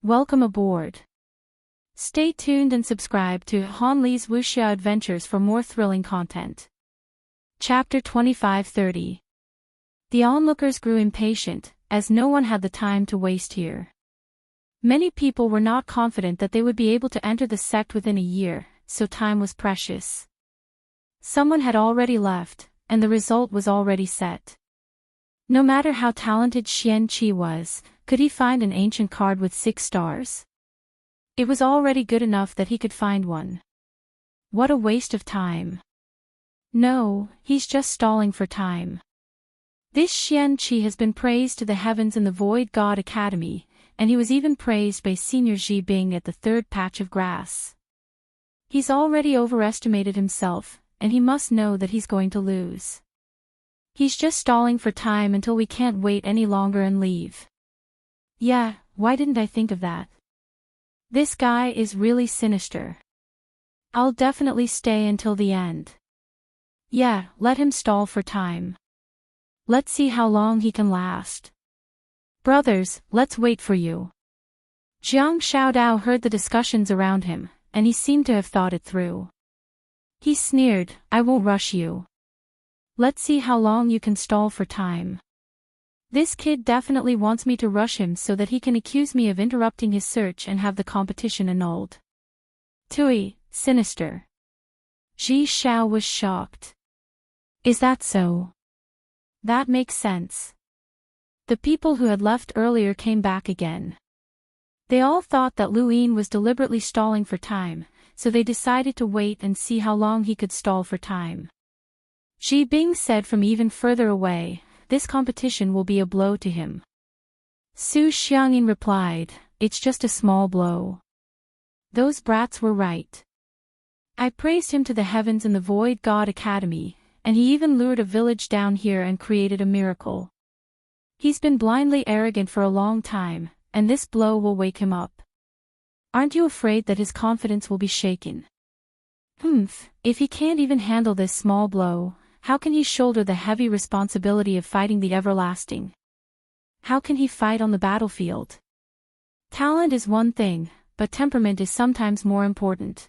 Welcome aboard. Stay tuned and subscribe to Han Li's Wuxia Adventures for more thrilling content. Chapter 25-30. The onlookers grew impatient, as no one had the time to waste here. Many people were not confident that they would be able to enter the sect within a year, so time was precious. Someone had already left, and the result was already set. No matter how talented Xian Qi was, could he find an ancient card with 6 stars? It was already good enough that he could find one. What a waste of time. No, he's just stalling for time. This Xian Qi has been praised to the heavens in the Void God Academy, and he was even praised by Senior Ji Bing at the 3rd patch of grass. He's already overestimated himself, and he must know that he's going to lose. He's just stalling for time until we can't wait any longer and leave. Yeah, why didn't I think of that? This guy is really sinister. I'll definitely stay until the end. Yeah, let him stall for time. Let's see how long he can last. Brothers, let's wait for you. Jiang Xiaodao heard the discussions around him, and he seemed to have thought it through. He sneered, I won't rush you. Let's see how long you can stall for time. This kid definitely wants me to rush him so that he can accuse me of interrupting his search and have the competition annulled. Tui, sinister. Ji Xiao was shocked. Is that so? That makes sense. The people who had left earlier came back again. They all thought that Lu Yin was deliberately stalling for time, so they decided to wait and see how long he could stall for time. Ji Bing said from even further away, this competition will be a blow to him. Su Xiangyin replied, it's just a small blow. Those brats were right. I praised him to the heavens in the Void God Academy, and he even lured a village down here and created a miracle. He's been blindly arrogant for a long time, and this blow will wake him up. Aren't you afraid that his confidence will be shaken? If he can't even handle this small blow, how can he shoulder the heavy responsibility of fighting the everlasting? How can he fight on the battlefield? Talent is one thing, but temperament is sometimes more important.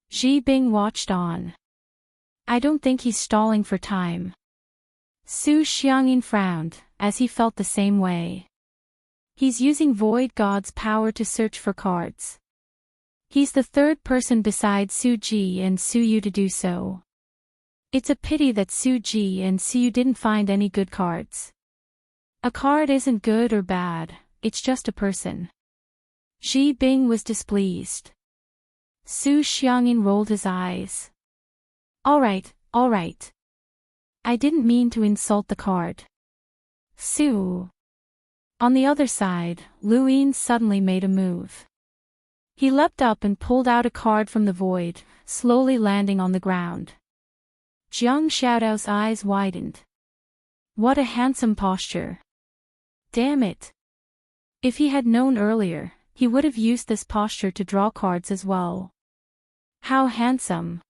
Ji Bing watched on. I don't think he's stalling for time. Su Xiangyin frowned, as he felt the same way. He's using Void God's power to search for cards. He's the 3rd person besides Su Ji and Su Yu to do so. It's a pity that Su Ji and Su Yu didn't find any good cards. A card isn't good or bad, it's just a person. Ji Bing was displeased. Su Xiangyin rolled his eyes. Alright. I didn't mean to insult the card. Su. On the other side, Lu Yin suddenly made a move. He leapt up and pulled out a card from the void, slowly landing on the ground. Jiang Xiaodao's eyes widened. What a handsome posture. Damn it. If he had known earlier, he would have used this posture to draw cards as well. How handsome.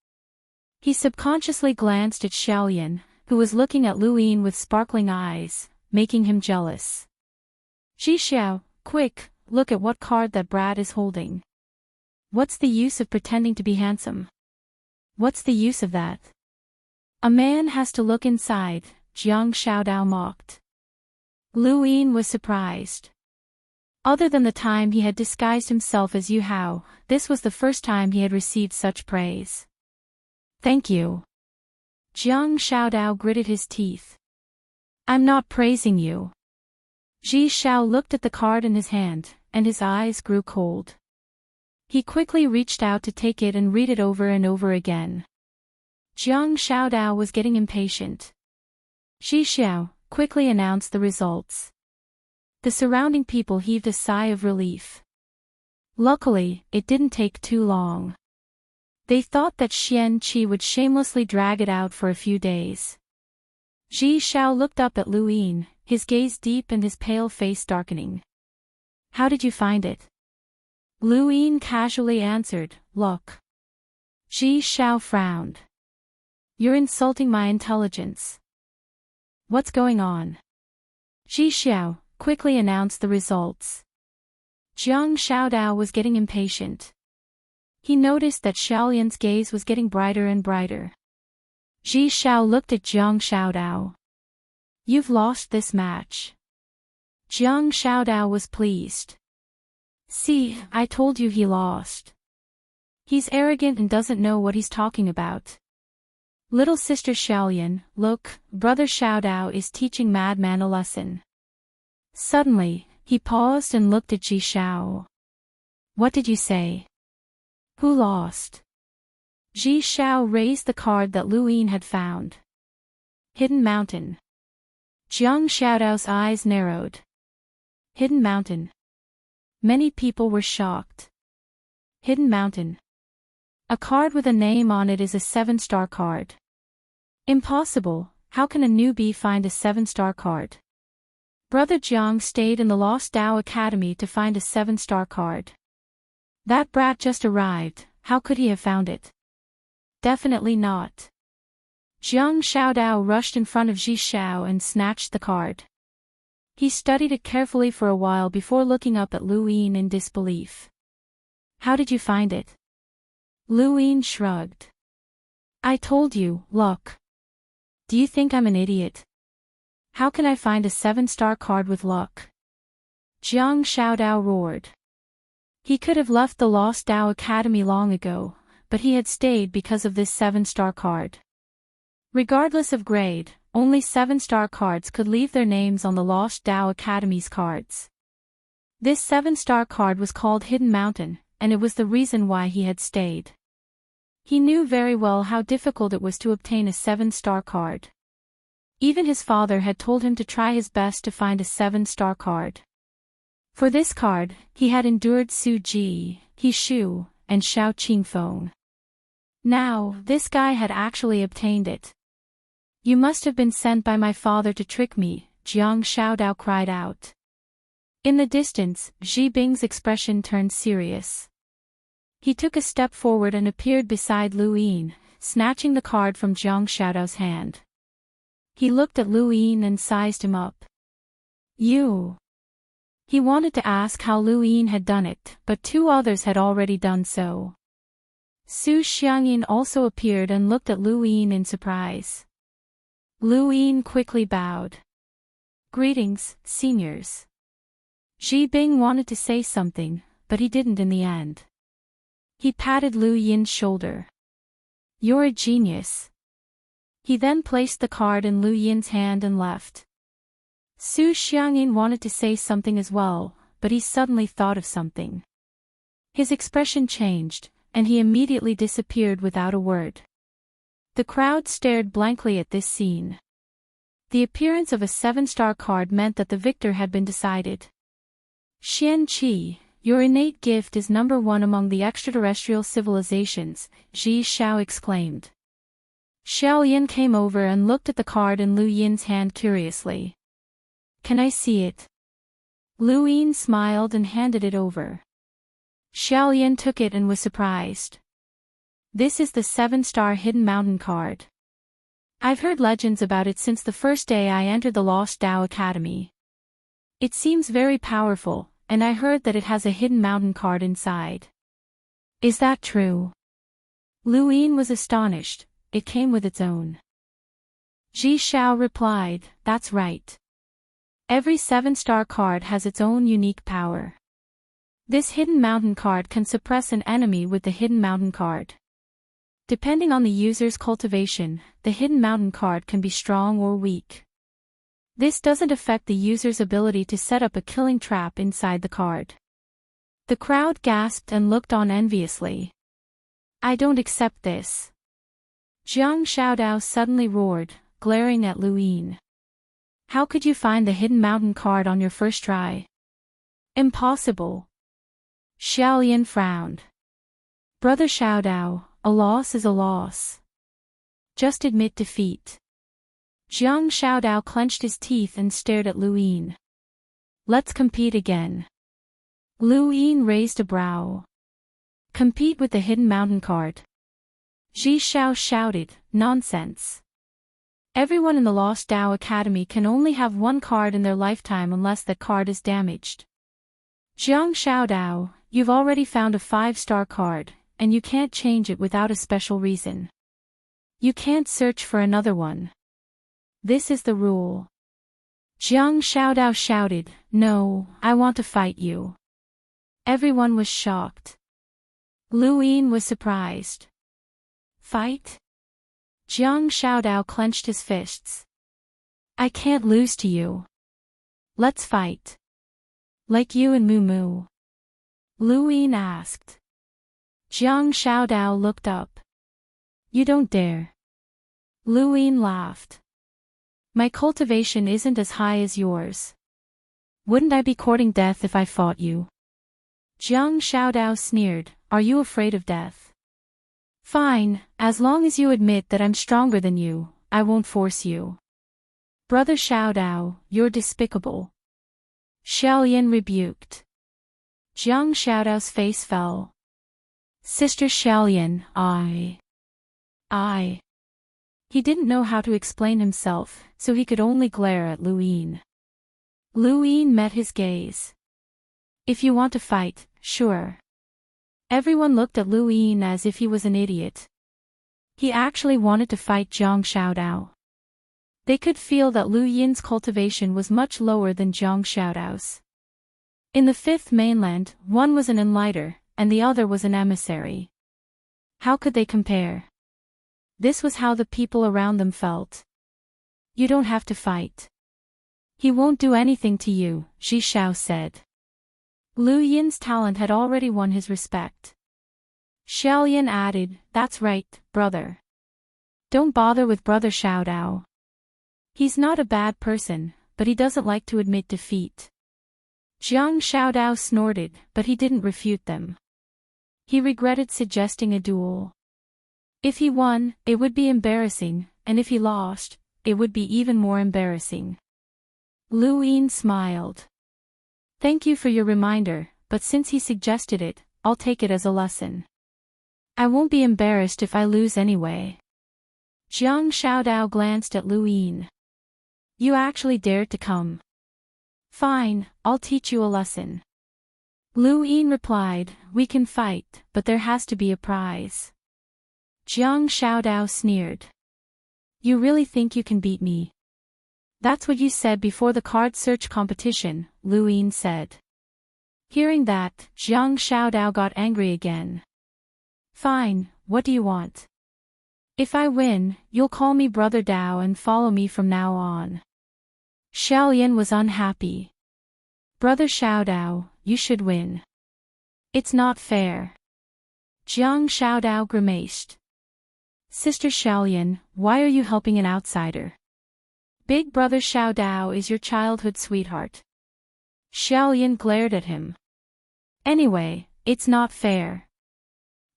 He subconsciously glanced at Xiaolian, who was looking at Lu Yin with sparkling eyes, making him jealous. Ji Xiao, quick, look at what card that brat is holding. What's the use of pretending to be handsome? What's the use of that? A man has to look inside, Jiang Xiaodao mocked. Lu Yin was surprised. Other than the time he had disguised himself as Yu Hao, this was the first time he had received such praise. Thank you. Jiang Xiaodao gritted his teeth. I'm not praising you. Ji Xiao looked at the card in his hand, and his eyes grew cold. He quickly reached out to take it and read it over and over again. Jiang Xiaodao was getting impatient. Ji Xiao, quickly announced the results. The surrounding people heaved a sigh of relief. Luckily, it didn't take too long. They thought that Xian Qi would shamelessly drag it out for a few days. Ji Xiao looked up at Lu Yin, his gaze deep and his pale face darkening. How did you find it? Lu Yin casually answered, look. Ji Xiao frowned. You're insulting my intelligence. What's going on? Ji Xiao quickly announced the results. Jiang Xiaodao was getting impatient. He noticed that Xiaolian's gaze was getting brighter and brighter. Ji Xiao looked at Jiang Xiaodao. You've lost this match. Jiang Xiaodao was pleased. See, I told you he lost. He's arrogant and doesn't know what he's talking about. Little sister Xiaolian, look, brother Xiaodao is teaching madman a lesson. Suddenly, he paused and looked at Ji Xiao. What did you say? Who lost? Ji Xiao raised the card that Lu Yin had found. Hidden Mountain. Jiang Xiaodao's eyes narrowed. Hidden Mountain. Many people were shocked. Hidden Mountain. A card with a name on it is a 7-star card. Impossible, how can a newbie find a 7-star card? Brother Jiang stayed in the Lost Tao Academy to find a 7-star card. That brat just arrived, how could he have found it? Definitely not. Jiang Xiaodao rushed in front of Ji Xiao and snatched the card. He studied it carefully for a while before looking up at Lu Yin in disbelief. How did you find it? Lu Yin shrugged. I told you, luck. Do you think I'm an idiot? How can I find a 7-star card with luck? Jiang Xiaodao roared. He could have left the Lost Tao Academy long ago, but he had stayed because of this 7-star card. Regardless of grade, only 7-star cards could leave their names on the Lost Tao Academy's cards. This 7-star card was called Hidden Mountain, and it was the reason why he had stayed. He knew very well how difficult it was to obtain a 7-star card. Even his father had told him to try his best to find a 7-star card. For this card, he had endured Su Ji, He Shu, and Xiao Qingfeng. Now, this guy had actually obtained it. You must have been sent by my father to trick me, Jiang Xiaodao cried out. In the distance, Xi Bing's expression turned serious. He took a step forward and appeared beside Lu Yin, snatching the card from Jiang Xiaodao's hand. He looked at Lu Yin and sized him up. You. He wanted to ask how Lu Yin had done it, but 2 others had already done so. Su Xiangyin also appeared and looked at Lu Yin in surprise. Lu Yin quickly bowed. Greetings, seniors. Xi Bing wanted to say something, but he didn't in the end. He patted Lu Yin's shoulder. You're a genius. He then placed the card in Lu Yin's hand and left. Su Xiangyin wanted to say something as well, but he suddenly thought of something. His expression changed, and he immediately disappeared without a word. The crowd stared blankly at this scene. The appearance of a 7-star card meant that the victor had been decided. Xian Qi, your innate gift is number 1 among the extraterrestrial civilizations, Ji Xiao exclaimed. Xiaolian came over and looked at the card in Lu Yin's hand curiously. Can I see it? Lu Yin smiled and handed it over. Xiaolian took it and was surprised. This is the 7-star Hidden Mountain card. I've heard legends about it since the first day I entered the Lost Tao Academy. It seems very powerful, and I heard that it has a Hidden Mountain card inside. Is that true? Lu Yin was astonished, it came with its own. Ji Xiao replied, that's right. Every 7-star card has its own unique power. This Hidden Mountain card can suppress an enemy with the Hidden Mountain card. Depending on the user's cultivation, the Hidden Mountain card can be strong or weak. This doesn't affect the user's ability to set up a killing trap inside the card. The crowd gasped and looked on enviously. I don't accept this. Jiang Xiaodao suddenly roared, glaring at Lu Yin. How could you find the Hidden Mountain card on your first try? Impossible. Xiaolian frowned. Brother Xiaodao, a loss is a loss. Just admit defeat. Jiang Xiaodao clenched his teeth and stared at Lu Yin. Let's compete again. Lu Yin raised a brow. Compete with the Hidden Mountain card. Ji Xiao shouted, nonsense. Everyone in the Lost Tao Academy can only have 1 card in their lifetime unless that card is damaged. Jiang Xiaodao, you've already found a 5-star card, and you can't change it without a special reason. You can't search for another one. This is the rule. Jiang Xiaodao shouted, "No, I want to fight you." Everyone was shocked. Lu Yin was surprised. Fight? Jiang Xiaodao clenched his fists. I can't lose to you. Let's fight. Like you and Mu Mu? Lu Yin asked. Jiang Xiaodao looked up. You don't dare. Lu Yin laughed. My cultivation isn't as high as yours. Wouldn't I be courting death if I fought you? Jiang Xiaodao sneered, are you afraid of death? Fine, as long as you admit that I'm stronger than you, I won't force you. Brother Xiaodao, you're despicable. Xiaoyan rebuked. Jiang Xiaodao's face fell. Sister Xiaoyan, I. He didn't know how to explain himself, so he could only glare at Lu Yin. Lu Yin met his gaze. If you want to fight, sure. Everyone looked at Lu Yin as if he was an idiot. He actually wanted to fight Jiang Xiaodao. They could feel that Lu Yin's cultivation was much lower than Jiang Xiaodao's. In the 5th mainland, one was an enlighter, and the other was an emissary. How could they compare? This was how the people around them felt. You don't have to fight. He won't do anything to you, Zhi Xiao said. Lu Yin's talent had already won his respect. Xiaoyan added, that's right, brother. Don't bother with Brother Xiaodao. He's not a bad person, but he doesn't like to admit defeat. Jiang Xiaodao snorted, but he didn't refute them. He regretted suggesting a duel. If he won, it would be embarrassing, and if he lost, it would be even more embarrassing. Lu Yin smiled. Thank you for your reminder, but since he suggested it, I'll take it as a lesson. I won't be embarrassed if I lose anyway. Jiang Xiaodao glanced at Lu Yin. You actually dared to come. Fine, I'll teach you a lesson. Lu Yin replied, we can fight, but there has to be a prize. Jiang Xiaodao sneered. You really think you can beat me? That's what you said before the card search competition, Lu Yin said. Hearing that, Jiang Xiaodao got angry again. Fine, what do you want? If I win, you'll call me Brother Dao and follow me from now on. Xiaoyan was unhappy. Brother Xiaodao, you should win. It's not fair. Jiang Xiaodao grimaced. Sister Xiaoyan, why are you helping an outsider? Big Brother Xiaodao is your childhood sweetheart. Xiaoyan glared at him. Anyway, it's not fair.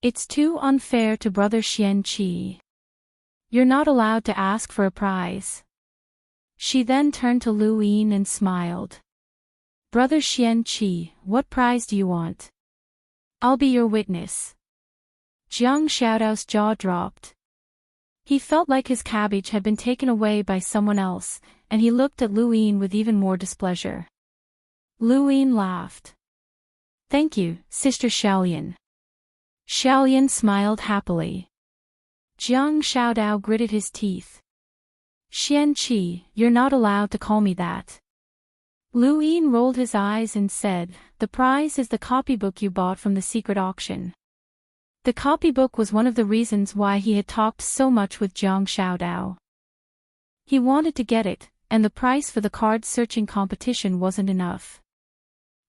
It's too unfair to Brother Xianqi. You're not allowed to ask for a prize. She then turned to Lu Yin and smiled. Brother Xianqi, what prize do you want? I'll be your witness. Jiang Xiaodao's jaw dropped. He felt like his cabbage had been taken away by someone else, and he looked at Lu Yin with even more displeasure. Lu Yin laughed. Thank you, Sister Xiaoyan. Xiaoyan smiled happily. Jiang Xiaodao gritted his teeth. Xianqi, you're not allowed to call me that. Lu Yin rolled his eyes and said, the prize is the copybook you bought from the secret auction. The copybook was one of the reasons why he had talked so much with Jiang Xiaodao. He wanted to get it, and the price for the card searching competition wasn't enough.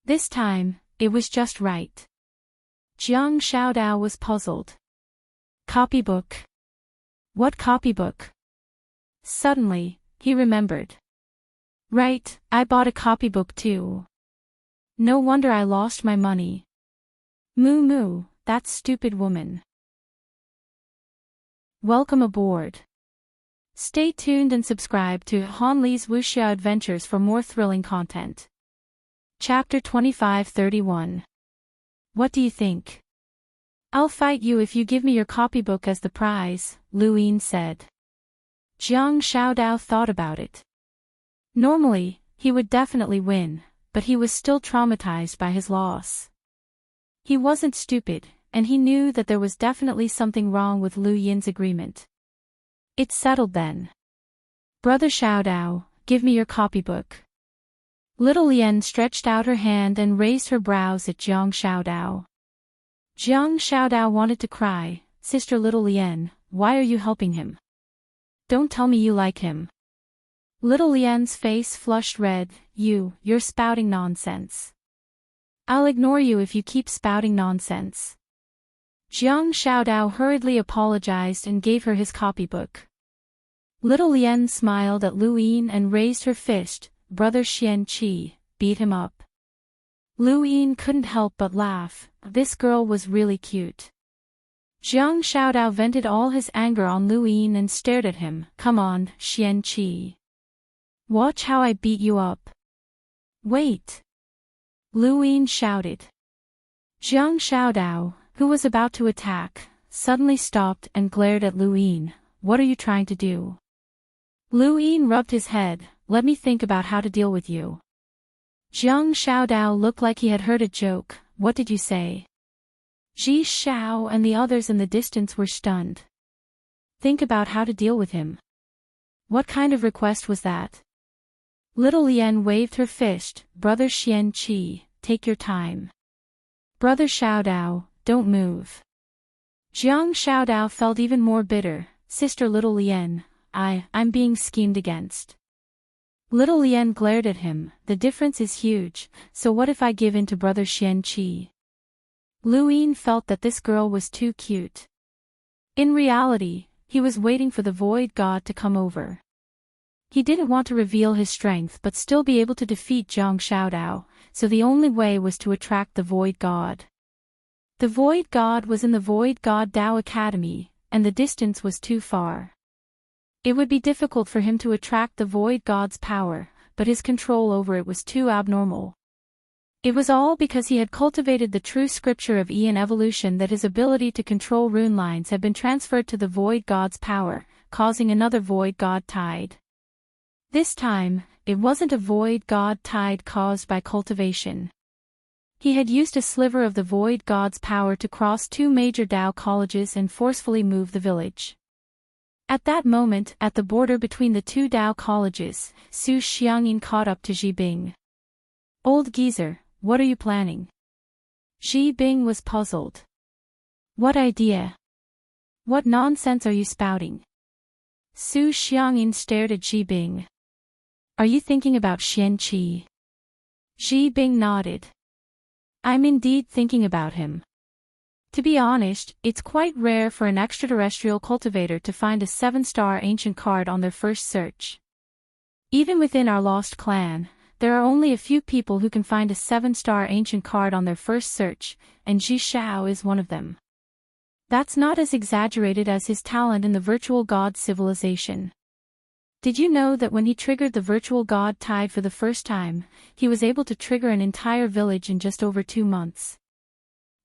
This time, it was just right. Jiang Xiaodao was puzzled. Copybook? What copybook? Suddenly, he remembered. Right, I bought a copybook too. No wonder I lost my money. Moo moo. That stupid woman. Welcome aboard. Stay tuned and subscribe to Han Li's Wuxia Adventures for more thrilling content. Chapter 2531. What do you think? I'll fight you if you give me your copybook as the prize, Lu Yin said. Jiang Xiaodao thought about it. Normally, he would definitely win, but he was still traumatized by his loss. He wasn't stupid, and he knew that there was definitely something wrong with Lu Yin's agreement. It's settled then. Brother Xiaodao, give me your copybook. Little Lian stretched out her hand and raised her brows at Jiang Xiaodao. Jiang Xiaodao wanted to cry. Sister Little Lian, why are you helping him? Don't tell me you like him. Little Lian's face flushed red. You're spouting nonsense. I'll ignore you if you keep spouting nonsense. Jiang Xiaodao hurriedly apologized and gave her his copybook. Little Lian smiled at Lu Yin and raised her fist. Brother Xian Qi, beat him up. Lu Yin couldn't help but laugh. This girl was really cute. Jiang Xiaodao vented all his anger on Lu Yin and stared at him. Come on, Xian Qi. Watch how I beat you up. Wait. Lu Yin shouted. Jiang Xiaodao, who was about to attack, suddenly stopped and glared at Lu Yin. What are you trying to do? Lu Yin rubbed his head. Let me think about how to deal with you. Jiang Xiaodao looked like he had heard a joke. What did you say? Ji Xiao and the others in the distance were stunned. Think about how to deal with him. What kind of request was that? Little Lian waved her fist. Brother Xian Qi, take your time. Brother Xiaodao, don't move. Jiang Xiaodao felt even more bitter. Sister Little Lian, I'm being schemed against. Little Lian glared at him. The difference is huge, so what if I give in to Brother Xian Qi? Lu Yin felt that this girl was too cute. In reality, he was waiting for the Void God to come over. He didn't want to reveal his strength but still be able to defeat Jiang Xiaodao, so the only way was to attract the Void God. The Void God was in the Void God Dao Academy, and the distance was too far. It would be difficult for him to attract the Void God's power, but his control over it was too abnormal. It was all because he had cultivated the true scripture of Eon evolution that his ability to control rune lines had been transferred to the Void God's power, causing another Void God tide. This time, it wasn't a Void God tide caused by cultivation. He had used a sliver of the Void God's power to cross two major Dao colleges and forcefully move the village. At that moment, at the border between the two Dao colleges, Su Xiangyin caught up to Ji Bing. Old geezer, what are you planning? Ji Bing was puzzled. What idea? What nonsense are you spouting? Su Xiangyin stared at Ji Bing. Are you thinking about Xian Qi? Ji Bing nodded. I'm indeed thinking about him. To be honest, it's quite rare for an extraterrestrial cultivator to find a 7-star ancient card on their first search. Even within our lost clan, there are only a few people who can find a 7-star ancient card on their first search, and Ji Xiao is one of them. That's not as exaggerated as his talent in the virtual god civilization. Did you know that when he triggered the virtual god tide for the first time, he was able to trigger an entire village in just over 2 months?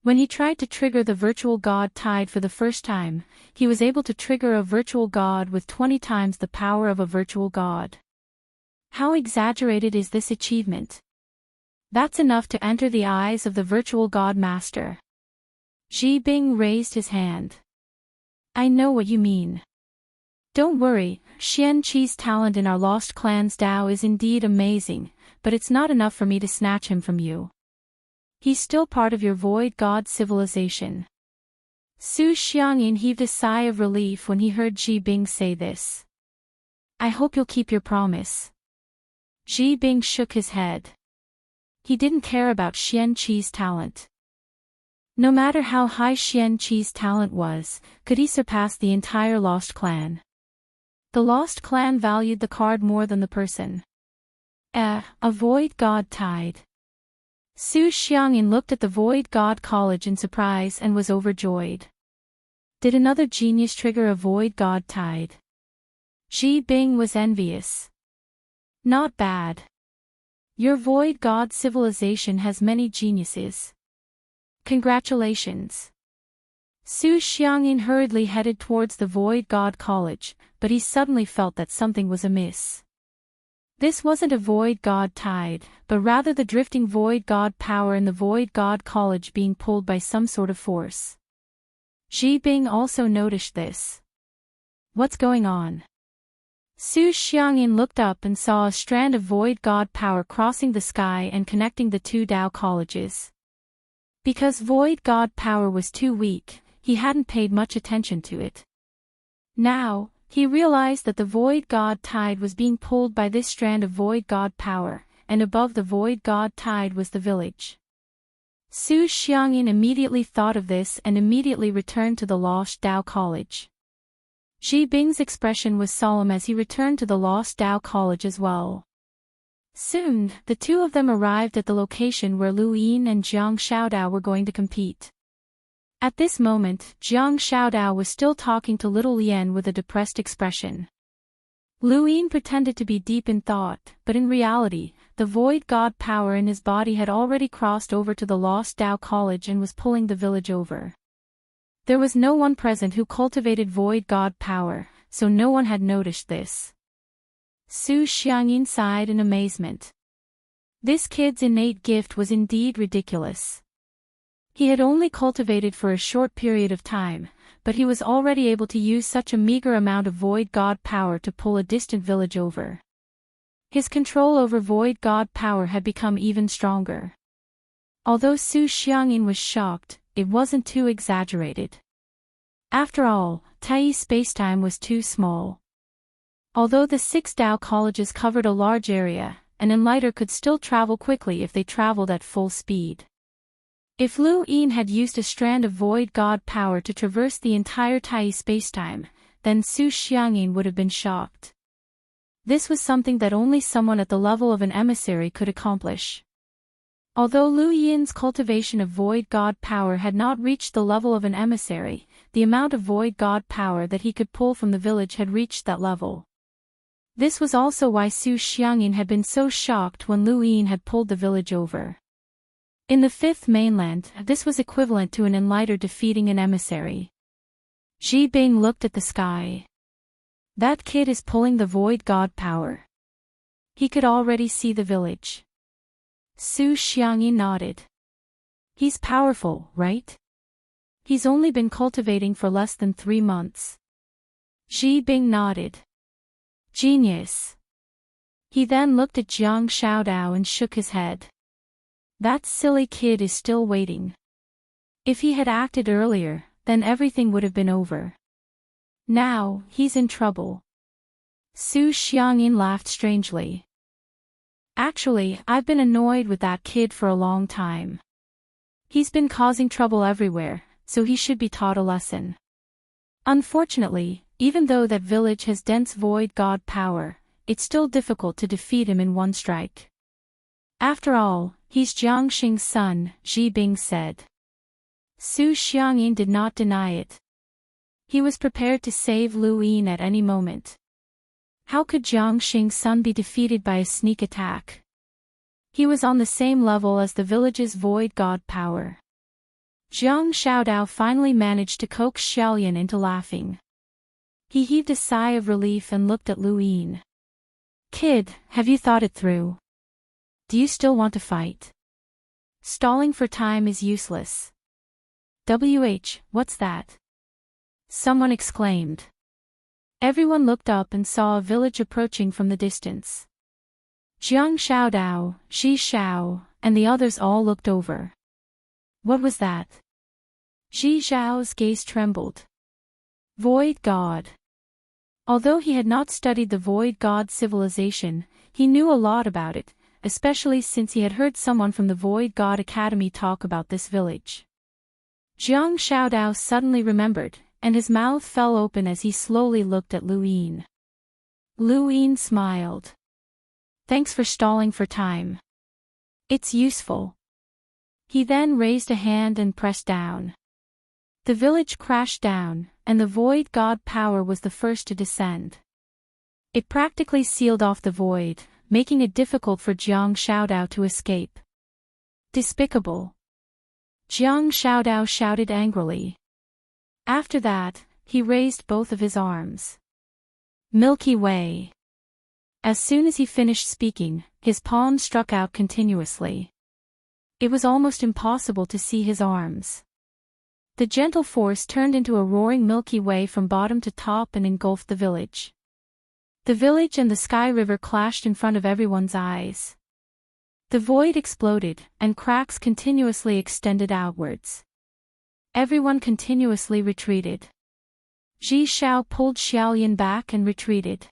When he tried to trigger the virtual god tide for the first time, he was able to trigger a virtual god with 20 times the power of a virtual god. How exaggerated is this achievement? That's enough to enter the eyes of the virtual god master. Ji Bing raised his hand. I know what you mean. Don't worry, Xian Qi's talent in our lost clan's Dao is indeed amazing, but it's not enough for me to snatch him from you. He's still part of your Void God civilization. Su Xiangyin heaved a sigh of relief when he heard Ji Bing say this. I hope you'll keep your promise. Ji Bing shook his head. He didn't care about Xian Qi's talent. No matter how high Xian Qi's talent was, could he surpass the entire lost clan? The lost clan valued the card more than the person. A Void God tide. Su Xiangyin looked at the Void God College in surprise and was overjoyed. Did another genius trigger a Void God tide? Ji Bing was envious. Not bad. Your Void God civilization has many geniuses. Congratulations. Su Xiangyin hurriedly headed towards the Void God College, but he suddenly felt that something was amiss. This wasn't a void god tide, but rather the drifting void god power in the void god college being pulled by some sort of force. Ji Bing also noticed this. What's going on? Su Xiangyin looked up and saw a strand of void god power crossing the sky and connecting the two Dao colleges. Because void god power was too weak, he hadn't paid much attention to it. Now, he realized that the void god tide was being pulled by this strand of void god power, and above the void god tide was the village. Su Xiangyin immediately thought of this and immediately returned to the Lost Dao College. Ji Bing's expression was solemn as he returned to the Lost Dao College as well. Soon, the two of them arrived at the location where Lu Yin and Jiang Xiaodao were going to compete. At this moment, Jiang Xiaodao was still talking to little Lian with a depressed expression. Lu Yin pretended to be deep in thought, but in reality, the void god power in his body had already crossed over to the Lost Dao College and was pulling the village over. There was no one present who cultivated void god power, so no one had noticed this. Su Xiangyin sighed in amazement. This kid's innate gift was indeed ridiculous. He had only cultivated for a short period of time, but he was already able to use such a meager amount of void god power to pull a distant village over. His control over void god power had become even stronger. Although Su Xiangyin was shocked, it wasn't too exaggerated. After all, Tai spacetime was too small. Although the 6 Dao colleges covered a large area, an enlighter could still travel quickly if they traveled at full speed. If Lu Yin had used a strand of void god power to traverse the entire Tai spacetime, then Su Xiangyin would have been shocked. This was something that only someone at the level of an emissary could accomplish. Although Lu Yin's cultivation of void god power had not reached the level of an emissary, the amount of void god power that he could pull from the village had reached that level. This was also why Su Xiangyin had been so shocked when Lu Yin had pulled the village over. In the 5th mainland, this was equivalent to an enlighter defeating an emissary. Ji Bing looked at the sky. That kid is pulling the void god power. He could already see the village. Su Xiangyin nodded. He's powerful, right? He's only been cultivating for less than 3 months. Ji Bing nodded. Genius. He then looked at Jiang Xiaodao and shook his head. That silly kid is still waiting. If he had acted earlier, then everything would have been over. Now, he's in trouble. Su Xiangyin laughed strangely. Actually, I've been annoyed with that kid for a long time. He's been causing trouble everywhere, so he should be taught a lesson. Unfortunately, even though that village has dense void god power, it's still difficult to defeat him in one strike. After all, he's Jiang Xing's son, Ji Bing said. Su Xiangyin did not deny it. He was prepared to save Lu Yin at any moment. How could Jiang Xing's son be defeated by a sneak attack? He was on the same level as the village's void god power. Jiang Xiaodao finally managed to coax Xiaoyan into laughing. He heaved a sigh of relief and looked at Lu Yin. Kid, have you thought it through? Do you still want to fight? Stalling for time is useless. What's that? Someone exclaimed. Everyone looked up and saw a village approaching from the distance. Jiang Xiaodao, Xi Xiao, and the others all looked over. What was that? Xi Xiao's gaze trembled. Void God. Although he had not studied the Void God civilization, he knew a lot about it, especially since he had heard someone from the Void God Academy talk about this village. Jiang Xiaodao suddenly remembered, and his mouth fell open as he slowly looked at Lu Yin. Lu Yin smiled. Thanks for stalling for time. It's useful. He then raised a hand and pressed down. The village crashed down, and the void god power was the first to descend. It practically sealed off the void, making it difficult for Jiang Xiaodao to escape. Despicable. Jiang Xiaodao shouted angrily. After that, he raised both of his arms. Milky Way. As soon as he finished speaking, his palms struck out continuously. It was almost impossible to see his arms. The gentle force turned into a roaring Milky Way from bottom to top and engulfed the village. The village and the sky river clashed in front of everyone's eyes. The void exploded, and cracks continuously extended outwards. Everyone continuously retreated. Ji Xiao pulled Xiaolian back and retreated.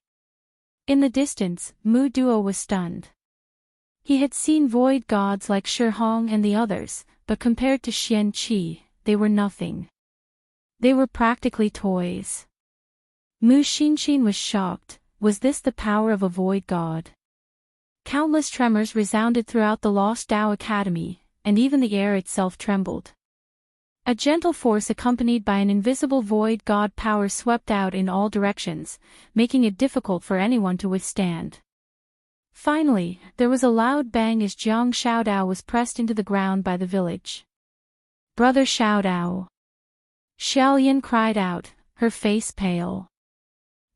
In the distance, Mu Duo was stunned. He had seen void gods like Shi Hong and the others, but compared to Xian Qi, they were nothing. They were practically toys. Mu Xinxin was shocked. Was this the power of a void god? Countless tremors resounded throughout the Lost Tao Academy, and even the air itself trembled. A gentle force accompanied by an invisible void god power swept out in all directions, making it difficult for anyone to withstand. Finally, there was a loud bang as Jiang Xiaodao was pressed into the ground by the village. "Brother Xiaodao!" Xiaolian cried out, her face pale.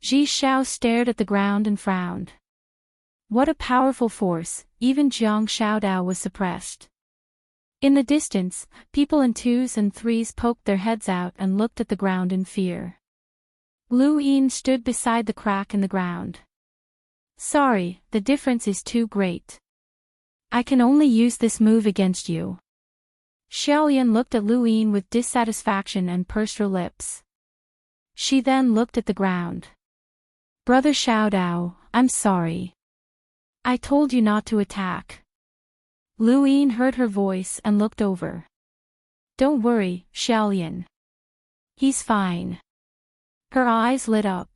Ji Xiao stared at the ground and frowned. What a powerful force, even Jiang Xiaodao was suppressed. In the distance, people in twos and threes poked their heads out and looked at the ground in fear. Lu Yin stood beside the crack in the ground. "Sorry, the difference is too great. I can only use this move against you." Xiaolian looked at Lu Yin with dissatisfaction and pursed her lips. She then looked at the ground. "Brother Xiaodao, I'm sorry. I told you not to attack." Lu Yin heard her voice and looked over. "Don't worry, Xiaolian. He's fine." Her eyes lit up.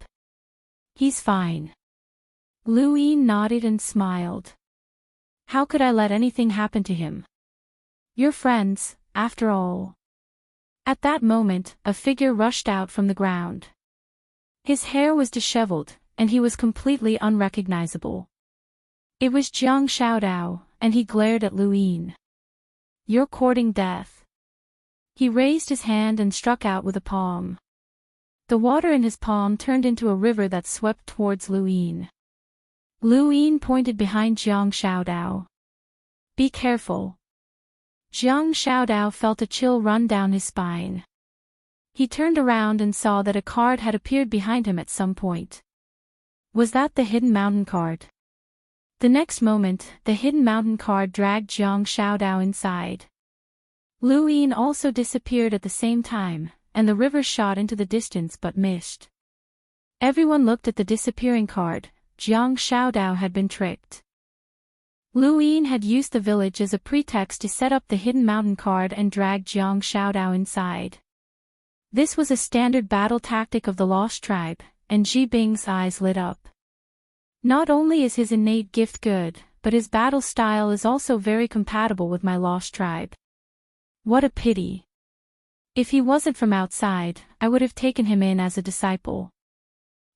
"He's fine." Lu Yin nodded and smiled. "How could I let anything happen to him? You're friends, after all." At that moment, a figure rushed out from the ground. His hair was disheveled, and he was completely unrecognizable. It was Jiang Xiaodao, and he glared at Lu Yin. "You're courting death." He raised his hand and struck out with a palm. The water in his palm turned into a river that swept towards Lu Yin. Lu Yin pointed behind Jiang Xiaodao. "Be careful." Jiang Xiaodao felt a chill run down his spine. He turned around and saw that a card had appeared behind him at some point. Was that the Hidden Mountain card? The next moment, the Hidden Mountain card dragged Jiang Xiaodao inside. Lu Yin also disappeared at the same time, and the river shot into the distance but missed. Everyone looked at the disappearing card. Jiang Xiaodao had been tricked. Lu Yin had used the village as a pretext to set up the Hidden Mountain card and drag Jiang Xiaodao inside. This was a standard battle tactic of the Lost Tribe, and Ji Bing's eyes lit up. Not only is his innate gift good, but his battle style is also very compatible with my Lost Tribe. What a pity. If he wasn't from outside, I would have taken him in as a disciple.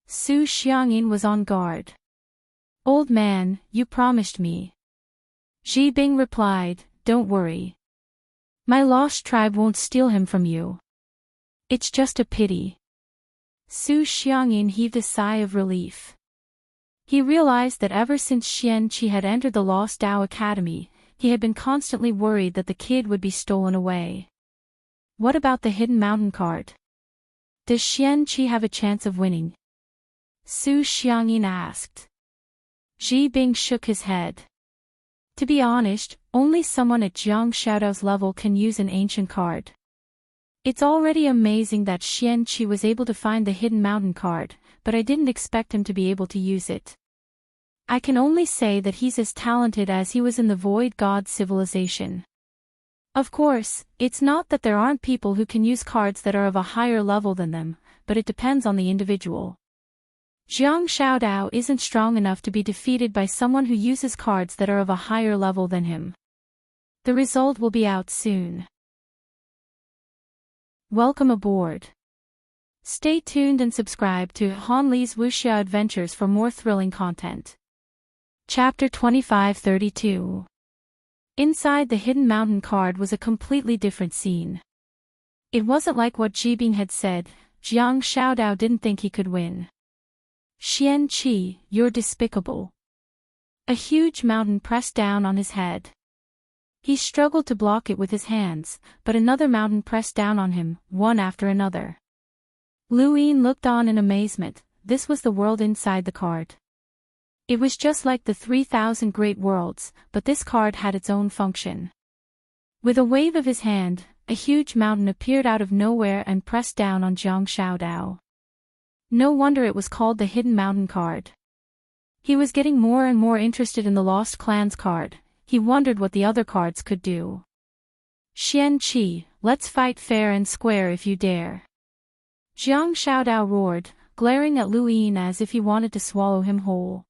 Su Xiangyin was on guard. "Old man, you promised me." Ji Bing replied, "Don't worry. My Lost Tribe won't steal him from you. It's just a pity." Su Xiangyin heaved a sigh of relief. He realized that ever since Xian Qi had entered the Lost Tao Academy, he had been constantly worried that the kid would be stolen away. What about the Hidden Mountain card? Does Xian Qi have a chance of winning? Su Xiangyin asked. Ji Bing shook his head. To be honest, only someone at Jiang Xiaodao's level can use an ancient card. It's already amazing that Xian Qi was able to find the Hidden Mountain card, but I didn't expect him to be able to use it. I can only say that he's as talented as he was in the Void God civilization. Of course, it's not that there aren't people who can use cards that are of a higher level than them, but it depends on the individual. Jiang Xiaodao isn't strong enough to be defeated by someone who uses cards that are of a higher level than him. The result will be out soon. Welcome aboard. Stay tuned and subscribe to Han Li's Wuxia Adventures for more thrilling content. Chapter 2532. Inside the Hidden Mountain card was a completely different scene. It wasn't like what Ji Bing had said. Jiang Xiaodao didn't think he could win. "Xian Qi, you're despicable." A huge mountain pressed down on his head. He struggled to block it with his hands, but another mountain pressed down on him, one after another. Luin looked on in amazement. This was the world inside the card. It was just like the 3,000 great worlds, but this card had its own function. With a wave of his hand, a huge mountain appeared out of nowhere and pressed down on Jiang Shaodao. No wonder it was called the Hidden Mountain card. He was getting more and more interested in the Lost Clans card. He wondered what the other cards could do. Xian Qi, let's fight fair and square if you dare. Jiang Shaodao roared, glaring at Lu Yin as if he wanted to swallow him whole.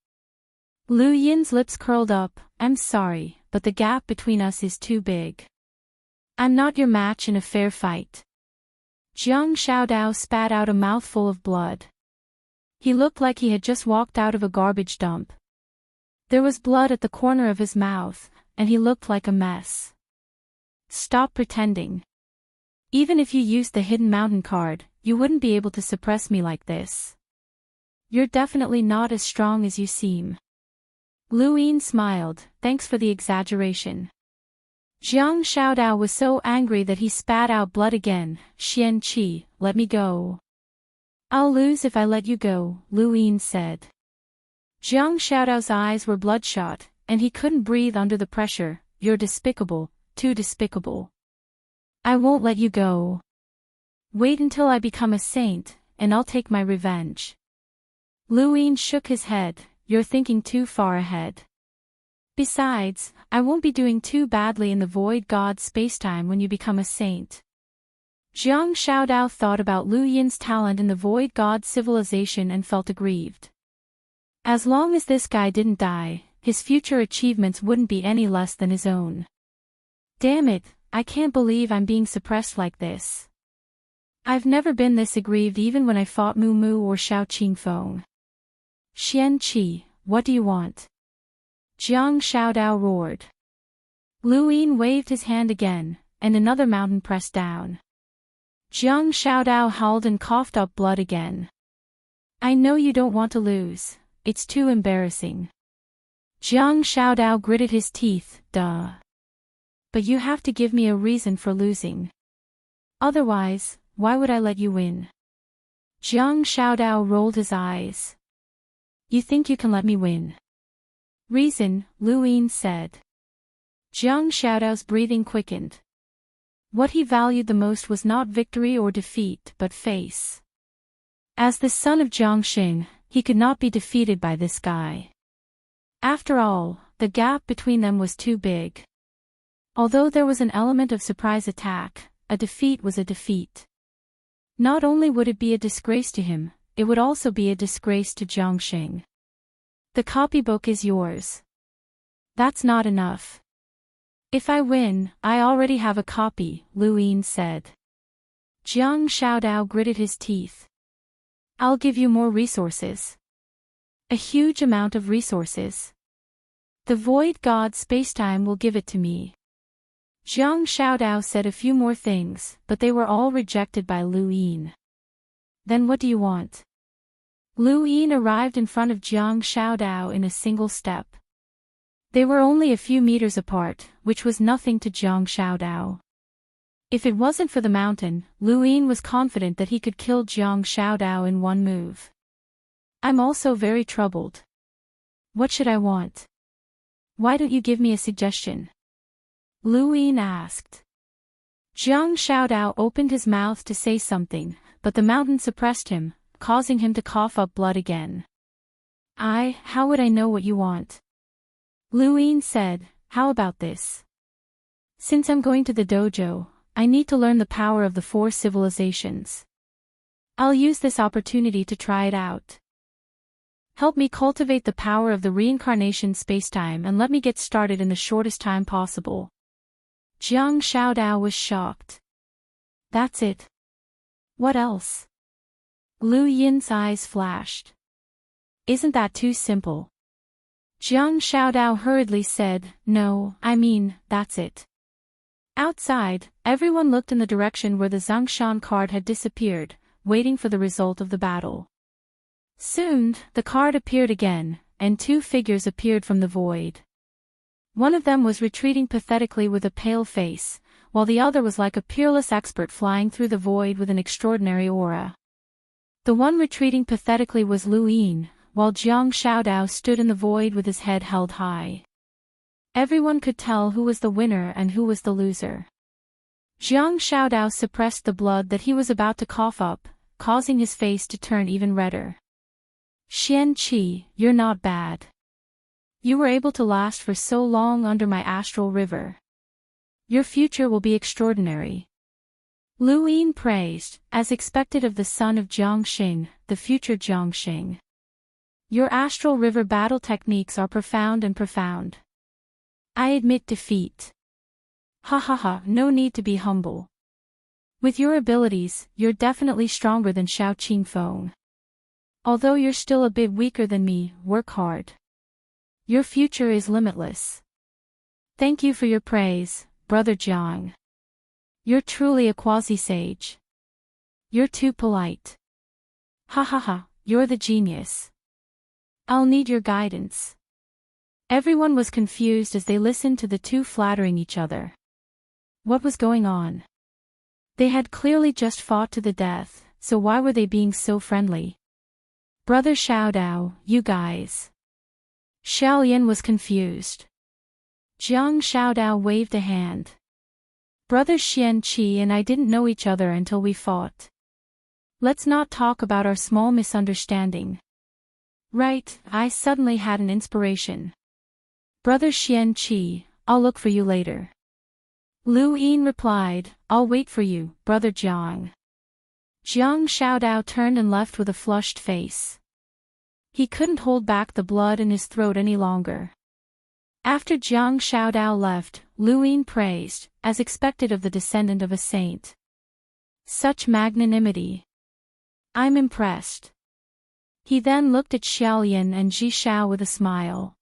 Lu Yin's lips curled up. I'm sorry, but the gap between us is too big. I'm not your match in a fair fight. Jiang Shaodao spat out a mouthful of blood. He looked like he had just walked out of a garbage dump. There was blood at the corner of his mouth, and he looked like a mess. Stop pretending. Even if you used the Hidden Mountain card, you wouldn't be able to suppress me like this. You're definitely not as strong as you seem. Lu Yin smiled, thanks for the exaggeration. Jiang Shaodao was so angry that he spat out blood again. Xian Qi, let me go. I'll lose if I let you go, Lu Yin said. Jiang Shaodao's eyes were bloodshot, and he couldn't breathe under the pressure. You're despicable, too despicable. I won't let you go. Wait until I become a saint, and I'll take my revenge. Lu Yin shook his head. You're thinking too far ahead. Besides, I won't be doing too badly in the void god spacetime when you become a saint. Jiang Shaodao thought about Lu Yin's talent in the void god civilization and felt aggrieved. As long as this guy didn't die, his future achievements wouldn't be any less than his own. Damn it, I can't believe I'm being suppressed like this. I've never been this aggrieved even when I fought Mu Mu or Xiao Qingfeng. Xian Qi, what do you want? Jiang Shaodao roared. Lu Yin waved his hand again, and another mountain pressed down. Jiang Shaodao howled and coughed up blood again. I know you don't want to lose. It's too embarrassing. Jiang Shaodao gritted his teeth, duh. But you have to give me a reason for losing. Otherwise, why would I let you win? Jiang Shaodao rolled his eyes. You think you can let me win? Reason, Lu Yin said. Jiang Shaodao's breathing quickened. What he valued the most was not victory or defeat but face. As the son of Jiangxing, he could not be defeated by this guy. After all, the gap between them was too big. Although there was an element of surprise attack, a defeat was a defeat. Not only would it be a disgrace to him, it would also be a disgrace to Jiangxing. The copybook is yours. That's not enough. If I win, I already have a copy, Lu Yin said. Jiang Shaodao gritted his teeth. I'll give you more resources. A huge amount of resources. The void god spacetime will give it to me. Jiang Shaodao said a few more things, but they were all rejected by Lu Yin. Then what do you want? Lu Yin arrived in front of Jiang Shaodao in a single step. They were only a few meters apart, which was nothing to Jiang Shaodao. If it wasn't for the mountain, Lu Yin was confident that he could kill Jiang Shaodao in one move. I'm also very troubled. What should I want? Why don't you give me a suggestion? Lu Yin asked. Jiang Shaodao opened his mouth to say something, but the mountain suppressed him, causing him to cough up blood again. How would I know what you want? Lu Yin said, how about this? Since I'm going to the dojo, I need to learn the power of the 4 civilizations. I'll use this opportunity to try it out. Help me cultivate the power of the reincarnation spacetime and let me get started in the shortest time possible. Jiang Shaodao was shocked. That's it. What else? Lu Yin's eyes flashed. Isn't that too simple? Jiang Shaodao hurriedly said, no, that's it. Outside, everyone looked in the direction where the Zhongshan card had disappeared, waiting for the result of the battle. Soon, the card appeared again, and two figures appeared from the void. One of them was retreating pathetically with a pale face, while the other was like a peerless expert flying through the void with an extraordinary aura. The one retreating pathetically was Lu Yin, while Jiang Xiaodao stood in the void with his head held high. Everyone could tell who was the winner and who was the loser. Jiang Xiaodao suppressed the blood that he was about to cough up, causing his face to turn even redder. Xian Qi, you're not bad. You were able to last for so long under my astral river. Your future will be extraordinary. Lu Yin praised, as expected of the son of Jiangxing, the future Jiangxing. Your astral river battle techniques are profound and profound. I admit defeat. Ha ha ha, no need to be humble. With your abilities, you're definitely stronger than Xiao Qingfeng. Although you're still a bit weaker than me, work hard. Your future is limitless. Thank you for your praise, Brother Jiang. You're truly a quasi-sage. You're too polite. Ha ha ha, you're the genius. I'll need your guidance. Everyone was confused as they listened to the two flattering each other. What was going on? They had clearly just fought to the death, so why were they being so friendly? Brother Xiaodao, you guys. Xiaoyan was confused. Jiang Xiaodao waved a hand. Brother Xian Qi and I didn't know each other until we fought. Let's not talk about our small misunderstanding. Right, I suddenly had an inspiration. Brother Xian Qi, I'll look for you later. Lu Yin replied, I'll wait for you, Brother Jiang. Jiang Xiaodao turned and left with a flushed face. He couldn't hold back the blood in his throat any longer. After Jiang Xiaodao left, Lu Yin praised, as expected of the descendant of a saint. Such magnanimity. I'm impressed. He then looked at Xiaoyan and Ji Xiao with a smile.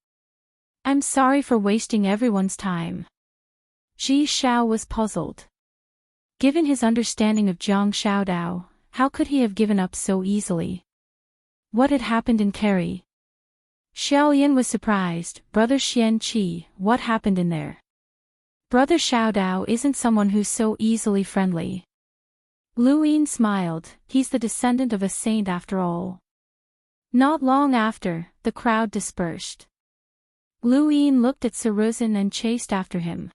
I'm sorry for wasting everyone's time. Ji Xiao was puzzled. Given his understanding of Jiang Xiaodao, how could he have given up so easily? What had happened in Kerry? Xiaoyan was surprised. Brother Xian Qi, what happened in there? Brother Xiaodao isn't someone who's so easily friendly. Lu Yin smiled, he's the descendant of a saint after all. Not long after, the crowd dispersed. Lu Yin looked at Saruzin and chased after him.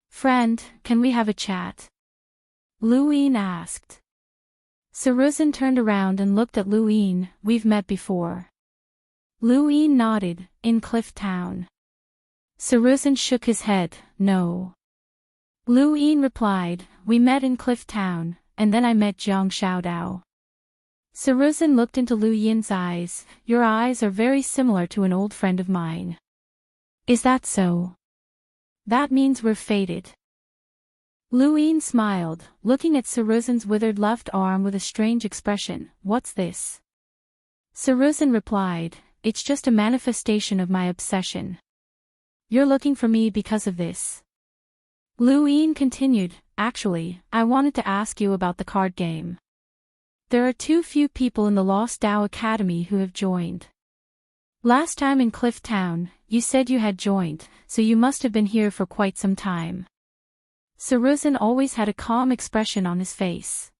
Friend, can we have a chat? Lu Yin asked. Saruzin turned around and looked at Lu Yin, we've met before. Lu Yin nodded, in Cliff Town. Saruzin shook his head, no. Lu Yin replied, we met in Cliff Town, and then I met Jiang Xiaodao. Saruzin looked into Lu Yin's eyes, your eyes are very similar to an old friend of mine. Is that so? That means we're fated. Lu Yin smiled, looking at Saruzin's withered left arm with a strange expression, what's this? Saruzin replied, it's just a manifestation of my obsession. You're looking for me because of this. Lu Yin continued, actually, I wanted to ask you about the card game. There are too few people in the Lost Tao Academy who have joined. Last time in Cliff Town, you said you had joined, so you must have been here for quite some time. Saruzin always had a calm expression on his face.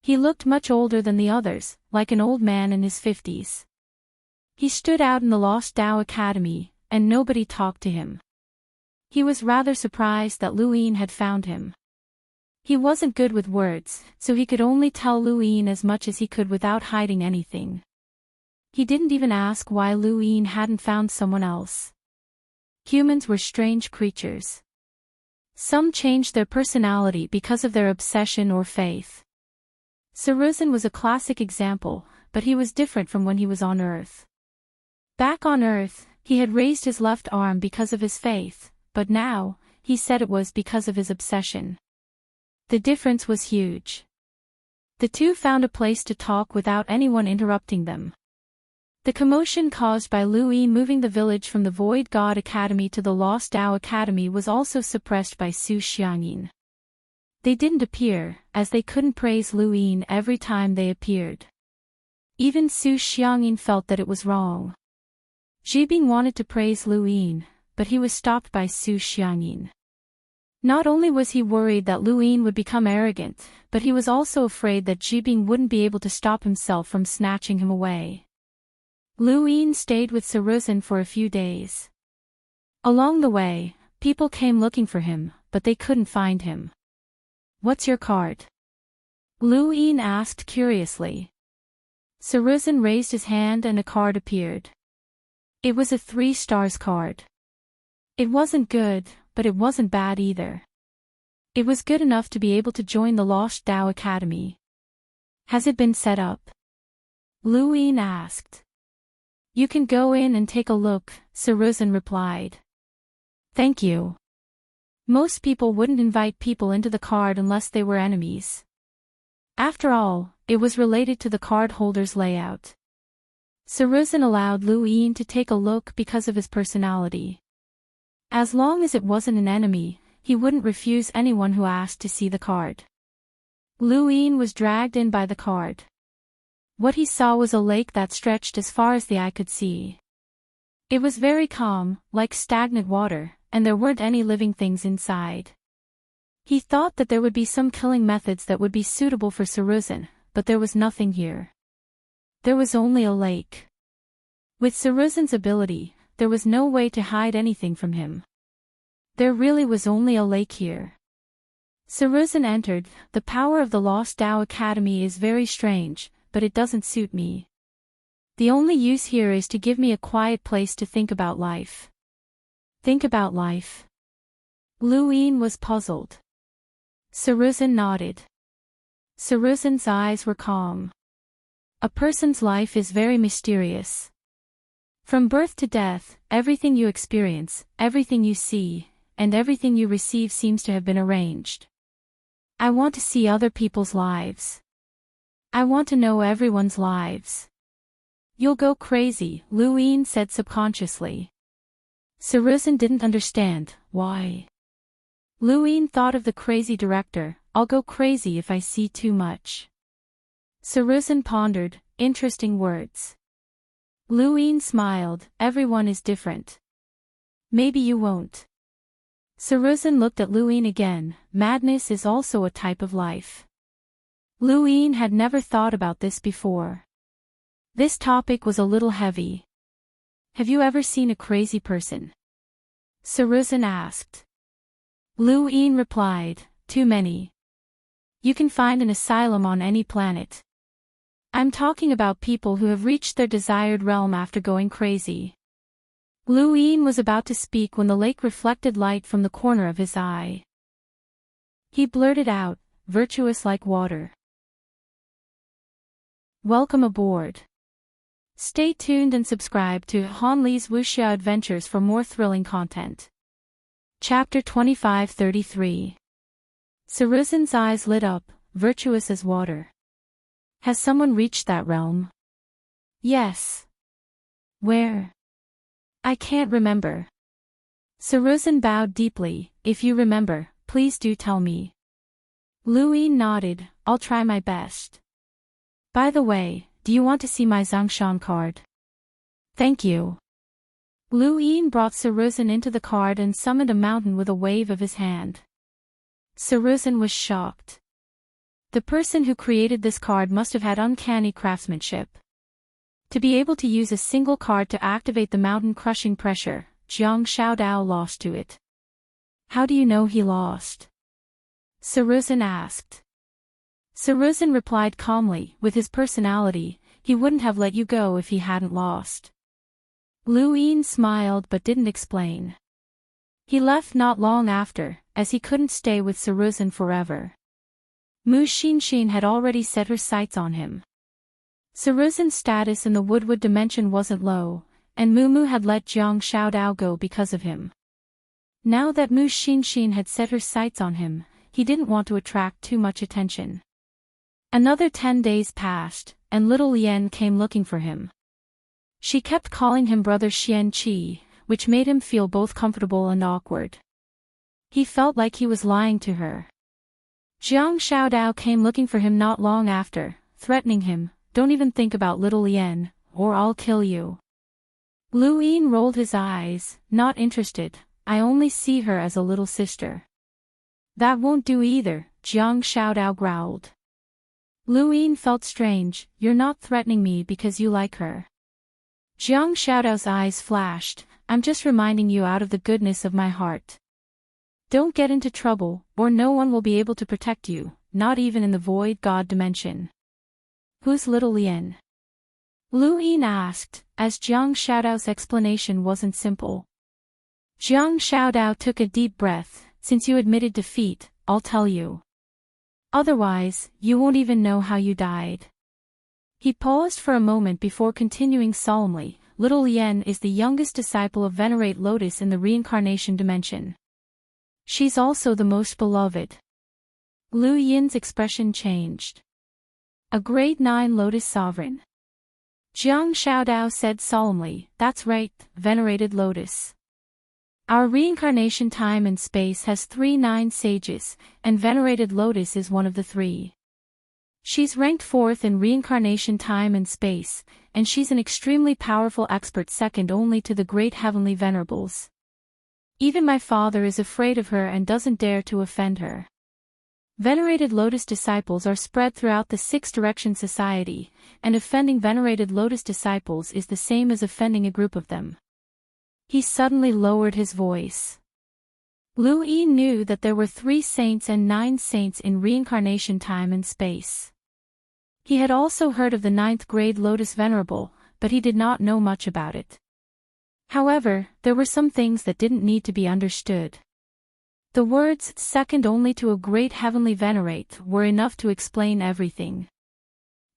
He looked much older than the others, like an old man in his 50s. He stood out in the Lost Tao Academy, and nobody talked to him. He was rather surprised that Lu Yin had found him. He wasn't good with words, so he could only tell Lu Yin as much as he could without hiding anything. He didn't even ask why Lu Yin hadn't found someone else. Humans were strange creatures. Some changed their personality because of their obsession or faith. Saruzin was a classic example, but he was different from when he was on Earth. Back on Earth, he had raised his left arm because of his faith, but now, he said it was because of his obsession. The difference was huge. The two found a place to talk without anyone interrupting them. The commotion caused by Lu Yin moving the village from the Void God Academy to the Lost Tao Academy was also suppressed by Su Xiangyin. They didn't appear, as they couldn't praise Lu Yin every time they appeared. Even Su Xiangyin felt that it was wrong. Jibing wanted to praise Lu Yin, but he was stopped by Su Xiangyin. Not only was he worried that Lu Yin would become arrogant, but he was also afraid that Jibing wouldn't be able to stop himself from snatching him away. Lu Yin stayed with Saruzin for a few days. Along the way, people came looking for him, but they couldn't find him. "What's your card?" Lu Yin asked curiously. Saruzin raised his hand and a card appeared. It was a 3 stars card. It wasn't good, but it wasn't bad either. It was good enough to be able to join the Lost Tao Academy. "Has it been set up?" Lu Yin asked. "You can go in and take a look," Saruzin replied. "Thank you." Most people wouldn't invite people into the card unless they were enemies. After all, it was related to the card holder's layout. Saruzin allowed Lu Yin to take a look because of his personality. As long as it wasn't an enemy, he wouldn't refuse anyone who asked to see the card. Lu Yin was dragged in by the card. What he saw was a lake that stretched as far as the eye could see. It was very calm, like stagnant water, and there weren't any living things inside. He thought that there would be some killing methods that would be suitable for Saruzin, but there was nothing here. There was only a lake. With Saruzin's ability, there was no way to hide anything from him. There really was only a lake here. Saruzin entered. "The power of the Lost Tao Academy is very strange, but it doesn't suit me. The only use here is to give me a quiet place to think about life." "Think about life?" Lu Yin was puzzled. Saruzin nodded. Saruzin's eyes were calm. "A person's life is very mysterious. From birth to death, everything you experience, everything you see, and everything you receive seems to have been arranged. I want to see other people's lives. I want to know everyone's lives." "You'll go crazy," Lu Yin said subconsciously. Saruzin didn't understand why. Lu Yin thought of the crazy director. "I'll go crazy if I see too much." Saruzin pondered. Interesting words. Lu Yin smiled. "Everyone is different. Maybe you won't." Saruzin looked at Lu Yin again. Madness is also a type of life. Lu Yin had never thought about this before. This topic was a little heavy. "Have you ever seen a crazy person?" Saruzin asked. Lu Yin replied, "Too many. You can find an asylum on any planet. I'm talking about people who have reached their desired realm after going crazy." Lu Yin was about to speak when the lake reflected light from the corner of his eye. He blurted out, "Virtuous like water." Welcome aboard. Stay tuned and subscribe to Han Li's Wuxia Adventures for more thrilling content. Chapter 2533. Saruzin's eyes lit up, virtuous as water. Has someone reached that realm? Yes. Where? I can't remember. Saruzin bowed deeply. If you remember, please do tell me. Lu Yin nodded. I'll try my best. By the way, do you want to see my Zhongshan card? Thank you. Lu Yin brought Saruzin into the card and summoned a mountain with a wave of his hand. Saruzin was shocked. The person who created this card must have had uncanny craftsmanship. To be able to use a single card to activate the mountain-crushing pressure, Jiang Shaodao lost to it. How do you know he lost? Saruzin asked. Saruzin replied calmly, with his personality, he wouldn't have let you go if he hadn't lost. Lu Yin smiled but didn't explain. He left not long after, as he couldn't stay with Saruzin forever. Mu Xinxin had already set her sights on him. Saruzin's status in the Woodwood dimension wasn't low, and Mu had let Jiang Shaodao go because of him. Now that Mu Xinxin had set her sights on him, he didn't want to attract too much attention. Another 10 days passed, and little Lien came looking for him. She kept calling him Brother Xian Qi, which made him feel both comfortable and awkward. He felt like he was lying to her. Jiang Shaodao came looking for him not long after, threatening him, "Don't even think about little Lien, or I'll kill you." Lu Yin rolled his eyes, not interested. I only see her as a little sister. That won't do either, Jiang Xiaodao growled. Lu Yin felt strange. You're not threatening me because you like her. Jiang Xiaodao's eyes flashed. I'm just reminding you out of the goodness of my heart. Don't get into trouble, or no one will be able to protect you, not even in the void god dimension. Who's little Lien? Lu Yin asked, as Jiang Xiaodao's explanation wasn't simple. Jiang Xiaodao took a deep breath. Since you admitted defeat, I'll tell you. Otherwise, you won't even know how you died. He paused for a moment before continuing solemnly. Little Lien is the youngest disciple of Venerate Lotus in the reincarnation dimension. She's also the most beloved. Lu Yin's expression changed. A grade 9 Lotus sovereign. Jiang Xiaodao said solemnly, that's right, Venerated Lotus. Our reincarnation time and space has 3 9 sages, and Venerated Lotus is one of the 3. She's ranked 4th in reincarnation time and space, and she's an extremely powerful expert second only to the great heavenly venerables. Even my father is afraid of her and doesn't dare to offend her. Venerated Lotus disciples are spread throughout the 6 Direction Society, and offending Venerated Lotus disciples is the same as offending a group of them. He suddenly lowered his voice. Lu Yin knew that there were 3 saints and 9 saints in reincarnation time and space. He had also heard of the 9th grade Lotus Venerable, but he did not know much about it. However, there were some things that didn't need to be understood. The words, second only to a great heavenly venerate, were enough to explain everything.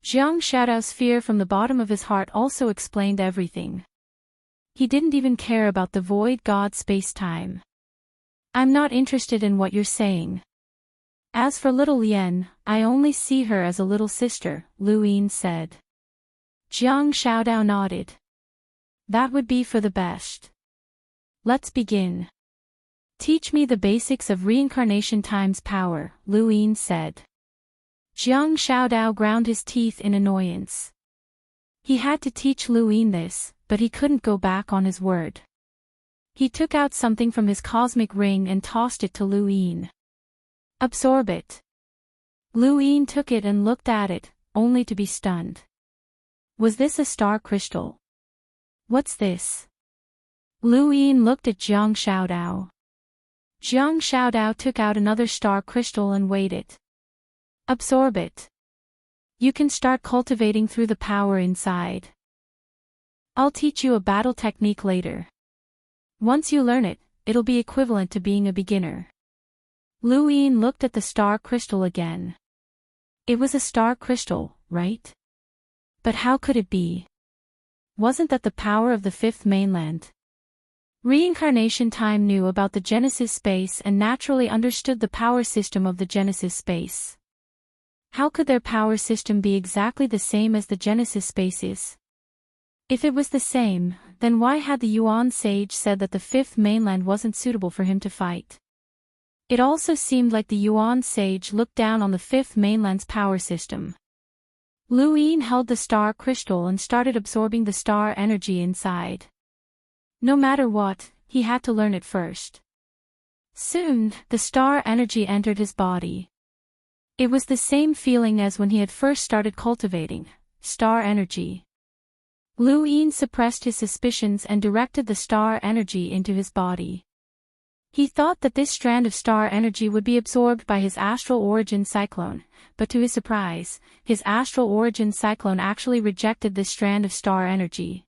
Jiang Xiaodao's fear from the bottom of his heart also explained everything. He didn't even care about the void god space-time. I'm not interested in what you're saying. As for little Lien, I only see her as a little sister, Lu Yin said. Jiang Xiaodao nodded. That would be for the best. Let's begin. Teach me the basics of reincarnation time's power, Lu Yin said. Jiang Xiaodao ground his teeth in annoyance. He had to teach Lu Yin this, but he couldn't go back on his word. He took out something from his cosmic ring and tossed it to Lu Yin. Absorb it. Lu Yin took it and looked at it, only to be stunned. Was this a star crystal? What's this? Lu Yin looked at Jiang Xiaodao. Jiang Xiaodao took out another star crystal and weighed it. Absorb it. You can start cultivating through the power inside. I'll teach you a battle technique later. Once you learn it, it'll be equivalent to being a beginner. Lu Yin looked at the star crystal again. It was a star crystal, right? But how could it be? Wasn't that the power of the 5th mainland? Reincarnation time knew about the Genesis space and naturally understood the power system of the Genesis space. How could their power system be exactly the same as the Genesis space is? If it was the same, then why had the Yuan sage said that the 5th mainland wasn't suitable for him to fight? It also seemed like the Yuan sage looked down on the 5th mainland's power system. Lu Yin held the star crystal and started absorbing the star energy inside. No matter what, he had to learn it first. Soon, the star energy entered his body. It was the same feeling as when he had first started cultivating star energy. Lu Yin suppressed his suspicions and directed the star energy into his body. He thought that this strand of star energy would be absorbed by his astral origin cyclone, but to his surprise, his astral origin cyclone actually rejected this strand of star energy.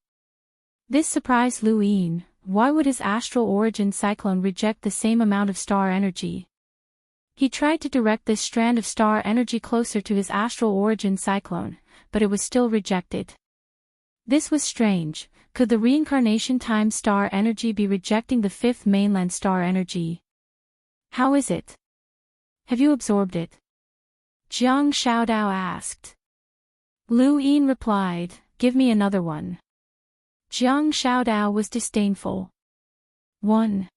This surprised Lu Yin. Why would his astral origin cyclone reject the same amount of star energy? He tried to direct this strand of star energy closer to his astral origin cyclone, but it was still rejected. This was strange. Could the reincarnation time star energy be rejecting the 5th mainland star energy? How is it? Have you absorbed it? Jiang Xiaodao asked. Lu Yin replied, give me another one. Jiang Xiaodao was disdainful. 1.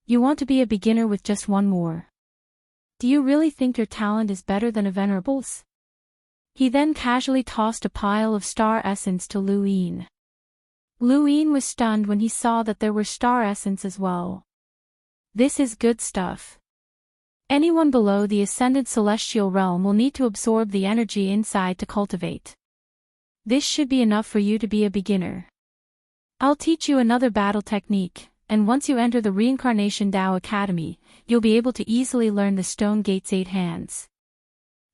You want to be a beginner with just one more. Do you really think your talent is better than a venerable's? He then casually tossed a pile of star essence to Lu Yin. Lu Yin was stunned when he saw that there were star essence as well. This is good stuff. Anyone below the ascended celestial realm will need to absorb the energy inside to cultivate. This should be enough for you to be a beginner. I'll teach you another battle technique, and once you enter the Reincarnation Tao Academy, you'll be able to easily learn the Stone Gate's 8 hands.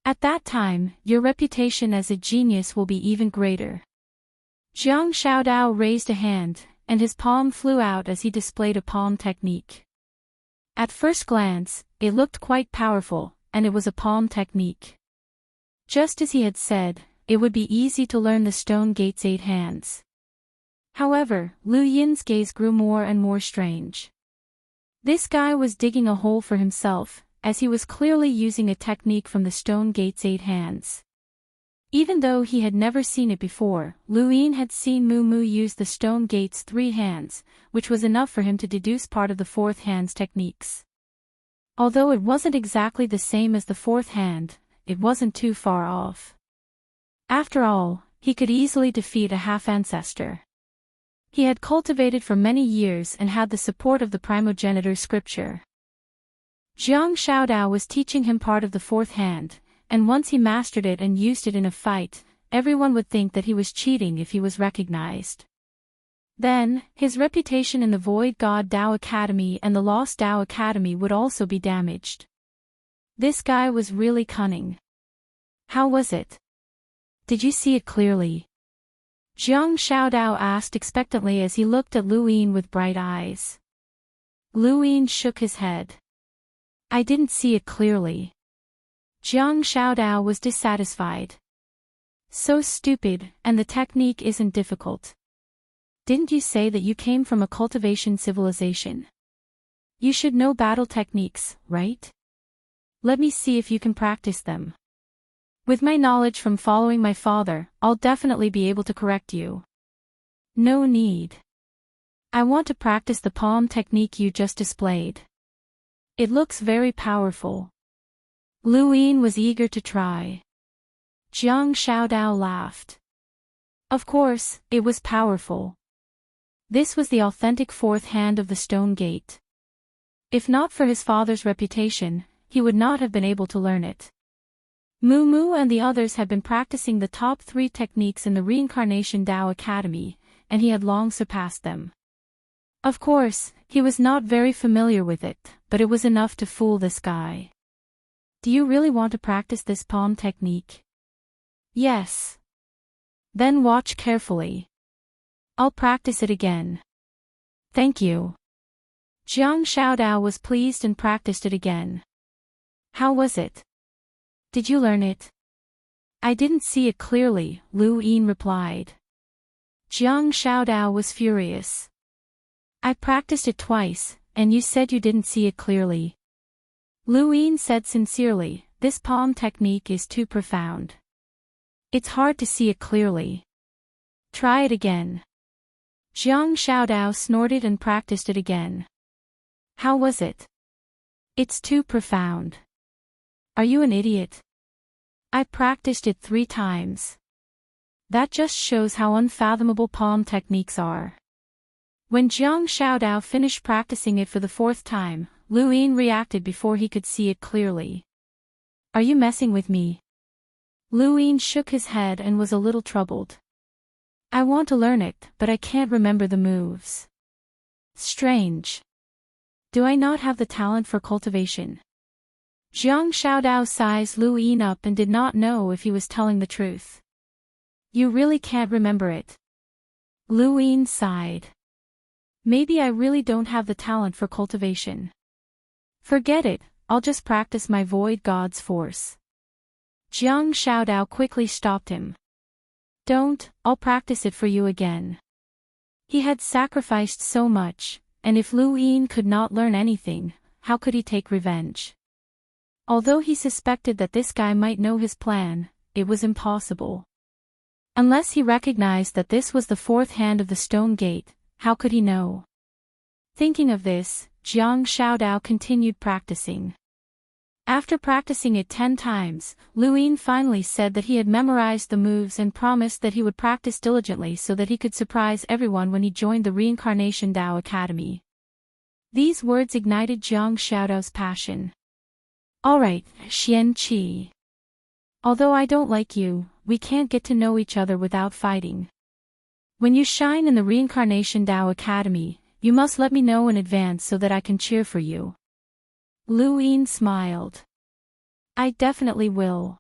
At that time, your reputation as a genius will be even greater. Jiang Shaodao raised a hand, and his palm flew out as he displayed a palm technique. At first glance, it looked quite powerful, and it was a palm technique. Just as he had said, it would be easy to learn the Stone Gate's 8 hands. However, Lu Yin's gaze grew more and more strange. This guy was digging a hole for himself, as he was clearly using a technique from the Stone Gate's 8 hands. Even though he had never seen it before, Lu Yin had seen Mu Mu use the Stone Gate's 3 hands, which was enough for him to deduce part of the 4th hand's techniques. Although it wasn't exactly the same as the 4th hand, it wasn't too far off. After all, he could easily defeat a half-ancestor. He had cultivated for many years and had the support of the primogenitor scripture. Jiang Shaodao was teaching him part of the 4th hand, and once he mastered it and used it in a fight, everyone would think that he was cheating if he was recognized. Then, his reputation in the Void God Tao Academy and the Lost Tao Academy would also be damaged. This guy was really cunning. How was it? Did you see it clearly? Jiang Shaodao asked expectantly as he looked at Lu Yin with bright eyes. Lu Yin shook his head. I didn't see it clearly. Jiang Shaodao was dissatisfied. So stupid, and the technique isn't difficult. Didn't you say that you came from a cultivation civilization? You should know battle techniques, right? Let me see if you can practice them. With my knowledge from following my father, I'll definitely be able to correct you. No need. I want to practice the palm technique you just displayed. It looks very powerful. Lu Yin was eager to try. Jiang Shaodao laughed. Of course, it was powerful. This was the authentic 4th hand of the Stone Gate. If not for his father's reputation, he would not have been able to learn it. Mu Mu and the others had been practicing the top 3 techniques in the Reincarnation Tao Academy, and he had long surpassed them. Of course, he was not very familiar with it, but it was enough to fool this guy. Do you really want to practice this palm technique? Yes. Then watch carefully. I'll practice it again. Thank you. Jiang Shaodao was pleased and practiced it again. How was it? Did you learn it? I didn't see it clearly, Lu Yin replied. Jiang Shaodao was furious. I practiced it twice, and you said you didn't see it clearly. Lu Yin said sincerely, this palm technique is too profound. It's hard to see it clearly. Try it again. Jiang Shaodao snorted and practiced it again. How was it? It's too profound. Are you an idiot? I practiced it 3 times. That just shows how unfathomable palm techniques are. When Jiang Shaodao finished practicing it for the 4th time, Lu Yin reacted before he could see it clearly. Are you messing with me? Lu Yin shook his head and was a little troubled. I want to learn it, but I can't remember the moves. Strange. Do I not have the talent for cultivation? Jiang Shaodao sized Lu Yin up and did not know if he was telling the truth. You really can't remember it. Lu Yin sighed. Maybe I really don't have the talent for cultivation. Forget it, I'll just practice my Void God's force. Jiang Shaodao quickly stopped him. Don't, I'll practice it for you again. He had sacrificed so much, and if Lu Yin could not learn anything, how could he take revenge? Although he suspected that this guy might know his plan, it was impossible. Unless he recognized that this was the 4th hand of the Stone Gate, how could he know? Thinking of this, Jiang Shaodao continued practicing. After practicing it 10 times, Luin finally said that he had memorized the moves and promised that he would practice diligently so that he could surprise everyone when he joined the Reincarnation Tao Academy. These words ignited Jiang Xiaodao's passion. Alright, Xian Qi. Although I don't like you, we can't get to know each other without fighting. When you shine in the Reincarnation Tao Academy, you must let me know in advance so that I can cheer for you. Luin smiled. I definitely will.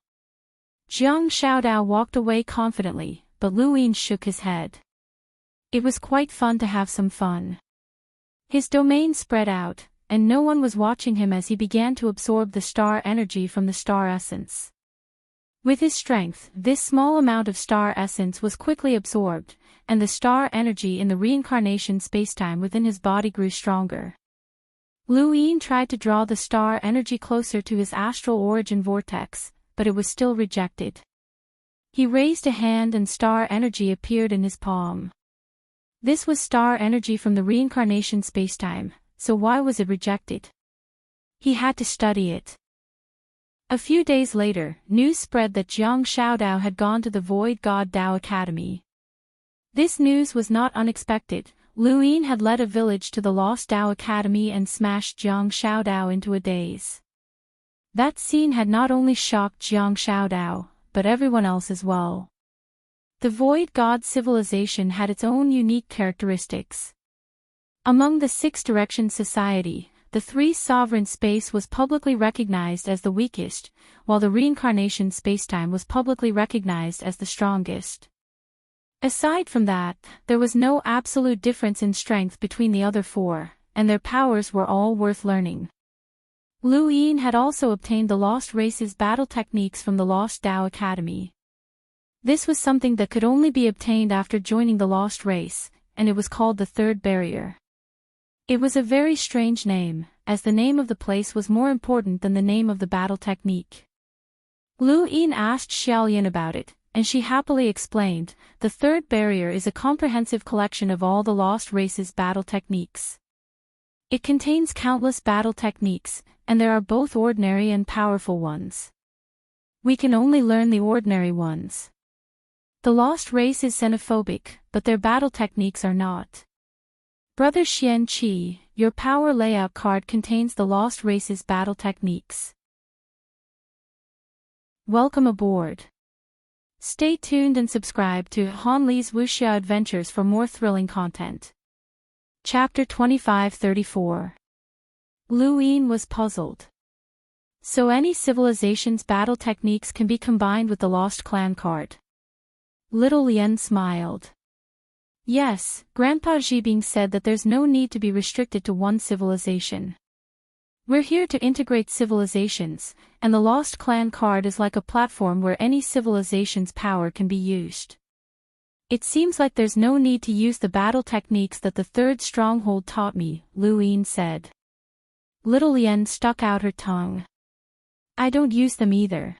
Jiang Xiaodao walked away confidently, but Luin shook his head. It was quite fun to have some fun. His domain spread out, and no one was watching him as he began to absorb the star energy from the star essence. With his strength, this small amount of star essence was quickly absorbed, and the star energy in the reincarnation spacetime within his body grew stronger. Luin tried to draw the star energy closer to his astral origin vortex, but it was still rejected. He raised a hand and star energy appeared in his palm. This was star energy from the reincarnation spacetime, so why was it rejected? He had to study it. A few days later, news spread that Jiang Xiaodao had gone to the Void God Tao Academy. This news was not unexpected. Luin had led a village to the Lost Tao Academy and smashed Jiang Xiaodao into a daze. That scene had not only shocked Jiang Xiaodao, but everyone else as well. The Void God civilization had its own unique characteristics. Among the Six Directions Society, the Three Sovereign Space was publicly recognized as the weakest, while the Reincarnation Spacetime was publicly recognized as the strongest. Aside from that, there was no absolute difference in strength between the other four, and their powers were all worth learning. Luin had also obtained the Lost Race's battle techniques from the Lost Tao Academy. This was something that could only be obtained after joining the Lost Race, and it was called the Third Barrier. It was a very strange name, as the name of the place was more important than the name of the battle technique. Luin asked Xiaolian about it, and she happily explained, the Third Barrier is a comprehensive collection of all the Lost Race's battle techniques. It contains countless battle techniques, and there are both ordinary and powerful ones. We can only learn the ordinary ones. The Lost Race is xenophobic, but their battle techniques are not. Brother Xian Qi, your power layout card contains the Lost Race's battle techniques. Welcome aboard. Stay tuned and subscribe to Han Li's Wuxia Adventures for more thrilling content. Chapter 2534. Luin was puzzled. So any civilization's battle techniques can be combined with the Lost Clan card. Little Lien smiled. Yes, Grandpa Jibing said that there's no need to be restricted to one civilization. We're here to integrate civilizations, and the Lost Clan card is like a platform where any civilization's power can be used. It seems like there's no need to use the battle techniques that the Third Stronghold taught me, Luin said. Little Lien stuck out her tongue. I don't use them either.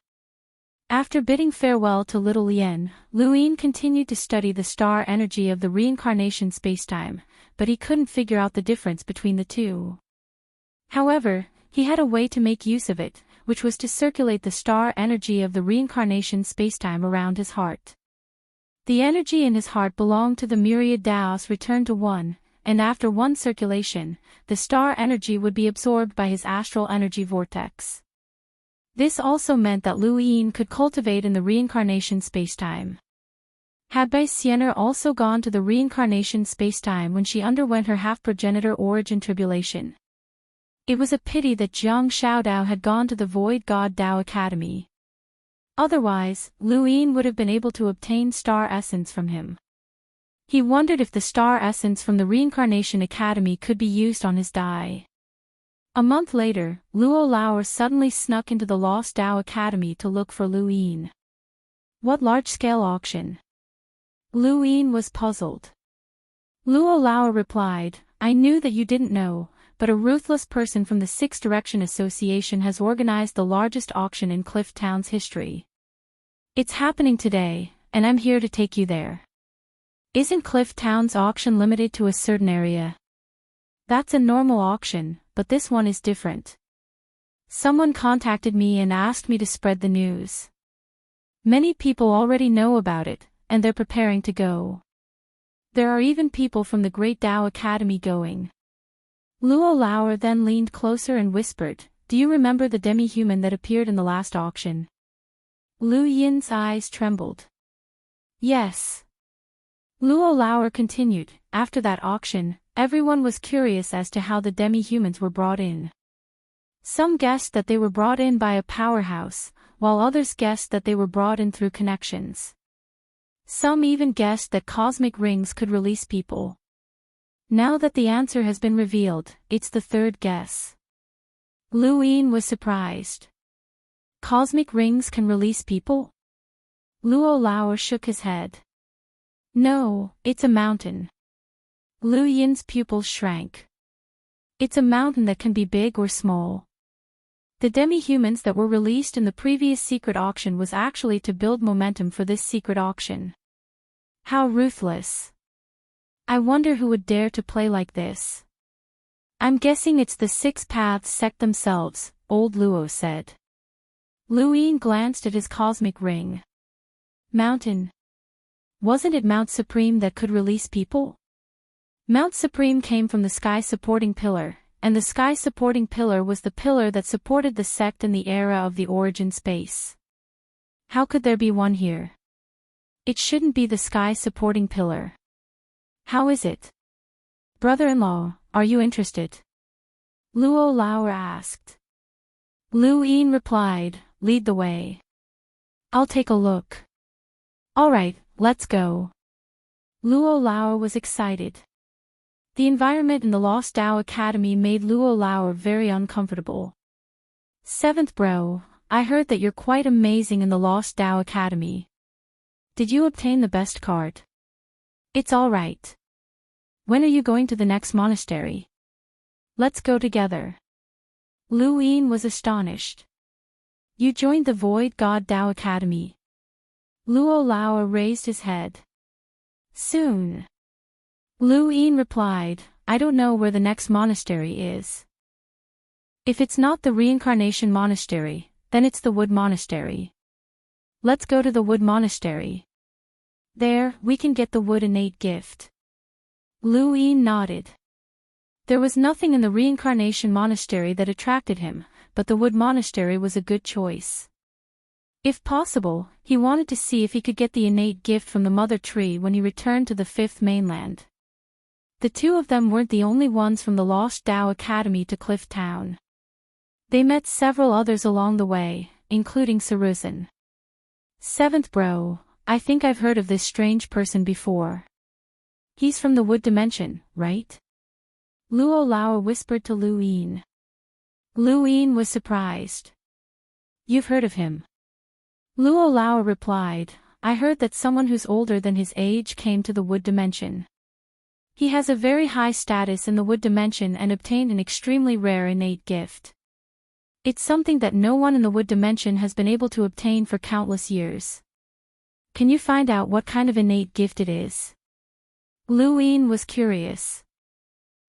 After bidding farewell to Little Lien, Luin continued to study the star energy of the reincarnation spacetime, but he couldn't figure out the difference between the two. However, he had a way to make use of it, which was to circulate the star energy of the reincarnation spacetime around his heart. The energy in his heart belonged to the myriad Taos returned to one, and after one circulation, the star energy would be absorbed by his astral energy vortex. This also meant that Luin could cultivate in the reincarnation spacetime. Had Bai Xianer also gone to the reincarnation spacetime when she underwent her half-progenitor origin tribulation? It was a pity that Jiang Xiaodao had gone to the Void God Tao Academy. Otherwise, Luin would have been able to obtain star essence from him. He wondered if the star essence from the Reincarnation Academy could be used on his die. A month later, Luo Lauer suddenly snuck into the Lost Tao Academy to look for Luin. What large-scale auction? Luin was puzzled. Luo Lauer replied, I knew that you didn't know, but a ruthless person from the Six Direction Association has organized the largest auction in Cliff Town's history. It's happening today, and I'm here to take you there. Isn't Cliff Town's auction limited to a certain area? That's a normal auction, but this one is different. Someone contacted me and asked me to spread the news. Many people already know about it, and they're preparing to go. There are even people from the Great Tao Academy going. Luo Lauer then leaned closer and whispered, "Do you remember the demi-human that appeared in the last auction?" Lu Yin's eyes trembled. Yes. Luo Lauer continued, "After that auction, everyone was curious as to how the demi-humans were brought in. Some guessed that they were brought in by a powerhouse, while others guessed that they were brought in through connections. Some even guessed that cosmic rings could release people. Now that the answer has been revealed, it's the third guess." Lu Yin was surprised. Cosmic rings can release people? Luo Lauer shook his head. No, it's a mountain. Lu Yin's pupils shrank. It's a mountain that can be big or small. The demi-humans that were released in the previous secret auction was actually to build momentum for this secret auction. How ruthless. I wonder who would dare to play like this. I'm guessing it's the Six Paths sect themselves, old Luo said. Lu Yin glanced at his cosmic ring. Mountain. Wasn't it Mount Supreme that could release people? Mount Supreme came from the sky-supporting pillar, and the sky-supporting pillar was the pillar that supported the sect in the era of the origin space. How could there be one here? It shouldn't be the sky-supporting pillar. How is it? Brother-in-law, are you interested? Luo Lauer asked. Lu Yin replied, "Lead the way. I'll take a look." All right, let's go. Luo Lauer was excited. The environment in the Lost Tao Academy made Luo Lauer very uncomfortable. "Seventh bro, I heard that you're quite amazing in the Lost Tao Academy. Did you obtain the best card?" "It's all right. When are you going to the next monastery?" "Let's go together." Lu Yin was astonished. "You joined the Void God Tao Academy?" Luo Lauer raised his head. "Soon." Lu Yin replied, "I don't know where the next monastery is. If it's not the Reincarnation Monastery, then it's the Wood Monastery. Let's go to the Wood Monastery. There, we can get the Wood innate gift." Lu Yin nodded. There was nothing in the Reincarnation Monastery that attracted him, but the Wood Monastery was a good choice. If possible, he wanted to see if he could get the innate gift from the Mother Tree when he returned to the Fifth Mainland. The two of them weren't the only ones from the Lost Tao Academy to Cliff Town. They met several others along the way, including Saruzin. "Seventh bro, I think I've heard of this strange person before. He's from the Wood Dimension, right?" Luo Lauer whispered to Lu Yin. Lu Yin was surprised. "You've heard of him?" Luo Lauer replied, "I heard that someone who's older than his age came to the Wood Dimension. He has a very high status in the Wood Dimension and obtained an extremely rare innate gift. It's something that no one in the Wood Dimension has been able to obtain for countless years. Can you find out what kind of innate gift it is?" Lu Yin was curious.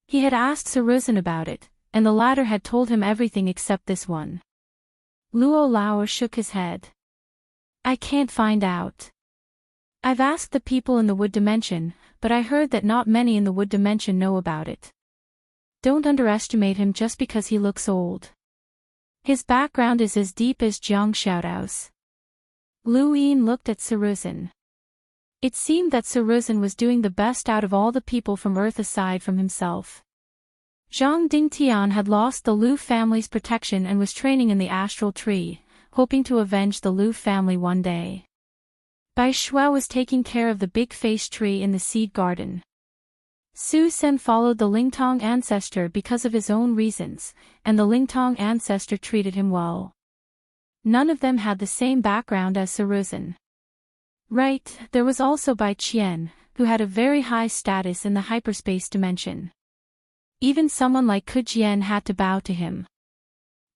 He had asked Saruzin about it, and the latter had told him everything except this one. Luo Lauer shook his head. "I can't find out. I've asked the people in the Wood Dimension, but I heard that not many in the Wood Dimension know about it. Don't underestimate him just because he looks old. His background is as deep as Jiang Xiaodao's." Lu Yin looked at Saruzin. It seemed that Saruzin was doing the best out of all the people from Earth aside from himself. Zhang Dingtian had lost the Lu family's protection and was training in the astral tree, hoping to avenge the Lu family one day. Bai Shuai was taking care of the big face tree in the seed garden. Su Sen followed the Lingtong ancestor because of his own reasons, and the Lingtong ancestor treated him well. None of them had the same background as Saruzin. Right, there was also Bai Qian, who had a very high status in the hyperspace dimension. Even someone like Ku Jian had to bow to him.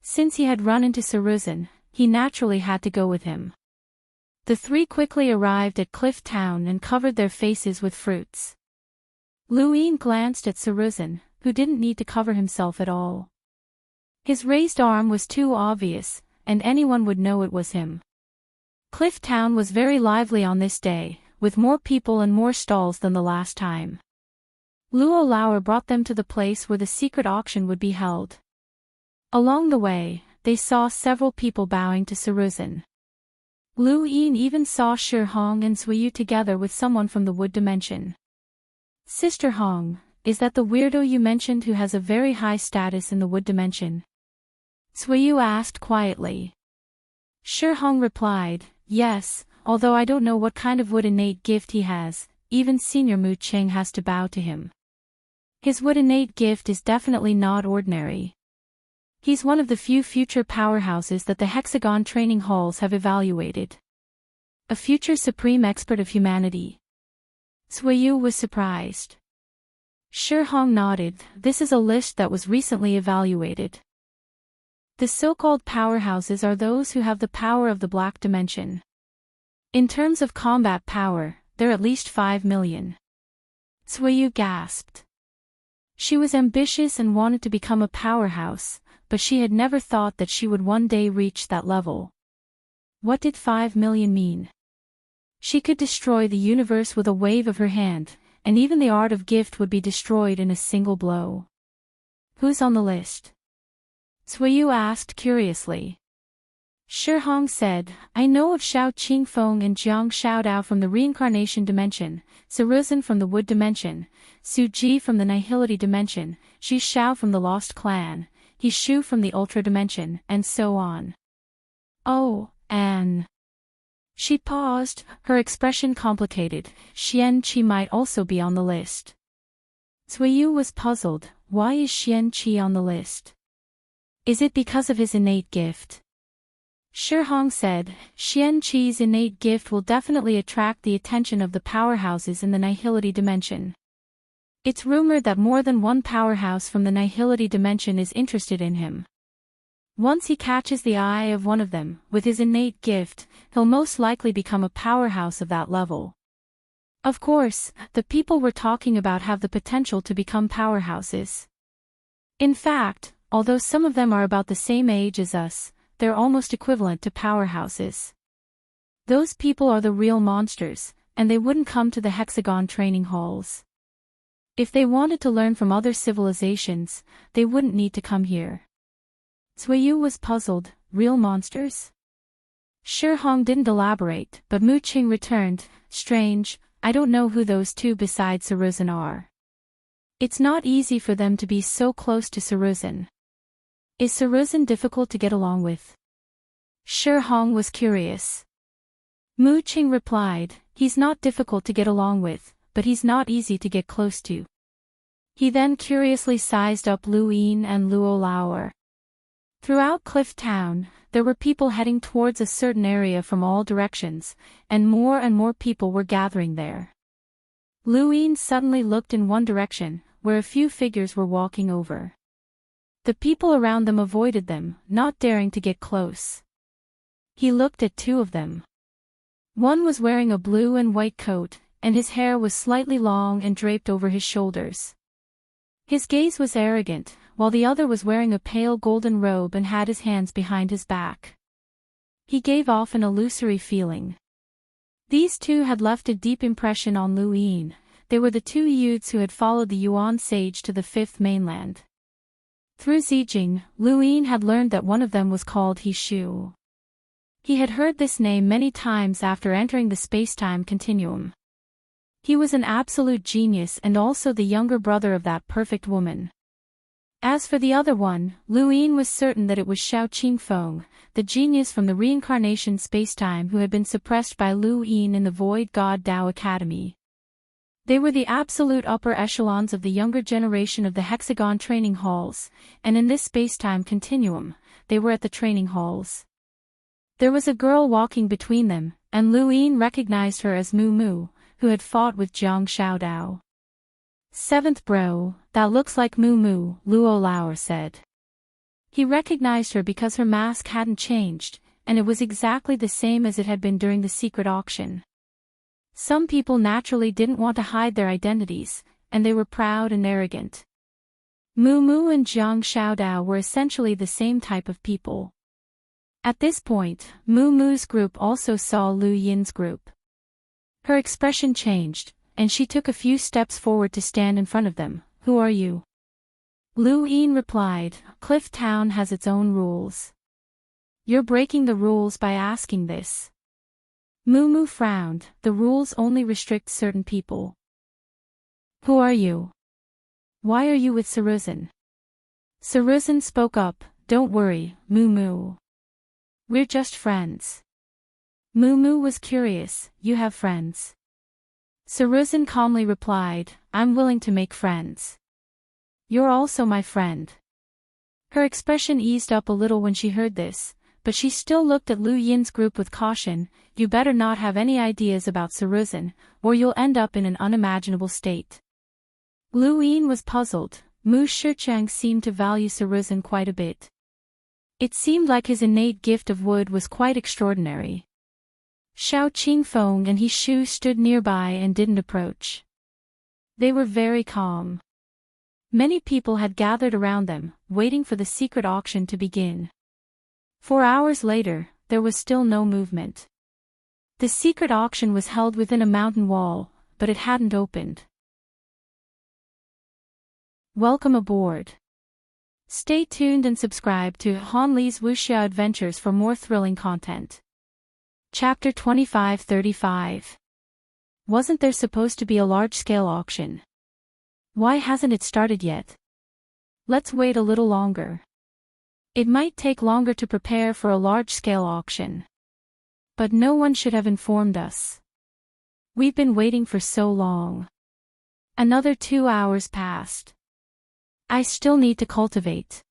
Since he had run into Saruzin, he naturally had to go with him. The three quickly arrived at Cliff Town and covered their faces with fruits. Lu Yin glanced at Saruzin, who didn't need to cover himself at all. His raised arm was too obvious, and anyone would know it was him. Cliff Town was very lively on this day, with more people and more stalls than the last time. Luo Lauer brought them to the place where the secret auction would be held. Along the way, they saw several people bowing to Saruzin. Lu Yin even saw Shi Hong and Suiyu together with someone from the wood dimension. Sister Hong, is that the weirdo you mentioned who has a very high status in the wood dimension? Suiyu asked quietly. Shi Hong replied, yes, although I don't know what kind of wood innate gift he has, even Senior Mu Ching has to bow to him. His wood innate gift is definitely not ordinary. He's one of the few future powerhouses that the Hexagon training halls have evaluated. A future supreme expert of humanity. Suiyu was surprised. Shi Hong nodded. This is a list that was recently evaluated. The so-called powerhouses are those who have the power of the black dimension. In terms of combat power, they're at least 5 million. Suiyu gasped. She was ambitious and wanted to become a powerhouse, but she had never thought that she would one day reach that level. What did 5 million mean? She could destroy the universe with a wave of her hand, and even the art of gift would be destroyed in a single blow. Who's on the list? Suiyu asked curiously. Shi Hong said, I know of Xiao Qingfeng and Jiang Xiaodao from the reincarnation dimension, Saruzin from the wood dimension, Su Ji from the nihility dimension, Xi Xiao from the lost clan, He Shu from the ultra dimension, and so on. Oh, and... She paused, her expression complicated. Xian Qi might also be on the list. Suiyu was puzzled. Why is Xian Qi on the list? Is it because of his innate gift? Shi Hong said, Xian Qi's innate gift will definitely attract the attention of the powerhouses in the nihility dimension. It's rumored that more than one powerhouse from the nihility dimension is interested in him. Once he catches the eye of one of them, with his innate gift, he'll most likely become a powerhouse of that level. Of course, the people we're talking about have the potential to become powerhouses. In fact, although some of them are about the same age as us, they're almost equivalent to powerhouses. Those people are the real monsters, and they wouldn't come to the Hexagon training halls. If they wanted to learn from other civilizations, they wouldn't need to come here. Suiyu was puzzled. Real monsters? Shi Hong didn't elaborate, but Mu Qing returned. Strange, I don't know who those two besides Saruzin are. It's not easy for them to be so close to Saruzin. Is Saruzin difficult to get along with? Shi Hong was curious. Mu Qing replied, he's not difficult to get along with, but he's not easy to get close to. He then curiously sized up Lu Yin and Luo Lauer. Throughout Cliff Town, there were people heading towards a certain area from all directions, and more people were gathering there. Lu Yin suddenly looked in one direction, where a few figures were walking over. The people around them avoided them, not daring to get close. He looked at two of them. One was wearing a blue and white coat, and his hair was slightly long and draped over his shoulders. His gaze was arrogant, while the other was wearing a pale golden robe and had his hands behind his back. He gave off an illusory feeling. These two had left a deep impression on Lu Yin. They were the two youths who had followed the Yuan sage to the fifth mainland. Through Zijing, Lu Yin had learned that one of them was called He Shu. He had heard this name many times after entering the space-time continuum. He was an absolute genius and also the younger brother of that perfect woman. As for the other one, Lu Yin was certain that it was Xiao Qingfeng, the genius from the reincarnation spacetime who had been suppressed by Lu Yin in the Void God Dao Academy. They were the absolute upper echelons of the younger generation of the Hexagon training halls, and in this spacetime continuum, they were at the training halls. There was a girl walking between them, and Lu Yin recognized her as Mu Mu, who had fought with Jiang Xiaodao. Seventh bro, that looks like Mu Mu, Luo Lauer said. He recognized her because her mask hadn't changed, and it was exactly the same as it had been during the secret auction. Some people naturally didn't want to hide their identities, and they were proud and arrogant. Mu Mu and Jiang Xiaodao were essentially the same type of people. At this point, Mu Mu's group also saw Lu Yin's group. Her expression changed, and she took a few steps forward to stand in front of them. Who are you? Lu Yin replied, Cliff Town has its own rules. You're breaking the rules by asking this. Mu Mu frowned, the rules only restrict certain people. Who are you? Why are you with Saruzin? Saruzin spoke up, don't worry, Mu Mu. We're just friends. Mu Mu was curious, you have friends? Saruzin calmly replied, I'm willing to make friends. You're also my friend. Her expression eased up a little when she heard this, but she still looked at Lu Yin's group with caution. You better not have any ideas about Saruzin, or you'll end up in an unimaginable state. Lu Yin was puzzled. Mu Shiqiang seemed to value Saruzin quite a bit. It seemed like his innate gift of wood was quite extraordinary. Xiao Qingfeng and He Shu stood nearby and didn't approach. They were very calm. Many people had gathered around them, waiting for the secret auction to begin. 4 hours later, there was still no movement. The secret auction was held within a mountain wall, but it hadn't opened. Welcome aboard. Stay tuned and subscribe to Han Li's Wuxia Adventures for more thrilling content. Chapter 2535. Wasn't there supposed to be a large-scale auction? Why hasn't it started yet? Let's wait a little longer. It might take longer to prepare for a large-scale auction. But no one should have informed us. We've been waiting for so long. Another 2 hours passed. I still need to cultivate.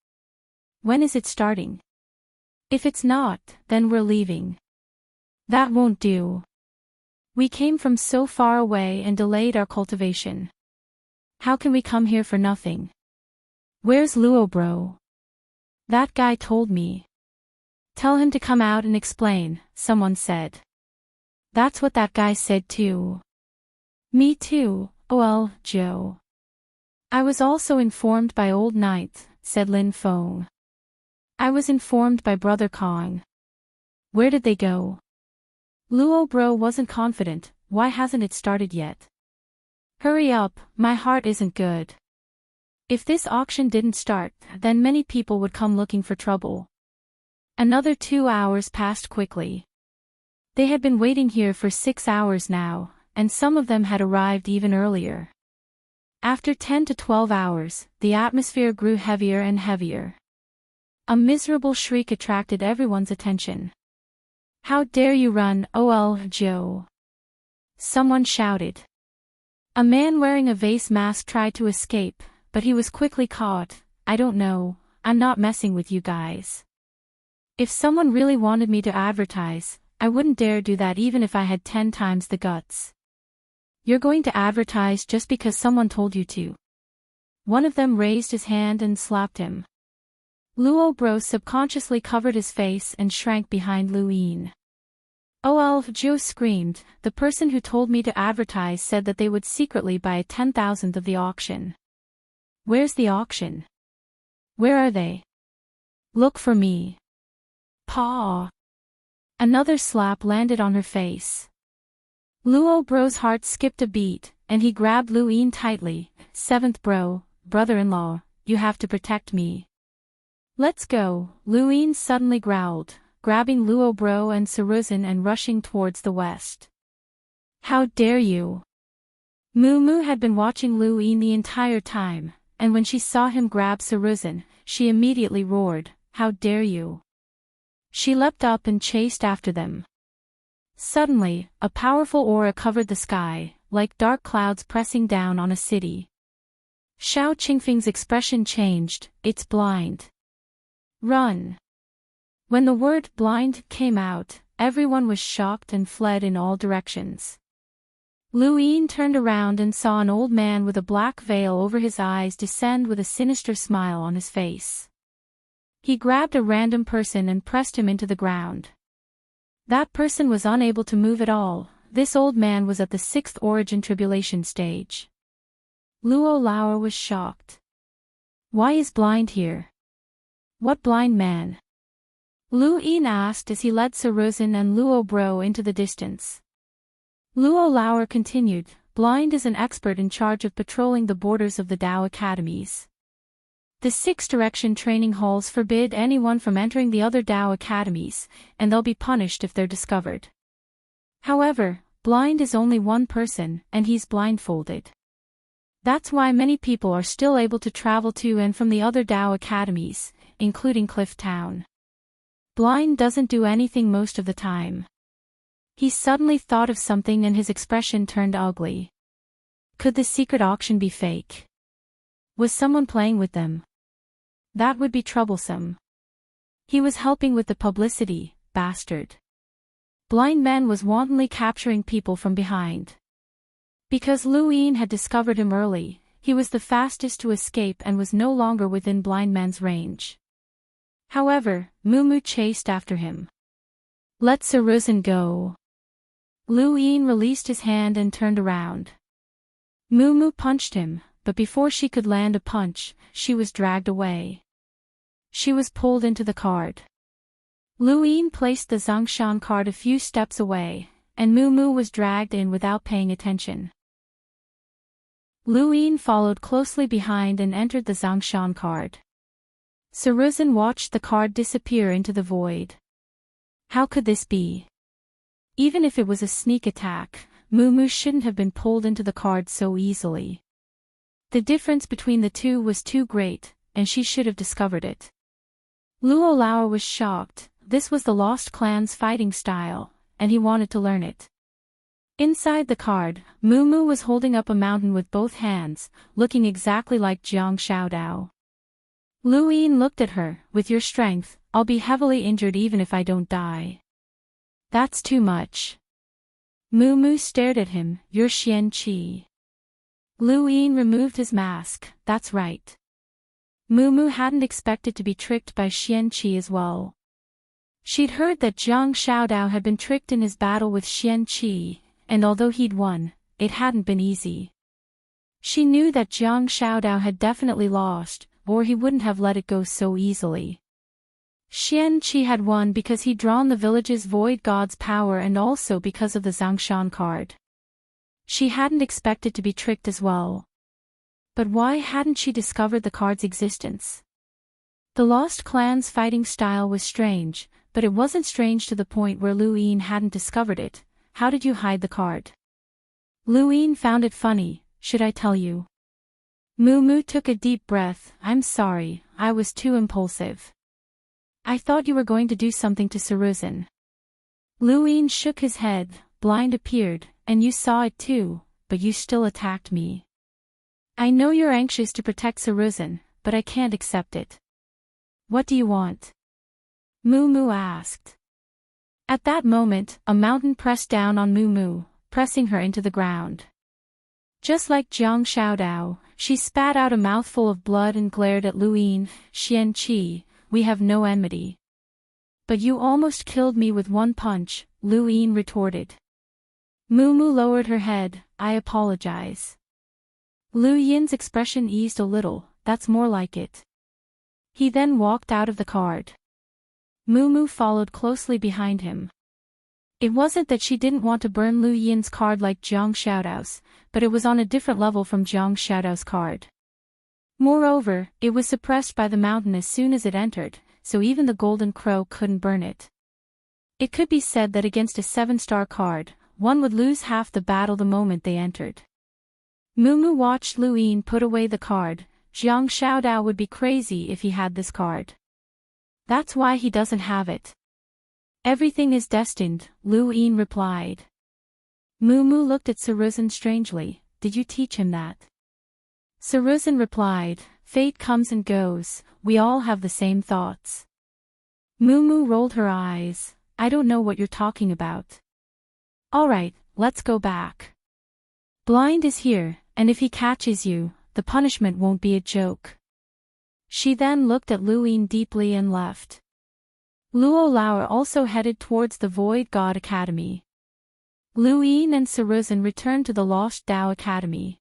When is it starting? If it's not, then we're leaving. That won't do. We came from so far away and delayed our cultivation. How can we come here for nothing? Where's Luo bro? That guy told me. Tell him to come out and explain, someone said. That's what that guy said too. Me too, well, Joe. I was also informed by Old Knight, said Lin Feng. I was informed by Brother Kong. Where did they go? Luo bro wasn't confident. Why hasn't it started yet? Hurry up, my heart isn't good. If this auction didn't start, then many people would come looking for trouble. Another 2 hours passed quickly. They had been waiting here for 6 hours now, and some of them had arrived even earlier. After 10 to 12 hours, the atmosphere grew heavier and heavier. A miserable shriek attracted everyone's attention. How dare you run, OL Joe? Someone shouted. A man wearing a vase mask tried to escape, but he was quickly caught. I don't know, I'm not messing with you guys. If someone really wanted me to advertise, I wouldn't dare do that even if I had 10 times the guts. You're going to advertise just because someone told you to. One of them raised his hand and slapped him. Luo bro subconsciously covered his face and shrank behind Lu Yin. OL Joe screamed, the person who told me to advertise said that they would secretly buy a 10,000th of the auction. Where's the auction? Where are they? Look for me. Paw. Another slap landed on her face. Luo bro's heart skipped a beat, and he grabbed Lu Yin tightly. 7th bro, brother-in-law, you have to protect me. Let's go, Lu Yin suddenly growled, grabbing Luo bro and Saruzin and rushing towards the west. How dare you? Mu Mu had been watching Lu Yin the entire time, and when she saw him grab Saruzin, she immediately roared, how dare you? She leapt up and chased after them. Suddenly, a powerful aura covered the sky, like dark clouds pressing down on a city. Xiao Qingfeng's expression changed, it's blind. Run. When the word blind came out, everyone was shocked and fled in all directions. Lu Yin turned around and saw an old man with a black veil over his eyes descend with a sinister smile on his face. He grabbed a random person and pressed him into the ground. That person was unable to move at all. This old man was at the 6th origin tribulation stage. Luo Lauer was shocked. Why is blind here? What blind man? Lu Yin asked as he led Saruzin and Luo Bro into the distance. Luo Lauer continued, blind is an expert in charge of patrolling the borders of the Tao academies. The 6 direction training halls forbid anyone from entering the other Tao academies, and they'll be punished if they're discovered. However, blind is only one person, and he's blindfolded. That's why many people are still able to travel to and from the other Tao academies, including Cliff Town. Blind doesn't do anything most of the time. He suddenly thought of something and his expression turned ugly. Could the secret auction be fake? Was someone playing with them? That would be troublesome. He was helping with the publicity, bastard. Blind Man was wantonly capturing people from behind. Because Lu Yin had discovered him early, he was the fastest to escape and was no longer within Blind Man's range. However, Mu chased after him. Let Saruzin go. Lu Yin released his hand and turned around. Mu punched him, but before she could land a punch, she was dragged away. She was pulled into the card. Lu Yin placed the Zhongshan card a few steps away, and Mu was dragged in without paying attention. Lu Yin followed closely behind and entered the Zhongshan card. Saruzin watched the card disappear into the void. How could this be? Even if it was a sneak attack, Mu shouldn't have been pulled into the card so easily. The difference between the two was too great, and she should have discovered it. Luo Lao was shocked. This was the Lost Clan's fighting style, and he wanted to learn it. Inside the card, Mu was holding up a mountain with both hands, looking exactly like Jiang Xiaodao. Lu Yin looked at her, with your strength, I'll be heavily injured even if I don't die. That's too much. Mu stared at him, you're Xian Qi. Lu Yin removed his mask, that's right. Mu hadn't expected to be tricked by Xian Qi as well. She'd heard that Jiang Xiaodao had been tricked in his battle with Xian Qi, and although he'd won, it hadn't been easy. She knew that Jiang Xiaodao had definitely lost, or he wouldn't have let it go so easily. Xian Qi had won because he'd drawn the village's void god's power and also because of the Zhongshan card. She hadn't expected to be tricked as well. But why hadn't she discovered the card's existence? The Lost Clan's fighting style was strange, but it wasn't strange to the point where Lu Yin hadn't discovered it. How did you hide the card? Lu Yin found it funny, should I tell you? Mu took a deep breath, I'm sorry, I was too impulsive. I thought you were going to do something to Saruzin. Lu Yin shook his head, blind appeared, and you saw it too, but you still attacked me. I know you're anxious to protect Saruzin, but I can't accept it. What do you want? Mu asked. At that moment, a mountain pressed down on Mu, pressing her into the ground. Just like Jiang Xiaodao, she spat out a mouthful of blood and glared at Lu Yin, Xian Qi, we have no enmity. But you almost killed me with one punch, Lu Yin retorted. Mu lowered her head, I apologize. Lu Yin's expression eased a little, that's more like it. He then walked out of the card. Mu followed closely behind him. It wasn't that she didn't want to burn Lu Yin's card like Jiang Xiaodao's, but it was on a different level from Jiang Xiaodao's card. Moreover, it was suppressed by the mountain as soon as it entered, so even the Golden Crow couldn't burn it. It could be said that against a 7-star card, one would lose half the battle the moment they entered. Mu watched Lu Yin put away the card. Jiang Xiaodao would be crazy if he had this card. That's why he doesn't have it. Everything is destined, Lu Yin replied. Mu looked at Saruzin strangely, did you teach him that? Saruzin replied, fate comes and goes, we all have the same thoughts. Mu rolled her eyes, I don't know what you're talking about. Alright, let's go back. Blind is here, and if he catches you, the punishment won't be a joke. She then looked at Lu Yin deeply and left. Luo Lao also headed towards the Void God Academy. Lu Yin and Saruzin returned to the Lost Tao Academy.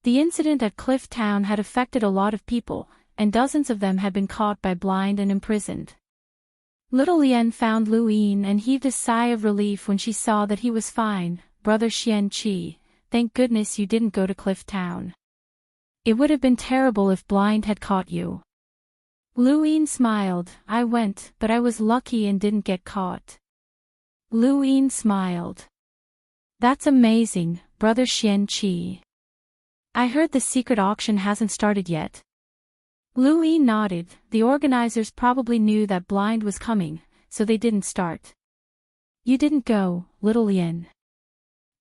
The incident at Cliff Town had affected a lot of people, and dozens of them had been caught by blind and imprisoned. Little Lien found Lu Yin and heaved a sigh of relief when she saw that he was fine. Brother Xian Qi, thank goodness you didn't go to Cliff Town. It would have been terrible if blind had caught you. Lu Yin smiled. I went, but I was lucky and didn't get caught. Lu Yin smiled. That's amazing, Brother Xian Qi. I heard the secret auction hasn't started yet. Lu Yin nodded. The organizers probably knew that blind was coming, so they didn't start. You didn't go, Little Lien.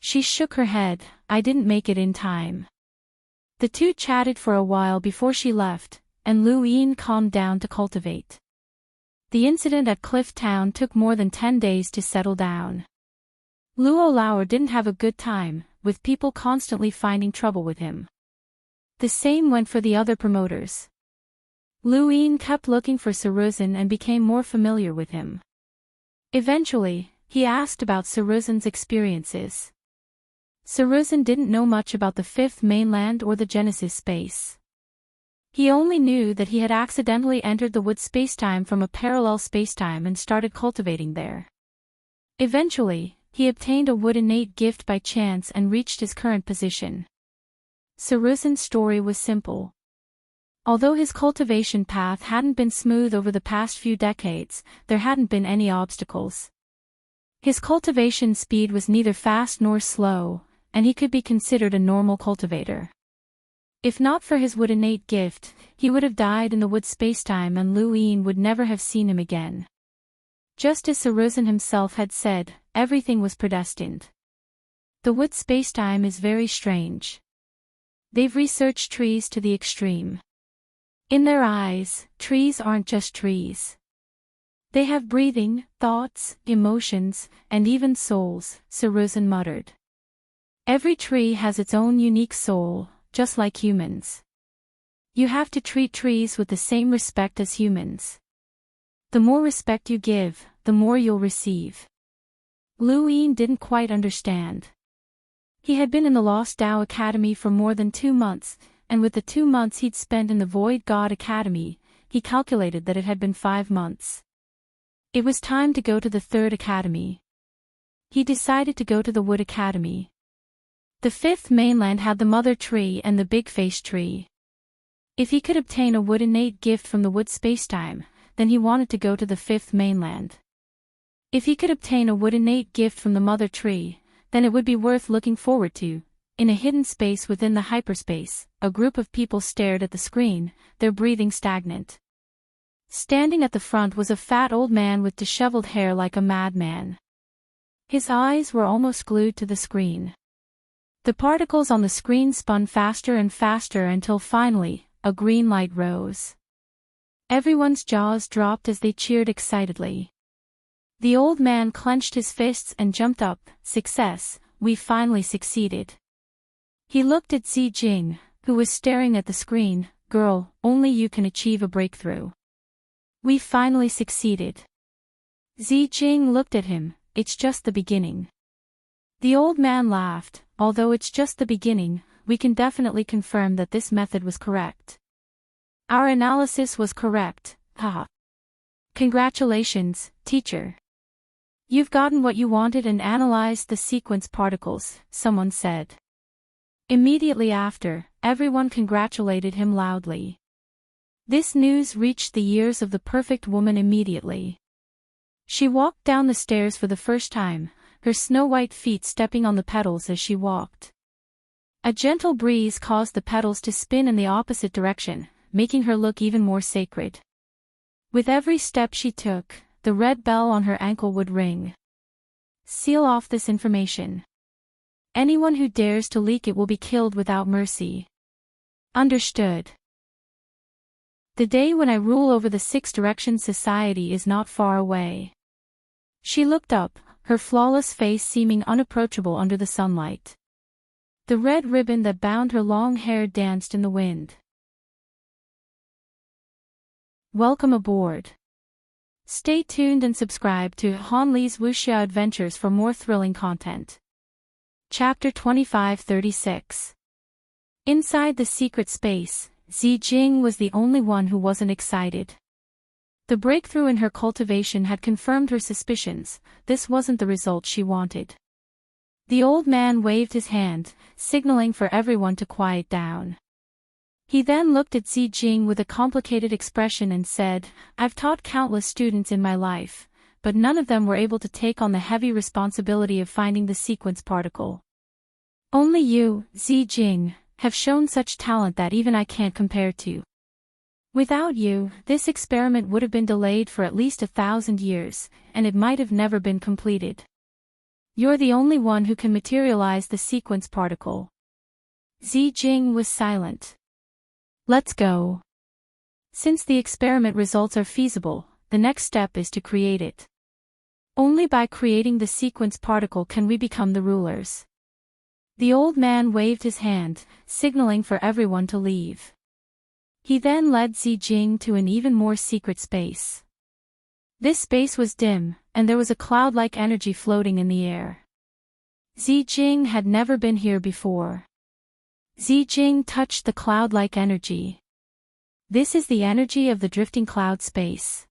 She shook her head. I didn't make it in time. The two chatted for a while before she left, and Lu Yin calmed down to cultivate. The incident at Cliff Town took more than 10 days to settle down. Luo Lauer didn't have a good time, with people constantly finding trouble with him. The same went for the other promoters. Lu Yin kept looking for Saruzin and became more familiar with him. Eventually, he asked about Saruzan's experiences. Saruzin didn't know much about the fifth mainland or the Genesis space. He only knew that he had accidentally entered the wood spacetime from a parallel spacetime and started cultivating there. Eventually, he obtained a wood innate gift by chance and reached his current position. Saruzin's story was simple. Although his cultivation path hadn't been smooth over the past few decades, there hadn't been any obstacles. His cultivation speed was neither fast nor slow, and he could be considered a normal cultivator. If not for his wood innate gift, he would have died in the wood spacetime and Lu Yin would never have seen him again. Just as Saruzin himself had said, everything was predestined. The wood spacetime is very strange. They've researched trees to the extreme. In their eyes, trees aren't just trees. They have breathing, thoughts, emotions, and even souls, Saruzin muttered. Every tree has its own unique soul, just like humans. You have to treat trees with the same respect as humans. The more respect you give, the more you'll receive. Lu Yin didn't quite understand. He had been in the Lost Tao Academy for more than 2 months, and with the 2 months he'd spent in the Void God Academy, he calculated that it had been 5 months. It was time to go to the third academy. He decided to go to the Wood Academy. The fifth mainland had the mother tree and the big face tree. If he could obtain a wood innate gift from the wood spacetime, then he wanted to go to the fifth mainland. If he could obtain a wood innate gift from the mother tree, then it would be worth looking forward to. In a hidden space within the hyperspace, a group of people stared at the screen, their breathing stagnant. Standing at the front was a fat old man with disheveled hair like a madman. His eyes were almost glued to the screen. The particles on the screen spun faster and faster until finally, a green light rose. Everyone's jaws dropped as they cheered excitedly. The old man clenched his fists and jumped up. Success, we finally succeeded. He looked at Zi Jing, who was staring at the screen. Girl, only you can achieve a breakthrough. We finally succeeded. Zi Jing looked at him. It's just the beginning. The old man laughed. Although it's just the beginning, we can definitely confirm that this method was correct. Our analysis was correct, haha. Congratulations, teacher. You've gotten what you wanted and analyzed the sequence particles, someone said. Immediately after, everyone congratulated him loudly. This news reached the ears of the perfect woman immediately. She walked down the stairs for the first time, her snow-white feet stepping on the petals as she walked. A gentle breeze caused the petals to spin in the opposite direction, making her look even more sacred. With every step she took, the red bell on her ankle would ring. Seal off this information. Anyone who dares to leak it will be killed without mercy. Understood. The day when I rule over the Six Directions Society is not far away. She looked up, her flawless face seeming unapproachable under the sunlight. The red ribbon that bound her long hair danced in the wind. Welcome aboard. Stay tuned and subscribe to Han Li's Wuxia Adventures for more thrilling content. Chapter 2536. Inside the secret space, Zijing was the only one who wasn't excited. The breakthrough in her cultivation had confirmed her suspicions. This wasn't the result she wanted. The old man waved his hand, signaling for everyone to quiet down. He then looked at Zijing with a complicated expression and said, "I've taught countless students in my life, but none of them were able to take on the heavy responsibility of finding the sequence particle. Only you, Zijing, have shown such talent that even I can't compare to. Without you, this experiment would have been delayed for at least 1,000 years, and it might have never been completed. You're the only one who can materialize the sequence particle." Zijing was silent. "Let's go. Since the experiment results are feasible, the next step is to create it. Only by creating the sequence particle can we become the rulers." The old man waved his hand, signaling for everyone to leave. He then led Zijing to an even more secret space. This space was dim, and there was a cloud-like energy floating in the air. Zijing had never been here before. Zijing touched the cloud-like energy. "This is the energy of the drifting cloud space."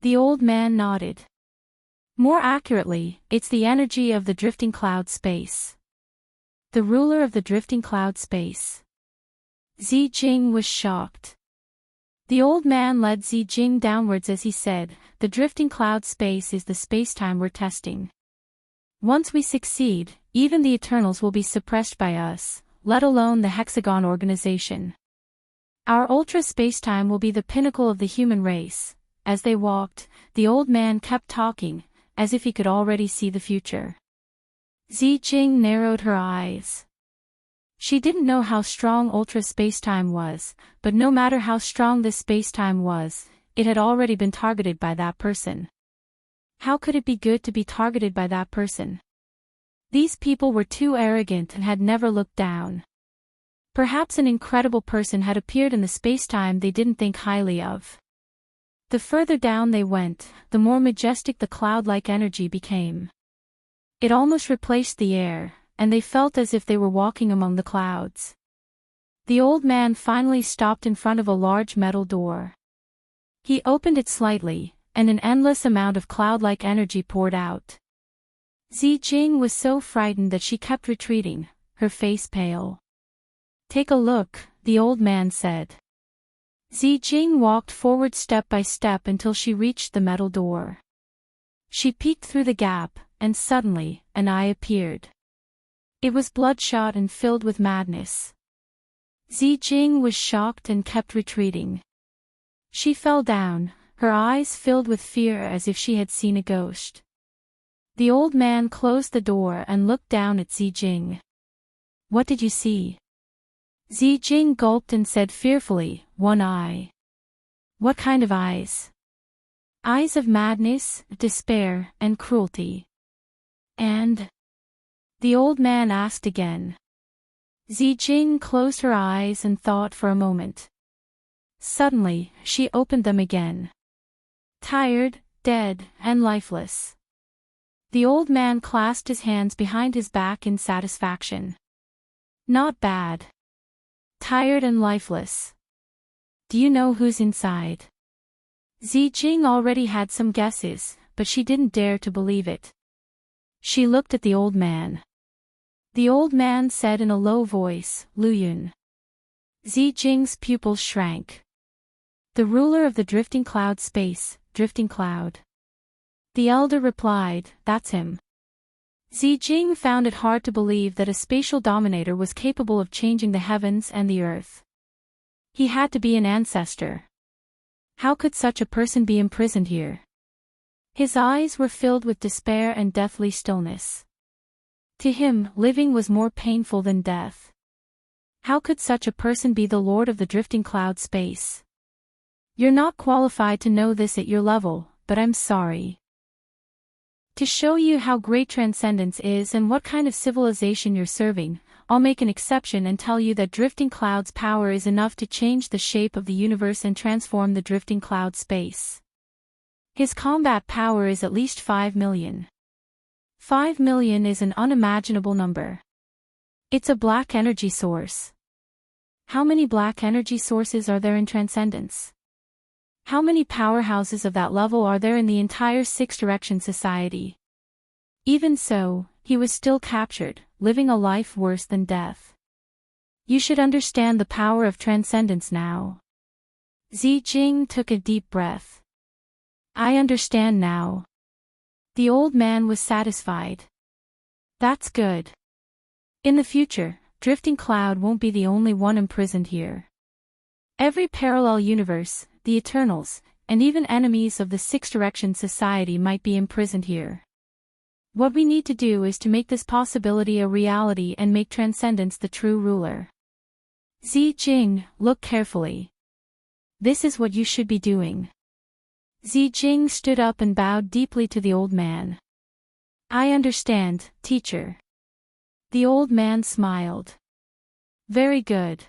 The old man nodded. "More accurately, it's the energy of the drifting cloud space. The ruler of the drifting cloud space." Zijing was shocked. The old man led Zijing downwards as he said, "The drifting cloud space is the space-time we're testing. Once we succeed, even the Eternals will be suppressed by us, let alone the Hexagon organization. Our ultra space-time will be the pinnacle of the human race." As they walked, the old man kept talking, as if he could already see the future. Zijing narrowed her eyes. She didn't know how strong ultra space-time was, but no matter how strong this space-time was, it had already been targeted by that person. How could it be good to be targeted by that person? These people were too arrogant and had never looked down. Perhaps an incredible person had appeared in the space-time they didn't think highly of. The further down they went, the more majestic the cloud-like energy became. It almost replaced the air, and they felt as if they were walking among the clouds. The old man finally stopped in front of a large metal door. He opened it slightly, and an endless amount of cloud-like energy poured out. Zijing was so frightened that she kept retreating, her face pale. "Take a look," the old man said. Zijing walked forward step by step until she reached the metal door. She peeked through the gap, and suddenly, an eye appeared. It was bloodshot and filled with madness. Zijing was shocked and kept retreating. She fell down, her eyes filled with fear as if she had seen a ghost. The old man closed the door and looked down at Zijing. "What did you see?" Zijing gulped and said fearfully, "One eye." "What kind of eyes?" "Eyes of madness, despair, and cruelty." "And?" the old man asked again. Zijing closed her eyes and thought for a moment. Suddenly, she opened them again. Tired, dead, and lifeless. The old man clasped his hands behind his back in satisfaction. "Not bad. Tired and lifeless. Do you know who's inside?" Zijing already had some guesses, but she didn't dare to believe it. She looked at the old man. The old man said in a low voice, "Luyun." Zijing's pupils shrank. "The ruler of the drifting cloud space, drifting cloud." The elder replied, "That's him." Zijing found it hard to believe that a spatial dominator was capable of changing the heavens and the earth. He had to be an ancestor. How could such a person be imprisoned here? His eyes were filled with despair and deathly stillness. To him, living was more painful than death. How could such a person be the lord of the drifting cloud space? "You're not qualified to know this at your level, but I'm sorry. To show you how great transcendence is and what kind of civilization you're serving, I'll make an exception and tell you that drifting cloud's power is enough to change the shape of the universe and transform the drifting cloud space. His combat power is at least 5 million. 5 million is an unimaginable number. It's a black energy source. How many black energy sources are there in Transcendence? How many powerhouses of that level are there in the entire Six Direction Society? Even so, he was still captured, living a life worse than death. You should understand the power of transcendence now. Zijing took a deep breath. I understand now. The old man was satisfied. That's good. In the future, Drifting Cloud won't be the only one imprisoned here. Every parallel universe, the Eternals, and even enemies of the Six Direction Society might be imprisoned here. What we need to do is to make this possibility a reality and make Transcendence the true ruler. Zijing, look carefully. This is what you should be doing. Zijing stood up and bowed deeply to the old man. I understand, teacher. The old man smiled. Very good.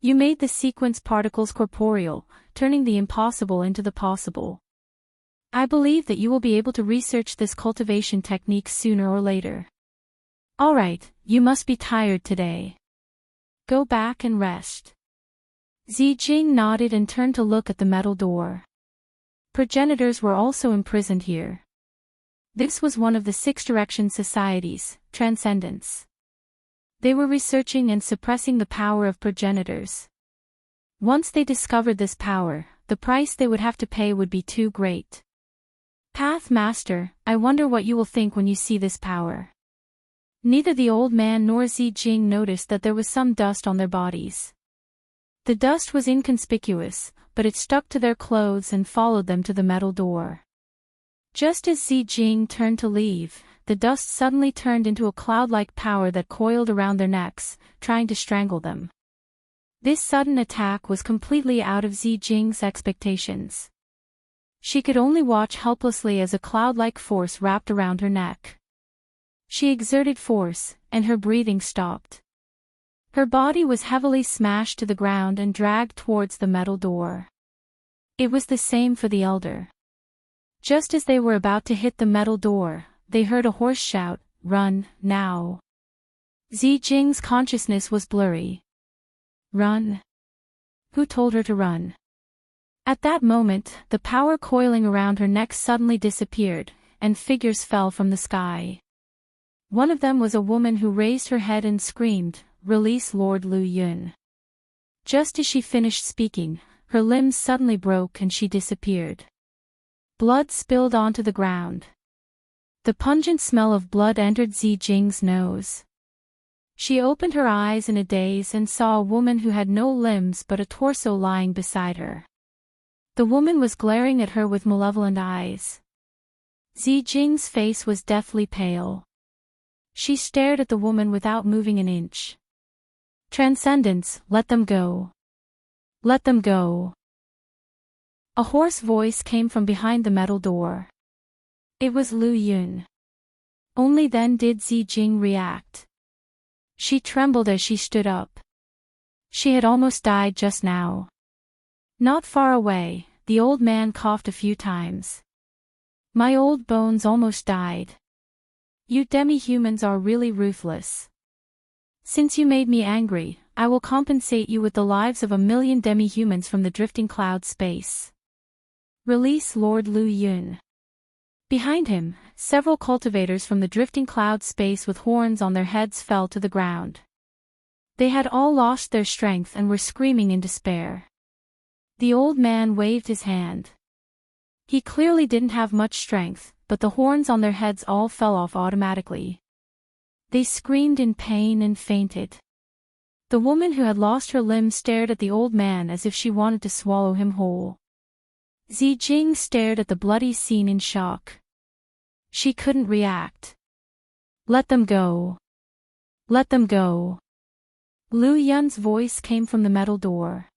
You made the sequence particles corporeal, turning the impossible into the possible. I believe that you will be able to research this cultivation technique sooner or later. Alright, you must be tired today. Go back and rest. Zijing nodded and turned to look at the metal door. Progenitors were also imprisoned here. This was one of the Six Direction Societies, Transcendence. They were researching and suppressing the power of progenitors. Once they discovered this power, the price they would have to pay would be too great. Path Master, I wonder what you will think when you see this power. Neither the old man nor Zijing noticed that there was some dust on their bodies. The dust was inconspicuous, but it stuck to their clothes and followed them to the metal door. Just as Zijing turned to leave, the dust suddenly turned into a cloud-like power that coiled around their necks, trying to strangle them. This sudden attack was completely out of Zijing's expectations. She could only watch helplessly as a cloud-like force wrapped around her neck. She exerted force, and her breathing stopped. Her body was heavily smashed to the ground and dragged towards the metal door. It was the same for the elder. Just as they were about to hit the metal door, they heard a hoarse shout, "Run, now!" Zijing's consciousness was blurry. Run? Who told her to run? At that moment, the power coiling around her neck suddenly disappeared, and figures fell from the sky. One of them was a woman who raised her head and screamed, "Release Lord Lu Yun." Just as she finished speaking, her limbs suddenly broke and she disappeared. Blood spilled onto the ground. The pungent smell of blood entered Zijing's nose. She opened her eyes in a daze and saw a woman who had no limbs but a torso lying beside her. The woman was glaring at her with malevolent eyes. Zijing's face was deathly pale. She stared at the woman without moving an inch. Transcendence, let them go. Let them go. A hoarse voice came from behind the metal door. It was Lu Yun. Only then did Zijing react. She trembled as she stood up. She had almost died just now. Not far away, the old man coughed a few times. My old bones almost died. You demi-humans are really ruthless. Since you made me angry, I will compensate you with the lives of 1,000,000 demi-humans from the drifting cloud space. Release Lord Lu Yun. Behind him, several cultivators from the drifting cloud space with horns on their heads fell to the ground. They had all lost their strength and were screaming in despair. The old man waved his hand. He clearly didn't have much strength, but the horns on their heads all fell off automatically. They screamed in pain and fainted. The woman who had lost her limb stared at the old man as if she wanted to swallow him whole. Zijing stared at the bloody scene in shock. She couldn't react. Let them go. Let them go. Lu Yun's voice came from the metal door.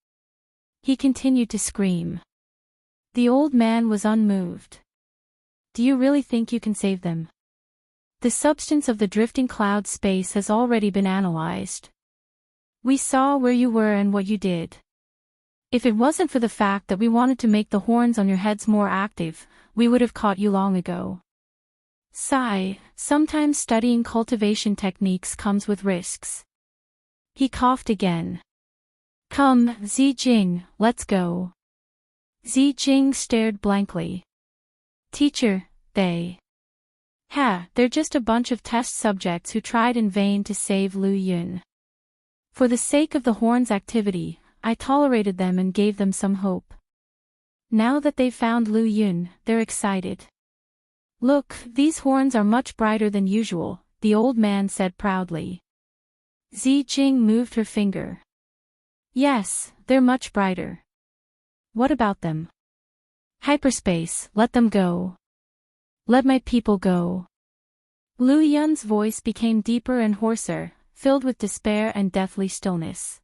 He continued to scream. The old man was unmoved. Do you really think you can save them? The substance of the drifting cloud space has already been analyzed. We saw where you were and what you did. If it wasn't for the fact that we wanted to make the horns on your heads more active, we would have caught you long ago. Sigh, sometimes studying cultivation techniques comes with risks. He coughed again. Come, Zijing, let's go. Zijing stared blankly. Teacher, they're just a bunch of test subjects who tried in vain to save Lu Yun. For the sake of the horn's activity, I tolerated them and gave them some hope. Now that they've found Lu Yun, they're excited. Look, these horns are much brighter than usual, the old man said proudly. Zijing moved her finger. Yes, they're much brighter. What about them? Hyperspace, let them go. Let my people go. Lu Yun's voice became deeper and hoarser, filled with despair and deathly stillness.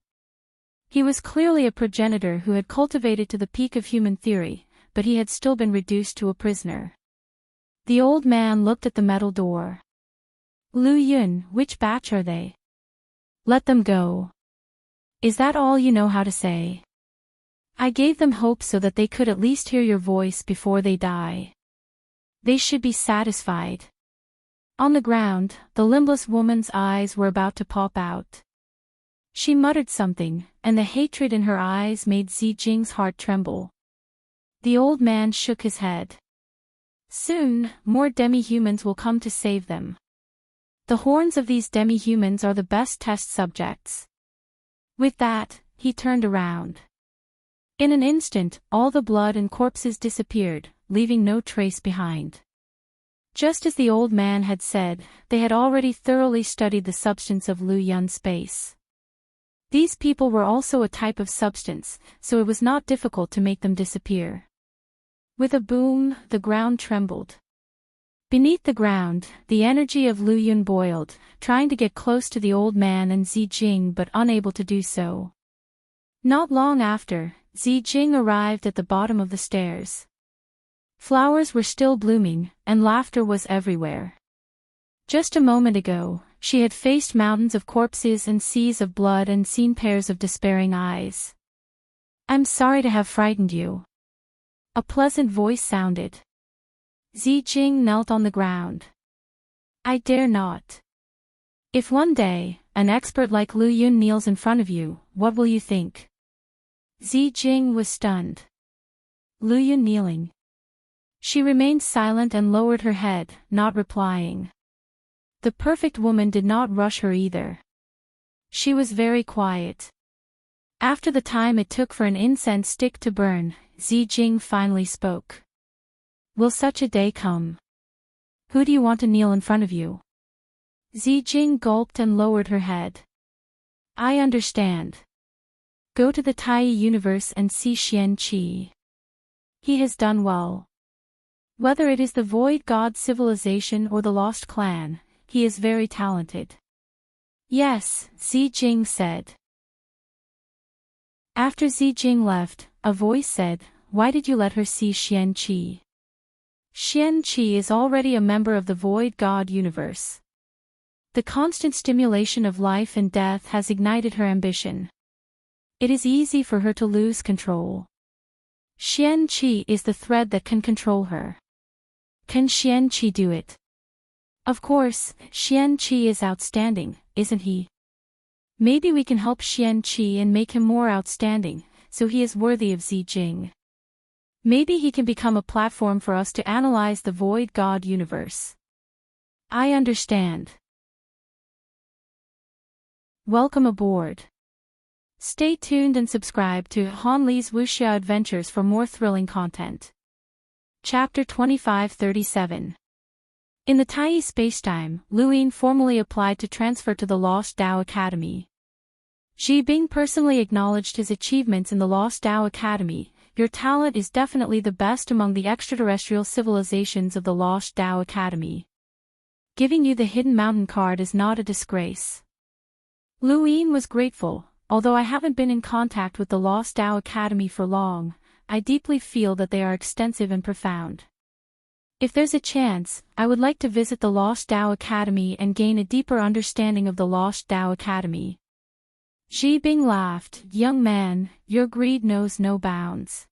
He was clearly a progenitor who had cultivated to the peak of human theory, but he had still been reduced to a prisoner. The old man looked at the metal door. Lu Yun, which batch are they? Let them go. Is that all you know how to say? I gave them hope so that they could at least hear your voice before they die. They should be satisfied. On the ground, the limbless woman's eyes were about to pop out. She muttered something, and the hatred in her eyes made Zijing's heart tremble. The old man shook his head. Soon, more demi-humans will come to save them. The horns of these demi-humans are the best test subjects. With that, he turned around. In an instant, all the blood and corpses disappeared, leaving no trace behind. Just as the old man had said, they had already thoroughly studied the substance of Lu Yun's space. These people were also a type of substance, so it was not difficult to make them disappear. With a boom, the ground trembled. Beneath the ground, the energy of Lu Yun boiled, trying to get close to the old man and Zijing but unable to do so. Not long after, Zijing arrived at the bottom of the stairs. Flowers were still blooming, and laughter was everywhere. Just a moment ago, she had faced mountains of corpses and seas of blood and seen pairs of despairing eyes. I'm sorry to have frightened you. A pleasant voice sounded. Zijing knelt on the ground. I dare not. If one day, an expert like Lu Yun kneels in front of you, what will you think? Zijing was stunned. Lu Yun kneeling. She remained silent and lowered her head, not replying. The perfect woman did not rush her either. She was very quiet. After the time it took for an incense stick to burn, Zijing finally spoke. Will such a day come? Who do you want to kneel in front of you? Zijing gulped and lowered her head. I understand. Go to the Tai universe and see Xian Qi. He has done well. Whether it is the Void God civilization or the Lost Clan, he is very talented. Yes, Zijing said. After Zijing left, a voice said, why did you let her see Xian Qi? Xian Qi is already a member of the Void God universe. The constant stimulation of life and death has ignited her ambition. It is easy for her to lose control. Xian Qi is the thread that can control her. Can Xian Qi do it? Of course, Xian Qi is outstanding, isn't he? Maybe we can help Xian Qi and make him more outstanding, so he is worthy of Zijing. Maybe he can become a platform for us to analyze the Void God universe. I understand. Welcome aboard. Stay tuned and subscribe to Han Li's Wuxia Adventures for more thrilling content. Chapter 2537. In the Tai spacetime, Lu Yun formally applied to transfer to the Lost Dao Academy. Xi Bing personally acknowledged his achievements in the Lost Dao Academy. Your talent is definitely the best among the extraterrestrial civilizations of the Lost Dao Academy. Giving you the Hidden Mountain card is not a disgrace. Lu Yun was grateful. Although I haven't been in contact with the Lost Dao Academy for long, I deeply feel that they are extensive and profound. If there's a chance, I would like to visit the Lost Dao Academy and gain a deeper understanding of the Lost Dao Academy. Xi Bing laughed. Young man, your greed knows no bounds.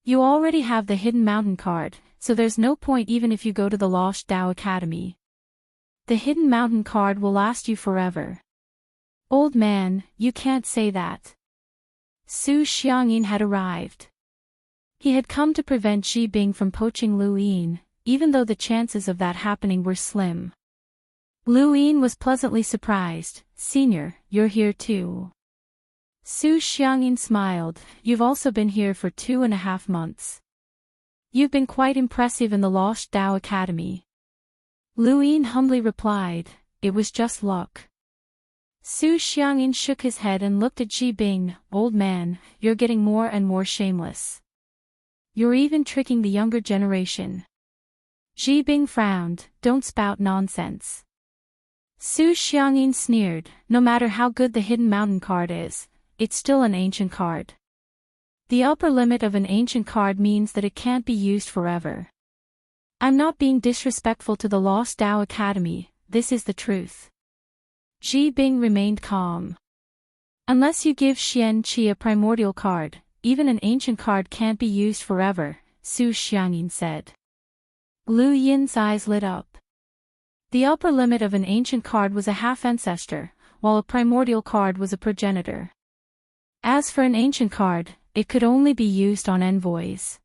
You already have the Hidden Mountain card, so there's no point even if you go to the Lost Dao Academy. The Hidden Mountain card will last you forever. Old man, you can't say that. Su Xiangyin had arrived. He had come to prevent Ji Bing from poaching Lu Yin, even though the chances of that happening were slim. Lu Yin was pleasantly surprised. "Senior, you're here too." Su Xiangyin smiled. "You've also been here for 2.5 months. You've been quite impressive in the Lost Tao Academy." Lu Yin humbly replied, "It was just luck." Su Xiangyin shook his head and looked at Ji Bing. "Old man, you're getting more and more shameless. You're even tricking the younger generation." Ji Bing frowned. "Don't spout nonsense." Su Xiangyin sneered. "No matter how good the hidden mountain card is, it's still an ancient card. The upper limit of an ancient card means that it can't be used forever. I'm not being disrespectful to the Lost Tao Academy, this is the truth." Ji Bing remained calm. "Unless you give Xian Qi a primordial card, even an ancient card can't be used forever," Su Xiangyin said. Lu Yin's eyes lit up. The upper limit of an ancient card was a half-ancestor, while a primordial card was a progenitor. As for an ancient card, it could only be used on envoys.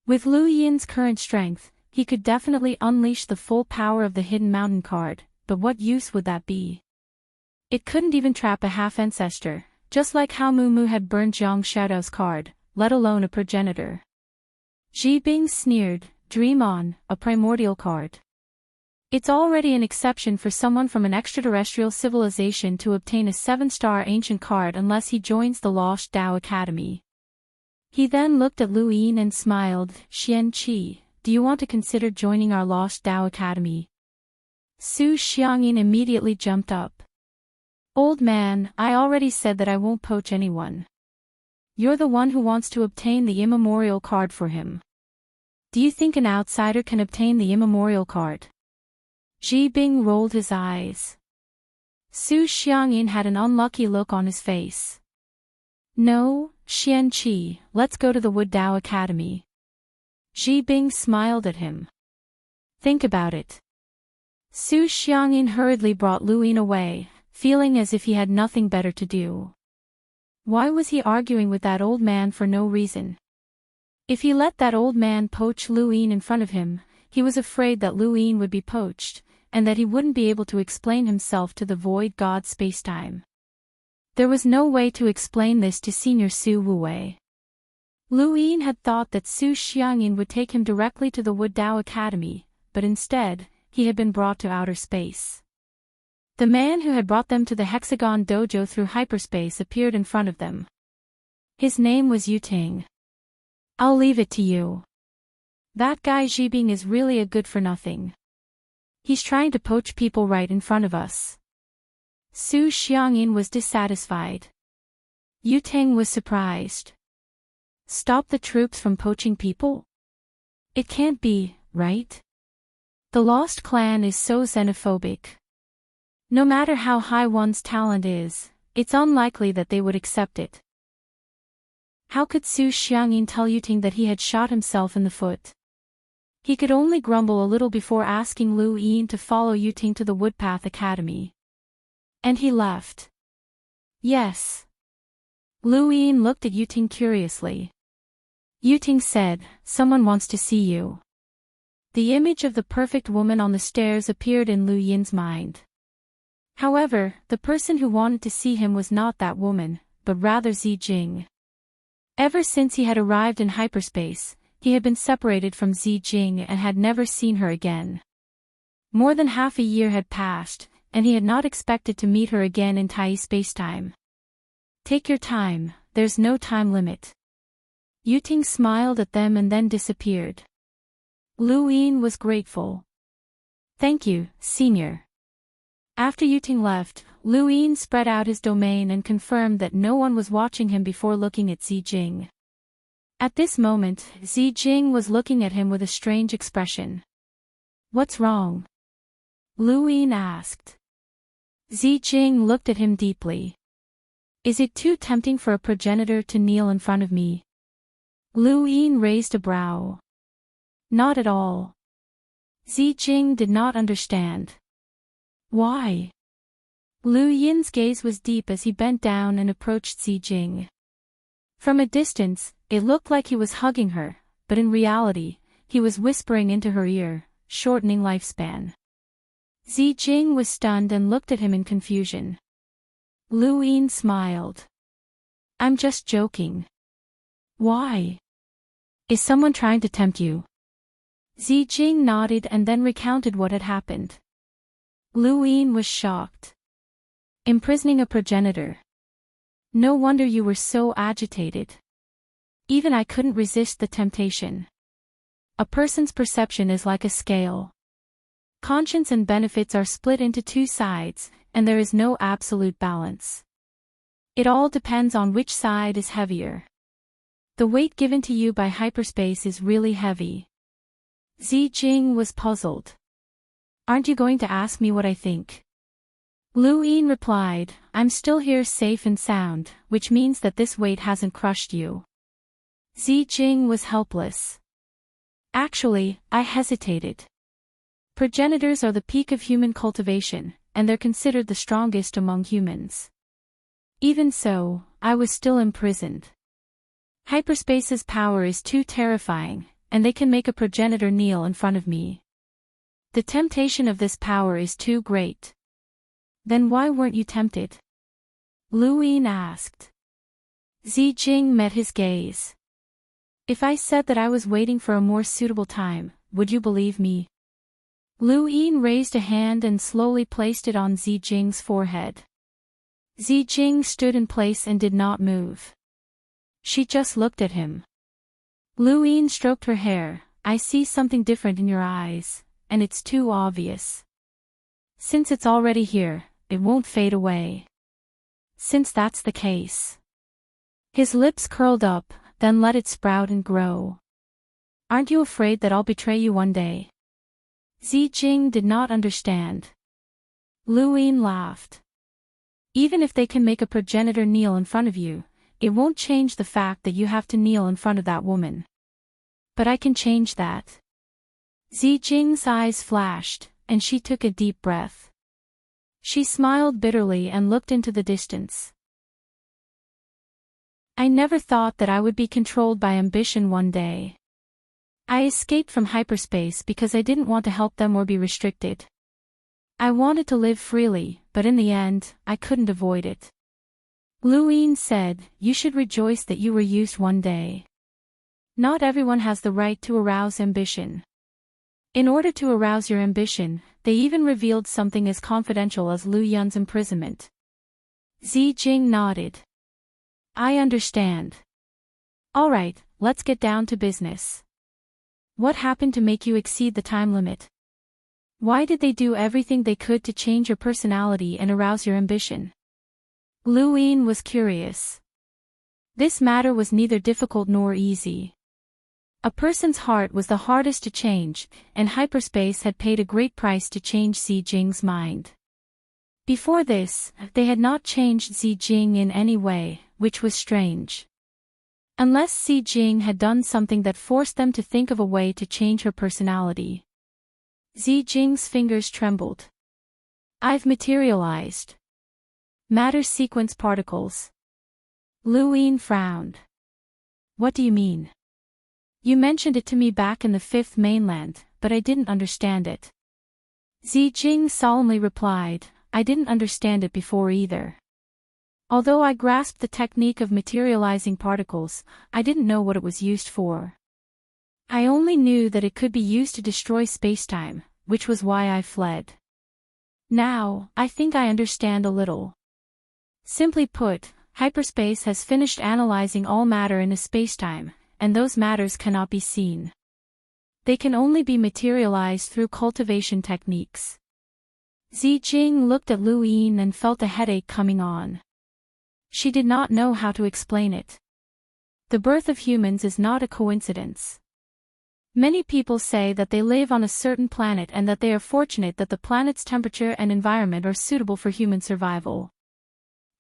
With Lu Yin's current strength, he could definitely unleash the full power of the hidden mountain card, but what use would that be? It couldn't even trap a half-ancestor, just like how Mu Mu had burned Zhang Xiaodao's card, let alone a progenitor. Ji Bing sneered. "Dream on, a primordial card. It's already an exception for someone from an extraterrestrial civilization to obtain a 7-star ancient card unless he joins the Lost Tao Academy." He then looked at Lu Yin and smiled. "Xian Qi, do you want to consider joining our Lost Tao Academy?" Su Xiangyin immediately jumped up. "Old man, I already said that I won't poach anyone. You're the one who wants to obtain the immemorial card for him. Do you think an outsider can obtain the immemorial card?" Ji Bing rolled his eyes. Su Xiangyin had an unlucky look on his face. "No, Xian Qi, let's go to the Wood Tao Academy." Ji Bing smiled at him. "Think about it." Su Xiangyin hurriedly brought Lu Yin away, feeling as if he had nothing better to do. Why was he arguing with that old man for no reason? If he let that old man poach Lu Yin in front of him, he was afraid that Lu Yin would be poached, and that he wouldn't be able to explain himself to the void god spacetime. There was no way to explain this to Senior Su Wuwei. Lu Yin had thought that Su Xiangyin would take him directly to the Wood Tao Academy, but instead, he had been brought to outer space. The man who had brought them to the Hexagon Dojo through hyperspace appeared in front of them. His name was Yu Ting. "I'll leave it to you. That guy Ji Bing is really a good-for-nothing. He's trying to poach people right in front of us." Su Xiangyin was dissatisfied. Yu Ting was surprised. "Stop the troops from poaching people? It can't be, right? The Lost Clan is so xenophobic. No matter how high one's talent is, it's unlikely that they would accept it." How could Su Xiangyin tell Yu Ting that he had shot himself in the foot? He could only grumble a little before asking Lu Yin to follow Yu Ting to the Woodpath Academy. And he left. "Yes." Lu Yin looked at Yu Ting curiously. Yu Ting said, "Someone wants to see you." The image of the perfect woman on the stairs appeared in Lu Yin's mind. However, the person who wanted to see him was not that woman, but rather Zi Jing. Ever since he had arrived in hyperspace, he had been separated from Zi Jing and had never seen her again. More than half a year had passed, and he had not expected to meet her again in Tai spacetime. "Take your time, there's no time limit." Yu Ting smiled at them and then disappeared. Lu Yin was grateful. "Thank you, Senior." After Yu Ting left, Lu Yin spread out his domain and confirmed that no one was watching him before looking at Zi Jing. At this moment, Zi Jing was looking at him with a strange expression. "What's wrong?" Lu Yin asked. Zi Jing looked at him deeply. "Is it too tempting for a progenitor to kneel in front of me?" Lu Yin raised a brow. "Not at all." Zi Jing did not understand. "Why?" Lu Yin's gaze was deep as he bent down and approached Zi Jing. From a distance, it looked like he was hugging her, but in reality, he was whispering into her ear, shortening lifespan. Zijing was stunned and looked at him in confusion. Lu Yin smiled. I'm just joking. Why? Is someone trying to tempt you? Zijing nodded and then recounted what had happened. Lu Yin was shocked. Imprisoning a progenitor. No wonder you were so agitated. Even I couldn't resist the temptation. A person's perception is like a scale. Conscience and benefits are split into two sides, and there is no absolute balance. It all depends on which side is heavier. The weight given to you by hyperspace is really heavy. Zijing was puzzled. Aren't you going to ask me what I think? Lu Yin replied, I'm still here safe and sound, which means that this weight hasn't crushed you. Zijing was helpless. Actually, I hesitated. Progenitors are the peak of human cultivation, and they're considered the strongest among humans. Even so, I was still imprisoned. Hyperspace's power is too terrifying, and they can make a progenitor kneel in front of me. The temptation of this power is too great. Then why weren't you tempted? Lu Yin asked. Zijing met his gaze. If I said that I was waiting for a more suitable time, would you believe me? Lu Yin raised a hand and slowly placed it on Zijing's forehead. Zijing stood in place and did not move. She just looked at him. Lu Yin stroked her hair. I see something different in your eyes, and it's too obvious. Since it's already here, it won't fade away. Since that's the case. His lips curled up, then let it sprout and grow. Aren't you afraid that I'll betray you one day? Zijing did not understand. Lu Yin laughed. Even if they can make a progenitor kneel in front of you, it won't change the fact that you have to kneel in front of that woman. But I can change that. Zijing's eyes flashed, and she took a deep breath. She smiled bitterly and looked into the distance. I never thought that I would be controlled by ambition one day. I escaped from hyperspace because I didn't want to help them or be restricted. I wanted to live freely, but in the end, I couldn't avoid it. Lu Yin said, you should rejoice that you were used one day. Not everyone has the right to arouse ambition. In order to arouse your ambition, they even revealed something as confidential as Lu Yun's imprisonment. Zijing nodded. I understand. Alright, let's get down to business. What happened to make you exceed the time limit? Why did they do everything they could to change your personality and arouse your ambition? Lu Yin was curious. This matter was neither difficult nor easy. A person's heart was the hardest to change, and hyperspace had paid a great price to change Zijing's mind. Before this, they had not changed Zijing in any way, which was strange. Unless Zijing had done something that forced them to think of a way to change her personality. Zijing's fingers trembled. I've materialized. Matter sequence particles. Lu Yin frowned. What do you mean? You mentioned it to me back in the fifth mainland, but I didn't understand it. Zijing solemnly replied, I didn't understand it before either. Although I grasped the technique of materializing particles, I didn't know what it was used for. I only knew that it could be used to destroy spacetime, which was why I fled. Now, I think I understand a little. Simply put, hyperspace has finished analyzing all matter in a spacetime, and those matters cannot be seen. They can only be materialized through cultivation techniques. Zijing looked at Lu Yin and felt a headache coming on. She did not know how to explain it. The birth of humans is not a coincidence. Many people say that they live on a certain planet and that they are fortunate that the planet's temperature and environment are suitable for human survival.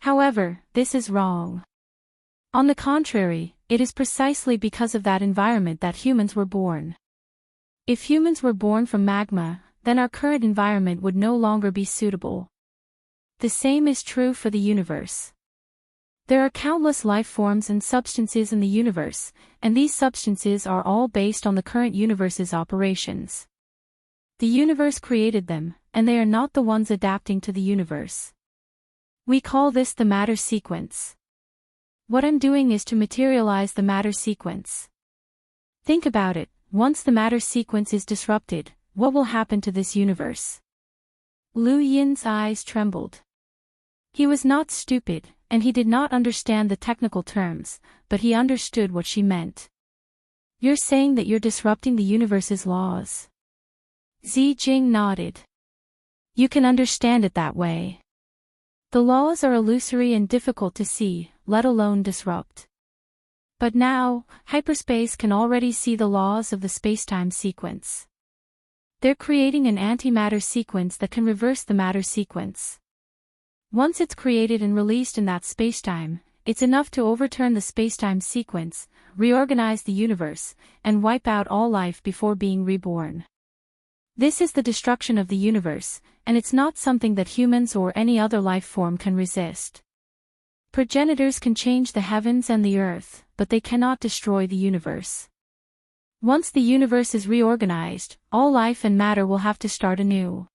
However, this is wrong. On the contrary, it is precisely because of that environment that humans were born. If humans were born from magma, then our current environment would no longer be suitable. The same is true for the universe. There are countless life forms and substances in the universe, and these substances are all based on the current universe's operations. The universe created them, and they are not the ones adapting to the universe. We call this the matter sequence. What I'm doing is to materialize the matter sequence. Think about it, once the matter sequence is disrupted, what will happen to this universe? Lu Yin's eyes trembled. He was not stupid, and he did not understand the technical terms, but he understood what she meant. You're saying that you're disrupting the universe's laws. Zijing nodded. You can understand it that way. The laws are illusory and difficult to see, let alone disrupt. But now, hyperspace can already see the laws of the spacetime sequence. They're creating an antimatter sequence that can reverse the matter sequence. Once it's created and released in that spacetime, it's enough to overturn the spacetime sequence, reorganize the universe, and wipe out all life before being reborn. This is the destruction of the universe, and it's not something that humans or any other life form can resist. Progenitors can change the heavens and the earth, but they cannot destroy the universe. Once the universe is reorganized, all life and matter will have to start anew.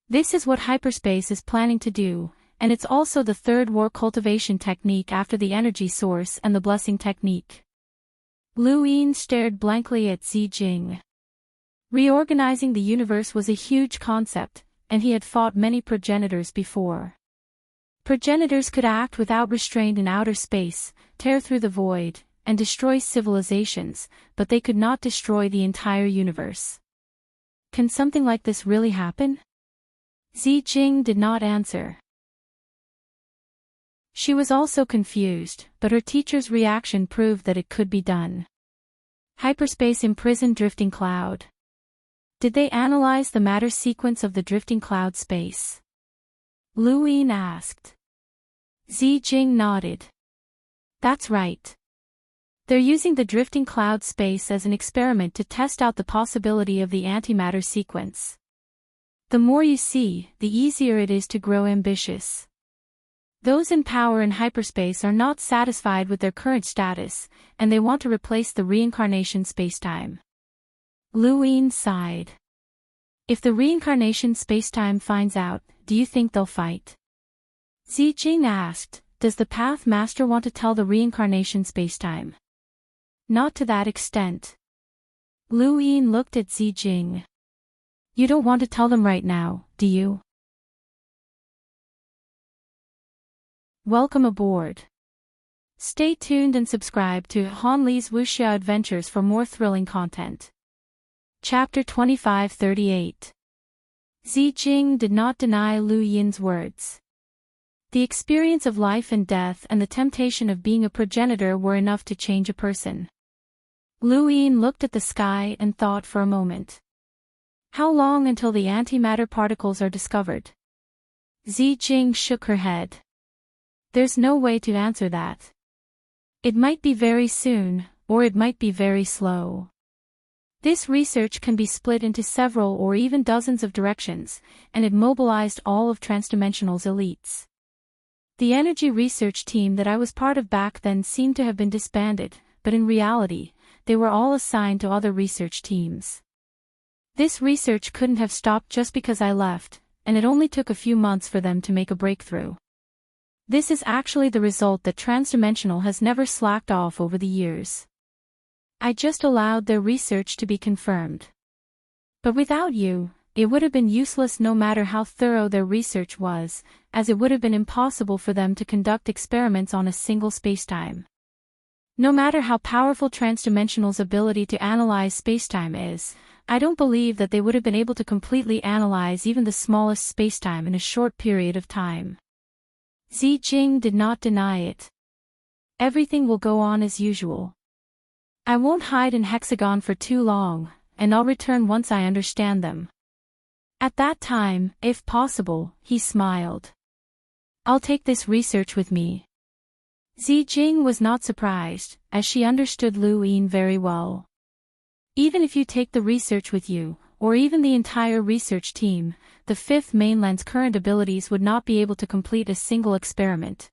This is what hyperspace is planning to do, and it's also the third war cultivation technique after the energy source and the blessing technique. Lu Yin stared blankly at Zijing. Reorganizing the universe was a huge concept, and he had fought many progenitors before. Progenitors could act without restraint in outer space, tear through the void, and destroy civilizations, but they could not destroy the entire universe. Can something like this really happen? Zijing did not answer. She was also confused, but her teacher's reaction proved that it could be done. Hyperspace imprisoned drifting cloud. Did they analyze the matter sequence of the drifting cloud space? Lu Yin asked. Zijing nodded. That's right. They're using the drifting cloud space as an experiment to test out the possibility of the antimatter sequence. The more you see, the easier it is to grow ambitious. Those in power in hyperspace are not satisfied with their current status, and they want to replace the reincarnation spacetime. Lu Yin sighed. If the reincarnation spacetime finds out, do you think they'll fight? Zijing asked, does the Path Master want to tell the reincarnation spacetime? Not to that extent. Lu Yin looked at Zijing. You don't want to tell them right now, do you? Welcome aboard. Stay tuned and subscribe to Han Li's Wuxia Adventures for more thrilling content. Chapter 2538. Zijing did not deny Lu Yin's words. The experience of life and death and the temptation of being a progenitor were enough to change a person. Lu Yin looked at the sky and thought for a moment. How long until the antimatter particles are discovered? Zijing shook her head. There's no way to answer that. It might be very soon, or it might be very slow. This research can be split into several or even dozens of directions, and it mobilized all of Transdimensional's elites. The energy research team that I was part of back then seemed to have been disbanded, but in reality, they were all assigned to other research teams. This research couldn't have stopped just because I left, and it only took a few months for them to make a breakthrough. This is actually the result that Transdimensional has never slacked off over the years. I just allowed their research to be confirmed. But without you, it would have been useless no matter how thorough their research was, as it would have been impossible for them to conduct experiments on a single spacetime. No matter how powerful Transdimensional's ability to analyze spacetime is, I don't believe that they would have been able to completely analyze even the smallest spacetime in a short period of time. Zijing did not deny it. Everything will go on as usual. I won't hide in Hexagon for too long, and I'll return once I understand them. At that time, if possible, he smiled. I'll take this research with me. Zijing was not surprised, as she understood Lu Yin very well. Even if you take the research with you, or even the entire research team, the Fifth Mainland's current abilities would not be able to complete a single experiment.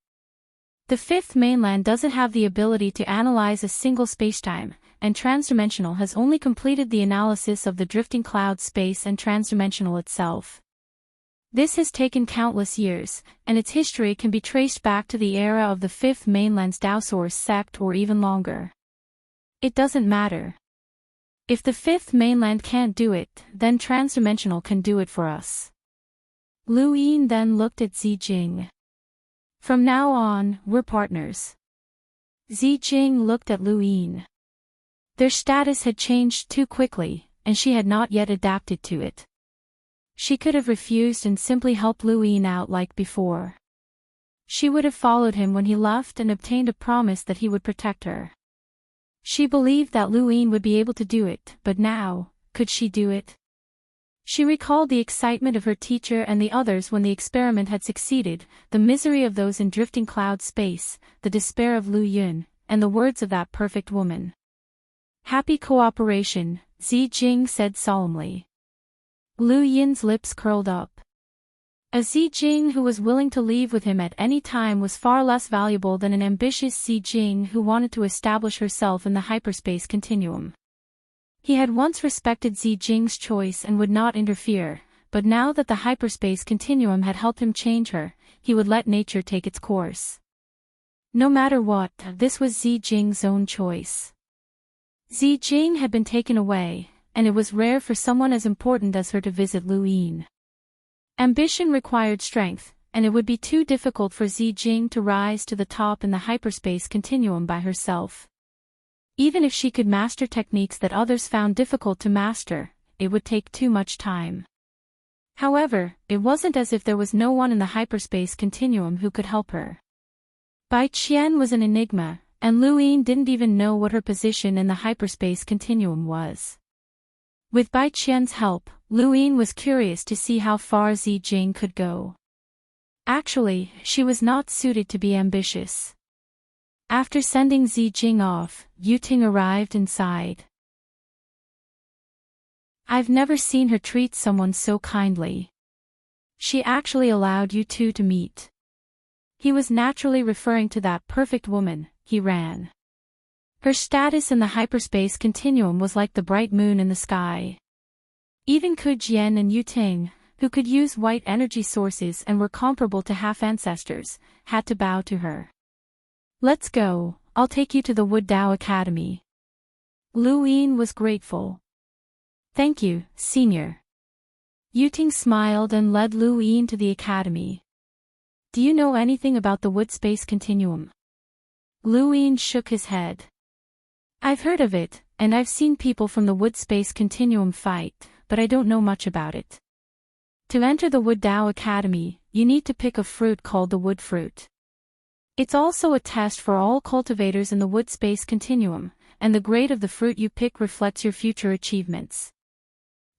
The fifth mainland doesn't have the ability to analyze a single spacetime, and transdimensional has only completed the analysis of the drifting cloud space and transdimensional itself. This has taken countless years, and its history can be traced back to the era of the fifth mainland's Dowsource sect or even longer. It doesn't matter. If the fifth mainland can't do it, then transdimensional can do it for us. Lu Yin then looked at Zi Jing. From now on, we're partners. Zi Jing looked at Lu Yin. Their status had changed too quickly, and she had not yet adapted to it. She could have refused and simply helped Lu Yin out like before. She would have followed him when he left and obtained a promise that he would protect her. She believed that Lu Yin would be able to do it, but now, could she do it? She recalled the excitement of her teacher and the others when the experiment had succeeded, the misery of those in drifting cloud space, the despair of Lu Yun, and the words of that perfect woman. Happy cooperation, Zi Jing said solemnly. Lu Yin's lips curled up. A Zi Jing who was willing to leave with him at any time was far less valuable than an ambitious Zi Jing who wanted to establish herself in the hyperspace continuum. He had once respected Zi Jing's choice and would not interfere, but now that the hyperspace continuum had helped him change her, he would let nature take its course. No matter what, this was Zi Jing's own choice. Zi Jing had been taken away, and it was rare for someone as important as her to visit Lu Yin. Ambition required strength, and it would be too difficult for Zi Jing to rise to the top in the hyperspace continuum by herself. Even if she could master techniques that others found difficult to master, it would take too much time. However, it wasn't as if there was no one in the hyperspace continuum who could help her. Bai Qian was an enigma, and Lu Yin didn't even know what her position in the hyperspace continuum was. With Bai Qian's help, Lu Yin was curious to see how far Zi Jing could go. Actually, she was not suited to be ambitious. After sending Zi Jing off, Yu Ting arrived and sighed. I've never seen her treat someone so kindly. She actually allowed you two to meet. He was naturally referring to that perfect woman, he ran. Her status in the hyperspace continuum was like the bright moon in the sky. Even Ku Jian and Yu Ting, who could use white energy sources and were comparable to half-ancestors, had to bow to her. Let's go, I'll take you to the Wood Dao Academy. Lu Yin was grateful. Thank you, Senior. Yu Ting smiled and led Lu Yin to the academy. Do you know anything about the wood space continuum? Lu Yin shook his head. I've heard of it, and I've seen people from the wood space continuum fight, but I don't know much about it. To enter the Wood Dao Academy, you need to pick a fruit called the wood fruit. It's also a test for all cultivators in the wood space continuum, and the grade of the fruit you pick reflects your future achievements.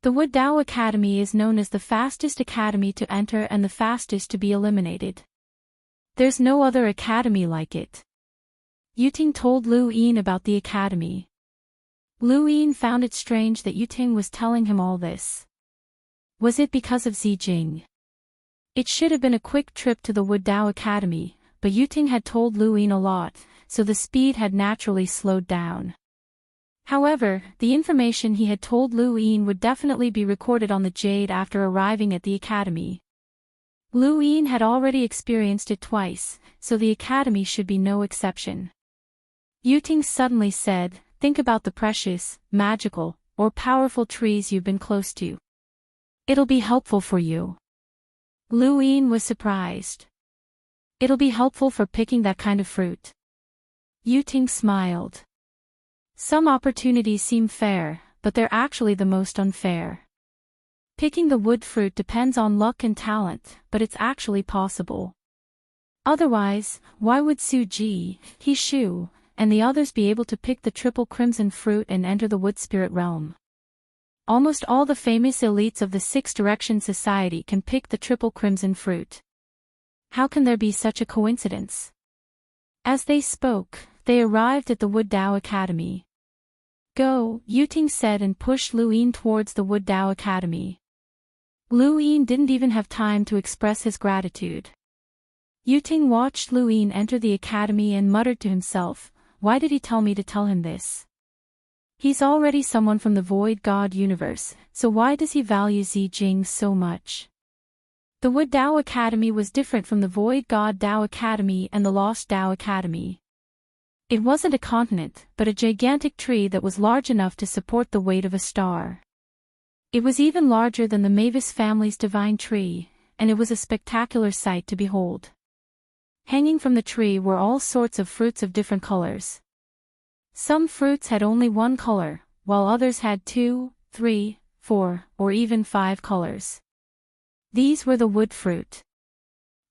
The Wood Dao Academy is known as the fastest academy to enter and the fastest to be eliminated. There's no other academy like it. Yu Ting told Lu Yin about the academy. Lu Yin found it strange that Yu Ting was telling him all this. Was it because of Zi Jing? It should have been a quick trip to the Wood Dao Academy, but Yu Ting had told Lu Yin a lot, so the speed had naturally slowed down. However, the information he had told Lu Yin would definitely be recorded on the jade after arriving at the academy. Lu Yin had already experienced it twice, so the academy should be no exception. Yu Ting suddenly said, think about the precious, magical, or powerful trees you've been close to. It'll be helpful for you. Lu Yin was surprised. It'll be helpful for picking that kind of fruit. Yu Ting smiled. Some opportunities seem fair, but they're actually the most unfair. Picking the wood fruit depends on luck and talent, but it's actually possible. Otherwise, why would Su Ji, He Shu, and the others be able to pick the triple crimson fruit and enter the wood spirit realm? Almost all the famous elites of the Six Direction Society can pick the triple crimson fruit. How can there be such a coincidence? As they spoke, they arrived at the Wood Dao Academy. Go, Yu Ting said and pushed Lu Yin towards the Wood Dao Academy. Lu Yin didn't even have time to express his gratitude. Yuting watched Luin enter the academy and muttered to himself, why did he tell me to tell him this? He's already someone from the Void God universe, so why does he value Zijing so much? The Wood Dao Academy was different from the Void God Dao Academy and the Lost Dao Academy. It wasn't a continent, but a gigantic tree that was large enough to support the weight of a star. It was even larger than the Mavis family's divine tree, and it was a spectacular sight to behold. Hanging from the tree were all sorts of fruits of different colors. Some fruits had only one color, while others had 2, 3, 4, or even 5 colors. These were the wood fruit.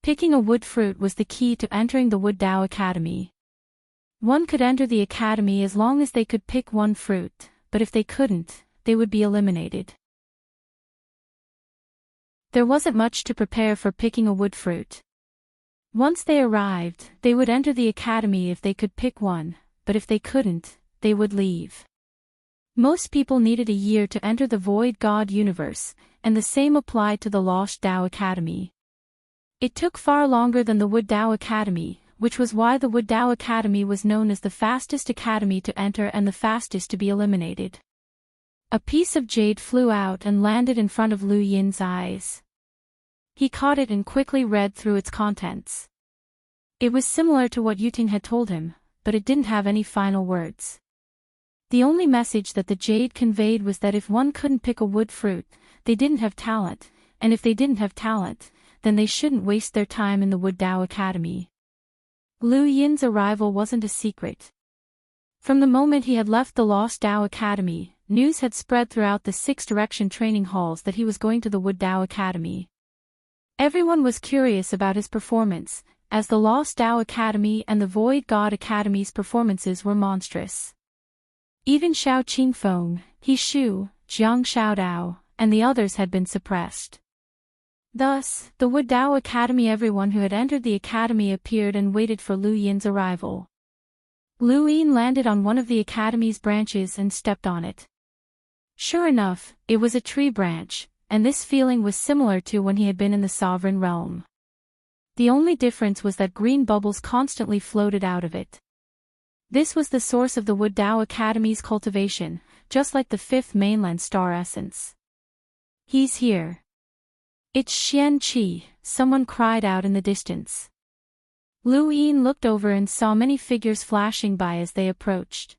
Picking a wood fruit was the key to entering the Wood Dao Academy. One could enter the academy as long as they could pick one fruit, but if they couldn't, they would be eliminated. There wasn't much to prepare for picking a wood fruit. Once they arrived, they would enter the academy if they could pick one, but if they couldn't, they would leave. Most people needed a year to enter the Void God universe, and the same applied to the Lost Dao Academy. It took far longer than the Wood Dao Academy, which was why the Wood Dao Academy was known as the fastest academy to enter and the fastest to be eliminated. A piece of jade flew out and landed in front of Lu Yin's eyes. He caught it and quickly read through its contents. It was similar to what Yuting had told him, but it didn't have any final words. The only message that the jade conveyed was that if one couldn't pick a wood fruit, they didn't have talent, and if they didn't have talent, then they shouldn't waste their time in the Wood Dao Academy. Lu Yin's arrival wasn't a secret. From the moment he had left the Lost Dao Academy, news had spread throughout the 6 direction training halls that he was going to the Wood Dao Academy. Everyone was curious about his performance, as the Lost Dao Academy and the Void God Academy's performances were monstrous. Even Xiao Qingfeng, He Shu, Jiang Xiaodao, and the others had been suppressed. Thus, the Wood Dao Academy, everyone who had entered the academy appeared and waited for Lu Yin's arrival. Lu Yin landed on one of the academy's branches and stepped on it. Sure enough, it was a tree branch, and this feeling was similar to when he had been in the Sovereign Realm. The only difference was that green bubbles constantly floated out of it. This was the source of the Wood Dao Academy's cultivation, just like the 5th mainland star essence. He's here. It's Xian Qi, someone cried out in the distance. Lu Yin looked over and saw many figures flashing by as they approached.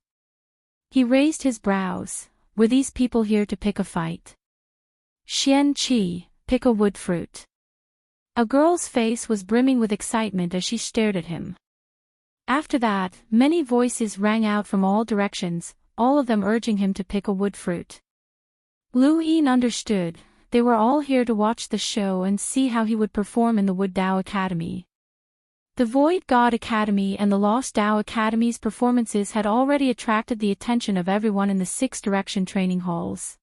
He raised his brows. Were these people here to pick a fight? Xian Qi, pick a wood fruit. A girl's face was brimming with excitement as she stared at him. After that, many voices rang out from all directions, all of them urging him to pick a wood fruit. Lu Yin understood. They were all here to watch the show and see how he would perform in the Wood Dao Academy. The Void God Academy and the Lost Dao Academy's performances had already attracted the attention of everyone in the 6 direction training halls.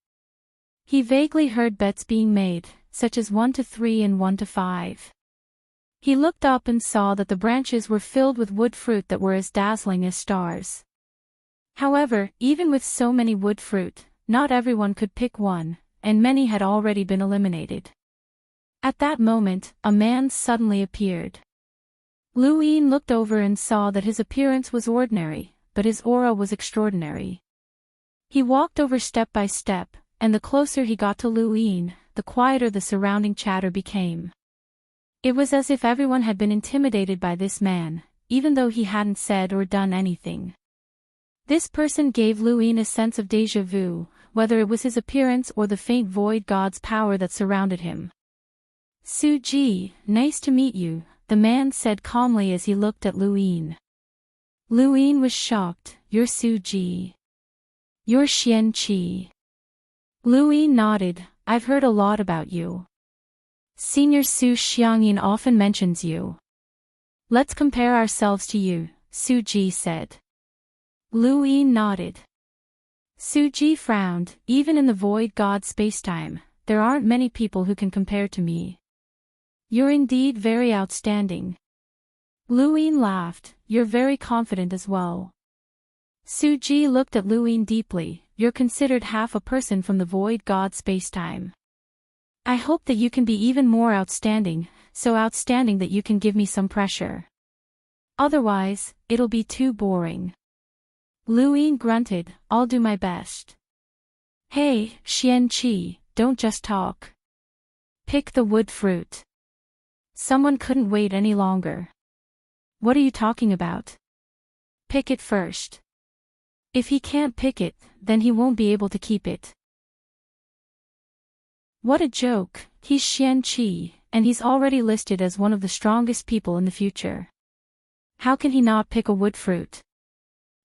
He vaguely heard bets being made, such as 1 to 3 and 1 to 5. He looked up and saw that the branches were filled with wood fruit that were as dazzling as stars. However, even with so many wood fruit, not everyone could pick one, and many had already been eliminated. At that moment, a man suddenly appeared. Lu Yin looked over and saw that his appearance was ordinary, but his aura was extraordinary. He walked over step by step, and the closer he got to Lu Yin, the quieter the surrounding chatter became. It was as if everyone had been intimidated by this man, even though he hadn't said or done anything. This person gave Lu Yin a sense of déjà vu, whether it was his appearance or the faint void god's power that surrounded him. Su Ji, nice to meet you, the man said calmly as he looked at Lu Yin. Lu Yin was shocked. You're Su Ji. You're Xian Qi. Lu Yin nodded. I've heard a lot about you. Senior Su Xiangyin often mentions you. Let's compare ourselves to you, Su Ji said. Lu Yin nodded. Su Ji frowned. Even in the void god spacetime, there aren't many people who can compare to me. You're indeed very outstanding. Lu Yin laughed. You're very confident as well. Su Ji looked at Lu Yin deeply. You're considered half a person from the void god spacetime. I hope that you can be even more outstanding, so outstanding that you can give me some pressure. Otherwise, it'll be too boring. Lu Yin grunted, I'll do my best. Hey, Xian-Chi, don't just talk. Pick the wood fruit. Someone couldn't wait any longer. What are you talking about? Pick it first. If he can't pick it, then he won't be able to keep it. What a joke, he's Xian-Chi, and he's already listed as one of the strongest people in the future. How can he not pick a wood fruit?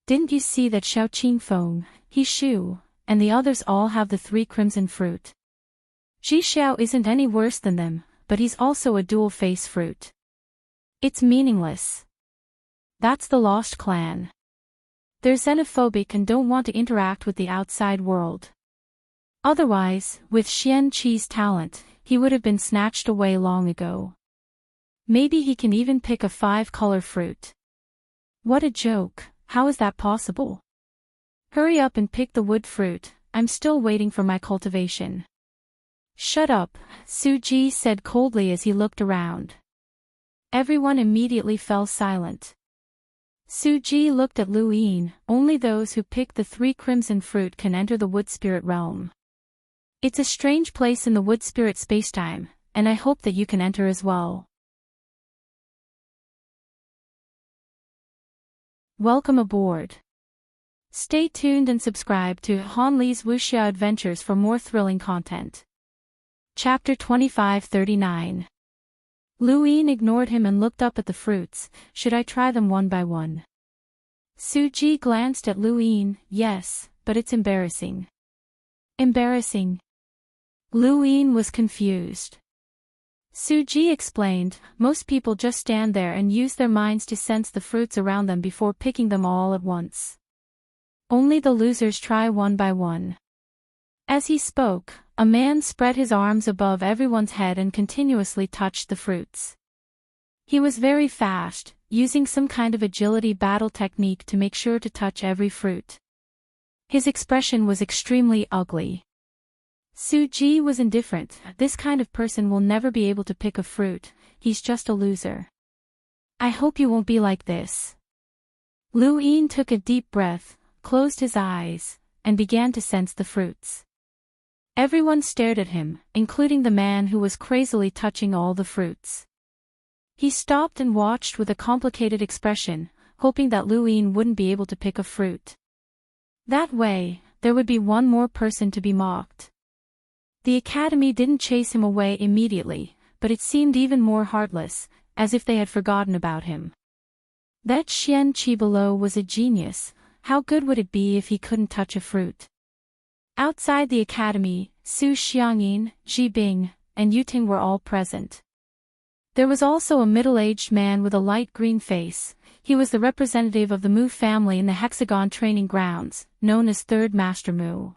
Didn't you see that Xiao Qingfeng, He Shu, and the others all have the 3 crimson fruit? Ji Xiao isn't any worse than them, but he's also a dual-face fruit. It's meaningless. That's the lost clan. They're xenophobic and don't want to interact with the outside world. Otherwise, with Xian-Chi's talent, he would have been snatched away long ago. Maybe he can even pick a 5-color fruit. What a joke, how is that possible? Hurry up and pick the wood fruit, I'm still waiting for my cultivation. Shut up, Su Ji said coldly as he looked around. Everyone immediately fell silent. Su Ji looked at Lu Yin, only those who pick the 3 crimson fruit can enter the wood spirit realm. It's a strange place in the wood spirit spacetime, and I hope that you can enter as well. Welcome aboard. Stay tuned and subscribe to Han Li's Wuxia Adventures for more thrilling content. Chapter 2539. Lu Yin ignored him and looked up at the fruits. Should I try them one by one? Su Ji glanced at Lu Yin. Yes, but it's embarrassing. Embarrassing? Lu Yin was confused. Su Ji explained, most people just stand there and use their minds to sense the fruits around them before picking them all at once. Only the losers try one by one. As he spoke, a man spread his arms above everyone's head and continuously touched the fruits. He was very fast, using some kind of agility battle technique to make sure to touch every fruit. His expression was extremely ugly. Su Ji was indifferent. This kind of person will never be able to pick a fruit, he's just a loser. I hope you won't be like this. Lu Yin took a deep breath, closed his eyes, and began to sense the fruits. Everyone stared at him, including the man who was crazily touching all the fruits. He stopped and watched with a complicated expression, hoping that Lu Yin wouldn't be able to pick a fruit. That way, there would be one more person to be mocked. The academy didn't chase him away immediately, but it seemed even more heartless, as if they had forgotten about him. That Xian-Chi below was a genius. How good would it be if he couldn't touch a fruit? Outside the academy, Su Xiangyin, Ji Bing, and Yuting were all present. There was also a middle-aged man with a light green face. He was the representative of the Mu family in the Hexagon training grounds, known as Third Master Mu.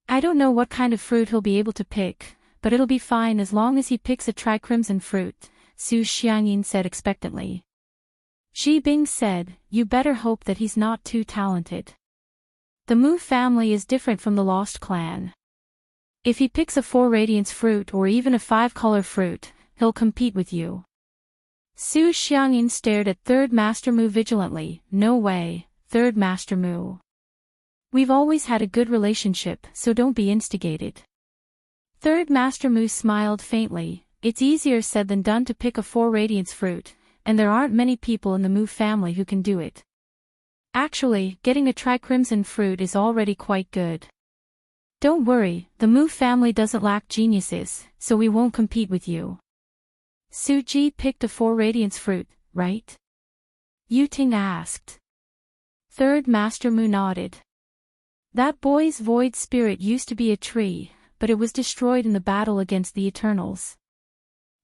I don't know what kind of fruit he'll be able to pick, but it'll be fine as long as he picks a tri-crimson fruit, Su Xiangyin said expectantly. Ji Bing said, you better hope that he's not too talented. The Mu family is different from the Lost Clan. If he picks a 4 radiance fruit or even a 5-color fruit, he'll compete with you. Su Xiangyin stared at Third Master Mu vigilantly. No way, Third Master Mu. We've always had a good relationship, so don't be instigated. Third Master Mu smiled faintly. It's easier said than done to pick a 4 radiance fruit, and there aren't many people in the Mu family who can do it. Actually, getting a tri-crimson fruit is already quite good. Don't worry, the Mu family doesn't lack geniuses, so we won't compete with you. Su Ji picked a 4 radiance fruit, right? Yuting asked. Third Master Mu nodded. That boy's void spirit used to be a tree, but it was destroyed in the battle against the Eternals.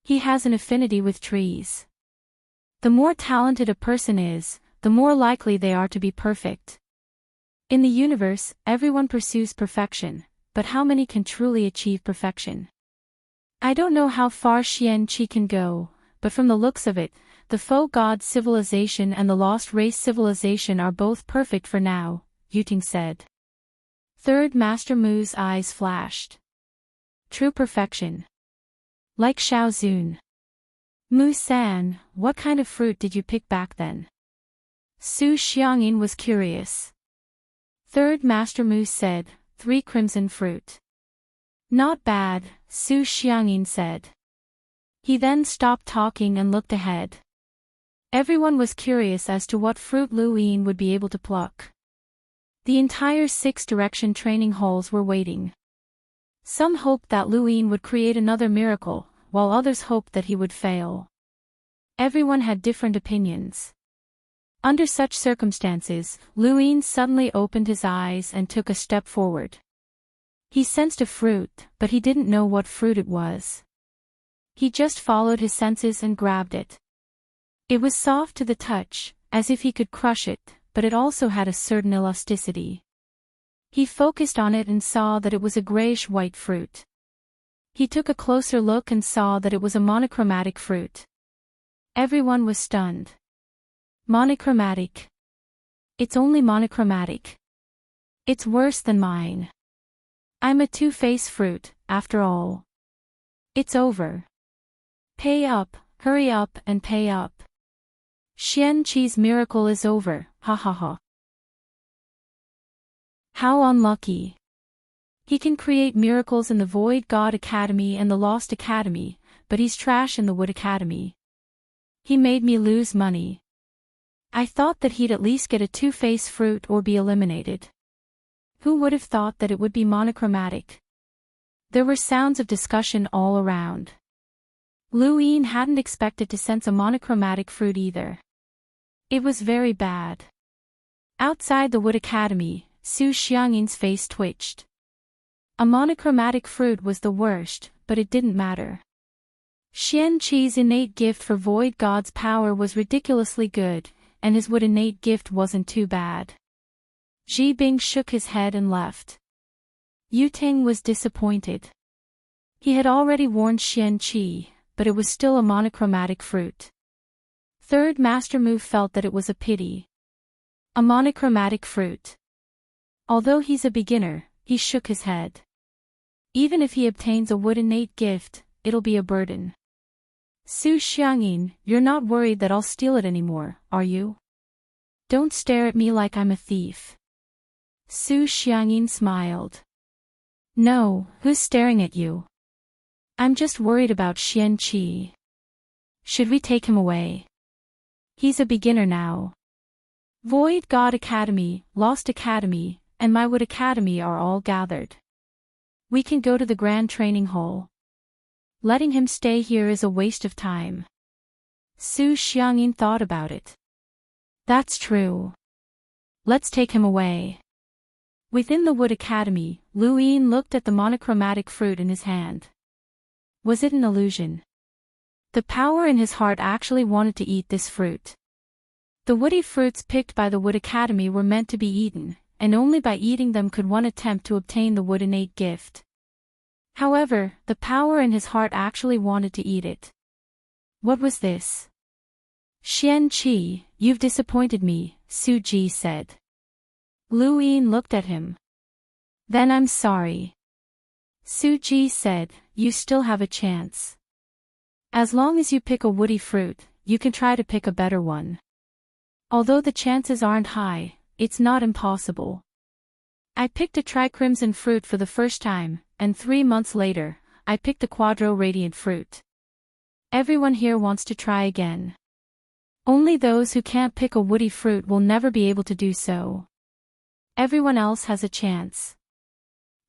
He has an affinity with trees. The more talented a person is, the more likely they are to be perfect. In the universe, everyone pursues perfection, but how many can truly achieve perfection? I don't know how far Xian-Chi can go, but from the looks of it, the faux god civilization and the lost race civilization are both perfect for now, Yuting said. Third Master Mu's eyes flashed. True perfection. Like Xiao Zun. Mu-san, what kind of fruit did you pick back then? Su Xiangyin was curious. Third Master Mu said, 3 crimson fruit. Not bad, Su Xiangyin said. He then stopped talking and looked ahead. Everyone was curious as to what fruit Lu Yin would be able to pluck. The entire 6 direction training halls were waiting. Some hoped that Lu Yin would create another miracle, while others hoped that he would fail. Everyone had different opinions. Under such circumstances, Lu Yin suddenly opened his eyes and took a step forward. He sensed a fruit, but he didn't know what fruit it was. He just followed his senses and grabbed it. It was soft to the touch, as if he could crush it, but it also had a certain elasticity. He focused on it and saw that it was a grayish-white fruit. He took a closer look and saw that it was a monochromatic fruit. Everyone was stunned. Monochromatic. It's only monochromatic. It's worse than mine. I'm a two-faced fruit, after all. It's over. Pay up, hurry up and pay up. Xian Qi's miracle is over, ha ha ha. How unlucky. He can create miracles in the Void God Academy and the Lost Academy, but he's trash in the Wood Academy. He made me lose money. I thought that he'd at least get a two-faced fruit or be eliminated. Who would have thought that it would be monochromatic? There were sounds of discussion all around. Lu Yin hadn't expected to sense a monochromatic fruit either. It was very bad. Outside the Wood Academy, Su Xiangyin's face twitched. A monochromatic fruit was the worst, but it didn't matter. Xian Qi's innate gift for Void God's power was ridiculously good, and his Wood innate gift wasn't too bad. Ji Bing shook his head and left. Yu Ting was disappointed. He had already warned Xian Qi, but it was still a monochromatic fruit. Third Master Mu felt that it was a pity. A monochromatic fruit. Although he's a beginner, he shook his head. Even if he obtains a Wood innate gift, it'll be a burden. Su Xiangyin, you're not worried that I'll steal it anymore, are you? Don't stare at me like I'm a thief. Su Xiangyin smiled. No, who's staring at you? I'm just worried about Xian Qi. Should we take him away? He's a beginner now. Void God Academy, Lost Academy, and my Wood Academy are all gathered. We can go to the Grand Training Hall. Letting him stay here is a waste of time. Su Xiangyin thought about it. That's true. Let's take him away. Within the Wood Academy, Lu Yin looked at the monochromatic fruit in his hand. Was it an illusion? The power in his heart actually wanted to eat this fruit. The woody fruits picked by the Wood Academy were meant to be eaten, and only by eating them could one attempt to obtain the Wood innate gift. However, the power in his heart actually wanted to eat it. What was this? Xian Qi, you've disappointed me, Su Ji said. Lu Yin looked at him. Then I'm sorry. Su Ji said, you still have a chance. As long as you pick a woody fruit, you can try to pick a better one. Although the chances aren't high, it's not impossible. I picked a tri-crimson fruit for the first time, and 3 months later, I picked a quadro-radiant fruit. Everyone here wants to try again. Only those who can't pick a woody fruit will never be able to do so. Everyone else has a chance.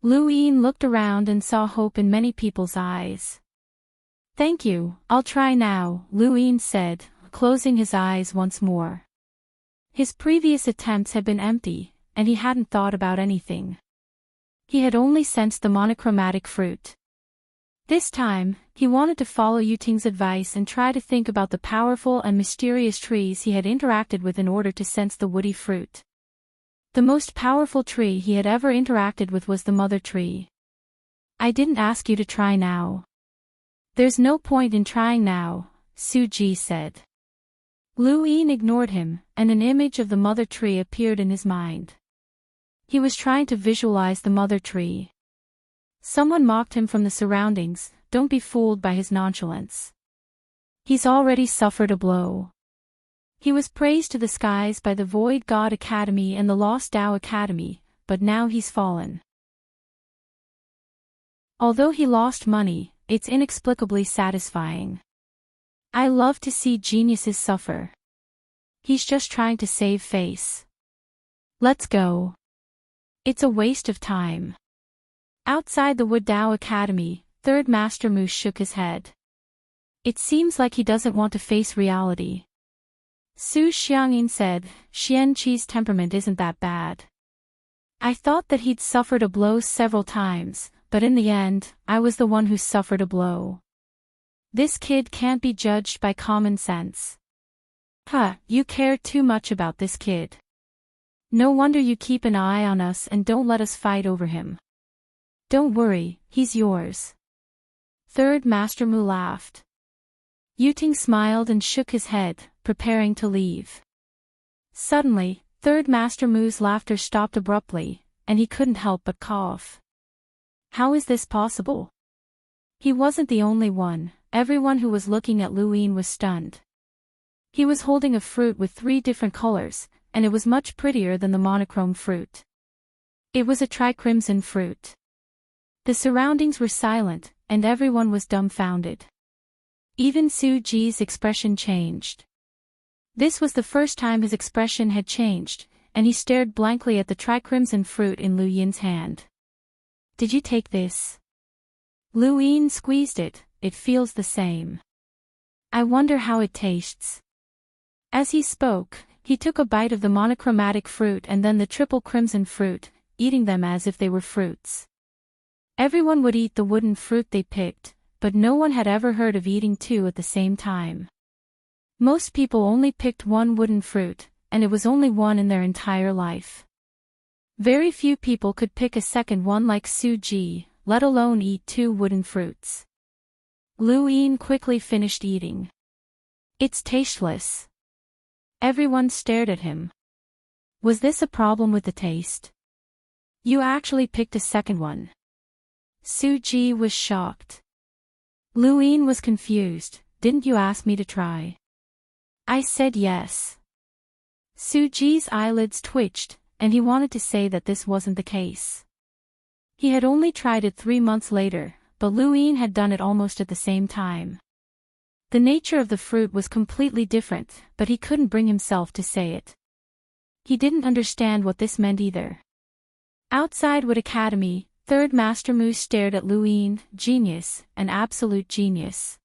Lu Yin looked around and saw hope in many people's eyes. Thank you, I'll try now, Lu Yin said, closing his eyes once more. His previous attempts had been empty, and he hadn't thought about anything. He had only sensed the monochromatic fruit. This time, he wanted to follow Yu Ting's advice and try to think about the powerful and mysterious trees he had interacted with in order to sense the woody fruit. The most powerful tree he had ever interacted with was the mother tree. I didn't ask you to try now. There's no point in trying now, Su Ji said. Lu Yin ignored him, and an image of the mother tree appeared in his mind. He was trying to visualize the mother tree. Someone mocked him from the surroundings, don't be fooled by his nonchalance. He's already suffered a blow. He was praised to the skies by the Void God Academy and the Lost Tao Academy, but now he's fallen. Although he lost money, it's inexplicably satisfying. I love to see geniuses suffer. He's just trying to save face. Let's go. It's a waste of time. Outside the Wood Tao Academy, Third Master Moose shook his head. It seems like he doesn't want to face reality. Su Xiangyin said, Xian Qi's temperament isn't that bad. I thought that he'd suffered a blow several times, but in the end, I was the one who suffered a blow. This kid can't be judged by common sense. You care too much about this kid. No wonder you keep an eye on us and don't let us fight over him. Don't worry, he's yours. Third Master Mu laughed. Yuting smiled and shook his head, preparing to leave. Suddenly, Third Master Mu's laughter stopped abruptly, and he couldn't help but cough. How is this possible? He wasn't the only one. Everyone who was looking at Luin was stunned. He was holding a fruit with 3 different colors, and it was much prettier than the monochrome fruit. It was a tri-crimson fruit. The surroundings were silent, and everyone was dumbfounded. Even Su Ji's expression changed. This was the first time his expression had changed, and he stared blankly at the tri-crimson fruit in Lu Yin's hand. Did you take this? Lu Yin squeezed it. It feels the same. I wonder how it tastes. As he spoke, he took a bite of the monochromatic fruit and then the triple crimson fruit, eating them as if they were fruits. Everyone would eat the wooden fruit they picked, but no one had ever heard of eating 2 at the same time. Most people only picked 1 wooden fruit, and it was only 1 in their entire life. Very few people could pick a second one like Su Ji, let alone eat 2 wooden fruits. Lu Yin quickly finished eating. It's tasteless. Everyone stared at him. Was this a problem with the taste? You actually picked a second one. Su Ji was shocked. Lu Yin was confused. Didn't you ask me to try? I said yes. Su Ji's eyelids twitched, and he wanted to say that this wasn't the case. He had only tried it 3 months later, but Lu Yin had done it almost at the same time. The nature of the fruit was completely different, but he couldn't bring himself to say it. He didn't understand what this meant either. Outside Wood Academy, Third Master Mu stared at Lu Yin, genius, an absolute genius.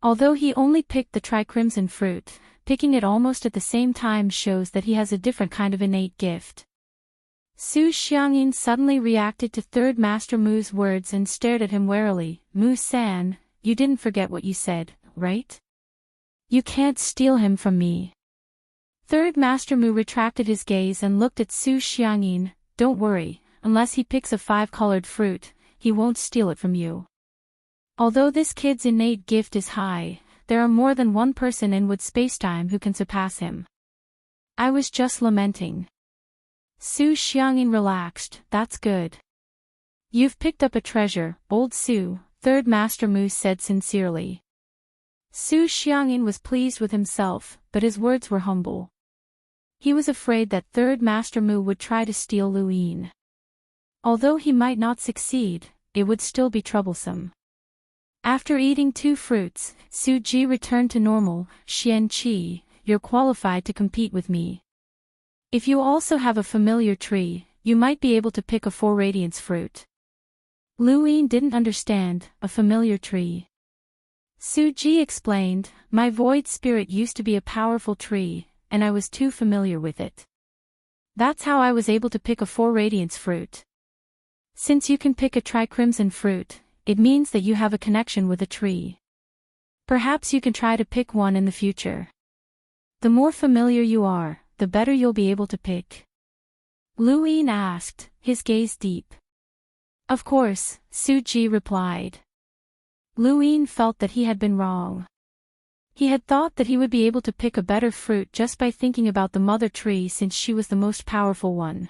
Although he only picked the tri-crimson fruit, picking it almost at the same time shows that he has a different kind of innate gift. Su Xiangyin suddenly reacted to Third Master Mu's words and stared at him warily. Mu-san, you didn't forget what you said, right? You can't steal him from me. Third Master Mu retracted his gaze and looked at Su Xiangyin. Don't worry, unless he picks a 5-colored fruit, he won't steal it from you. Although this kid's innate gift is high, there are more than one person in Wood spacetime who can surpass him. I was just lamenting. Su Xiangyin relaxed. That's good. You've picked up a treasure, old Su, Third Master Mu said sincerely. Su Xiangyin was pleased with himself, but his words were humble. He was afraid that Third Master Mu would try to steal Lu Yin. Although he might not succeed, it would still be troublesome. After eating 2 fruits, Su Ji returned to normal. Xian Qi, you're qualified to compete with me. If you also have a familiar tree, you might be able to pick a 4 radiance fruit. Lu Yin didn't understand, a familiar tree. Su Ji explained, my void spirit used to be a powerful tree, and I was too familiar with it. That's how I was able to pick a 4 radiance fruit. Since you can pick a tri-crimson fruit, it means that you have a connection with a tree. Perhaps you can try to pick one in the future. The more familiar you are, the better you'll be able to pick. Lu Yin asked, his gaze deep. Of course, Su Ji replied. Lu Yin felt that he had been wrong. He had thought that he would be able to pick a better fruit just by thinking about the mother tree since she was the most powerful one.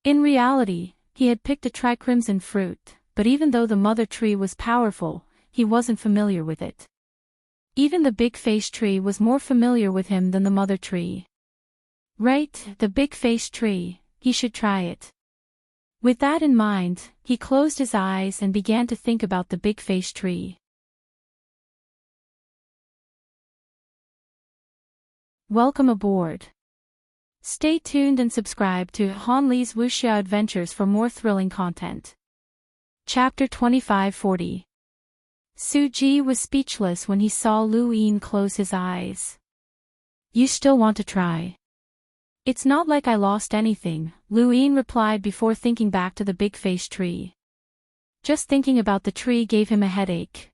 In reality, he had picked a tri-crimson fruit, but even though the mother tree was powerful, he wasn't familiar with it. Even the big face tree was more familiar with him than the mother tree. Right, the big face tree, he should try it. With that in mind, he closed his eyes and began to think about the big face tree. Welcome aboard. Stay tuned and subscribe to Han Lee's Wuxia Adventures for more thrilling content. Chapter 2540. Su Ji was speechless when he saw Lu Yin close his eyes. You still want to try? It's not like I lost anything, Lu Yin replied before thinking back to the big face tree. Just thinking about the tree gave him a headache.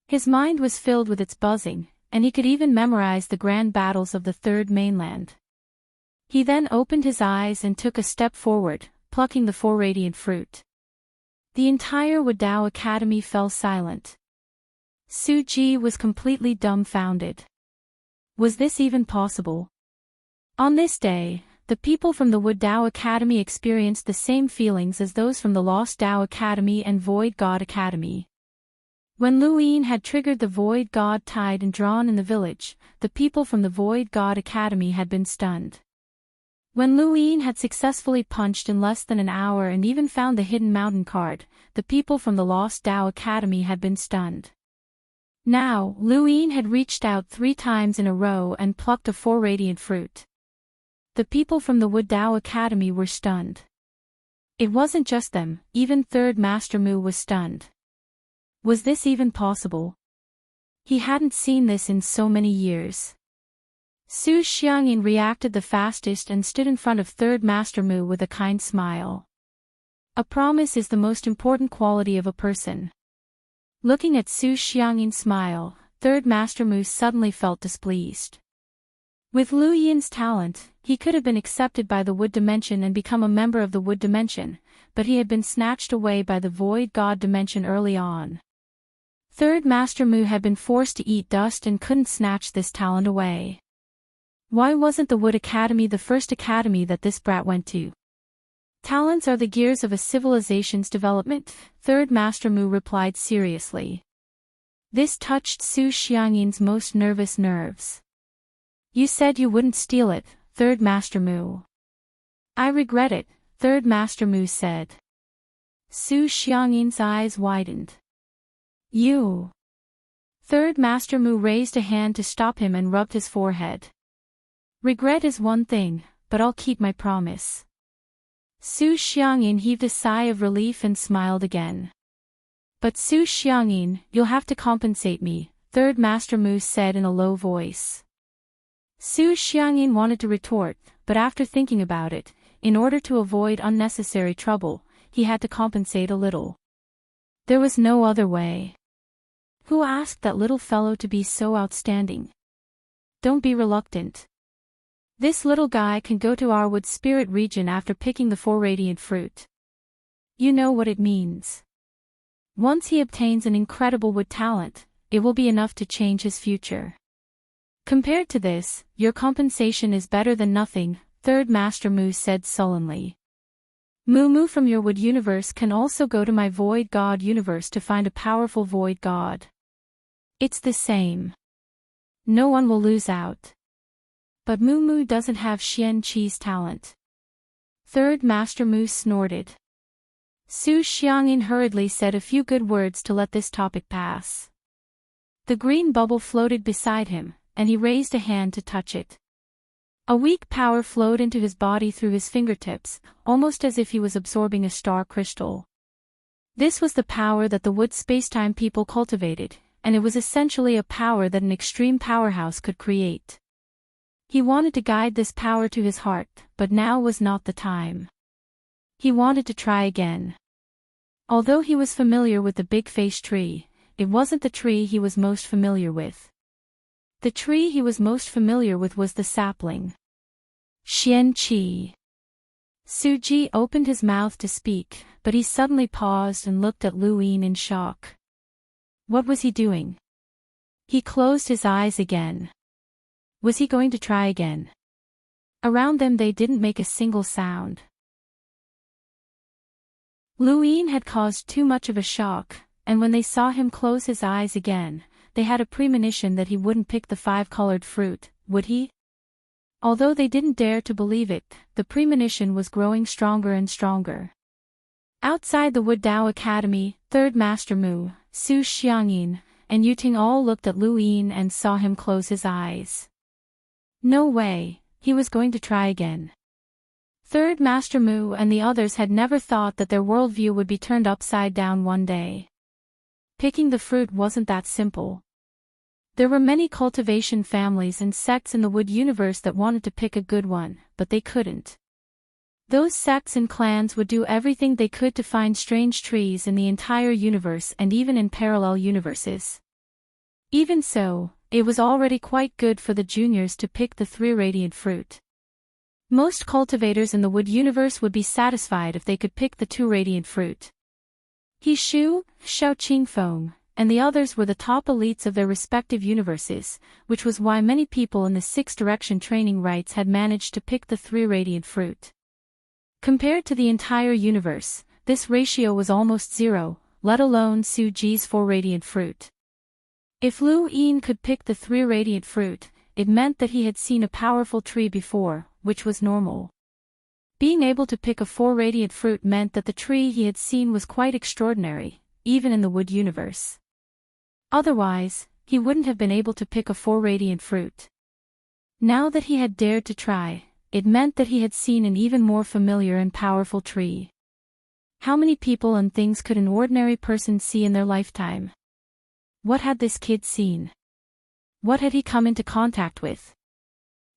His mind was filled with its buzzing, and he could even memorize the grand battles of the Third Mainland. He then opened his eyes and took a step forward, plucking the 4 radiant fruit. The entire Wadao Academy fell silent. Su Ji was completely dumbfounded. Was this even possible? On this day, the people from the Wadao Academy experienced the same feelings as those from the Lost Dao Academy and Void God Academy. When Lu Yin had triggered the Void God tide and drawn in the village, the people from the Void God Academy had been stunned. When Lu Yin had successfully punched in less than an hour and even found the hidden mountain card, the people from the Lost Dao Academy had been stunned. Now, Lu Yin had reached out 3 times in a row and plucked a 4 radiant fruit. The people from the Wood Dao Academy were stunned. It wasn't just them, even Third Master Mu was stunned. Was this even possible? He hadn't seen this in so many years. Su Xiangyin reacted the fastest and stood in front of Third Master Mu with a kind smile. A promise is the most important quality of a person. Looking at Su Xiangyin's smile, Third Master Mu suddenly felt displeased. With Lu Yin's talent, he could have been accepted by the Wood Dimension and become a member of the Wood Dimension, but he had been snatched away by the Void God Dimension early on. Third Master Mu had been forced to eat dust and couldn't snatch this talent away. Why wasn't the Wood Academy the first academy that this brat went to? Talents are the gears of a civilization's development, Third Master Mu replied seriously. This touched Su Xiangyin's most nervous nerves. You said you wouldn't steal it, Third Master Mu. I regret it, Third Master Mu said. Su Xiangyin's eyes widened. You. Third Master Mu raised a hand to stop him and rubbed his forehead. Regret is one thing, but I'll keep my promise. Su Xiangyin heaved a sigh of relief and smiled again. But Su Xiangyin, you'll have to compensate me, Third Master Mu said in a low voice. Su Xiangyin wanted to retort, but after thinking about it, in order to avoid unnecessary trouble, he had to compensate a little. There was no other way. Who asked that little fellow to be so outstanding? Don't be reluctant. This little guy can go to our wood spirit region after picking the 4 radiant fruit. You know what it means. Once he obtains an incredible wood talent, it will be enough to change his future. Compared to this, your compensation is better than nothing, Third Master Mu said sullenly. Mu from your wood universe can also go to my void god universe to find a powerful void god. It's the same. No one will lose out. But Mu doesn't have Xian Qi's talent. Third Master Mu snorted. Su Xiangyin hurriedly said a few good words to let this topic pass. The green bubble floated beside him, and he raised a hand to touch it. A weak power flowed into his body through his fingertips, almost as if he was absorbing a star crystal. This was the power that the wood spacetime people cultivated, and it was essentially a power that an extreme powerhouse could create. He wanted to guide this power to his heart, but now was not the time. He wanted to try again. Although he was familiar with the big face tree, it wasn't the tree he was most familiar with. The tree he was most familiar with was the sapling. Xian Qi. Su Ji opened his mouth to speak, but he suddenly paused and looked at Lu Yin in shock. What was he doing? He closed his eyes again. Was he going to try again? Around them they didn't make a single sound. Lu Yin had caused too much of a shock, and when they saw him close his eyes again, they had a premonition that he wouldn't pick the five-colored fruit, would he? Although they didn't dare to believe it, the premonition was growing stronger and stronger. Outside the Wood Dao Academy, Third Master Mu, Su Xiangyin, and Yuting all looked at Lu Yin and saw him close his eyes. No way, he was going to try again. Third Master Mu and the others had never thought that their worldview would be turned upside down one day. Picking the fruit wasn't that simple. There were many cultivation families and sects in the wood universe that wanted to pick a good one, but they couldn't. Those sects and clans would do everything they could to find strange trees in the entire universe and even in parallel universes. Even so, it was already quite good for the juniors to pick the three radiant fruit. Most cultivators in the wood universe would be satisfied if they could pick the two radiant fruit. He Shu, Xiao Qingfeng, and the others were the top elites of their respective universes, which was why many people in the Six Direction training rites had managed to pick the three radiant fruit. Compared to the entire universe, this ratio was almost zero, let alone Su Ji's four radiant fruit. If Lu Yin could pick the three radiant fruit, it meant that he had seen a powerful tree before, which was normal. Being able to pick a four radiant fruit meant that the tree he had seen was quite extraordinary, even in the wood universe. Otherwise, he wouldn't have been able to pick a four radiant fruit. Now that he had dared to try, it meant that he had seen an even more familiar and powerful tree. How many people and things could an ordinary person see in their lifetime? What had this kid seen? What had he come into contact with?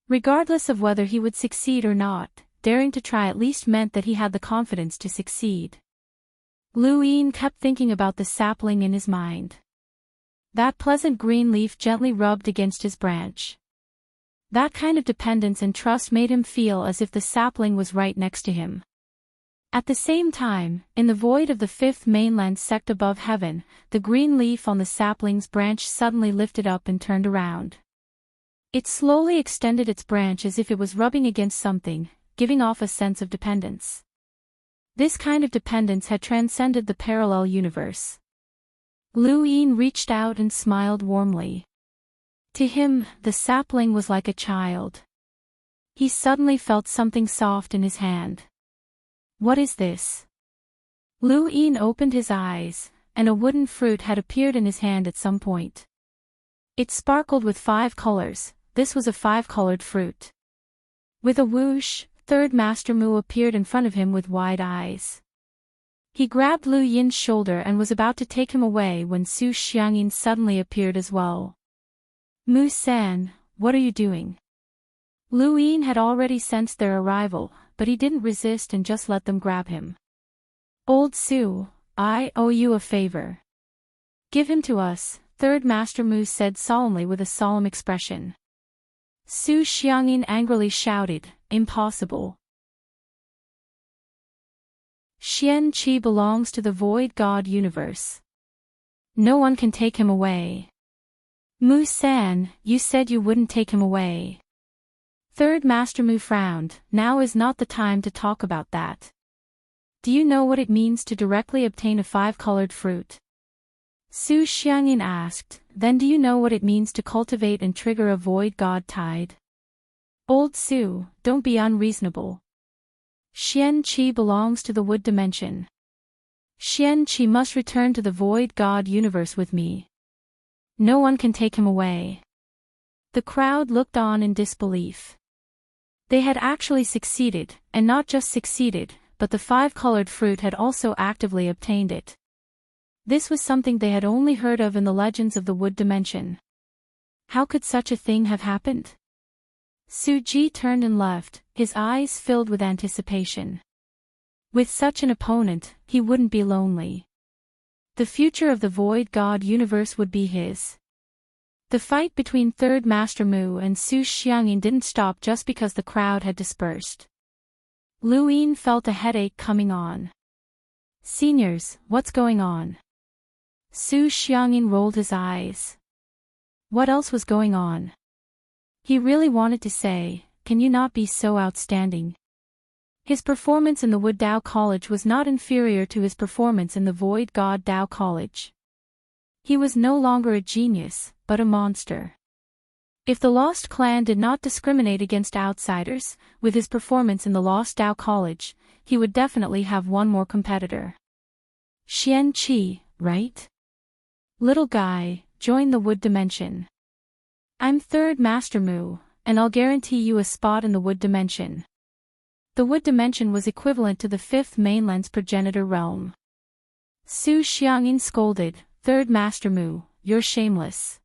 Regardless of whether he would succeed or not, daring to try at least meant that he had the confidence to succeed. Lu Yin kept thinking about the sapling in his mind. That pleasant green leaf gently rubbed against his branch. That kind of dependence and trust made him feel as if the sapling was right next to him. At the same time, in the void of the fifth mainland sect above heaven, the green leaf on the sapling's branch suddenly lifted up and turned around. It slowly extended its branch as if it was rubbing against something, giving off a sense of dependence. This kind of dependence had transcended the parallel universe. Lu Yin reached out and smiled warmly. To him, the sapling was like a child. He suddenly felt something soft in his hand. What is this? Lu Yin opened his eyes, and a wooden fruit had appeared in his hand at some point. It sparkled with 5 colors, this was a 5-colored fruit. With a whoosh, Third Master Mu appeared in front of him with wide eyes. He grabbed Lu Yin's shoulder and was about to take him away when Su Xiangyin suddenly appeared as well. Mu-san, what are you doing? Lu Yin had already sensed their arrival, but he didn't resist and just let them grab him. Old Su, I owe you a favor. Give him to us, Third Master Mu said solemnly with a solemn expression. Su Xiangyin angrily shouted, impossible. Xian Qi belongs to the Void God universe. No one can take him away. Mu-san, you said you wouldn't take him away. Third Master Mu frowned, now is not the time to talk about that. Do you know what it means to directly obtain a 5-colored fruit? Su Xiangyin asked, then do you know what it means to cultivate and trigger a Void God tide? Old Su, don't be unreasonable. Xian Qi belongs to the wood dimension. Xian Qi must return to the Void God universe with me. No one can take him away. The crowd looked on in disbelief. They had actually succeeded, and not just succeeded, but the 5-colored fruit had also actively obtained it. This was something they had only heard of in the legends of the wood dimension. How could such a thing have happened? Su Ji turned and left, his eyes filled with anticipation. With such an opponent, he wouldn't be lonely. The future of the Void God universe would be his. The fight between Third Master Mu and Su Xiangyin didn't stop just because the crowd had dispersed. Lu Yin felt a headache coming on. Seniors, what's going on? Su Xiangyin rolled his eyes. What else was going on? He really wanted to say, can you not be so outstanding? His performance in the Wood Dao College was not inferior to his performance in the Void God Dao College. He was no longer a genius, but a monster. If the Lost Clan did not discriminate against outsiders, with his performance in the Lost Dao College, he would definitely have one more competitor. Xian-Chi, right? Little guy, join the wood dimension. I'm third Master Mu, and I'll guarantee you a spot in the wood dimension. The wood dimension was equivalent to the fifth mainland's progenitor realm. Su Xiangyin scolded, Third Master Mu, you're shameless.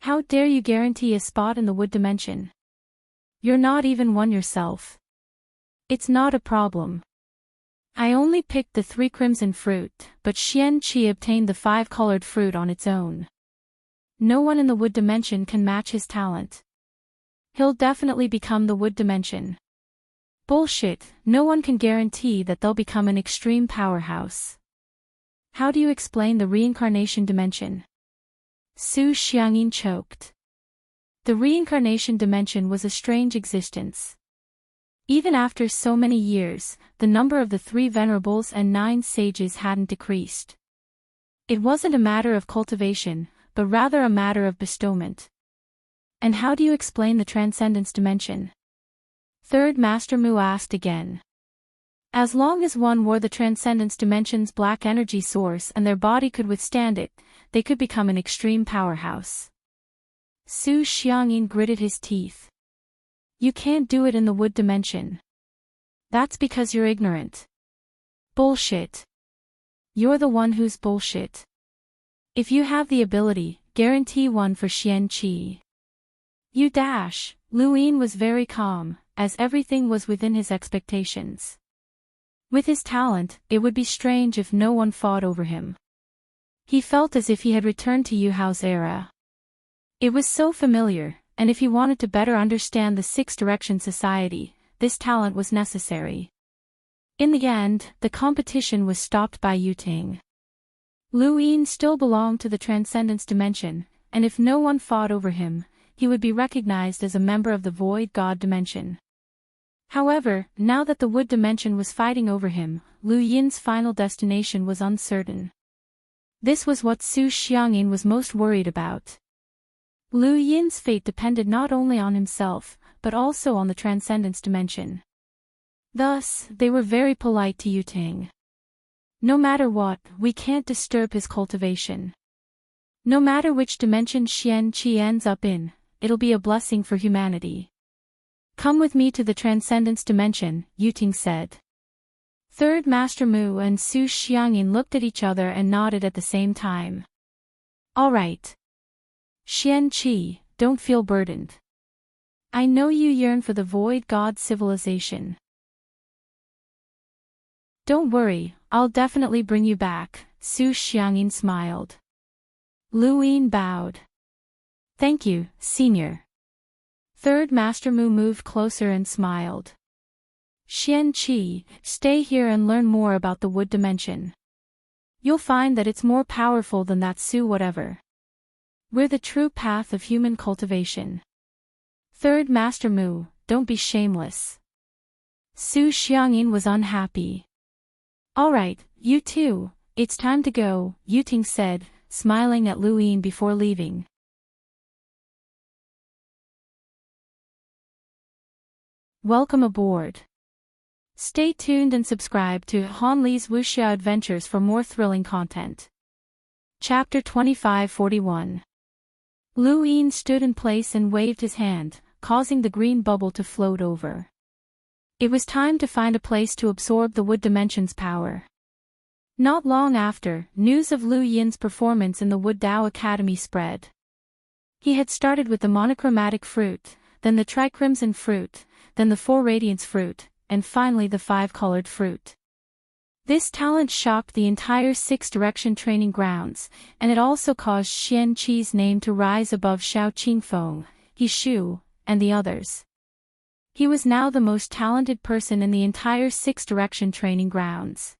How dare you guarantee a spot in the wood dimension? You're not even one yourself. It's not a problem. I only picked the 3 crimson fruit, but Xian-Chi obtained the 5 colored fruit on its own. No one in the wood dimension can match his talent. He'll definitely become the wood dimension. Bullshit, no one can guarantee that they'll become an extreme powerhouse. How do you explain the reincarnation dimension? Su Xiangyin choked. The reincarnation dimension was a strange existence. Even after so many years, the number of the 3 venerables and 9 sages hadn't decreased. It wasn't a matter of cultivation, but rather a matter of bestowment. And how do you explain the transcendence dimension? Third Master Mu asked again. As long as one wore the transcendence dimension's black energy source and their body could withstand it, they could become an extreme powerhouse. Su Xiangyin gritted his teeth. You can't do it in the wood dimension. That's because you're ignorant. Bullshit. You're the one who's bullshit. If you have the ability, guarantee one for Xian-Chi. You dash. Lu Yin was very calm, as everything was within his expectations. With his talent, it would be strange if no one fought over him. He felt as if he had returned to Yu Hao's era. It was so familiar, and if he wanted to better understand the six-direction society, this talent was necessary. In the end, the competition was stopped by Yuting. Lu Yin still belonged to the transcendence dimension, and if no one fought over him, he would be recognized as a member of the void god dimension. However, now that the wood dimension was fighting over him, Lu Yin's final destination was uncertain. This was what Su Xiangyin was most worried about. Lu Yin's fate depended not only on himself, but also on the transcendence dimension. Thus, they were very polite to Yuting. No matter what, we can't disturb his cultivation. No matter which dimension Xian-Chi ends up in, it'll be a blessing for humanity. Come with me to the transcendence dimension, Yuting said. Third Master Mu and Su Xiangyin looked at each other and nodded at the same time. All right. Xian-Chi, don't feel burdened. I know you yearn for the void god civilization. Don't worry, I'll definitely bring you back, Su Xiangyin smiled. Lu Yin bowed. Thank you, Senior. Third Master Mu moved closer and smiled. Xian-Chi, stay here and learn more about the wood dimension. You'll find that it's more powerful than that Su whatever. We're the true path of human cultivation. Third Master Mu, don't be shameless. Su Xiangyin was unhappy. Alright, you two, it's time to go, Yuting said, smiling at Lu Yin before leaving. Welcome aboard. Stay tuned and subscribe to Han Li's Wuxia Adventures for more thrilling content. Chapter 2541. Lu Yin stood in place and waved his hand, causing the green bubble to float over. It was time to find a place to absorb the wood dimension's power. Not long after, news of Lu Yin's performance in the Wood Dao Academy spread. He had started with the monochromatic fruit, then the tricrimson fruit, then the 4 radiance fruit, and finally the 5 colored fruit. This talent shocked the entire 6-direction training grounds, and it also caused Xian-Chi's name to rise above Xiao Qingfeng, He Shu, and the others. He was now the most talented person in the entire 6-direction training grounds.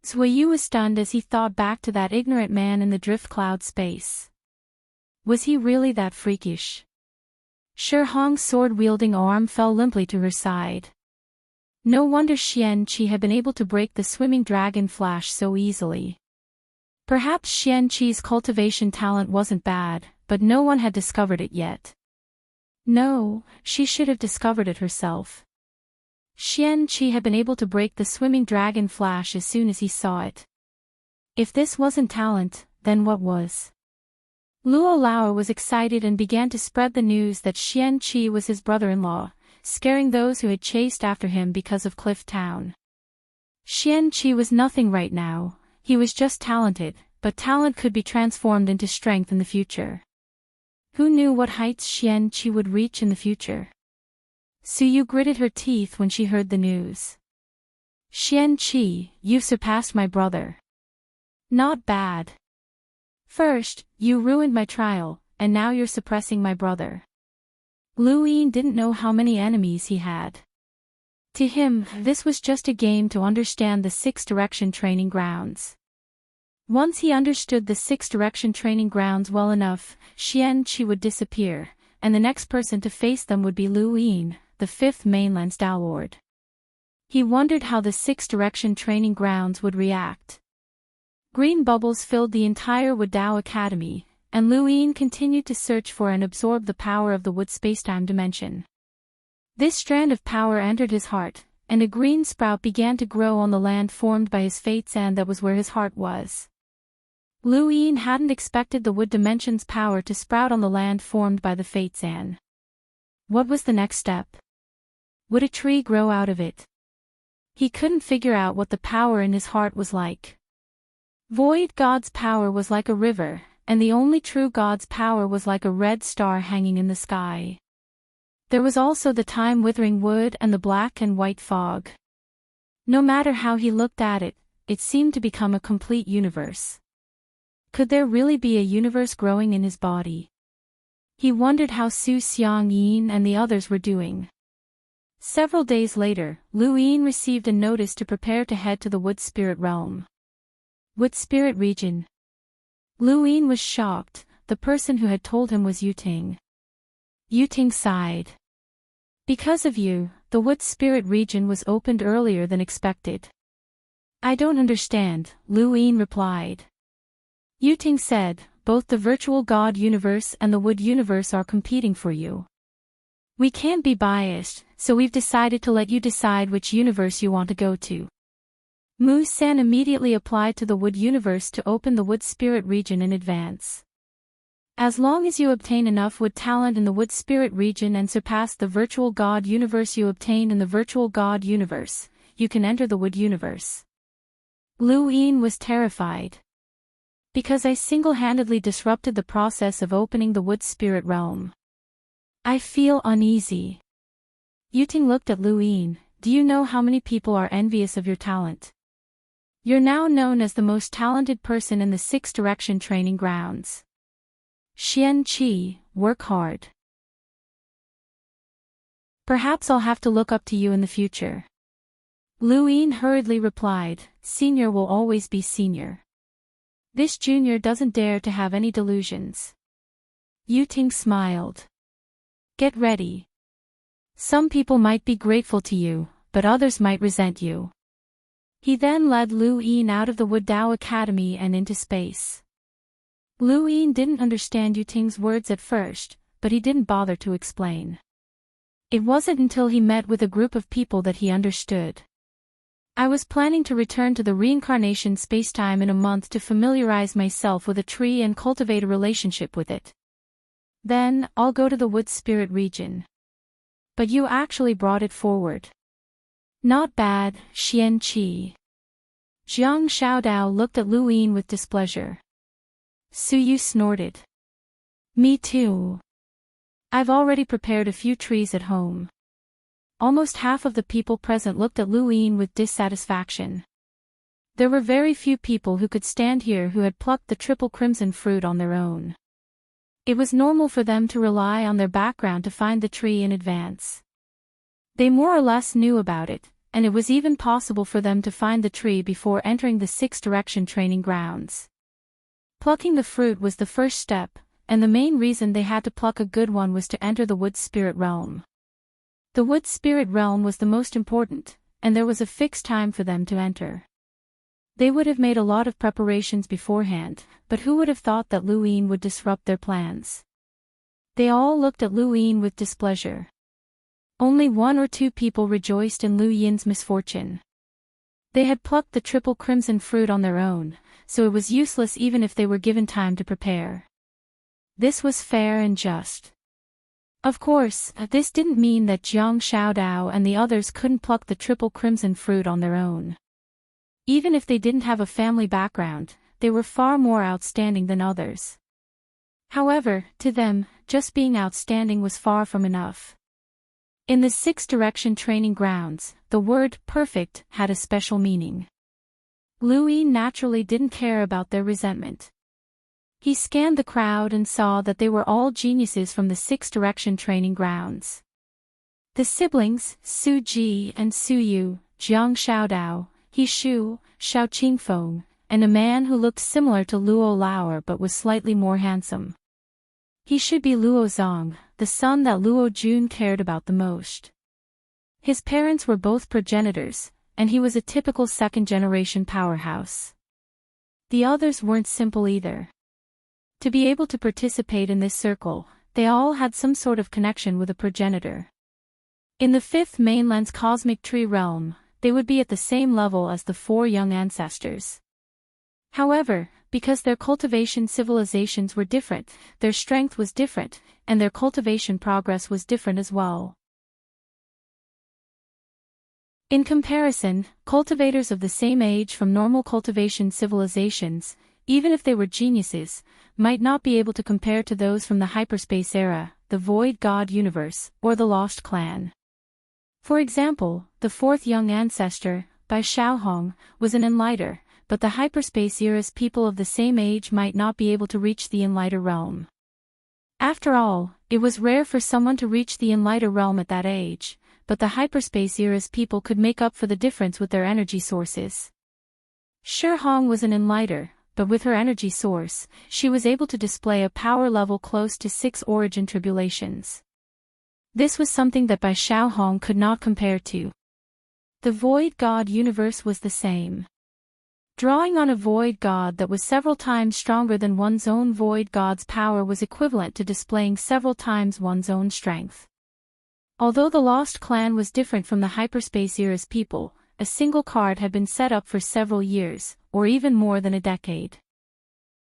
Zuiyu was stunned as he thought back to that ignorant man in the drift cloud space. Was he really that freakish? Shi Hong's sword-wielding arm fell limply to her side. No wonder Xian-Chi had been able to break the swimming dragon flash so easily. Perhaps Xian-Chi's cultivation talent wasn't bad, but no one had discovered it yet. No, she should have discovered it herself. Xian-Chi had been able to break the swimming dragon flash as soon as he saw it. If this wasn't talent, then what was? Luo Lao was excited and began to spread the news that Xian-Chi was his brother-in-law, scaring those who had chased after him because of Cliff Town. Xian-Chi was nothing right now, he was just talented, but talent could be transformed into strength in the future. Who knew what heights Xian-Chi would reach in the future? Suyu gritted her teeth when she heard the news. Xian-Chi, you've surpassed my brother. Not bad. First, you ruined my trial, and now you're suppressing my brother. Lu Yin didn't know how many enemies he had. To him, this was just a game to understand the six-direction training grounds. Once he understood the six-direction training grounds well enough, Xian-Chi would disappear, and the next person to face them would be Lu Yin, the fifth mainland's Tao Lord. He wondered how the six-direction training grounds would react. Green bubbles filled the entire Wood Dao Academy, and Lu Yin continued to search for and absorb the power of the Wood spacetime dimension. This strand of power entered his heart, and a green sprout began to grow on the land formed by his fate sand that was where his heart was. Lu Yin hadn't expected the Wood dimension's power to sprout on the land formed by the fate sand. What was the next step? Would a tree grow out of it? He couldn't figure out what the power in his heart was like. Void God's power was like a river, and the only true God's power was like a red star hanging in the sky. There was also the time-withering wood and the black and white fog. No matter how he looked at it, it seemed to become a complete universe. Could there really be a universe growing in his body? He wondered how Su Xiangyin and the others were doing. Several days later, Lu Yin received a notice to prepare to head to the Wood Spirit Realm. Wood Spirit Region. Lu Yin was shocked, the person who had told him was Yuting. Yuting sighed. Because of you, the Wood Spirit Region was opened earlier than expected. I don't understand, Lu Yin replied. Yuting said, both the virtual God universe and the Wood universe are competing for you. We can't be biased, so we've decided to let you decide which universe you want to go to. Mu San immediately applied to the Wood universe to open the Wood Spirit Region in advance. As long as you obtain enough Wood talent in the Wood Spirit Region and surpass the virtual God universe you obtained in the virtual God universe, you can enter the Wood universe. Lu Yin was terrified. Because I single-handedly disrupted the process of opening the Wood Spirit Realm. I feel uneasy. Yuting looked at Lu Yin. Do you know how many people are envious of your talent? You're now known as the most talented person in the six-direction training grounds. Xian-Chi, work hard. Perhaps I'll have to look up to you in the future. Lu Yin hurriedly replied, Senior will always be senior. This junior doesn't dare to have any delusions. Yuting smiled. Get ready. Some people might be grateful to you, but others might resent you. He then led Lu Yin out of the Wood Dao Academy and into space. Lu Yin didn't understand Yuting's words at first, but he didn't bother to explain. It wasn't until he met with a group of people that he understood. I was planning to return to the reincarnation spacetime in a month to familiarize myself with a tree and cultivate a relationship with it. Then, I'll go to the Wood Spirit Region. But you actually brought it forward. Not bad, Xian-Chi. Jiang Xiaodao looked at Lu Yin with displeasure. Suyu snorted. Me too. I've already prepared a few trees at home. Almost half of the people present looked at Lu Yin with dissatisfaction. There were very few people who could stand here who had plucked the triple crimson fruit on their own. It was normal for them to rely on their background to find the tree in advance. They more or less knew about it, and it was even possible for them to find the tree before entering the six-direction training grounds. Plucking the fruit was the first step, and the main reason they had to pluck a good one was to enter the Wood Spirit Realm. The Wood Spirit Realm was the most important, and there was a fixed time for them to enter. They would have made a lot of preparations beforehand, but who would have thought that Lu Yin would disrupt their plans? They all looked at Lu Yin with displeasure. Only 1 or 2 people rejoiced in Lu Yin's misfortune. They had plucked the triple crimson fruit on their own, so it was useless even if they were given time to prepare. This was fair and just. Of course, this didn't mean that Jiang Xiaodao and the others couldn't pluck the triple crimson fruit on their own. Even if they didn't have a family background, they were far more outstanding than others. However, to them, just being outstanding was far from enough. In the 6 direction training grounds, the word perfect had a special meaning. Lu Yin naturally didn't care about their resentment. He scanned the crowd and saw that they were all geniuses from the 6 direction training grounds. The siblings, Su Ji and Su Yu, Jiang Xiaodao, He Shu, Xiao Qingfeng, and a man who looked similar to Luo Lauer but was slightly more handsome. He should be Luo Zong, the son that Luo Jun cared about the most. His parents were both progenitors, and he was a typical second-generation powerhouse. The others weren't simple either. To be able to participate in this circle, they all had some sort of connection with a progenitor. In the 5th mainland's cosmic tree realm, they would be at the same level as the 4 young ancestors. However, because their cultivation civilizations were different, their strength was different, and their cultivation progress was different as well. In comparison, cultivators of the same age from normal cultivation civilizations, even if they were geniuses, might not be able to compare to those from the hyperspace era, the Void God universe, or the Lost Clan. For example, the 4th young ancestor, Bai Xiaohong, was an enlighter, but the hyperspace era's people of the same age might not be able to reach the enlighter realm. After all, it was rare for someone to reach the enlighter realm at that age, but the hyperspace era's people could make up for the difference with their energy sources. Shi Hong was an enlighter, but with her energy source, she was able to display a power level close to 6 origin tribulations. This was something that Bai Xiaohong could not compare to. The Void God universe was the same. Drawing on a Void God that was several times stronger than one's own Void God's power was equivalent to displaying several times one's own strength. Although the Lost Clan was different from the hyperspace era's people, a single card had been set up for several years, or even more than a decade.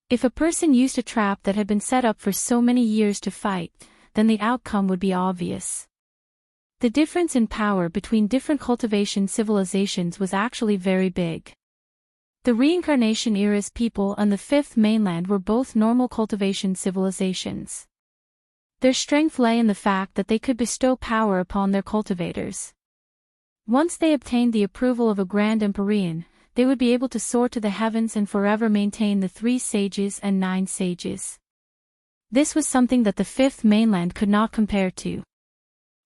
If a person used a trap that had been set up for so many years to fight, then the outcome would be obvious. The difference in power between different cultivation civilizations was actually very big. The reincarnation era's people and the 5th mainland were both normal cultivation civilizations. Their strength lay in the fact that they could bestow power upon their cultivators. Once they obtained the approval of a Grand Empyrean, they would be able to soar to the heavens and forever maintain the 3 sages and 9 sages. This was something that the 5th mainland could not compare to.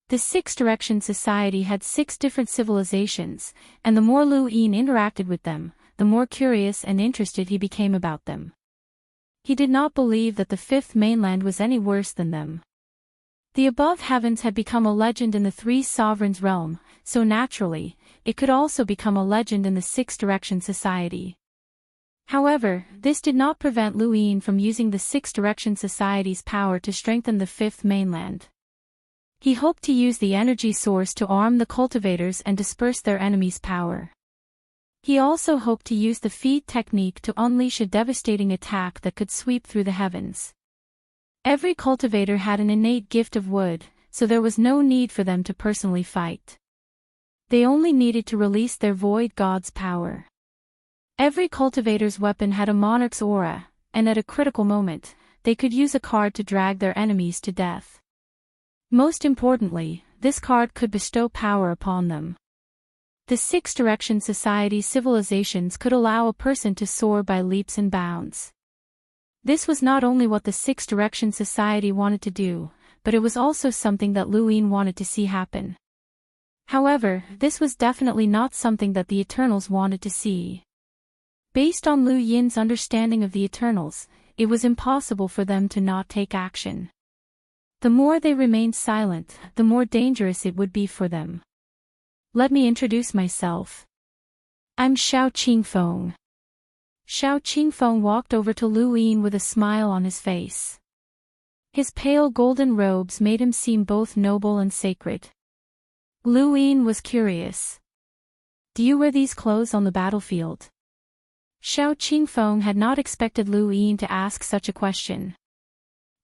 The 6 direction society had 6 different civilizations, and the more Lu Yin interacted with them, the more curious and interested he became about them. He did not believe that the 5th mainland was any worse than them. The above heavens had become a legend in the 3 sovereigns realm, so naturally, it could also become a legend in the 6 direction society. However, this did not prevent Lu Yin from using the 6 direction society's power to strengthen the 5th mainland. He hoped to use the energy source to arm the cultivators and disperse their enemies' power. He also hoped to use the feed technique to unleash a devastating attack that could sweep through the heavens. Every cultivator had an innate gift of wood, so there was no need for them to personally fight. They only needed to release their Void God's power. Every cultivator's weapon had a monarch's aura, and at a critical moment, they could use a card to drag their enemies to death. Most importantly, this card could bestow power upon them. The 6 direction society civilizations could allow a person to soar by leaps and bounds. This was not only what the 6 direction society wanted to do, but it was also something that Lu Yin wanted to see happen. However, this was definitely not something that the Eternals wanted to see. Based on Lu Yin's understanding of the Eternals, it was impossible for them to not take action. The more they remained silent, the more dangerous it would be for them. Let me introduce myself. I'm Xiao Qingfeng. Xiao Qingfeng walked over to Lu Yin with a smile on his face. His pale golden robes made him seem both noble and sacred. Lu Yin was curious. "Do you wear these clothes on the battlefield?" Xiao Qingfeng had not expected Lu Yin to ask such a question.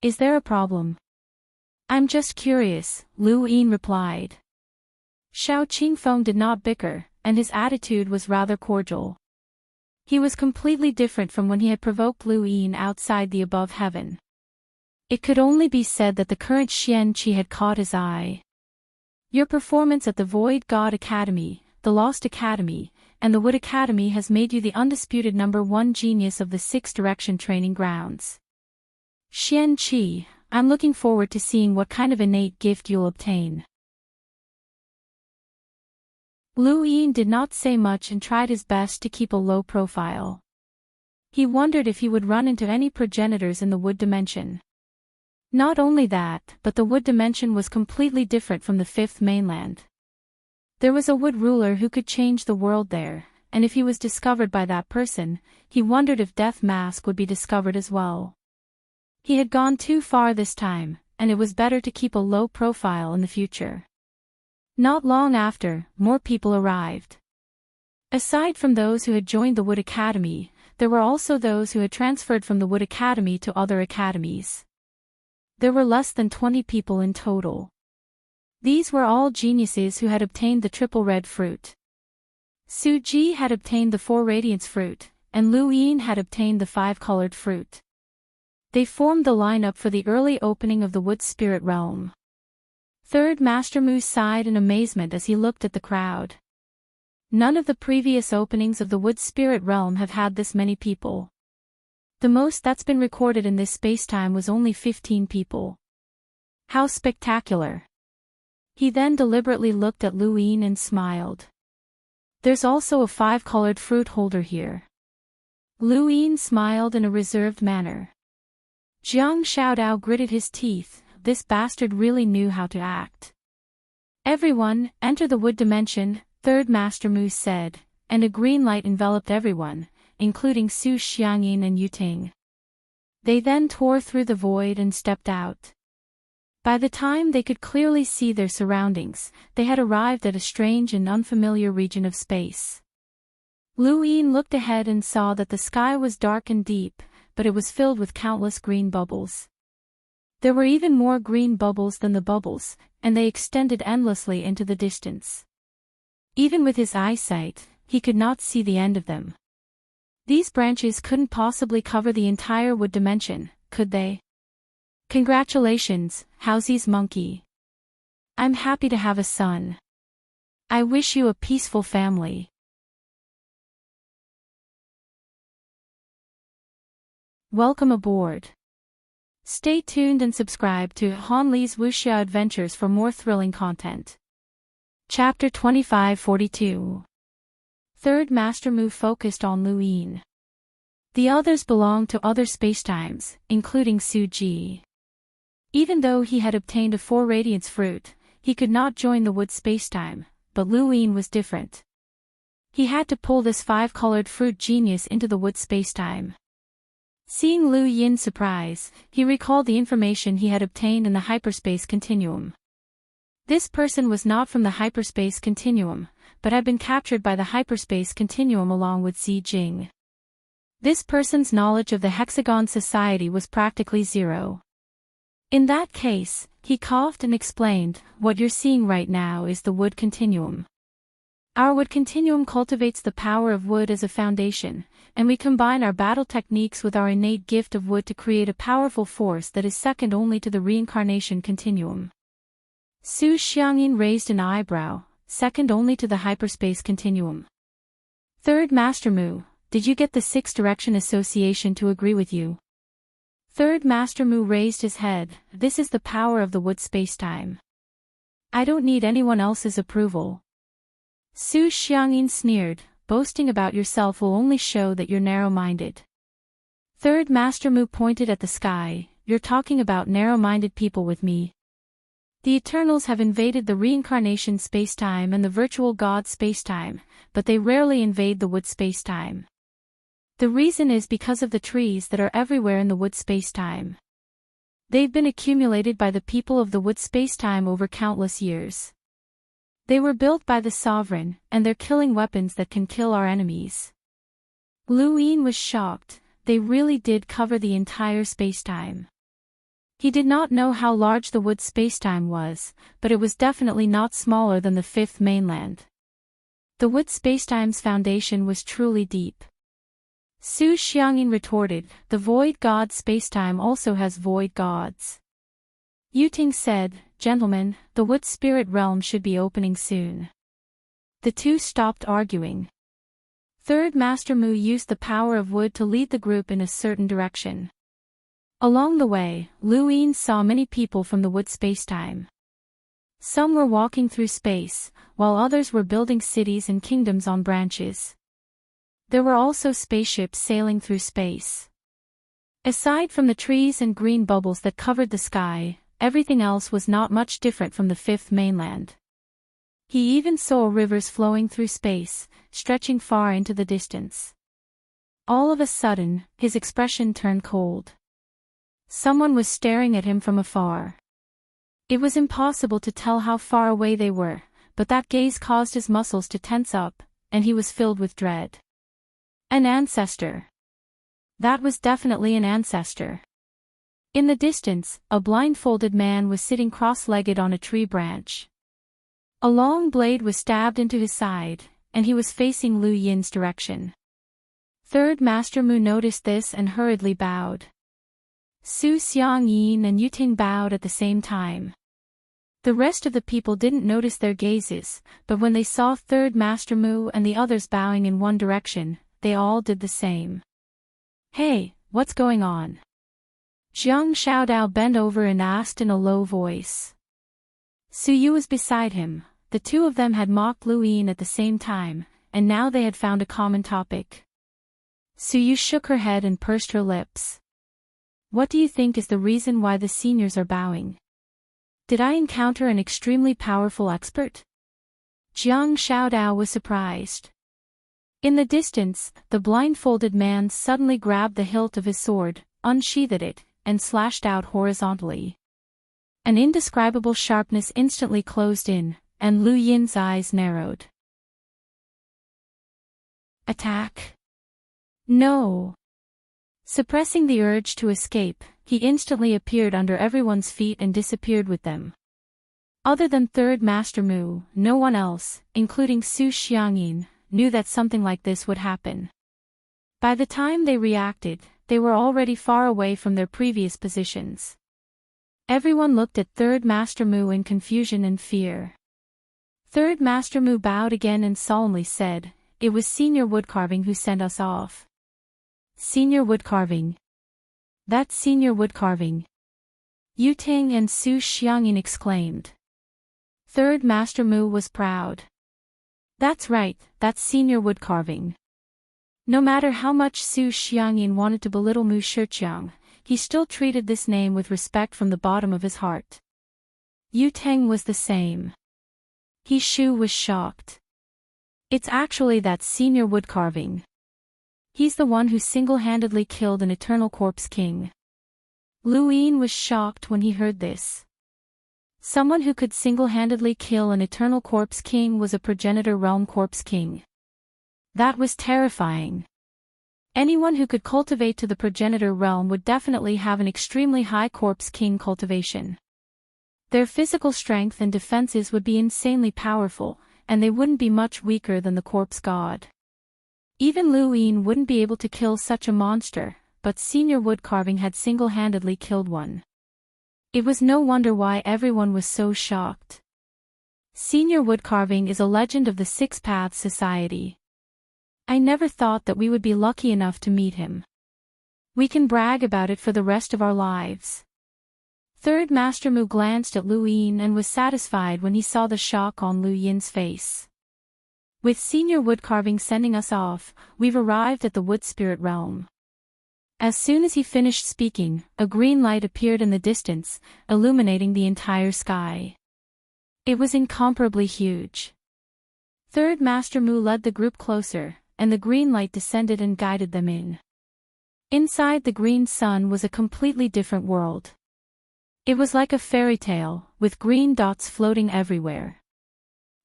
"Is there a problem?" "I'm just curious," Lu Yin replied. Xiao Qingfeng did not bicker, and his attitude was rather cordial. He was completely different from when he had provoked Lu Yin outside the above heaven. It could only be said that the current Xian Qi had caught his eye. "Your performance at the Void God Academy, the Lost Academy, and the Wood Academy has made you the undisputed #1 genius of the 6 Direction training grounds. Xian Qi, I'm looking forward to seeing what kind of innate gift you'll obtain." Lu Yin did not say much and tried his best to keep a low profile. He wondered if he would run into any progenitors in the wood dimension. Not only that, but the wood dimension was completely different from the 5th mainland. There was a wood ruler who could change the world there, and if he was discovered by that person, he wondered if Death Mask would be discovered as well. He had gone too far this time, and it was better to keep a low profile in the future. Not long after, more people arrived. Aside from those who had joined the Wood Academy, there were also those who had transferred from the Wood Academy to other academies. There were less than 20 people in total. These were all geniuses who had obtained the triple red fruit. Su Ji had obtained the 4 radiance fruit, and Lu Yin had obtained the 5-colored fruit. They formed the lineup for the early opening of the Wood Spirit Realm. Third Master Mu sighed in amazement as he looked at the crowd. None of the previous openings of the Wood Spirit Realm have had this many people. The most that's been recorded in this spacetime was only 15 people. How spectacular! He then deliberately looked at Lu Yin and smiled. "There's also a 5-colored fruit holder here." Lu Yin smiled in a reserved manner. Jiang Xiaodao gritted his teeth. This bastard really knew how to act. "Everyone, enter the wood dimension," Third Master Mu said, and a green light enveloped everyone, including Su Xiangyin and Yuting. They then tore through the void and stepped out. By the time they could clearly see their surroundings, they had arrived at a strange and unfamiliar region of space. Lu Yin looked ahead and saw that the sky was dark and deep, but it was filled with countless green bubbles. There were even more green bubbles than the bubbles, and they extended endlessly into the distance. Even with his eyesight, he could not see the end of them. These branches couldn't possibly cover the entire wood dimension, could they? "Congratulations, Housy's monkey. I'm happy to have a son. I wish you a peaceful family." Welcome aboard. Stay tuned and subscribe to Han Li's Wuxia Adventures for more thrilling content. Chapter 2542. Third Master Mu focused on Lu Yin. The others belonged to other spacetimes, including Su Ji. Even though he had obtained a 4 radiance fruit, he could not join the wood spacetime, but Lu Yin was different. He had to pull this 5-colored fruit genius into the wood spacetime. Seeing Lu Yin's surprise, he recalled the information he had obtained in the hyperspace continuum. This person was not from the hyperspace continuum, but had been captured by the hyperspace continuum along with Xi Jing. This person's knowledge of the Hexagon Society was practically zero. In that case, he coughed and explained, "What you're seeing right now is the wood continuum. Our wood continuum cultivates the power of wood as a foundation, and we combine our battle techniques with our innate gift of wood to create a powerful force that is second only to the reincarnation continuum." Su Xiangyin raised an eyebrow, "Second only to the hyperspace continuum. Third Master Mu, did you get the 6 Direction Association to agree with you?" Third Master Mu raised his head, "This is the power of the wood spacetime. I don't need anyone else's approval." Su Xiangyin sneered, "Boasting about yourself will only show that you're narrow-minded." Third Master Mu pointed at the sky, "You're talking about narrow-minded people with me. The Eternals have invaded the reincarnation spacetime and the virtual God spacetime, but they rarely invade the wood spacetime. The reason is because of the trees that are everywhere in the wood spacetime. They've been accumulated by the people of the wood spacetime over countless years. They were built by the sovereign, and they're killing weapons that can kill our enemies. Lu Yin was shocked. They really did cover the entire spacetime. He did not know how large the wood spacetime was, but it was definitely not smaller than the fifth mainland. The wood spacetime's foundation was truly deep. Su Xiangyin retorted, the void god spacetime also has void gods. Yuting said, gentlemen, the wood spirit realm should be opening soon. The two stopped arguing. Third Master Mu used the power of wood to lead the group in a certain direction. Along the way, Lu Yin saw many people from the wood spacetime. Some were walking through space, while others were building cities and kingdoms on branches. There were also spaceships sailing through space. Aside from the trees and green bubbles that covered the sky, everything else was not much different from the fifth mainland. He even saw rivers flowing through space, stretching far into the distance. All of a sudden, his expression turned cold. Someone was staring at him from afar. It was impossible to tell how far away they were, but that gaze caused his muscles to tense up, and he was filled with dread. An ancestor. That was definitely an ancestor. In the distance, a blindfolded man was sitting cross-legged on a tree branch. A long blade was stabbed into his side, and he was facing Lu Yin's direction. Third Master Mu noticed this and hurriedly bowed. Su Xiangyin and Yuting bowed at the same time. The rest of the people didn't notice their gazes, but when they saw Third Master Mu and the others bowing in one direction, they all did the same. Hey, what's going on? Zhang Xiaodao bent over and asked in a low voice. Su Yu was beside him. The two of them had mocked Lu Yin at the same time, and now they had found a common topic. Su Yu shook her head and pursed her lips. What do you think is the reason why the seniors are bowing? Did I encounter an extremely powerful expert? Zhang Xiaodao was surprised. In the distance, the blindfolded man suddenly grabbed the hilt of his sword, unsheathed it, and slashed out horizontally. An indescribable sharpness instantly closed in, and Lu Yin's eyes narrowed. Attack! No! Suppressing the urge to escape, he instantly appeared under everyone's feet and disappeared with them. Other than Third Master Mu, no one else, including Su Xiangyin, knew that something like this would happen. By the time they reacted, they were already far away from their previous positions. Everyone looked at Third Master Mu in confusion and fear. Third Master Mu bowed again and solemnly said, "It was Senior Woodcarving who sent us off." Senior Woodcarving. That's Senior Woodcarving. Yuting and Su Xiangyin exclaimed. Third Master Mu was proud. That's right, that's Senior Woodcarving. No matter how much Su Xiangyin wanted to belittle Mu Shiqiang, he still treated this name with respect from the bottom of his heart. Yuteng was the same. He Shu was shocked. It's actually that Senior Woodcarving. He's the one who single-handedly killed an Eternal Corpse King. Lu Yin was shocked when he heard this. Someone who could single-handedly kill an Eternal Corpse King was a Progenitor Realm Corpse King. That was terrifying. Anyone who could cultivate to the Progenitor Realm would definitely have an extremely high Corpse King cultivation. Their physical strength and defenses would be insanely powerful, and they wouldn't be much weaker than the Corpse God. Even Lu Yin wouldn't be able to kill such a monster, but Senior Woodcarving had single-handedly killed one. It was no wonder why everyone was so shocked. Senior Woodcarving is a legend of the Six Paths Society. I never thought that we would be lucky enough to meet him. We can brag about it for the rest of our lives. Third Master Mu glanced at Lu Yin and was satisfied when he saw the shock on Lu Yin's face. With Senior Woodcarving sending us off, we've arrived at the Wood Spirit Realm. As soon as he finished speaking, a green light appeared in the distance, illuminating the entire sky. It was incomparably huge. Third Master Mu led the group closer, and the green light descended and guided them in. Inside the green sun was a completely different world. It was like a fairy tale, with green dots floating everywhere.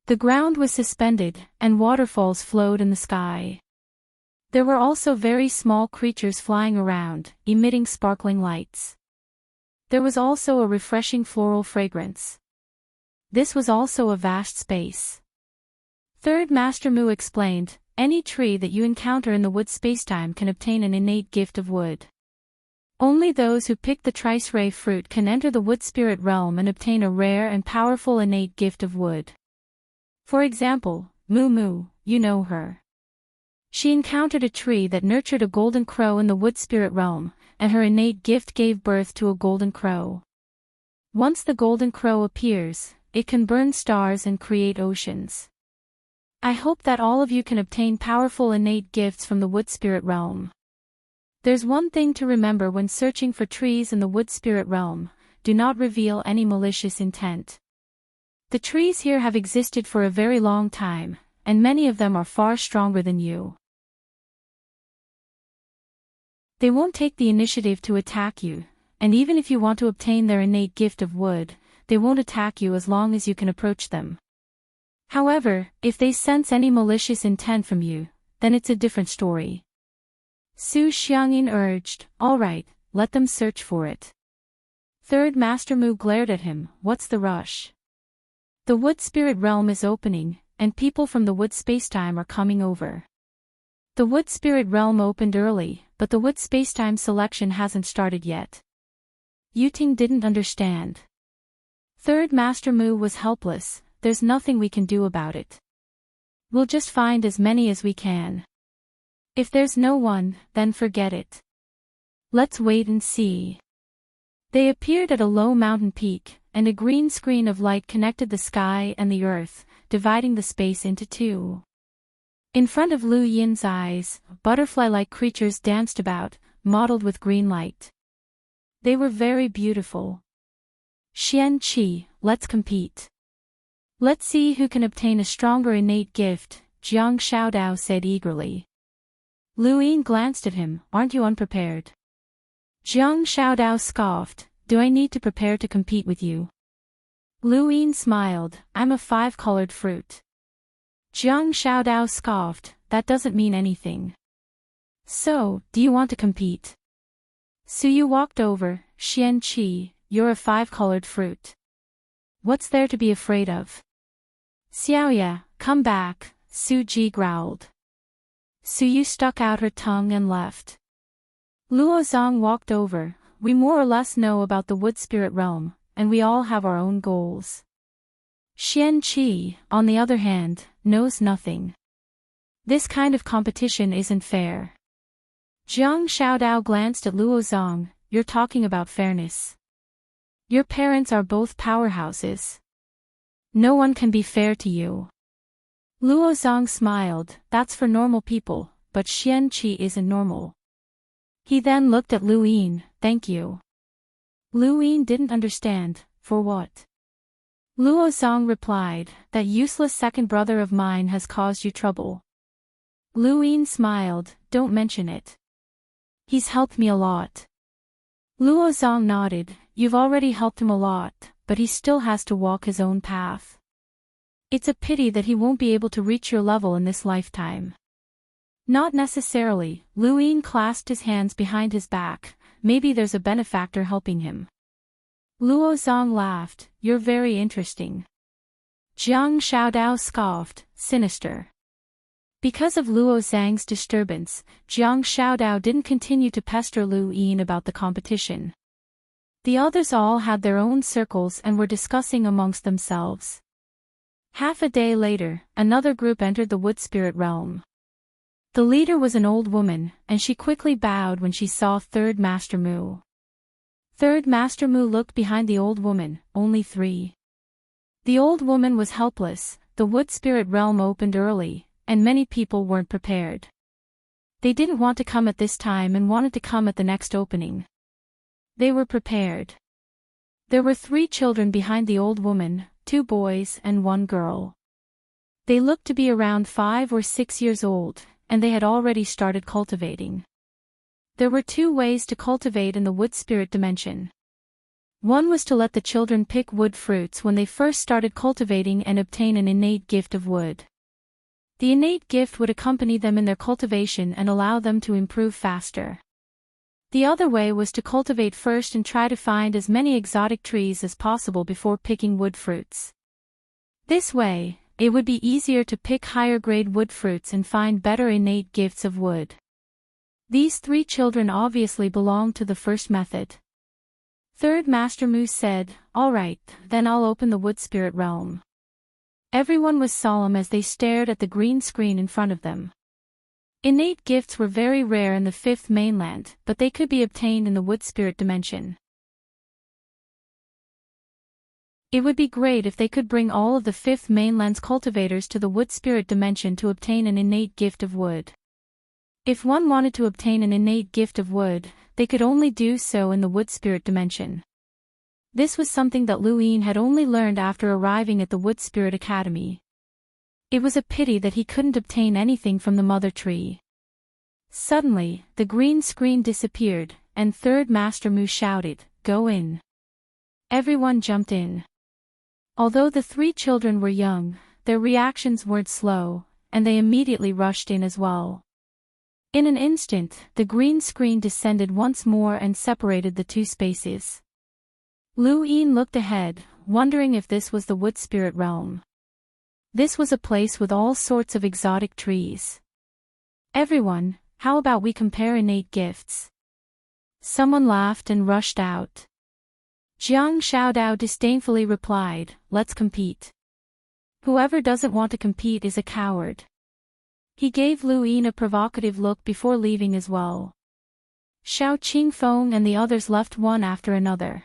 The ground was suspended, and waterfalls flowed in the sky. There were also very small creatures flying around, emitting sparkling lights. There was also a refreshing floral fragrance. This was also a vast space. Third Master Mu explained, any tree that you encounter in the wood spacetime can obtain an innate gift of wood. Only those who pick the Trice Ray fruit can enter the wood spirit realm and obtain a rare and powerful innate gift of wood. For example, Mu Mu, you know her. She encountered a tree that nurtured a golden crow in the wood spirit realm, and her innate gift gave birth to a golden crow. Once the golden crow appears, it can burn stars and create oceans. I hope that all of you can obtain powerful innate gifts from the wood spirit realm. There's one thing to remember when searching for trees in the wood spirit realm: do not reveal any malicious intent. The trees here have existed for a very long time, and many of them are far stronger than you. They won't take the initiative to attack you, and even if you want to obtain their innate gift of wood, they won't attack you as long as you can approach them. However, if they sense any malicious intent from you, then it's a different story. Su Xiangyin urged, all right, let them search for it. Third Master Mu glared at him, what's the rush? The wood spirit realm is opening, and people from the wood spacetime are coming over. The wood spirit realm opened early, but the wood spacetime selection hasn't started yet. Yuting didn't understand. Third Master Mu was helpless. There's nothing we can do about it. We'll just find as many as we can. If there's no one, then forget it. Let's wait and see. They appeared at a low mountain peak, and a green screen of light connected the sky and the earth, dividing the space into two. In front of Lu Yin's eyes, butterfly-like creatures danced about, mottled with green light. They were very beautiful. Xian Qi, let's compete. Let's see who can obtain a stronger innate gift, Jiang Xiaodao said eagerly. Lu Yin glanced at him, aren't you unprepared? Jiang Xiaodao scoffed, do I need to prepare to compete with you? Lu Yin smiled, I'm a five-colored fruit. Jiang Xiaodao scoffed, that doesn't mean anything. So, do you want to compete? Su Yu walked over, Xian Qi, you're a five-colored fruit. What's there to be afraid of? Xiaoya, come back, Su Ji growled. Su Yu stuck out her tongue and left. Luo Zong walked over, we more or less know about the wood spirit realm, and we all have our own goals. Xian Qi, on the other hand, knows nothing. This kind of competition isn't fair. Jiang Xiaodao glanced at Luo Zong, you're talking about fairness. Your parents are both powerhouses. No one can be fair to you. Luo Zong smiled, that's for normal people, but Xian Qi isn't normal. He then looked at Lu Yin, thank you. Lu Yin didn't understand, for what? Luo Zong replied, that useless second brother of mine has caused you trouble. Lu Yin smiled, don't mention it. He's helped me a lot. Luo Zong nodded, you've already helped him a lot, but he still has to walk his own path. It's a pity that he won't be able to reach your level in this lifetime. Not necessarily, Lu Yin clasped his hands behind his back, maybe there's a benefactor helping him. Luo Zong laughed, you're very interesting. Jiang Xiaodao scoffed, sinister. Because of Luo Zhang's disturbance, Jiang Xiaodao didn't continue to pester Lu Yin about the competition. The others all had their own circles and were discussing amongst themselves. Half a day later, another group entered the wood spirit realm. The leader was an old woman, and she quickly bowed when she saw Third Master Mu. Third Master Mu looked behind the old woman, only 3. The old woman was helpless, the wood spirit realm opened early, and many people weren't prepared. They didn't want to come at this time and wanted to come at the next opening. They were prepared. There were 3 children behind the old woman, 2 boys and 1 girl. They looked to be around 5 or 6 years old, and they had already started cultivating. There were two ways to cultivate in the wood spirit dimension. One was to let the children pick wood fruits when they first started cultivating and obtain an innate gift of wood. The innate gift would accompany them in their cultivation and allow them to improve faster. The other way was to cultivate first and try to find as many exotic trees as possible before picking wood fruits. This way, it would be easier to pick higher-grade wood fruits and find better innate gifts of wood. These three children obviously belonged to the first method. Third Master Mu said, "All right, then I'll open the wood spirit realm." Everyone was solemn as they stared at the green screen in front of them. Innate gifts were very rare in the fifth mainland, but they could be obtained in the wood spirit dimension. It would be great if they could bring all of the fifth mainland's cultivators to the wood spirit dimension to obtain an innate gift of wood. If one wanted to obtain an innate gift of wood, they could only do so in the wood spirit dimension. This was something that Lu Yin had only learned after arriving at the Wood Spirit Academy. It was a pity that he couldn't obtain anything from the mother tree. Suddenly, the green screen disappeared, and Third Master Mu shouted, "Go in." Everyone jumped in. Although the three children were young, their reactions weren't slow, and they immediately rushed in as well. In an instant, the green screen descended once more and separated the two spaces. Lu Yin looked ahead, wondering if this was the wood spirit realm. This was a place with all sorts of exotic trees. "Everyone, how about we compare innate gifts?" Someone laughed and rushed out. Jiang Xiaodao disdainfully replied, "Let's compete. Whoever doesn't want to compete is a coward." He gave Lu Yin a provocative look before leaving as well. Xiao Qingfeng and the others left one after another.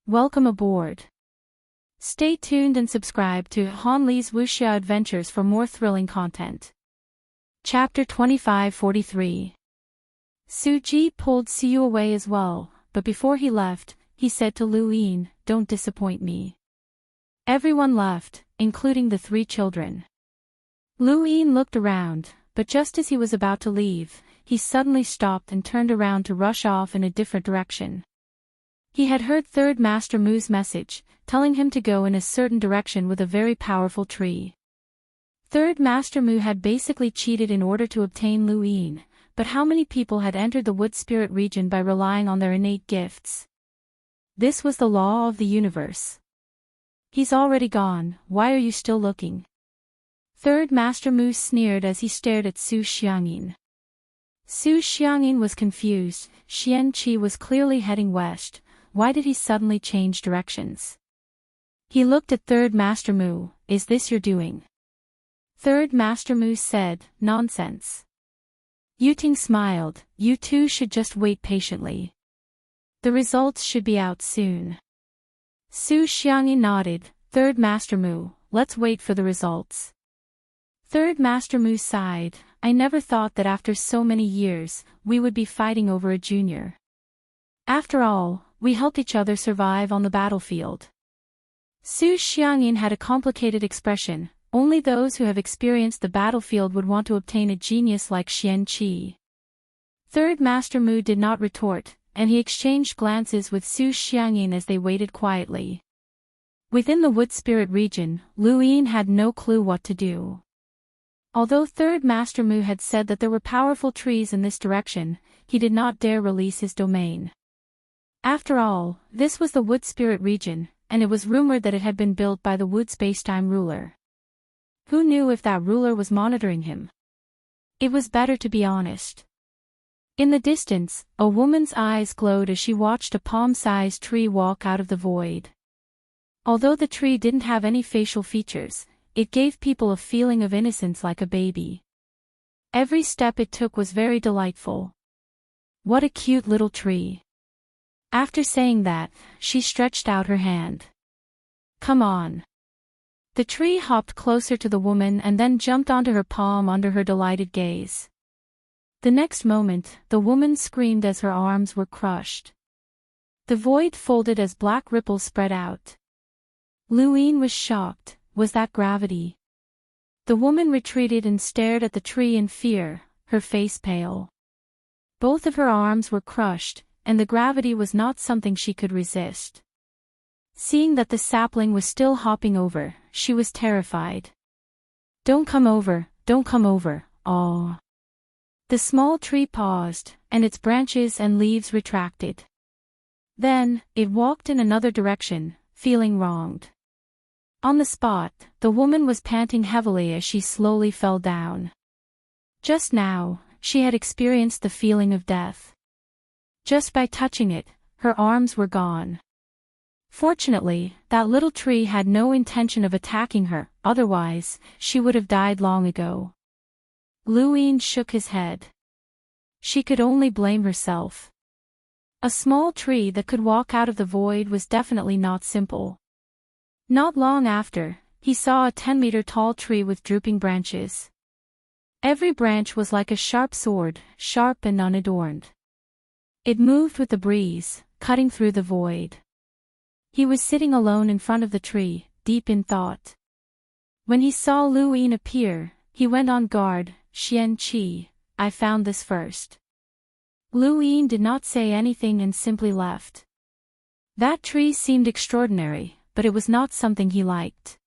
Welcome aboard. Stay tuned and subscribe to Han Li's Wuxia Adventures for more thrilling content. Chapter 2543. Su Ji pulled Siu away as well, but before he left, he said to Lu Yin, "Don't disappoint me." Everyone left, including the three children. Lu Yin looked around, but just as he was about to leave, he suddenly stopped and turned around to rush off in a different direction. He had heard Third Master Mu's message, telling him to go in a certain direction with a very powerful tree. Third Master Mu had basically cheated in order to obtain Lu Yin, but how many people had entered the wood spirit region by relying on their innate gifts? This was the law of the universe. "He's already gone, why are you still looking?" Third Master Mu sneered as he stared at Su Xiangyin. Su Xiangyin was confused. Xian Qi was clearly heading west. Why did he suddenly change directions? He looked at Third Master Mu. "Is this your doing?" Third Master Mu said, "Nonsense." Yuting smiled. "You two should just wait patiently. The results should be out soon." Su Xiangyin nodded. "Third Master Mu, let's wait for the results." Third Master Mu sighed. "I never thought that after so many years, we would be fighting over a junior. After all, we helped each other survive on the battlefield." Su Xiangyin had a complicated expression. Only those who have experienced the battlefield would want to obtain a genius like Xian Qi. Third Master Mu did not retort, and he exchanged glances with Su Xiangyin as they waited quietly. Within the wood spirit region, Lu Yin had no clue what to do. Although Third Master Mu had said that there were powerful trees in this direction, he did not dare release his domain. After all, this was the wood spirit region, and it was rumored that it had been built by the wood spacetime ruler. Who knew if that ruler was monitoring him? It was better to be honest. In the distance, a woman's eyes glowed as she watched a palm-sized tree walk out of the void. Although the tree didn't have any facial features, it gave people a feeling of innocence like a baby. Every step it took was very delightful. "What a cute little tree." After saying that, she stretched out her hand. "Come on." The tree hopped closer to the woman and then jumped onto her palm under her delighted gaze. The next moment, the woman screamed as her arms were crushed. The void folded as black ripples spread out. Luine was shocked. Was that gravity? The woman retreated and stared at the tree in fear, her face pale. Both of her arms were crushed, and the gravity was not something she could resist. Seeing that the sapling was still hopping over, she was terrified. Don't come over, oh. The small tree paused, and its branches and leaves retracted. Then, it walked in another direction, feeling wronged. On the spot, the woman was panting heavily as she slowly fell down. Just now, she had experienced the feeling of death. Just by touching it, her arms were gone. Fortunately, that little tree had no intention of attacking her, otherwise, she would have died long ago. Luine shook his head. She could only blame herself. A small tree that could walk out of the void was definitely not simple. Not long after, he saw a 10-meter tall tree with drooping branches. Every branch was like a sharp sword, sharp and unadorned. It moved with the breeze, cutting through the void. He was sitting alone in front of the tree, deep in thought. When he saw Luine appear, he went on guard. Xian Qi, I found this first. Luine did not say anything and simply left. That tree seemed extraordinary, but it was not something he liked.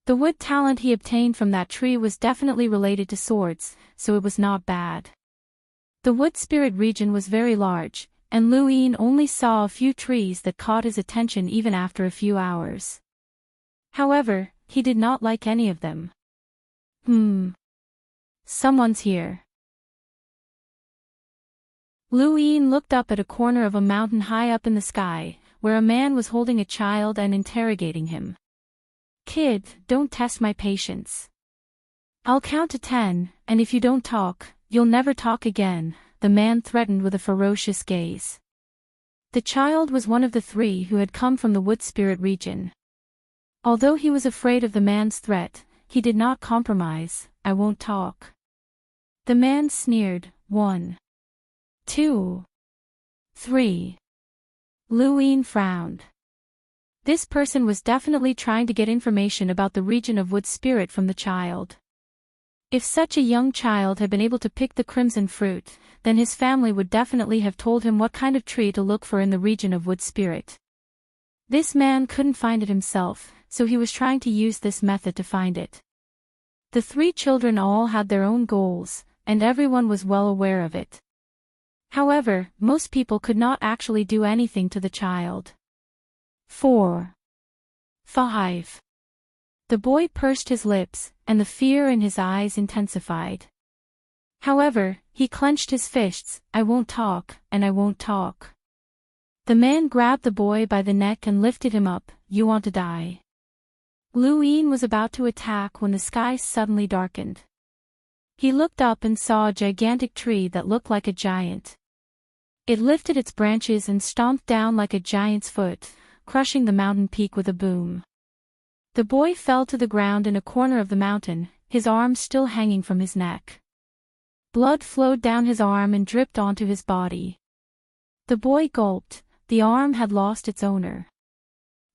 The wood talent he obtained from that tree was definitely related to swords, so it was not bad. The wood spirit region was very large, and Luine only saw a few trees that caught his attention even after a few hours. However, he did not like any of them. Someone's here. Luine looked up at a corner of a mountain high up in the sky, where a man was holding a child and interrogating him. Kid, don't test my patience. I'll count to 10, and if you don't talk, you'll never talk again, the man threatened with a ferocious gaze. The child was one of the 3 who had come from the wood spirit region. Although he was afraid of the man's threat, he did not compromise. I won't talk. The man sneered. 1, 2, 3. Luine frowned. This person was definitely trying to get information about the region of wood spirit from the child. If such a young child had been able to pick the crimson fruit, then his family would definitely have told him what kind of tree to look for in the region of wood spirit. This man couldn't find it himself, so he was trying to use this method to find it. The 3 children all had their own goals, and everyone was well aware of it. However, most people could not actually do anything to the child. 4, 5. The boy pursed his lips, and the fear in his eyes intensified. However, he clenched his fists. I won't talk, and I won't talk. The man grabbed the boy by the neck and lifted him up. You want to die. Luine was about to attack when the sky suddenly darkened. He looked up and saw a gigantic tree that looked like a giant. It lifted its branches and stomped down like a giant's foot, crushing the mountain peak with a boom. The boy fell to the ground in a corner of the mountain, his arm still hanging from his neck. Blood flowed down his arm and dripped onto his body. The boy gulped. The arm had lost its owner.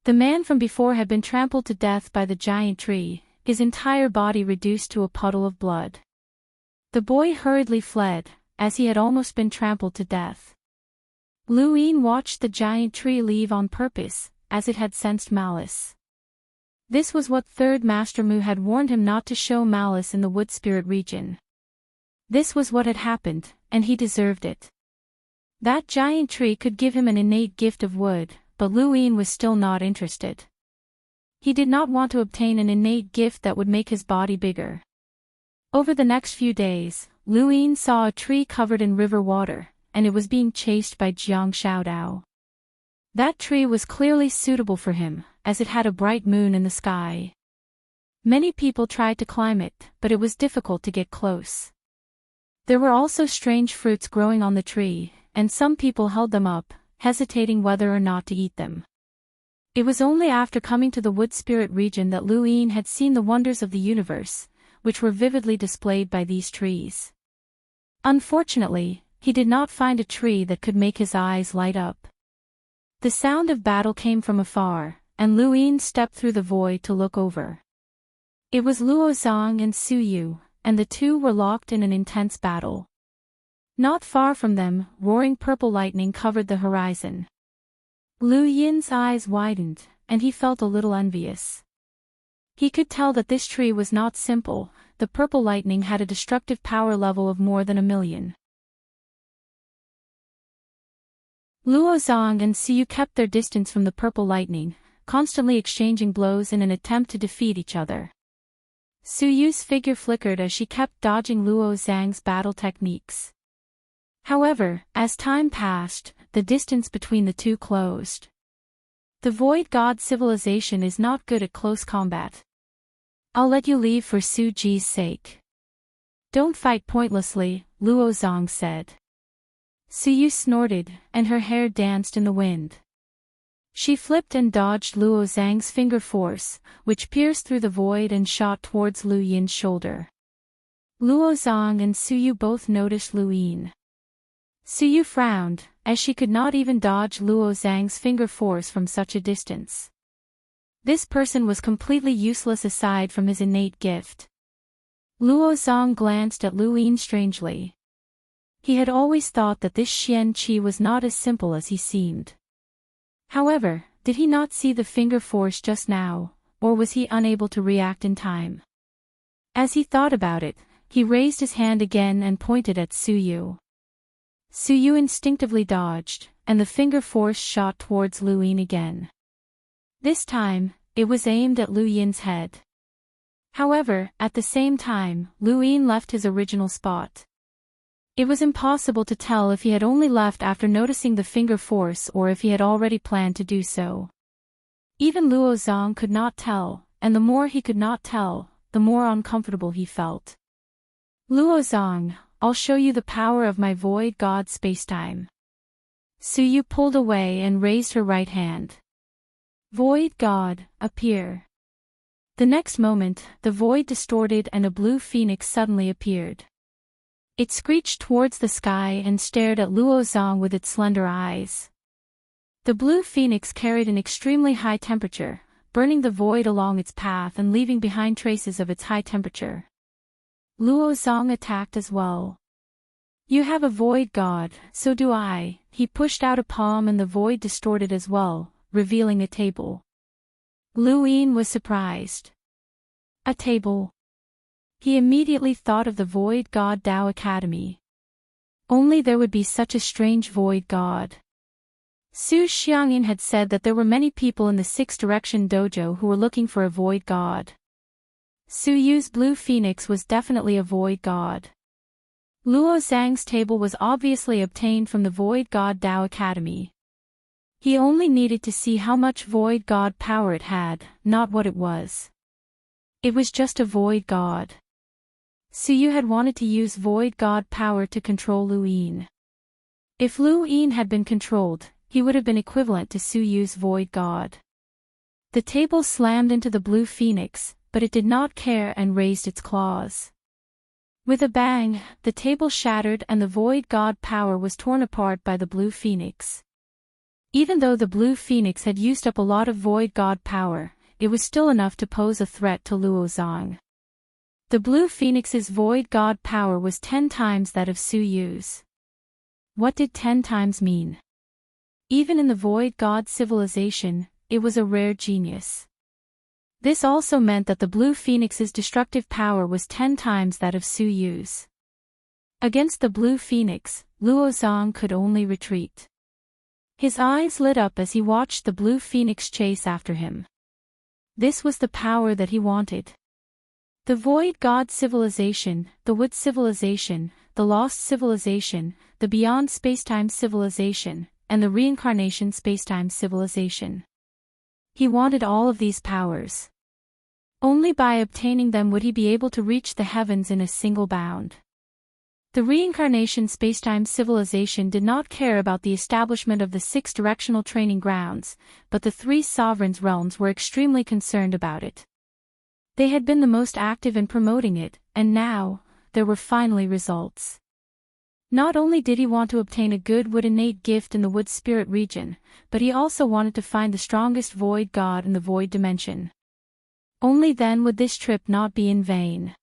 The man from before had been trampled to death by the giant tree, his entire body reduced to a puddle of blood. The boy hurriedly fled, as he had almost been trampled to death. Luine watched the giant tree leave on purpose, as it had sensed malice. This was what Third Master Mu had warned him not to show malice in the wood spirit region. This was what had happened, and he deserved it. That giant tree could give him an innate gift of wood, but Luine was still not interested. He did not want to obtain an innate gift that would make his body bigger. Over the next few days, Luine saw a tree covered in river water, and it was being chased by Jiang Xiaodao. That tree was clearly suitable for him, as it had a bright moon in the sky. Many people tried to climb it, but it was difficult to get close. There were also strange fruits growing on the tree, and some people held them up, hesitating whether or not to eat them. It was only after coming to the wood spirit region that Luine had seen the wonders of the universe, which were vividly displayed by these trees. Unfortunately, he did not find a tree that could make his eyes light up. The sound of battle came from afar, and Lu Yin stepped through the void to look over. It was Luo Zong and Su Yu, and the two were locked in an intense battle. Not far from them, roaring purple lightning covered the horizon. Lu Yin's eyes widened, and he felt a little envious. He could tell that this tree was not simple. The purple lightning had a destructive power level of more than 1,000,000. Luo Zong and Su Yu kept their distance from the purple lightning, constantly exchanging blows in an attempt to defeat each other. Su Yu's figure flickered as she kept dodging Luo Zhang's battle techniques. However, as time passed, the distance between the two closed. The Void God civilization is not good at close combat. I'll let you leave for Su Ji's sake. Don't fight pointlessly, Luo Zong said. Su Yu snorted, and her hair danced in the wind. She flipped and dodged Luo Zhang's finger force, which pierced through the void and shot towards Lu Yin's shoulder. Luo Zong and Su Yu both noticed Lu Yin. Su Yu frowned, as she could not even dodge Luo Zhang's finger force from such a distance. This person was completely useless aside from his innate gift. Luo Zong glanced at Lu Yin strangely. He had always thought that this Xian Qi was not as simple as he seemed. However, did he not see the finger force just now, or was he unable to react in time? As he thought about it, he raised his hand again and pointed at Su Yu. Su Yu instinctively dodged, and the finger force shot towards Lu Yin again. This time, it was aimed at Lu Yin's head. However, at the same time, Lu Yin left his original spot. It was impossible to tell if he had only left after noticing the finger force or if he had already planned to do so. Even Luo Zong could not tell, and the more he could not tell, the more uncomfortable he felt. Luo Zong, I'll show you the power of my Void God spacetime. Su Yu pulled away and raised her right hand. Void God, appear. The next moment, the void distorted and a blue phoenix suddenly appeared. It screeched towards the sky and stared at Luo Zong with its slender eyes. The blue phoenix carried an extremely high temperature, burning the void along its path and leaving behind traces of its high temperature. Luo Zong attacked as well. You have a Void God, so do I. He pushed out a palm and the void distorted as well, revealing a table. Lu Yin was surprised. A table. He immediately thought of the Void God Tao Academy. Only there would be such a strange Void God. Su Xiangyin had said that there were many people in the Six Direction Dojo who were looking for a Void God. Su Yu's blue phoenix was definitely a Void God. Luo Zhang's table was obviously obtained from the Void God Tao Academy. He only needed to see how much Void God power it had, not what it was. It was just a Void God. Su Yu had wanted to use Void God power to control Lu Yin. If Lu Yin had been controlled, he would have been equivalent to Su Yu's Void God. The table slammed into the blue phoenix, but it did not care and raised its claws. With a bang, the table shattered and the Void God power was torn apart by the blue phoenix. Even though the blue phoenix had used up a lot of Void God power, it was still enough to pose a threat to Luo Zong. The blue phoenix's Void God power was 10 times that of Su Yu's. What did 10 times mean? Even in the Void God civilization, it was a rare genius. This also meant that the blue phoenix's destructive power was 10 times that of Su Yu's. Against the blue phoenix, Luo Zong could only retreat. His eyes lit up as he watched the blue phoenix chase after him. This was the power that he wanted. The Void God civilization, the Wood civilization, the Lost civilization, the Beyond Spacetime civilization, and the Reincarnation Spacetime civilization. He wanted all of these powers. Only by obtaining them would he be able to reach the heavens in a single bound. The Reincarnation Spacetime civilization did not care about the establishment of the 6 directional training grounds, but the 3 sovereigns' realms were extremely concerned about it. They had been the most active in promoting it, and now, there were finally results. Not only did he want to obtain a good wood innate gift in the wood spirit region, but he also wanted to find the strongest void god in the void dimension. Only then would this trip not be in vain.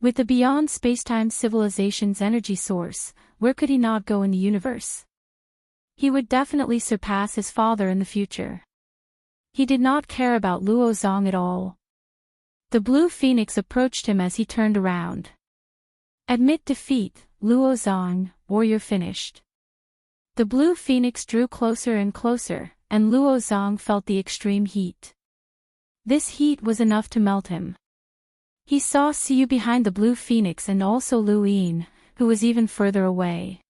With the beyond spacetime civilization's energy source, where could he not go in the universe? He would definitely surpass his father in the future. He did not care about Luo Zong at all. The blue phoenix approached him as he turned around. Admit defeat, Luo Zong, or you're finished. The blue phoenix drew closer and closer, and Luo Zong felt the extreme heat. This heat was enough to melt him. He saw Siyu behind the blue phoenix and also Lu Yin, who was even further away.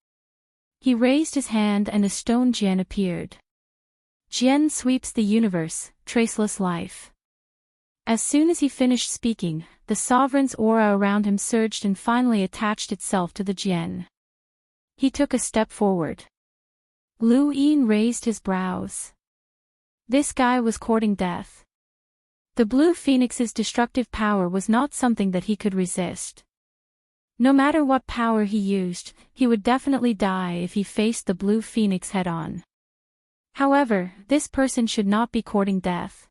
He raised his hand and a stone Jian appeared. Jian sweeps the universe, traceless life. As soon as he finished speaking, the sovereign's aura around him surged and finally attached itself to the Jian. He took a step forward. Lu Yin raised his brows. This guy was courting death. The blue phoenix's destructive power was not something that he could resist. No matter what power he used, he would definitely die if he faced the blue phoenix head-on. However, this person should not be courting death.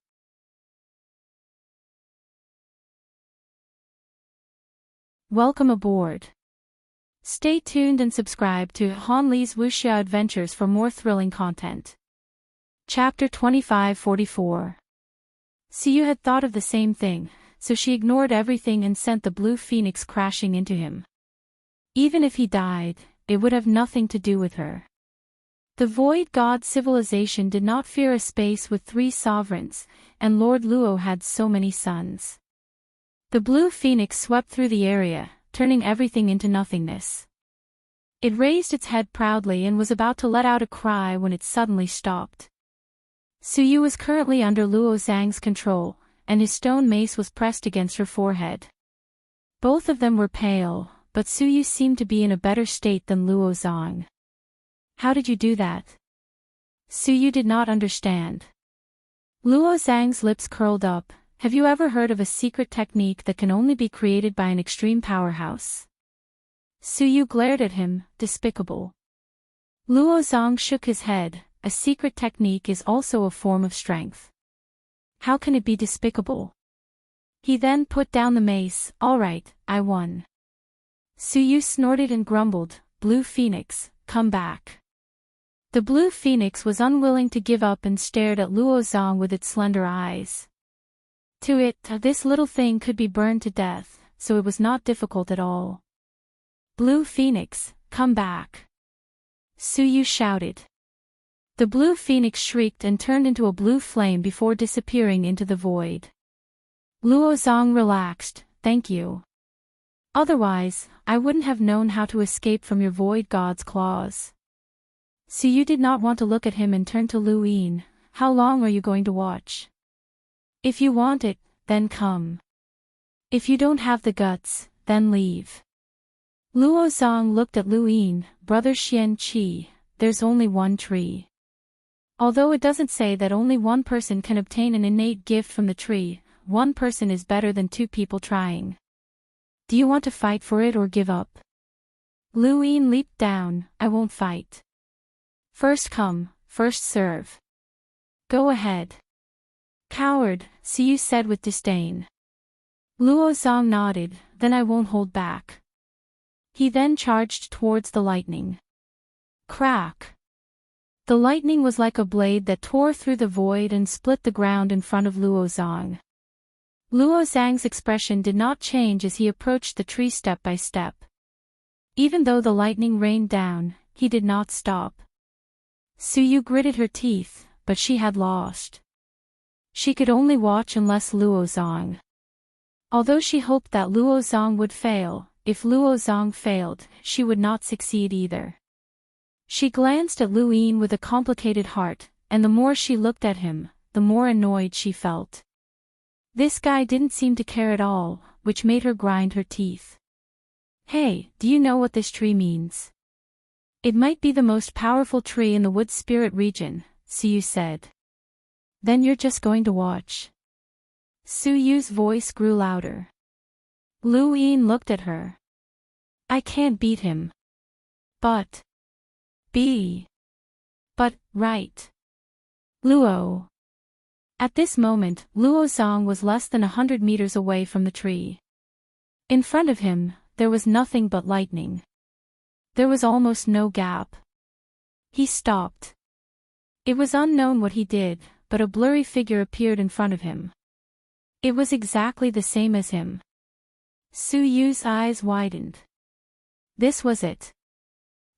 Welcome aboard. Stay tuned and subscribe to Han Li's Wuxia Adventures for more thrilling content. Chapter 2544. Siyu had thought of the same thing, so she ignored everything and sent the blue phoenix crashing into him. Even if he died, it would have nothing to do with her. The void god civilization did not fear a space with 3 sovereigns, and Lord Luo had so many sons. The blue phoenix swept through the area, turning everything into nothingness. It raised its head proudly and was about to let out a cry when it suddenly stopped. Siyu was currently under Luo Zhang's control, and his stone mace was pressed against her forehead. Both of them were pale, but Siyu seemed to be in a better state than Luo Zhang. How did you do that? Siyu did not understand. Luo Zhang's lips curled up. Have you ever heard of a secret technique that can only be created by an extreme powerhouse? Siyu glared at him, despicable. Luo Zhang shook his head. A secret technique is also a form of strength. How can it be despicable? He then put down the mace. All right, I won. Siyu snorted and grumbled, Blue Phoenix, come back. The blue phoenix was unwilling to give up and stared at Luo Zhang with its slender eyes. To it, this little thing could be burned to death, so it was not difficult at all. Blue Phoenix, come back. Siyu shouted. The blue phoenix shrieked and turned into a blue flame before disappearing into the void. Luo Zhang relaxed, thank you. Otherwise, I wouldn't have known how to escape from your void god's claws. Siyu did not want to look at him and turned to Lu Yin. How long are you going to watch? If you want it, then come. If you don't have the guts, then leave. Luo Zhang looked at Lu Yin, brother Xian Qi, there's only one tree. Although it doesn't say that only one person can obtain an innate gift from the tree, one person is better than 2 people trying. Do you want to fight for it or give up? Lu Yin leaped down, I won't fight. First come, first serve. Go ahead. Coward, Siyu said with disdain. Luo Zhang nodded, then I won't hold back. He then charged towards the lightning. Crack. The lightning was like a blade that tore through the void and split the ground in front of Luo Zhang. Luo Zhang's expression did not change as he approached the tree step by step. Even though the lightning rained down, he did not stop. Siyu gritted her teeth, but she had lost. She could only watch unless Luo Zhang. Although she hoped that Luo Zhang would fail, if Luo Zhang failed, she would not succeed either. She glanced at Lu Yin with a complicated heart, and the more she looked at him, the more annoyed she felt. This guy didn't seem to care at all, which made her grind her teeth. Hey, do you know what this tree means? It might be the most powerful tree in the wood spirit region, Siyu said. Then you're just going to watch. Suyu's voice grew louder. Lu Yin looked at her. I can't beat him. But. Right. Luo. At this moment, Luo Zong was less than 100 meters away from the tree. In front of him, there was nothing but lightning. There was almost no gap. He stopped. It was unknown what he did, but a blurry figure appeared in front of him. It was exactly the same as him. Su Yu's eyes widened. This was it.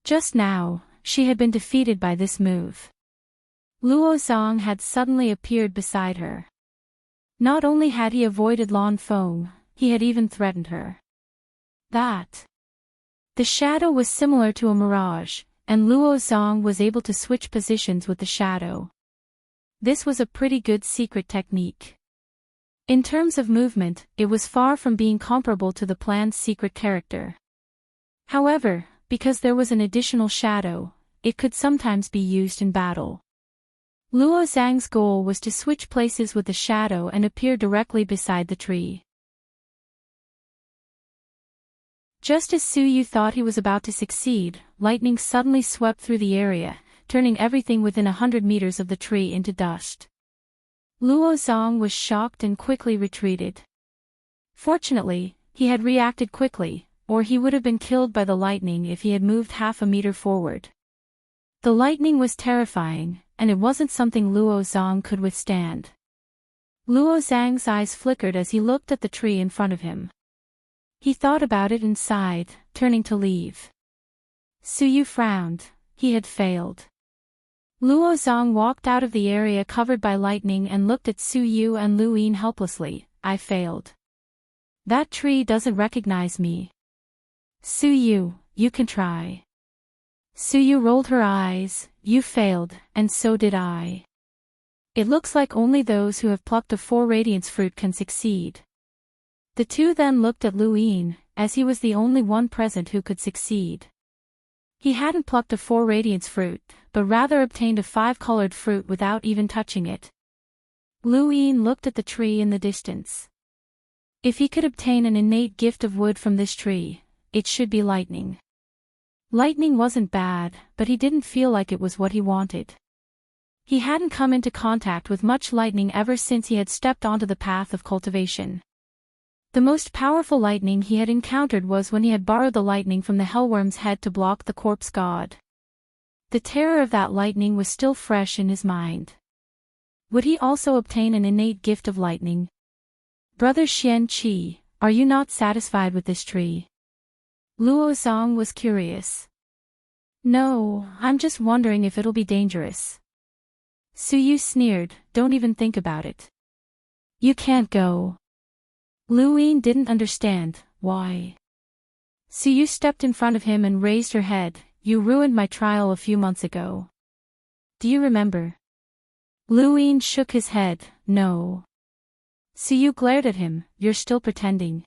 Just now, she had been defeated by this move. Luo Zong had suddenly appeared beside her. Not only had he avoided Lan Feng, he had even threatened her. The shadow was similar to a mirage, and Luo Zong was able to switch positions with the shadow. This was a pretty good secret technique. In terms of movement, it was far from being comparable to the plan's secret character. However, because there was an additional shadow, it could sometimes be used in battle. Luo Zhang's goal was to switch places with the shadow and appear directly beside the tree. Just as Su Yu thought he was about to succeed, lightning suddenly swept through the area, turning everything within 100 meters of the tree into dust. Luo Zong was shocked and quickly retreated. Fortunately, he had reacted quickly, or he would have been killed by the lightning if he had moved half a meter forward. The lightning was terrifying, and it wasn't something Luo Zong could withstand. Luo Zhang's eyes flickered as he looked at the tree in front of him. He thought about it and sighed, turning to leave. Su Yu frowned. He had failed. Luo Zong walked out of the area covered by lightning and looked at Su Yu and Lu Yin helplessly. I failed. That tree doesn't recognize me. Su Yu, you can try. Su Yu rolled her eyes. You failed, and so did I. It looks like only those who have plucked a 4 radiance fruit can succeed. The two then looked at Lu Yin, as he was the only one present who could succeed. He hadn't plucked a 4 radiance fruit, but rather obtained a 5-colored fruit without even touching it. Lu Yin looked at the tree in the distance. If he could obtain an innate gift of wood from this tree, it should be lightning. Lightning wasn't bad, but he didn't feel like it was what he wanted. He hadn't come into contact with much lightning ever since he had stepped onto the path of cultivation. The most powerful lightning he had encountered was when he had borrowed the lightning from the hellworm's head to block the corpse god. The terror of that lightning was still fresh in his mind. Would he also obtain an innate gift of lightning? Brother Xian Qi, are you not satisfied with this tree? Luo Zong was curious. No, I'm just wondering if it'll be dangerous. Su Yu sneered, don't even think about it. You can't go. Lu Yin didn't understand, why? Su Yu stepped in front of him and raised her head. You ruined my trial a few months ago. Do you remember? Lu Yin shook his head, no. Su Yu glared at him, you're still pretending.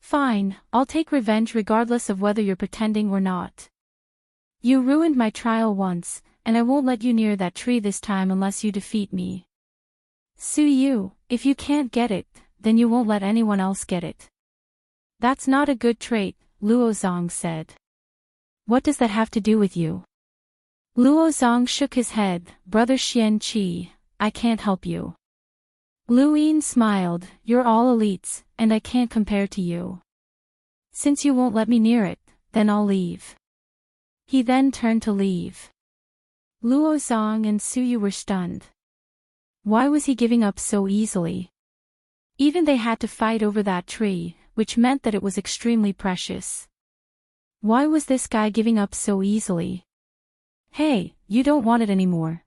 Fine, I'll take revenge regardless of whether you're pretending or not. You ruined my trial once, and I won't let you near that tree this time unless you defeat me. Su Yu, if you can't get it, then you won't let anyone else get it. That's not a good trait, Luo Zong said. What does that have to do with you? Luo Zong shook his head, Brother Xian Qi, I can't help you. Lu Yin smiled, you're all elites, and I can't compare to you. Since you won't let me near it, then I'll leave. He then turned to leave. Luo Zong and Su Yu were stunned. Why was he giving up so easily? Even they had to fight over that tree, which meant that it was extremely precious. Why was this guy giving up so easily? Hey, you don't want it anymore.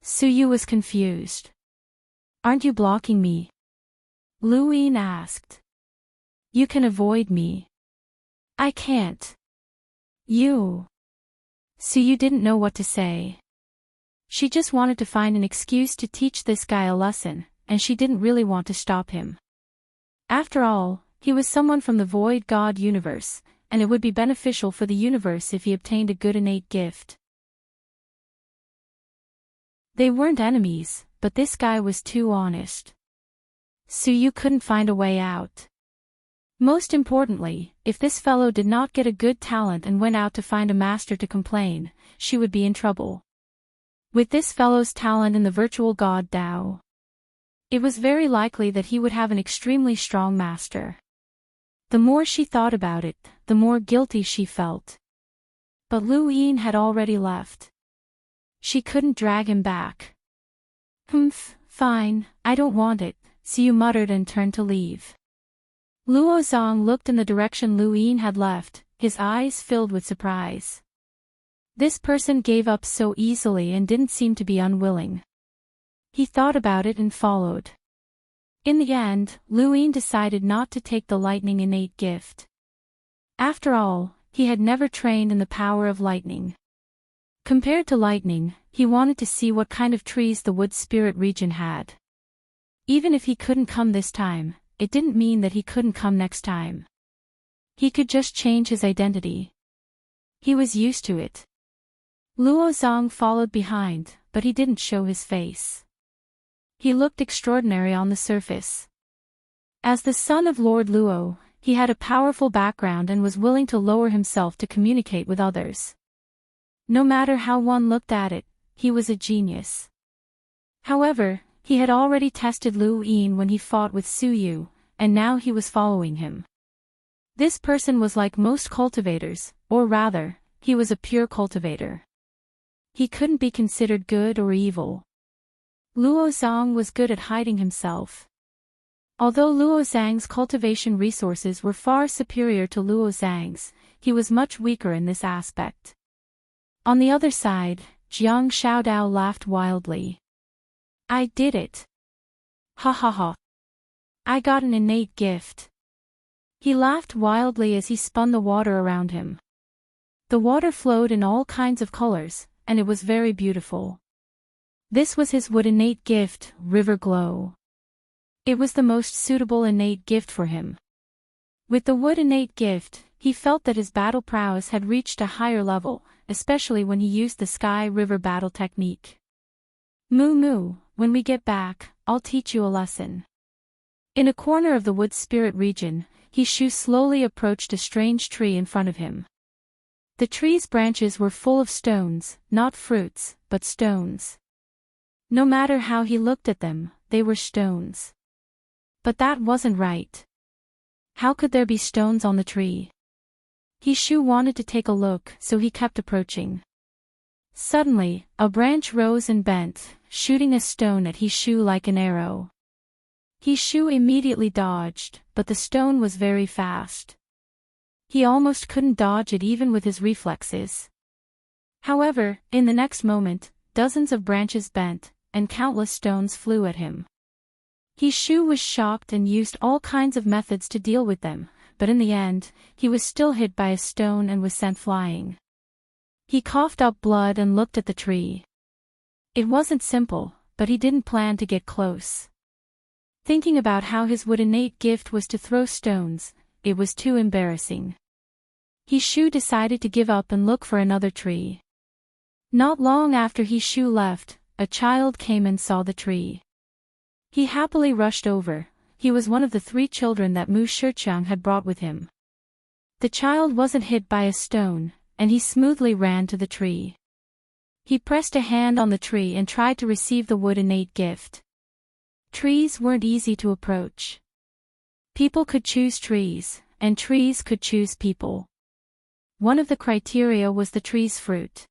Su Yu was confused. Aren't you blocking me? Lu Yin asked. You can avoid me. I can't. You. Su Yu didn't know what to say. She just wanted to find an excuse to teach this guy a lesson, and she didn't really want to stop him. After all, he was someone from the Void God universe, and it would be beneficial for the universe if he obtained a good innate gift. They weren't enemies, but this guy was too honest. Su Yu couldn't find a way out. Most importantly, if this fellow did not get a good talent and went out to find a master to complain, she would be in trouble. With this fellow's talent in the virtual god Tao, it was very likely that he would have an extremely strong master. The more she thought about it, the more guilty she felt. But Lu Yin had already left. She couldn't drag him back. Fine, I don't want it, Siu muttered and turned to leave. Luo Zong looked in the direction Lu Yin had left, his eyes filled with surprise. This person gave up so easily and didn't seem to be unwilling. He thought about it and followed. In the end, Lu Yin decided not to take the lightning innate gift. After all, he had never trained in the power of lightning. Compared to lightning, he wanted to see what kind of trees the wood spirit region had. Even if he couldn't come this time, it didn't mean that he couldn't come next time. He could just change his identity. He was used to it. Luo Zong followed behind, but he didn't show his face. He looked extraordinary on the surface. As the son of Lord Luo, he had a powerful background and was willing to lower himself to communicate with others. No matter how one looked at it, he was a genius. However, he had already tested Lu Yin when he fought with Su Yu, and now he was following him. This person was like most cultivators, or rather, he was a pure cultivator. He couldn't be considered good or evil. Luo Zong was good at hiding himself. Although Luo Zhang's cultivation resources were far superior to Luo Zhang's, he was much weaker in this aspect. On the other side, Jiang Xiaodao laughed wildly. I did it. Ha ha ha. I got an innate gift. He laughed wildly as he spun the water around him. The water flowed in all kinds of colors, and it was very beautiful. This was his wood innate gift, River Glow. It was the most suitable innate gift for him. With the wood innate gift, he felt that his battle prowess had reached a higher level, especially when he used the Sky River battle technique. Moo moo, when we get back, I'll teach you a lesson. In a corner of the wood spirit region, He Shu slowly approached a strange tree in front of him. The tree's branches were full of stones, not fruits, but stones. No matter how he looked at them, they were stones. But that wasn't right. How could there be stones on the tree? He Shu wanted to take a look, so he kept approaching. Suddenly, a branch rose and bent, shooting a stone at He Shu like an arrow. He Shu immediately dodged, but the stone was very fast. He almost couldn't dodge it even with his reflexes. However, in the next moment, dozens of branches bent, and countless stones flew at him. He Shu was shocked and used all kinds of methods to deal with them, but in the end, he was still hit by a stone and was sent flying. He coughed up blood and looked at the tree. It wasn't simple, but he didn't plan to get close. Thinking about how his wood innate gift was to throw stones, it was too embarrassing. He Shu decided to give up and look for another tree. Not long after He Shu left, a child came and saw the tree. He happily rushed over. He was one of the 3 children that Mu Shiqiang had brought with him. The child wasn't hit by a stone, and he smoothly ran to the tree. He pressed a hand on the tree and tried to receive the wood innate gift. Trees weren't easy to approach. People could choose trees, and trees could choose people. One of the criteria was the tree's fruit.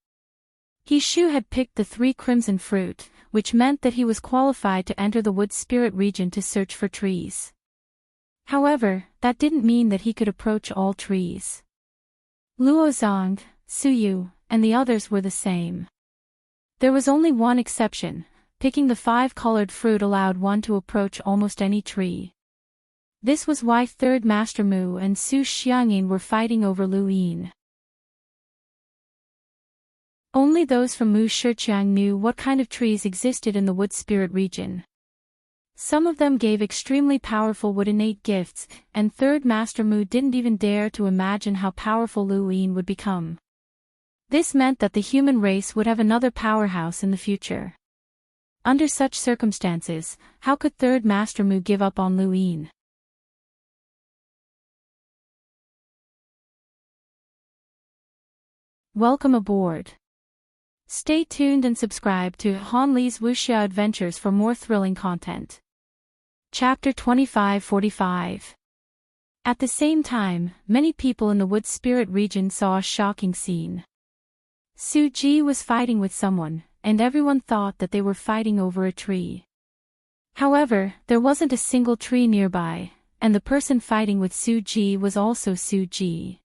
He Shu had picked the 3 crimson fruit, which meant that he was qualified to enter the wood spirit region to search for trees. However, that didn't mean that he could approach all trees. Luo Zong, Su Yu, and the others were the same. There was only one exception: picking the 5-colored fruit allowed one to approach almost any tree. This was why 3rd Master Mu and Su Xiangyin were fighting over Lu Yin. Only those from Mu Shiqiang knew what kind of trees existed in the wood spirit region. Some of them gave extremely powerful wood innate gifts, and 3rd Master Mu didn't even dare to imagine how powerful Lu Yin would become. This meant that the human race would have another powerhouse in the future. Under such circumstances, how could 3rd Master Mu give up on Lu Yin? Welcome aboard. Stay tuned and subscribe to Han Li's Wuxia Adventures for more thrilling content. Chapter 2545. At the same time, many people in the wood spirit region saw a shocking scene. Su Ji was fighting with someone, and everyone thought that they were fighting over a tree. However, there wasn't a single tree nearby, and the person fighting with Su Ji was also Su Ji.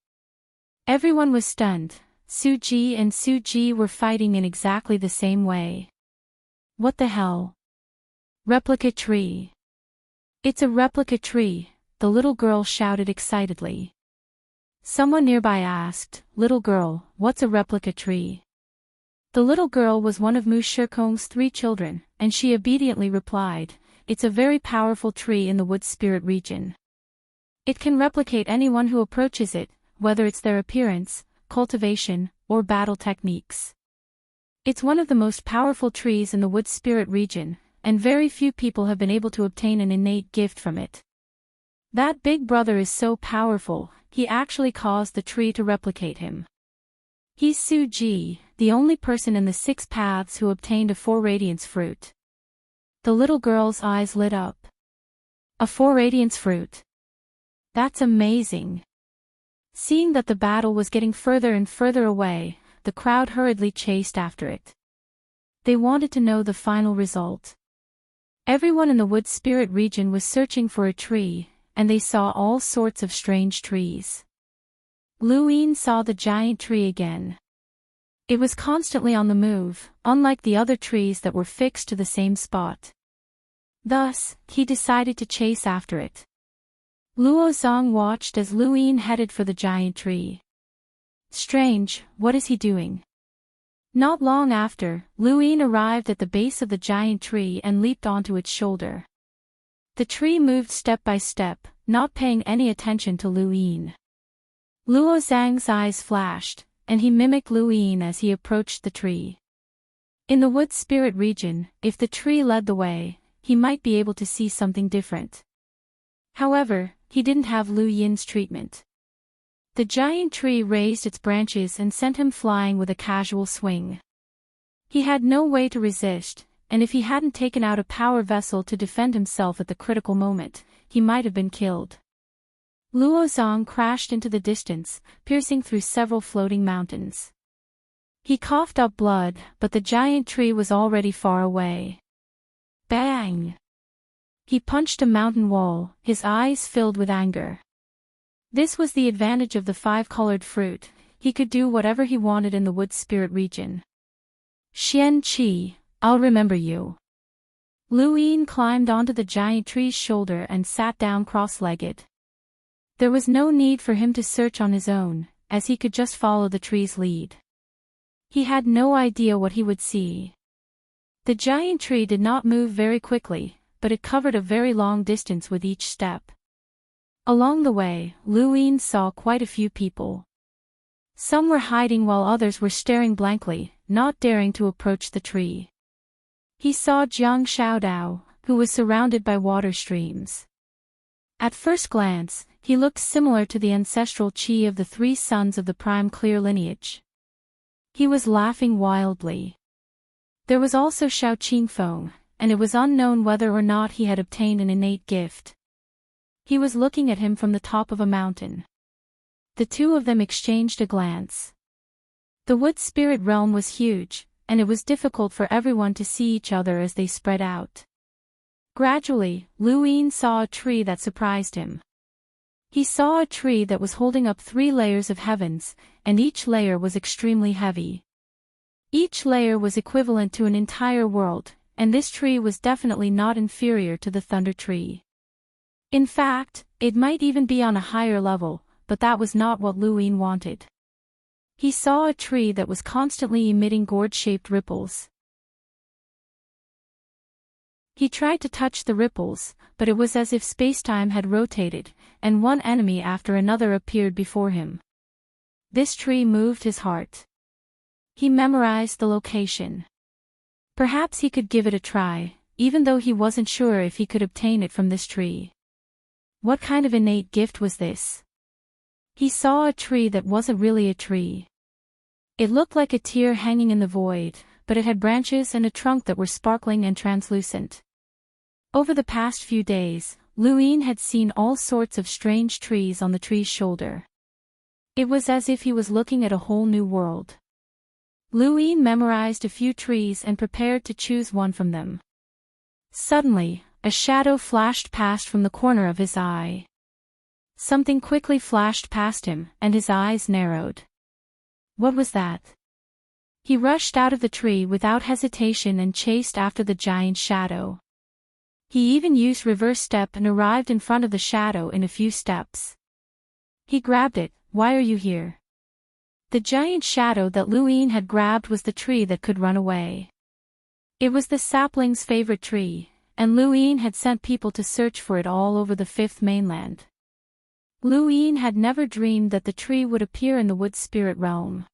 Everyone was stunned. Su Ji and Su Ji were fighting in exactly the same way. What the hell? Replica tree. It's a replica tree, the little girl shouted excitedly. Someone nearby asked, "Little girl, what's a replica tree?" The little girl was one of Mu Shikong's 3 children, and she obediently replied, "It's a very powerful tree in the wood spirit region. It can replicate anyone who approaches it, whether it's their appearance, cultivation, or battle techniques. It's one of the most powerful trees in the wood spirit region, and very few people have been able to obtain an innate gift from it. That big brother is so powerful, he actually caused the tree to replicate him. He's Su Ji, the only person in the 6 paths who obtained a 4 radiance fruit." The little girl's eyes lit up. A 4 radiance fruit? That's amazing. Seeing that the battle was getting further and further away, the crowd hurriedly chased after it. They wanted to know the final result. Everyone in the wood spirit region was searching for a tree, and they saw all sorts of strange trees. Lu Yin saw the giant tree again. It was constantly on the move, unlike the other trees that were fixed to the same spot. Thus, he decided to chase after it. Luo Zong watched as Lu Yin headed for the giant tree. Strange, what is he doing? Not long after, Lu Yin arrived at the base of the giant tree and leaped onto its shoulder. The tree moved step by step, not paying any attention to Lu Yin. Luo Zhang's eyes flashed, and he mimicked Lu Yin as he approached the tree. In the wood spirit region, if the tree led the way, he might be able to see something different. However, he didn't have Lu Yin's treatment. The giant tree raised its branches and sent him flying with a casual swing. He had no way to resist, and if he hadn't taken out a power vessel to defend himself at the critical moment, he might have been killed. Luo Zong crashed into the distance, piercing through several floating mountains. He coughed up blood, but the giant tree was already far away. Bang! He punched a mountain wall, his eyes filled with anger. This was the advantage of the 5-colored fruit, he could do whatever he wanted in the wood spirit region. Xian Qi, I'll remember you. Lu Yin climbed onto the giant tree's shoulder and sat down cross-legged. There was no need for him to search on his own, as he could just follow the tree's lead. He had no idea what he would see. The giant tree did not move very quickly, but it covered a very long distance with each step. Along the way, Lu Yin saw quite a few people. Some were hiding while others were staring blankly, not daring to approach the tree. He saw Jiang Xiaodao, who was surrounded by water streams. At first glance, he looked similar to the ancestral qi of the 3 sons of the prime clear lineage. He was laughing wildly. There was also Xiao Qingfeng, and it was unknown whether or not he had obtained an innate gift. He was looking at him from the top of a mountain. The two of them exchanged a glance. The wood spirit realm was huge, and it was difficult for everyone to see each other as they spread out. Gradually, Lu Yin saw a tree that surprised him. He saw a tree that was holding up 3 layers of heavens, and each layer was extremely heavy. Each layer was equivalent to an entire world, and this tree was definitely not inferior to the thunder tree. In fact, it might even be on a higher level, but that was not what Lu Yin wanted. He saw a tree that was constantly emitting gourd-shaped ripples. He tried to touch the ripples, but it was as if spacetime had rotated, and one enemy after another appeared before him. This tree moved his heart. He memorized the location. Perhaps he could give it a try, even though he wasn't sure if he could obtain it from this tree. What kind of innate gift was this? He saw a tree that wasn't really a tree. It looked like a tear hanging in the void, but it had branches and a trunk that were sparkling and translucent. Over the past few days, Luin had seen all sorts of strange trees on the tree's shoulder. It was as if he was looking at a whole new world. Luin memorized a few trees and prepared to choose one from them. Suddenly, a shadow flashed past from the corner of his eye. Something quickly flashed past him, and his eyes narrowed. What was that? He rushed out of the tree without hesitation and chased after the giant shadow. He even used reverse step and arrived in front of the shadow in a few steps. He grabbed it. Why are you here? The giant shadow that Luin had grabbed was the tree that could run away. It was the sapling's favorite tree, and Luin had sent people to search for it all over the fifth mainland. Luin had never dreamed that the tree would appear in the wood spirit realm.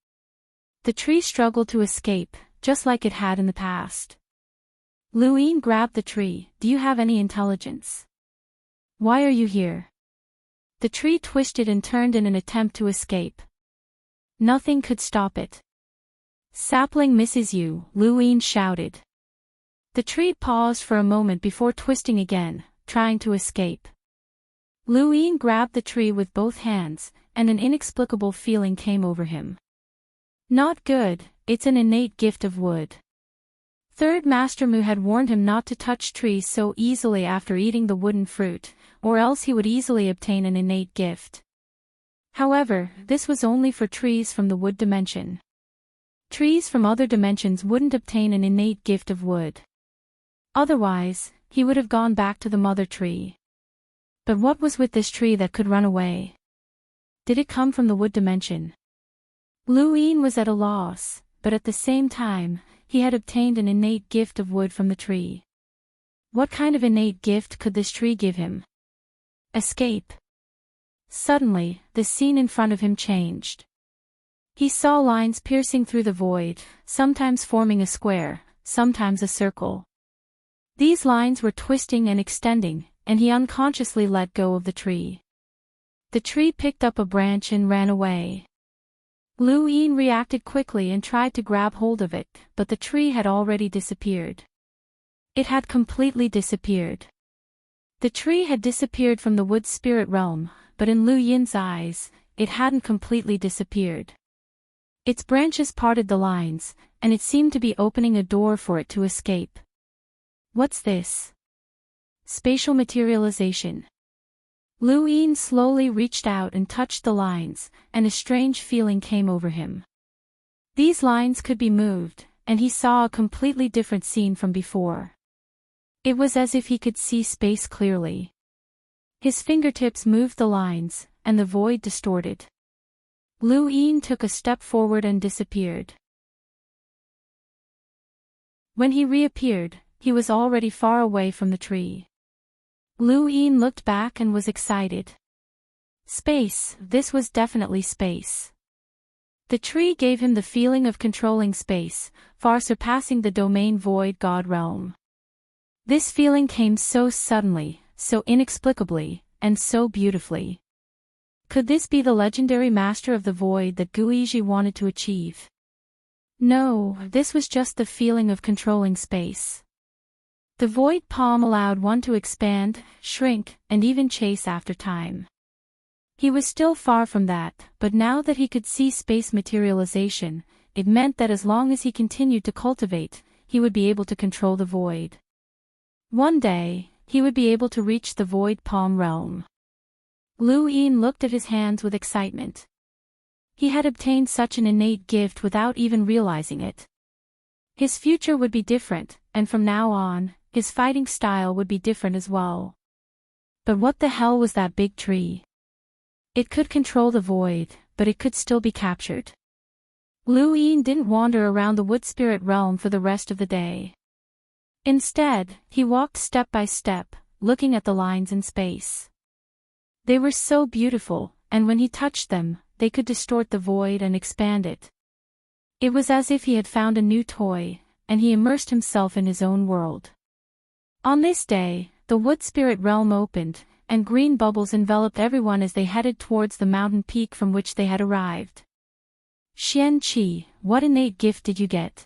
The tree struggled to escape, just like it had in the past. Luin grabbed the tree. Do you have any intelligence? Why are you here? The tree twisted and turned in an attempt to escape. Nothing could stop it. Sapling misses you, Luin shouted. The tree paused for a moment before twisting again, trying to escape. Luin grabbed the tree with both hands, and an inexplicable feeling came over him. Not good, it's an innate gift of wood. Third Master Mu had warned him not to touch trees so easily after eating the wooden fruit, or else he would easily obtain an innate gift. However, this was only for trees from the wood dimension. Trees from other dimensions wouldn't obtain an innate gift of wood. Otherwise, he would have gone back to the mother tree. But what was with this tree that could run away? Did it come from the wood dimension? Luin was at a loss, but at the same time, he had obtained an innate gift of wood from the tree. What kind of innate gift could this tree give him? Escape. Suddenly, the scene in front of him changed. He saw lines piercing through the void, sometimes forming a square, sometimes a circle. These lines were twisting and extending, and he unconsciously let go of the tree. The tree picked up a branch and ran away. Luin reacted quickly and tried to grab hold of it, but the tree had already disappeared. It had completely disappeared. The tree had disappeared from the wood spirit realm, but in Lu Yin's eyes, it hadn't completely disappeared. Its branches parted the lines, and it seemed to be opening a door for it to escape. What's this? Spatial materialization. Luin slowly reached out and touched the lines, and a strange feeling came over him. These lines could be moved, and he saw a completely different scene from before. It was as if he could see space clearly. His fingertips moved the lines, and the void distorted. Luin took a step forward and disappeared. When he reappeared, he was already far away from the tree. Luin looked back and was excited. Space, this was definitely space. The tree gave him the feeling of controlling space, far surpassing the domain void god realm. This feeling came so suddenly, so inexplicably, and so beautifully. Could this be the legendary master of the void that Guizhi wanted to achieve? No, this was just the feeling of controlling space. The void palm allowed one to expand, shrink, and even chase after time. He was still far from that, but now that he could see space materialization, it meant that as long as he continued to cultivate, he would be able to control the void. One day, he would be able to reach the void palm realm. Luin looked at his hands with excitement. He had obtained such an innate gift without even realizing it. His future would be different, and from now on, his fighting style would be different as well. But what the hell was that big tree? It could control the void, but it could still be captured. Luin didn't wander around the wood spirit realm for the rest of the day. Instead, he walked step by step, looking at the lines in space. They were so beautiful, and when he touched them, they could distort the void and expand it. It was as if he had found a new toy, and he immersed himself in his own world. On this day, the wood spirit realm opened, and green bubbles enveloped everyone as they headed towards the mountain peak from which they had arrived. Xian Qi, what innate gift did you get?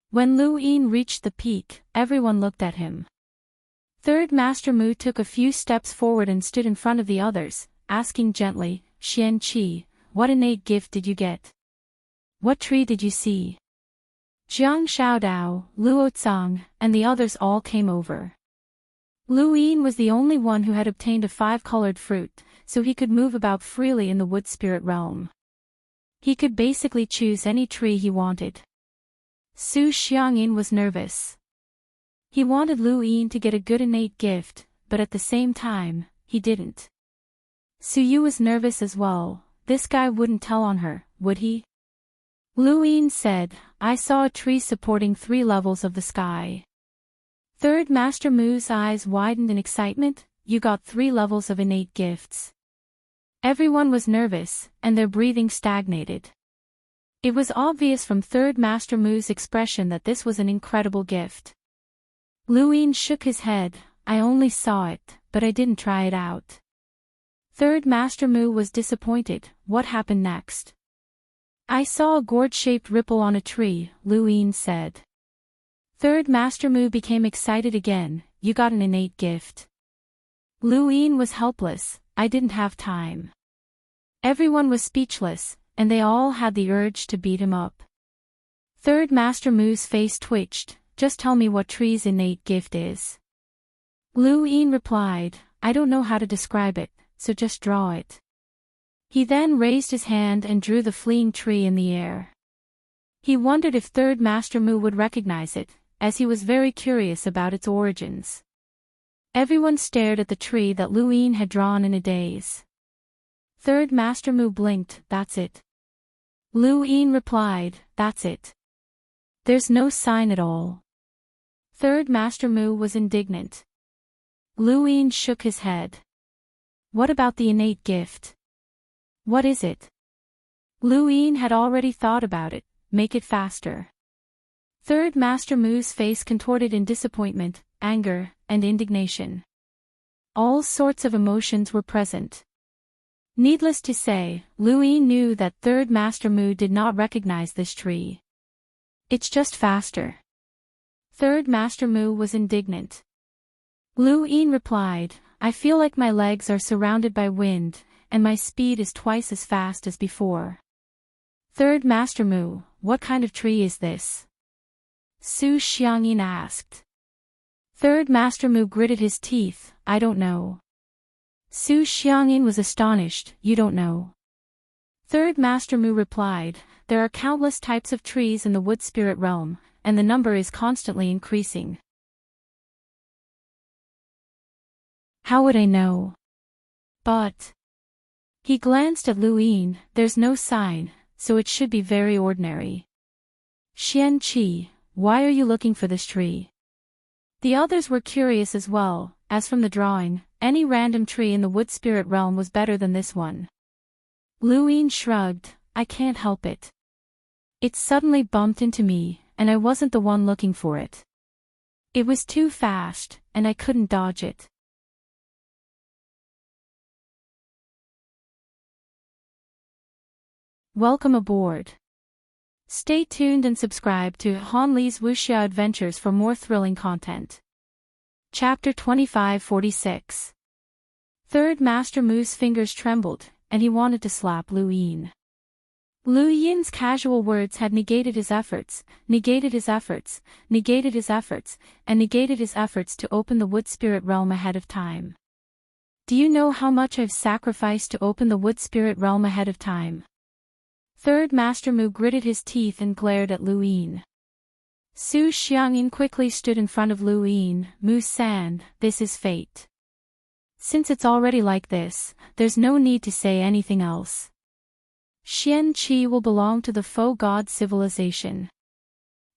When Lu Yin reached the peak, everyone looked at him. Third Master Mu took a few steps forward and stood in front of the others, asking gently, Xian Qi, what innate gift did you get? What tree did you see? Jiang Xiaodao, Luo Tsang, and the others all came over. Lu Yin was the only one who had obtained a 5-colored fruit, so he could move about freely in the wood spirit realm. He could basically choose any tree he wanted. Su Xiangyin was nervous. He wanted Lu Yin to get a good innate gift, but at the same time, he didn't. Su Yu was nervous as well. This guy wouldn't tell on her, would he? Lu Yin said, I saw a tree supporting 3 levels of the sky. Third Master Mu's eyes widened in excitement. You got 3 levels of innate gifts. Everyone was nervous, and their breathing stagnated. It was obvious from Third Master Mu's expression that this was an incredible gift. Lu Yin shook his head, I only saw it, but I didn't try it out. Third Master Mu was disappointed. What happened next? I saw a gourd-shaped ripple on a tree, Lu Yin said. Third Master Mu became excited again, you got an innate gift. Lu Yin was helpless, I didn't have time. Everyone was speechless, and they all had the urge to beat him up. Third Master Mu's face twitched, just tell me what tree's innate gift is. Lu Yin replied, I don't know how to describe it, so just draw it. He then raised his hand and drew the fleeing tree in the air. He wondered if Third Master Mu would recognize it, as he was very curious about its origins. Everyone stared at the tree that Lu Yin had drawn in a daze. Third Master Mu blinked, that's it. Lu Yin replied, that's it. There's no sign at all. Third Master Mu was indignant. Lu Yin shook his head. What about the innate gift? What is it? Lu Yin had already thought about it, make it faster. Third Master Mu's face contorted in disappointment, anger, and indignation. All sorts of emotions were present. Needless to say, Lu Yin knew that Third Master Mu did not recognize this tree. It's just faster. Third Master Mu was indignant. Lu Yin replied, I feel like my legs are surrounded by wind, and my speed is twice as fast as before. Third Master Mu, what kind of tree is this? Su Xiangyin asked. Third Master Mu gritted his teeth, I don't know. Su Xiangyin was astonished, you don't know. Third Master Mu replied, there are countless types of trees in the wood spirit realm, and the number is constantly increasing. How would I know? But... He glanced at Lu Yin, there's no sign, so it should be very ordinary. Xian Qi, why are you looking for this tree? The others were curious as well, as from the drawing, any random tree in the wood spirit realm was better than this one. Lu Yin shrugged, I can't help it. It suddenly bumped into me, and I wasn't the one looking for it. It was too fast, and I couldn't dodge it. Welcome aboard. Stay tuned and subscribe to Han Li's Wuxia Adventures for more thrilling content. Chapter 2546. Third Master Mu's fingers trembled, and he wanted to slap Lu Yin. Lu Yin's casual words had negated his efforts, negated his efforts, negated his efforts, and negated his efforts to open the wood spirit realm ahead of time. Do you know how much I've sacrificed to open the wood spirit realm ahead of time? Third Master Mu gritted his teeth and glared at Lu Yin. Su Xiangyin quickly stood in front of Lu Yin, Mu-san, this is fate. Since it's already like this, there's no need to say anything else. Xian Qi will belong to the Faux God civilization.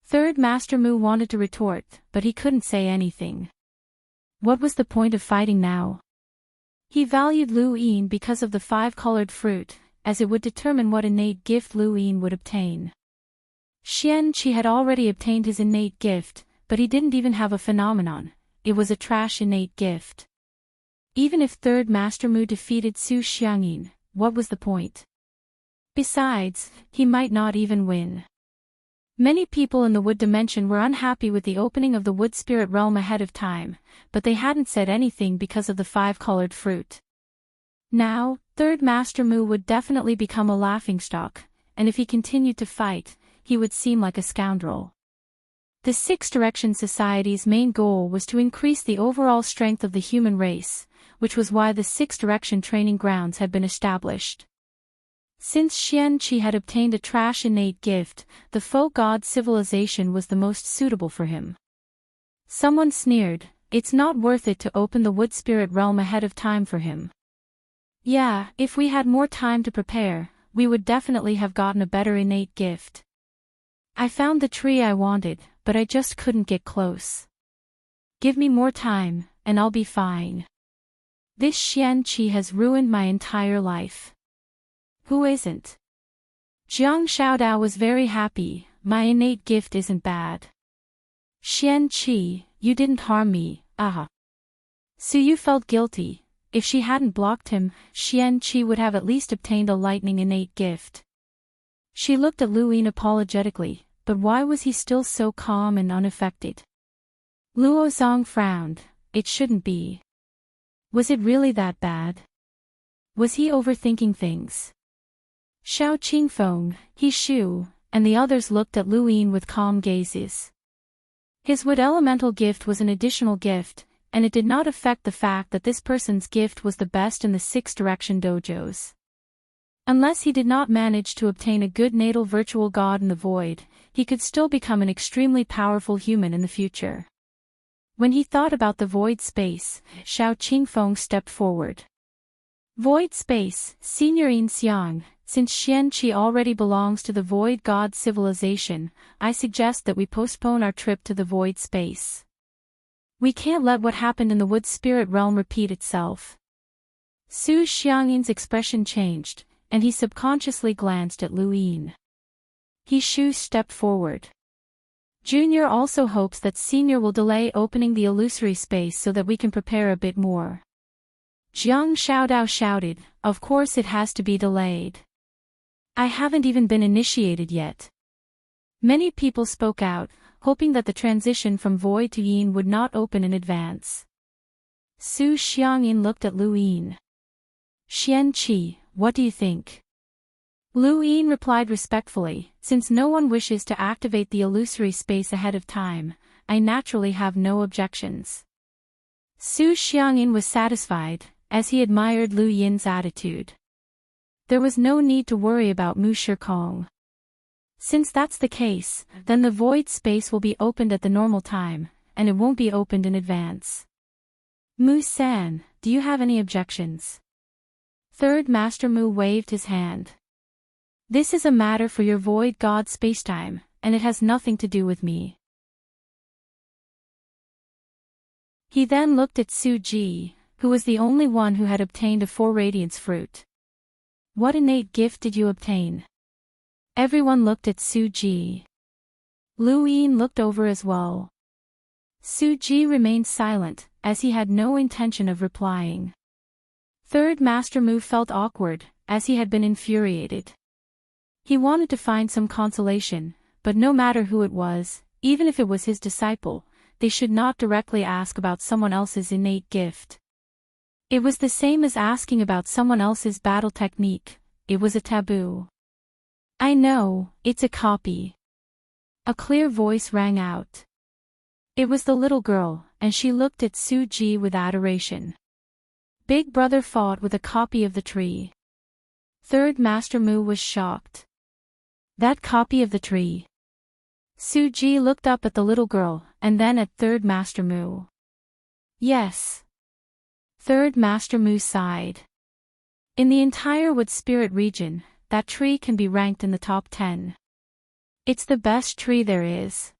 Third Master Mu wanted to retort, but he couldn't say anything. What was the point of fighting now? He valued Lu Yin because of the 5-colored fruit, as it would determine what innate gift Lu Yin would obtain. Xian Qi had already obtained his innate gift, but he didn't even have a phenomenon, it was a trash innate gift. Even if Third Master Mu defeated Su Xiangyin, what was the point? Besides, he might not even win. Many people in the wood dimension were unhappy with the opening of the wood spirit realm ahead of time, but they hadn't said anything because of the 5-colored fruit. Now, Third Master Mu would definitely become a laughingstock, and if he continued to fight, he would seem like a scoundrel. The Six Direction Society's main goal was to increase the overall strength of the human race, which was why the Six Direction training grounds had been established. Since Xian-Chi had obtained a trash innate gift, the folk god civilization was the most suitable for him. Someone sneered, "It's not worth it to open the wood spirit realm ahead of time for him." Yeah, if we had more time to prepare, we would definitely have gotten a better innate gift. I found the tree I wanted, but I just couldn't get close. Give me more time, and I'll be fine. This Xian-Chi has ruined my entire life. Who isn't? Jiang Xiaodao was very happy. My innate gift isn't bad. Xian-Chi, you didn't harm me, aha. Su Yu felt guilty. If she hadn't blocked him, Xian-Chi would have at least obtained a lightning innate gift. She looked at Lu Yin apologetically, but why was he still so calm and unaffected? Luo Zong frowned. It shouldn't be. Was it really that bad? Was he overthinking things? Xiao Qingfeng, He Shu, and the others looked at Lu Yin with calm gazes. His wood elemental gift was an additional gift, and it did not affect the fact that this person's gift was the best in the Six Direction dojos. Unless he did not manage to obtain a good natal virtual god in the void, he could still become an extremely powerful human in the future. When he thought about the void space, Xiao Qingfeng stepped forward. Void space, Signorine Xiang, since Xian-Chi already belongs to the void god civilization, I suggest that we postpone our trip to the void space. We can't let what happened in the wood spirit realm repeat itself. Su Xiangyin's expression changed, and he subconsciously glanced at Lu Yin. He Shu stepped forward. Junior also hopes that Senior will delay opening the illusory space so that we can prepare a bit more. Jiang Xiaodao shouted, "Of course it has to be delayed. I haven't even been initiated yet." Many people spoke out, hoping that the transition from void to yin would not open in advance. Su Xiangyin looked at Lu Yin. "Xian-Chi, what do you think?" Lu Yin replied respectfully, "Since no one wishes to activate the illusory space ahead of time, I naturally have no objections." Su Xiangyin was satisfied, as he admired Lu Yin's attitude. There was no need to worry about Mu Shikong. Since that's the case, then the void space will be opened at the normal time, and it won't be opened in advance. Mu-san, do you have any objections? Third Master Mu waved his hand. This is a matter for your void god spacetime, and it has nothing to do with me. He then looked at Su Ji, who was the only one who had obtained a 4 radiance fruit. What innate gift did you obtain? Everyone looked at Su Ji. Lu Yin looked over as well. Su Ji remained silent, as he had no intention of replying. Third Master Mu felt awkward, as he had been infuriated. He wanted to find some consolation, but no matter who it was, even if it was his disciple, they should not directly ask about someone else's innate gift. It was the same as asking about someone else's battle technique. It was a taboo. I know, it's a copy. A clear voice rang out. It was the little girl, and she looked at Su Ji with adoration. Big brother fought with a copy of the tree. Third Master Mu was shocked. That copy of the tree. Su Ji looked up at the little girl, and then at Third Master Mu. Yes. Third Master Mu sighed. In the entire wood spirit region, that tree can be ranked in the top 10. It's the best tree there is.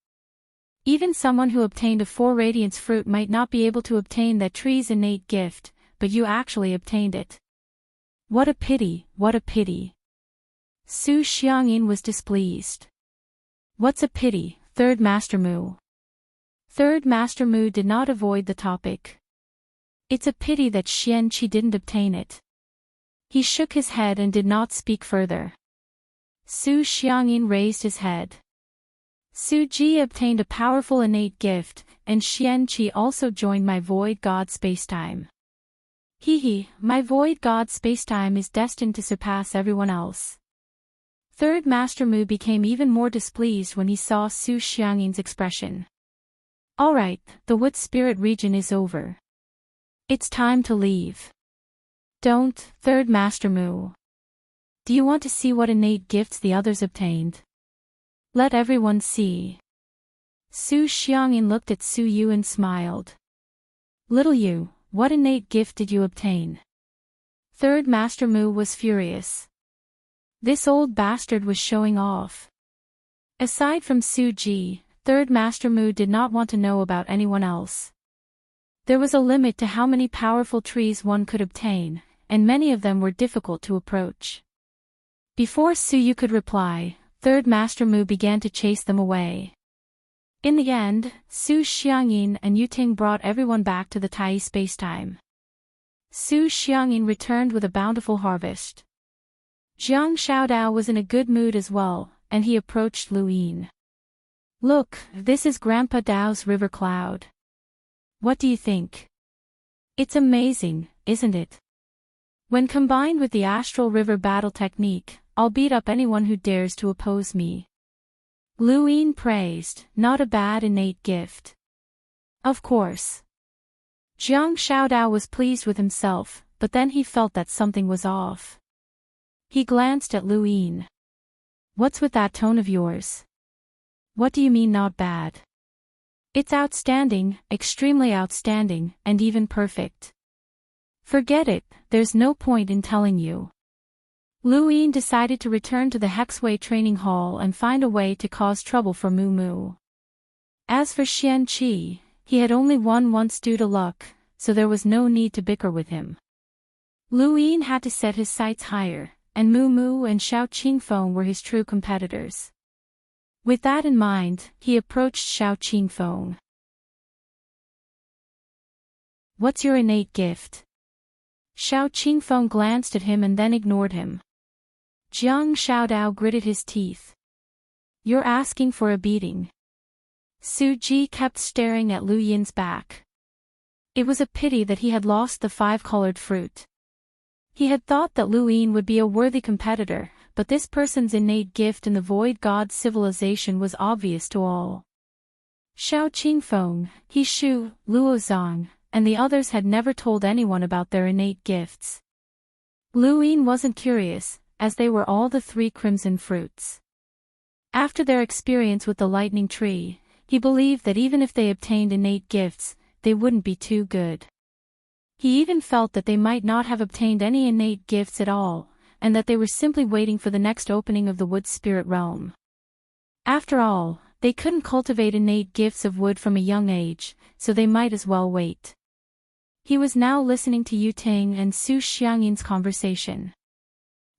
Even someone who obtained a 4 radiance fruit might not be able to obtain that tree's innate gift, but you actually obtained it. What a pity, what a pity. Su Xiangyin was displeased. What's a pity, Third Master Mu? Third Master Mu did not avoid the topic. It's a pity that Xian-Chi didn't obtain it. He shook his head and did not speak further. Su Xiangyin raised his head. Suji obtained a powerful innate gift, and Xianqi also joined my void god spacetime. My void god spacetime is destined to surpass everyone else. Third Master Mu became even more displeased when he saw Su Xiangyin's expression. Alright, the wood spirit region is over. It's time to leave. Don't, Third Master Mu. Do you want to see what innate gifts the others obtained? Let everyone see. Su Xiangyin looked at Su Yu and smiled. Little Yu, what innate gift did you obtain? Third Master Mu was furious. This old bastard was showing off. Aside from Su Ji, Third Master Mu did not want to know about anyone else. There was a limit to how many powerful trees one could obtain, and many of them were difficult to approach. Before Su Yu could reply, Third Master Mu began to chase them away. In the end, Su Xiangyin and Yu Ting brought everyone back to the Tai spacetime. Su Xiangyin returned with a bountiful harvest. Jiang Xiaodao was in a good mood as well, and he approached Lu Yin. Look, this is Grandpa Dao's river cloud. What do you think? It's amazing, isn't it? When combined with the astral river battle technique, I'll beat up anyone who dares to oppose me. Lu Yin praised, not a bad innate gift. Of course. Jiang Xiaodao was pleased with himself, but then he felt that something was off. He glanced at Lu Yin. What's with that tone of yours? What do you mean not bad? It's outstanding, extremely outstanding, and even perfect. Forget it, there's no point in telling you. Lu Yin decided to return to the Hexway training hall and find a way to cause trouble for Mu Mu. As for Xian Qi, he had only won once due to luck, so there was no need to bicker with him. Lu Yin had to set his sights higher, and Mu Mu and Xiao Qingfeng were his true competitors. With that in mind, he approached Xiao Qingfeng. What's your innate gift? Xiao Qingfeng glanced at him and then ignored him. Jiang Xiaodao gritted his teeth. You're asking for a beating. Su Ji kept staring at Lu Yin's back. It was a pity that he had lost the five-colored fruit. He had thought that Lu Yin would be a worthy competitor, but this person's innate gift in the void god civilization was obvious to all. Xiao Qingfeng, He Shu, Luo Zhang, and the others had never told anyone about their innate gifts. Lu Yin wasn't curious, as they were all the three crimson fruits. After their experience with the lightning tree, he believed that even if they obtained innate gifts, they wouldn't be too good. He even felt that they might not have obtained any innate gifts at all, and that they were simply waiting for the next opening of the wood spirit realm. After all, they couldn't cultivate innate gifts of wood from a young age, so they might as well wait. He was now listening to Yu Ting and Su Xiangyin's conversation.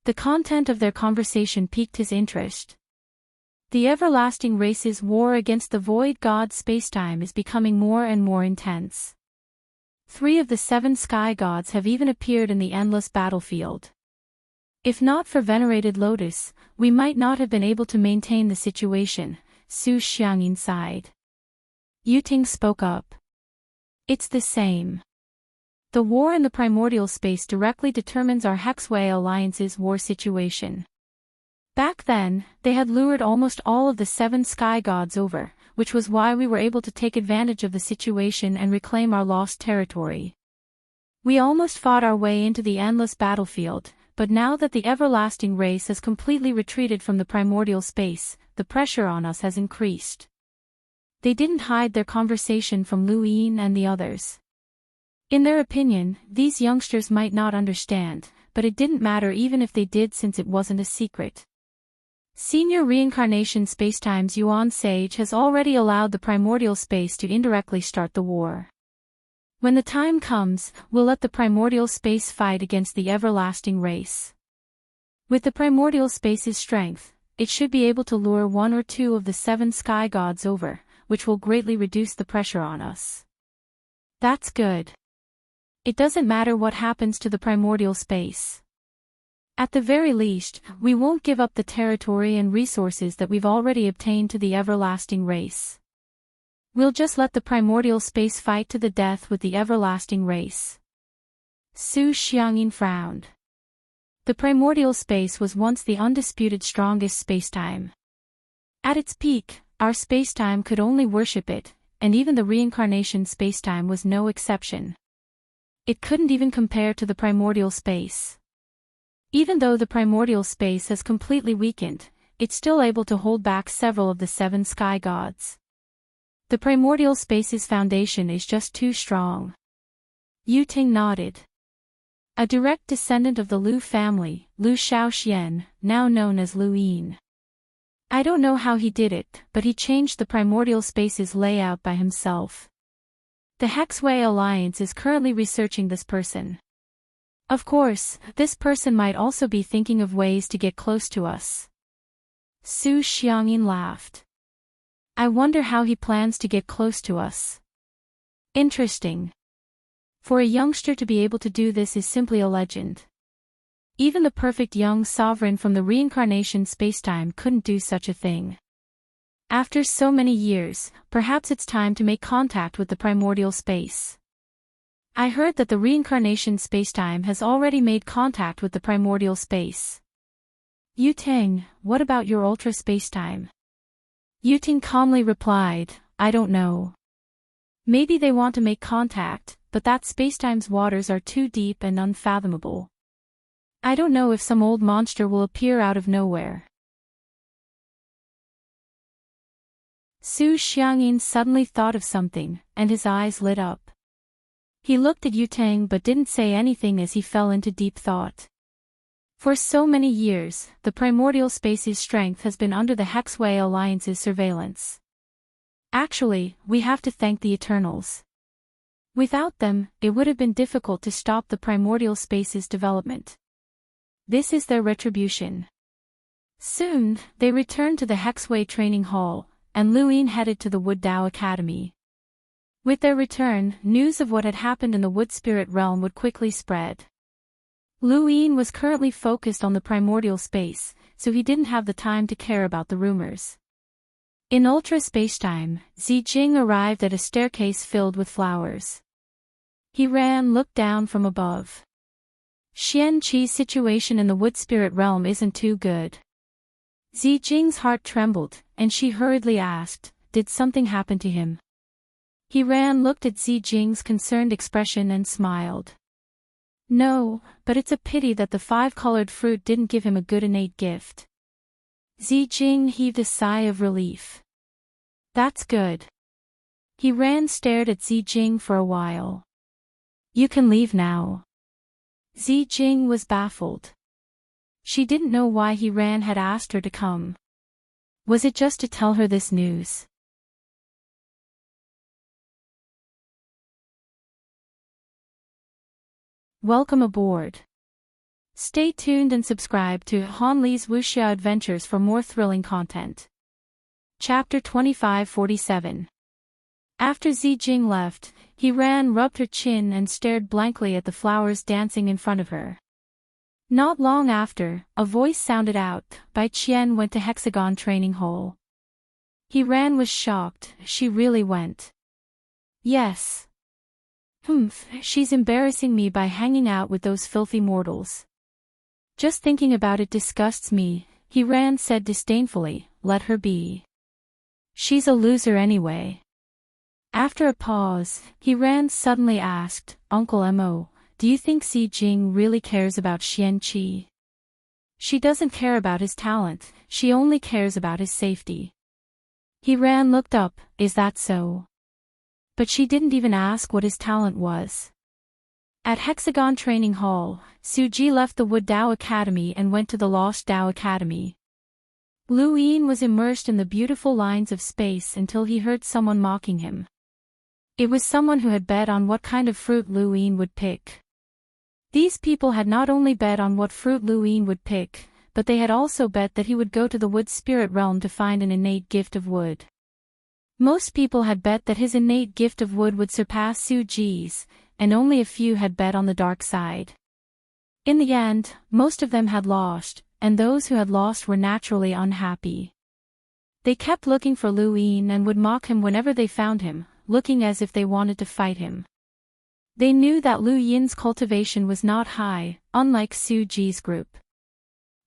The content of their conversation piqued his interest. The everlasting race's war against the void god spacetime is becoming more and more intense. 3 of the 7 sky gods have even appeared in the endless battlefield. If not for venerated Lotus, we might not have been able to maintain the situation, Su Xiangyin sighed. Yu Ting spoke up. It's the same. The war in the primordial space directly determines our Hexway Alliance's war situation. Back then, they had lured almost all of the 7 sky gods over, which was why we were able to take advantage of the situation and reclaim our lost territory. We almost fought our way into the endless battlefield, but now that the everlasting race has completely retreated from the primordial space, the pressure on us has increased. They didn't hide their conversation from Lu Yin and the others. In their opinion, these youngsters might not understand, but it didn't matter even if they did since it wasn't a secret. Senior Reincarnation Spacetime's Yuan Sage has already allowed the primordial space to indirectly start the war. When the time comes, we'll let the primordial space fight against the everlasting race. With the primordial space's strength, it should be able to lure 1 or 2 of the 7 sky gods over, which will greatly reduce the pressure on us. That's good. It doesn't matter what happens to the primordial space. At the very least, we won't give up the territory and resources that we've already obtained to the everlasting race. We'll just let the primordial space fight to the death with the everlasting race. Su Xiangyin frowned. The primordial space was once the undisputed strongest spacetime. At its peak, our spacetime could only worship it, and even the reincarnation spacetime was no exception. It couldn't even compare to the primordial space. Even though the primordial space has completely weakened, it's still able to hold back several of the 7 sky gods. The primordial space's foundation is just too strong. Yu Ting nodded. A direct descendant of the Lu family, Lu Shaoxian, now known as Lu Yin. I don't know how he did it, but he changed the primordial space's layout by himself. The Hexway Alliance is currently researching this person. Of course, this person might also be thinking of ways to get close to us. Su Xiangyin laughed. I wonder how he plans to get close to us. Interesting. For a youngster to be able to do this is simply a legend. Even the perfect young sovereign from the reincarnation spacetime couldn't do such a thing. After so many years, perhaps it's time to make contact with the primordial space. I heard that the reincarnation spacetime has already made contact with the primordial space. Yu Ting, what about your ultra spacetime? Yu Ting calmly replied, I don't know. Maybe they want to make contact, but that spacetime's waters are too deep and unfathomable. I don't know if some old monster will appear out of nowhere. Su Xiangyin suddenly thought of something, and his eyes lit up. He looked at Yu Ting but didn't say anything as he fell into deep thought. For so many years, the primordial space's strength has been under the Hexway Alliance's surveillance. Actually, we have to thank the Eternals. Without them, it would have been difficult to stop the primordial space's development. This is their retribution. Soon, they returned to the Hexway Training Hall, and Lu Yin headed to the Wood Dao Academy. With their return, news of what had happened in the Wood Spirit realm would quickly spread. Lu Yin was currently focused on the primordial space, so he didn't have the time to care about the rumors. In ultra spacetime, Zijing arrived at a staircase filled with flowers. He looked down from above. Xian Qi's situation in the Wood Spirit realm isn't too good. Zijing's heart trembled, and she hurriedly asked, did something happen to him? He looked at Zijing's concerned expression and smiled. No, but it's a pity that the 5-colored fruit didn't give him a good innate gift. Zijing heaved a sigh of relief. That's good. He stared at Zijing for a while. You can leave now. Zijing was baffled. She didn't know why he had asked her to come. Was it just to tell her this news? Welcome aboard. Stay tuned and subscribe to Han Li's Wuxia Adventures for more thrilling content. Chapter 2547. After Zijing left, he rubbed her chin and stared blankly at the flowers dancing in front of her. Not long after, a voice sounded out, Bai Qian went to Hexagon Training Hall. He was shocked, she really went. Yes. She's embarrassing me by hanging out with those filthy mortals. Just thinking about it disgusts me, he said disdainfully, let her be. She's a loser anyway. After a pause, he suddenly asked, Uncle Mo, do you think Zijing really cares about Xian Qi? She doesn't care about his talent, she only cares about his safety. He looked up, is that so? But she didn't even ask what his talent was. At Hexagon Training Hall, Suji left the Wood Dao Academy and went to the Lost Dao Academy. Lu Yin was immersed in the beautiful lines of space until he heard someone mocking him. It was someone who had bet on what kind of fruit Lu Yin would pick. These people had not only bet on what fruit Lu Yin would pick, but they had also bet that he would go to the wood spirit realm to find an innate gift of wood. Most people had bet that his innate gift of wood would surpass Su Ji's, and only a few had bet on the dark side. In the end, most of them had lost, and those who had lost were naturally unhappy. They kept looking for Lu Yin and would mock him whenever they found him, looking as if they wanted to fight him. They knew that Lu Yin's cultivation was not high, unlike Su Ji's group.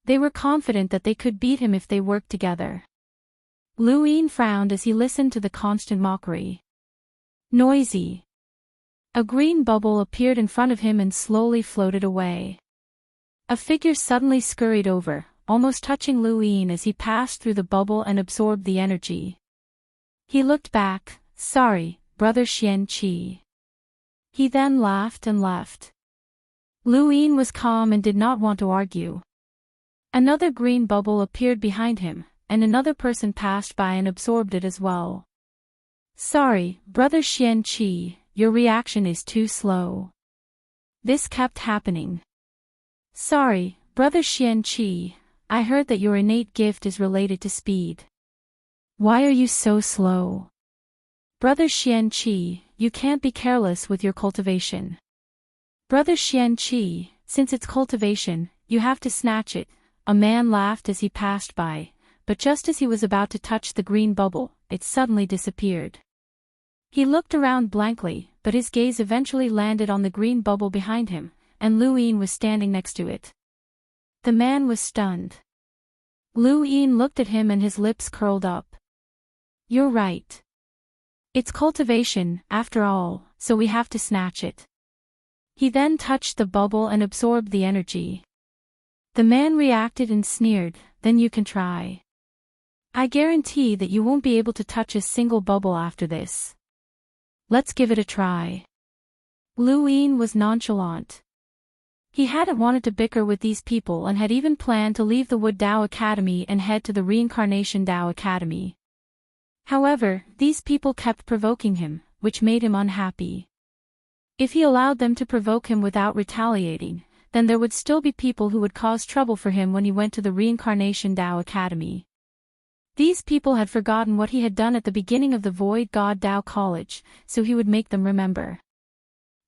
They were confident that they could beat him if they worked together. Lu Yin frowned as he listened to the constant mockery. Noisy. A green bubble appeared in front of him and slowly floated away. A figure suddenly scurried over, almost touching Lu Yin as he passed through the bubble and absorbed the energy. He looked back. Sorry, Brother Xian Qi. He then laughed and left. Lu Yin was calm and did not want to argue. Another green bubble appeared behind him, and another person passed by and absorbed it as well. Sorry, Brother Xian Qi, your reaction is too slow. This kept happening. Sorry, Brother Xian Qi, I heard that your innate gift is related to speed. Why are you so slow? Brother Xian Qi, you can't be careless with your cultivation. Brother Xian Qi, since it's cultivation, you have to snatch it. A man laughed as he passed by, but just as he was about to touch the green bubble, it suddenly disappeared. He looked around blankly, but his gaze eventually landed on the green bubble behind him, and Lu Yin was standing next to it. The man was stunned. Lu Yin looked at him and his lips curled up. You're right. It's cultivation, after all, so we have to snatch it. He then touched the bubble and absorbed the energy. The man reacted and sneered, then you can try. I guarantee that you won't be able to touch a single bubble after this. Let's give it a try. Lu Yin was nonchalant. He hadn't wanted to bicker with these people and had even planned to leave the Wood Dao Academy and head to the Reincarnation Dao Academy. However, these people kept provoking him, which made him unhappy. If he allowed them to provoke him without retaliating, then there would still be people who would cause trouble for him when he went to the Reincarnation Dao Academy. These people had forgotten what he had done at the beginning of the Void God Dao College, so he would make them remember.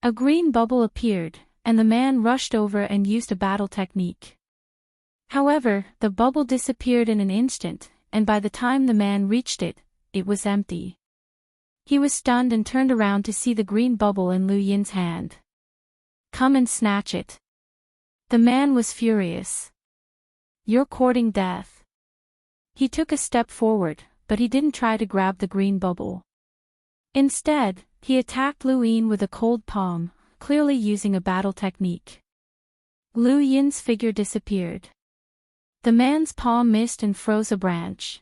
A green bubble appeared, and the man rushed over and used a battle technique. However, the bubble disappeared in an instant, and by the time the man reached it, it was empty. He was stunned and turned around to see the green bubble in Lu Yin's hand. Come and snatch it. The man was furious. You're courting death. He took a step forward, but he didn't try to grab the green bubble. Instead, he attacked Lu Yin with a cold palm, clearly using a battle technique. Lu Yin's figure disappeared. The man's palm missed and froze a branch.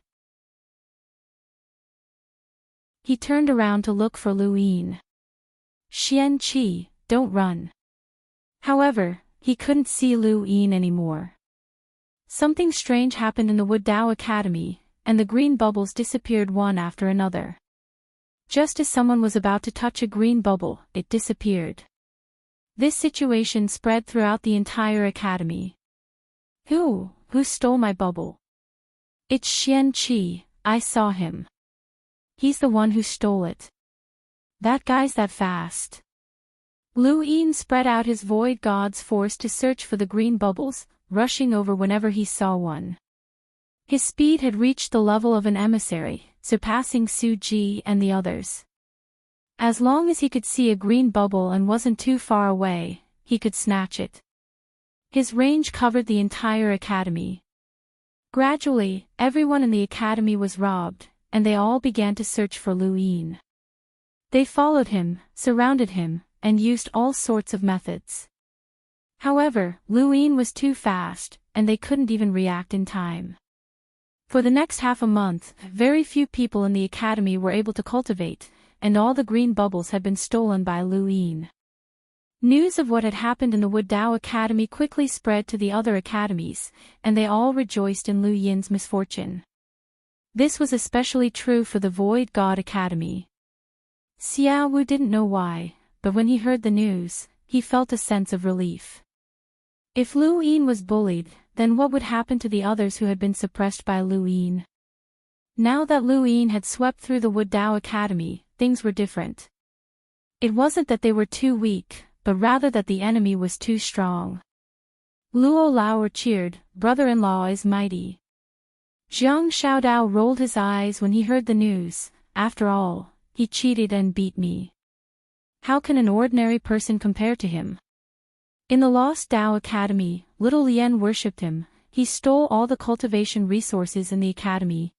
He turned around to look for Lu Yin. Xian Qi, don't run. However, he couldn't see Lu Yin anymore. Something strange happened in the Wood Dao Academy, and the green bubbles disappeared one after another. Just as someone was about to touch a green bubble, it disappeared. This situation spread throughout the entire academy. Who stole my bubble? It's Xian Qi, I saw him. He's the one who stole it. That guy's that fast. Lu Yin spread out his void god's force to search for the green bubbles, rushing over whenever he saw one. His speed had reached the level of an emissary, surpassing Su Ji and the others. As long as he could see a green bubble and wasn't too far away, he could snatch it. His range covered the entire academy. Gradually, everyone in the academy was robbed, and they all began to search for Lu Yin. They followed him, surrounded him, and used all sorts of methods. However, Lu Yin was too fast, and they couldn't even react in time. For the next half a month, very few people in the academy were able to cultivate, and all the green bubbles had been stolen by Lu Yin. News of what had happened in the Wood Dao Academy quickly spread to the other academies, and they all rejoiced in Lu Yin's misfortune. This was especially true for the Void God Academy. Xiao Wu didn't know why, but when he heard the news, he felt a sense of relief. If Lu Yin was bullied, then what would happen to the others who had been suppressed by Lu Yin? Now that Lu Yin had swept through the Wood Dao Academy, things were different. It wasn't that they were too weak, but rather that the enemy was too strong. Luo Lao cheered, brother-in-law is mighty. Jiang Xiaodao rolled his eyes when he heard the news. After all, he cheated and beat me. How can an ordinary person compare to him? In the Lost Tao Academy, little Lien worshipped him. He stole all the cultivation resources in the academy.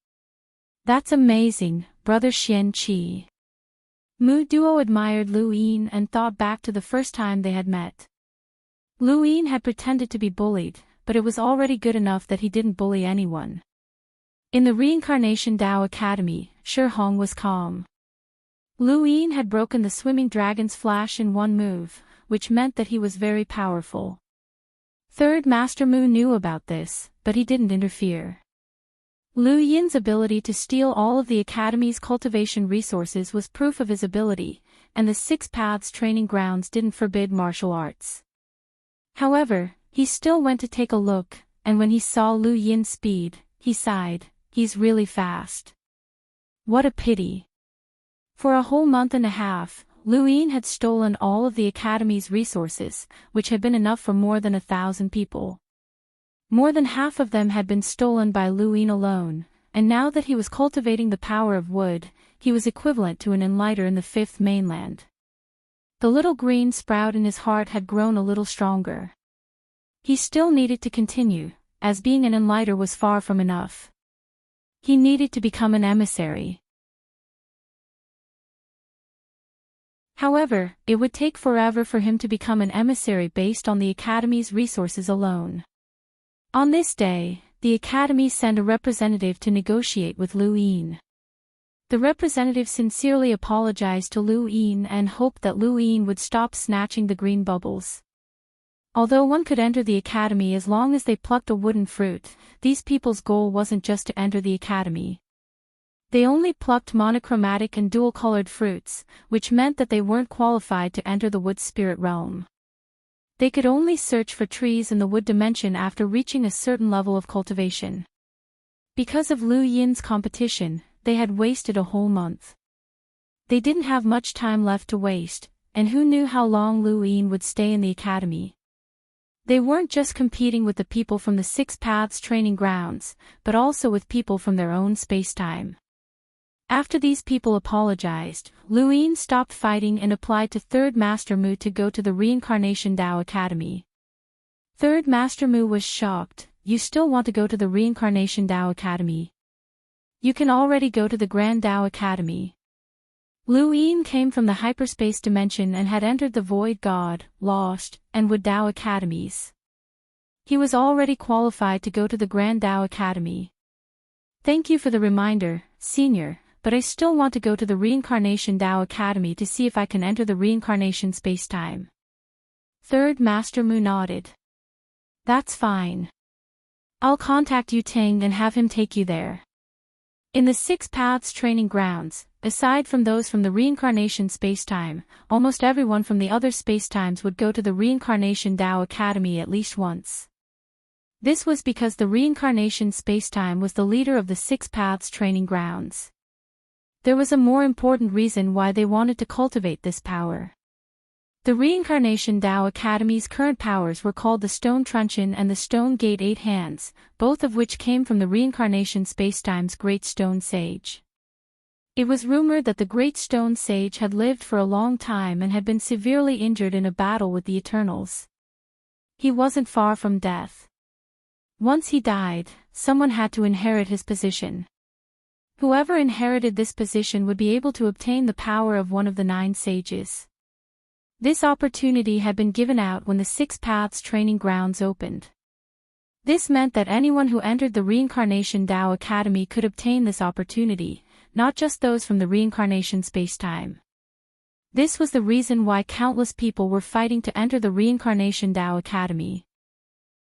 That's amazing, brother Xian Qi. Mu Duo admired Lu Yin and thought back to the first time they had met. Lu Yin had pretended to be bullied, but it was already good enough that he didn't bully anyone. In the Reincarnation Tao Academy, Shi Hong was calm. Lu Yin had broken the swimming dragon's flash in one move, which meant that he was very powerful. Third Master Mu knew about this, but he didn't interfere. Lu Yin's ability to steal all of the Academy's cultivation resources was proof of his ability, and the Six Paths training grounds didn't forbid martial arts. However, he still went to take a look, and when he saw Lu Yin's speed, he sighed, he's really fast. What a pity. For a whole month and a half, Lu Yin had stolen all of the Academy's resources, which had been enough for more than 1,000 people. More than half of them had been stolen by Lu Yin alone, and now that he was cultivating the power of wood, he was equivalent to an enlighter in the Fifth Mainland. The little green sprout in his heart had grown a little stronger. He still needed to continue, as being an enlighter was far from enough. He needed to become an emissary. However, it would take forever for him to become an emissary based on the Academy's resources alone. On this day, the Academy sent a representative to negotiate with Lu Yin. The representative sincerely apologized to Lu Yin and hoped that Lu Yin would stop snatching the green bubbles. Although one could enter the Academy as long as they plucked a wooden fruit, these people's goal wasn't just to enter the Academy. They only plucked monochromatic and dual-colored fruits, which meant that they weren't qualified to enter the wood spirit realm. They could only search for trees in the wood dimension after reaching a certain level of cultivation. Because of Lu Yin's competition, they had wasted a whole month. They didn't have much time left to waste, and who knew how long Lu Yin would stay in the Academy. They weren't just competing with the people from the Six Paths training grounds, but also with people from their own space-time. After these people apologized, Lu Yin stopped fighting and applied to Third Master Mu to go to the Reincarnation Tao Academy. Third Master Mu was shocked. You still want to go to the Reincarnation Tao Academy? You can already go to the Grand Tao Academy. Lu Yin came from the hyperspace dimension and had entered the Void God, Lost, and Wood Tao Academies. He was already qualified to go to the Grand Tao Academy. Thank you for the reminder, Senior. But I still want to go to the Reincarnation Tao Academy to see if I can enter the reincarnation space-time. Third Master Mu nodded. That's fine. I'll contact Yu Ting and have him take you there. In the Six Paths training grounds, aside from those from the reincarnation space-time, almost everyone from the other space-times would go to the Reincarnation Tao Academy at least once. This was because the reincarnation space-time was the leader of the Six Paths training grounds. There was a more important reason why they wanted to cultivate this power. The Reincarnation Tao Academy's current powers were called the Stone Truncheon and the Stone Gate 8 Hands, both of which came from the Reincarnation Spacetime's Great Stone Sage. It was rumored that the Great Stone Sage had lived for a long time and had been severely injured in a battle with the Eternals. He wasn't far from death. Once he died, someone had to inherit his position. Whoever inherited this position would be able to obtain the power of one of the 9 sages. This opportunity had been given out when the Six Paths training grounds opened. This meant that anyone who entered the Reincarnation Tao Academy could obtain this opportunity, not just those from the reincarnation space-time. This was the reason why countless people were fighting to enter the Reincarnation Tao Academy.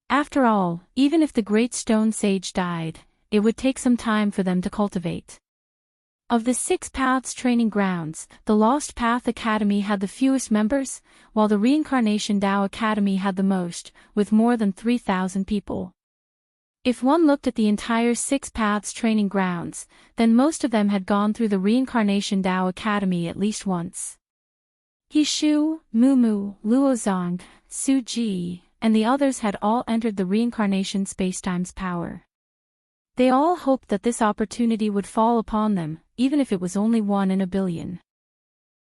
After all, even if the Great Stone Sage died, it would take some time for them to cultivate. Of the Six Paths training grounds, the Lost Path Academy had the fewest members, while the Reincarnation Tao Academy had the most, with more than 3,000 people. If one looked at the entire Six Paths training grounds, then most of them had gone through the Reincarnation Tao Academy at least once. He Shu, Mu Mu, Luozong, Su Ji, and the others had all entered the reincarnation spacetime's power. They all hoped that this opportunity would fall upon them, even if it was only 1 in a billion.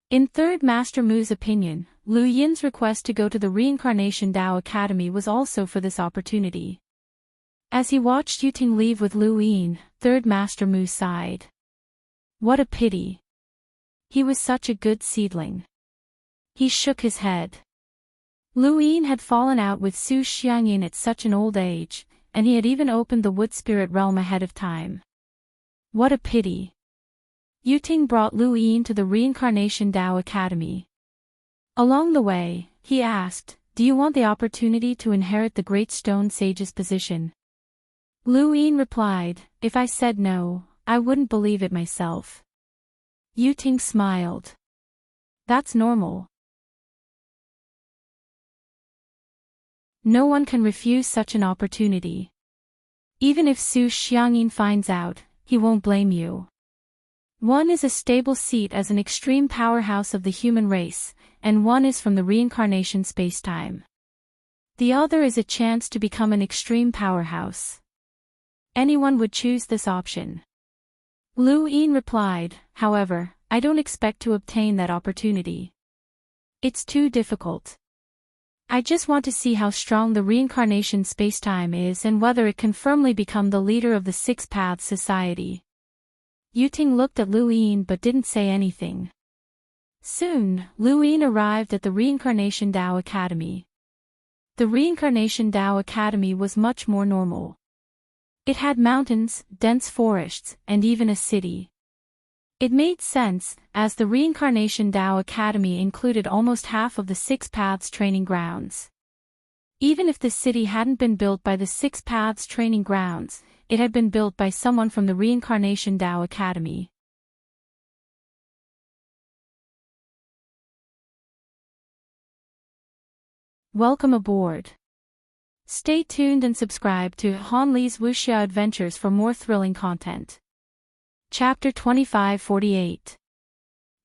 In Third Master Mu's opinion, Lu Yin's request to go to the Reincarnation Tao Academy was also for this opportunity. As he watched Yuting leave with Lu Yin, Third Master Mu sighed. What a pity. He was such a good seedling. He shook his head. Lu Yin had fallen out with Su Xiangyin at such an old age, and he had even opened the wood spirit realm ahead of time. What a pity. Yuting brought Lu Yin to the Reincarnation Tao Academy. Along the way, he asked, "Do you want the opportunity to inherit the Great Stone Sage's position?" Lu Yin replied, "If I said no, I wouldn't believe it myself." Yuting smiled. That's normal. No one can refuse such an opportunity. Even if Su Xiangyin finds out, he won't blame you. One is a stable seat as an extreme powerhouse of the human race, and one is from the reincarnation spacetime. The other is a chance to become an extreme powerhouse. Anyone would choose this option. Lu Yin replied, "However, I don't expect to obtain that opportunity. It's too difficult. I just want to see how strong the reincarnation spacetime is and whether it can firmly become the leader of the Six Paths Society." Yuting looked at Lu Yin but didn't say anything. Soon, Lu Yin arrived at the Reincarnation Tao Academy. The Reincarnation Tao Academy was much more normal. It had mountains, dense forests, and even a city. It made sense, as the Reincarnation Tao Academy included almost half of the Six Paths training grounds. Even if the city hadn't been built by the Six Paths training grounds, it had been built by someone from the Reincarnation Tao Academy. Welcome aboard. Stay tuned and subscribe to Han Li's Wuxia Adventures for more thrilling content. Chapter 2548.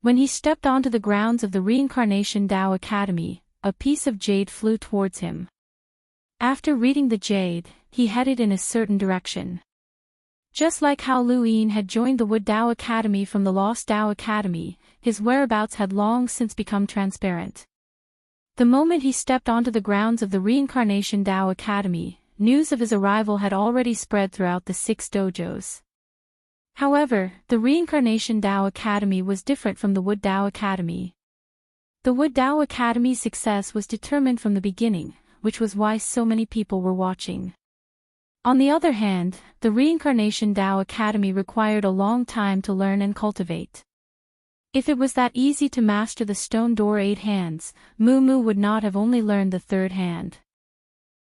When he stepped onto the grounds of the Reincarnation Tao Academy, a piece of jade flew towards him. After reading the jade, he headed in a certain direction. Just like how Lu Yin had joined the Wood Tao Academy from the Lost Tao Academy, his whereabouts had long since become transparent. The moment he stepped onto the grounds of the Reincarnation Tao Academy, news of his arrival had already spread throughout the 6 dojos. However, the Reincarnation Tao Academy was different from the Wood Tao Academy. The Wood Tao Academy's success was determined from the beginning, which was why so many people were watching. On the other hand, the Reincarnation Tao Academy required a long time to learn and cultivate. If it was that easy to master the Stone Door 8 hands, Mu would not have only learned the 3rd hand.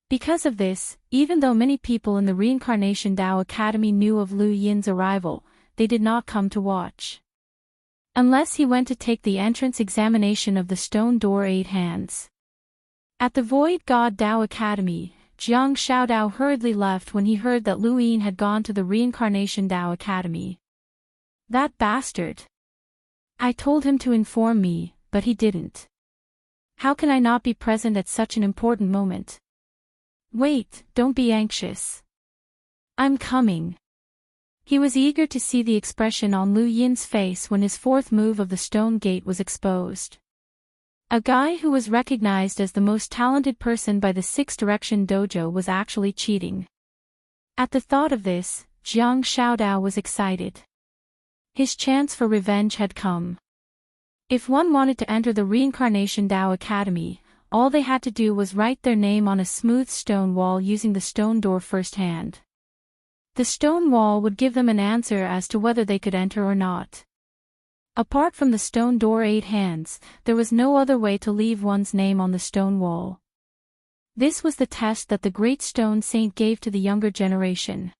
Because of this, even though many people in the Reincarnation Tao Academy knew of Lu Yin's arrival, they did not come to watch. Unless he went to take the entrance examination of the Stone Door 8 hands. At the Void God Tao Academy, Jiang Shaodao hurriedly left when he heard that Lu Yin had gone to the Reincarnation Tao Academy. That bastard! I told him to inform me, but he didn't. How can I not be present at such an important moment? Wait, don't be anxious. I'm coming. He was eager to see the expression on Lu Yin's face when his 4th move of the stone gate was exposed. A guy who was recognized as the most talented person by the 6 Direction Dojo was actually cheating. At the thought of this, Jiang Shaodao was excited. His chance for revenge had come. If one wanted to enter the Reincarnation Tao Academy, all they had to do was write their name on a smooth stone wall using the stone door first hand. The stone wall would give them an answer as to whether they could enter or not. Apart from the stone door 8 hands, there was no other way to leave one's name on the stone wall. This was the test that the Great Stone Saint gave to the younger generation.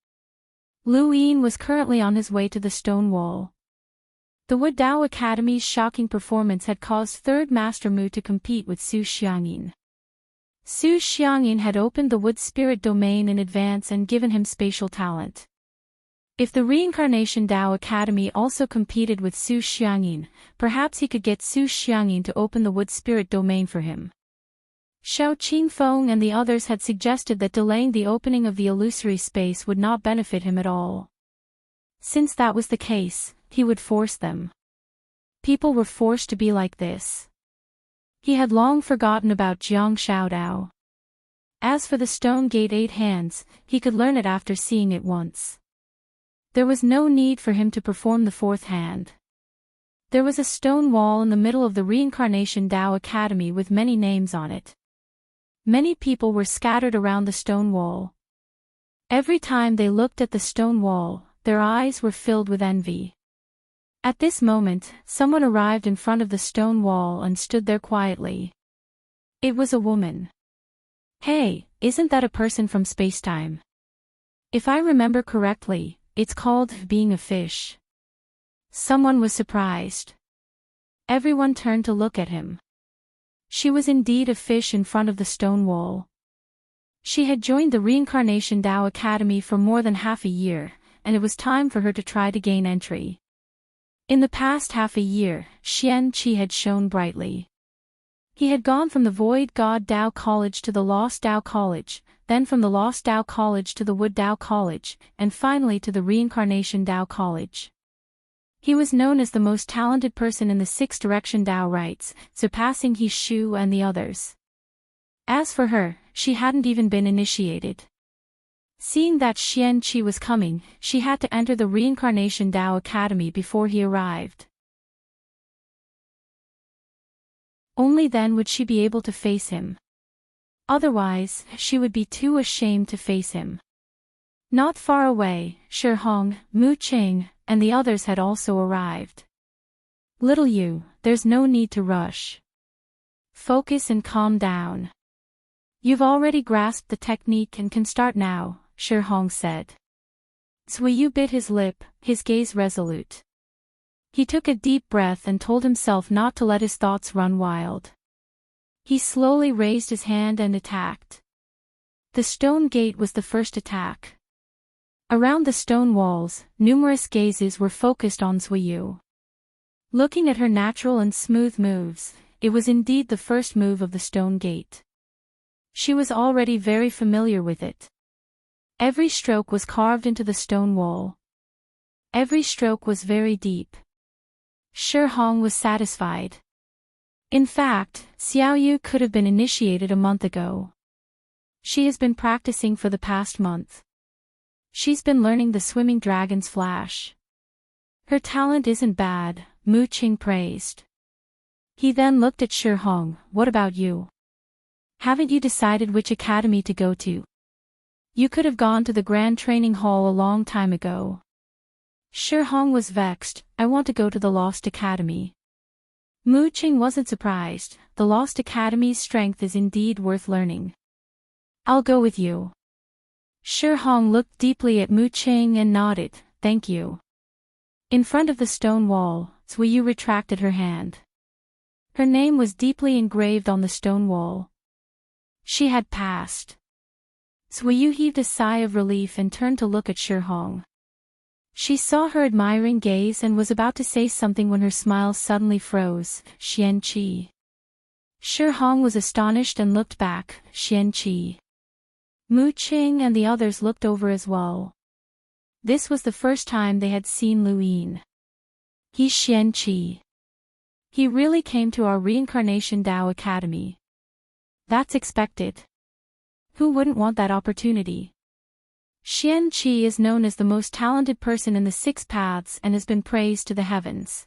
Lu Yin was currently on his way to the stone wall. The Wood Tao Academy's shocking performance had caused 3rd Master Mu to compete with Su Xiangyin. Su Xiangyin had opened the Wood Spirit domain in advance and given him spatial talent. If the Reincarnation Tao Academy also competed with Su Xiangyin, perhaps he could get Su Xiangyin to open the Wood Spirit domain for him. Xiao Qingfeng and the others had suggested that delaying the opening of the illusory space would not benefit him at all. Since that was the case, he would force them. People were forced to be like this. He had long forgotten about Jiang Shaodao. As for the stone gate 8 hands, he could learn it after seeing it once. There was no need for him to perform the 4th hand. There was a stone wall in the middle of the Reincarnation Tao Academy with many names on it. Many people were scattered around the stone wall. Every time they looked at the stone wall, their eyes were filled with envy. At this moment, someone arrived in front of the stone wall and stood there quietly. It was a woman. Hey, isn't that a person from spacetime? If I remember correctly, it's called being a fish. Someone was surprised. Everyone turned to look at him. She was indeed a fish in front of the stone wall. She had joined the Reincarnation Tao Academy for more than half a year, and it was time for her to try to gain entry. In the past half a year, Xian Qi had shone brightly. He had gone from the Void God Tao College to the Lost Tao College, then from the Lost Tao College to the Wood Tao College, and finally to the Reincarnation Tao College. He was known as the most talented person in the 6 direction Tao rites, surpassing He Shu and the others. As for her, she hadn't even been initiated. Seeing that Xian Qi was coming, she had to enter the Reincarnation Tao Academy before he arrived. Only then would she be able to face him. Otherwise, she would be too ashamed to face him. Not far away, Shi Hong, Mu Qing, and the others had also arrived. Little you, there's no need to rush. Focus and calm down. You've already grasped the technique and can start now, Shi Hong said. Zui Yu bit his lip, his gaze resolute. He took a deep breath and told himself not to let his thoughts run wild. He slowly raised his hand and attacked. The stone gate was the first attack. Around the stone walls, numerous gazes were focused on Zui Yu. Looking at her natural and smooth moves, it was indeed the first move of the stone gate. She was already very familiar with it. Every stroke was carved into the stone wall. Every stroke was very deep. Shi Hong was satisfied. In fact, Xiao Yu could have been initiated a month ago. She has been practicing for the past month. She's been learning the swimming dragon's flash. Her talent isn't bad, Mu Qing praised. He then looked at Shi Hong. What about you? Haven't you decided which academy to go to? You could have gone to the Grand Training Hall a long time ago. Shi Hong was vexed. I want to go to the Lost Academy. Mu Qing wasn't surprised. The Lost Academy's strength is indeed worth learning. I'll go with you. Shi Hong looked deeply at Mu Qing and nodded, thank you. In front of the stone wall, Zui Yu retracted her hand. Her name was deeply engraved on the stone wall. She had passed. Zui Yu heaved a sigh of relief and turned to look at Shi Hong. She saw her admiring gaze and was about to say something when her smile suddenly froze. Xian Qi. Shi Hong was astonished and looked back. Xian Qi. Mu Qing and the others looked over as well. This was the first time they had seen Lu Yin. He's Xian Qi. He really came to our Reincarnation Tao Academy. That's expected. Who wouldn't want that opportunity? Xian Qi is known as the most talented person in the 6 paths and has been praised to the heavens.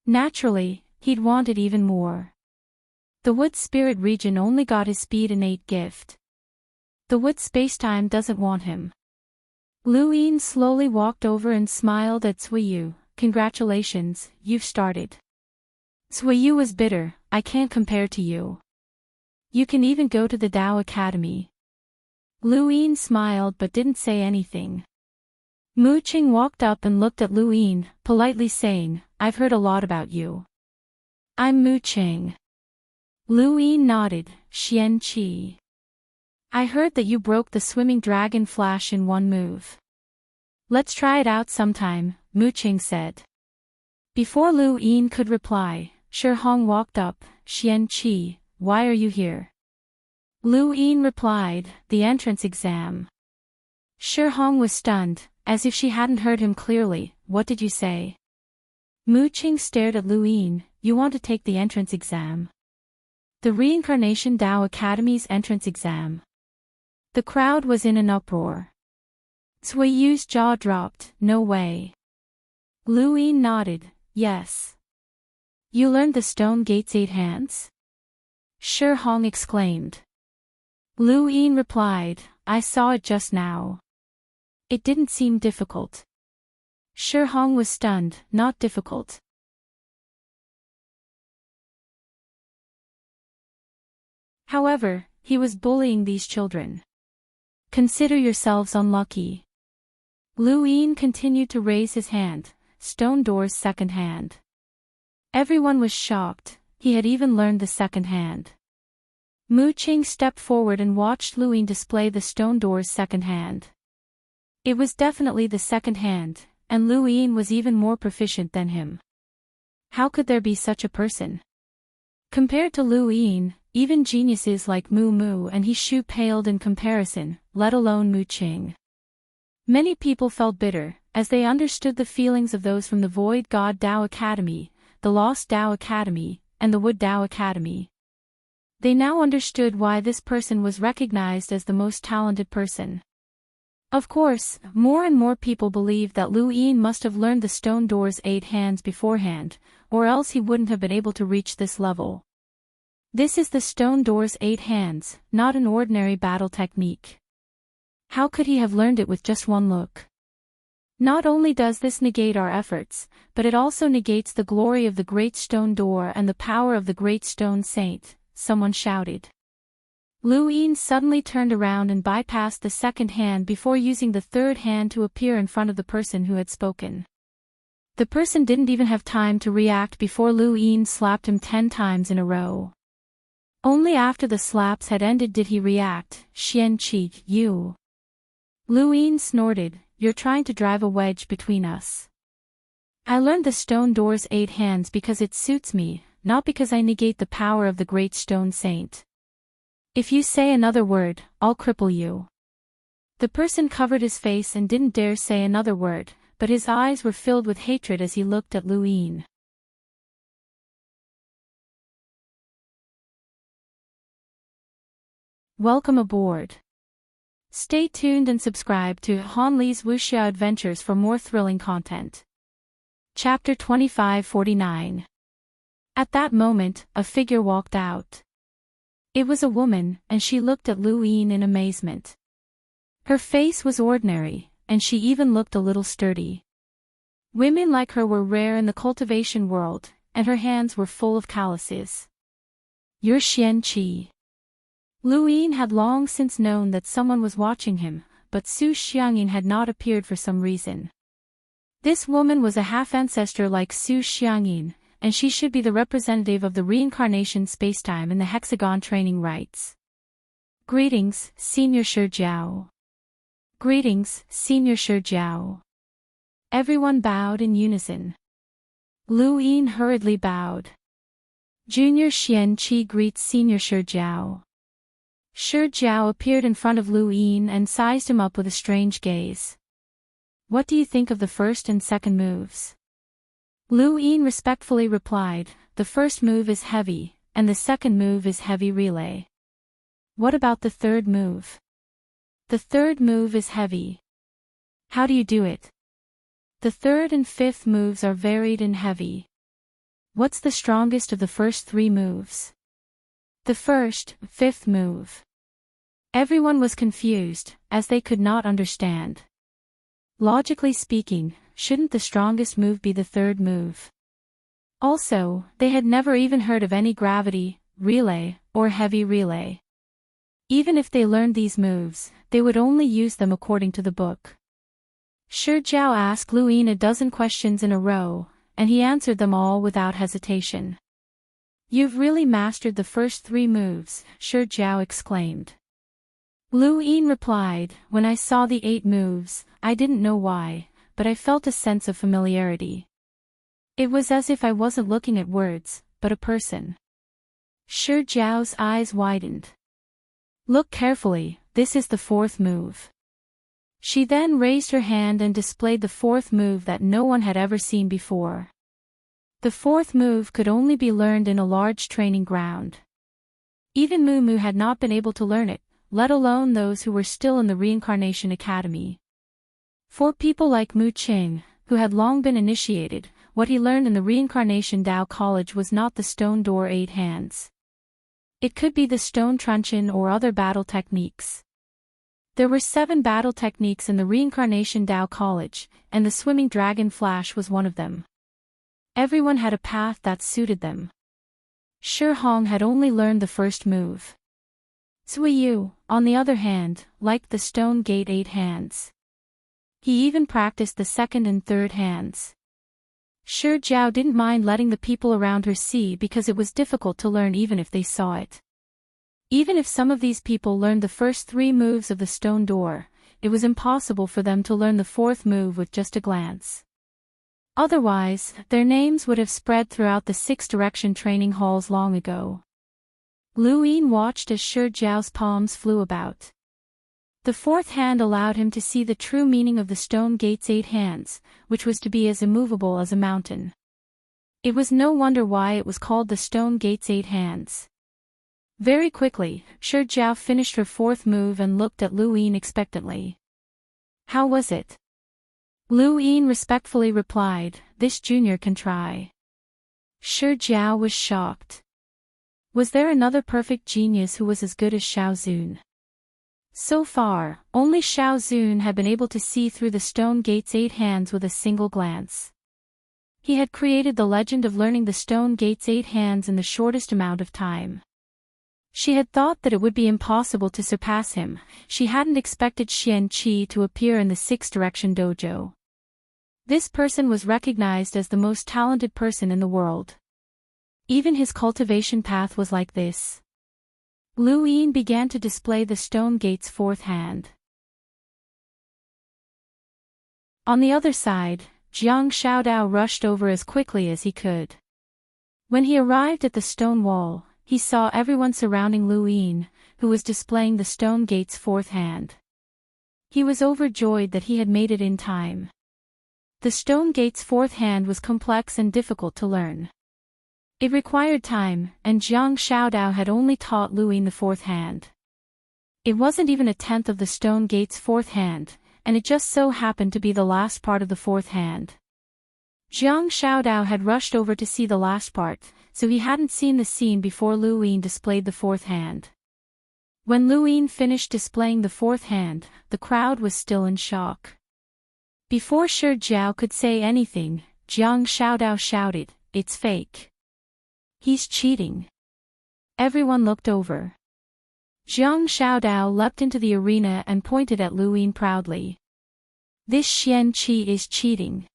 Naturally, he'd want it even more. The Wood Spirit region only got his speed innate gift. The Wood spacetime doesn't want him. Lu Yin slowly walked over and smiled at Zui Yu. Congratulations, you've started. Zui Yu was bitter. I can't compare to you. You can even go to the Tao Academy. Lu Yin smiled but didn't say anything. Mu Qing walked up and looked at Lu Yin, politely saying, I've heard a lot about you. I'm Mu Qing. Lu Yin nodded. Xian Qi. I heard that you broke the swimming dragon flash in one move. Let's try it out sometime, Mu Qing said. Before Lu Yin could reply, Shi Hong walked up. Xian Qi, why are you here? Lu Yin replied, "The entrance exam." Shi Hong was stunned, as if she hadn't heard him clearly. "What did you say?" Mu Qing stared at Lu Yin. "You want to take the entrance exam?" "The Reincarnation Tao Academy's entrance exam." The crowd was in an uproar. Cui Yu's jaw dropped. "No way." Lu Yin nodded. "Yes." "You learned the Stone Gate's 8 hands?" Shi Hong exclaimed. Lu Yin replied, "I saw it just now. It didn't seem difficult." Shi Hong was stunned. "Not difficult." However, he was bullying these children. "Consider yourselves unlucky." Lu Yin continued to raise his hand, Stone Door's second hand. Everyone was shocked. He had even learned the second hand. Mu Qing stepped forward and watched Lu Yin display the Stone Door's second hand. It was definitely the second hand, and Lu Yin was even more proficient than him. How could there be such a person? Compared to Lu Yin, even geniuses like Mu Mu and He Shu paled in comparison, let alone Mu Qing. Many people felt bitter, as they understood the feelings of those from the Void God Tao Academy, the Lost Tao Academy, and the Wood Tao Academy. They now understood why this person was recognized as the most talented person. Of course, more and more people believed that Lu Yin must have learned the Stone Door's 8 hands beforehand, or else he wouldn't have been able to reach this level. This is the Stone Door's 8 hands, not an ordinary battle technique. How could he have learned it with just one look? Not only does this negate our efforts, but it also negates the glory of the Great Stone Door and the power of the Great Stone Saint, someone shouted. Lu Yin suddenly turned around and bypassed the second hand before using the third hand to appear in front of the person who had spoken. The person didn't even have time to react before Lu Yin slapped him 10 times in a row. Only after the slaps had ended did he react. "Xian Qi, you." Lu Yin snorted, "You're trying to drive a wedge between us. I learned the Stone Door's 8 hands because it suits me, not because I negate the power of the Great Stone Saint. If you say another word, I'll cripple you." The person covered his face and didn't dare say another word, but his eyes were filled with hatred as he looked at Lu Yin. Welcome aboard. Stay tuned and subscribe to Han Li's Wuxia Adventures for more thrilling content. Chapter 2549. At that moment, a figure walked out. It was a woman, and she looked at Lu Yin in amazement. Her face was ordinary, and she even looked a little sturdy. Women like her were rare in the cultivation world, and her hands were full of calluses. "You're Xian Qi." Lu Yin had long since known that someone was watching him, but Su Xiangyin had not appeared for some reason. This woman was a half-ancestor like Su Xiangyin, and she should be the representative of the reincarnation spacetime in the hexagon training rites. "Greetings, Senior Shi Jiao." "Greetings, Senior Shi Jiao." Everyone bowed in unison. Lu Yin hurriedly bowed. "Junior Xian Qi greets Senior Shi Jiao." Shi Jiao appeared in front of Lu Yin and sized him up with a strange gaze. "What do you think of the first and second moves?" Lu Yin respectfully replied, "The first move is heavy, and the second move is heavy relay." "What about the third move?" "The third move is heavy." "How do you do it?" "The third and fifth moves are varied and heavy." "What's the strongest of the first 3 moves?" "The first, 5th move." Everyone was confused, as they could not understand. Logically speaking, shouldn't the strongest move be the third move? Also, they had never even heard of any gravity, relay, or heavy relay. Even if they learned these moves, they would only use them according to the book. Shi Jiao asked Lu Yin a dozen questions in a row, and he answered them all without hesitation. "You've really mastered the first 3 moves," Shi Jiao exclaimed. Lu Yin replied, "When I saw the 8 moves, I didn't know why, but I felt a sense of familiarity. It was as if I wasn't looking at words, but a person." Shi Jiao's eyes widened. Look carefully, this is the fourth move. She then raised her hand and displayed the fourth move that no one had ever seen before. The fourth move could only be learned in a large training ground. Even Mumu had not been able to learn it, let alone those who were still in the Reincarnation Academy. For people like Mu Qing, who had long been initiated, what he learned in the Reincarnation Tao College was not the stone door 8 hands. It could be the stone truncheon or other battle techniques. There were 7 battle techniques in the Reincarnation Tao College, and the swimming dragon flash was one of them. Everyone had a path that suited them. Shi Hong had only learned the first move. Cui Yu, on the other hand, liked the stone gate 8 hands. He even practiced the second and third hands. Shi Jiao didn't mind letting the people around her see because it was difficult to learn even if they saw it. Even if some of these people learned the first 3 moves of the stone door, it was impossible for them to learn the fourth move with just a glance. Otherwise, their names would have spread throughout the 6 direction training halls long ago. Lu Yin watched as Shi Jiao's palms flew about. The fourth hand allowed him to see the true meaning of the stone gate's 8 hands, which was to be as immovable as a mountain. It was no wonder why it was called the stone gate's 8 hands. Very quickly, Shi Jiao finished her fourth move and looked at Lu Yin expectantly. How was it? Lu Yin respectfully replied, this junior can try. Shi Jiao was shocked. Was there another perfect genius who was as good as Xiao Zun? So far, only Xiao Zun had been able to see through the stone gate's 8 hands with a single glance. He had created the legend of learning the stone gate's 8 hands in the shortest amount of time. She had thought that it would be impossible to surpass him. She hadn't expected Xian Qi to appear in the 6 direction dojo. This person was recognized as the most talented person in the world. Even his cultivation path was like this. Lu Yin began to display the stone gate's 4th hand. On the other side, Jiang Shaodao rushed over as quickly as he could. When he arrived at the stone wall, he saw everyone surrounding Lu Yin, who was displaying the stone gate's 4th hand. He was overjoyed that he had made it in time. The stone gate's 4th hand was complex and difficult to learn. It required time, and Jiang Shaodao had only taught Lu Yin the 4th hand. It wasn't even a tenth of the stone gate's 4th hand, and it just so happened to be the last part of the 4th hand. Jiang Shaodao had rushed over to see the last part, so he hadn't seen the scene before Lu Yin displayed the 4th hand. When Lu Yin finished displaying the 4th hand, the crowd was still in shock. Before Shi Jiao could say anything, Jiang Shaodao shouted, "It's fake. He's cheating." Everyone looked over. Jiang Shaodao leapt into the arena and pointed at Lu Yin proudly. "This Xian Qi is cheating."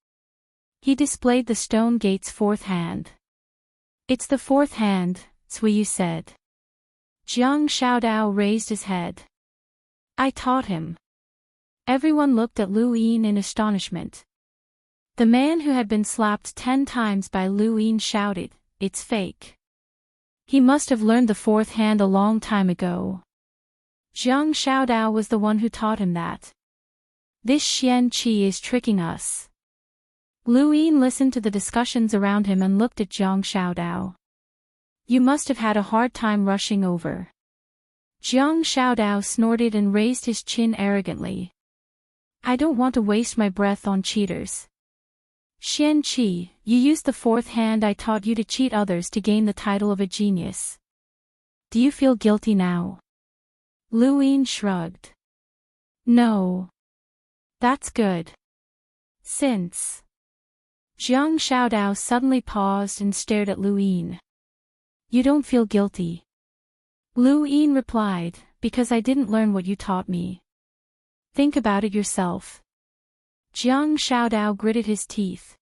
He displayed the stone gate's 4th hand. "It's the 4th hand," Cui Yu said. Jiang Shaodao raised his head. "I taught him." Everyone looked at Lu Yin in astonishment. The man who had been slapped 10 times by Lu Yin shouted, "It's fake. He must have learned the 4th hand a long time ago." Jiang Shaodao was the one who taught him that. "This Xian Qi is tricking us." Lu Yin listened to the discussions around him and looked at Jiang Shaodao. "You must have had a hard time rushing over." Jiang Shaodao snorted and raised his chin arrogantly. "I don't want to waste my breath on cheaters. Xian Qi, you used the 4th hand I taught you to cheat others to gain the title of a genius. Do you feel guilty now?" Lu Yin shrugged. "No. That's good. Since..." Jiang Shaodao suddenly paused and stared at Lu Yin. "You don't feel guilty?" Lu Yin replied, "Because I didn't learn what you taught me. Think about it yourself." Jiang Shaodao gritted his teeth.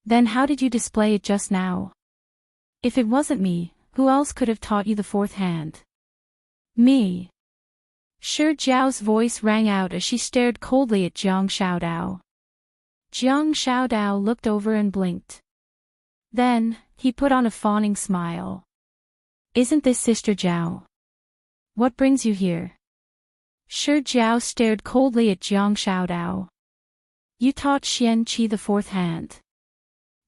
"Then how did you display it just now? If it wasn't me, who else could have taught you the 4th hand?" "Me." Shi Jiao's voice rang out as she stared coldly at Jiang Shaodao. Jiang Shaodao looked over and blinked. Then, he put on a fawning smile. "Isn't this Sister Jiao? What brings you here? Shi Jiao stared coldly at Jiang Shaodao. You taught Xian Qi the fourth hand.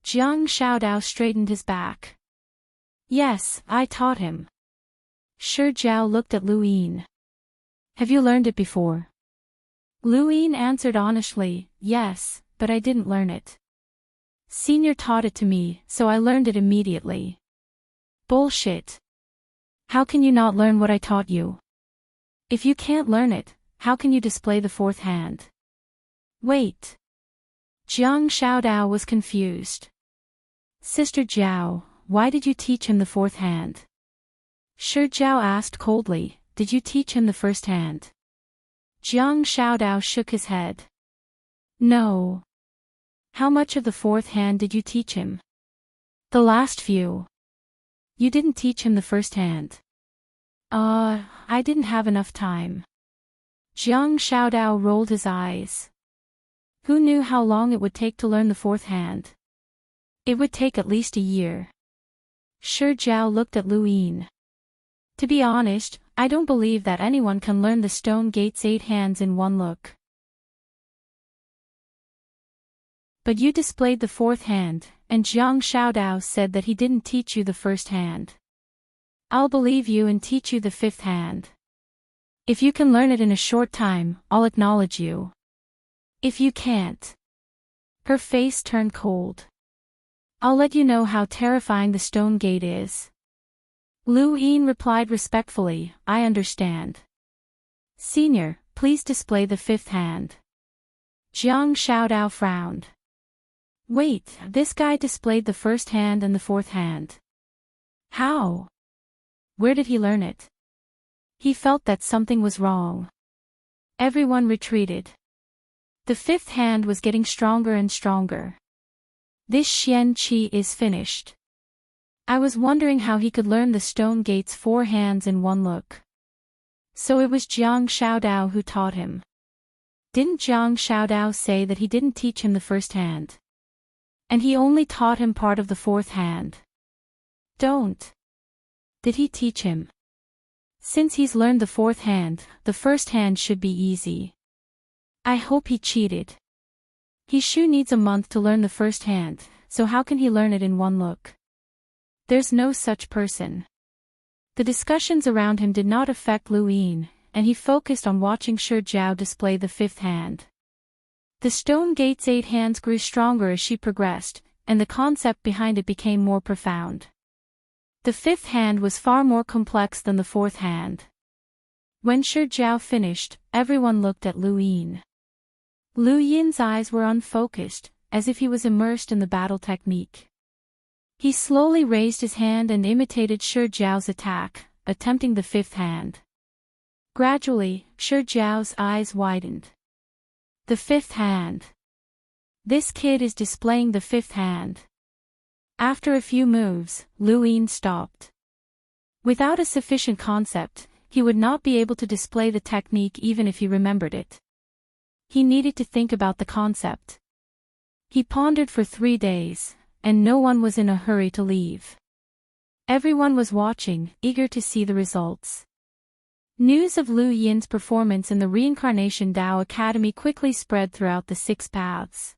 Jiang Shaodao straightened his back. Yes, I taught him. Shi Jiao looked at Lu Yin. Have you learned it before? Lu Yin answered honestly, yes, but I didn't learn it. Senior taught it to me, so I learned it immediately. Bullshit. How can you not learn what I taught you? If you can't learn it, how can you display the fourth hand? Wait. Jiang Shaodao was confused. Sister Jiao, why did you teach him the fourth hand? Shi Jiao asked coldly, did you teach him the first hand? Jiang Shaodao shook his head. No. How much of the fourth hand did you teach him? The last few. You didn't teach him the first hand. I didn't have enough time. Jiang Shaodao rolled his eyes. Who knew how long it would take to learn the fourth hand? It would take at least a year. Shi Jiao looked at Lu Yin. To be honest, I don't believe that anyone can learn the Stone Gate's 8 hands in one look. But you displayed the fourth hand, and Jiang Shaodao said that he didn't teach you the first hand. I'll believe you and teach you the fifth hand. If you can learn it in a short time, I'll acknowledge you. If you can't. Her face turned cold. I'll let you know how terrifying the Stone Gate is. Lu Yin replied respectfully, I understand. Senior, please display the fifth hand. Jiang Shaodao frowned. Wait, this guy displayed the first hand and the fourth hand. How? Where did he learn it? He felt that something was wrong. Everyone retreated. The fifth hand was getting stronger and stronger. This Xian Qi is finished. I was wondering how he could learn the Stone Gate's 4 hands in one look. So it was Jiang Shaodao who taught him. Didn't Jiang Shaodao say that he didn't teach him the first hand? And he only taught him part of the fourth hand. Don't. Did he teach him? Since he's learned the fourth hand, the first hand should be easy. I hope he cheated. He sure needs a month to learn the first hand, so how can he learn it in one look? There's no such person. The discussions around him did not affect Lu Yin, and he focused on watching Shi Jiao display the fifth hand. The Stone Gate's 8 hands grew stronger as she progressed, and the concept behind it became more profound. The fifth hand was far more complex than the fourth hand. When Shi Jiao finished, everyone looked at Lu Yin. Lu Yin's eyes were unfocused, as if he was immersed in the battle technique. He slowly raised his hand and imitated Shi Jiao's attack, attempting the fifth hand. Gradually, Shi Jiao's eyes widened. The fifth hand. This kid is displaying the fifth hand. After a few moves, Lu Yin stopped. Without a sufficient concept, he would not be able to display the technique even if he remembered it. He needed to think about the concept. He pondered for 3 days, and no one was in a hurry to leave. Everyone was watching, eager to see the results. News of Lu Yin's performance in the Reincarnation Tao Academy quickly spread throughout the 6 paths.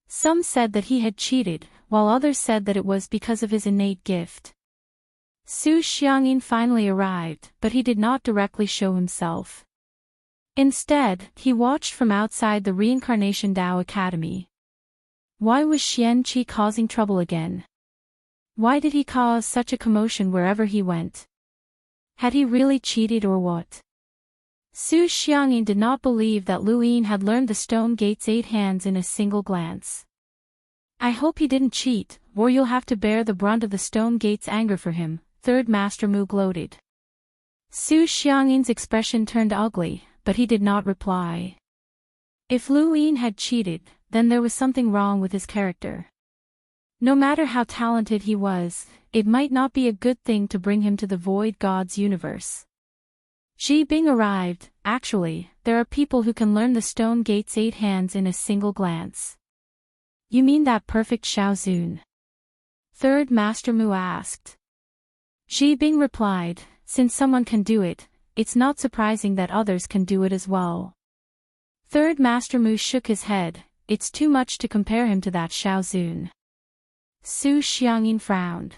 Some said that he had cheated, while others said that it was because of his innate gift. Su Xiangyin finally arrived, but he did not directly show himself. Instead, he watched from outside the Reincarnation Tao Academy. Why was Xian Qi causing trouble again? Why did he cause such a commotion wherever he went? Had he really cheated or what? Su Xiangyin did not believe that Lu Yin had learned the Stone Gate's 8 hands in a single glance. I hope he didn't cheat, or you'll have to bear the brunt of the Stone Gate's anger for him, Third Master Mu gloated. Su Xiangyin's expression turned ugly, but he did not reply. If Lu Yin had cheated, then there was something wrong with his character. No matter how talented he was, it might not be a good thing to bring him to the Void God's universe. Ji Bing arrived. Actually, there are people who can learn the Stone Gate's 8 hands in a single glance. You mean that perfect Shao Zun? Third Master Mu asked. Ji Bing replied, since someone can do it, it's not surprising that others can do it as well. Third Master Mu shook his head, it's too much to compare him to that Xiaozun. Su Xiangyin frowned.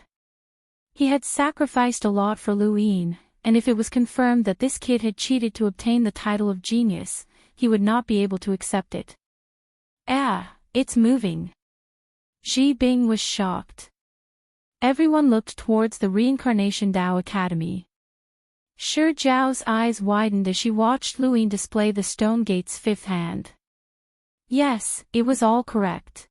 He had sacrificed a lot for Lu Yin, and if it was confirmed that this kid had cheated to obtain the title of genius, he would not be able to accept it. Ah, it's moving. Ji Bing was shocked. Everyone looked towards the Reincarnation Tao Academy. Shi Zhao's eyes widened as she watched Lu Yin display the stone gate's fifth hand. Yes, it was all correct.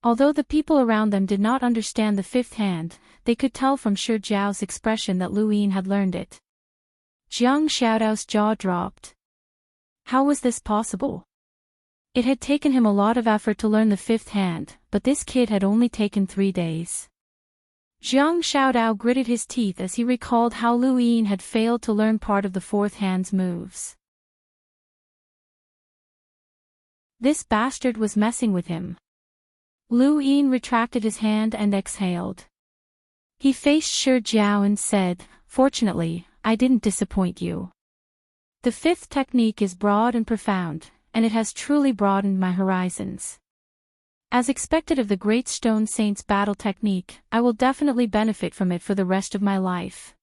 Although the people around them did not understand the fifth hand, they could tell from Shi Zhao's expression that Lu Yin had learned it. Jiang Xiaodao's jaw dropped. How was this possible? It had taken him a lot of effort to learn the fifth hand, but this kid had only taken 3 days. Jiang Xiaodao gritted his teeth as he recalled how Lu Yin had failed to learn part of the fourth hand's moves. This bastard was messing with him. Lu Yin retracted his hand and exhaled. He faced Shi Zhao and said, "Fortunately, I didn't disappoint you. The fifth technique is broad and profound, and it has truly broadened my horizons. As expected of the Great Stone Saint's battle technique, I will definitely benefit from it for the rest of my life."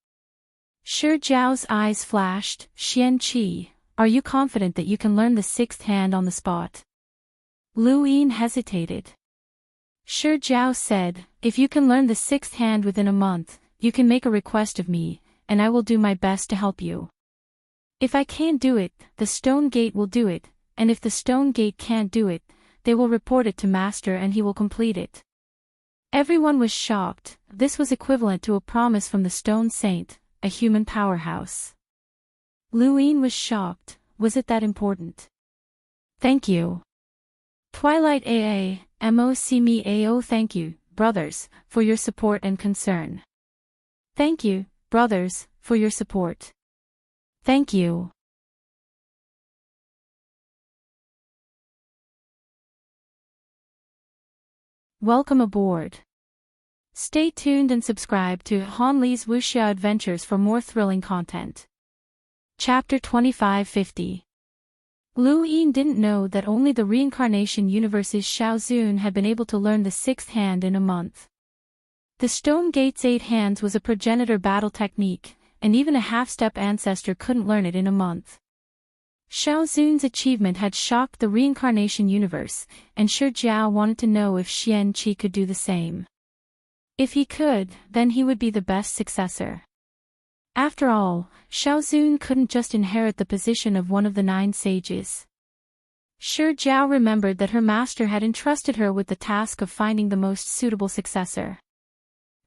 Shi Zhao's eyes flashed. "Xian Qi, are you confident that you can learn the sixth hand on the spot?" Lu Yin hesitated. Shi Zhao said, "If you can learn the sixth hand within a month, you can make a request of me, and I will do my best to help you. If I can't do it, the Stone Gate will do it, and if the Stone Gate can't do it, they will report it to Master and he will complete it." Everyone was shocked. This was equivalent to a promise from the Stone Saint, a human powerhouse. Lu Yin was shocked. Was it that important? "Thank you. Twilight AA, MOC AO. Thank you, brothers, for your support and concern. Thank you, brothers, for your support. Thank you." Welcome aboard. Stay tuned and subscribe to Han Li's Wuxia Adventures for more thrilling content. Chapter 2550. Lu Yin didn't know that only the reincarnation universe's Xiaozun had been able to learn the sixth hand in a month. The Stone Gate's 8 hands was a progenitor battle technique, and even a half-step ancestor couldn't learn it in a month. Xiaozun's achievement had shocked the reincarnation universe, and Shi Zhao wanted to know if Xian Qi could do the same. If he could, then he would be the best successor. After all, Xiaozun couldn't just inherit the position of one of the 9 sages. Shi Zhao remembered that her master had entrusted her with the task of finding the most suitable successor.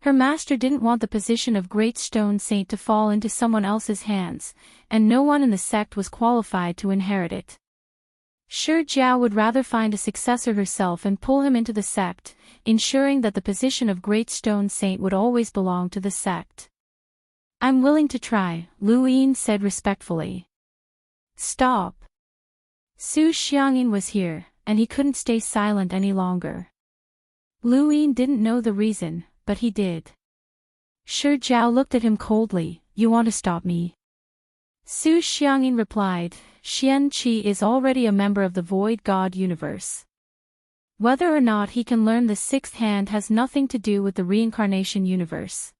Her master didn't want the position of Great Stone Saint to fall into someone else's hands, and no one in the sect was qualified to inherit it. Shi Zhao would rather find a successor herself and pull him into the sect, ensuring that the position of Great Stone Saint would always belong to the sect. "I'm willing to try," Lu Yin said respectfully. "Stop." Su Xiangyin was here, and he couldn't stay silent any longer. Lu Yin didn't know the reason, but he did. Shi Zhao looked at him coldly. "You want to stop me?" Su Xiangyin replied, "Xian Qi is already a member of the Void God universe. Whether or not he can learn the sixth hand has nothing to do with the reincarnation universe.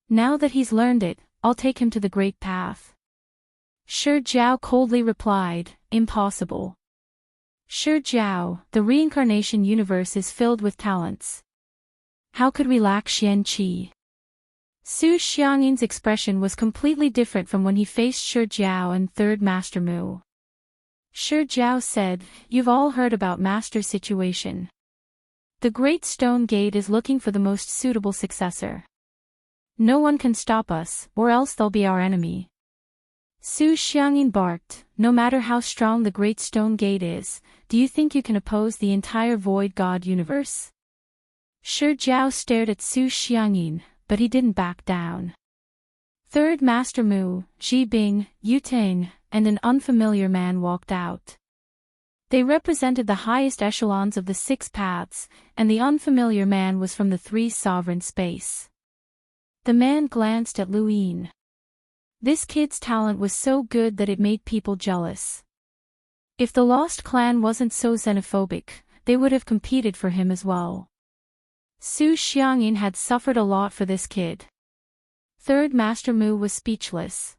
Now that he's learned it, I'll take him to the Great Path." Shi Zhao coldly replied, "Impossible. Shi Zhao, the reincarnation universe is filled with talents. How could we lack Xian Qi?" Su Xiangyin's expression was completely different from when he faced Shi Zhao and Third Master Mu. Shi Zhao said, "You've all heard about Master's situation. The Great Stone Gate is looking for the most suitable successor. No one can stop us, or else they'll be our enemy." Su Xiangyin barked, "No matter how strong the Great Stone Gate is, do you think you can oppose the entire Void God universe?" Shi Zhao stared at Su Xiangyin, but he didn't back down. Third Master Mu, Ji Bing, Yu Ting, and an unfamiliar man walked out. They represented the highest echelons of the 6 paths, and the unfamiliar man was from the 3 sovereign space. The man glanced at Lu Yin. This kid's talent was so good that it made people jealous. If the Lost Clan wasn't so xenophobic, they would have competed for him as well. Su Xiangyin had suffered a lot for this kid. Third Master Mu was speechless.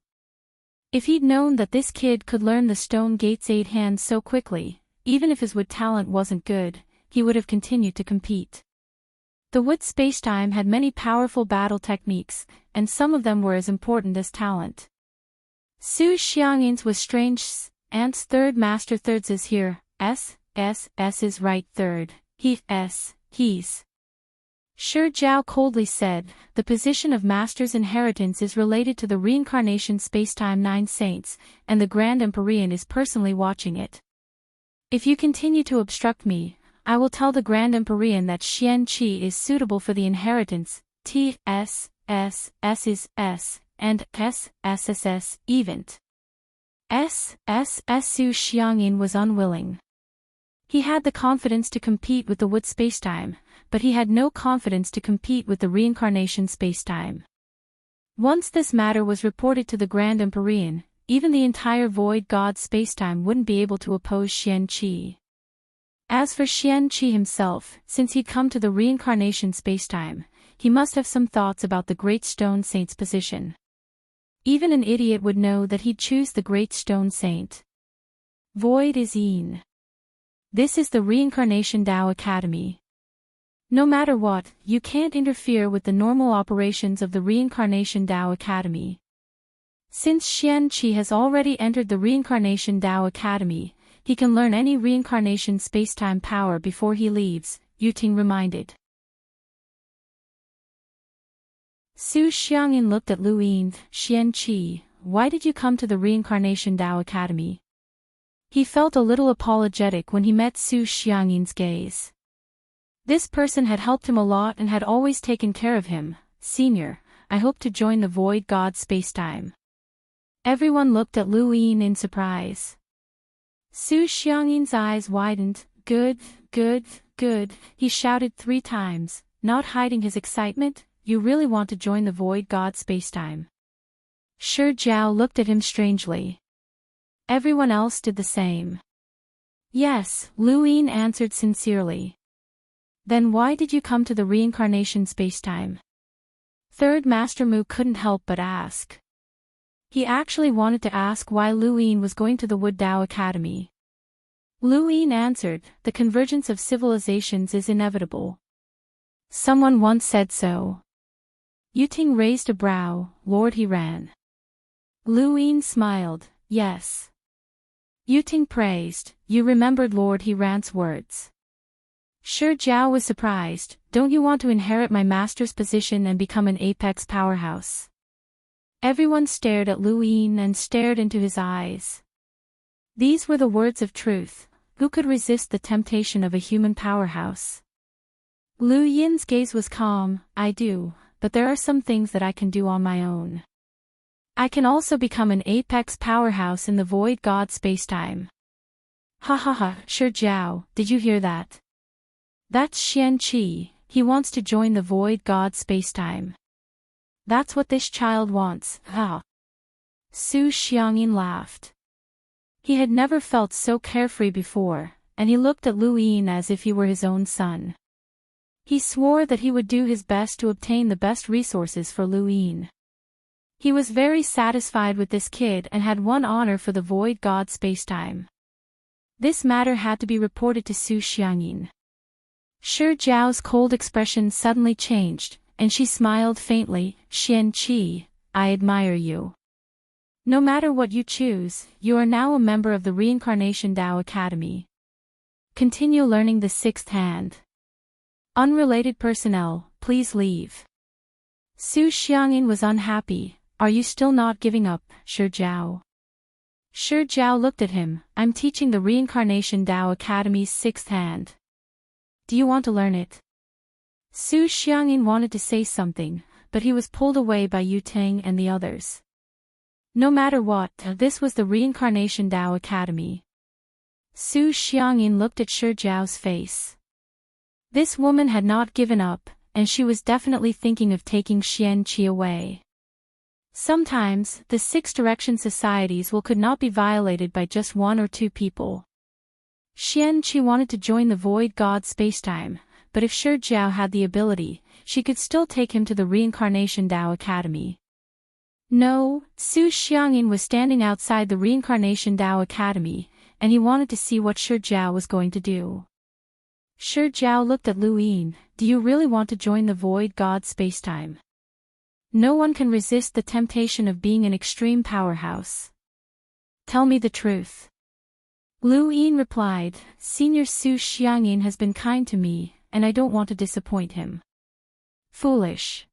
If he'd known that this kid could learn the Stone Gate's 8 hands so quickly, even if his wood talent wasn't good, he would have continued to compete. The wood spacetime had many powerful battle techniques, and some of them were as important as talent. Su Xiangyin's was strange. Ant's third master thirds is here, S is right third, he's. Shi Jiao coldly said, the position of master's inheritance is related to the reincarnation spacetime 9 saints, and the Grand Empyrean is personally watching it. If you continue to obstruct me, I will tell the Grand Empyrean that Xian Qi is suitable for the inheritance, S is S, and S event. Su Xiangyin was unwilling. He had the confidence to compete with the wood spacetime, but he had no confidence to compete with the reincarnation spacetime. Once this matter was reported to the Grand Empyrean, even the entire Void God spacetime wouldn't be able to oppose Xian Qi. As for Xian Qi himself, since he'd come to the reincarnation spacetime, he must have some thoughts about the Great Stone Saint's position. Even an idiot would know that he'd choose the Great Stone Saint. Void is Yin. This is the Reincarnation Tao Academy. No matter what, you can't interfere with the normal operations of the Reincarnation Tao Academy. Since Xian Qi has already entered the Reincarnation Tao Academy, he can learn any reincarnation spacetime power before he leaves, Yuting reminded. Su Xiangyin looked at Lu Yin. Xian Qi, why did you come to the Reincarnation Tao Academy? He felt a little apologetic when he met Su Xiangyin's gaze. This person had helped him a lot and had always taken care of him. Senior, I hope to join the Void God spacetime. Everyone looked at Lu Yin in surprise. Su Xiangyin's eyes widened. Good, he shouted 3 times, not hiding his excitement. You really want to join the Void God spacetime? Shi Jiao looked at him strangely. Everyone else did the same. Yes, Lu Yin answered sincerely. Then why did you come to the reincarnation spacetime? Third Master Mu couldn't help but ask. He actually wanted to ask why Lu Yin was going to the Wood Tao Academy. Lu Yin answered, the convergence of civilizations is inevitable. Someone once said so. Yuting raised a brow. Lord Hiran. Lu Yin smiled, yes. Yuting praised, you remembered Lord Hiran's words. Shi Jiao was surprised, don't you want to inherit my master's position and become an apex powerhouse? Everyone stared at Lu Yin and stared into his eyes. These were the words of truth. Who could resist the temptation of a human powerhouse? Lu Yin's gaze was calm. I do, but there are some things that I can do on my own. I can also become an apex powerhouse in the Void God spacetime. Shi Jiao, did you hear that? That's Xian Qi, he wants to join the Void God spacetime. That's what this child wants, Su Xiangyin laughed. He had never felt so carefree before, and he looked at Lu Yin as if he were his own son. He swore that he would do his best to obtain the best resources for Lu Yin. He was very satisfied with this kid and had won honor for the Void God spacetime. This matter had to be reported to Su Xiangyin. Shi Jiao's cold expression suddenly changed, and she smiled faintly. Xian Qi, I admire you. No matter what you choose, you are now a member of the Reincarnation Tao Academy. Continue learning the 6th hand. Unrelated personnel, please leave. Su Xiangyin was unhappy. Are you still not giving up, Shi Jiao? Shi Jiao looked at him. I'm teaching the Reincarnation Tao Academy's 6th hand. Do you want to learn it? Su Xiangyin wanted to say something, but he was pulled away by Yu Teng and the others. No matter what, this was the Reincarnation Tao Academy. Su Xiangyin looked at Shi Jiao's face. This woman had not given up, and she was definitely thinking of taking Xian Qi away. Sometimes, the six direction societies could not be violated by just one or two people. Xian-Chi wanted to join the void god spacetime, but if Shi Jiao had the ability, she could still take him to the Reincarnation Tao Academy. No, Su Xiangyin was standing outside the Reincarnation Tao Academy, and he wanted to see what Shi Jiao was going to do. Shi Jiao looked at Lu Yin. Do you really want to join the void god spacetime? No one can resist the temptation of being an extreme powerhouse. Tell me the truth. Lu Yin replied, Senior Su Xiangyin has been kind to me, and I don't want to disappoint him. Foolish.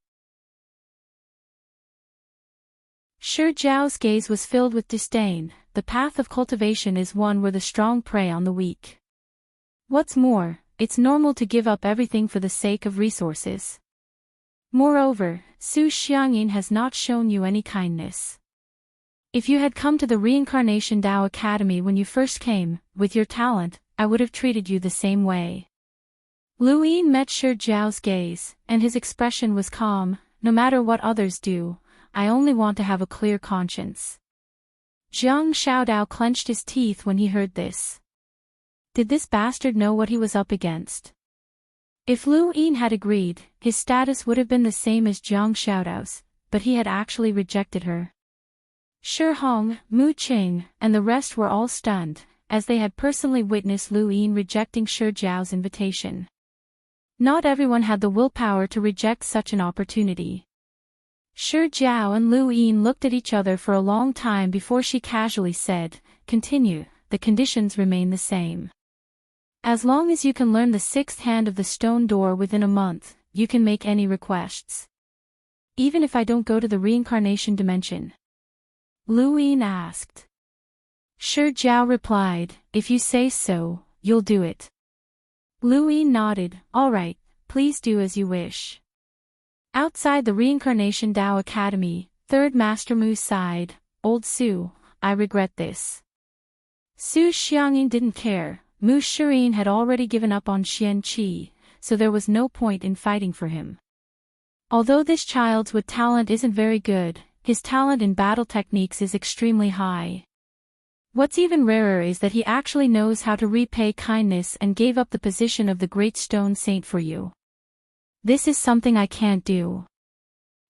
Shi Jiao's gaze was filled with disdain. The path of cultivation is one where the strong prey on the weak. What's more, it's normal to give up everything for the sake of resources. Moreover, Su Xiangyin has not shown you any kindness. If you had come to the Reincarnation Tao Academy when you first came, with your talent, I would have treated you the same way. Lu Yin met Shi Jiao's gaze, and his expression was calm. No matter what others do, I only want to have a clear conscience. Jiang Xiaodao clenched his teeth when he heard this. Did this bastard know what he was up against? If Lu Yin had agreed, his status would have been the same as Jiang Xiaodao's, but he had actually rejected her. Shi Hong, Mu Qing, and the rest were all stunned, as they had personally witnessed Lu Yin rejecting Shi Jiao's invitation. Not everyone had the willpower to reject such an opportunity. Shi Jiao and Lu Yin looked at each other for a long time before she casually said, Continue, the conditions remain the same. As long as you can learn the sixth hand of the stone door within a month, you can make any requests. Even if I don't go to the reincarnation dimension? Lu Yin asked. Shi Jiao replied, If you say so, you'll do it. Lu Yin nodded, All right, please do as you wish. Outside the Reincarnation Tao Academy, Third Master Mu sighed, Old Su, I regret this. Su Xiangyin didn't care. Mu Shirin had already given up on Xian-Chi, so there was no point in fighting for him. Although this child's with talent isn't very good, his talent in battle techniques is extremely high. What's even rarer is that he actually knows how to repay kindness and gave up the position of the Great Stone Saint for you. This is something I can't do.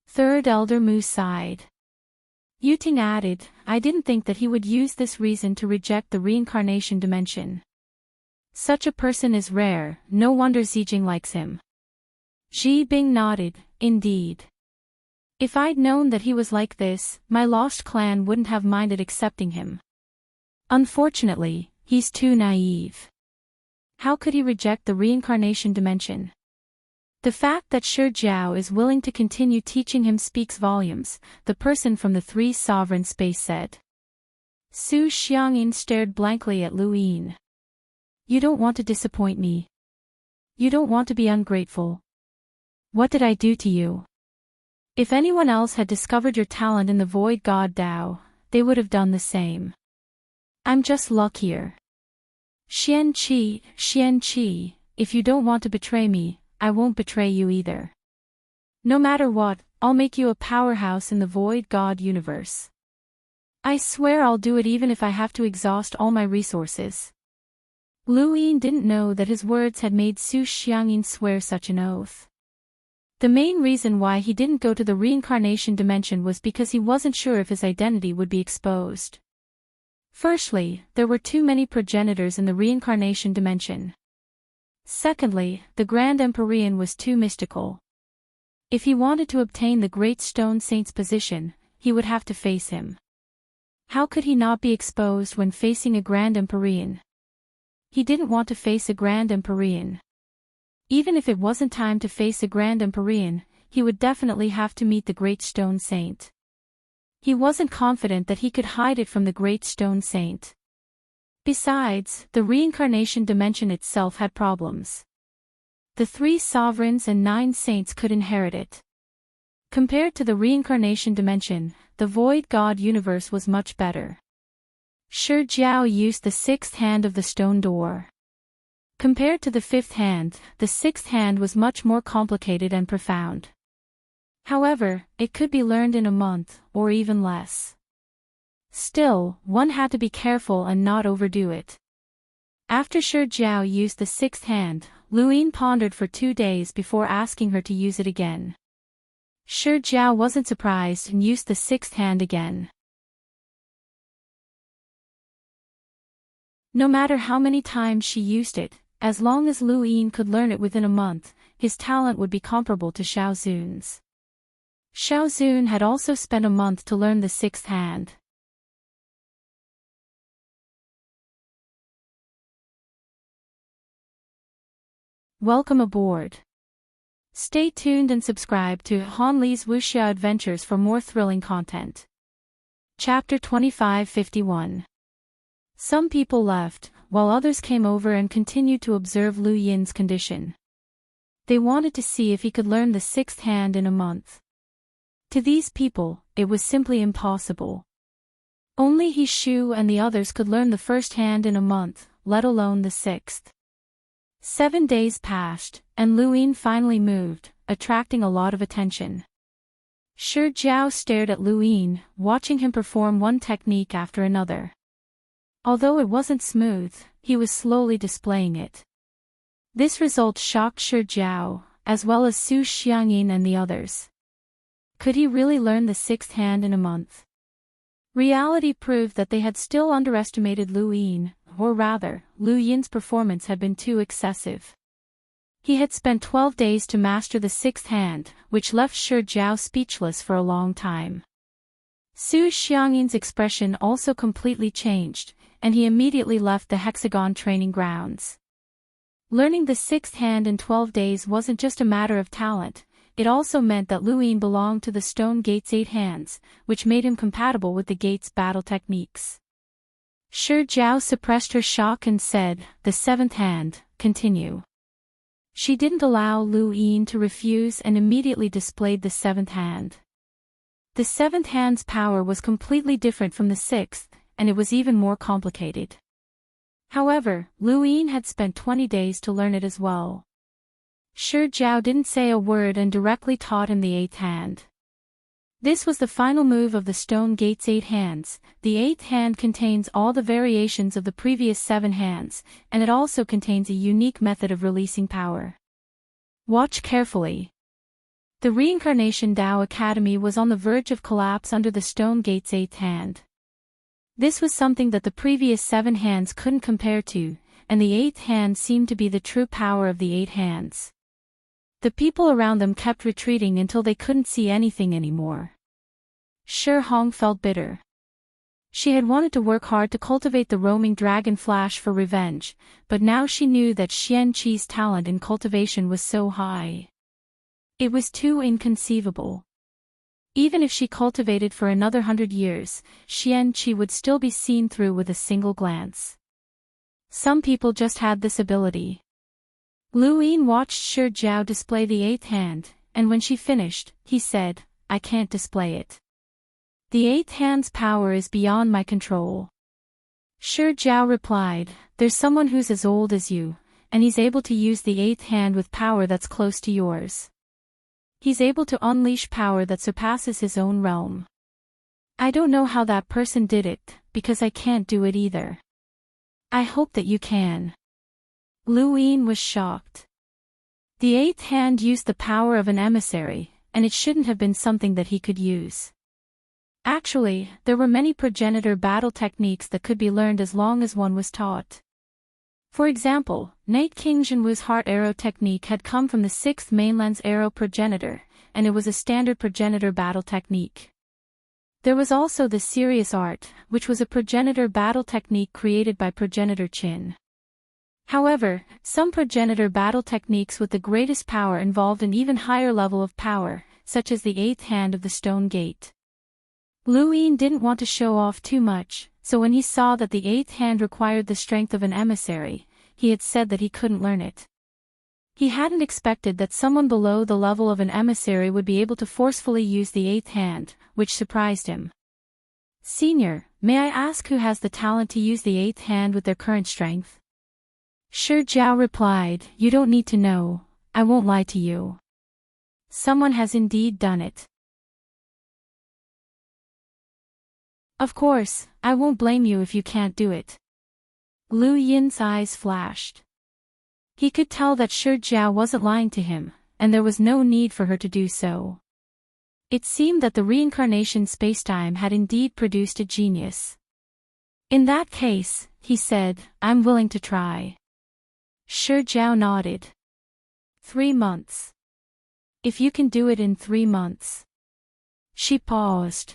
Third Elder Mu sighed. Yuting added, I didn't think that he would use this reason to reject the reincarnation dimension. Such a person is rare, no wonder Zijing likes him. Ji Bing nodded, Indeed. If I'd known that he was like this, my lost clan wouldn't have minded accepting him. Unfortunately, he's too naive. How could he reject the reincarnation dimension? The fact that Shi Jiao is willing to continue teaching him speaks volumes, the person from the Three Sovereign Space said. Su Xiangyin stared blankly at Lu Yin. You don't want to disappoint me. You don't want to be ungrateful. What did I do to you? If anyone else had discovered your talent in the void god Tao, they would have done the same. I'm just luckier. Xian-Chi, if you don't want to betray me, I won't betray you either. No matter what, I'll make you a powerhouse in the void god universe. I swear I'll do it even if I have to exhaust all my resources. Lu Yin didn't know that his words had made Su Xiangyin swear such an oath. The main reason why he didn't go to the reincarnation dimension was because he wasn't sure if his identity would be exposed. Firstly, there were too many progenitors in the reincarnation dimension. Secondly, the Grand Empyrean was too mystical. If he wanted to obtain the Great Stone Saint's position, he would have to face him. How could he not be exposed when facing a Grand Empyrean? He didn't want to face a Grand Empyrean. Even if it wasn't time to face a Grand Empyrean, he would definitely have to meet the Great Stone Saint. He wasn't confident that he could hide it from the Great Stone Saint. Besides, the reincarnation dimension itself had problems. The 3 sovereigns and 9 saints could inherit it. Compared to the reincarnation dimension, the void god universe was much better. Shi Jiao used the 6th hand of the stone door. Compared to the 5th hand, the 6th hand was much more complicated and profound. However, it could be learned in a month, or even less. Still, one had to be careful and not overdo it. After Shi Jiao used the sixth hand, Lu Yin pondered for 2 days before asking her to use it again. Shi Jiao wasn't surprised and used the sixth hand again. No matter how many times she used it, as long as Lu Yin could learn it within a month, his talent would be comparable to Xiao Zun's. Xiao Zun had also spent a month to learn the sixth hand. Welcome aboard. Stay tuned and subscribe to Han Li's Wuxia Adventures for more thrilling content. Chapter 2551. Some people left, while others came over and continued to observe Lu Yin's condition. They wanted to see if he could learn the sixth hand in a month. To these people, it was simply impossible. Only He Shu and the others could learn the first hand in a month, let alone the sixth. 7 days passed, and Lu Yin finally moved, attracting a lot of attention. Shi Jiao stared at Lu Yin, watching him perform one technique after another. Although it wasn't smooth, he was slowly displaying it. This result shocked Shi Jiao, as well as Su Xiangyin and the others. Could he really learn the sixth hand in a month? Reality proved that they had still underestimated Lu Yin, or rather, Lu Yin's performance had been too excessive. He had spent 12 days to master the sixth hand, which left Shi Jiao speechless for a long time. Su Xiangyin's expression also completely changed, and he immediately left the hexagon training grounds. Learning the sixth hand in 12 days wasn't just a matter of talent, it also meant that Lu Yin belonged to the Stone Gate's 8 hands, which made him compatible with the Gate's battle techniques. Shi Jiao suppressed her shock and said, "The seventh hand, continue." She didn't allow Lu Yin to refuse and immediately displayed the seventh hand. The seventh hand's power was completely different from the sixth, and it was even more complicated. However, Lu Yin had spent 20 days to learn it as well. Shi Jiao didn't say a word and directly taught him the eighth hand. This was the final move of the Stone Gate's 8 hands. The eighth hand contains all the variations of the previous 7 hands, and it also contains a unique method of releasing power. Watch carefully. The Reincarnation Tao Academy was on the verge of collapse under the Stone Gate's 8th hand. This was something that the previous 7 hands couldn't compare to, and the 8th hand seemed to be the true power of the 8 hands. The people around them kept retreating until they couldn't see anything anymore. Shi Hong felt bitter. She had wanted to work hard to cultivate the roaming dragon flash for revenge, but now she knew that Xian Qi's talent in cultivation was so high. It was too inconceivable. Even if she cultivated for another 100 years, Xian Qi would still be seen through with a single glance. Some people just had this ability. Lu Yin watched Shi Jiao display the 8th hand, and when she finished, he said, "I can't display it. The 8th hand's power is beyond my control." Shi Jiao replied, "There's someone who's as old as you, and he's able to use the 8th hand with power that's close to yours. He's able to unleash power that surpasses his own realm. I don't know how that person did it, because I can't do it either. I hope that you can." Lu Yin was shocked. The 8th hand used the power of an emissary, and it shouldn't have been something that he could use. Actually, there were many progenitor battle techniques that could be learned as long as one was taught. For example, Night King Zhenwu's heart arrow technique had come from the 6th mainland's arrow progenitor, and it was a standard progenitor battle technique. There was also the Serious Art, which was a progenitor battle technique created by progenitor Qin. However, some progenitor battle techniques with the greatest power involved an even higher level of power, such as the 8th hand of the Stone Gate. Lu Yin didn't want to show off too much, so when he saw that the 8th hand required the strength of an emissary, he had said that he couldn't learn it. He hadn't expected that someone below the level of an emissary would be able to forcefully use the 8th hand, which surprised him. "Senior, may I ask who has the talent to use the 8th hand with their current strength?" Shi Jiao replied, "You don't need to know, I won't lie to you." Someone has indeed done it. Of course, I won't blame you if you can't do it. Lu Yin's eyes flashed. He could tell that Shi Jiao wasn't lying to him, and there was no need for her to do so. It seemed that the reincarnation spacetime had indeed produced a genius. In that case, he said, I'm willing to try. Shi Jiao nodded. 3 months. If you can do it in 3 months. She paused.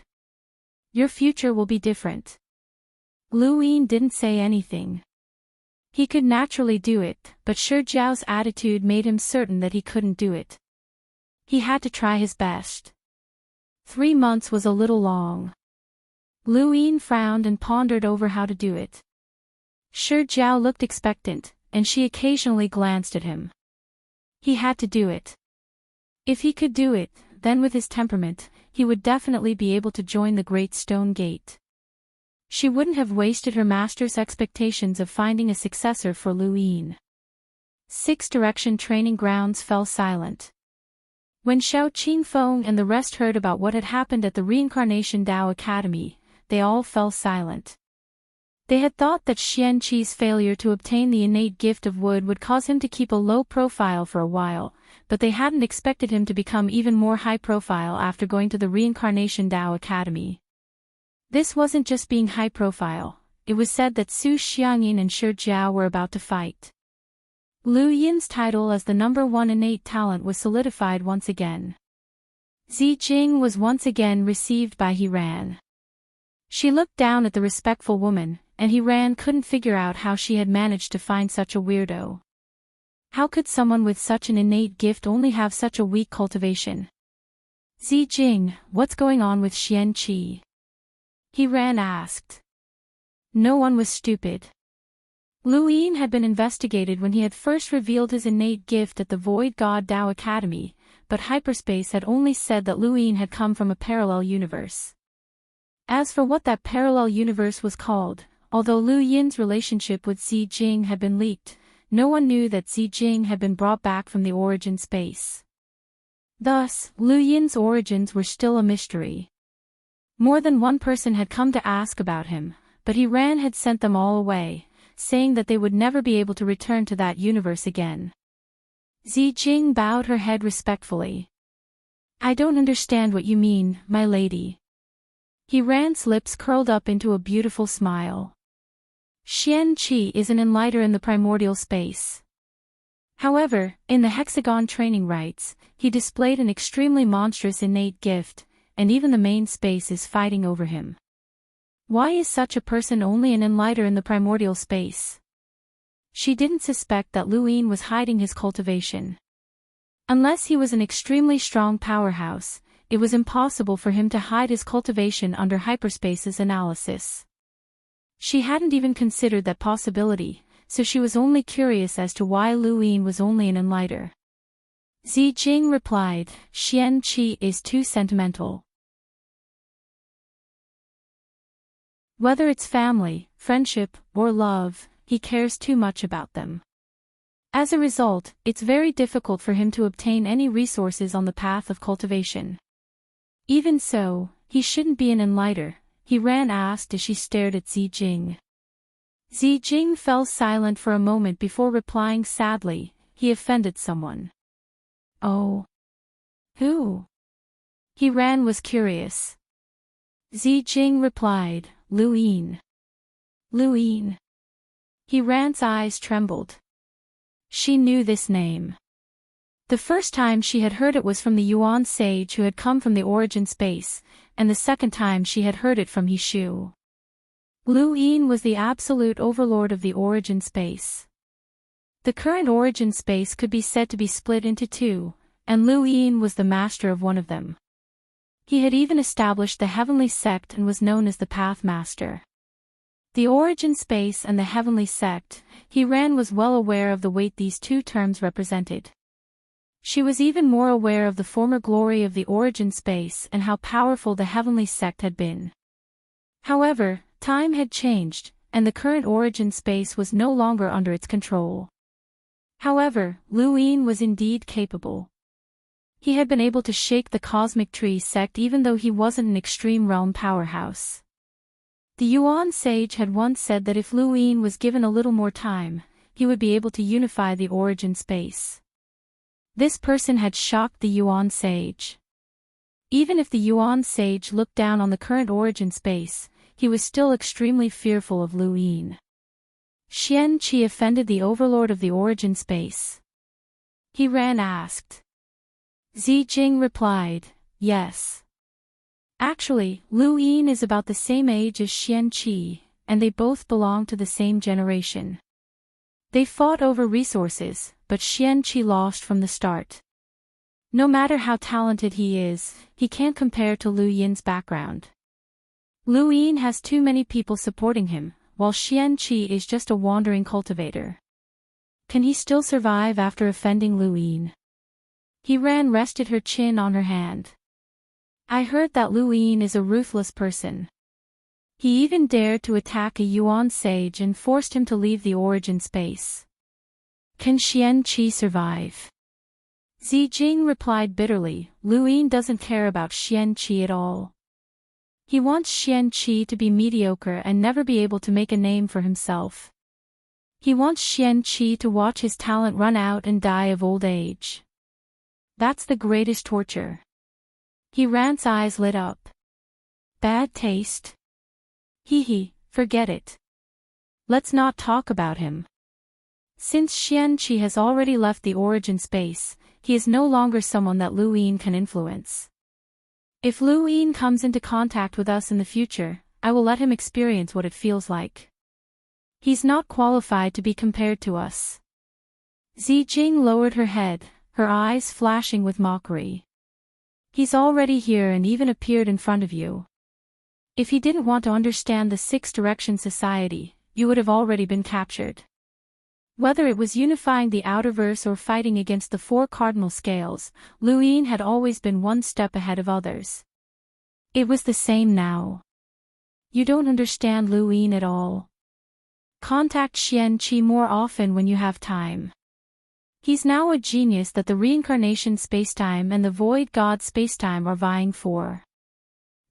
Your future will be different. Lu Yin didn't say anything. He could naturally do it, but Shi Jiao's attitude made him certain that he couldn't do it. He had to try his best. 3 months was a little long. Lu Yin frowned and pondered over how to do it. Shi Jiao looked expectant, and she occasionally glanced at him. He had to do it. If he could do it, then with his temperament, he would definitely be able to join the Great Stone Gate. She wouldn't have wasted her master's expectations of finding a successor for Lu Yin. 6 direction training grounds fell silent. When Xiao Qingfeng and the rest heard about what had happened at the Reincarnation Tao Academy, they all fell silent. They had thought that Xian Qi's failure to obtain the innate gift of wood would cause him to keep a low profile for a while, but they hadn't expected him to become even more high profile after going to the Reincarnation Tao Academy. This wasn't just being high profile, it was said that Su Xiangyin and Shi Jiao were about to fight. Lu Yin's title as the #1 innate talent was solidified once again. Zi Jing was once again received by He Ran. She looked down at the respectful woman, and He Ran couldn't figure out how she had managed to find such a weirdo. How could someone with such an innate gift only have such a weak cultivation? Zi Jing, what's going on with Xian Qi? He Ran asked. No one was stupid. Lu Yin had been investigated when he had first revealed his innate gift at the Void God Tao Academy, but hyperspace had only said that Lu Yin had come from a parallel universe. As for what that parallel universe was called, although Lu Yin's relationship with Zi Jing had been leaked, no one knew that Zi Jing had been brought back from the origin space. Thus, Lu Yin's origins were still a mystery. More than one person had come to ask about him, but He Ran had sent them all away, saying that they would never be able to return to that universe again. Zi Jing bowed her head respectfully. I don't understand what you mean, my lady. He Ran's lips curled up into a beautiful smile. Xian Qi is an enlighter in the primordial space. However, in the hexagon training rites, he displayed an extremely monstrous innate gift, and even the main space is fighting over him. Why is such a person only an enlighter in the primordial space? She didn't suspect that Lu Yin was hiding his cultivation. Unless he was an extremely strong powerhouse, it was impossible for him to hide his cultivation under hyperspace's analysis. She hadn't even considered that possibility, so she was only curious as to why Lu Yin was only an enlighter. Zi Jing replied, Xian Qi is too sentimental. Whether it's family, friendship, or love, he cares too much about them. As a result, it's very difficult for him to obtain any resources on the path of cultivation. Even so, he shouldn't be an enlighter, He Ran asked as she stared at Zi Jing. Zi Jing fell silent for a moment before replying sadly, he offended someone. Oh. Who? He Ran was curious. Zi Jing replied, Lu Yin. Lu Yin. He Ran's eyes trembled. She knew this name. The first time she had heard it was from the Yuan sage who had come from the origin space, and the second time she had heard it from He Shu. Lu Yin was the absolute overlord of the origin space. The current origin space could be said to be split into 2, and Lu Yin was the master of one of them. He had even established the heavenly sect and was known as the Path Master. The origin space and the heavenly sect, He Ran was well aware of the weight these 2 terms represented. She was even more aware of the former glory of the origin space and how powerful the heavenly sect had been. However, time had changed, and the current origin space was no longer under its control. However, Lu Yin was indeed capable. He had been able to shake the cosmic tree sect even though he wasn't an extreme realm powerhouse. The Yuan sage had once said that if Lu Yin was given a little more time, he would be able to unify the origin space. This person had shocked the Yuan sage. Even if the Yuan sage looked down on the current origin space, he was still extremely fearful of Lu Yin. Xian Qi offended the overlord of the origin space. He ran asked. Zi Jing replied, yes. Actually, Lu Yin is about the same age as Xian Qi, and they both belong to the same generation. They fought over resources, but Xian Qi lost from the start. No matter how talented he is, he can't compare to Lu Yin's background. Lu Yin has too many people supporting him, while Xian Qi is just a wandering cultivator. Can he still survive after offending Lu Yin? He rested her chin on her hand. I heard that Lu Yin is a ruthless person. He even dared to attack a Yuan sage and forced him to leave the origin space. Can Xian Qi survive? Zi Jing replied bitterly, Lu Yin doesn't care about Xian Qi at all. He wants Xian Qi to be mediocre and never be able to make a name for himself. He wants Xian Qi to watch his talent run out and die of old age. That's the greatest torture. He Rant's eyes lit up. Bad taste? Hee, forget it. Let's not talk about him. Since Xian Qi has already left the origin space, he is no longer someone that Lu Yin can influence. If Lu Yin comes into contact with us in the future, I will let him experience what it feels like. He's not qualified to be compared to us. Zi Jing lowered her head, her eyes flashing with mockery. He's already here and even appeared in front of you. If he didn't want to understand the Six Direction Society, you would have already been captured. Whether it was unifying the outerverse or fighting against the four cardinal scales, Lu Yin had always been one step ahead of others. It was the same now. You don't understand Lu Yin at all. Contact Xian Qi more often when you have time. He's now a genius that the reincarnation spacetime and the void god spacetime are vying for.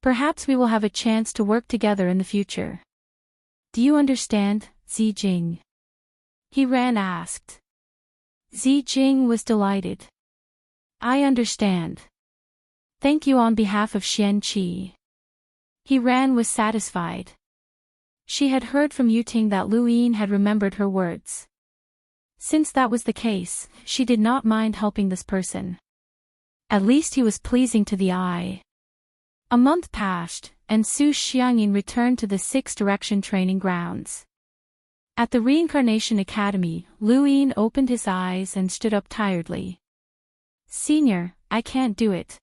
Perhaps we will have a chance to work together in the future. Do you understand, Zi Jing? He asked. Zi Jing was delighted. I understand. Thank you on behalf of Xian Qi. He was satisfied. She had heard from Yuting that Lu Yin had remembered her words. Since that was the case, she did not mind helping this person. At least he was pleasing to the eye. A month passed, and Su Xiangyin returned to the Six Direction training grounds. At the Reincarnation Academy, Lu Yin opened his eyes and stood up tiredly. Senior, I can't do it.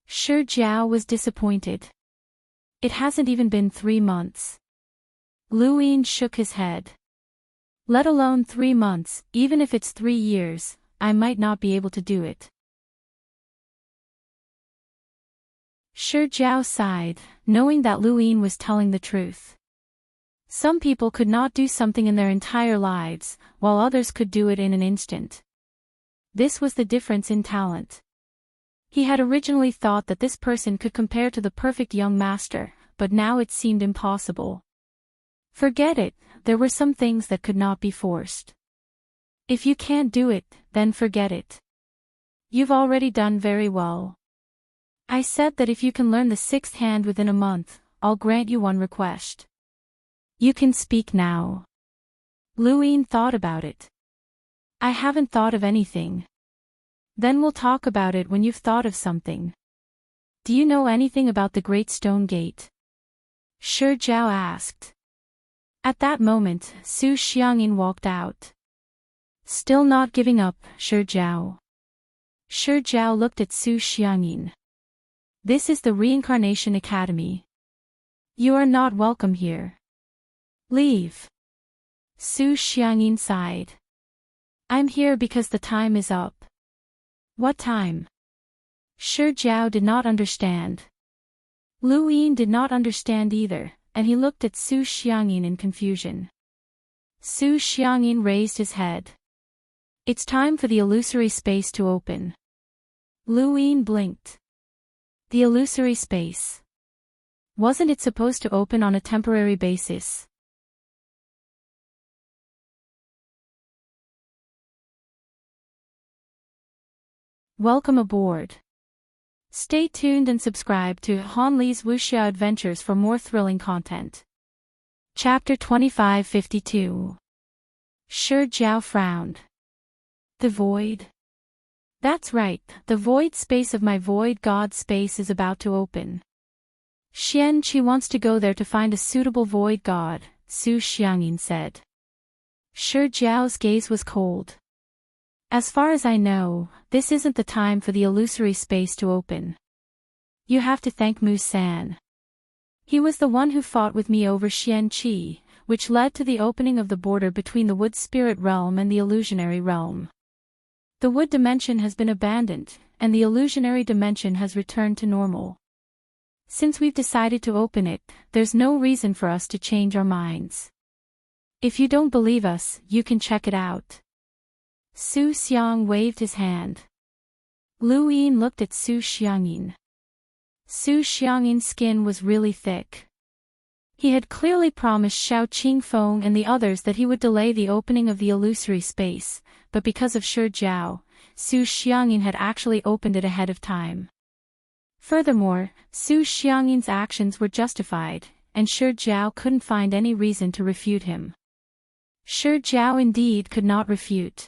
Shi Jiao was disappointed. It hasn't even been 3 months. Lu Yin shook his head. Let alone 3 months, even if it's 3 years, I might not be able to do it. Shi Jiao sighed, knowing that Lu Yin was telling the truth. Some people could not do something in their entire lives, while others could do it in an instant. This was the difference in talent. He had originally thought that this person could compare to the perfect young master, but now it seemed impossible. Forget it, there were some things that could not be forced. If you can't do it, then forget it. You've already done very well. I said that if you can learn the 6th hand within a month, I'll grant you one request. You can speak now. Lu Yin thought about it. I haven't thought of anything. Then we'll talk about it when you've thought of something. Do you know anything about the Great Stone Gate? Shi Jiao asked. At that moment, Su Xiangyin walked out. Still not giving up, Shi Jiao. Shi Jiao looked at Su Xiangyin. This is the Reincarnation Academy. You are not welcome here. Leave. Su Xiangyin sighed. I'm here because the time is up. What time? Shi Jiao did not understand. Lu Yin did not understand either, and he looked at Su Xiangyin in confusion. Su Xiangyin raised his head. It's time for the illusory space to open. Luin blinked. The illusory space. Wasn't it supposed to open on a temporary basis? Welcome aboard. Stay tuned and subscribe to Han Li's Wuxia Adventures for more thrilling content. Chapter 2552. Shi Jiao frowned. The void. That's right, the void space of my void god space is about to open. Xian Qi wants to go there to find a suitable void god, Su Xiangyin said. Shi Jiao's gaze was cold. As far as I know, this isn't the time for the illusory space to open. You have to thank Mu San. He was the one who fought with me over Xian Qi, which led to the opening of the border between the wood spirit realm and the illusionary realm. The wood dimension has been abandoned, and the illusionary dimension has returned to normal. Since we've decided to open it, there's no reason for us to change our minds. If you don't believe us, you can check it out. Su Xiang waved his hand. Lu Yin looked at Su Xiangyin. Su Xiangyin's skin was really thick. He had clearly promised Xiao Qingfeng and the others that he would delay the opening of the illusory space, but because of Shi Jiao, Su Xiangyin had actually opened it ahead of time. Furthermore, Su Xiangyin's actions were justified, and Shi Jiao couldn't find any reason to refute him. Shi Jiao indeed could not refute.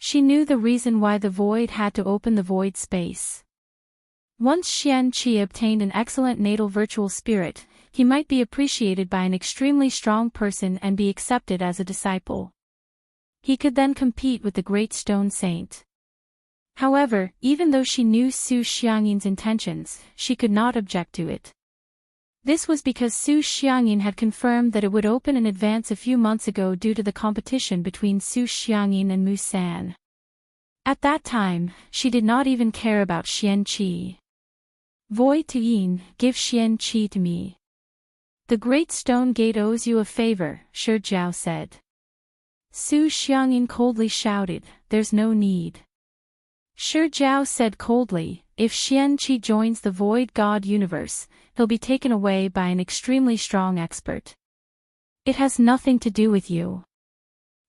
She knew the reason why the void had to open the void space. Once Xian Qi obtained an excellent natal virtual spirit, he might be appreciated by an extremely strong person and be accepted as a disciple. He could then compete with the great stone saint. However, even though she knew Su Xiangyin's intentions, she could not object to it. This was because Su Xiangyin had confirmed that it would open in advance a few months ago due to the competition between Su Xiangyin and Mu San. At that time, she did not even care about Xian Qi. Void to Yin, give Xian Qi to me. The great stone gate owes you a favor, Shi Jiao said. Su Xiangyin coldly shouted, there's no need. Shi Jiao said coldly, if Xian Qi joins the void god universe, he'll be taken away by an extremely strong expert. It has nothing to do with you.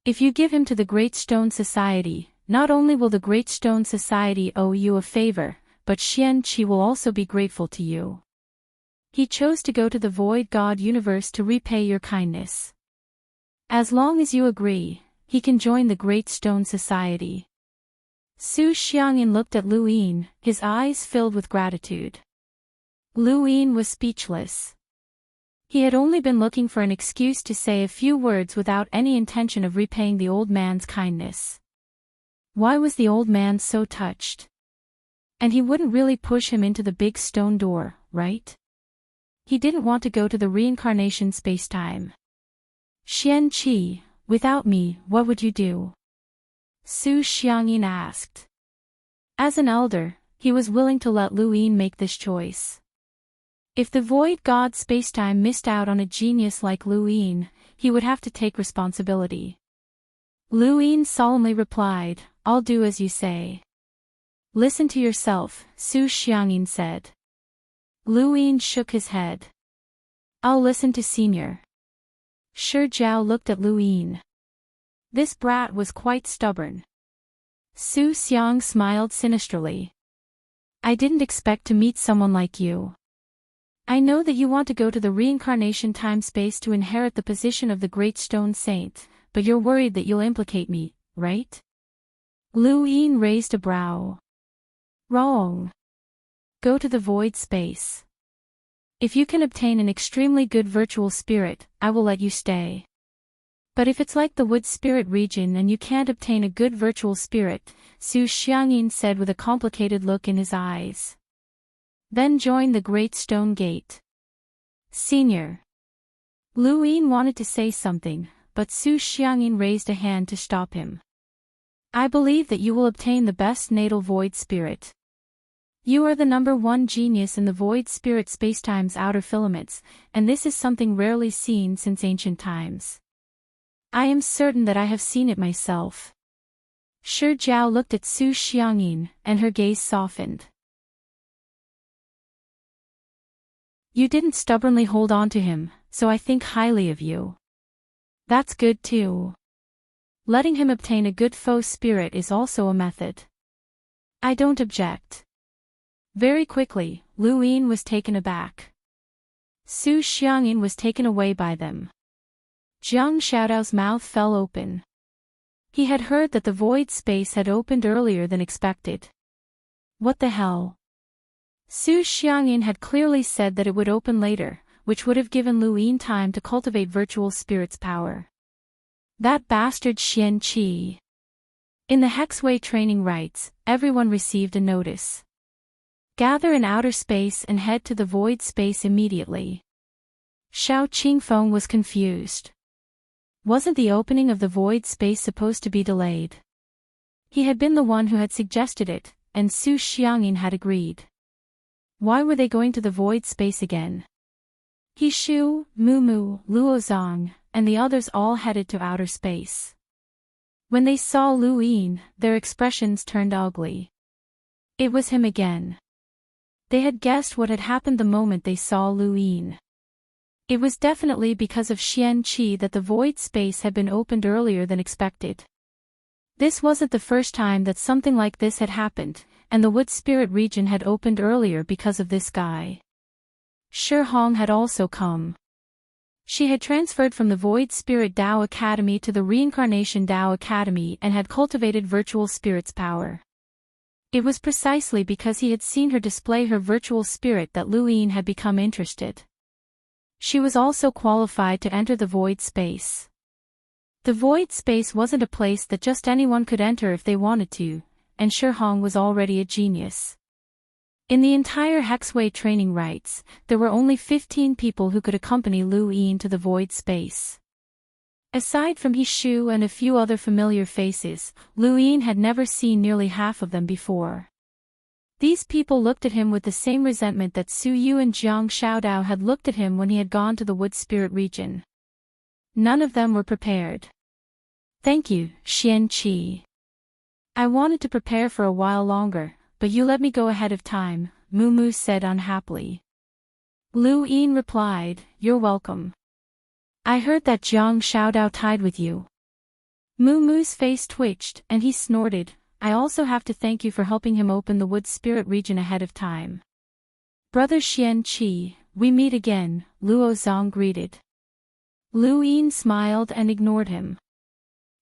If you give him to the Great Stone Society, not only will the Great Stone Society owe you a favor, but Xian Qi will also be grateful to you. He chose to go to the void god universe to repay your kindness. As long as you agree, he can join the Great Stone Society. Su Xiangyin looked at Lu Yin, his eyes filled with gratitude. Lu Yin was speechless. He had only been looking for an excuse to say a few words without any intention of repaying the old man's kindness. Why was the old man so touched? And he wouldn't really push him into the big stone door, right? He didn't want to go to the reincarnation spacetime. Xian Qi, without me, what would you do? Su Xiangyin asked. As an elder, he was willing to let Lu Yin make this choice. If the void god spacetime missed out on a genius like Lu Yin, he would have to take responsibility. Lu Yin solemnly replied, I'll do as you say. Listen to yourself, Su Xiangyin said. Lu Yin shook his head. I'll listen to Senior. Shi Jiao looked at Lu Yin. This brat was quite stubborn. Su Xiang smiled sinisterly. I didn't expect to meet someone like you. I know that you want to go to the reincarnation time-space to inherit the position of the Great Stone Saint, but you're worried that you'll implicate me, right? Lu Yin raised a brow. Wrong. Go to the void space. If you can obtain an extremely good virtual spirit, I will let you stay. But if it's like the wood spirit region and you can't obtain a good virtual spirit, Su Xiangyin said with a complicated look in his eyes. Then join the Great Stone Gate. Senior. Lu Yin wanted to say something, but Su Xiangyin raised a hand to stop him. I believe that you will obtain the best natal void spirit. You are the #1 genius in the void spirit spacetime's outer filaments, and this is something rarely seen since ancient times. I am certain that I have seen it myself. Shi Jiao looked at Su Xiangyin, and her gaze softened. You didn't stubbornly hold on to him, so I think highly of you. That's good too. Letting him obtain a good foe spirit is also a method. I don't object. Very quickly, Lu Yin was taken aback. Su Xiangyin was taken away by them. Jiang Xiaodao's mouth fell open. He had heard that the void space had opened earlier than expected. What the hell? Su Xiangyin had clearly said that it would open later, which would have given Lu Yin time to cultivate virtual spirit's power. That bastard Xian Qi. In the Hexway training rites, everyone received a notice. Gather in outer space and head to the void space immediately. Xiao Qingfeng was confused. Wasn't the opening of the void space supposed to be delayed? He had been the one who had suggested it, and Su Xiangyin had agreed. Why were they going to the void space again? He Shu, Mu Mu, Luo Zhang, and the others all headed to outer space. When they saw Lu Yin, their expressions turned ugly. It was him again. They had guessed what had happened the moment they saw Lu Yin. It was definitely because of Xian Qi that the void space had been opened earlier than expected. This wasn't the first time that something like this had happened, and the wood spirit region had opened earlier because of this guy. Shi Hong had also come. She had transferred from the Void Spirit Tao Academy to the Reincarnation Tao Academy and had cultivated virtual spirit's power. It was precisely because he had seen her display her virtual spirit that Lu Yin had become interested. She was also qualified to enter the void space. The void space wasn't a place that just anyone could enter if they wanted to, and Shi Hong was already a genius. In the entire Hexway training rites, there were only 15 people who could accompany Lu Yin to the void space. Aside from He Shu and a few other familiar faces, Lu Yin had never seen nearly half of them before. These people looked at him with the same resentment that Su Yu and Jiang Xiaodao had looked at him when he had gone to the wood spirit region. None of them were prepared. Thank you, Xian Qi. I wanted to prepare for a while longer, but you let me go ahead of time, Mu Mu said unhappily. Lu Yin replied, You're welcome. I heard that Jiang Xiaodao tied with you. Mu Mu's face twitched, and he snorted, I also have to thank you for helping him open the wood spirit region ahead of time. Brother Xian Qi, we meet again, Luo Zhang greeted. Lu Yin smiled and ignored him.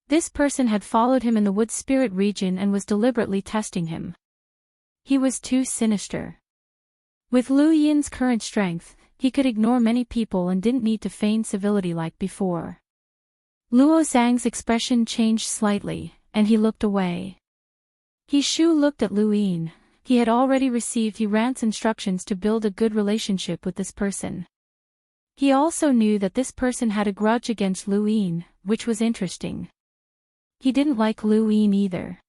This person had followed him in the wood spirit region and was deliberately testing him. He was too sinister. With Lu Yin's current strength, he could ignore many people and didn't need to feign civility like before. Luo Zhang's expression changed slightly, and he looked away. He Shu looked at Lu Yin. He had already received Rant's instructions to build a good relationship with this person. He also knew that this person had a grudge against Lu Yin, which was interesting. He didn't like Lu Yin either.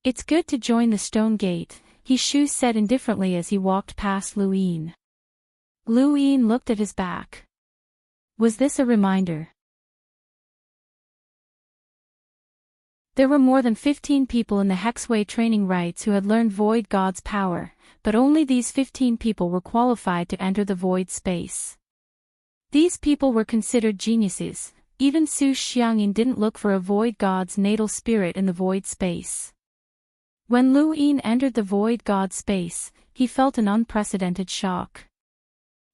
It's good to join the stone gate, He Shu said indifferently as he walked past Lu Yin. Lu Yin looked at his back. Was this a reminder? There were more than 15 people in the Hexway training rites who had learned Void God's power, but only these 15 people were qualified to enter the void space. These people were considered geniuses. Even Su Xiangyin didn't look for a Void God's natal spirit in the void space. When Lu Yin entered the Void God space, he felt an unprecedented shock.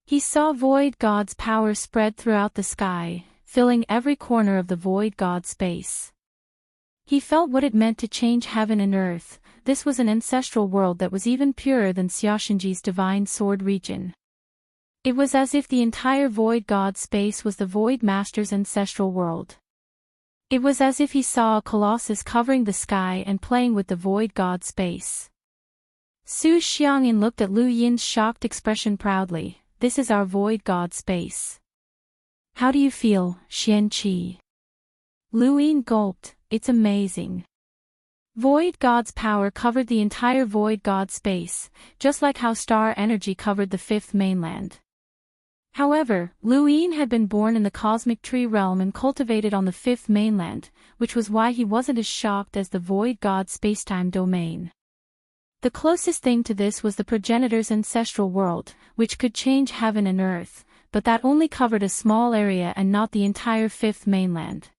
He saw Void God's power spread throughout the sky, filling every corner of the Void God space. He felt what it meant to change heaven and earth. This was an ancestral world that was even purer than Xiaoshenji's divine sword region. It was as if the entire Void God space was the Void Master's ancestral world. It was as if he saw a colossus covering the sky and playing with the Void God space. Su Xiangyin looked at Lu Yin's shocked expression proudly. This is our Void God space. How do you feel, Xian Qi? Lu Yin gulped. It's amazing. Void God's power covered the entire Void God space, just like how star energy covered the fifth mainland. However, Lu Yin had been born in the cosmic tree realm and cultivated on the fifth mainland, which was why he wasn't as shocked as the void god spacetime domain. The closest thing to this was the progenitor's ancestral world, which could change heaven and earth, but that only covered a small area and not the entire fifth mainland.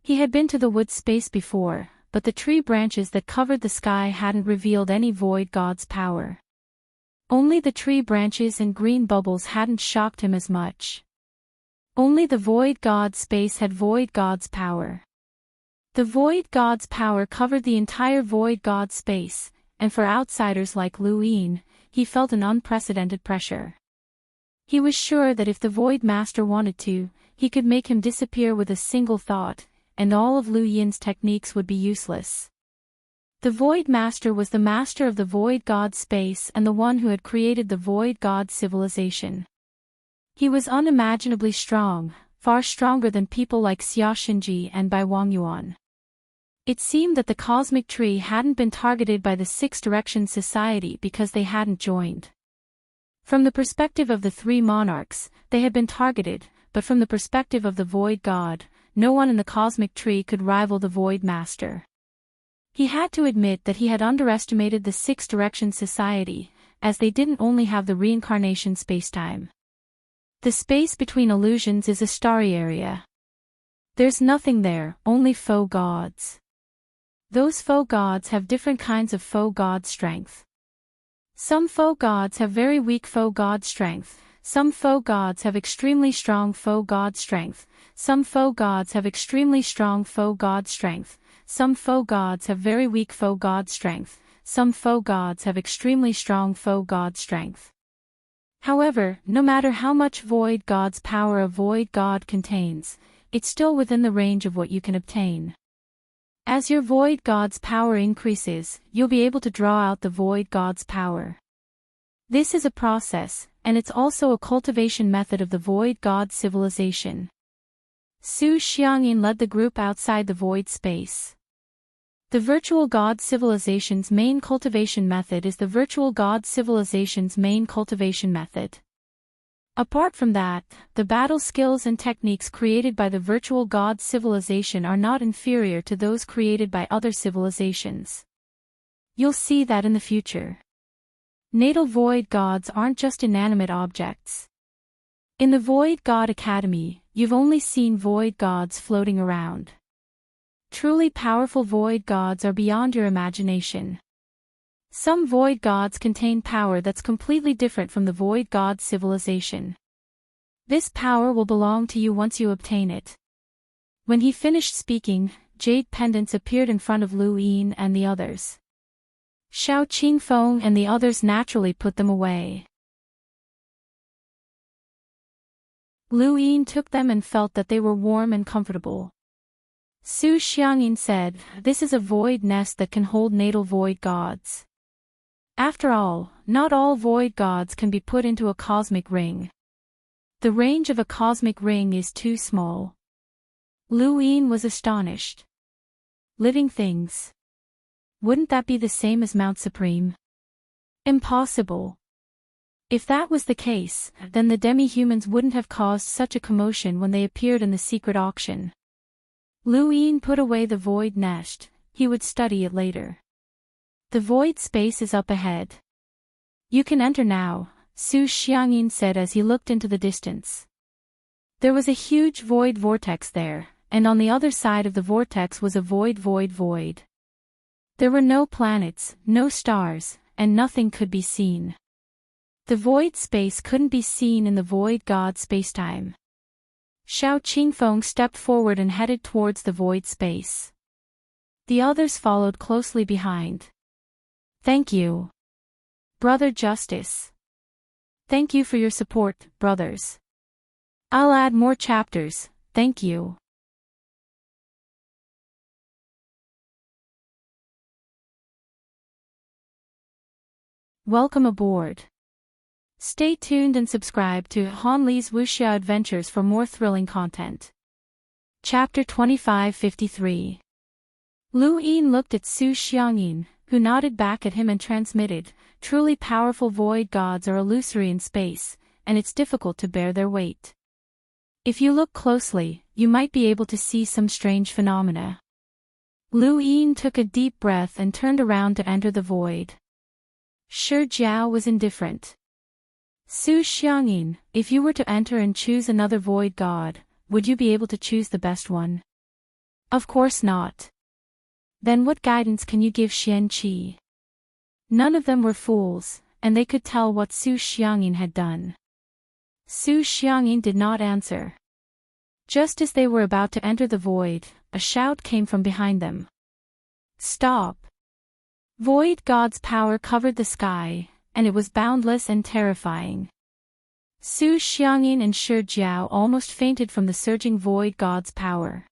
He had been to the wood space before, but the tree branches that covered the sky hadn't revealed any void god's power. Only the tree branches and green bubbles hadn't shocked him as much. Only the void god space had void god's power. The void god's power covered the entire void god space, and for outsiders like Lu Yin, he felt an unprecedented pressure. He was sure that if the Void Master wanted to, he could make him disappear with a single thought, and all of Lu Yin's techniques would be useless. The Void Master was the master of the Void God space and the one who had created the Void God civilization. He was unimaginably strong, far stronger than people like Xia Xinji and Bai Wangyuan. It seemed that the cosmic tree hadn't been targeted by the Six Directions Society because they hadn't joined. From the perspective of the three monarchs, they had been targeted, but from the perspective of the Void God, no one in the cosmic tree could rival the Void Master. He had to admit that he had underestimated the Six Directions Society, as they didn't only have the reincarnation spacetime. The space between illusions is a starry area. There's nothing there, only faux gods. Those faux gods have different kinds of faux god strength. Some faux gods have very weak faux god strength, some faux gods have extremely strong faux god strength, some faux gods have extremely strong faux god strength, some faux gods have very weak faux god strength, some faux gods have extremely strong faux god strength. However, no matter how much void god's power a void god contains, it's still within the range of what you can obtain. As your void god's power increases, you'll be able to draw out the void god's power. This is a process, and it's also a cultivation method of the void god civilization. Su Xiangyin led the group outside the void space. The virtual god civilization's main cultivation method is the virtual god civilization's main cultivation method. Apart from that, the battle skills and techniques created by the virtual god civilization are not inferior to those created by other civilizations. You'll see that in the future. Natal void gods aren't just inanimate objects. In the Void God Academy, you've only seen void gods floating around. Truly powerful void gods are beyond your imagination. Some void gods contain power that's completely different from the void god civilization. This power will belong to you once you obtain it. When he finished speaking, jade pendants appeared in front of Lu Yin and the others. Xiao Qingfeng and the others naturally put them away. Lu Yin took them and felt that they were warm and comfortable. Su Xiangyin said, "This is a void nest that can hold natal void gods. After all, not all void gods can be put into a cosmic ring. The range of a cosmic ring is too small." Lu Yin was astonished. Living things. Wouldn't that be the same as Mount Supreme? Impossible. If that was the case, then the demi-humans wouldn't have caused such a commotion when they appeared in the secret auction. Lu Yin put away the void nest, he would study it later. The void space is up ahead. You can enter now, Su Xiangyin said as he looked into the distance. There was a huge void vortex there, and on the other side of the vortex was a void. There were no planets, no stars, and nothing could be seen. The void space couldn't be seen in the void god spacetime. Xiao Qingfeng stepped forward and headed towards the void space. The others followed closely behind. Thank you, Brother Justice. Thank you for your support, brothers. I'll add more chapters, thank you. Welcome aboard. Stay tuned and subscribe to Han Li's Wuxia Adventures for more thrilling content. Chapter 2553. Lu Yin looked at Su Xiangyin, who nodded back at him and transmitted, "Truly powerful void gods are illusory in space, and it's difficult to bear their weight. If you look closely, you might be able to see some strange phenomena. Lu Yin took a deep breath and turned around to enter the void. Shi Jiao was indifferent. Su Xiangyin, if you were to enter and choose another void god, would you be able to choose the best one? Of course not. Then what guidance can you give Xian Qi? None of them were fools, and they could tell what Su Xiangyin had done. Su Xiangyin did not answer. Just as they were about to enter the void, a shout came from behind them. Stop! Void God's power covered the sky, and it was boundless and terrifying. Su Xiangyin and Shi Jiao almost fainted from the surging Void God's power.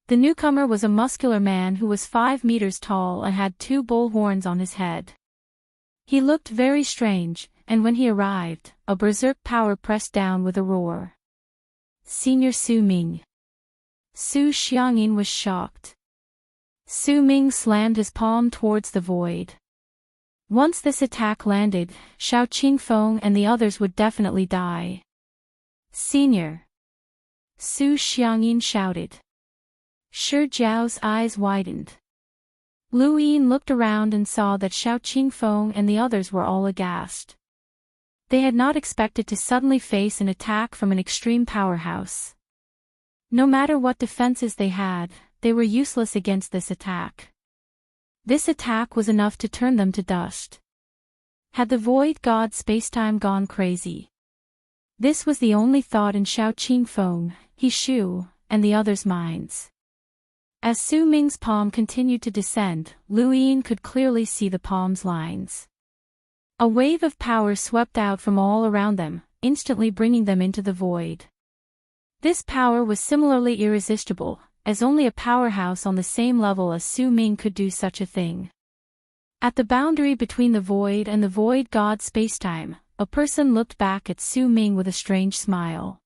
The newcomer was a muscular man who was 5 meters tall and had 2 bull horns on his head. He looked very strange, and when he arrived, a berserk power pressed down with a roar. Senior Su Ming. Su Xiangyin was shocked. Su Ming slammed his palm towards the void. Once this attack landed, Xiao Qingfeng and the others would definitely die. Senior. Su Xiangyin shouted. Shi Jiao's eyes widened. Lu Yin looked around and saw that Xiao Qingfeng and the others were all aghast. They had not expected to suddenly face an attack from an extreme powerhouse. No matter what defenses they had, they were useless against this attack. This attack was enough to turn them to dust. Had the Void God spacetime gone crazy? This was the only thought in Xiao Qingfeng, He Shu, and the others' minds. As Su Ming's palm continued to descend, Lu Yin could clearly see the palm's lines. A wave of power swept out from all around them, instantly bringing them into the void. This power was similarly irresistible, as only a powerhouse on the same level as Su Ming could do such a thing. At the boundary between the void and the Void God spacetime, a person looked back at Su Ming with a strange smile.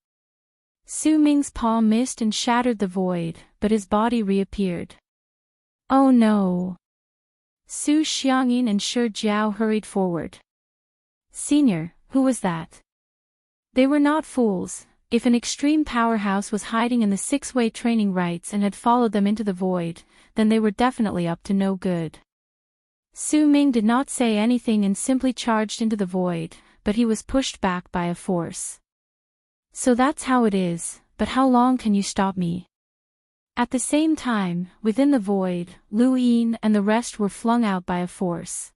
Su Ming's palm missed and shattered the void, but his body reappeared. Oh no! Su Xiangyin and Shi Jiao hurried forward. Senior, who was that? They were not fools. If an extreme powerhouse was hiding in the 6-way training rites and had followed them into the void, then they were definitely up to no good. Su Ming did not say anything and simply charged into the void, but he was pushed back by a force. So that's how it is, but how long can you stop me? At the same time, within the void, Lu Yin and the rest were flung out by a force.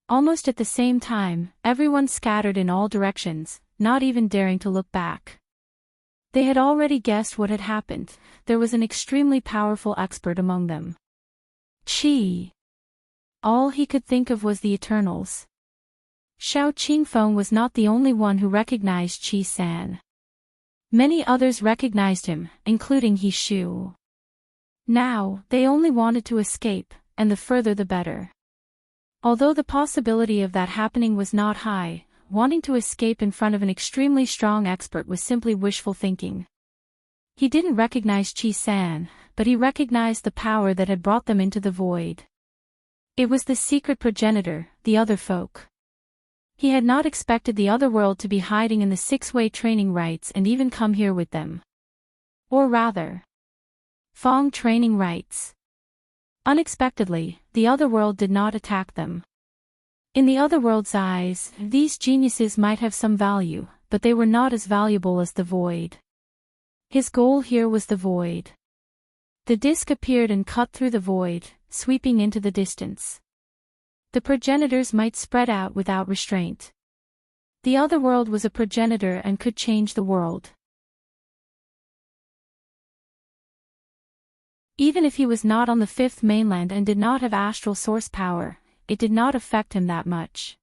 Almost at the same time, everyone scattered in all directions, not even daring to look back. They had already guessed what had happened. There was an extremely powerful expert among them. Qi. All he could think of was the Eternals. Xiao Qingfeng was not the only one who recognized Qi-san. Many others recognized him, including He Shu. Now, they only wanted to escape, and the further the better. Although the possibility of that happening was not high, wanting to escape in front of an extremely strong expert was simply wishful thinking. He didn't recognize Qi-san, but he recognized the power that had brought them into the void. It was the secret progenitor, the other folk. He had not expected the other world to be hiding in the 6-way training rites and even come here with them. Or rather, Fong training rites. Unexpectedly, the other world did not attack them. In the other world's eyes, these geniuses might have some value, but they were not as valuable as the void. His goal here was the void. The disk appeared and cut through the void, sweeping into the distance. The progenitors might spread out without restraint. The other world was a progenitor and could change the world. Even if he was not on the 5th mainland and did not have astral source power, it did not affect him that much.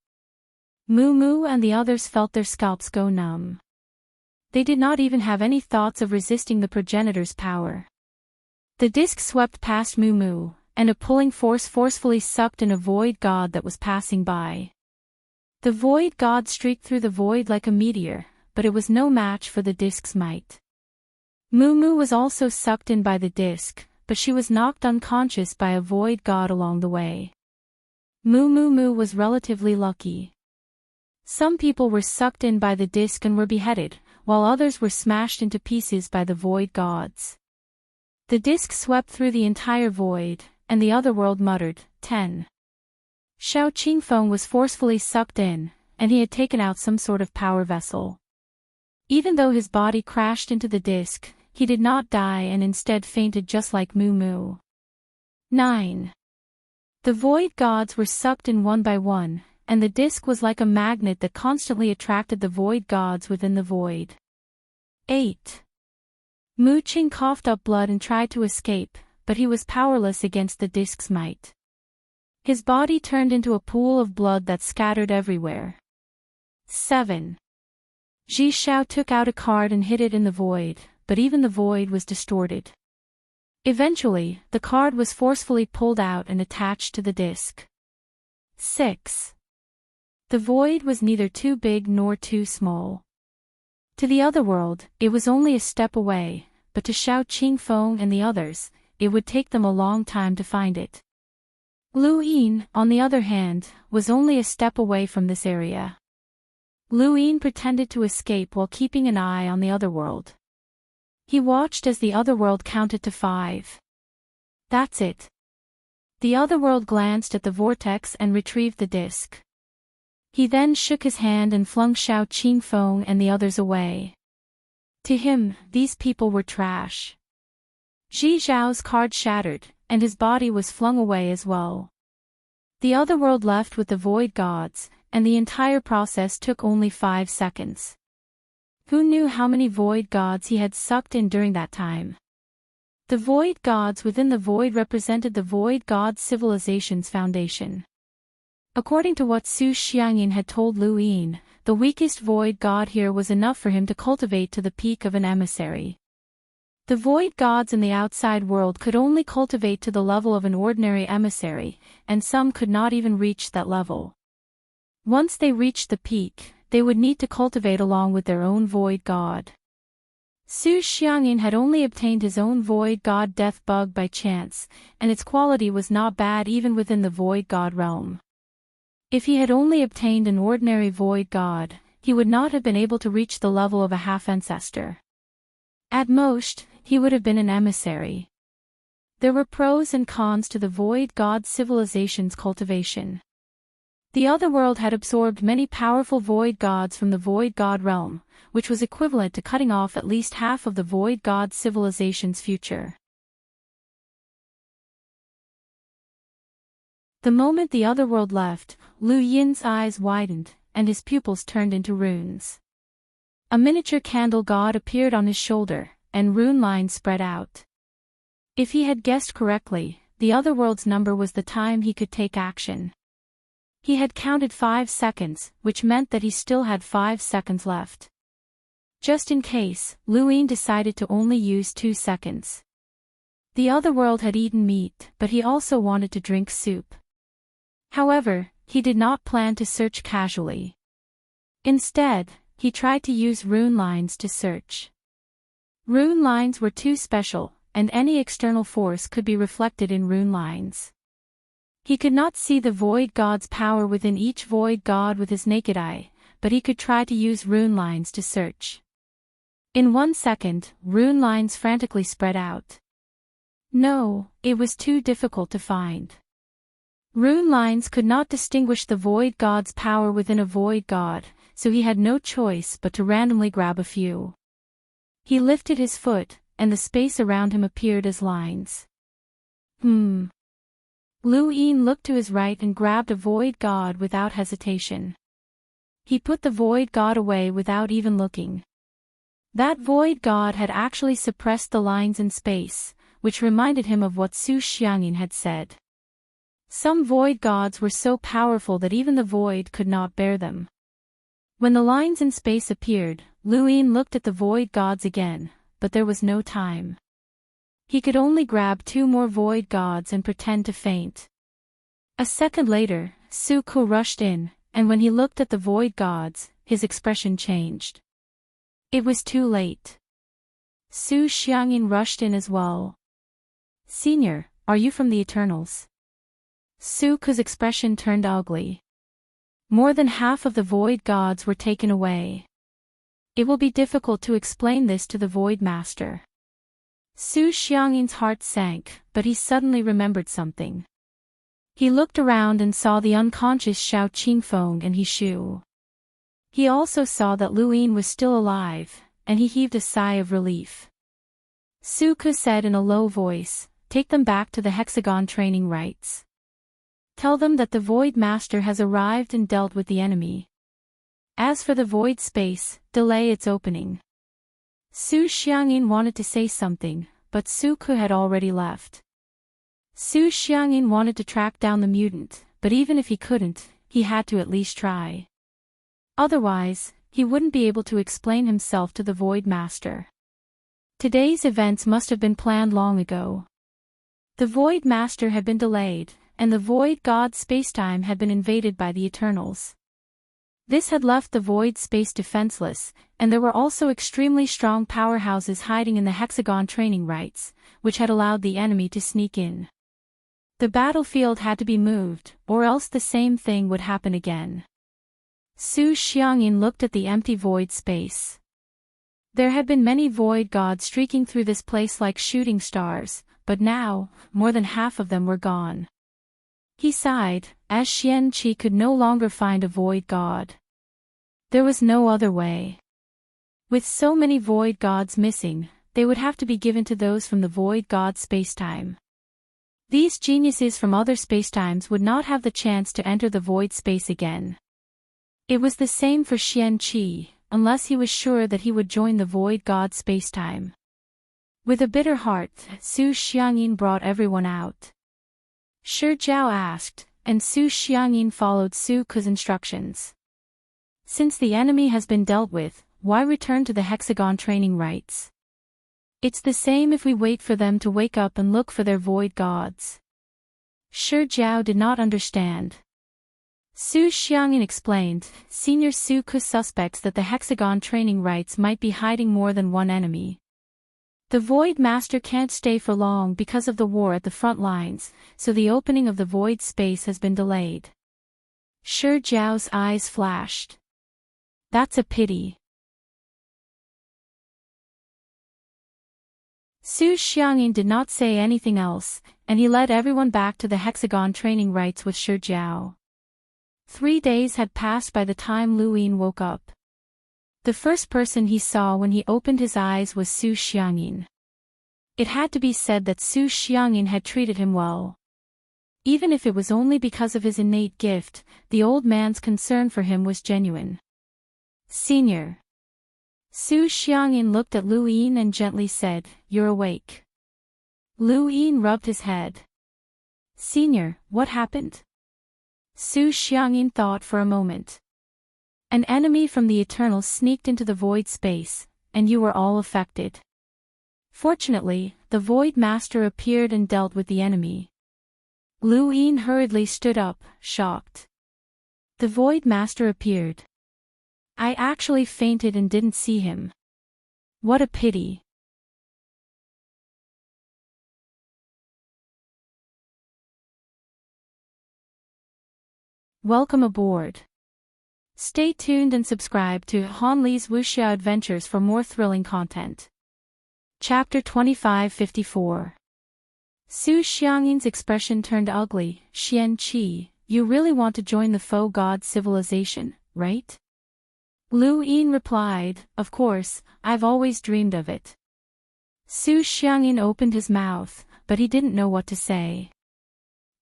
Mu Mu and the others felt their scalps go numb. They did not even have any thoughts of resisting the progenitor's power. The disk swept past Mu Mu, and a pulling force forcefully sucked in a void god that was passing by. The void god streaked through the void like a meteor, but it was no match for the disk's might. Mu Mu was also sucked in by the disk, but she was knocked unconscious by a void god along the way. Mu was relatively lucky. Some people were sucked in by the disc and were beheaded, while others were smashed into pieces by the void gods. The disc swept through the entire void, and the otherworld muttered, 10. Xiao Qingfeng was forcefully sucked in, and he had taken out some sort of power vessel. Even though his body crashed into the disc, he did not die and instead fainted just like Mu Mu. 9. The void gods were sucked in one by one, and the disc was like a magnet that constantly attracted the void gods within the void. 8. Mu Qing coughed up blood and tried to escape, but he was powerless against the disc's might. His body turned into a pool of blood that scattered everywhere. 7. Ji Xiao took out a card and hid it in the void, but even the void was distorted. Eventually, the card was forcefully pulled out and attached to the disc. 6. The void was neither too big nor too small. To the otherworld, it was only a step away, but to Xiao Qingfeng and the others, it would take them a long time to find it. Lu Yin, on the other hand, was only a step away from this area. Lu Yin pretended to escape while keeping an eye on the otherworld. He watched as the otherworld counted to 5. That's it. The otherworld glanced at the vortex and retrieved the disc. He then shook his hand and flung Xiao Qingfeng and the others away. To him, these people were trash. Ji Zhao's card shattered, and his body was flung away as well. The otherworld left with the void gods, and the entire process took only 5 seconds. Who knew how many void gods he had sucked in during that time? The void gods within the void represented the void god civilization's foundation. According to what Su Xiangyin had told Lu Yin, the weakest void god here was enough for him to cultivate to the peak of an emissary. The void gods in the outside world could only cultivate to the level of an ordinary emissary, and some could not even reach that level. Once they reached the peak, they would need to cultivate along with their own void god. Su Xiangyin had only obtained his own void god death bug by chance, and its quality was not bad even within the void god realm. If he had only obtained an ordinary void god, he would not have been able to reach the level of a half-ancestor. At most, he would have been an emissary. There were pros and cons to the void god civilization's cultivation. The otherworld had absorbed many powerful void gods from the void god realm, which was equivalent to cutting off at least half of the void god civilization's future. The moment the otherworld left, Lu Yin's eyes widened, and his pupils turned into runes. A miniature candle god appeared on his shoulder, and rune lines spread out. If he had guessed correctly, the otherworld's number was the time he could take action. He had counted 5 seconds, which meant that he still had 5 seconds left. Just in case, Lu Yin decided to only use 2 seconds. The otherworld had eaten meat, but he also wanted to drink soup. However, he did not plan to search casually. Instead, he tried to use rune lines to search. Rune lines were too special, and any external force could be reflected in rune lines. He could not see the void god's power within each void god with his naked eye, but he could try to use rune lines to search. In 1 second, rune lines frantically spread out. No, it was too difficult to find. Rune lines could not distinguish the void god's power within a void god, so he had no choice but to randomly grab a few. He lifted his foot, and the space around him appeared as lines. Lu Yin looked to his right and grabbed a void god without hesitation. He put the void god away without even looking. That void god had actually suppressed the lines in space, which reminded him of what Su Xiangyin had said. Some void gods were so powerful that even the void could not bear them. When the lines in space appeared, Lu Yin looked at the void gods again, but there was no time. He could only grab 2 more void gods and pretend to faint. A second later, Su Ku rushed in, and when he looked at the void gods, his expression changed. It was too late. Su Xiangyin rushed in as well. "Senior, are you from the Eternals?" Su Ku's expression turned ugly. More than half of the void gods were taken away. It will be difficult to explain this to the void master. Su Xiangyin's heart sank, but he suddenly remembered something. He looked around and saw the unconscious Xiao Qingfeng and He Shu. He also saw that Lu Yin was still alive, and he heaved a sigh of relief. Su Ke said in a low voice, "Take them back to the hexagon training rites. Tell them that the Void Master has arrived and dealt with the enemy. As for the void space, delay its opening." Su Xiangyin wanted to say something, but Su Ke had already left. Su Xiangyin wanted to track down the mutant, but even if he couldn't, he had to at least try. Otherwise, he wouldn't be able to explain himself to the Void Master. Today's events must have been planned long ago. The Void Master had been delayed, and the Void God spacetime had been invaded by the Eternals. This had left the void space defenseless, and there were also extremely strong powerhouses hiding in the hexagon training rites, which had allowed the enemy to sneak in. The battlefield had to be moved, or else the same thing would happen again. Su Xiangyin looked at the empty void space. There had been many void gods streaking through this place like shooting stars, but now, more than half of them were gone. He sighed, as Xian Qi could no longer find a void god. There was no other way. With so many void gods missing, they would have to be given to those from the void god spacetime. These geniuses from other spacetimes would not have the chance to enter the void space again. It was the same for Xian Qi, unless he was sure that he would join the void god spacetime. With a bitter heart, Su Xiangyin brought everyone out. Shi Jiao asked, and Su Xiangyin followed Su Ke's instructions. Since the enemy has been dealt with, why return to the hexagon training rites? It's the same if we wait for them to wake up and look for their void gods. Shi Jiao did not understand. Su Xiangyin explained, Senior Su Ke suspects that the hexagon training rites might be hiding more than one enemy. The Void Master can't stay for long because of the war at the front lines, so the opening of the void space has been delayed. Shi Jiao's eyes flashed. That's a pity. Su Xiangyin did not say anything else, and he led everyone back to the hexagon training rites with Shi Jiao. 3 days had passed by the time Lu Yin woke up. The first person he saw when he opened his eyes was Su Xiangyin. It had to be said that Su Xiangyin had treated him well. Even if it was only because of his innate gift, the old man's concern for him was genuine. Senior. Su Xiangyin looked at Lu Yin and gently said, "You're awake." Lu Yin rubbed his head. Senior, what happened? Su Xiangyin thought for a moment. An enemy from the Eternals sneaked into the void space, and you were all affected. Fortunately, the Void Master appeared and dealt with the enemy. Lu Yin hurriedly stood up, shocked. The Void Master appeared. I actually fainted and didn't see him. What a pity. Welcome aboard. Stay tuned and subscribe to Han Li's Wuxia Adventures for more thrilling content. Chapter 2554. Su Xiangyin's expression turned ugly. Xian Qi, you really want to join the foe god civilization, right? Lu Yin replied, of course, I've always dreamed of it. Su Xiangyin opened his mouth, but he didn't know what to say.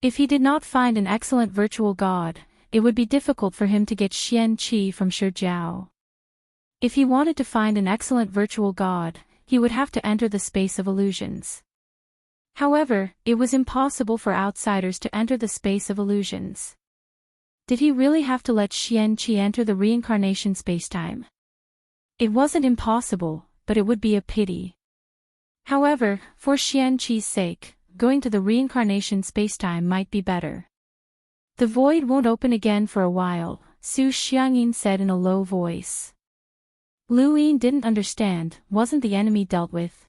If he did not find an excellent virtual god, it would be difficult for him to get Xian Qi from Shi Jiao. If he wanted to find an excellent virtual god, he would have to enter the space of illusions. However, it was impossible for outsiders to enter the space of illusions. Did he really have to let Xian Qi enter the reincarnation spacetime? It wasn't impossible, but it would be a pity. However, for Xian Qi's sake, going to the reincarnation spacetime might be better. The void won't open again for a while, Su Xiangyin said in a low voice. Lu Yin didn't understand, wasn't the enemy dealt with?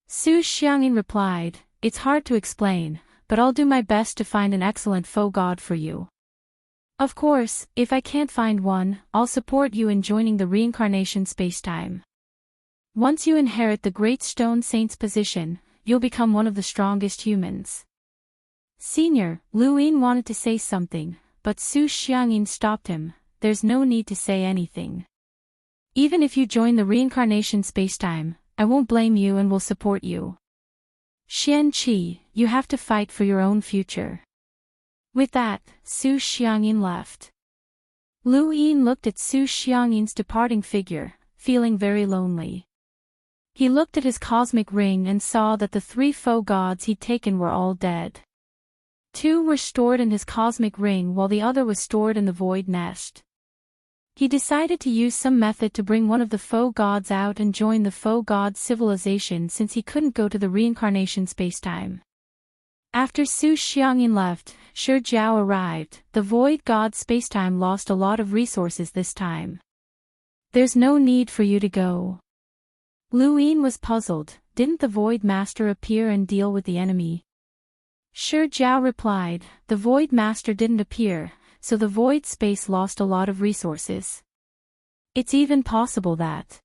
Su Xiangyin replied, it's hard to explain, but I'll do my best to find an excellent foe god for you. Of course, if I can't find one, I'll support you in joining the reincarnation spacetime. Once you inherit the Great Stone Saint's position, you'll become one of the strongest humans. Senior, Lu Yin wanted to say something, but Su Xiangyin stopped him. There's no need to say anything. Even if you join the reincarnation spacetime, I won't blame you and will support you. Xian Qi, you have to fight for your own future. With that, Su Xiangyin left. Lu Yin looked at Su Xiangyin's departing figure, feeling very lonely. He looked at his cosmic ring and saw that the 3 faux gods he'd taken were all dead. 2 were stored in his cosmic ring while the other was stored in the void nest. He decided to use some method to bring one of the faux gods out and join the faux god civilization since he couldn't go to the reincarnation spacetime. After Su Xiangyin left, Shi Jiao arrived. The void god spacetime lost a lot of resources this time. There's no need for you to go. Lu Yin was puzzled. Didn't the void master appear and deal with the enemy? Shi Jiao replied, the void master didn't appear, so the void space lost a lot of resources. It's even possible that.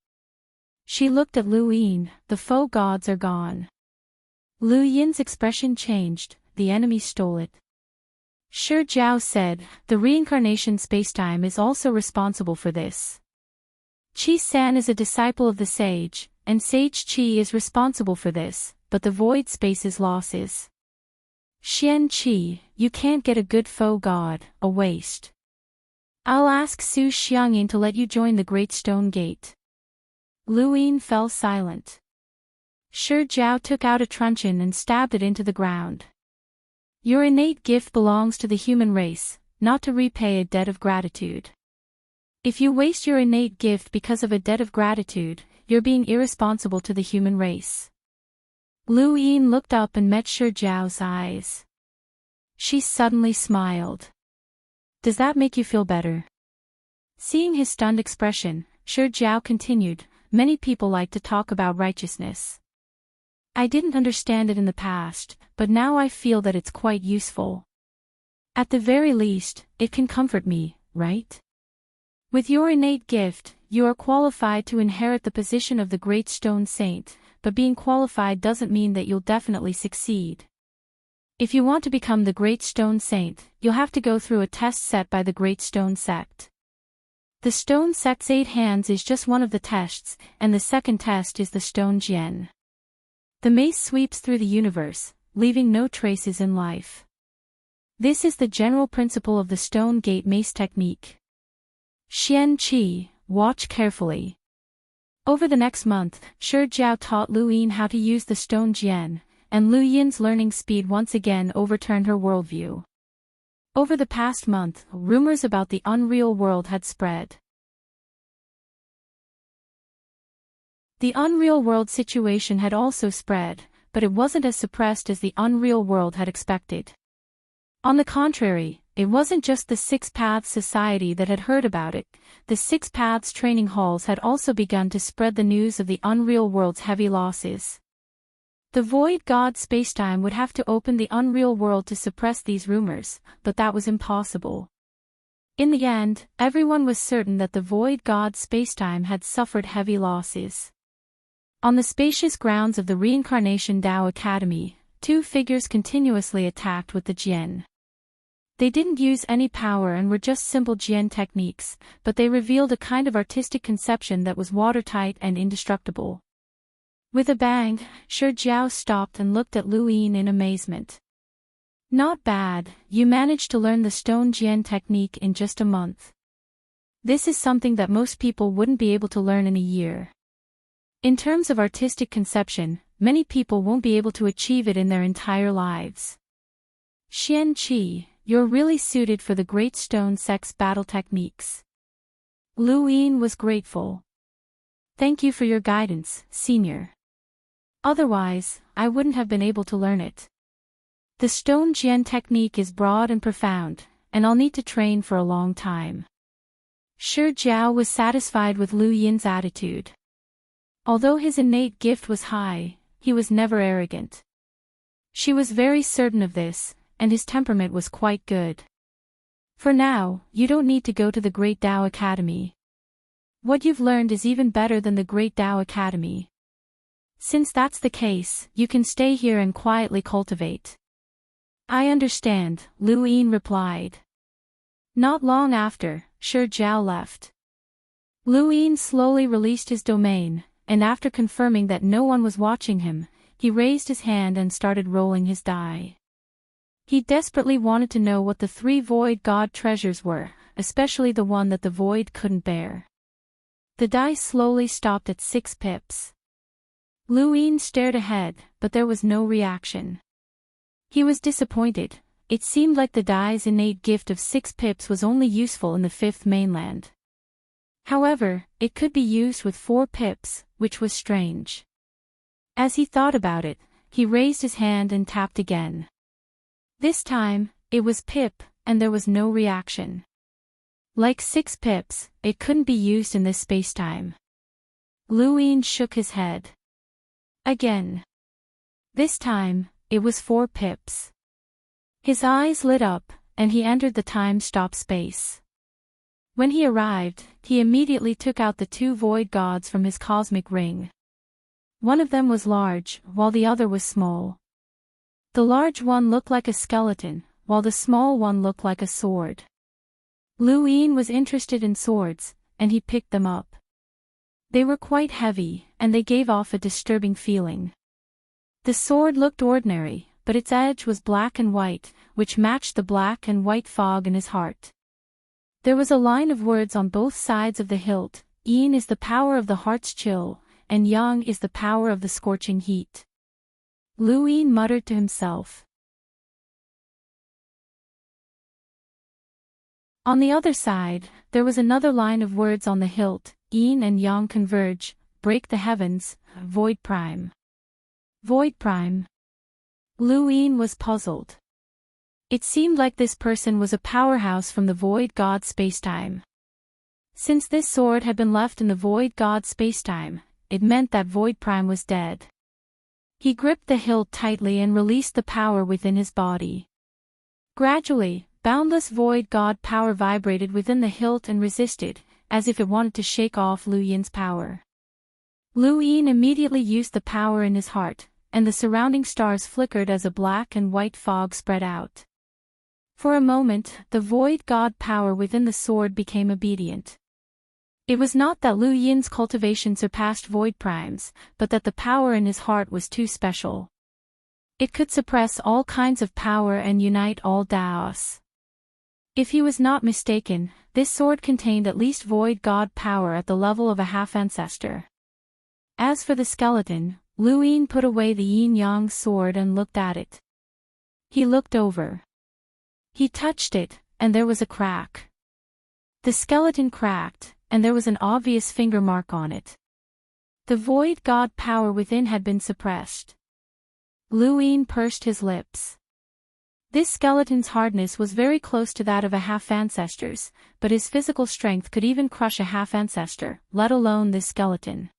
She looked at Lu Yin. The faux gods are gone. Lu Yin's expression changed. The enemy stole it. Shi Jiao said, the reincarnation spacetime is also responsible for this. Qi San is a disciple of the sage, and Sage Qi is responsible for this, but the void space's losses. Xian Qi, you can't get a good faux god, a waste. I'll ask Su Xiangyin to let you join the Great Stone Gate. Lu Yin fell silent. Shi Jiao took out a truncheon and stabbed it into the ground. Your innate gift belongs to the human race, not to repay a debt of gratitude. If you waste your innate gift because of a debt of gratitude, you're being irresponsible to the human race. Lu Yin looked up and met Shi Jiao's eyes. She suddenly smiled. Does that make you feel better? Seeing his stunned expression, Shi Jiao continued, many people like to talk about righteousness. I didn't understand it in the past, but now I feel that it's quite useful. At the very least, it can comfort me, right? With your innate gift, you are qualified to inherit the position of the Great Stone Saint, but being qualified doesn't mean that you'll definitely succeed. If you want to become the Great Stone Saint, you'll have to go through a test set by the Great Stone Sect. The Stone Sect's 8 hands is just one of the tests, and the second test is the Stone Jian. The mace sweeps through the universe, leaving no traces in life. This is the general principle of the Stone Gate Mace technique. Xian Qi, watch carefully. Over the next month, Shi Jiao taught Lu Yin how to use the Stone Jian, and Lu Yin's learning speed once again overturned her worldview. Over the past month, rumors about the unreal world had spread. The unreal world situation had also spread, but it wasn't as suppressed as the unreal world had expected. On the contrary, it wasn't just the Six Paths Society that had heard about it. The Six Paths training halls had also begun to spread the news of the unreal world's heavy losses. The Void God spacetime would have to open the unreal world to suppress these rumors, but that was impossible. In the end, everyone was certain that the Void God spacetime had suffered heavy losses. On the spacious grounds of the Reincarnation Tao Academy, 2 figures continuously attacked with the Jian. They didn't use any power and were just simple Jian techniques, but they revealed a kind of artistic conception that was watertight and indestructible. With a bang, Shi Jiao stopped and looked at Lu Yin in amazement. Not bad, you managed to learn the Stone Jian technique in just a month. This is something that most people wouldn't be able to learn in a year. In terms of artistic conception, many people won't be able to achieve it in their entire lives. Xian Qi, you're really suited for the Great Stone Sect's battle techniques. Lu Yin was grateful. Thank you for your guidance, Senior. Otherwise, I wouldn't have been able to learn it. The Stone Jian technique is broad and profound, and I'll need to train for a long time. Shi Jiao was satisfied with Lu Yin's attitude. Although his innate gift was high, he was never arrogant. She was very certain of this, and his temperament was quite good. For now, you don't need to go to the Great Tao Academy. What you've learned is even better than the Great Tao Academy. Since that's the case, you can stay here and quietly cultivate. I understand, Lu Yin replied. Not long after, Shi Jiao left. Lu Yin slowly released his domain, and after confirming that no one was watching him, he raised his hand and started rolling his die. He desperately wanted to know what the 3 void god treasures were, especially the one that the void couldn't bear. The die slowly stopped at 6 pips. Lu Yin stared ahead, but there was no reaction. He was disappointed. It seemed like the die's innate gift of 6 pips was only useful in the 5th mainland. However, it could be used with 4 pips, which was strange. As he thought about it, he raised his hand and tapped again. This time, it was pip, and there was no reaction. Like 6 pips, it couldn't be used in this spacetime. Lu Yin shook his head. Again. This time, it was 4 pips. His eyes lit up, and he entered the time-stop space. When he arrived, he immediately took out the 2 void gods from his cosmic ring. One of them was large, while the other was small. The large one looked like a skeleton, while the small one looked like a sword. Lu Yin was interested in swords, and he picked them up. They were quite heavy, and they gave off a disturbing feeling. The sword looked ordinary, but its edge was black and white, which matched the black and white fog in his heart. There was a line of words on both sides of the hilt. Yin is the power of the heart's chill, and Yang is the power of the scorching heat. Lu Yin muttered to himself. On the other side, there was another line of words on the hilt. Yin and Yang converge, break the heavens, void prime. Void prime. Lu Yin was puzzled. It seemed like this person was a powerhouse from the void god spacetime. Since this sword had been left in the void god spacetime, it meant that void prime was dead. He gripped the hilt tightly and released the power within his body. Gradually, boundless void god power vibrated within the hilt and resisted, as if it wanted to shake off Lu Yin's power. Lu Yin immediately used the power in his heart, and the surrounding stars flickered as a black and white fog spread out. For a moment, the void god power within the sword became obedient. It was not that Lu Yin's cultivation surpassed void primes, but that the power in his heart was too special. It could suppress all kinds of power and unite all Daos. If he was not mistaken, this sword contained at least void god power at the level of a half-ancestor. As for the skeleton, Lu Yin put away the yin-yang sword and looked at it. He looked over. He touched it, and there was a crack. The skeleton cracked, and there was an obvious finger mark on it. The void god power within had been suppressed. Lu Yin pursed his lips. This skeleton's hardness was very close to that of a half-ancestor's, but his physical strength could even crush a half-ancestor, let alone this skeleton.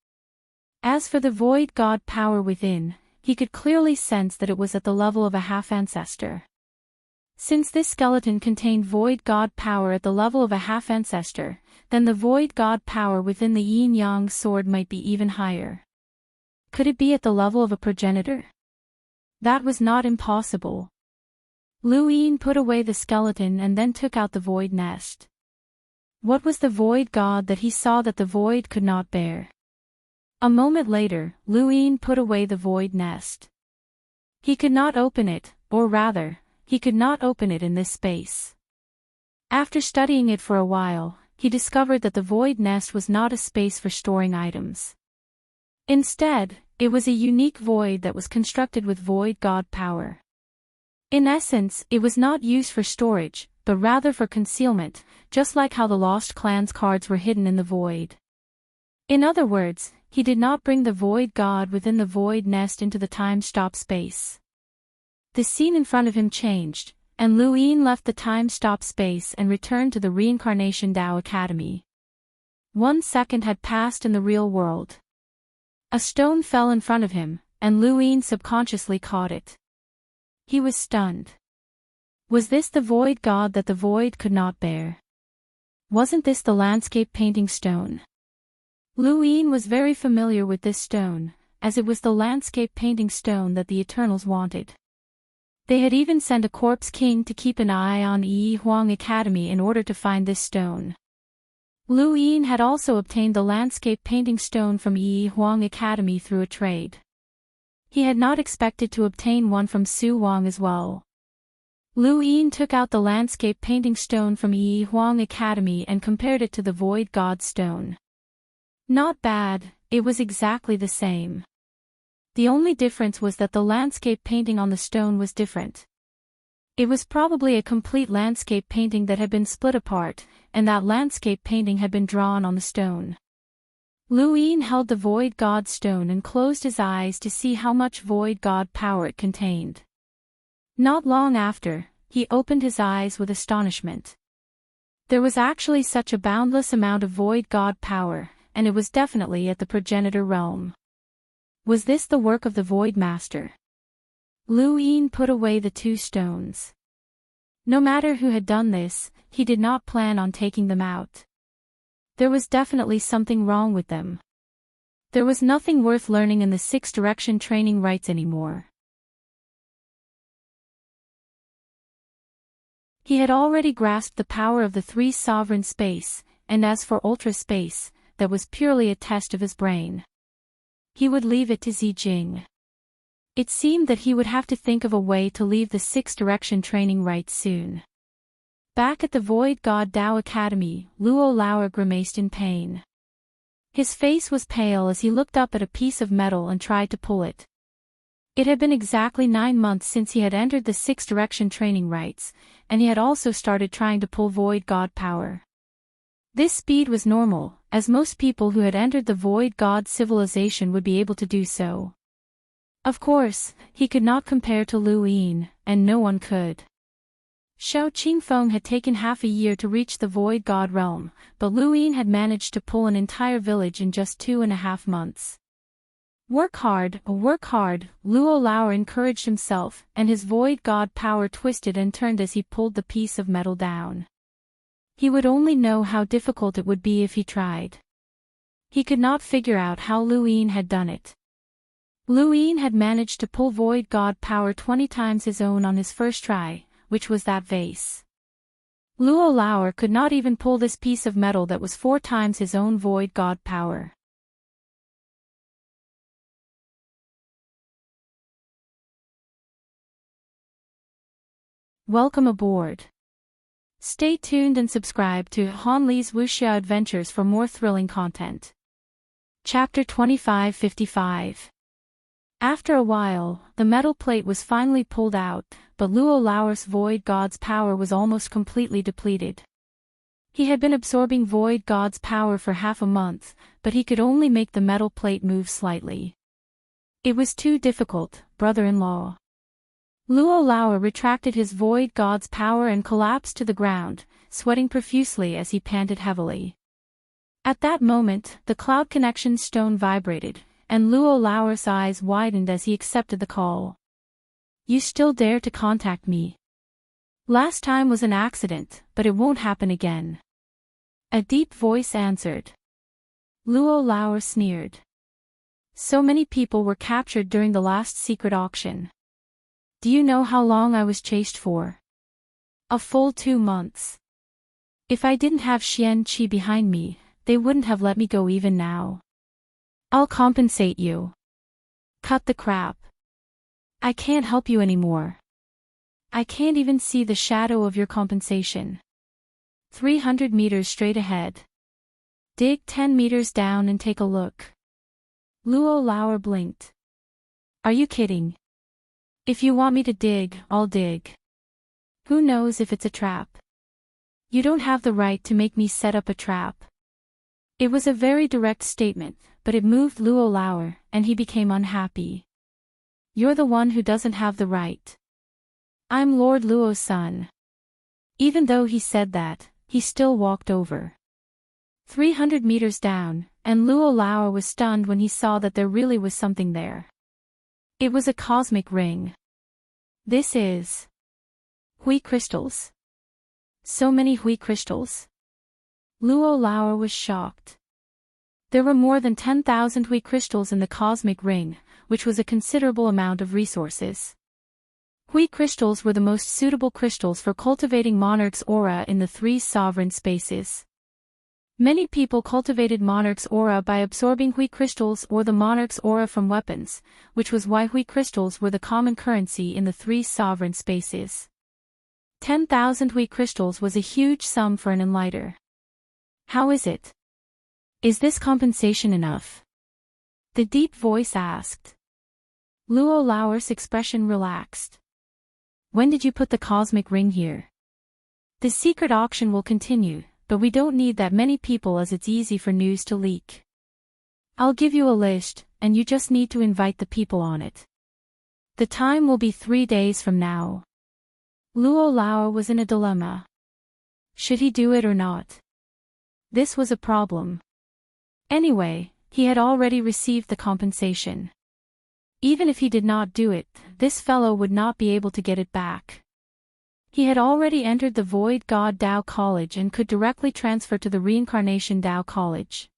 As for the void god power within, he could clearly sense that it was at the level of a half-ancestor. Since this skeleton contained void god power at the level of a half-ancestor, then the void god power within the yin-yang sword might be even higher. Could it be at the level of a progenitor? That was not impossible. Lu Yin put away the skeleton and then took out the void nest. What was the void god that he saw that the void could not bear? A moment later, Lu Yin put away the void nest. He could not open it, or rather, he could not open it in this space. After studying it for a while, he discovered that the void nest was not a space for storing items. Instead, it was a unique void that was constructed with void god power. In essence, it was not used for storage, but rather for concealment, just like how the Lost Clans cards were hidden in the void. In other words, he did not bring the void god within the void nest into the time-stop space. The scene in front of him changed, and Lu Yin left the time-stop space and returned to the Reincarnation Tao Academy. 1 second had passed in the real world. A stone fell in front of him, and Lu Yin subconsciously caught it. He was stunned. Was this the void god that the void could not bear? Wasn't this the landscape painting stone? Luoyin was very familiar with this stone, as it was the landscape painting stone that the Eternals wanted. They had even sent a corpse king to keep an eye on Yi Huang Academy in order to find this stone. Luoyin had also obtained the landscape painting stone from Yi Huang Academy through a trade. He had not expected to obtain one from Su Wang as well. Luoyin took out the landscape painting stone from Yi Huang Academy and compared it to the void god stone. Not bad, it was exactly the same. The only difference was that the landscape painting on the stone was different. It was probably a complete landscape painting that had been split apart, and that landscape painting had been drawn on the stone. Luoyin held the void god stone and closed his eyes to see how much void god power it contained. Not long after, he opened his eyes with astonishment. There was actually such a boundless amount of void god power, and it was definitely at the progenitor realm. Was this the work of the Void Master? Luoyin put away the two stones. No matter who had done this, he did not plan on taking them out. There was definitely something wrong with them. There was nothing worth learning in the six direction training rites anymore. He had already grasped the power of the three sovereign space, and as for ultra space, that was purely a test of his brain. He would leave it to Zijing. It seemed that he would have to think of a way to leave the six direction training rites soon. Back at the Void God Dao Academy, Luo Lao grimaced in pain. His face was pale as he looked up at a piece of metal and tried to pull it. It had been exactly 9 months since he had entered the six direction training rites, and he had also started trying to pull Void God power. This speed was normal, as most people who had entered the Void God civilization would be able to do so. Of course, he could not compare to Luoyin, and no one could. Xiao Qingfeng had taken half a year to reach the Void God realm, but Luoyin had managed to pull an entire village in just 2.5 months. Work hard, Luo Lao encouraged himself, and his Void God power twisted and turned as he pulled the piece of metal down. He would only know how difficult it would be if he tried. He could not figure out how Luoyin had done it. Luoyin had managed to pull Void God power 20 times his own on his first try, which was that vase. Luo Lao could not even pull this piece of metal that was 4 times his own Void God power. Welcome aboard. Stay tuned and subscribe to Han Li's Wuxia Adventures for more thrilling content. Chapter 2555. After a while, the metal plate was finally pulled out, but Luo Lao's Void God's power was almost completely depleted. He had been absorbing Void God's power for half a month, but he could only make the metal plate move slightly. It was too difficult, brother-in-law. Luo Lao retracted his Void God's power and collapsed to the ground, sweating profusely as he panted heavily. At that moment, the cloud connection stone vibrated, and Luo Lao's eyes widened as he accepted the call. You still dare to contact me? Last time was an accident, but it won't happen again. A deep voice answered. Luo Lao sneered. So many people were captured during the last secret auction. Do you know how long I was chased for? A full 2 months. If I didn't have Xian Qi behind me, they wouldn't have let me go even now. I'll compensate you. Cut the crap. I can't help you anymore. I can't even see the shadow of your compensation. 300 meters straight ahead. Dig 10 meters down and take a look. Luo Lao blinked. Are you kidding? If you want me to dig, I'll dig. Who knows if it's a trap? You don't have the right to make me set up a trap. It was a very direct statement, but it moved Luo Lao, and he became unhappy. You're the one who doesn't have the right. I'm Lord Luo's son. Even though he said that, he still walked over. 300 meters down, and Luo Lao was stunned when he saw that there really was something there. It was a cosmic ring. This is... Hui crystals. So many Hui crystals. Luo Lao was shocked. There were more than 10,000 Hui crystals in the cosmic ring, which was a considerable amount of resources. Hui crystals were the most suitable crystals for cultivating Monarch's aura in the three sovereign spaces. Many people cultivated Monarch's aura by absorbing Hui crystals or the Monarch's aura from weapons, which was why Hui crystals were the common currency in the three sovereign spaces. 10,000 Hui crystals was a huge sum for an enlighter. How is it? Is this compensation enough? The deep voice asked. Luo Lao's expression relaxed. When did you put the cosmic ring here? The secret auction will continue, but we don't need that many people as it's easy for news to leak. I'll give you a list, and you just need to invite the people on it. The time will be 3 days from now. Luo Lao was in a dilemma. Should he do it or not? This was a problem. Anyway, he had already received the compensation. Even if he did not do it, this fellow would not be able to get it back. He had already entered the Void God Dao College and could directly transfer to the Reincarnation Dao College.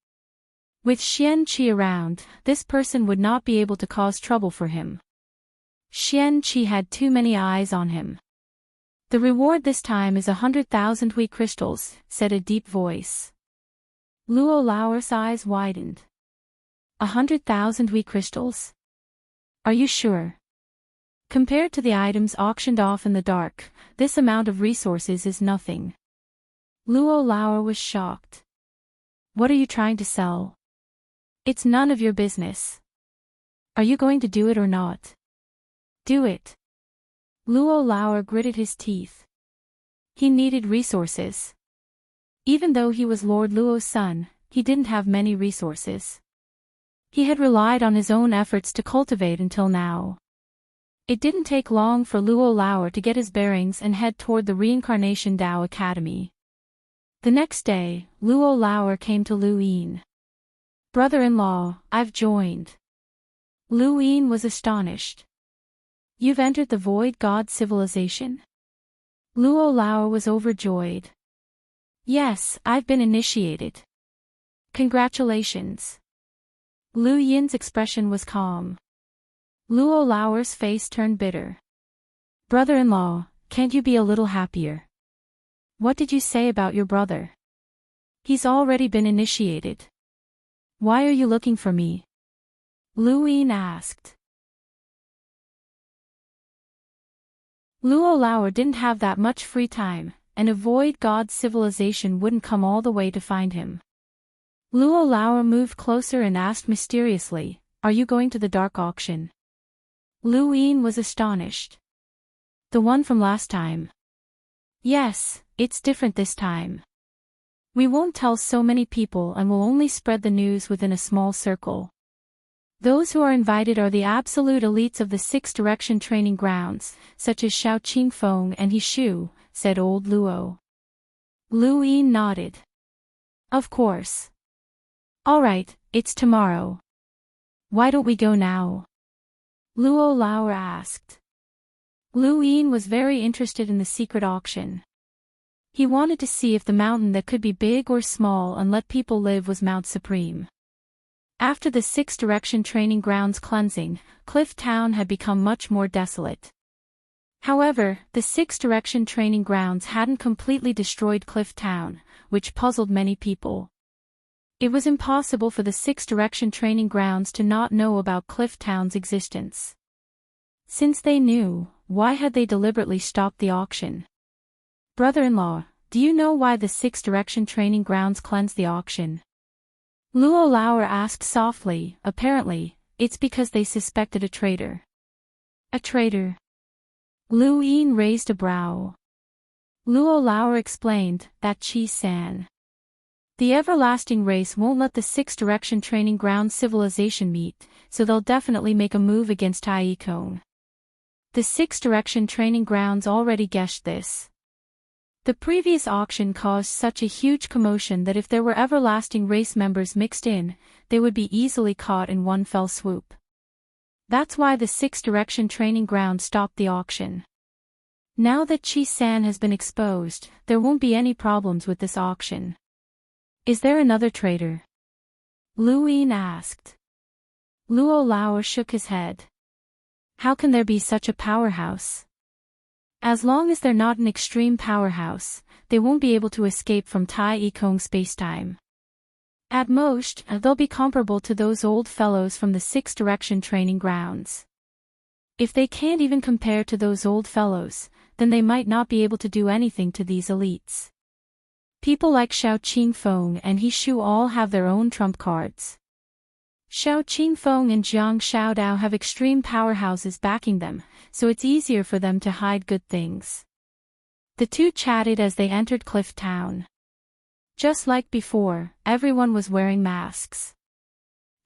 With Xian Qi around, this person would not be able to cause trouble for him. Xian Qi had too many eyes on him. The reward this time is 100,000 Hui crystals, said a deep voice. Luo Lao's eyes widened. 100,000 Hui crystals? Are you sure? Compared to the items auctioned off in the dark, this amount of resources is nothing. Luo Lao was shocked. What are you trying to sell? It's none of your business. Are you going to do it or not? Do it. Luo Lao gritted his teeth. He needed resources. Even though he was Lord Luo's son, he didn't have many resources. He had relied on his own efforts to cultivate until now. It didn't take long for Luo Lao to get his bearings and head toward the Reincarnation Dao Academy. The next day, Luo Lao came to Lu Yin. Brother-in-law, I've joined. Lu Yin was astonished. You've entered the Void God civilization? Luo Lao was overjoyed. Yes, I've been initiated. Congratulations. Lu Yin's expression was calm. Luo Lao's face turned bitter. Brother-in-law, can't you be a little happier? What did you say about your brother? He's already been initiated. Why are you looking for me? Lu Yin asked. Luo Lao didn't have that much free time, and a Void God civilization wouldn't come all the way to find him. Luo Lao moved closer and asked mysteriously, Are you going to the dark auction? Lu Yin was astonished. The one from last time. Yes, it's different this time. We won't tell so many people and will only spread the news within a small circle. Those who are invited are the absolute elites of the Six Direction training grounds, such as Xiao Qingfeng and He Shu, said old Luo. Lu Yin nodded. Of course. All right, it's tomorrow. Why don't we go now? Luo Lao asked. Lu Yin was very interested in the secret auction. He wanted to see if the mountain that could be big or small and let people live was Mount Supreme. After the Six Direction training grounds cleansing, Cliff Town had become much more desolate. However, the Six Direction training grounds hadn't completely destroyed Cliff Town, which puzzled many people. It was impossible for the Six Direction training grounds to not know about Cliff Town's existence. Since they knew, why had they deliberately stopped the auction? Brother-in-law, do you know why the Six Direction training grounds cleansed the auction? Luo Lao asked softly. Apparently, it's because they suspected a traitor. A traitor? Lu Yin raised a brow. Luo Lao explained, that Qi-san. The everlasting race won't let the Six Direction training ground civilization meet, so they'll definitely make a move against Tai Kong. The Six Direction training grounds already guessed this. The previous auction caused such a huge commotion that if there were everlasting race members mixed in, they would be easily caught in one fell swoop. That's why the Six Direction training ground stopped the auction. Now that Chi-san has been exposed, there won't be any problems with this auction. Is there another trader? Lu Yin asked. Luo Lao shook his head. How can there be such a powerhouse? As long as they're not an extreme powerhouse, they won't be able to escape from Tai Ikong spacetime. At most, they'll be comparable to those old fellows from the Six Direction training grounds. If they can't even compare to those old fellows, then they might not be able to do anything to these elites. People like Xiao Qingfeng and He Shu all have their own trump cards. Xiao Qingfeng and Jiang Xiaodao have extreme powerhouses backing them, so it's easier for them to hide good things. The two chatted as they entered Cliff Town. Just like before, everyone was wearing masks.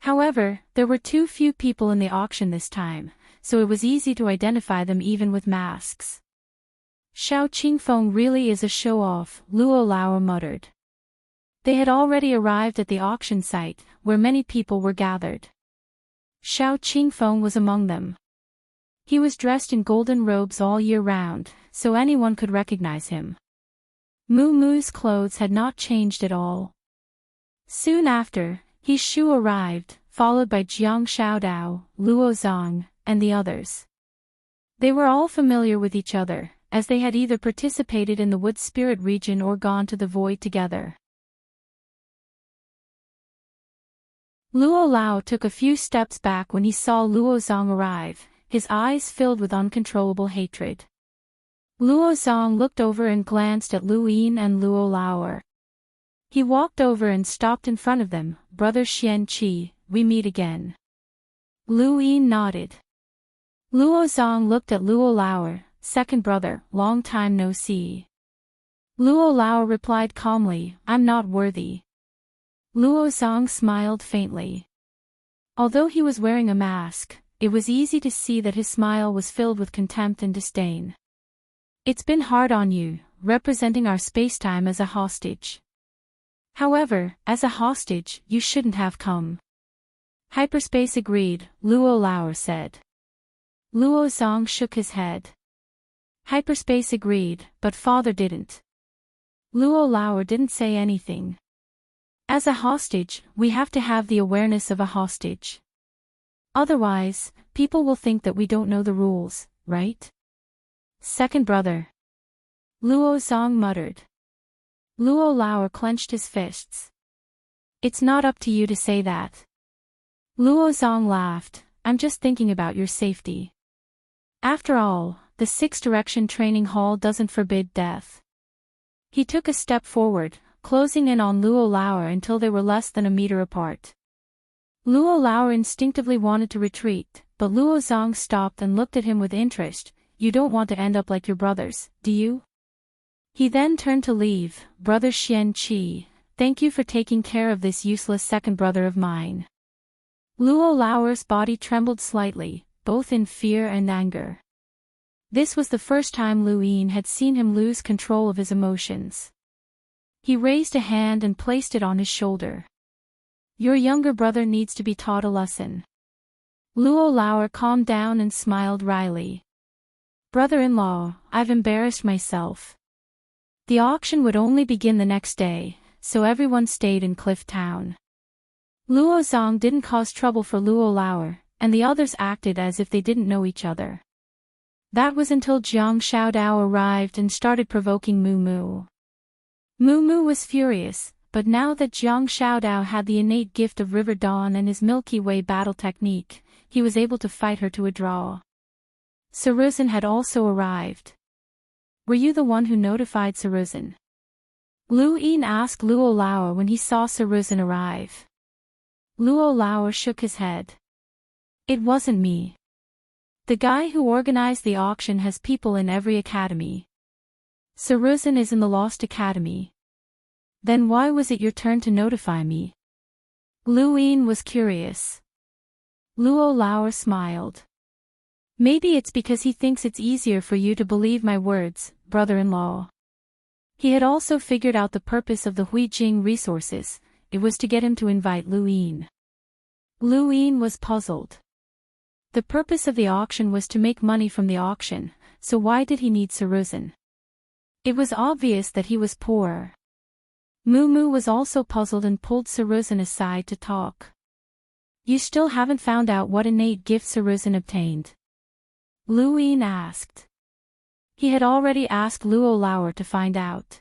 However, there were too few people in the auction this time, so it was easy to identify them even with masks. Xiao Qingfeng really is a show-off, Luo Lao muttered. They had already arrived at the auction site, where many people were gathered. Xiao Qingfeng was among them. He was dressed in golden robes all year round, so anyone could recognize him. Mu Mu's clothes had not changed at all. Soon after, He Shu arrived, followed by Jiang Xiaodao, Luo Zong, and the others. They were all familiar with each other, as they had either participated in the Wood Spirit region or gone to the Void together. Luo Lao took a few steps back when he saw Luo Zong arrive, his eyes filled with uncontrollable hatred. Luo Zong looked over and glanced at Lu Yin and Luo Lao. He walked over and stopped in front of them. Brother Xian Qi, we meet again. Lu Yin nodded. Luo Zong looked at Luo Lao, second brother, long time no see. Luo Lao replied calmly, I'm not worthy. Luo Zong smiled faintly. Although he was wearing a mask, it was easy to see that his smile was filled with contempt and disdain. It's been hard on you, representing our spacetime as a hostage. However, as a hostage, you shouldn't have come. Hyperspace agreed, Luo Lao said. Luo Zong shook his head. Hyperspace agreed, but father didn't. Luo Lao didn't say anything. As a hostage, we have to have the awareness of a hostage. Otherwise, people will think that we don't know the rules, right? Second brother. Luo Zong muttered. Luo Lao clenched his fists. It's not up to you to say that. Luo Zong laughed, I'm just thinking about your safety. After all, the Six Direction training hall doesn't forbid death. He took a step forward, closing in on Luo Lao until they were less than a meter apart. Luo Lao instinctively wanted to retreat, but Luo Zong stopped and looked at him with interest. You don't want to end up like your brothers, do you? He then turned to leave. Brother Xian Qi, thank you for taking care of this useless second brother of mine. Luo Lao's body trembled slightly, both in fear and anger. This was the first time Lu Yin had seen him lose control of his emotions. He raised a hand and placed it on his shoulder. Your younger brother needs to be taught a lesson. Luo Lao calmed down and smiled wryly. Brother-in-law, I've embarrassed myself. The auction would only begin the next day, so everyone stayed in Cliff Town. Luo Zong didn't cause trouble for Luo Lao, and the others acted as if they didn't know each other. That was until Jiang Xiaodao arrived and started provoking Mu Mu. Mu Mu was furious, but now that Jiang Xiaodao had the innate gift of River Dawn and his Milky Way battle technique, he was able to fight her to a draw. Saruzin had also arrived. Were you the one who notified Saruzin? Lu Yin asked Luo Lao when he saw Saruzin arrive. Luo Lao shook his head. It wasn't me. The guy who organized the auction has people in every academy. Saruzin is in the Lost Academy. Then why was it your turn to notify me? Lu Yin was curious. Luo Lao smiled. Maybe it's because he thinks it's easier for you to believe my words, brother-in-law. He had also figured out the purpose of the Huijing resources. It was to get him to invite Lu Yin. Lu Yin was puzzled. The purpose of the auction was to make money from the auction, so why did he need Saruzin? It was obvious that he was poor. Mu was also puzzled and pulled Saruzin aside to talk. You still haven't found out what innate gift Saruzin obtained? Lu Yin asked. He had already asked Luo Lauer to find out.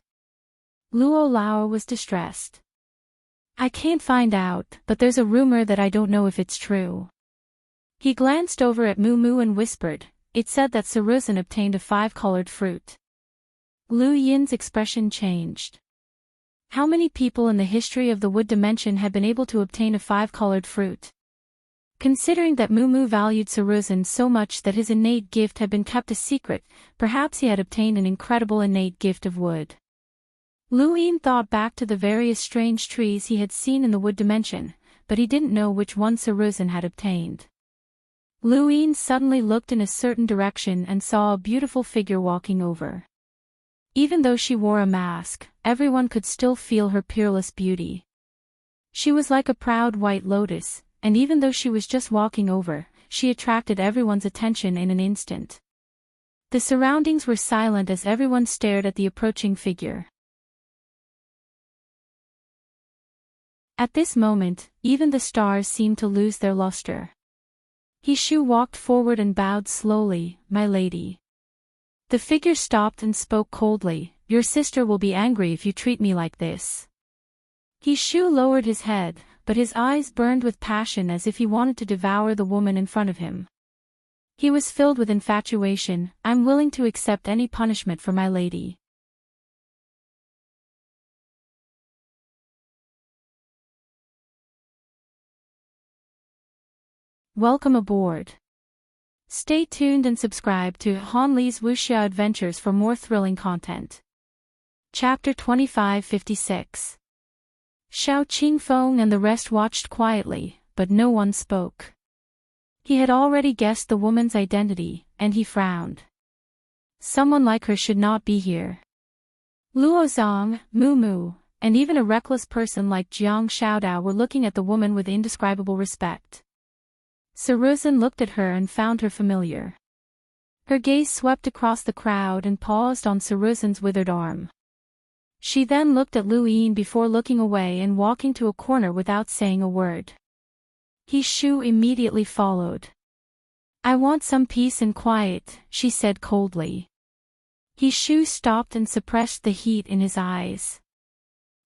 Luo Lauer was distressed. I can't find out, but there's a rumor that I don't know if it's true. He glanced over at Mu and whispered, it said that Saruzin obtained a 5-colored fruit. Lu Yin's expression changed. How many people in the history of the wood dimension had been able to obtain a 5-colored fruit? Considering that Mu valued Saruzin so much that his innate gift had been kept a secret, perhaps he had obtained an incredible innate gift of wood. Lu Yin thought back to the various strange trees he had seen in the wood dimension, but he didn't know which one Saruzin had obtained. Lu Yin suddenly looked in a certain direction and saw a beautiful figure walking over. Even though she wore a mask, everyone could still feel her peerless beauty. She was like a proud white lotus, and even though she was just walking over, she attracted everyone's attention in an instant. The surroundings were silent as everyone stared at the approaching figure. At this moment, even the stars seemed to lose their luster. He Shu walked forward and bowed slowly, my lady. The figure stopped and spoke coldly, your sister will be angry if you treat me like this. He Shu lowered his head, but his eyes burned with passion as if he wanted to devour the woman in front of him. He was filled with infatuation, I'm willing to accept any punishment for my lady. Welcome aboard. Stay tuned and subscribe to Han Li's Wuxia Adventures for more thrilling content. Chapter 2556. Xiao Qingfeng and the rest watched quietly, but no one spoke. He had already guessed the woman's identity, and he frowned. Someone like her should not be here. Luo Zong, Mu, and even a reckless person like Jiang Xiaodao were looking at the woman with indescribable respect. Saruzin looked at her and found her familiar. Her gaze swept across the crowd and paused on Saruzin's withered arm. She then looked at Lu Yin before looking away and walking to a corner without saying a word. He Shu immediately followed. I want some peace and quiet, she said coldly. He Shu stopped and suppressed the heat in his eyes.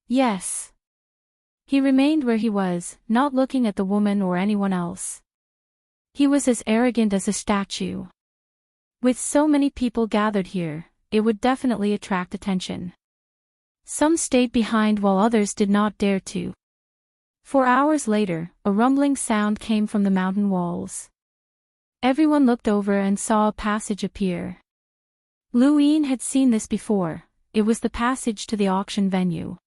Yes. He remained where he was, not looking at the woman or anyone else. He was as arrogant as a statue. With so many people gathered here, it would definitely attract attention. Some stayed behind while others did not dare to. 4 hours later, a rumbling sound came from the mountain walls. Everyone looked over and saw a passage appear. Lu Yin had seen this before, it was the passage to the auction venue.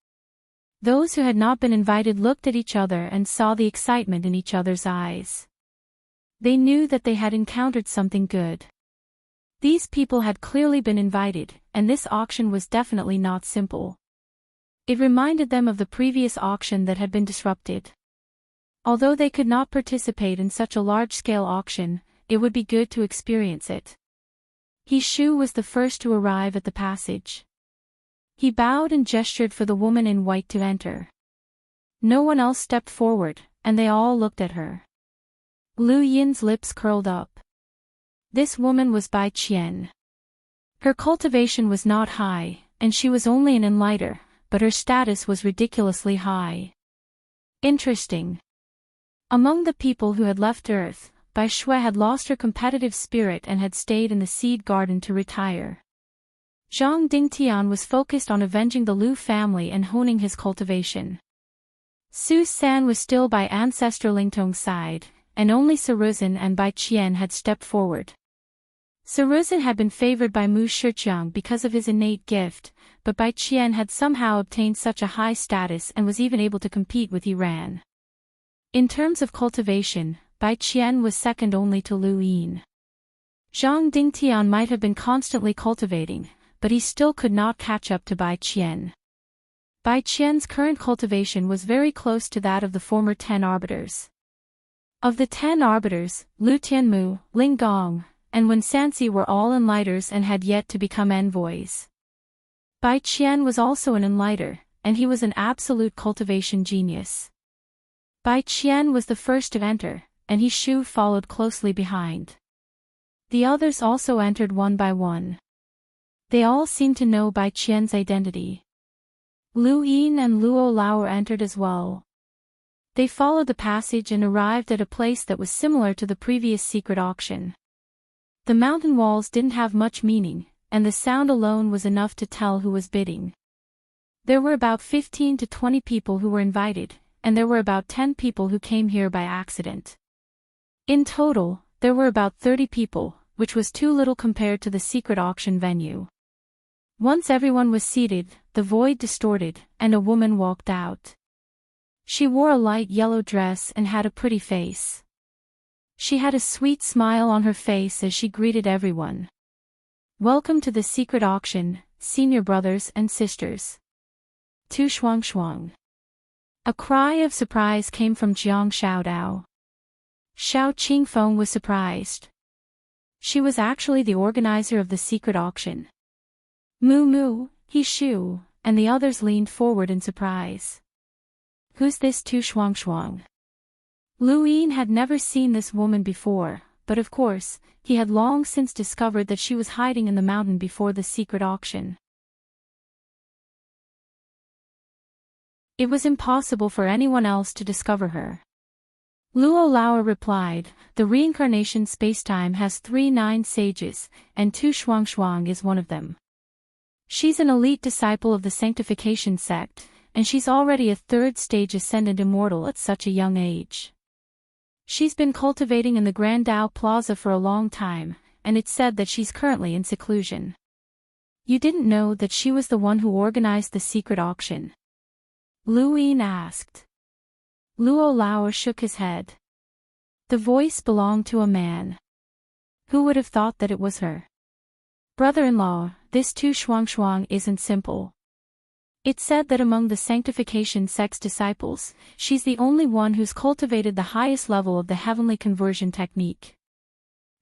Those who had not been invited looked at each other and saw the excitement in each other's eyes. They knew that they had encountered something good. These people had clearly been invited, and this auction was definitely not simple. It reminded them of the previous auction that had been disrupted. Although they could not participate in such a large-scale auction, it would be good to experience it. He Shu was the first to arrive at the passage. He bowed and gestured for the woman in white to enter. No one else stepped forward, and they all looked at her. Lu Yin's lips curled up. This woman was Bai Qian. Her cultivation was not high, and she was only an enlighter, but her status was ridiculously high. Interesting. Among the people who had left Earth, Bai Shui had lost her competitive spirit and had stayed in the seed garden to retire. Zhang Dingtian was focused on avenging the Lu family and honing his cultivation. Su San was still by ancestor Lingtong's side, and only Saruzin and Bai Qian had stepped forward. Saruzin had been favored by Mu Shiqiang because of his innate gift, but Bai Qian had somehow obtained such a high status and was even able to compete with Iran. In terms of cultivation, Bai Qian was second only to Lu Yin. Zhang Dingtian might have been constantly cultivating, but he still could not catch up to Bai Qian. Bai Qian's current cultivation was very close to that of the former 10 arbiters. Of the 10 arbiters, Lu Tianmu, Ling Gong, and when Sansi were all enlighters and had yet to become envoys. Bai Qian was also an enlighter, and he was an absolute cultivation genius. Bai Qian was the first to enter, and he Shu followed closely behind. The others also entered one by one. They all seemed to know Bai Qian's identity. Lu Yin and Luo Lao entered as well. They followed the passage and arrived at a place that was similar to the previous secret auction. The mountain walls didn't have much meaning, and the sound alone was enough to tell who was bidding. There were about 15 to 20 people who were invited, and there were about 10 people who came here by accident. In total, there were about 30 people, which was too little compared to the secret auction venue. Once everyone was seated, the void distorted, and a woman walked out. She wore a light yellow dress and had a pretty face. She had a sweet smile on her face as she greeted everyone. Welcome to the secret auction, senior brothers and sisters. Tu Shuang Shuang. A cry of surprise came from Jiang Xiaodao. Xiao Qingfeng was surprised. She was actually the organizer of the secret auction. Mu Mu, He Shu, and the others leaned forward in surprise. Who's this Tu Shuang Shuang? Lu Yin had never seen this woman before, but of course, he had long since discovered that she was hiding in the mountain before the secret auction. It was impossible for anyone else to discover her. Luo Lao replied, the reincarnation spacetime has 3 sages, and Tu Shuang Shuang is one of them. She's an elite disciple of the sanctification sect, and she's already a 3rd-stage ascendant immortal at such a young age. She's been cultivating in the Grand Dao Plaza for a long time, and it's said that she's currently in seclusion. You didn't know that she was the one who organized the secret auction? Lu Yin asked. Luo Lao shook his head. The voice belonged to a man. Who would have thought that it was her? Brother-in-law, this Tu Shuang Shuang isn't simple. It's said that among the sanctification sect's disciples, she's the only one who's cultivated the highest level of the heavenly conversion technique.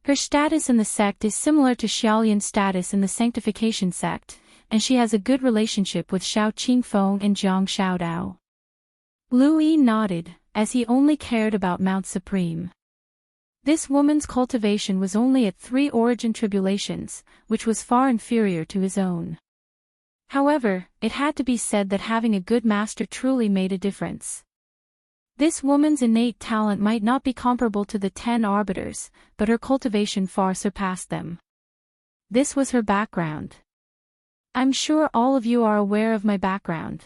Her status in the sect is similar to Xiaolian's status in the sanctification sect, and she has a good relationship with Xiao Qingfeng and Jiang Xiaodao. Lu Yi nodded, as he only cared about Mount Supreme. This woman's cultivation was only at 3 origin tribulations, which was far inferior to his own. However, it had to be said that having a good master truly made a difference. This woman's innate talent might not be comparable to the 10 arbiters, but her cultivation far surpassed them. This was her background. I'm sure all of you are aware of my background.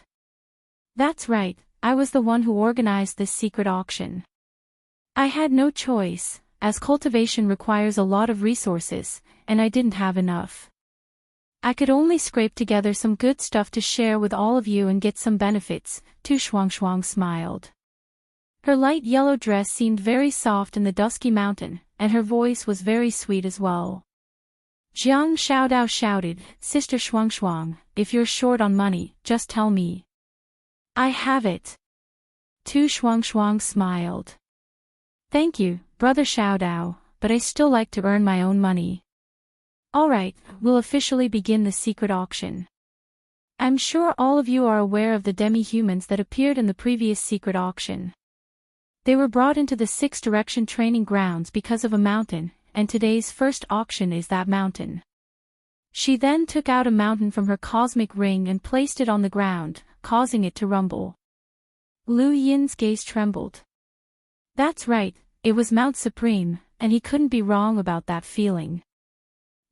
That's right, I was the one who organized this secret auction. I had no choice, as cultivation requires a lot of resources, and I didn't have enough. I could only scrape together some good stuff to share with all of you and get some benefits. Tu Shuang Shuang smiled. Her light yellow dress seemed very soft in the dusky mountain, and her voice was very sweet as well. Jiang Xiaodao shouted, Sister Shuang Shuang, if you're short on money, just tell me. I have it. Tu Shuang Shuang smiled. Thank you, Brother Xiaodao, but I still like to earn my own money. Alright, we'll officially begin the secret auction. I'm sure all of you are aware of the demi-humans that appeared in the previous secret auction. They were brought into the 6 direction training grounds because of a mountain, and today's first auction is that mountain. She then took out a mountain from her cosmic ring and placed it on the ground, causing it to rumble. Lu Yin's gaze trembled. That's right, it was Mount Supreme, and he couldn't be wrong about that feeling.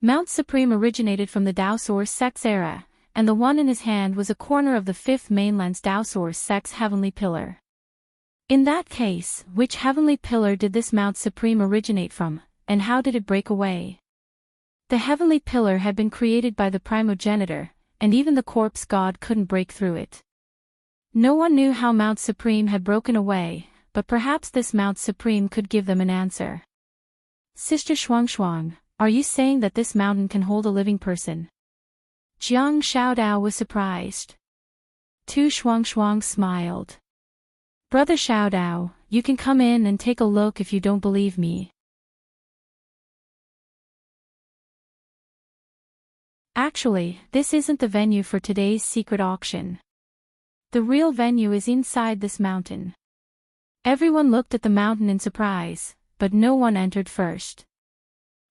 Mount Supreme originated from the Daosaur sect's era, and the one in his hand was a corner of the 5th mainland's Daosaur sect's heavenly pillar. In that case, which heavenly pillar did this Mount Supreme originate from, and how did it break away? The heavenly pillar had been created by the primogenitor, and even the corpse god couldn't break through it. No one knew how Mount Supreme had broken away, but perhaps this Mount Supreme could give them an answer. Sister Shuang Shuang, are you saying that this mountain can hold a living person? Jiang Xiaodao was surprised. Tu Shuang Shuang smiled. Brother Xiaodao, you can come in and take a look if you don't believe me. Actually, this isn't the venue for today's secret auction. The real venue is inside this mountain. Everyone looked at the mountain in surprise, but no one entered first.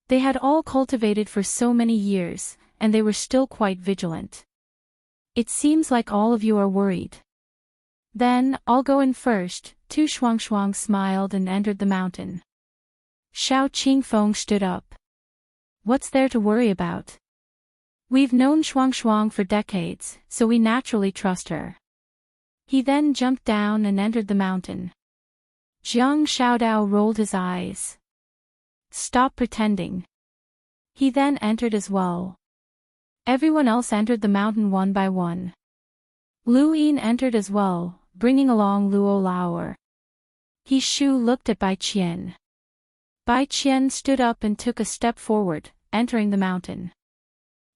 They had all cultivated for so many years, and they were still quite vigilant. It seems like all of you are worried. Then, I'll go in first. Tu Shuangshuang smiled and entered the mountain. Xiao Qingfeng stood up. What's there to worry about? We've known Shuangshuang for decades, so we naturally trust her. He then jumped down and entered the mountain. Jiang Xiaodao rolled his eyes. Stop pretending. He then entered as well. Everyone else entered the mountain one by one. Lu Yin entered as well, bringing along Luo Laoer. He Shu looked at Bai Qian. Bai Qian stood up and took a step forward, entering the mountain.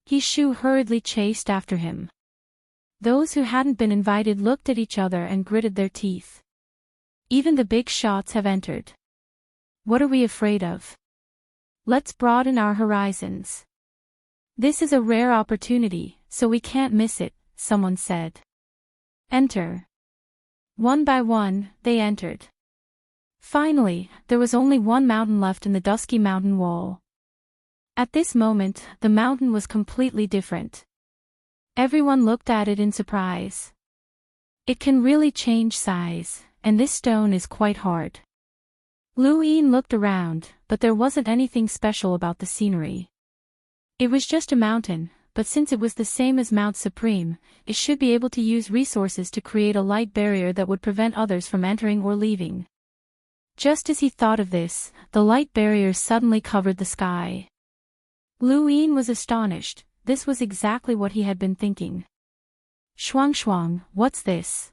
He Shu hurriedly chased after him. Those who hadn't been invited looked at each other and gritted their teeth. Even the big shots have entered. What are we afraid of? Let's broaden our horizons. This is a rare opportunity, so we can't miss it, someone said. Enter. One by one, they entered. Finally, there was only one mountain left in the dusky mountain wall. At this moment, the mountain was completely different. Everyone looked at it in surprise. It can really change size, and this stone is quite hard. Lu Yin looked around, but there wasn't anything special about the scenery. It was just a mountain, but since it was the same as Mount Supreme, it should be able to use resources to create a light barrier that would prevent others from entering or leaving. Just as he thought of this, the light barrier suddenly covered the sky. Lu Yin was astonished. This was exactly what he had been thinking. Shuangshuang, what's this?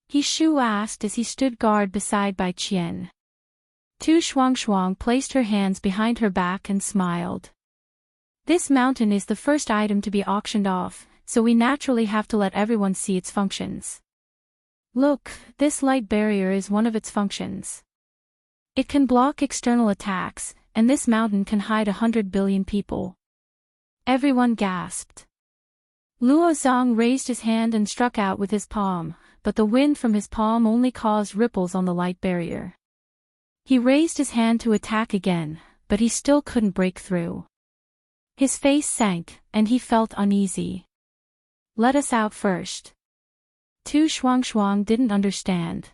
He Shu asked as he stood guard beside Bai Qian. Tu Shuangshuang placed her hands behind her back and smiled. This mountain is the first item to be auctioned off, so we naturally have to let everyone see its functions. Look, this light barrier is one of its functions. It can block external attacks, and this mountain can hide 100 billion people. Everyone gasped. Luo Zong raised his hand and struck out with his palm, but the wind from his palm only caused ripples on the light barrier. He raised his hand to attack again, but he still couldn't break through. His face sank, and he felt uneasy. Let us out first. Tu Shuangshuang didn't understand.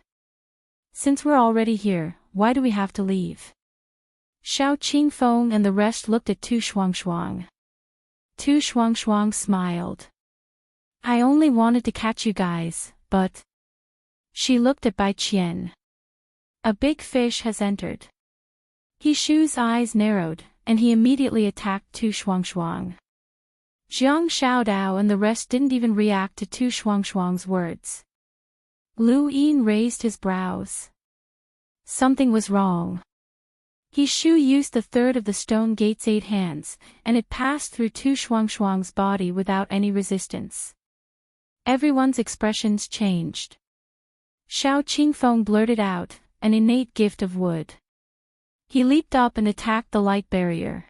Since we're already here, why do we have to leave? Xiao Qingfeng and the rest looked at Tu Shuangshuang. Tu Shuangshuang smiled. I only wanted to catch you guys, but... She looked at Bai Qian. A big fish has entered. He Shu's eyes narrowed, and he immediately attacked Tu Shuangshuang. Jiang Xiaodao and the rest didn't even react to Tu Shuangshuang's words. Lu Yin raised his brows. Something was wrong. He Shu used the third of the stone gate's 8 hands, and it passed through Tu Shuangshuang's body without any resistance. Everyone's expressions changed. Xiao Qingfeng blurted out, an innate gift of wood. He leaped up and attacked the light barrier.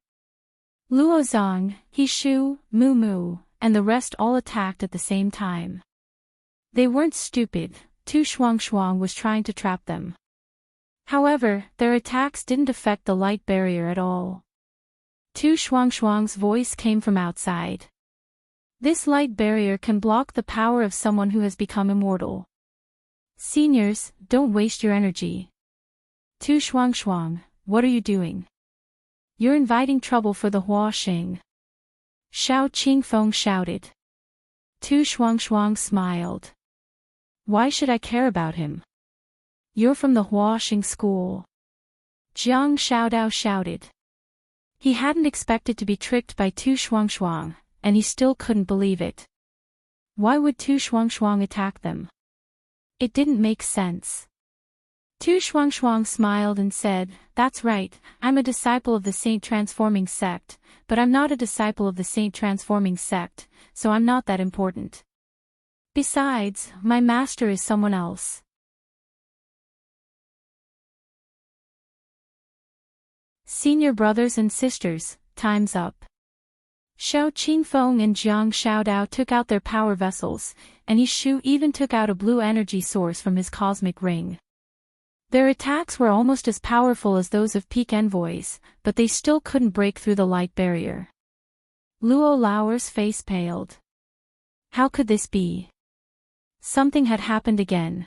Luo Zong, He Shu, Mu Mu, and the rest all attacked at the same time. They weren't stupid. Tu Shuangshuang was trying to trap them. However, their attacks didn't affect the light barrier at all. Tu Shuangshuang's voice came from outside. This light barrier can block the power of someone who has become immortal. Seniors, don't waste your energy. Tu Shuangshuang, what are you doing? You're inviting trouble for the Huaxing. Xiao Qingfeng shouted. Tu Shuangshuang smiled. Why should I care about him? You're from the Huaxing school. Jiang Xiaodao shouted. He hadn't expected to be tricked by Tu Shuangshuang, and he still couldn't believe it. Why would Tu Shuangshuang attack them? It didn't make sense. Tu Shuangshuang smiled and said, That's right, I'm a disciple of the Saint Transforming Sect, but I'm not a disciple of the Saint Transforming Sect, so I'm not that important. Besides, my master is someone else. Senior brothers and sisters, time's up. Xiao Qingfeng and Jiang Xiaodao took out their power vessels, and He Shu even took out a blue energy source from his cosmic ring. Their attacks were almost as powerful as those of peak envoys, but they still couldn't break through the light barrier. Luo Laoer's face paled. How could this be? Something had happened again.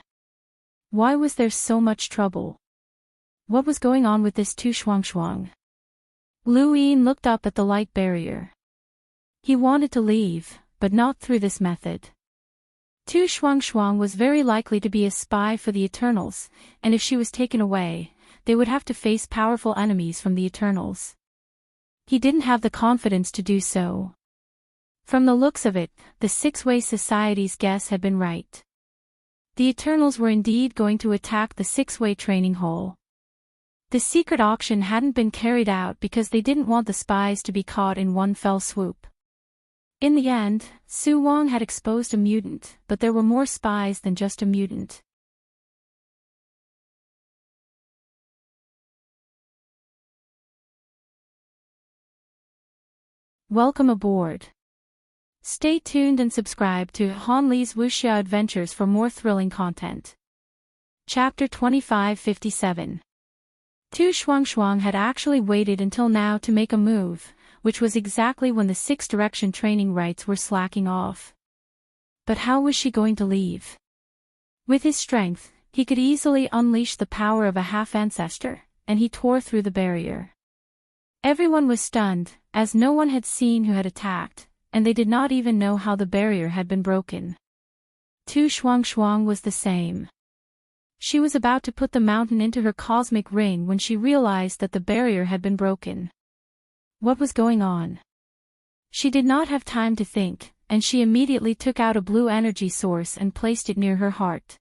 Why was there so much trouble? What was going on with this Tu Shuangshuang? Lu Yin looked up at the light barrier. He wanted to leave, but not through this method. Tu Shuangshuang was very likely to be a spy for the Eternals, and if she was taken away, they would have to face powerful enemies from the Eternals. He didn't have the confidence to do so. From the looks of it, the Six-Way Society's guess had been right. The Eternals were indeed going to attack the Six-Way training hall. The secret auction hadn't been carried out because they didn't want the spies to be caught in one fell swoop. In the end, Su Wang had exposed a mutant, but there were more spies than just a mutant. Welcome aboard. Stay tuned and subscribe to Han Li's Wuxia Adventures for more thrilling content. Chapter 2557. Tu Shuangshuang had actually waited until now to make a move, which was exactly when the six-direction training rites were slacking off. But how was she going to leave? With his strength, he could easily unleash the power of a half-ancestor, and he tore through the barrier. Everyone was stunned, as no one had seen who had attacked, and they did not even know how the barrier had been broken. Tu Shuangshuang was the same. She was about to put the mountain into her cosmic ring when she realized that the barrier had been broken. What was going on? She did not have time to think, and she immediately took out a blue energy source and placed it near her heart.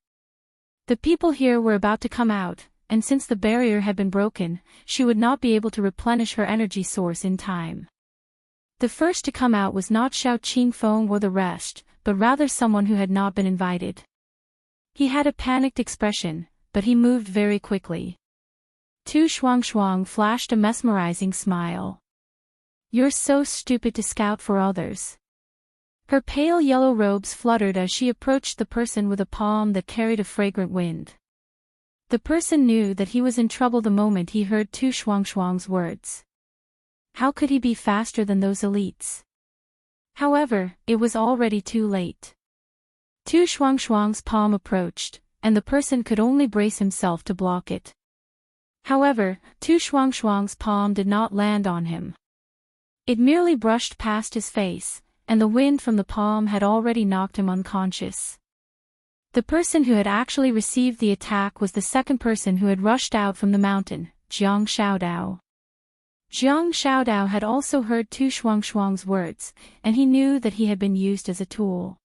The people here were about to come out, and since the barrier had been broken, she would not be able to replenish her energy source in time. The first to come out was not Xiao Qingfeng or the rest, but rather someone who had not been invited. He had a panicked expression, but he moved very quickly. Tu Shuangshuang flashed a mesmerizing smile. You're so stupid to scout for others. Her pale yellow robes fluttered as she approached the person with a palm that carried a fragrant wind. The person knew that he was in trouble the moment he heard Tu Shuangshuang's words. How could he be faster than those elites? However, it was already too late. Tu Shuangshuang's palm approached, and the person could only brace himself to block it. However, Tu Shuangshuang's palm did not land on him. It merely brushed past his face, and the wind from the palm had already knocked him unconscious. The person who had actually received the attack was the second person who had rushed out from the mountain, Jiang Xiaodao. Jiang Xiaodao had also heard Tu Shuangshuang's words, and he knew that he had been used as a tool.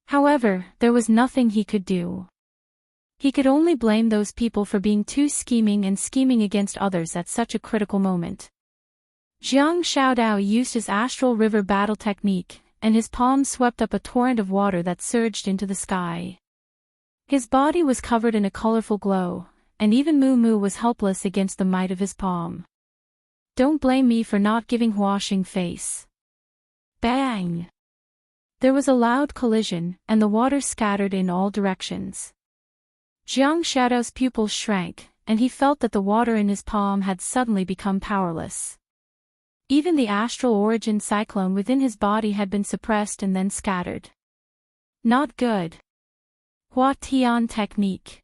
However, there was nothing he could do. He could only blame those people for being too scheming and scheming against others at such a critical moment. Jiang Xiaodao used his astral river battle technique, and his palm swept up a torrent of water that surged into the sky. His body was covered in a colorful glow, and even Mu Mu was helpless against the might of his palm. Don't blame me for not giving Huashing face. Bang! There was a loud collision, and the water scattered in all directions. Jiang Xiaodao's pupils shrank, and he felt that the water in his palm had suddenly become powerless. Even the astral origin cyclone within his body had been suppressed and then scattered. Not good. Hua Tian technique.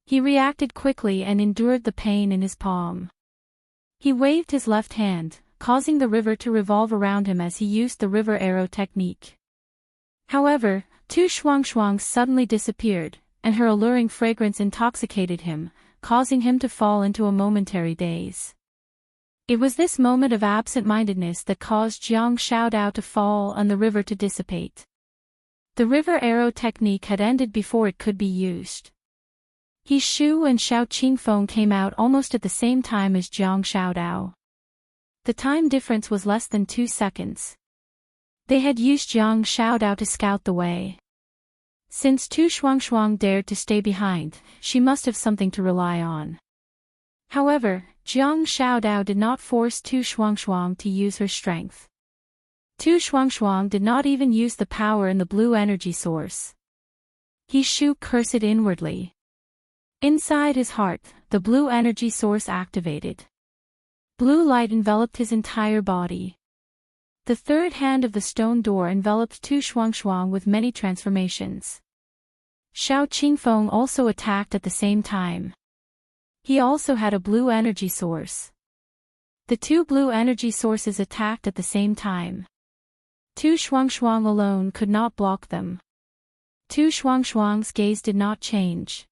He reacted quickly and endured the pain in his palm. He waved his left hand, causing the river to revolve around him as he used the river arrow technique. However, Tu Shuangshuang suddenly disappeared, and her alluring fragrance intoxicated him, causing him to fall into a momentary daze. It was this moment of absent-mindedness that caused Jiang Xiaodao to fall and the river to dissipate. The river arrow technique had ended before it could be used. He Shu and Xiao Qingfeng came out almost at the same time as Jiang Xiaodao. The time difference was less than 2 seconds. They had used Jiang Xiaodao to scout the way. Since Tu Shuangshuang dared to stay behind, she must have something to rely on. However, Jiang Xiaodao did not force Tu Shuangshuang to use her strength. Tu Shuangshuang did not even use the power in the blue energy source. He cursed inwardly. Inside his heart, the blue energy source activated. Blue light enveloped his entire body. The third hand of the stone door enveloped Tu Shuangshuang with many transformations. Xiao Qingfeng also attacked at the same time. He also had a blue energy source. The two blue energy sources attacked at the same time. Tu Shuangshuang alone could not block them. Tu Shuangshuang's gaze did not change.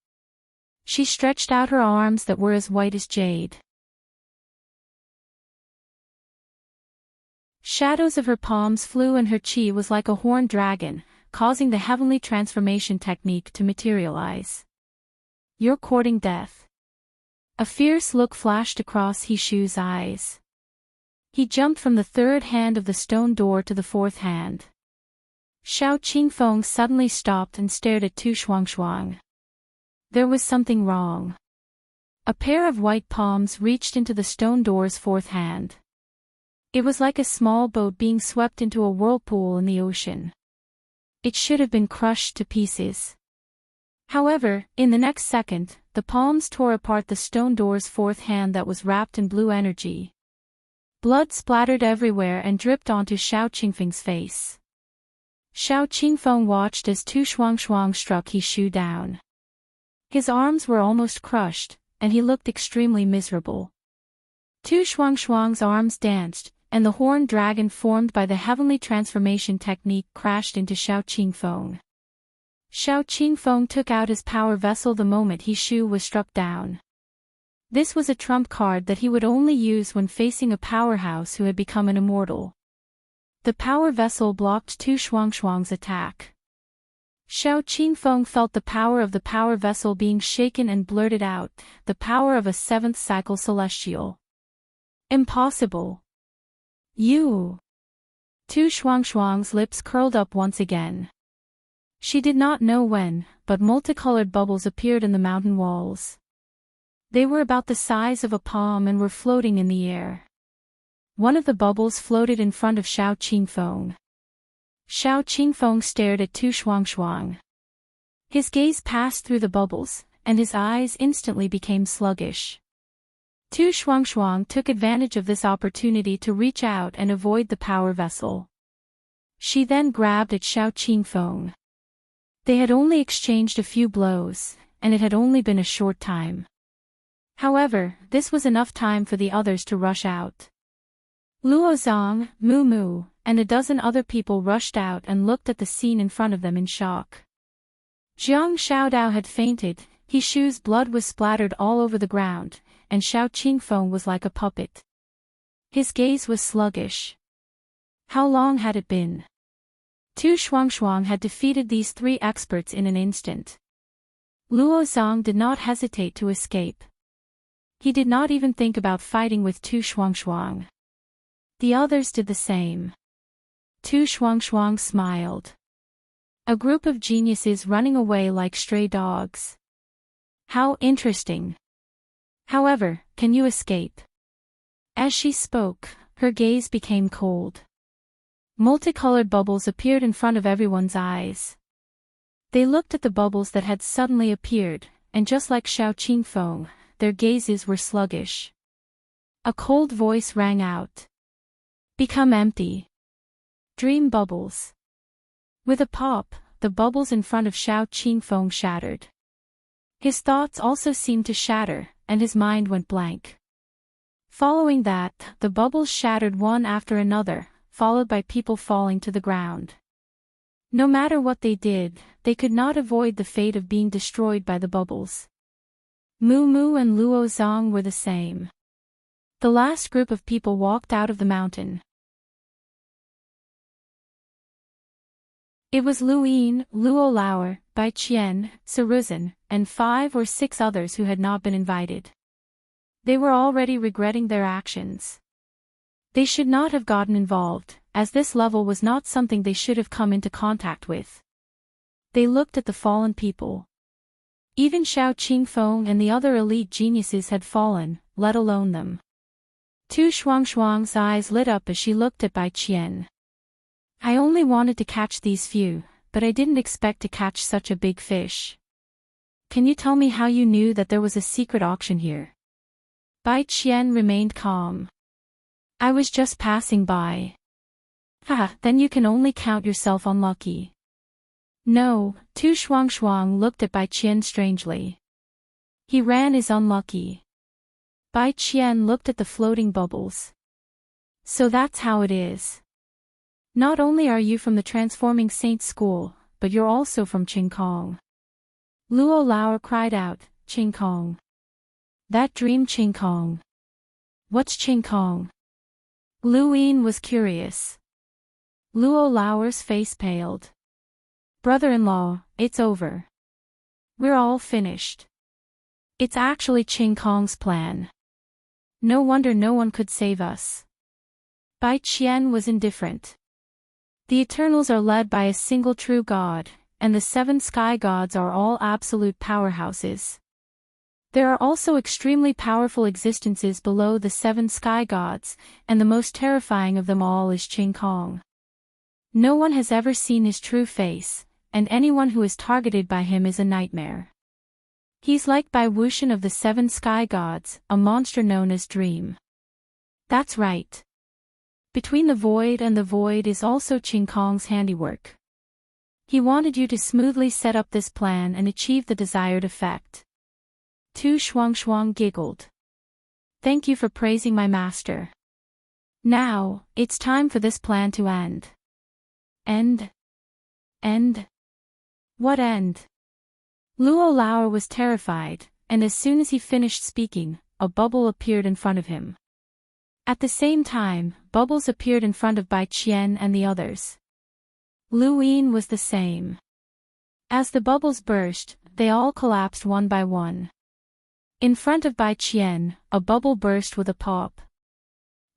She stretched out her arms that were as white as jade. Shadows of her palms flew and her chi was like a horned dragon, causing the heavenly transformation technique to materialize. You're courting death. A fierce look flashed across He Shu's eyes. He jumped from the third hand of the stone door to the fourth hand. Xiao Qingfeng suddenly stopped and stared at Tu Shuangshuang. There was something wrong. A pair of white palms reached into the stone door's fourth hand. It was like a small boat being swept into a whirlpool in the ocean. It should have been crushed to pieces. However, in the next second, the palms tore apart the stone door's fourth hand that was wrapped in blue energy. Blood splattered everywhere and dripped onto Xiao Qingfeng's face. Xiao Qingfeng watched as Tu Shuangshuang struck He Shu down. His arms were almost crushed, and he looked extremely miserable. Tu Shuangshuang's arms danced, and the horned dragon formed by the heavenly transformation technique crashed into Xiao Qingfeng. Xiao Qingfeng took out his power vessel the moment He Shu was struck down. This was a trump card that he would only use when facing a powerhouse who had become an immortal. The power vessel blocked Tu Shuangshuang's attack. Xiao Qingfeng felt the power of the power vessel being shaken and blurted out, the power of a seventh cycle celestial. Impossible. You. Tu Shuangshuang's lips curled up once again. She did not know when, but multicolored bubbles appeared in the mountain walls. They were about the size of a palm and were floating in the air. One of the bubbles floated in front of Xiao Qingfeng. Xiao Qingfeng stared at Tu Shuangshuang. His gaze passed through the bubbles, and his eyes instantly became sluggish. Tu Shuangshuang took advantage of this opportunity to reach out and avoid the power vessel. She then grabbed at Xiao Qingfeng. They had only exchanged a few blows, and it had only been a short time. However, this was enough time for the others to rush out. Luo Zong, Mu Mu, and a dozen other people rushed out and looked at the scene in front of them in shock. Jiang Xiaodao had fainted, He Shu's blood was splattered all over the ground, and Xiao Qingfeng was like a puppet. His gaze was sluggish. How long had it been? Tu Shuangshuang had defeated these three experts in an instant. Luo Zong did not hesitate to escape. He did not even think about fighting with Tu Shuangshuang. The others did the same. Tu Shuangshuang smiled. A group of geniuses running away like stray dogs. How interesting. However, can you escape? As she spoke, her gaze became cold. Multicolored bubbles appeared in front of everyone's eyes. They looked at the bubbles that had suddenly appeared, and just like Xiao Qingfeng, their gazes were sluggish. A cold voice rang out. Become empty. Dream bubbles. With a pop, the bubbles in front of Xiao Qingfeng shattered. His thoughts also seemed to shatter, and his mind went blank. Following that, the bubbles shattered one after another, followed by people falling to the ground. No matter what they did, they could not avoid the fate of being destroyed by the bubbles. Mu Mu and Luo Zong were the same. The last group of people walked out of the mountain. It was Lu Yin, Luo Lauer, Bai Qian, Saruzin, and 5 or 6 others who had not been invited. They were already regretting their actions. They should not have gotten involved, as this level was not something they should have come into contact with. They looked at the fallen people. Even Xiao Qingfeng and the other elite geniuses had fallen, let alone them. Tu Shuangshuang's eyes lit up as she looked at Bai Qian. I only wanted to catch these few, but I didn't expect to catch such a big fish. Can you tell me how you knew that there was a secret auction here? Bai Qian remained calm. I was just passing by. Haha, then you can only count yourself unlucky. No, Tu Shuangshuang looked at Bai Qian strangely. He is unlucky. Bai Qian looked at the floating bubbles. So that's how it is. Not only are you from the Transforming Saints School, but you're also from Qingkong. Luo Lao cried out, Qingkong. That dream Qingkong. What's Qingkong? Lu Yin was curious. Luo Lao's face paled. Brother-in-law, it's over. We're all finished. It's actually Qingkong's plan. No wonder no one could save us. Bai Qian was indifferent. The Eternals are led by a single true God, and the 7 sky gods are all absolute powerhouses. There are also extremely powerful existences below the 7 sky gods, and the most terrifying of them all is Qingkong. No one has ever seen his true face, and anyone who is targeted by him is a nightmare. He's like Bai Wuxian of the 7 sky gods, a monster known as Dream. That's right. Between the void and the void is also Qingkong's handiwork. He wanted you to smoothly set up this plan and achieve the desired effect. Tu Shuangshuang giggled. Thank you for praising my master. Now, it's time for this plan to end. End? End? What end? Luo Lao was terrified, and as soon as he finished speaking, a bubble appeared in front of him. At the same time, bubbles appeared in front of Bai Qian and the others. Lu Yin was the same. As the bubbles burst, they all collapsed one by one. In front of Bai Qian, a bubble burst with a pop.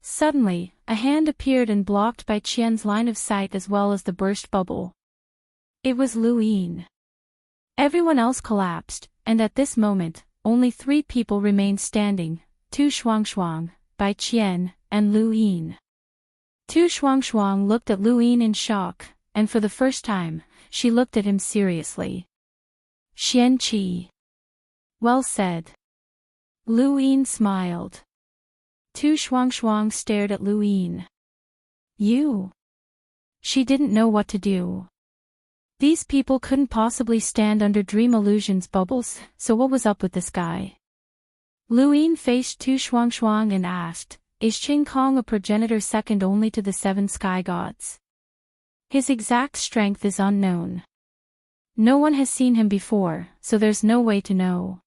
Suddenly, a hand appeared and blocked Bai Qian's line of sight as well as the burst bubble. It was Lu Yin. Everyone else collapsed, and at this moment, only 3 people remained standing, Tu Shuangshuang, Bai Qian, and Lu Yin. Tu Shuangshuang looked at Lu Yin in shock, and for the first time, she looked at him seriously. Xian Qi. Well said. Lu Yin smiled. Tu Shuangshuang stared at Lu Yin. You? She didn't know what to do. These people couldn't possibly stand under Dream Illusion's bubbles, so what was up with this guy? Lu Yin faced Tu Shuangshuang and asked, is Qingkong a progenitor second only to the 7 sky gods? His exact strength is unknown. No one has seen him before, so there's no way to know.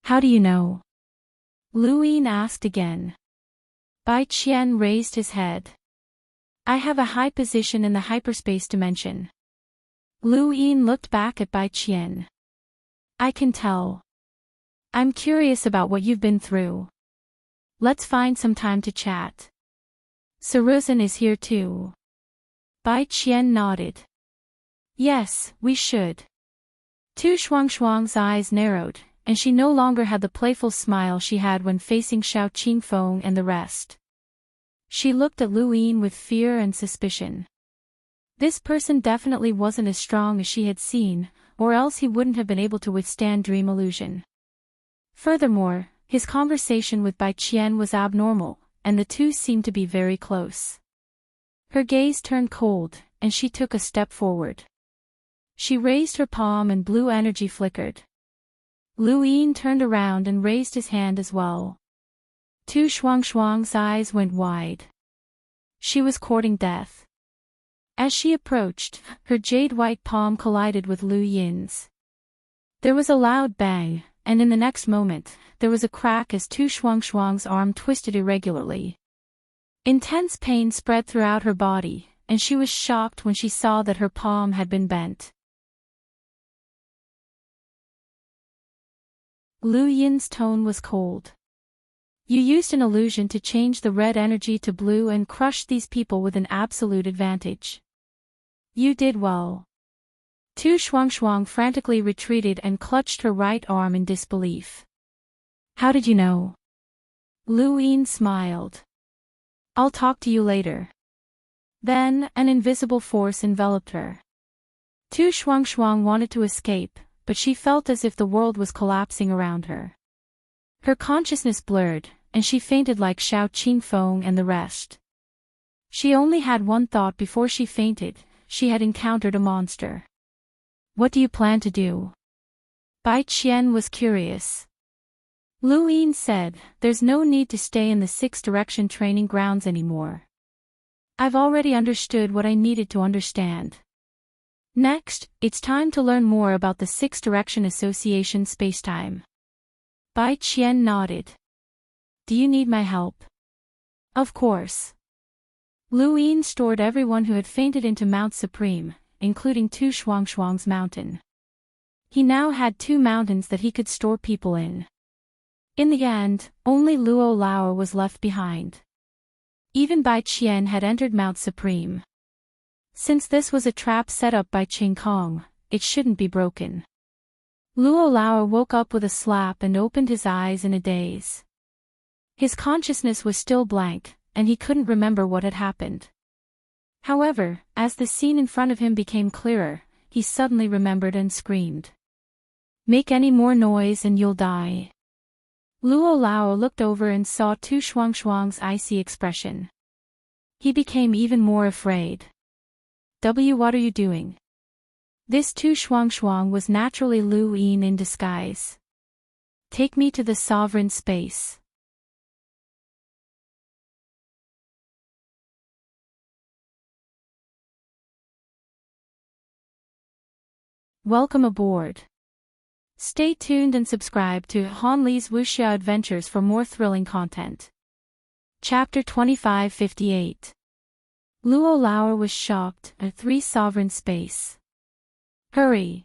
How do you know? Lu Yin asked again. Bai Qian raised his head. I have a high position in the hyperspace dimension. Lu Yin looked back at Bai Qian. I can tell. I'm curious about what you've been through. Let's find some time to chat. Saruzin is here too. Bai Qian nodded. Yes, we should. Tu Shuangshuang's eyes narrowed, and she no longer had the playful smile she had when facing Xiao Qingfeng and the rest. She looked at Lu Yin with fear and suspicion. This person definitely wasn't as strong as she had seen, or else he wouldn't have been able to withstand Dream Illusion. Furthermore, his conversation with Bai Qian was abnormal, and the two seemed to be very close. Her gaze turned cold, and she took a step forward. She raised her palm and blue energy flickered. Lu Yin turned around and raised his hand as well. Tu Shuangshuang's eyes went wide. She was courting death. As she approached, her jade-white palm collided with Lu Yin's. There was a loud bang, and in the next moment, there was a crack as Tu Shuangshuang's arm twisted irregularly. Intense pain spread throughout her body, and she was shocked when she saw that her palm had been bent. Lu Yin's tone was cold. You used an illusion to change the red energy to blue and crushed these people with an absolute advantage. You did well. Tu Shuangshuang frantically retreated and clutched her right arm in disbelief. How did you know? Lu Yin smiled. I'll talk to you later. Then, an invisible force enveloped her. Tu Shuang wanted to escape, but she felt as if the world was collapsing around her. Her consciousness blurred, and she fainted like Xiao Qingfeng and the rest. She only had one thought before she fainted: she had encountered a monster. "What do you plan to do?" Bai Qian was curious. Lu Yin said, "There's no need to stay in the Six Direction training grounds anymore. I've already understood what I needed to understand. Next, it's time to learn more about the Six Direction Association spacetime." Bai Qian nodded. "Do you need my help?" "Of course." Lu Yin stored everyone who had fainted into Mount Supreme, including Tu Shuang's mountain. He now had 2 mountains that he could store people in. In the end, only Luo Lao was left behind. Even Bai Qian had entered Mount Supreme. Since this was a trap set up by Qing Kong, it shouldn't be broken. Luo Lao woke up with a slap and opened his eyes in a daze. His consciousness was still blank, and he couldn't remember what had happened. However, as the scene in front of him became clearer, he suddenly remembered and screamed. "Make any more noise and you'll die." Luo Lao looked over and saw Tu Shuang's icy expression. He became even more afraid. What are you doing?" This Tu Shuang was naturally Lu Yin in disguise. "Take me to the sovereign space." Welcome aboard. Stay tuned and subscribe to Han Li's Wuxia Adventures for more thrilling content. Chapter 2558. Luo Lao was shocked at 3 sovereign space. "Hurry!"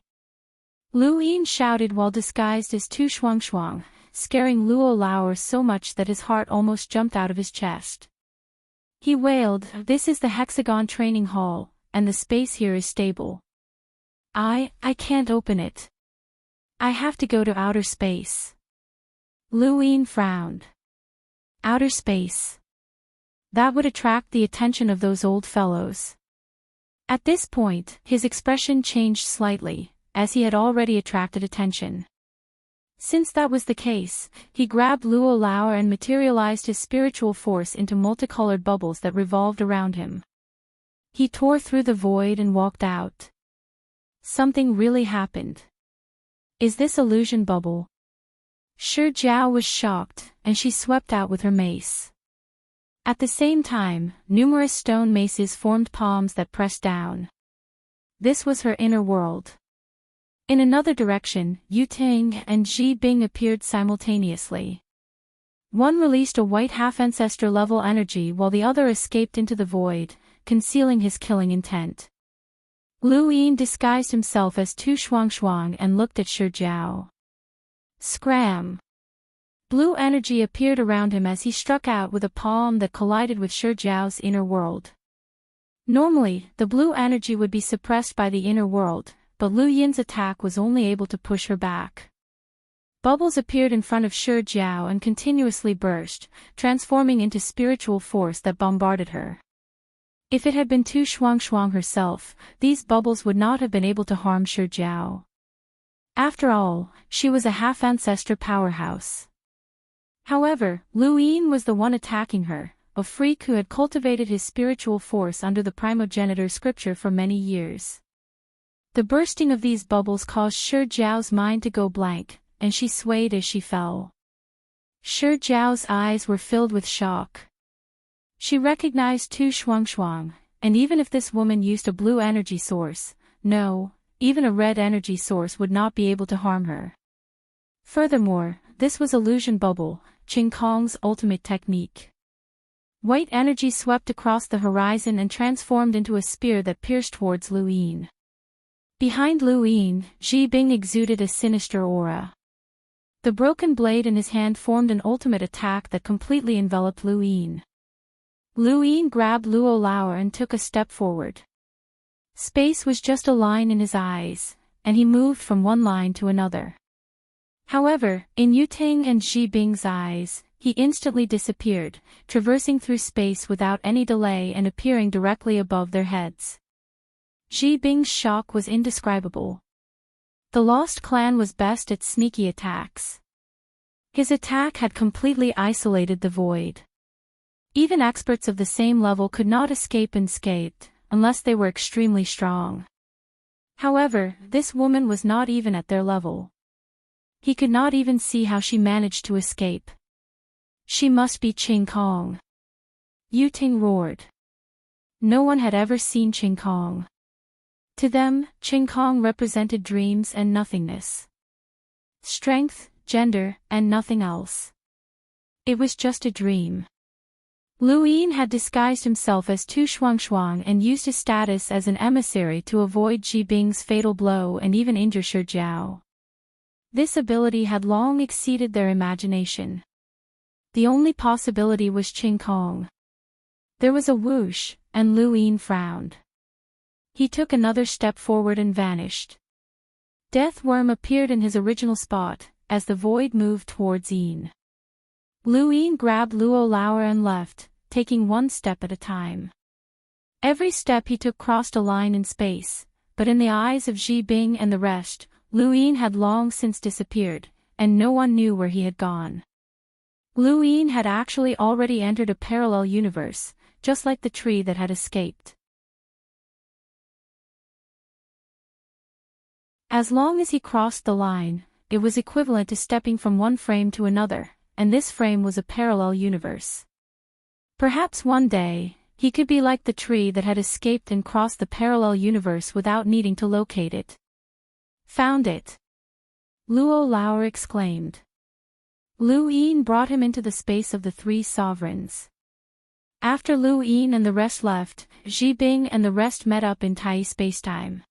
Lu Yin shouted while disguised as Tu Shuang, scaring Luo Lao so much that his heart almost jumped out of his chest. He wailed, "This is the Hexagon Training Hall, and the space here is stable. I can't open it. I have to go to outer space." Lu Yin frowned. Outer space. That would attract the attention of those old fellows. At this point, his expression changed slightly, as he had already attracted attention. Since that was the case, he grabbed Luo Lao and materialized his spiritual force into multicolored bubbles that revolved around him. He tore through the void and walked out. Something really happened. Is this illusion bubble? Shi Jiao was shocked, and she swept out with her mace. At the same time, numerous stone maces formed palms that pressed down. This was her inner world. In another direction, Yu Ting and Ji Bing appeared simultaneously. One released a white half-ancestor level energy while the other escaped into the void, concealing his killing intent. Lu Yin disguised himself as Tu Shuang and looked at Shi Jiao. Scram! Blue energy appeared around him as he struck out with a palm that collided with Shi Jiao's inner world. Normally, the blue energy would be suppressed by the inner world, but Lu Yin's attack was only able to push her back. Bubbles appeared in front of Shi Jiao and continuously burst, transforming into spiritual force that bombarded her. If it had been Tu Shuang herself, these bubbles would not have been able to harm Shi Jiao. After all, she was a half-ancestor powerhouse. However, Lu Yin was the one attacking her, a freak who had cultivated his spiritual force under the primogenitor scripture for many years. The bursting of these bubbles caused Shi Jiao's mind to go blank, and she swayed as she fell. Shi Jiao's eyes were filled with shock. She recognized Tu Shuang, and even if this woman used a blue energy source, no, even a red energy source would not be able to harm her. Furthermore, this was illusion bubble, Qing Kong's ultimate technique. White energy swept across the horizon and transformed into a spear that pierced towards Lu Yin. Behind Lu Yin, Ji Bing exuded a sinister aura. The broken blade in his hand formed an ultimate attack that completely enveloped Lu Yin. Lu Yin grabbed Luo Lao and took a step forward. Space was just a line in his eyes, and he moved from one line to another. However, in Yu Ting and Ji Bing's eyes, he instantly disappeared, traversing through space without any delay and appearing directly above their heads. Ji Bing's shock was indescribable. The lost clan was best at sneaky attacks. His attack had completely isolated the void. Even experts of the same level could not escape unscathed, unless they were extremely strong. However, this woman was not even at their level. He could not even see how she managed to escape. She must be Qing Kong. Yu Ting roared. No one had ever seen Qing Kong. To them, Qing Kong represented dreams and nothingness. Strength, gender, and nothing else. It was just a dream. Lu Yin had disguised himself as Tu Shuangshuang and used his status as an emissary to avoid Ji Bing's fatal blow and even injure Shi Jiao. This ability had long exceeded their imagination. The only possibility was Qing Kong. There was a whoosh, and Lu Yin frowned. He took another step forward and vanished. Death Worm appeared in his original spot, as the void moved towards Yin. Lu Yin grabbed Luo Lauer and left, taking one step at a time. Every step he took crossed a line in space, but in the eyes of Ji Bing and the rest, Lu Yin had long since disappeared, and no one knew where he had gone. Lu Yin had actually already entered a parallel universe, just like the tree that had escaped. As long as he crossed the line, it was equivalent to stepping from one frame to another, and this frame was a parallel universe. Perhaps one day, he could be like the tree that had escaped and crossed the parallel universe without needing to locate it. Found it! Luo Lauer exclaimed. Lu Yin brought him into the space of the three sovereigns. After Lu Yin and the rest left, Ji Bing and the rest met up in Tai spacetime.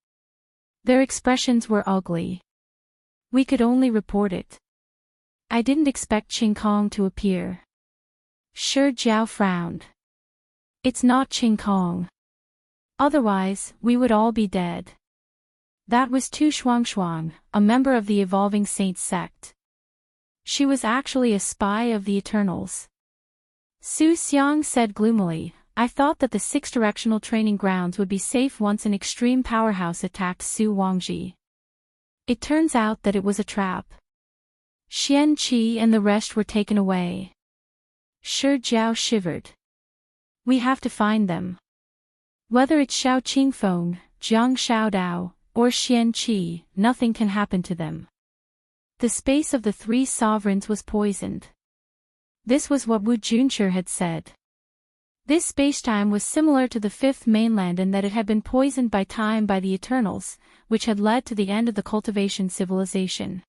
Their expressions were ugly. We could only report it. I didn't expect Qing Kong to appear. Shi Jiao frowned. It's not Qing Kong. Otherwise, we would all be dead. That was Tu Shuangshuang, a member of the Evolving Saints sect. She was actually a spy of the Eternals. Su Xiang said gloomily, I thought that the six-directional training grounds would be safe once an extreme powerhouse attacked Su Wangji. It turns out that it was a trap. Xian Qi and the rest were taken away. Shi Jiao shivered. We have to find them. Whether it's Xiao Qingfeng, Jiang Xiaodao, or Xian Qi, nothing can happen to them. The space of the three sovereigns was poisoned. This was what Wu Junshi had said. This spacetime was similar to the fifth mainland in that it had been poisoned by time by the Eternals, which had led to the end of the cultivation civilization.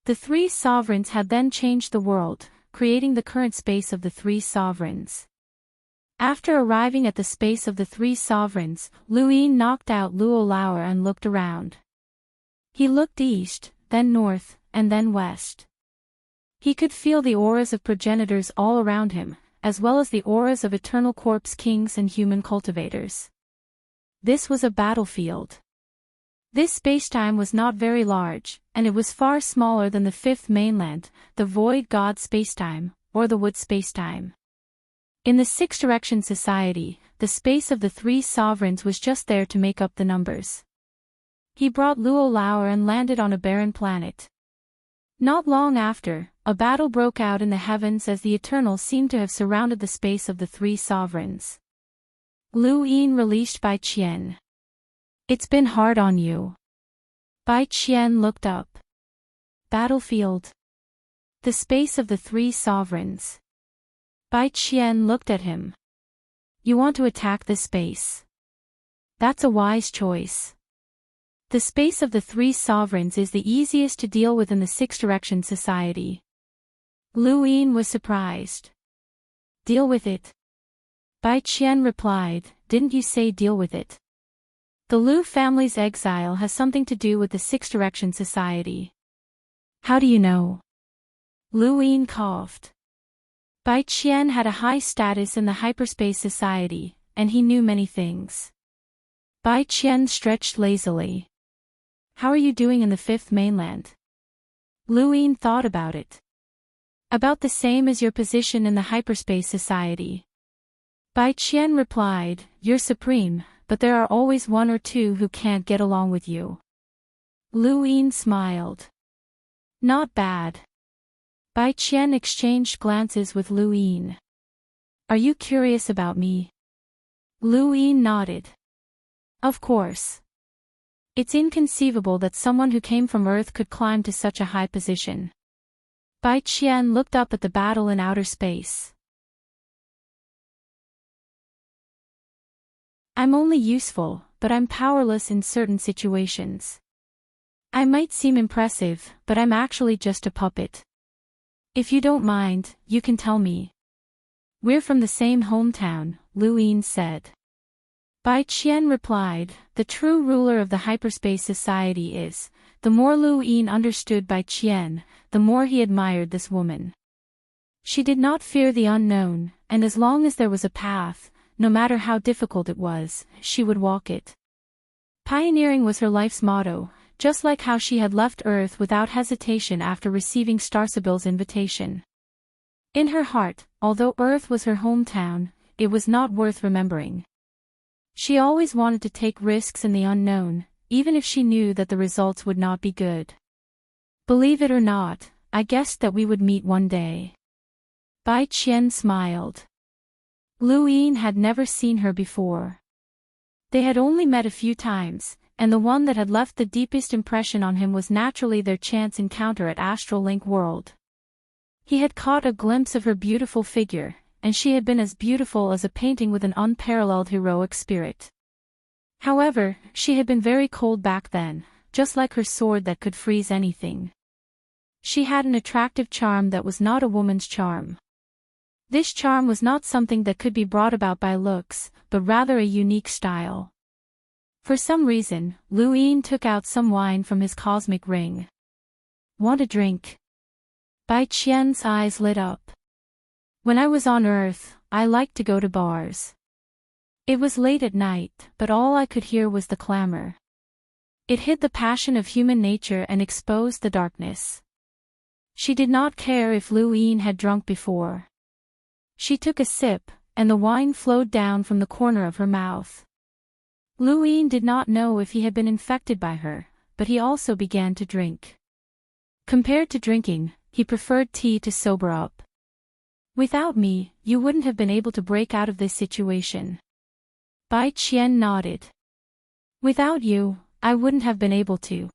The three sovereigns had then changed the world, creating the current space of the three sovereigns. After arriving at the space of the three sovereigns, Lu Yin knocked out Luo Lauer and looked around. He looked east, then north, and then west. He could feel the auras of progenitors all around him, as well as the auras of eternal corpse kings and human cultivators. This was a battlefield. This spacetime was not very large, and it was far smaller than the fifth mainland, the Void God spacetime, or the Wood spacetime. In the Six-Direction Society, the space of the three sovereigns was just there to make up the numbers. He brought Luo Lauer and landed on a barren planet. Not long after, a battle broke out in the heavens as the Eternals seemed to have surrounded the space of the three sovereigns. Lu Yin released Bai Qian. It's been hard on you. Bai Qian looked up. Battlefield. The space of the three sovereigns. Bai Qian looked at him. You want to attack this space? That's a wise choice. The space of the three sovereigns is the easiest to deal with in the Six-Direction Society. Lu Yin was surprised. Deal with it. Bai Qian replied, didn't you say deal with it? The Lu family's exile has something to do with the Six-Direction Society. How do you know? Lu Yin coughed. Bai Qian had a high status in the Hyperspace Society, and he knew many things. Bai Qian stretched lazily. How are you doing in the fifth mainland? Lu Yin thought about it. About the same as your position in the hyperspace society. Bai Qian replied, you're supreme, but there are always one or two who can't get along with you. Lu Yin smiled. Not bad. Bai Qian exchanged glances with Lu Yin. Are you curious about me? Lu Yin nodded. Of course. It's inconceivable that someone who came from Earth could climb to such a high position. Bai Qian looked up at the battle in outer space. I'm only useful, but I'm powerless in certain situations. I might seem impressive, but I'm actually just a puppet. If you don't mind, you can tell me. We're from the same hometown, Lu Yin said. Bai Qian replied, the true ruler of the hyperspace society is. The more Lu Yin understood Bai Qian, the more he admired this woman. She did not fear the unknown, and as long as there was a path, no matter how difficult it was, she would walk it. Pioneering was her life's motto, just like how she had left Earth without hesitation after receiving Starsibyl's invitation. In her heart, although Earth was her hometown, it was not worth remembering. She always wanted to take risks in the unknown, even if she knew that the results would not be good. Believe it or not, I guessed that we would meet one day. Bai Qian smiled. Lu Yin had never seen her before. They had only met a few times, and the one that had left the deepest impression on him was naturally their chance encounter at Astral Link World. He had caught a glimpse of her beautiful figure, and she had been as beautiful as a painting with an unparalleled heroic spirit. However, she had been very cold back then, just like her sword that could freeze anything. She had an attractive charm that was not a woman's charm. This charm was not something that could be brought about by looks, but rather a unique style. For some reason, Lu Yin took out some wine from his cosmic ring. Want a drink? Bai Qian's eyes lit up. When I was on Earth, I liked to go to bars. It was late at night, but all I could hear was the clamor. It hid the passion of human nature and exposed the darkness. She did not care if Lu Yin had drunk before. She took a sip, and the wine flowed down from the corner of her mouth. Lu Yin did not know if he had been infected by her, but he also began to drink. Compared to drinking, he preferred tea to sober up. Without me, you wouldn't have been able to break out of this situation. Bai Qian nodded. Without you, I wouldn't have been able to.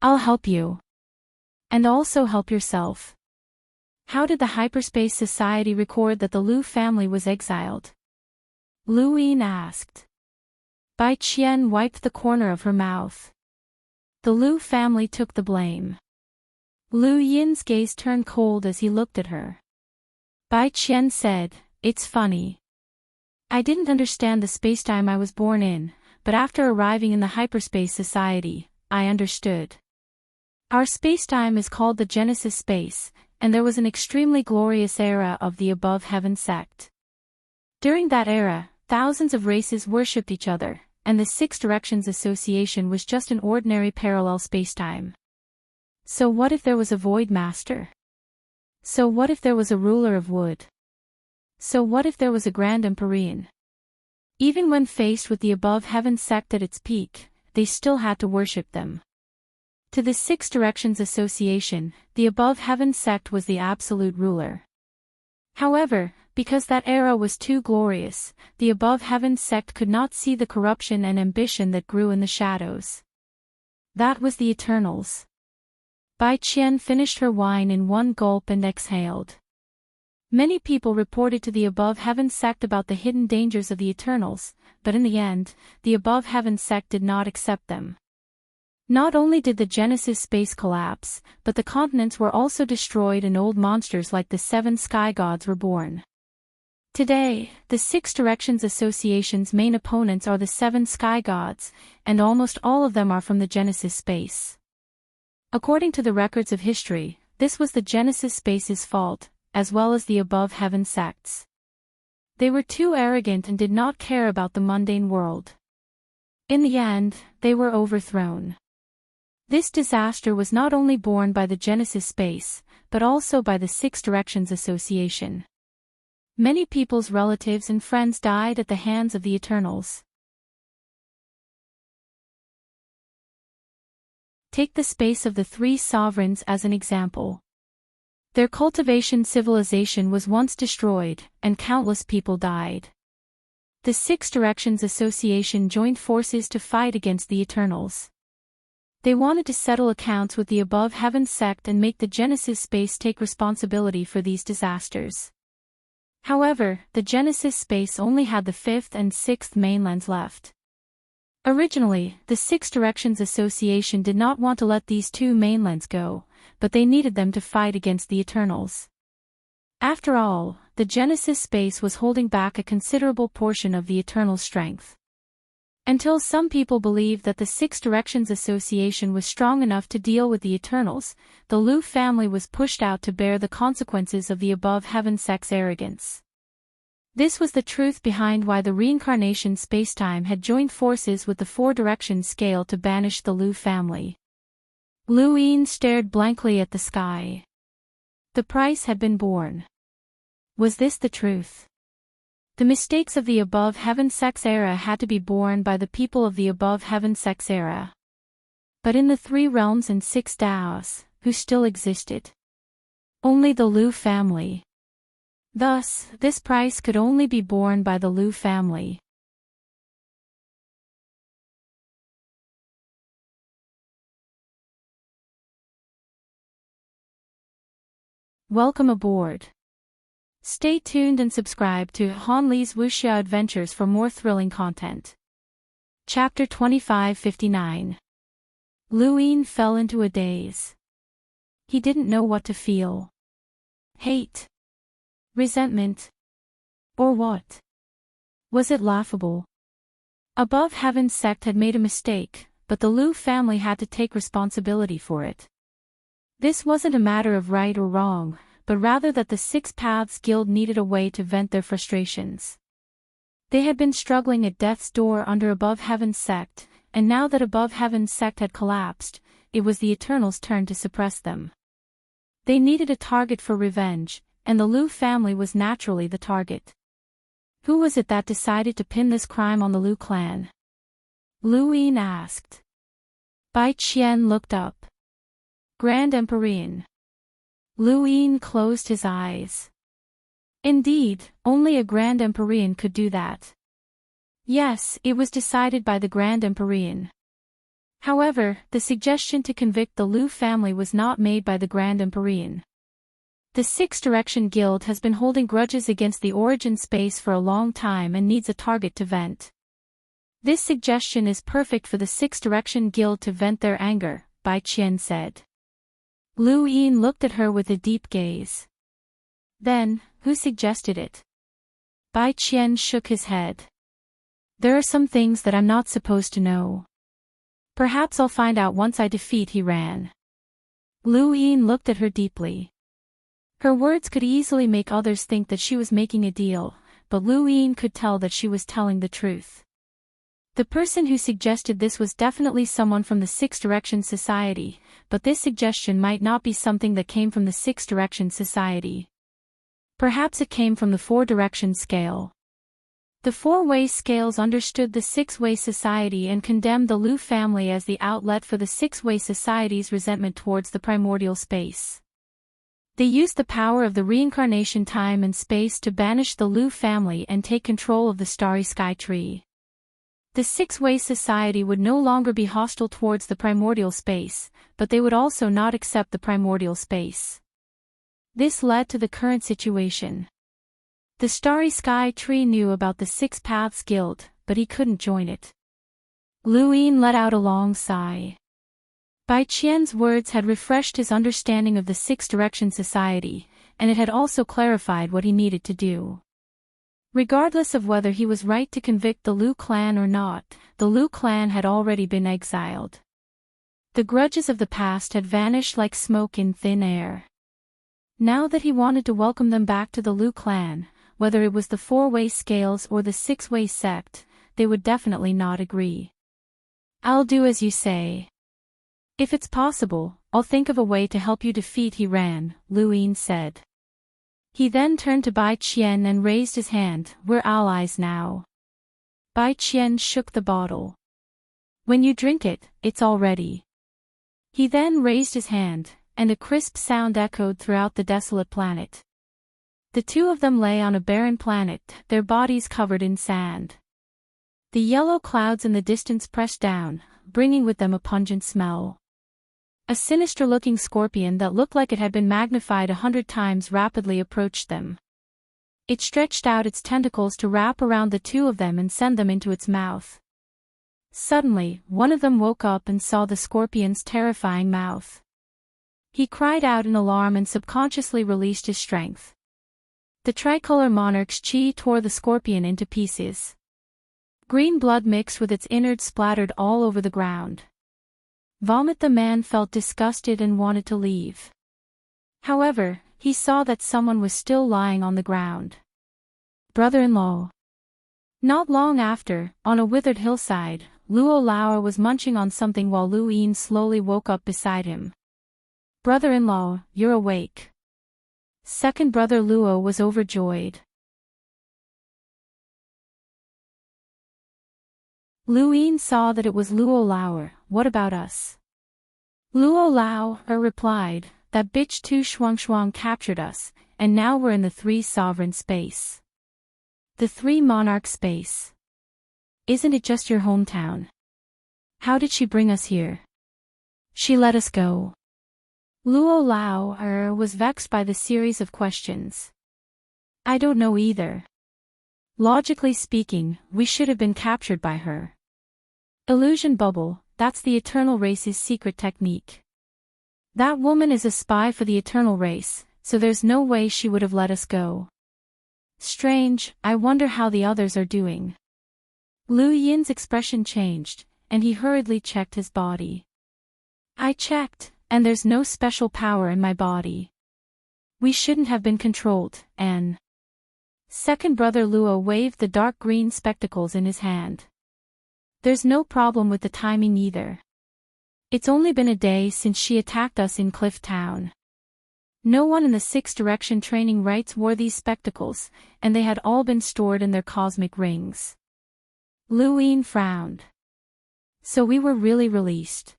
I'll help you. And also help yourself. How did the Hyperspace Society record that the Lu family was exiled? Lu Yin asked. Bai Qian wiped the corner of her mouth. The Lu family took the blame. Lu Yin's gaze turned cold as he looked at her. Bai Qian said, it's funny. I didn't understand the spacetime I was born in, but after arriving in the Hyperspace Society, I understood. Our spacetime is called the Genesis space, and there was an extremely glorious era of the Above Heaven sect. During that era, thousands of races worshipped each other, and the Six Directions Association was just an ordinary parallel spacetime. So what if there was a Void Master? So what if there was a ruler of wood? So what if there was a Grand Empyrean? Even when faced with the Above Heaven sect at its peak, they still had to worship them. To the Six Directions Association, the Above Heaven sect was the absolute ruler. However, because that era was too glorious, the Above Heaven sect could not see the corruption and ambition that grew in the shadows. That was the Eternals. Bai Qian finished her wine in one gulp and exhaled. Many people reported to the Above Heaven sect about the hidden dangers of the Eternals, but in the end, the Above Heaven sect did not accept them. Not only did the Genesis space collapse, but the continents were also destroyed and old monsters like the Seven Sky Gods were born. Today, the Six Directions Association's main opponents are the Seven Sky Gods, and almost all of them are from the Genesis space. According to the records of history, this was the Genesis space's fault, as well as the Above Heaven sects. They were too arrogant and did not care about the mundane world. In the end, they were overthrown. This disaster was not only borne by the Genesis space, but also by the Six Directions Association. Many people's relatives and friends died at the hands of the Eternals. Take the space of the three sovereigns as an example. Their cultivation civilization was once destroyed, and countless people died. The Six Directions Association joined forces to fight against the Eternals. They wanted to settle accounts with the Above Heaven sect and make the Genesis space take responsibility for these disasters. However, the Genesis space only had the fifth and sixth mainlands left. Originally, the Six Directions Association did not want to let these two mainlands go, but they needed them to fight against the Eternals. After all, the Genesis space was holding back a considerable portion of the Eternal strength. Until some people believed that the Six Directions Association was strong enough to deal with the Eternals, the Lu family was pushed out to bear the consequences of the Above Heaven sect's arrogance. This was the truth behind why the reincarnation spacetime had joined forces with the Four Directions scale to banish the Lu family. Lu Yin stared blankly at the sky. The price had been borne. Was this the truth? The mistakes of the Above Heaven sect's era had to be borne by the people of the Above Heaven sect's era. But in the three realms and six Daos, who still existed? Only the Lu family. Thus, this price could only be borne by the Lu family. Welcome aboard. Stay tuned and subscribe to Han Li's Wuxia Adventures for more thrilling content. Chapter 2559. Lu Yin fell into a daze. He didn't know what to feel. Hate? Resentment? Or what? Was it laughable? Above Heaven sect had made a mistake, but the Lu family had to take responsibility for it. This wasn't a matter of right or wrong, but rather that the Six Paths Guild needed a way to vent their frustrations. They had been struggling at death's door under Above Heaven sect, and now that Above Heaven sect had collapsed, it was the Eternals' turn to suppress them. They needed a target for revenge, and the Lu family was naturally the target. Who was it that decided to pin this crime on the Lu clan? Lu Yin asked. Bai Qian looked up. Grand Empyrean. Lu Yin closed his eyes. Indeed, only a Grand Empyrean could do that. Yes, it was decided by the Grand Empyrean. However, the suggestion to convict the Lu family was not made by the Grand Empyrean. The Six Direction Guild has been holding grudges against the Origin space for a long time and needs a target to vent. This suggestion is perfect for the Six Direction Guild to vent their anger, Bai Qian said. Lu Yin looked at her with a deep gaze. Then, who suggested it? Bai Qian shook his head. There are some things that I'm not supposed to know. Perhaps I'll find out once I defeat He Ran. Lu Yin looked at her deeply. Her words could easily make others think that she was making a deal, but Lu Yin could tell that she was telling the truth. The person who suggested this was definitely someone from the Six Directions Society, but this suggestion might not be something that came from the Six Directions Society. Perhaps it came from the Four Directions scale. The four-way scales understood the six-way society and condemned the Lu family as the outlet for the six-way society's resentment towards the primordial space. They used the power of the reincarnation time and space to banish the Lu family and take control of the starry sky tree. The six-way society would no longer be hostile towards the primordial space, but they would also not accept the primordial space. This led to the current situation. The starry sky tree knew about the Six Paths Guild, but he couldn't join it. Lu Yin let out a long sigh. Bai Qian's words had refreshed his understanding of the Six Direction Society, and it had also clarified what he needed to do. Regardless of whether he was right to convict the Lu clan or not, the Lu clan had already been exiled. The grudges of the past had vanished like smoke in thin air. Now that he wanted to welcome them back to the Lu clan, whether it was the four-way scales or the six-way sect, they would definitely not agree. I'll do as you say. If it's possible, I'll think of a way to help you defeat He Ran, Lu Yin said. He then turned to Bai Qian and raised his hand. We're allies now. Bai Qian shook the bottle. When you drink it, it's all ready. He then raised his hand, and a crisp sound echoed throughout the desolate planet. The two of them lay on a barren planet, their bodies covered in sand. The yellow clouds in the distance pressed down, bringing with them a pungent smell. A sinister-looking scorpion that looked like it had been magnified 100 times rapidly approached them. It stretched out its tentacles to wrap around the two of them and send them into its mouth. Suddenly, one of them woke up and saw the scorpion's terrifying mouth. He cried out in alarm and subconsciously released his strength. The tricolor monarch's chi tore the scorpion into pieces. Green blood mixed with its innards splattered all over the ground. Vomit. The man felt disgusted and wanted to leave. However, he saw that someone was still lying on the ground. Brother-in-law. Not long after, on a withered hillside, Luo Lao was munching on something while Lu Yin slowly woke up beside him. Brother-in-law, you're awake. Second brother Luo was overjoyed. Lu Yin saw that it was Luo Lao. What about us? Luo Lao replied, that bitch Tu Shuang captured us, and now we're in the three sovereign space. The three monarch space. Isn't it just your hometown? How did she bring us here? She let us go. Luo Lao was vexed by the series of questions. I don't know either. Logically speaking, we should have been captured by her. Illusion bubble, that's the eternal race's secret technique. That woman is a spy for the eternal race, so there's no way she would have let us go. Strange, I wonder how the others are doing. Lu Yin's expression changed, and he hurriedly checked his body. I checked, and there's no special power in my body. We shouldn't have been controlled, and... Second brother Luo waved the dark green spectacles in his hand. There's no problem with the timing either. It's only been a day since she attacked us in Cliff Town. No one in the Six Direction training rites wore these spectacles, and they had all been stored in their cosmic rings. Lu Yin frowned. So we were really released.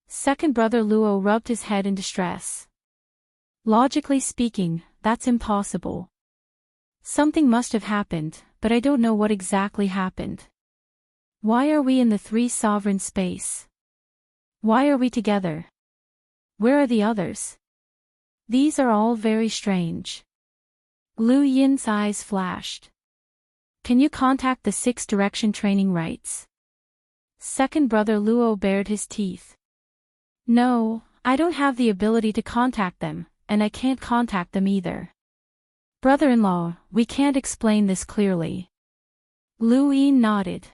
Second brother Luo rubbed his head in distress. Logically speaking, that's impossible. Something must have happened, but I don't know what exactly happened. Why are we in the three sovereign space? Why are we together? Where are the others? These are all very strange. Lu Yin's eyes flashed. Can you contact the Six Direction training rites? Second brother Luo bared his teeth. No, I don't have the ability to contact them, and I can't contact them either. Brother-in-law, we can't explain this clearly. Lu Yin nodded.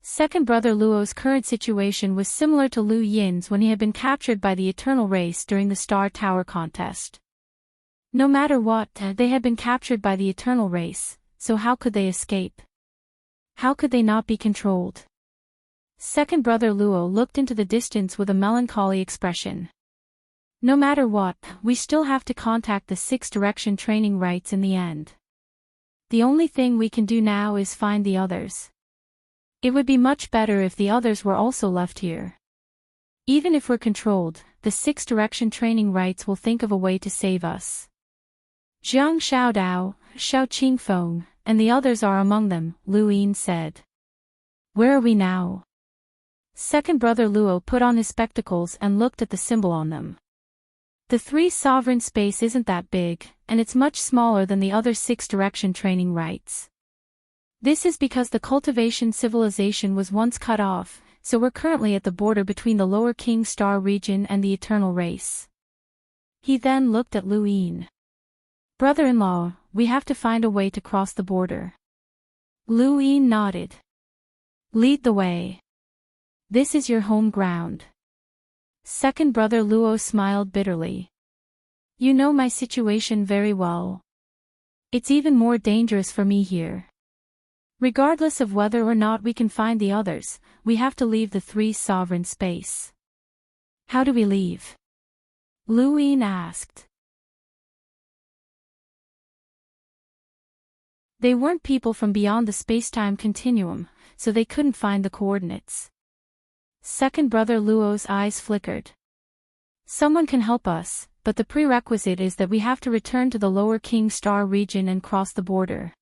Second brother Luo's current situation was similar to Lu Yin's when he had been captured by the Eternal Race during the Star Tower contest. No matter what, they had been captured by the Eternal Race, so how could they escape? How could they not be controlled? Second brother Luo looked into the distance with a melancholy expression. No matter what, we still have to contact the Six Direction training rites in the end. The only thing we can do now is find the others. It would be much better if the others were also left here. Even if we're controlled, the Six Direction training rites will think of a way to save us. Jiang Xiaodao, Xiao Qingfeng, and the others are among them, Lu Yin said. Where are we now? Second brother Luo put on his spectacles and looked at the symbol on them. The three sovereign space isn't that big, and it's much smaller than the other Six Direction training rites. This is because the cultivation civilization was once cut off, so we're currently at the border between the Lower King Star region and the Eternal Race. He then looked at Lu Yin. Brother-in-law, we have to find a way to cross the border. Lu Yin nodded. Lead the way. This is your home ground. Second brother Luo smiled bitterly. You know my situation very well. It's even more dangerous for me here. Regardless of whether or not we can find the others, we have to leave the three sovereign space. How do we leave? Lu Yin asked. They weren't people from beyond the space-time continuum, so they couldn't find the coordinates. Second brother Luo's eyes flickered. Someone can help us, but the prerequisite is that we have to return to the lower King Star region and cross the border.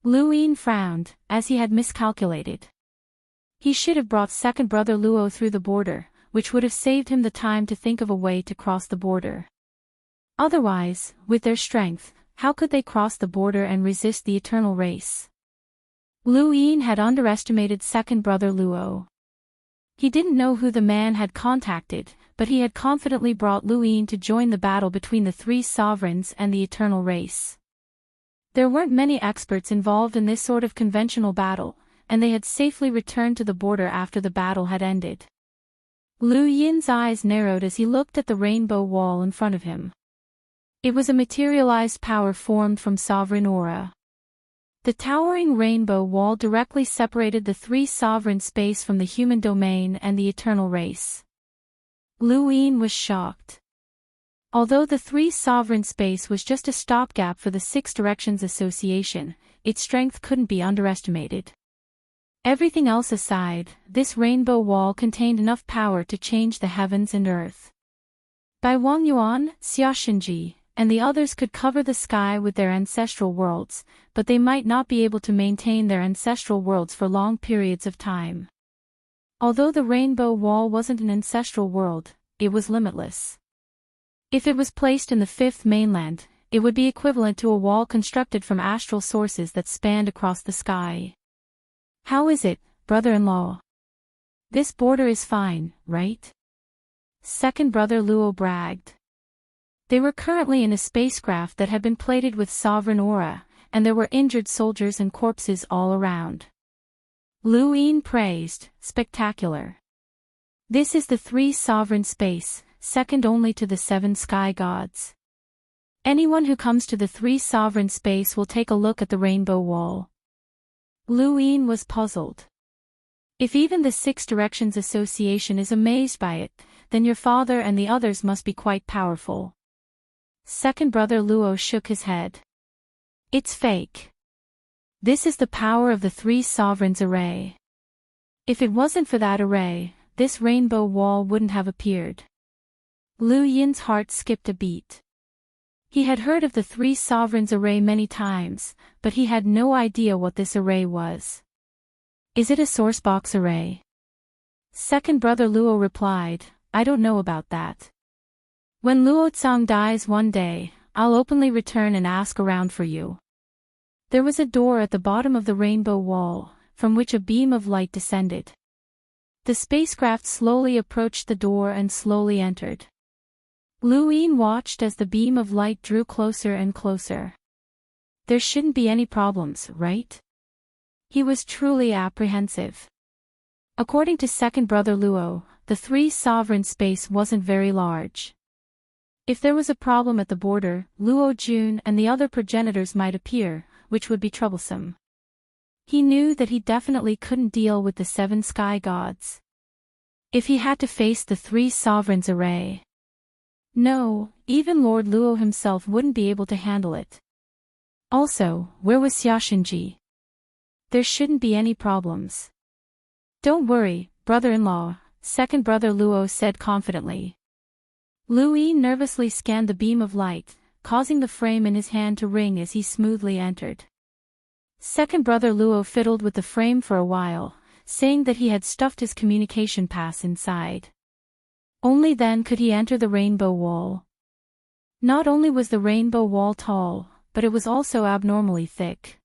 Lu Yin frowned, as he had miscalculated. He should have brought second brother Luo through the border, which would have saved him the time to think of a way to cross the border. Otherwise, with their strength, how could they cross the border and resist the eternal race? Lu Yin had underestimated second brother Luo. He didn't know who the man had contacted, but he had confidently brought Lu Yin to join the battle between the three sovereigns and the eternal race. There weren't many experts involved in this sort of conventional battle, and they had safely returned to the border after the battle had ended. Lu Yin's eyes narrowed as he looked at the rainbow wall in front of him. It was a materialized power formed from sovereign aura. The towering rainbow wall directly separated the three sovereign space from the human domain and the eternal race. Lu Yin was shocked. Although the three sovereign space was just a stopgap for the Six Directions Association, its strength couldn't be underestimated. Everything else aside, this rainbow wall contained enough power to change the heavens and earth. Bai Wangyuan, Xiaoshenji, and the others could cover the sky with their ancestral worlds, but they might not be able to maintain their ancestral worlds for long periods of time. Although the rainbow wall wasn't an ancestral world, it was limitless. If it was placed in the fifth mainland, it would be equivalent to a wall constructed from astral sources that spanned across the sky. How is it, brother-in-law? This border is fine, right? Second brother Luo bragged. They were currently in a spacecraft that had been plated with sovereign aura, and there were injured soldiers and corpses all around. Lu Yin praised, spectacular. This is the three sovereign space, second only to the seven sky gods. Anyone who comes to the three sovereign space will take a look at the rainbow wall. Lu Yin was puzzled. If even the Six Directions Association is amazed by it, then your father and the others must be quite powerful. Second brother Luo shook his head. It's fake. This is the power of the three sovereigns array. If it wasn't for that array, this rainbow wall wouldn't have appeared. Lu Yin's heart skipped a beat. He had heard of the three sovereigns array many times, but he had no idea what this array was. Is it a sourcebox array? Second brother Luo replied, I don't know about that. When Luo Tsang dies one day, I'll openly return and ask around for you. There was a door at the bottom of the rainbow wall, from which a beam of light descended. The spacecraft slowly approached the door and slowly entered. Lu Yin watched as the beam of light drew closer and closer. There shouldn't be any problems, right? He was truly apprehensive. According to second brother Luo, the three sovereign space wasn't very large. If there was a problem at the border, Luo Jun and the other progenitors might appear, which would be troublesome. He knew that he definitely couldn't deal with the seven sky gods. If he had to face the three sovereigns array. No, even Lord Luo himself wouldn't be able to handle it. Also, where was Xiaoshenji? There shouldn't be any problems. Don't worry, brother-in-law, second brother Luo said confidently. Lu Yin nervously scanned the beam of light, causing the frame in his hand to ring as he smoothly entered. Second brother Luo fiddled with the frame for a while, saying that he had stuffed his communication pass inside. Only then could he enter the rainbow wall. Not only was the rainbow wall tall, but it was also abnormally thick.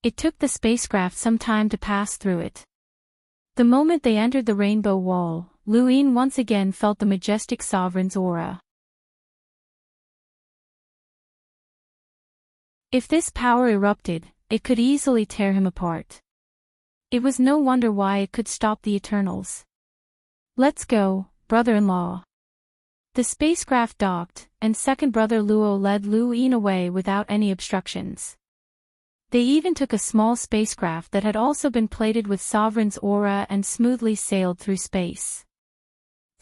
It took the spacecraft some time to pass through it. The moment they entered the rainbow wall, Lu Yin once again felt the majestic sovereign's aura. If this power erupted, it could easily tear him apart. It was no wonder why it could stop the Eternals. Let's go, brother-in-law. The spacecraft docked, and second brother Luo led Lu Yin away without any obstructions. They even took a small spacecraft that had also been plated with Sovereign's aura and smoothly sailed through space.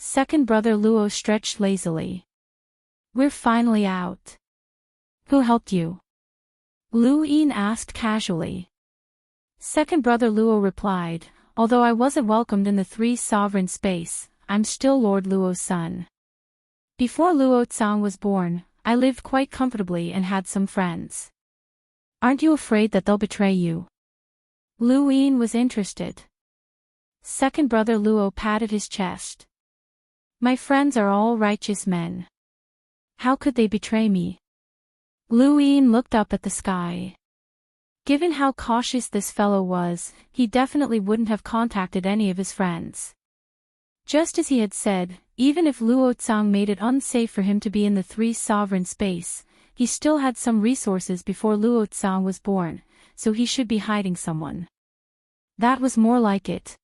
Second brother Luo stretched lazily. We're finally out. Who helped you? Lu Yin asked casually. Second brother Luo replied, although I wasn't welcomed in the three sovereign space, I'm still Lord Luo's son. Before Luo Tsang was born, I lived quite comfortably and had some friends. Aren't you afraid that they'll betray you? Lu Yin was interested. Second brother Luo patted his chest. My friends are all righteous men. How could they betray me? Lu Yin looked up at the sky. Given how cautious this fellow was, he definitely wouldn't have contacted any of his friends. Just as he had said, even if Luo Tsang made it unsafe for him to be in the three sovereign space, he still had some resources before Luo Tsang was born, so he should be hiding someone. That was more like it.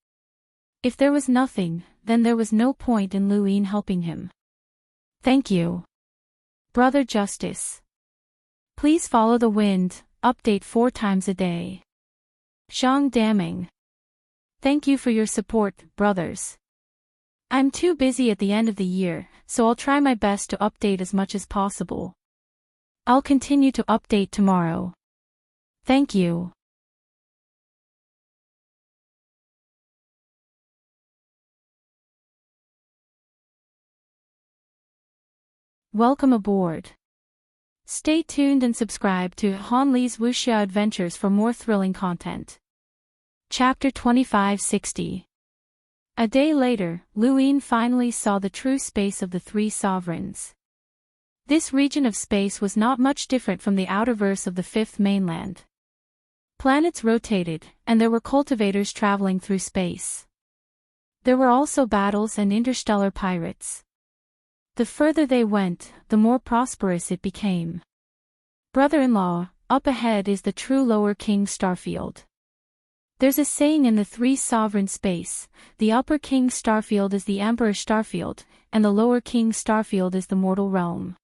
If there was nothing, then there was no point in Lu Yin helping him. Thank you. Brother Justice. Please follow the wind, update 4 times a day. Zhang Daming. Thank you for your support, brothers. I'm too busy at the end of the year, so I'll try my best to update as much as possible. I'll continue to update tomorrow. Thank you. Welcome aboard. Stay tuned and subscribe to Han Li's Wuxia Adventures for more thrilling content. Chapter 2560. A day later, Lu Yin finally saw the true space of the three sovereigns. This region of space was not much different from the outerverse of the fifth mainland. Planets rotated, and there were cultivators traveling through space. There were also battles and interstellar pirates. The further they went, the more prosperous it became. Brother-in-law, up ahead is the true Lower King Starfield. There's a saying in the three sovereign space, the Upper King Starfield is the Emperor Starfield, and the Lower King Starfield is the mortal realm.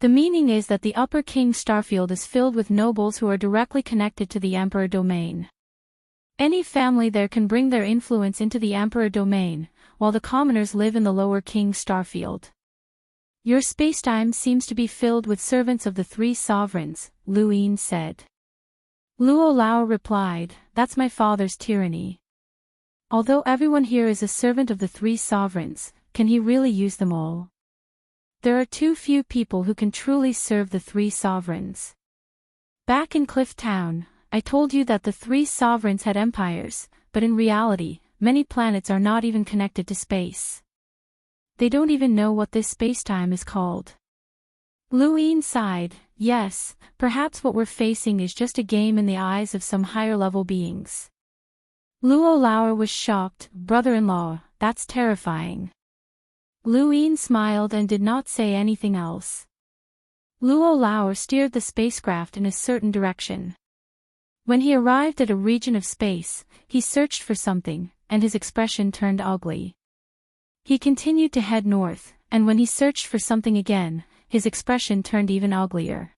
The meaning is that the Upper King Starfield is filled with nobles who are directly connected to the Emperor domain. Any family there can bring their influence into the Emperor domain, while the commoners live in the Lower King Starfield. Your spacetime seems to be filled with servants of the three sovereigns, Lu Yin said. Luo Lao replied, that's my father's tyranny. Although everyone here is a servant of the three sovereigns, can he really use them all? There are too few people who can truly serve the three sovereigns. Back in Cliff Town, I told you that the three sovereigns had empires, but in reality, many planets are not even connected to space. They don't even know what this spacetime is called. Lu Yin sighed, yes, perhaps what we're facing is just a game in the eyes of some higher-level beings. Luo Lao was shocked, brother-in-law, that's terrifying. Lu Yin smiled and did not say anything else. Luo Lao steered the spacecraft in a certain direction. When he arrived at a region of space, he searched for something, and his expression turned ugly. He continued to head north, and when he searched for something again, his expression turned even uglier.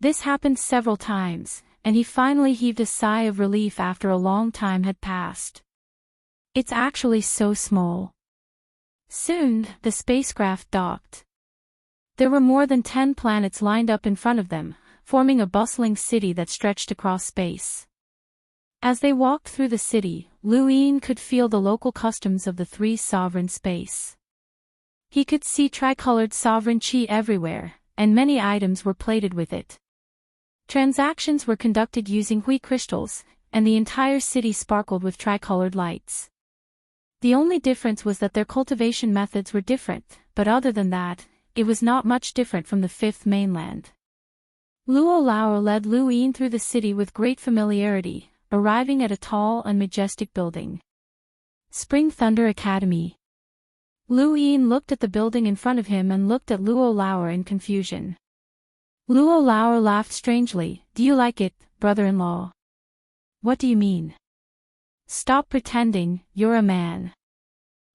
This happened several times, and he finally heaved a sigh of relief after a long time had passed. It's actually so small. Soon, the spacecraft docked. There were more than 10 planets lined up in front of them, forming a bustling city that stretched across space. As they walked through the city, Lu Yin could feel the local customs of the three sovereign space. He could see tricolored sovereign qi everywhere, and many items were plated with it. Transactions were conducted using hui crystals, and the entire city sparkled with tricolored lights. The only difference was that their cultivation methods were different, but other than that, it was not much different from the fifth mainland. Luo Lao led Lu Yin through the city with great familiarity, arriving at a tall and majestic building. Spring Thunder Academy. Lu Yin looked at the building in front of him and looked at Luo Lao in confusion. Luo Lao laughed strangely, do you like it, brother-in-law? What do you mean? Stop pretending, you're a man.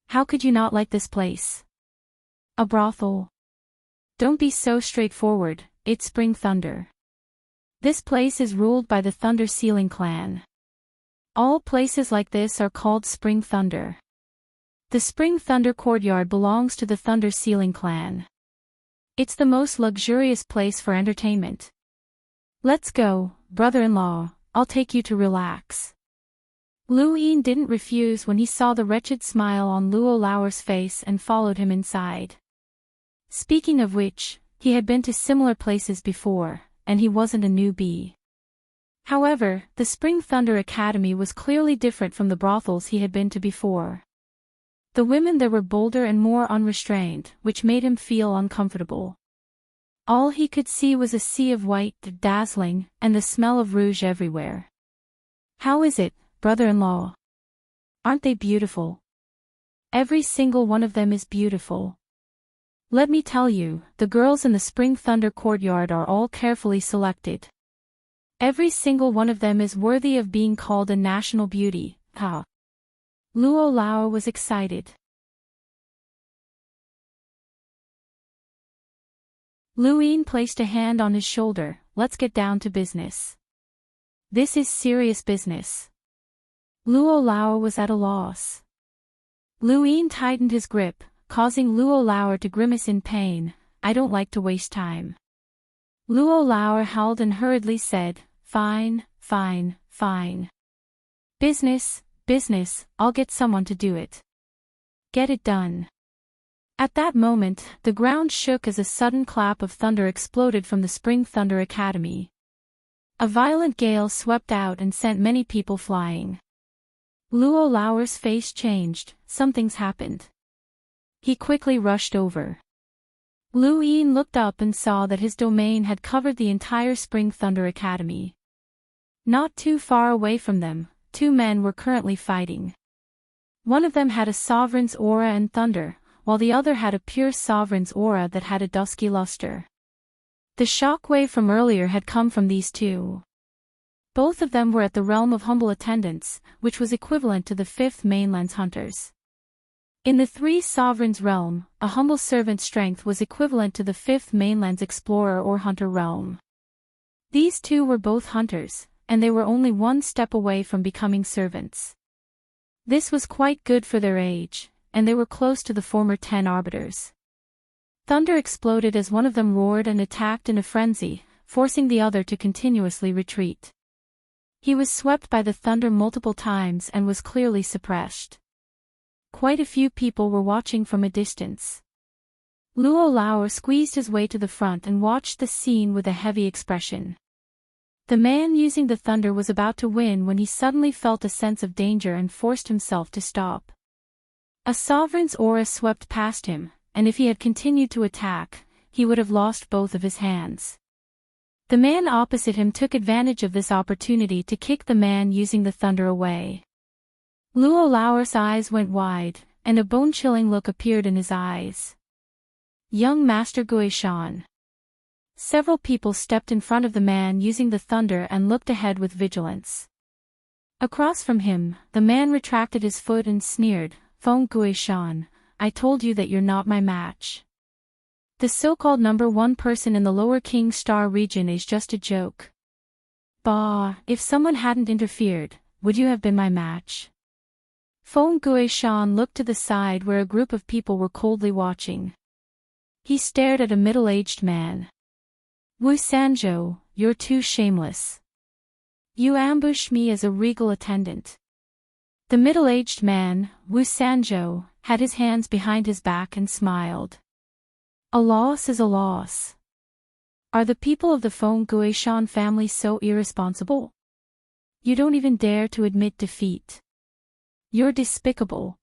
How could you not like this place? A brothel? Don't be so straightforward, it's Spring Thunder. This place is ruled by the Thunder Sealing clan. All places like this are called Spring Thunder. The Spring Thunder Courtyard belongs to the Thunder Ceiling clan. It's the most luxurious place for entertainment. Let's go, brother-in-law, I'll take you to relax. Lu Yin didn't refuse when he saw the wretched smile on Luo Lauer's face and followed him inside. Speaking of which, he had been to similar places before, and he wasn't a newbie. However, the Spring Thunder Academy was clearly different from the brothels he had been to before. The women there were bolder and more unrestrained, which made him feel uncomfortable. All he could see was a sea of white, dazzling, and the smell of rouge everywhere. How is it, brother-in-law? Aren't they beautiful? Every single one of them is beautiful. Let me tell you, the girls in the Spring Thunder Courtyard are all carefully selected. Every single one of them is worthy of being called a national beauty, ha. Luo Lao was excited. Lu Yin placed a hand on his shoulder. Let's get down to business. This is serious business. Luo Lao was at a loss. Lu Yin tightened his grip, causing Luo Lao to grimace in pain. I don't like to waste time. Luo Lao howled and hurriedly said, Fine, fine, fine. Business, business, I'll get someone to do it. Get it done. At that moment, the ground shook as a sudden clap of thunder exploded from the Spring Thunder Academy. A violent gale swept out and sent many people flying. Luo Lauer's face changed. Something's happened. He quickly rushed over. Lu Yin looked up and saw that his domain had covered the entire Spring Thunder Academy. Not too far away from them, two men were currently fighting. One of them had a sovereign's aura and thunder, while the other had a pure sovereign's aura that had a dusky luster. The shockwave from earlier had come from these two. Both of them were at the realm of humble attendants, which was equivalent to the fifth mainland's hunters. In the three sovereigns' realm, a humble servant's strength was equivalent to the fifth mainland's explorer or hunter realm. These two were both hunters, and they were only one step away from becoming servants. This was quite good for their age, and they were close to the former 10 arbiters. Thunder exploded as one of them roared and attacked in a frenzy, forcing the other to continuously retreat. He was swept by the thunder multiple times and was clearly suppressed. Quite a few people were watching from a distance. Luo Lauer squeezed his way to the front and watched the scene with a heavy expression. The man using the thunder was about to win when he suddenly felt a sense of danger and forced himself to stop. A sovereign's aura swept past him, and if he had continued to attack, he would have lost both of his hands. The man opposite him took advantage of this opportunity to kick the man using the thunder away. Luo Lauer's eyes went wide, and a bone-chilling look appeared in his eyes. Young Master Guishan. Several people stepped in front of the man using the thunder and looked ahead with vigilance. Across from him, the man retracted his foot and sneered, Feng Guishan, I told you that you're not my match. The so-called number one person in the Lower King Star region is just a joke. Bah, if someone hadn't interfered, would you have been my match? Feng Guishan looked to the side where a group of people were coldly watching. He stared at a middle-aged man. Wu Sanzhou, you're too shameless. You ambushed me as a regal attendant. The middle-aged man, Wu Sanzhou, had his hands behind his back and smiled. A loss is a loss. Are the people of the Feng Guishan family so irresponsible? You don't even dare to admit defeat. You're despicable.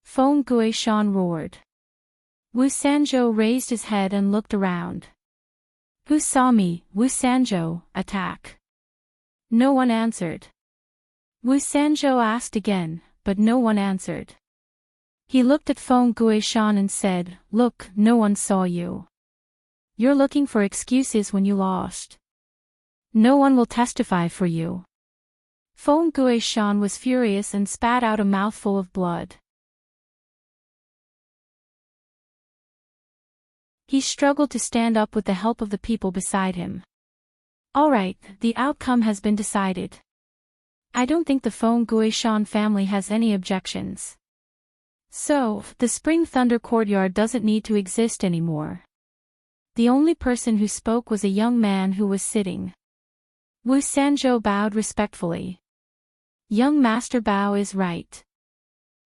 Feng Guishan roared. Wu Sanzhou raised his head and looked around. Who saw me, Wu Sanzhou, attack? No one answered. Wu Sanzhou asked again, but no one answered. He looked at Feng Guishan and said, Look, no one saw you. You're looking for excuses when you lost. No one will testify for you. Feng Guishan was furious and spat out a mouthful of blood. He struggled to stand up with the help of the people beside him. All right, the outcome has been decided. I don't think the Feng Guishan family has any objections. So, the spring thunder courtyard doesn't need to exist anymore. The only person who spoke was a young man who was sitting. Wu Sanzhou bowed respectfully. Young Master Bao is right.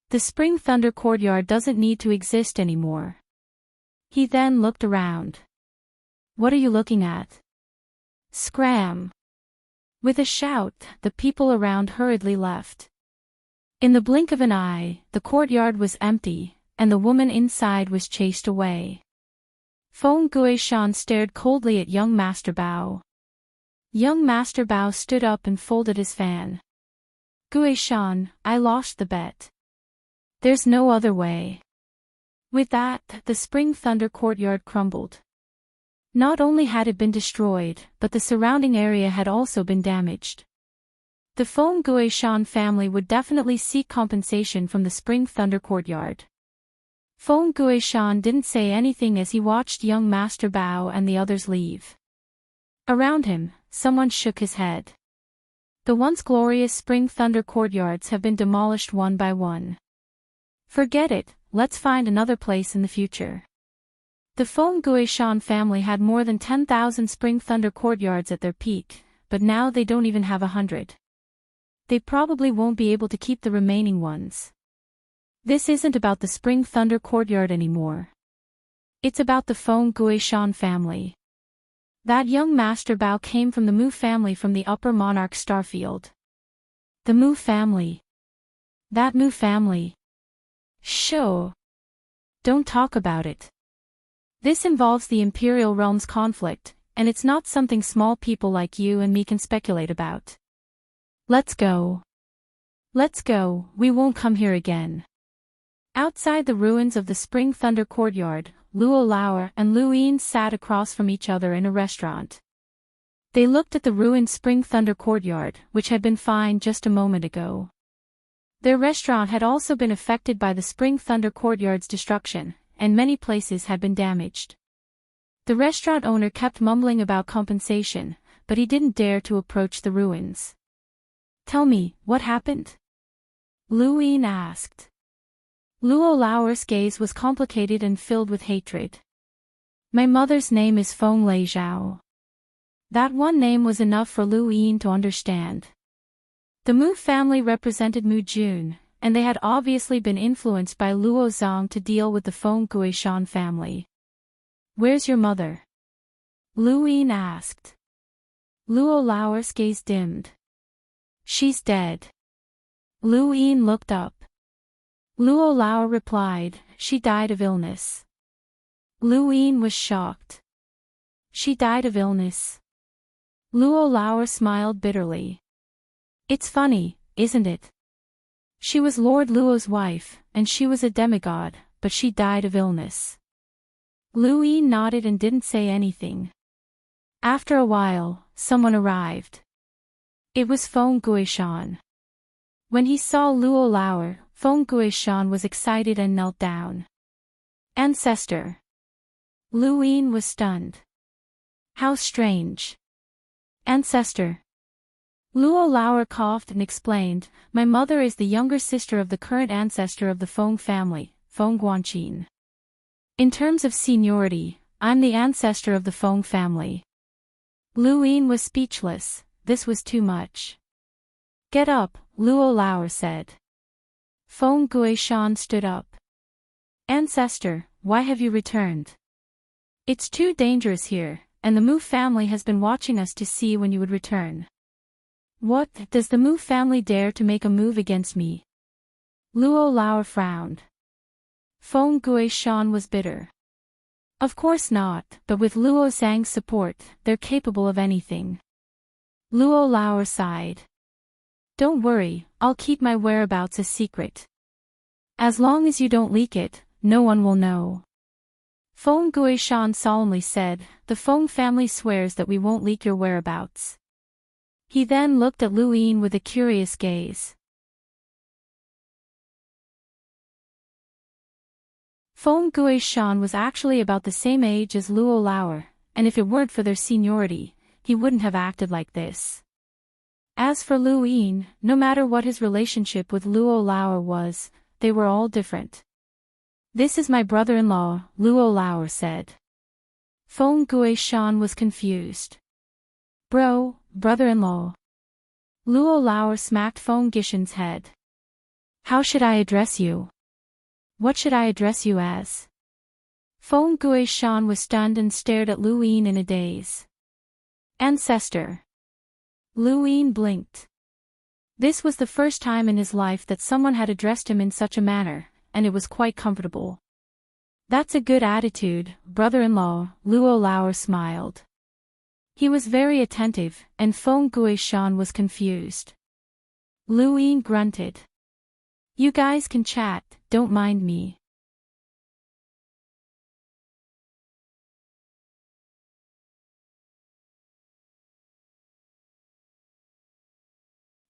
The spring thunder courtyard doesn't need to exist anymore. He then looked around. What are you looking at? Scram! With a shout, the people around hurriedly left. In the blink of an eye, the courtyard was empty, and the woman inside was chased away. Feng Guishan stared coldly at young Master Bao. Young Master Bao stood up and folded his fan. Guishan, I lost the bet. There's no other way. With that, the spring thunder courtyard crumbled. Not only had it been destroyed, but the surrounding area had also been damaged. The Feng Guishan family would definitely seek compensation from the spring thunder courtyard. Feng Guishan didn't say anything as he watched young Master Bao and the others leave. Around him, someone shook his head. The once glorious spring thunder courtyards have been demolished one by one. Forget it, let's find another place in the future. The Feng Guishan family had more than 10,000 spring thunder courtyards at their peak, but now they don't even have 100. They probably won't be able to keep the remaining ones. This isn't about the spring thunder courtyard anymore. It's about the Feng Guishan family. That young Master Bao came from the Mu family from the Upper Monarch Starfield. The Mu family. That Mu family. Shoo. Don't talk about it. This involves the Imperial Realm's conflict, and it's not something small people like you and me can speculate about. Let's go. Let's go, we won't come here again. Outside the ruins of the Spring Thunder Courtyard, Luo Lauer and Lu Yin sat across from each other in a restaurant. They looked at the ruined Spring Thunder Courtyard, which had been fine just a moment ago. Their restaurant had also been affected by the Spring Thunder Courtyard's destruction, and many places had been damaged. The restaurant owner kept mumbling about compensation, but he didn't dare to approach the ruins. Tell me, what happened? Lu Yin asked. Luo Lauer's gaze was complicated and filled with hatred. My mother's name is Feng Lei Zhao. That one name was enough for Lu Yin to understand. The Mu family represented Mu Jun, and they had obviously been influenced by Luo Zhang to deal with the Feng Guishan family. Where's your mother? Lu Yin asked. Luo Lauer's gaze dimmed. She's dead. Lu Yin looked up. Luo Lauer replied, she died of illness. Lu Yin was shocked. She died of illness. Luo Lauer smiled bitterly. It's funny, isn't it? She was Lord Luo's wife, and she was a demigod, but she died of illness. Lu Yin nodded and didn't say anything. After a while, someone arrived. It was Feng Guishan. When he saw Luo Lauer, Feng Guishan was excited and knelt down. Ancestor. Lu Yin was stunned. How strange. Ancestor. Luo Lauer coughed and explained, my mother is the younger sister of the current ancestor of the Feng family, Feng Guanqin. In terms of seniority, I'm the ancestor of the Feng family. Lu Yin was speechless, this was too much. Get up, Luo Lauer said. Feng Guishan stood up. Ancestor, why have you returned? It's too dangerous here, and the Mu family has been watching us to see when you would return. What, does the Mu family dare to make a move against me? Luo Lauer frowned. Feng Guishan was bitter. Of course not, but with Luo Zhang's support, they're capable of anything. Luo Lauer sighed. Don't worry, I'll keep my whereabouts a secret. As long as you don't leak it, no one will know. Feng Guishan solemnly said, the Feng family swears that we won't leak your whereabouts. He then looked at Lu Yin with a curious gaze. Feng Guishan was actually about the same age as Luo Lauer, and if it weren't for their seniority, he wouldn't have acted like this. As for Lu Yin, no matter what his relationship with Luo Lauer was, they were all different. This is my brother-in-law, Luo Lao said. Feng Guishan was confused. Brother-in-law. Luo Lao smacked Feng Gishan's head. How should I address you? What should I address you as? Feng Guishan was stunned and stared at Lu Yin in a daze. Ancestor. Lu Yin blinked. This was the first time in his life that someone had addressed him in such a manner, and it was quite comfortable. That's a good attitude, brother-in-law, Luo Lao smiled. He was very attentive, and Feng Guishan was confused. Lu Yin grunted. You guys can chat, don't mind me.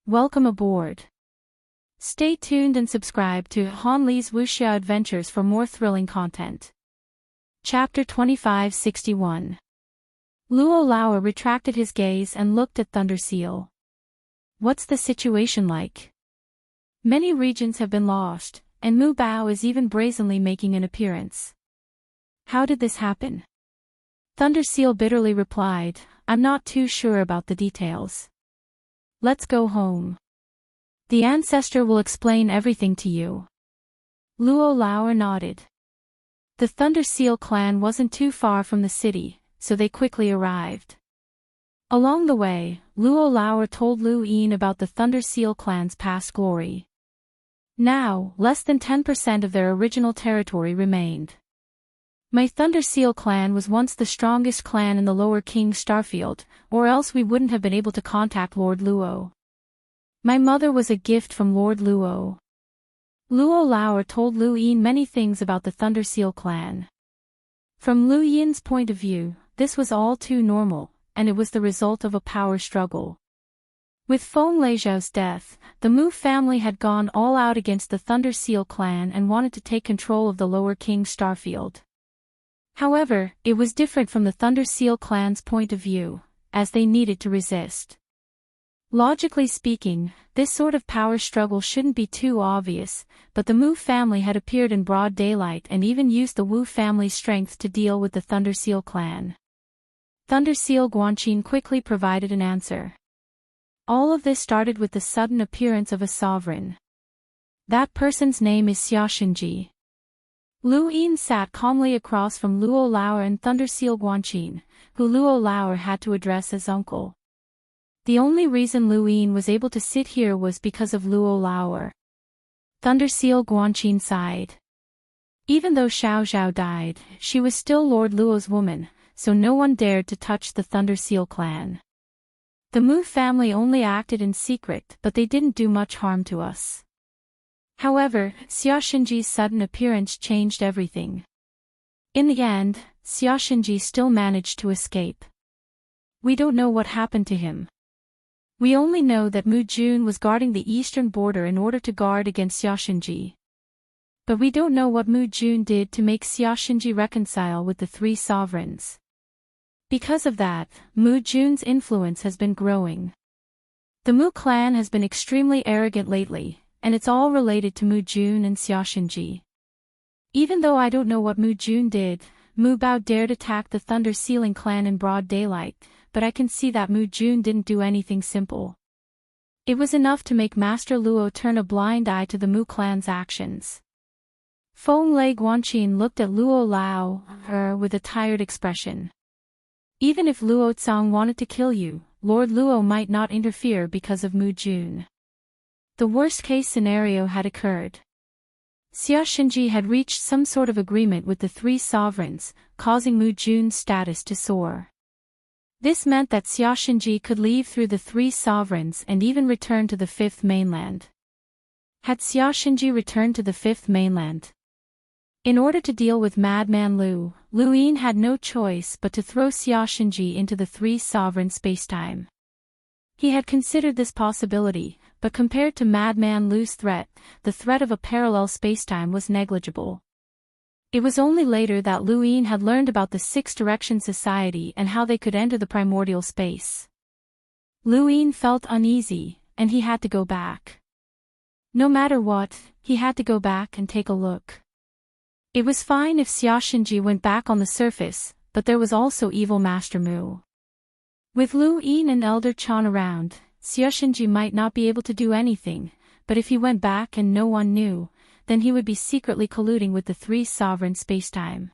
Welcome aboard. Stay tuned and subscribe to Han Li's Wuxia Adventures for more thrilling content. Chapter 2561. Luo Lao retracted his gaze and looked at Thunder Seal. What's the situation like? Many regions have been lost, and Mu Bao is even brazenly making an appearance. How did this happen? Thunder Seal bitterly replied, I'm not too sure about the details. Let's go home. The ancestor will explain everything to you. Luo Lao nodded. The Thunder Seal clan wasn't too far from the city, so they quickly arrived. Along the way, Luo Lao told Lu Yin about the Thunder Seal clan's past glory. Now, less than 10% of their original territory remained. My Thunder Seal clan was once the strongest clan in the Lower King Starfield, or else we wouldn't have been able to contact Lord Luo. My mother was a gift from Lord Luo. Luo Lao told Lu Yin many things about the Thunder Seal clan. From Lu Yin's point of view, this was all too normal, and it was the result of a power struggle. With Feng Leijiao's death, the Mu family had gone all out against the Thunder Seal clan and wanted to take control of the Lower King Starfield. However, it was different from the Thunder Seal clan's point of view, as they needed to resist. Logically speaking, this sort of power struggle shouldn't be too obvious, but the Mu family had appeared in broad daylight and even used the Wu family's strength to deal with the Thunder Seal clan. Thunder Seal Guanqin quickly provided an answer. All of this started with the sudden appearance of a sovereign. That person's name is Xiaoshenji. Lu Yin sat calmly across from Luo Lao and Thunder Seal Guanqin, who Luo Lao had to address as uncle. The only reason Lu Yin was able to sit here was because of Luo Lao. Thunder Seal Guanqin sighed. Even though Xiao Zhao died, she was still Lord Luo's woman, so no one dared to touch the Thunder Seal clan. The Mu family only acted in secret, but they didn't do much harm to us. However, Xiaoshenji's sudden appearance changed everything. In the end, Xiaoshenji still managed to escape. We don't know what happened to him. We only know that Mu Jun was guarding the eastern border in order to guard against Xiaoshenji. But we don't know what Mu Jun did to make Xiaoshenji reconcile with the three sovereigns. Because of that, Mu Jun's influence has been growing. The Mu clan has been extremely arrogant lately, and it's all related to Mu Jun and Xiaoshenji. Even though I don't know what Mu Jun did, Mu Bao dared attack the Thunder Sealing clan in broad daylight, but I can see that Mu Jun didn't do anything simple. It was enough to make Master Luo turn a blind eye to the Mu clan's actions. Feng Lei Guanqin looked at Luo Lao with a tired expression. Even if Luo Tsang wanted to kill you, Lord Luo might not interfere because of Mu Jun. The worst-case scenario had occurred. Xiaoshenji had reached some sort of agreement with the three sovereigns, causing Mu Jun's status to soar. This meant that Xiaoshenji could leave through the three sovereigns and even return to the fifth mainland. Had Xiaoshenji returned to the fifth mainland? In order to deal with Madman Lu, Lu Yin had no choice but to throw Xiaoshenji into the three sovereign spacetime. He had considered this possibility, but compared to Madman Lu's threat, the threat of a parallel spacetime was negligible. It was only later that Lu Yin had learned about the Six Direction Society and how they could enter the primordial space. Lu Yin felt uneasy, and he had to go back. No matter what, he had to go back and take a look. It was fine if Xiaoshenji went back on the surface, but there was also evil Master Mu. With Lu Yin and Elder Chan around, Xiaoshenji might not be able to do anything, but if he went back and no one knew, then he would be secretly colluding with the three sovereign spacetime.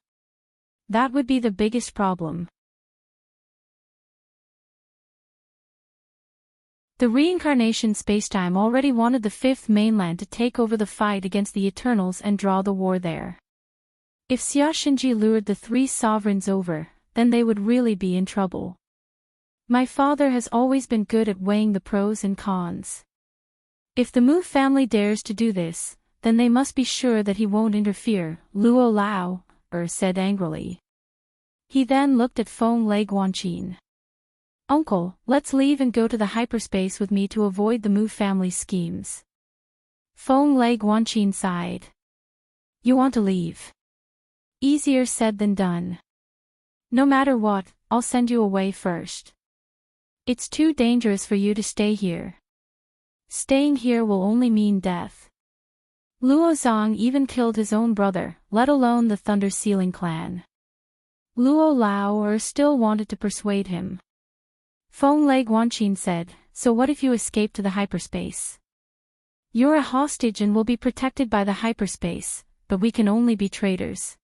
That would be the biggest problem. The reincarnation spacetime already wanted the fifth mainland to take over the fight against the Eternals and draw the war there. If Xiaoshenji lured the three sovereigns over, then they would really be in trouble. My father has always been good at weighing the pros and cons. If the Mu family dares to do this, then they must be sure that he won't interfere, Luo Lao said angrily. He then looked at Feng Lei Guanqin. Uncle, let's leave and go to the hyperspace with me to avoid the Mu family's schemes. Feng Lei Guanqin sighed. You want to leave? Easier said than done. No matter what, I'll send you away first. It's too dangerous for you to stay here. Staying here will only mean death. Luo Zong even killed his own brother, let alone the Thunder Sealing clan. Luo Lao still wanted to persuade him. Feng Lei Guanqin said, so what if you escape to the hyperspace? You're a hostage and will be protected by the hyperspace, but we can only be traitors.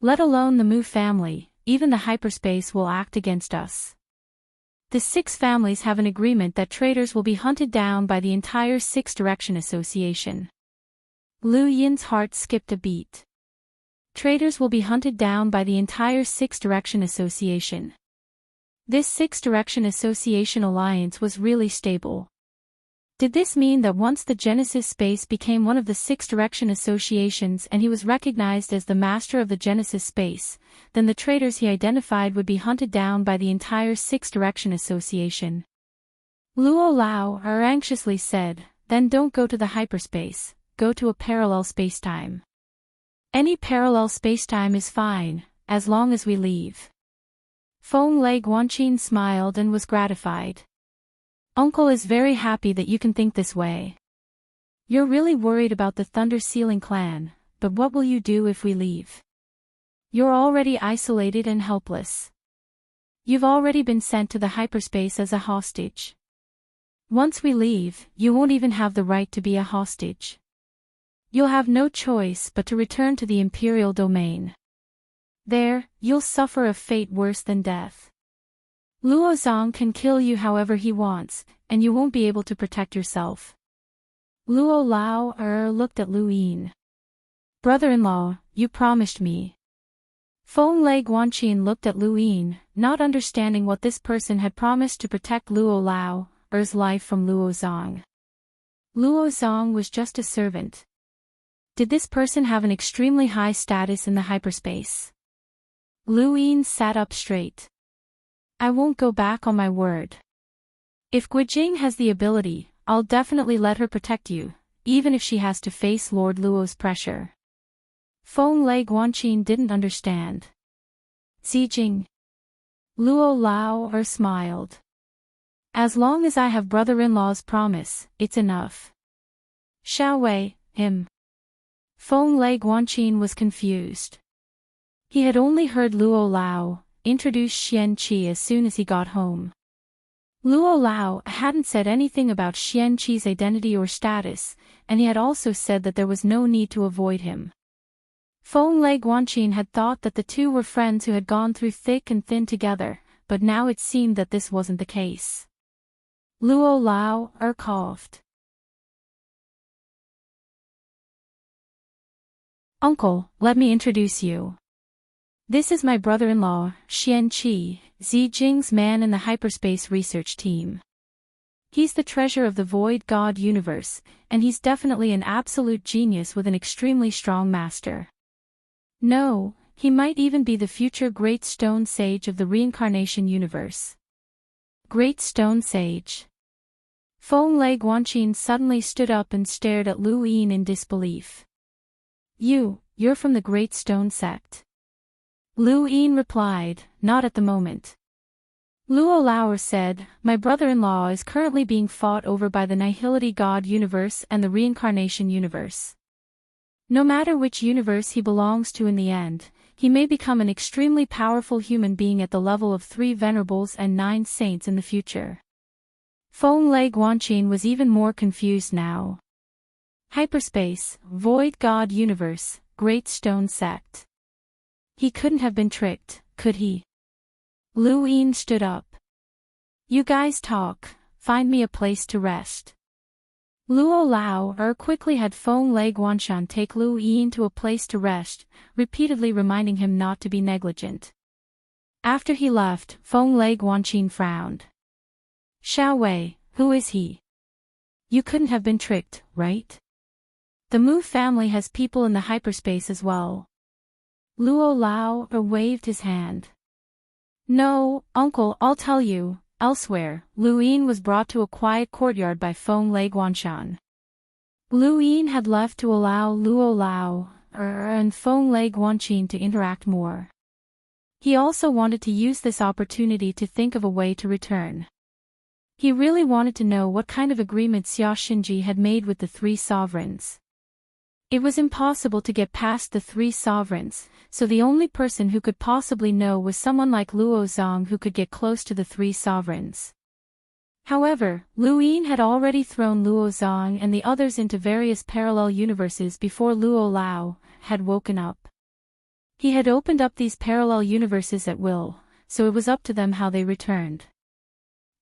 Let alone the Mu family, even the hyperspace will act against us. The six families have an agreement that traitors will be hunted down by the entire Six Direction Association. Lu Yin's heart skipped a beat. Traitors will be hunted down by the entire Six Direction Association. This Six Direction Association alliance was really stable. Did this mean that once the Genesis space became one of the Six Direction Associations and he was recognized as the master of the Genesis space, then the traitors he identified would be hunted down by the entire Six Direction Association? Luo Lao anxiously said, then don't go to the hyperspace, go to a parallel spacetime. Any parallel spacetime is fine, as long as we leave. Feng Lei Guanqin smiled and was gratified. Uncle is very happy that you can think this way. You're really worried about the Thunder Sealing clan, but what will you do if we leave? You're already isolated and helpless. You've already been sent to the hyperspace as a hostage. Once we leave, you won't even have the right to be a hostage. You'll have no choice but to return to the Imperial domain. There, you'll suffer a fate worse than death. Luo Zong can kill you however he wants, and you won't be able to protect yourself. Luo Lao looked at Lu Yin. Brother-in-law, you promised me. Feng Lei Guanqin looked at Lu Yin, not understanding what this person had promised to protect Luo Lao's life from Luo Zong. Luo Zong was just a servant. Did this person have an extremely high status in the hyperspace? Lu Yin sat up straight. I won't go back on my word. If Guijing has the ability, I'll definitely let her protect you, even if she has to face Lord Luo's pressure. Feng Lei Guanqin didn't understand. Zijing. Luo Lao smiled. As long as I have brother-in-law's promise, it's enough. Xiao Wei, him. Feng Lei Guanqin was confused. He had only heard Luo Lao introduce Xian Qi as soon as he got home. Luo Lao hadn't said anything about Xian Qi's identity or status, and he had also said that there was no need to avoid him. Feng Lei Guanqin had thought that the two were friends who had gone through thick and thin together, but now it seemed that this wasn't the case. Luo Lao coughed. Uncle, let me introduce you. This is my brother-in-law, Xian Qi, Zijing's man in the hyperspace research team. He's the treasure of the Void God universe, and he's definitely an absolute genius with an extremely strong master. No, he might even be the future Great Stone Sage of the reincarnation universe. Great Stone Sage. Feng Lei Guanqin suddenly stood up and stared at Lu Yin in disbelief. You're from the Great Stone sect. Lu Yin replied, not at the moment. Luo Lao said, my brother-in-law is currently being fought over by the Nihility God universe and the reincarnation universe. No matter which universe he belongs to in the end, he may become an extremely powerful human being at the level of 3 venerables and 9 saints in the future. Feng Lei Guanqin was even more confused now. Hyperspace, void god universe, great stone sect. He couldn't have been tricked, could he? Lu Yin stood up. You guys talk, find me a place to rest. Luo Lao quickly had Feng Lei Guanshan take Lu Yin to a place to rest, repeatedly reminding him not to be negligent. After he left, Feng Lei Guanqin frowned. Xiao Wei, who is he? You couldn't have been tricked, right? The Mu family has people in the hyperspace as well. Luo Lao waved his hand. No, uncle, I'll tell you. Elsewhere, Lu Yin was brought to a quiet courtyard by Feng Lei Guanshan. Lu Yin had left to allow Luo Lao and Feng Lei Guanqin to interact more. He also wanted to use this opportunity to think of a way to return. He really wanted to know what kind of agreement Xia Xinji had made with the 3 sovereigns. It was impossible to get past the 3 sovereigns, so the only person who could possibly know was someone like Luo Zong who could get close to the 3 sovereigns. However, Lu Yin had already thrown Luo Zong and the others into various parallel universes before Luo Lao had woken up. He had opened up these parallel universes at will, so it was up to them how they returned.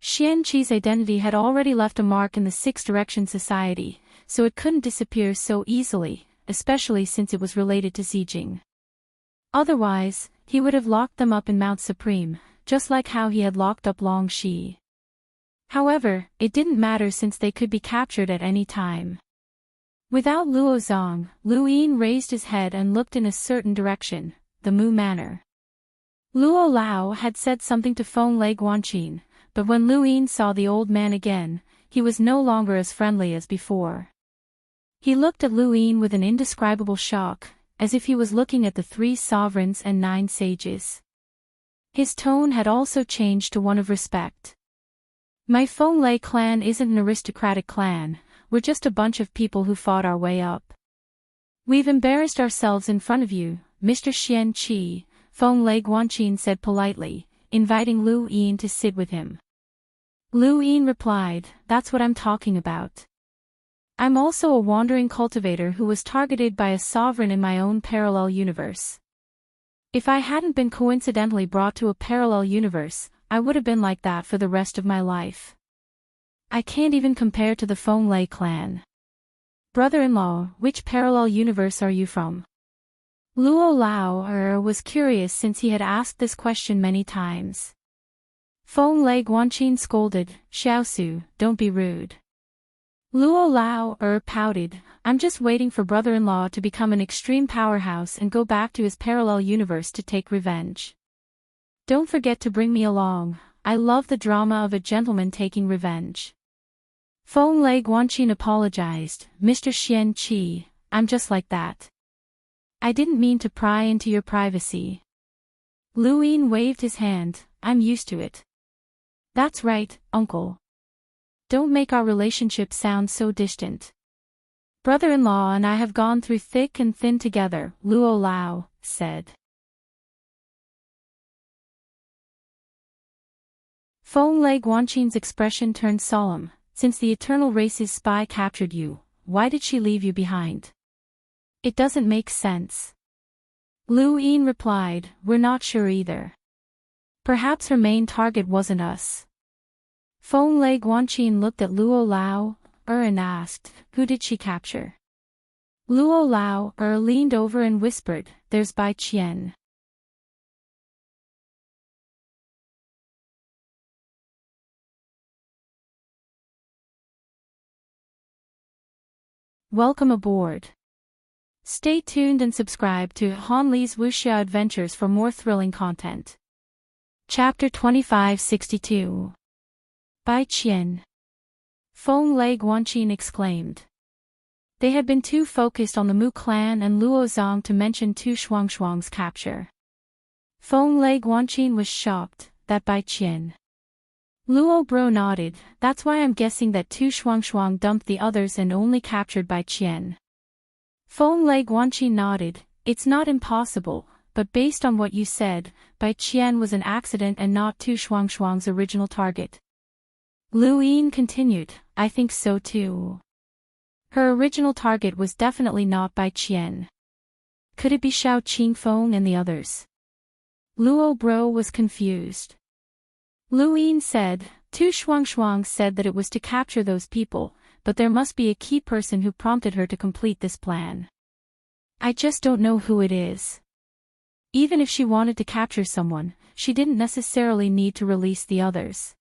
Xian Qi's identity had already left a mark in the 6 Direction Society, so it couldn't disappear so easily, especially since it was related to Zijing. Otherwise, he would have locked them up in Mount Supreme, just like how he had locked up Long Shi. However, it didn't matter since they could be captured at any time. Without Luo Zong, Lu Yin raised his head and looked in a certain direction, the Mu Manor. Luo Lao had said something to Feng Lei Guanqin, but when Lu Yin saw the old man again, he was no longer as friendly as before. He looked at Lu Yin with an indescribable shock, as if he was looking at the 3 sovereigns and 9 sages. His tone had also changed to one of respect. My Feng Lei clan isn't an aristocratic clan, we're just a bunch of people who fought our way up. We've embarrassed ourselves in front of you, Mr. Xian Qi, Feng Lei Guanqin said politely, inviting Lu Yin to sit with him. Lu Yin replied, that's what I'm talking about. I'm also a wandering cultivator who was targeted by a sovereign in my own parallel universe. If I hadn't been coincidentally brought to a parallel universe, I would have been like that for the rest of my life. I can't even compare to the Feng Lei clan. Brother-in-law, which parallel universe are you from? Luo Lao was curious since he had asked this question many times. Feng Lei Guanqin scolded, Xiaosu, don't be rude. Luo Lao pouted, I'm just waiting for brother-in-law to become an extreme powerhouse and go back to his parallel universe to take revenge. Don't forget to bring me along, I love the drama of a gentleman taking revenge. Feng Lei Guanqin apologized, Mr. Xian Qi, I'm just like that. I didn't mean to pry into your privacy. Lu Yin waved his hand, I'm used to it. That's right, uncle. Don't make our relationship sound so distant. Brother-in-law and I have gone through thick and thin together, Luo Lao said. Feng Lei Guanqin's expression turned solemn, since the Eternal Race's spy captured you, why did she leave you behind? It doesn't make sense. Lu Yin replied, we're not sure either. Perhaps her main target wasn't us. Feng Lei Guanqin looked at Luo Lao and asked, who did she capture? Luo Lao leaned over and whispered, there's Bai Qian. Welcome aboard. Stay tuned and subscribe to Han Li's Wuxia Adventures for more thrilling content. Chapter 2562. Bai Qian. Feng Lei Guanqin exclaimed. They had been too focused on the Mu clan and Luo Zong to mention Tu Shuangshuang's capture. Feng Lei Guanqin was shocked, that Bai Qian. Luo Bro nodded, that's why I'm guessing that Tu Shuangshuang dumped the others and only captured Bai Qian. Feng Lei Guanqi nodded. It's not impossible, but based on what you said, Bai Qian was an accident and not Tu Shuangshuang's original target. Lu Yin continued, I think so too. Her original target was definitely not Bai Qian. Could it be Xiao Qingfeng and the others? Luo Bro was confused. Lu Yin said, Tu Shuangshuang said that it was to capture those people, but there must be a key person who prompted her to complete this plan. I just don't know who it is. Even if she wanted to capture someone, she didn't necessarily need to release the others.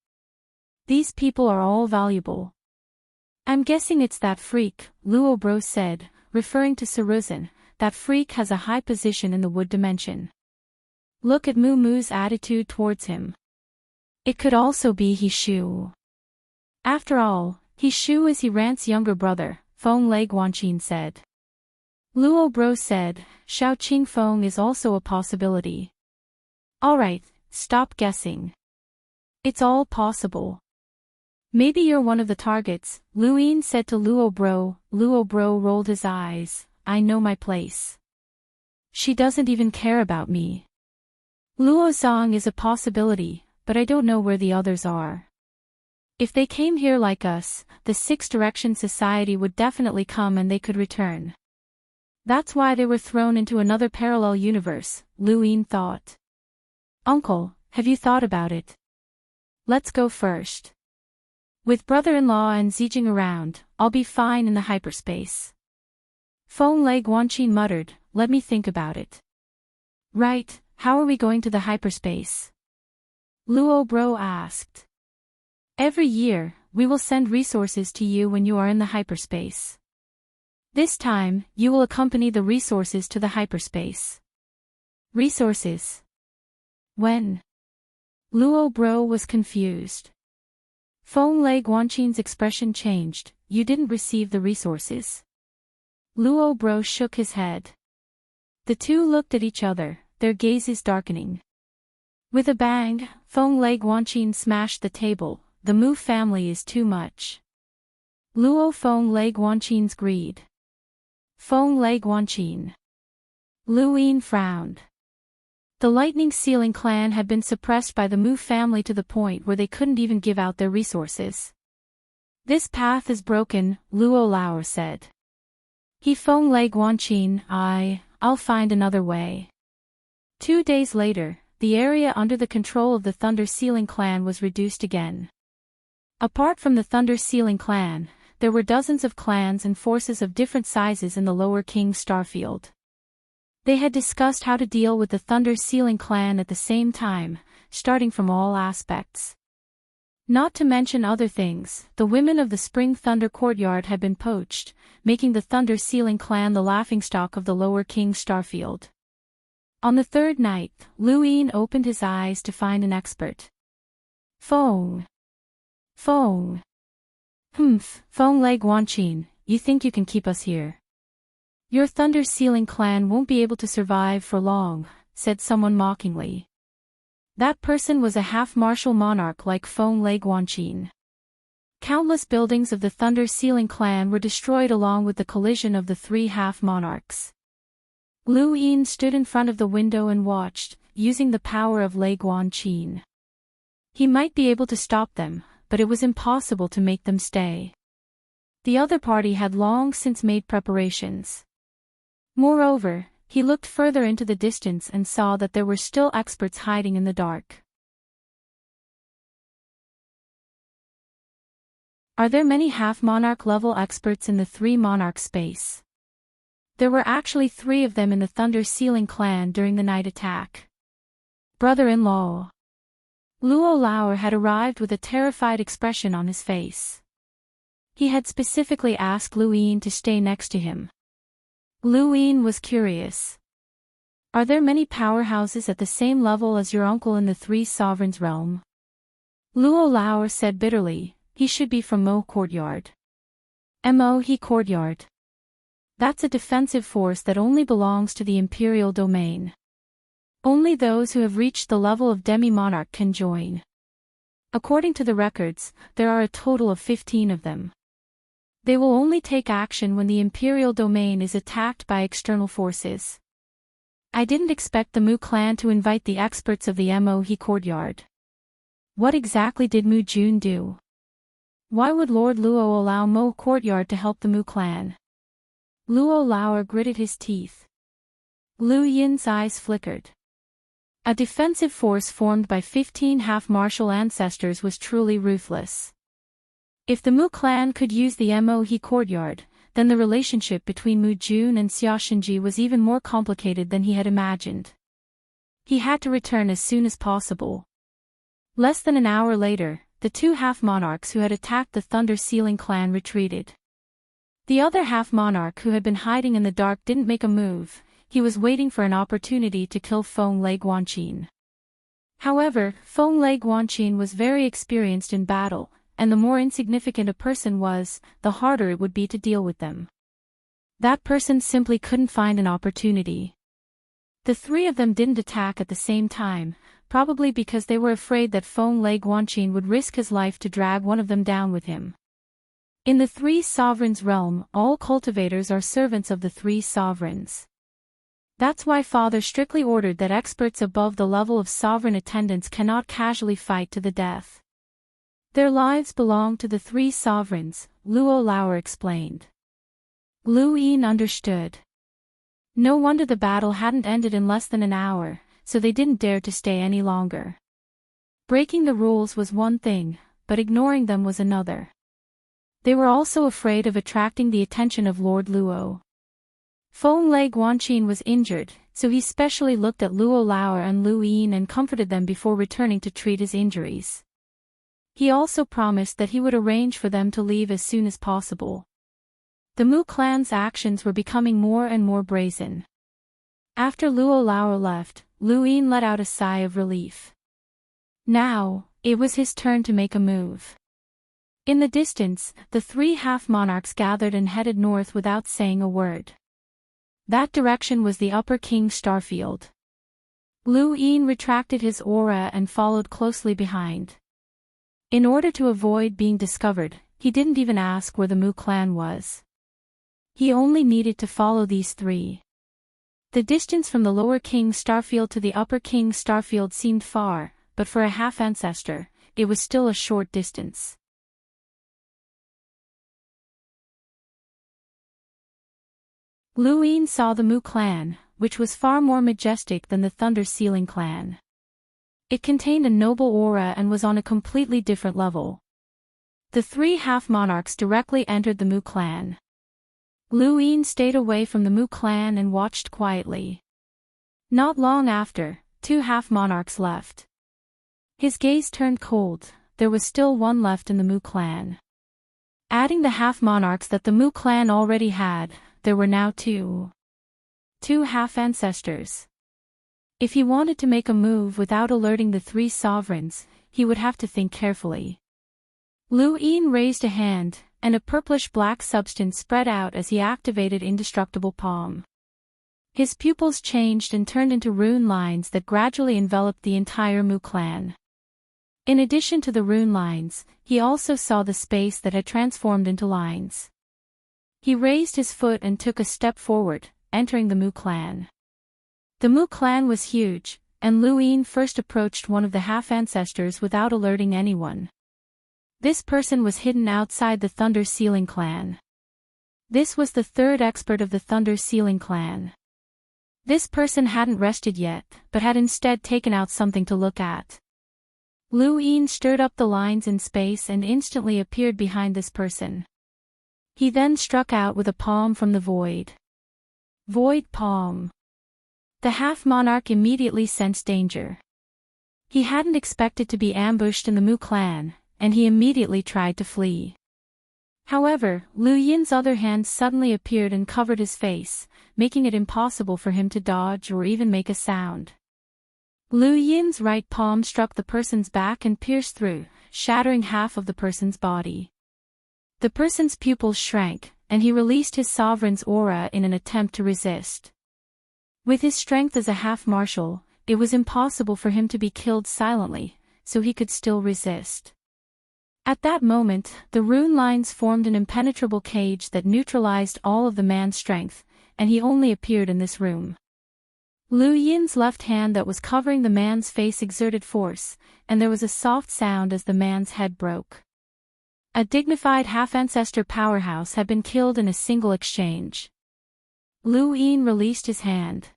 These people are all valuable. I'm guessing it's that freak, Luo Bro said, referring to Saruzin. That freak has a high position in the wood dimension. Look at Mu Mu's attitude towards him. It could also be He Shu. After all, He Shu is He Rant's younger brother, Feng Lei Guanqin said. Luo Bro said, Xiao Qingfeng is also a possibility. Alright, stop guessing. It's all possible. Maybe you're one of the targets, Lu Yin said to Luo Bro. Luo Bro rolled his eyes. I know my place. She doesn't even care about me. Luo Zong is a possibility, but I don't know where the others are. If they came here like us, the Six Direction Society would definitely come and they could return. That's why they were thrown into another parallel universe, Lu Yin thought. Uncle, have you thought about it? Let's go first. With brother-in-law and Zijing around, I'll be fine in the hyperspace. Feng Lei Guanqin muttered, let me think about it. Right, how are we going to the hyperspace? Luo Bro asked. Every year, we will send resources to you when you are in the hyperspace. This time, you will accompany the resources to the hyperspace. Resources? When? Luo Bro was confused. Feng Lei Guanqin's expression changed. You didn't receive the resources. Luo Bro shook his head. The two looked at each other, their gazes darkening. With a bang, Feng Lei Guanqin smashed the table. The Mu family is too much. Luo Feng Lei Guanqin's greed. Feng Lei Guanqin. Lu Yin frowned. The Lightning Ceiling clan had been suppressed by the Mu family to the point where they couldn't even give out their resources. This path is broken, Luo Lao said. He Feng Lei Guanqin, I'll find another way. 2 days later, the area under the control of the Thunder Ceiling clan was reduced again. Apart from the Thunder Ceiling clan, there were dozens of clans and forces of different sizes in the Lower King Starfield. They had discussed how to deal with the Thunder Ceiling clan at the same time, starting from all aspects. Not to mention other things, the women of the Spring Thunder Courtyard had been poached, making the Thunder Ceiling clan the laughingstock of the Lower King Starfield. On the third night, Lu Yin opened his eyes to find an expert. Feng Lei Guanqin, you think you can keep us here? Your Thunder Ceiling clan won't be able to survive for long, said someone mockingly. That person was a half-martial monarch like Feng Lei Guanqin. Countless buildings of the Thunder Ceiling clan were destroyed along with the collision of the 3 half-monarchs. Lu Yin stood in front of the window and watched, using the power of Lei Guanqin. He might be able to stop them, but it was impossible to make them stay. The other party had long since made preparations. Moreover, he looked further into the distance and saw that there were still experts hiding in the dark. Are there many half-monarch level experts in the 3 monarch space? There were actually 3 of them in the Thunder Ceiling clan during the night attack. Brother-in-law. Luo Lao had arrived with a terrified expression on his face. He had specifically asked Lu Yin to stay next to him. Lu Yin was curious. Are there many powerhouses at the same level as your uncle in the 3 sovereigns realm? Luo Lao said bitterly, he should be from Mo Courtyard. Mo Courtyard. That's a defensive force that only belongs to the imperial domain. Only those who have reached the level of demi-monarch can join. According to the records, there are a total of 15 of them. They will only take action when the imperial domain is attacked by external forces. I didn't expect the Mu clan to invite the experts of the Mohe courtyard. What exactly did Mu Jun do? Why would Lord Luo allow Mo courtyard to help the Mu clan? Luo Lauer gritted his teeth. Lu Yin's eyes flickered. A defensive force formed by 15 half-martial ancestors was truly ruthless. If the Mu clan could use the Mohe courtyard, then the relationship between Mu Jun and Xia Xinji was even more complicated than he had imagined. He had to return as soon as possible. Less than an hour later, the two half-monarchs who had attacked the Thunder Sealing clan retreated. The other half-monarch who had been hiding in the dark didn't make a move. He was waiting for an opportunity to kill Feng Lei Guanqin. However, Feng Lei Guanqin was very experienced in battle, and the more insignificant a person was, the harder it would be to deal with them. That person simply couldn't find an opportunity. The three of them didn't attack at the same time, probably because they were afraid that Feng Lei Guanqin would risk his life to drag one of them down with him. In the Three Sovereigns realm, all cultivators are servants of the Three Sovereigns. That's why Father strictly ordered that experts above the level of sovereign attendants cannot casually fight to the death. Their lives belong to the Three Sovereigns, Luo Lauer explained. Lu Yin understood. No wonder the battle hadn't ended in less than an hour, so they didn't dare to stay any longer. Breaking the rules was one thing, but ignoring them was another. They were also afraid of attracting the attention of Lord Luo. Feng Lei Guanqin was injured, so he specially looked at Luo Lauer and Lu Yin and comforted them before returning to treat his injuries. He also promised that he would arrange for them to leave as soon as possible. The Mu clan's actions were becoming more and more brazen. After Luo Lauer left, Lu Yin let out a sigh of relief. Now, it was his turn to make a move. In the distance, the three half-monarchs gathered and headed north without saying a word. That direction was the Upper King Starfield. Lu Yin retracted his aura and followed closely behind. In order to avoid being discovered, he didn't even ask where the Mu clan was. He only needed to follow these three. The distance from the Lower King Starfield to the Upper King Starfield seemed far, but for a half-ancestor, it was still a short distance. Lu Yin saw the Mu clan, which was far more majestic than the Thunder Sealing clan. It contained a noble aura and was on a completely different level. The three half-monarchs directly entered the Mu clan. Lu Yin stayed away from the Mu clan and watched quietly. Not long after, two half-monarchs left. His gaze turned cold. There was still one left in the Mu clan. Adding the half-monarchs that the Mu clan already had, there were now two half-ancestors. If he wanted to make a move without alerting the three sovereigns, he would have to think carefully. Lu Yin raised a hand, and a purplish-black substance spread out as he activated Indestructible Palm. His pupils changed and turned into rune lines that gradually enveloped the entire Mu clan. In addition to the rune lines, he also saw the space that had transformed into lines. He raised his foot and took a step forward, entering the Mu clan. The Mu clan was huge, and Lu Yin first approached one of the half-ancestors without alerting anyone. This person was hidden outside the Thunder Sealing clan. This was the third expert of the Thunder Sealing clan. This person hadn't rested yet, but had instead taken out something to look at. Lu Yin stirred up the lines in space and instantly appeared behind this person. He then struck out with a palm from the void. Void palm. The half-monarch immediately sensed danger. He hadn't expected to be ambushed in the Mu clan, and he immediately tried to flee. However, Lu Yin's other hand suddenly appeared and covered his face, making it impossible for him to dodge or even make a sound. Lu Yin's right palm struck the person's back and pierced through, shattering half of the person's body. The person's pupils shrank, and he released his sovereign's aura in an attempt to resist. With his strength as a half-martial, it was impossible for him to be killed silently, so he could still resist. At that moment, the rune lines formed an impenetrable cage that neutralized all of the man's strength, and he only appeared in this room. Lu Yin's left hand that was covering the man's face exerted force, and there was a soft sound as the man's head broke. A dignified half-ancestor powerhouse had been killed in a single exchange. Lu Yin released his hand.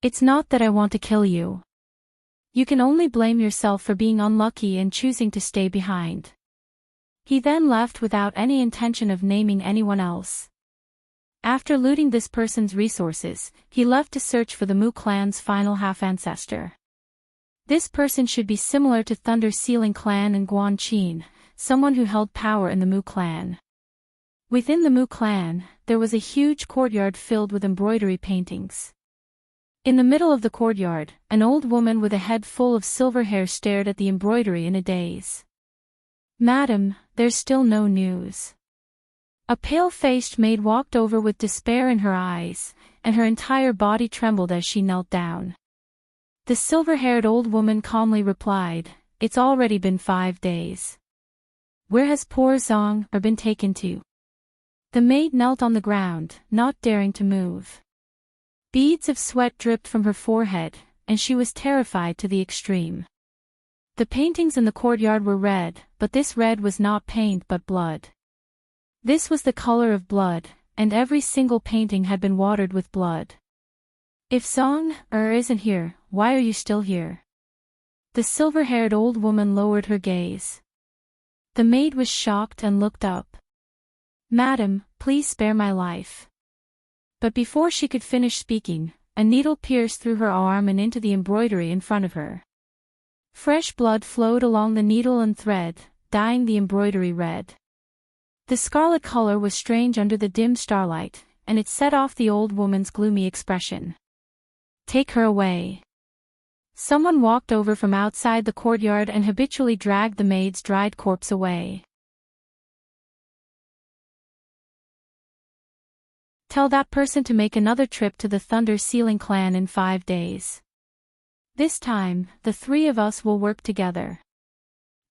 It's not that I want to kill you. You can only blame yourself for being unlucky and choosing to stay behind. He then left without any intention of naming anyone else. After looting this person's resources, he left to search for the Mu clan's final half-ancestor. This person should be similar to Thunder Sealing clan and Guan Qin, someone who held power in the Mu clan. Within the Mu clan, there was a huge courtyard filled with embroidery paintings. In the middle of the courtyard, an old woman with a head full of silver hair stared at the embroidery in a daze. "Madam, there's still no news." A pale-faced maid walked over with despair in her eyes, and her entire body trembled as she knelt down. The silver-haired old woman calmly replied, "It's already been 5 days. Where has poor Zong been taken to?" The maid knelt on the ground, not daring to move. Beads of sweat dripped from her forehead, and she was terrified to the extreme. The paintings in the courtyard were red, but this red was not paint but blood. This was the color of blood, and every single painting had been watered with blood. "If Zong isn't here, why are you still here?" The silver-haired old woman lowered her gaze. The maid was shocked and looked up. "Madam, please spare my life." But before she could finish speaking, a needle pierced through her arm and into the embroidery in front of her. Fresh blood flowed along the needle and thread, dyeing the embroidery red. The scarlet color was strange under the dim starlight, and it set off the old woman's gloomy expression. "Take her away." Someone walked over from outside the courtyard and habitually dragged the maid's dried corpse away. "Tell that person to make another trip to the Thunder Sealing clan in 5 days. This time, the 3 of us will work together.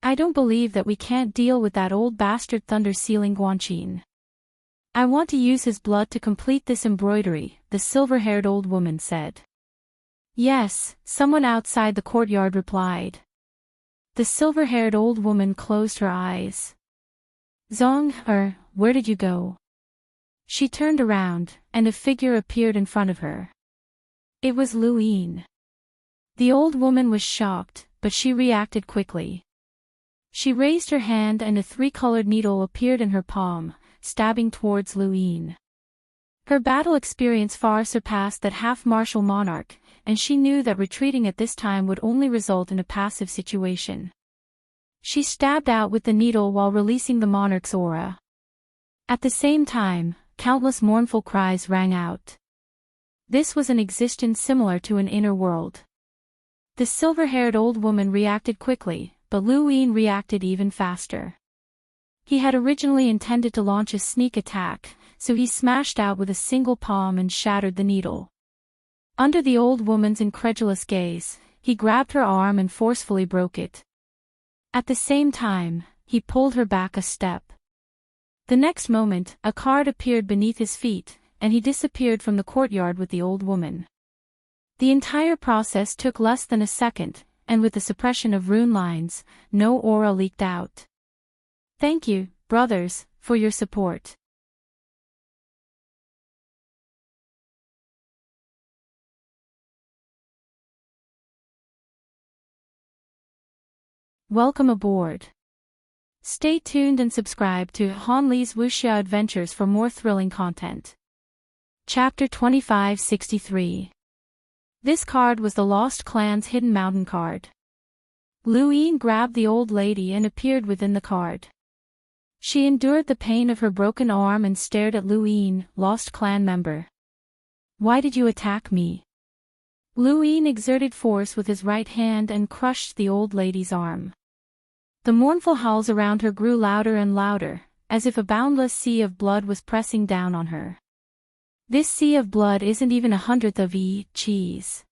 I don't believe that we can't deal with that old bastard Thunder Sealing Guanqin. I want to use his blood to complete this embroidery," the silver-haired old woman said. "Yes," someone outside the courtyard replied. The silver-haired old woman closed her eyes. "Zong, where did you go?" She turned around, and a figure appeared in front of her. It was Lu Yin. The old woman was shocked, but she reacted quickly. She raised her hand and a 3-colored needle appeared in her palm, stabbing towards Lu Yin. Her battle experience far surpassed that half-martial monarch, and she knew that retreating at this time would only result in a passive situation. She stabbed out with the needle while releasing the monarch's aura. At the same time, countless mournful cries rang out. This was an existence similar to an inner world. The silver-haired old woman reacted quickly, but Lu Yin reacted even faster. He had originally intended to launch a sneak attack, so he smashed out with a single palm and shattered the needle. Under the old woman's incredulous gaze, he grabbed her arm and forcefully broke it. At the same time, he pulled her back a step. The next moment, a card appeared beneath his feet, and he disappeared from the courtyard with the old woman. The entire process took less than a second, and with the suppression of rune lines, no aura leaked out. Thank you, brothers, for your support. Welcome aboard. Stay tuned and subscribe to Han Li's Wuxia Adventures for more thrilling content. Chapter 2563. This card was the Lost Clan's hidden mountain card. Lu Yin grabbed the old lady and appeared within the card. She endured the pain of her broken arm and stared at Lu Yin, Lost Clan member. "Why did you attack me?" Lu Yin exerted force with his right hand and crushed the old lady's arm. The mournful howls around her grew louder and louder, as if a boundless sea of blood was pressing down on her. This sea of blood isn't even 1/100th of cheese.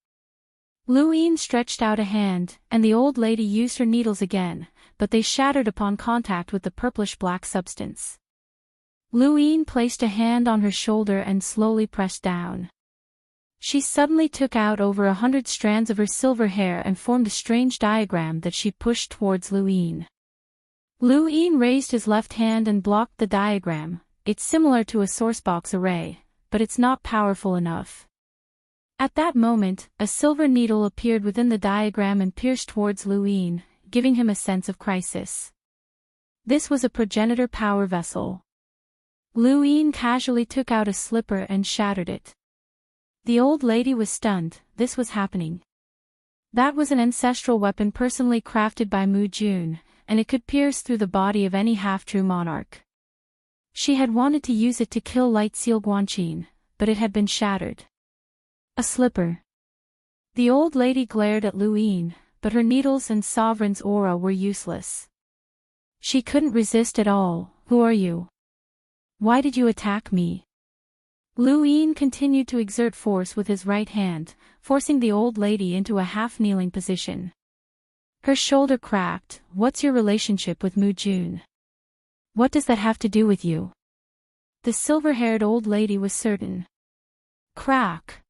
Lu Yin stretched out a hand, and the old lady used her needles again, but they shattered upon contact with the purplish-black substance. Luine placed a hand on her shoulder and slowly pressed down. She suddenly took out over 100 strands of her silver hair and formed a strange diagram that she pushed towards Luine. Luine raised his left hand and blocked the diagram. It's similar to a sourcebox array, but it's not powerful enough. At that moment, a silver needle appeared within the diagram and pierced towards Luine, giving him a sense of crisis. This was a progenitor power vessel. Luine casually took out a slipper and shattered it. The old lady was stunned. This was happening. That was an ancestral weapon personally crafted by Mu Jun, and it could pierce through the body of any half-true monarch. She had wanted to use it to kill Light Seal Guanqin, but it had been shattered. A slipper. The old lady glared at Luine, but her needles and sovereign's aura were useless. She couldn't resist at all. Who are you? Why did you attack me? Luine continued to exert force with his right hand, forcing the old lady into a half-kneeling position. Her shoulder cracked. What's your relationship with Mu Jun? What does that have to do with you? The silver-haired old lady was certain. Crack.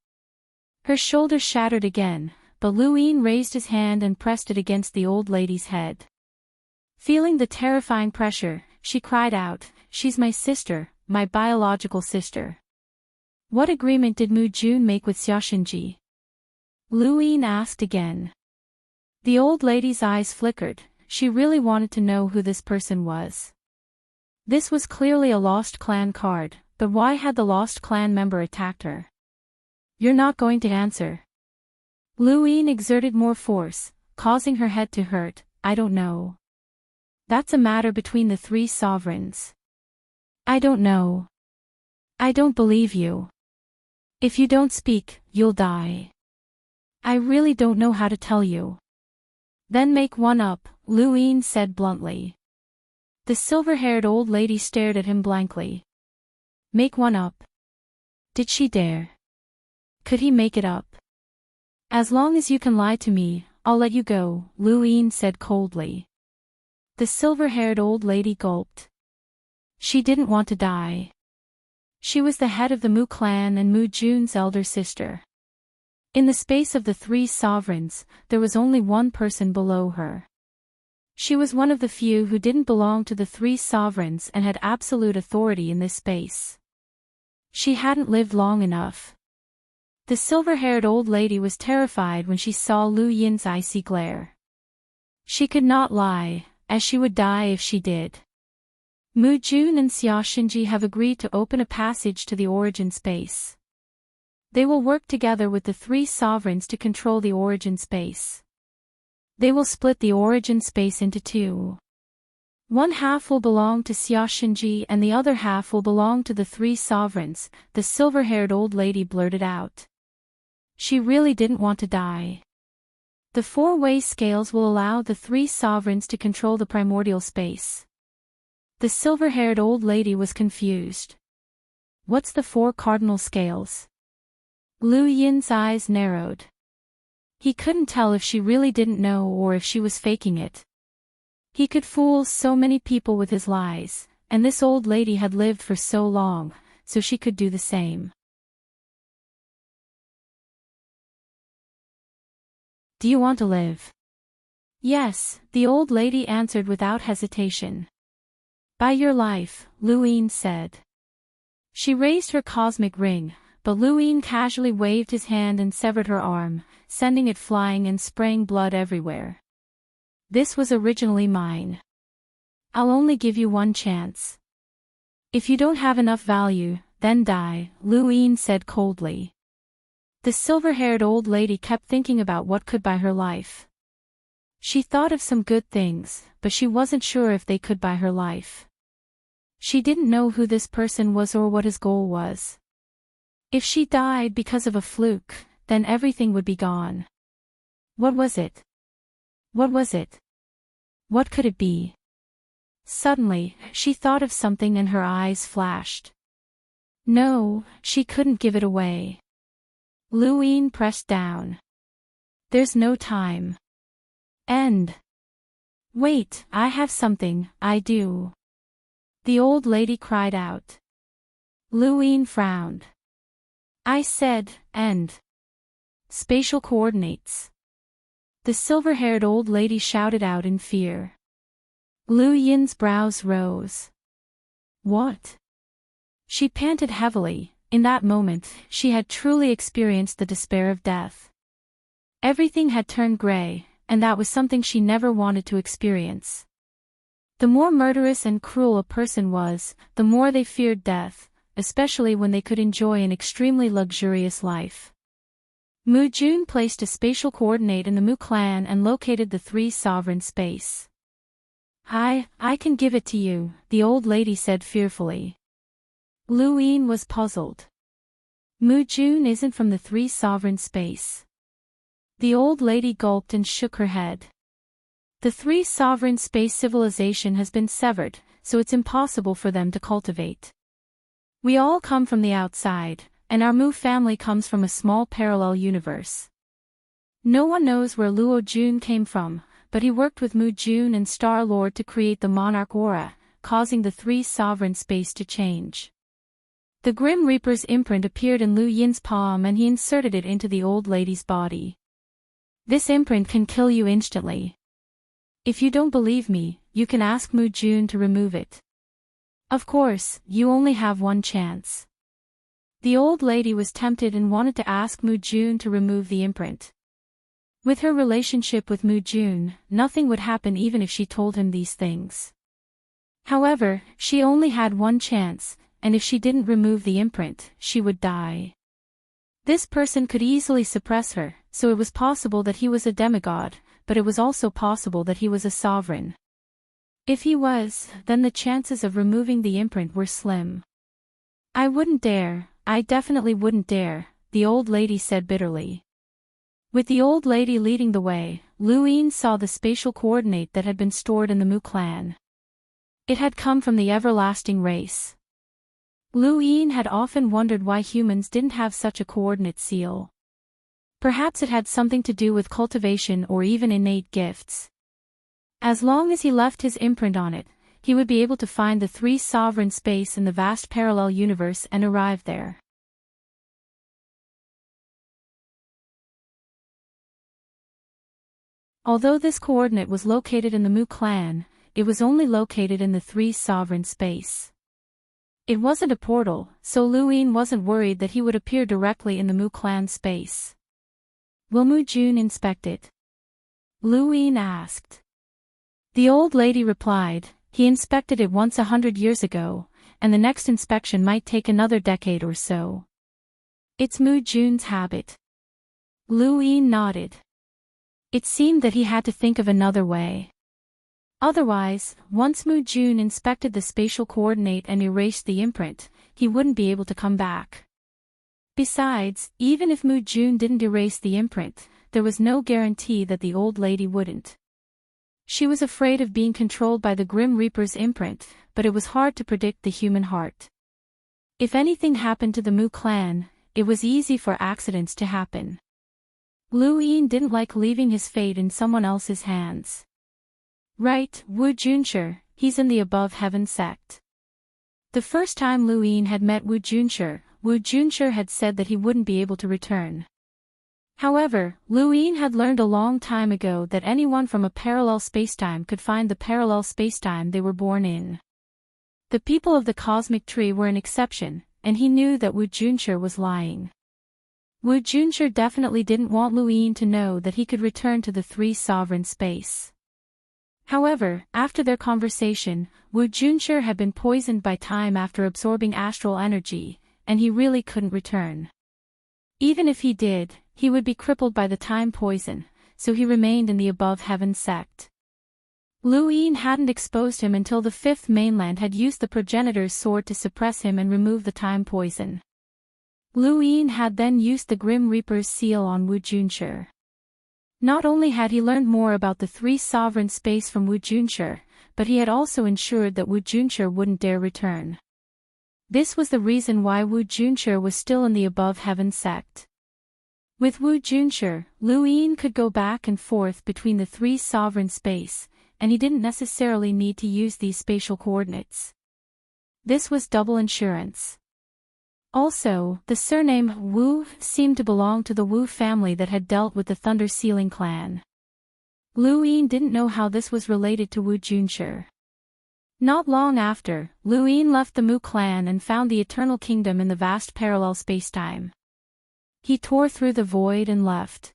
Her shoulder shattered again, but Luine raised his hand and pressed it against the old lady's head. Feeling the terrifying pressure, she cried out, "She's my sister, my biological sister." What agreement did Mu Jun make with Xiaoxinji? Luine asked again. The old lady's eyes flickered. She really wanted to know who this person was. This was clearly a Lost Clan card, but why had the Lost Clan member attacked her? You're not going to answer. Luine exerted more force, causing her head to hurt. I don't know. That's a matter between the three sovereigns. I don't know. I don't believe you. If you don't speak, you'll die. I really don't know how to tell you. Then make one up, Luine said bluntly. The silver-haired old lady stared at him blankly. Make one up. Did she dare? Could he make it up? As long as you can lie to me, I'll let you go, Luine said coldly. The silver-haired old lady gulped. She didn't want to die. She was the head of the Mu clan and Mu Jun's elder sister. In the space of the three sovereigns, there was only one person below her. She was one of the few who didn't belong to the three sovereigns and had absolute authority in this space. She hadn't lived long enough. The silver-haired old lady was terrified when she saw Lu Yin's icy glare. She could not lie, as she would die if she did. Mu Jun and Xiaoxinji have agreed to open a passage to the origin space. They will work together with the three sovereigns to control the origin space. They will split the origin space into two. One half will belong to Xiaoxinji and the other half will belong to the three sovereigns, the silver-haired old lady blurted out. She really didn't want to die. The four-way scales will allow the three sovereigns to control the primordial space. The silver-haired old lady was confused. What's the four cardinal scales? Lu Yin's eyes narrowed. He couldn't tell if she really didn't know or if she was faking it. He could fool so many people with his lies, and this old lady had lived for so long, so she could do the same. Do you want to live? Yes, the old lady answered without hesitation. By your life, Luine said. She raised her cosmic ring, but Luine casually waved his hand and severed her arm, sending it flying and spraying blood everywhere. This was originally mine. I'll only give you one chance. If you don't have enough value, then die, Luine said coldly. The silver-haired old lady kept thinking about what could buy her life. She thought of some good things, but she wasn't sure if they could buy her life. She didn't know who this person was or what his goal was. If she died because of a fluke, then everything would be gone. What was it? What was it? What could it be? Suddenly, she thought of something and her eyes flashed. No, she couldn't give it away. Luine pressed down. There's no time. End. Wait, I have something, I do. The old lady cried out. Luwin frowned. I said, and spatial coordinates. The silver-haired old lady shouted out in fear. Lu Yin's brows rose. What? She panted heavily. In that moment, she had truly experienced the despair of death. Everything had turned gray, and that was something she never wanted to experience. The more murderous and cruel a person was, the more they feared death, especially when they could enjoy an extremely luxurious life. Mu Jun placed a spatial coordinate in the Mu clan and located the 3 sovereign space. I can give it to you, the old lady said fearfully. Luwin was puzzled. Mu Jun isn't from the 3 sovereign space. The old lady gulped and shook her head. The 3 sovereign space civilization has been severed, so it's impossible for them to cultivate. We all come from the outside, and our Mu family comes from a small parallel universe. No one knows where Luo Jun came from, but he worked with Mu Jun and Star-Lord to create the monarch aura, causing the 3 sovereign space to change. The Grim Reaper's imprint appeared in Lu Yin's palm and he inserted it into the old lady's body. This imprint can kill you instantly. If you don't believe me, you can ask Mu Jun to remove it. Of course, you only have one chance. The old lady was tempted and wanted to ask Mu Jun to remove the imprint. With her relationship with Mu Jun, nothing would happen even if she told him these things. However, she only had one chance, and if she didn't remove the imprint, she would die. This person could easily suppress her, so it was possible that he was a demigod, but it was also possible that he was a sovereign. If he was, then the chances of removing the imprint were slim. I wouldn't dare, I definitely wouldn't dare, the old lady said bitterly. With the old lady leading the way, Luwin saw the spatial coordinate that had been stored in the Mu clan. It had come from the everlasting race. Luwin had often wondered why humans didn't have such a coordinate seal. Perhaps it had something to do with cultivation or even innate gifts. As long as he left his imprint on it, he would be able to find the 3 sovereign space in the vast parallel universe and arrive there. Although this coordinate was located in the Mu clan, it was only located in the 3 sovereign space. It wasn't a portal, so Luwin wasn't worried that he would appear directly in the Mu clan space. Will Mu Jun inspect it? Luwin asked. The old lady replied, he inspected it once 100 years ago, and the next inspection might take another decade or so. It's Mu Jun's habit. Luwin nodded. It seemed that he had to think of another way. Otherwise, once Mu Jun inspected the spatial coordinate and erased the imprint, he wouldn't be able to come back. Besides, even if Mu Jun didn't erase the imprint, there was no guarantee that the old lady wouldn't. She was afraid of being controlled by the Grim Reaper's imprint, but it was hard to predict the human heart. If anything happened to the Mu clan, it was easy for accidents to happen. Luwin didn't like leaving his fate in someone else's hands. Right, Wu Junshi, he's in the above heaven sect. The first time Luwin had met Wu Junshi had said that he wouldn't be able to return. However, Luwin had learned a long time ago that anyone from a parallel spacetime could find the parallel spacetime they were born in. The people of the cosmic tree were an exception, and he knew that Wu Junshi was lying. Wu Junshi definitely didn't want Luwin to know that he could return to the 3 sovereign space. However, after their conversation, Wu Junshi had been poisoned by time after absorbing astral energy, and he really couldn't return. Even if he did, he would be crippled by the time poison, so he remained in the above heaven sect. Luwin hadn't exposed him until the 5th mainland had used the progenitor's sword to suppress him and remove the time poison. Luwin had then used the Grim Reaper's seal on Wu Junshi. Not only had he learned more about the 3 sovereign space from Wu Junshi, but he had also ensured that Wu Junshi wouldn't dare return. This was the reason why Wu Junshi was still in the above heaven sect. With Wu Junshi, Luwin could go back and forth between the 3 sovereign space, and he didn't necessarily need to use these spatial coordinates. This was double insurance. Also, the surname Wu seemed to belong to the Wu family that had dealt with the Thunder Sealing clan. Lu Yin didn't know how this was related to Wu Junshi. Not long after, Lu Yin left the Mu clan and found the Eternal Kingdom in the vast parallel spacetime. He tore through the void and left.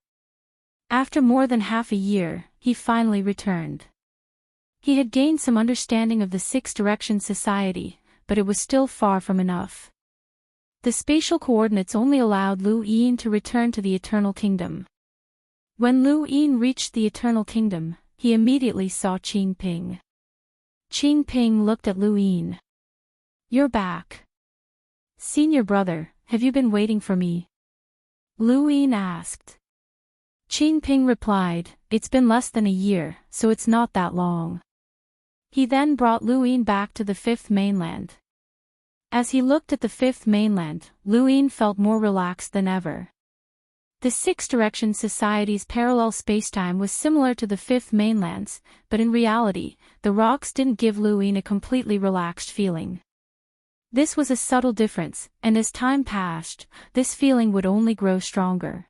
After more than half a year, he finally returned. He had gained some understanding of the Six Directions Society, but it was still far from enough. The spatial coordinates only allowed Lu Yin to return to the Eternal Kingdom. When Lu Yin reached the Eternal Kingdom, he immediately saw Qing Ping. Qing Ping looked at Lu Yin. "You're back. Senior brother, have you been waiting for me?" Lu Yin asked. Qing Ping replied, "It's been less than a year, so it's not that long." He then brought Lu Yin back to the fifth mainland. As he looked at the fifth mainland, Lu Yin felt more relaxed than ever. The Six Directions Society's parallel spacetime was similar to the fifth mainland's, but in reality, the rocks didn't give Lu Yin a completely relaxed feeling. This was a subtle difference, and as time passed, this feeling would only grow stronger.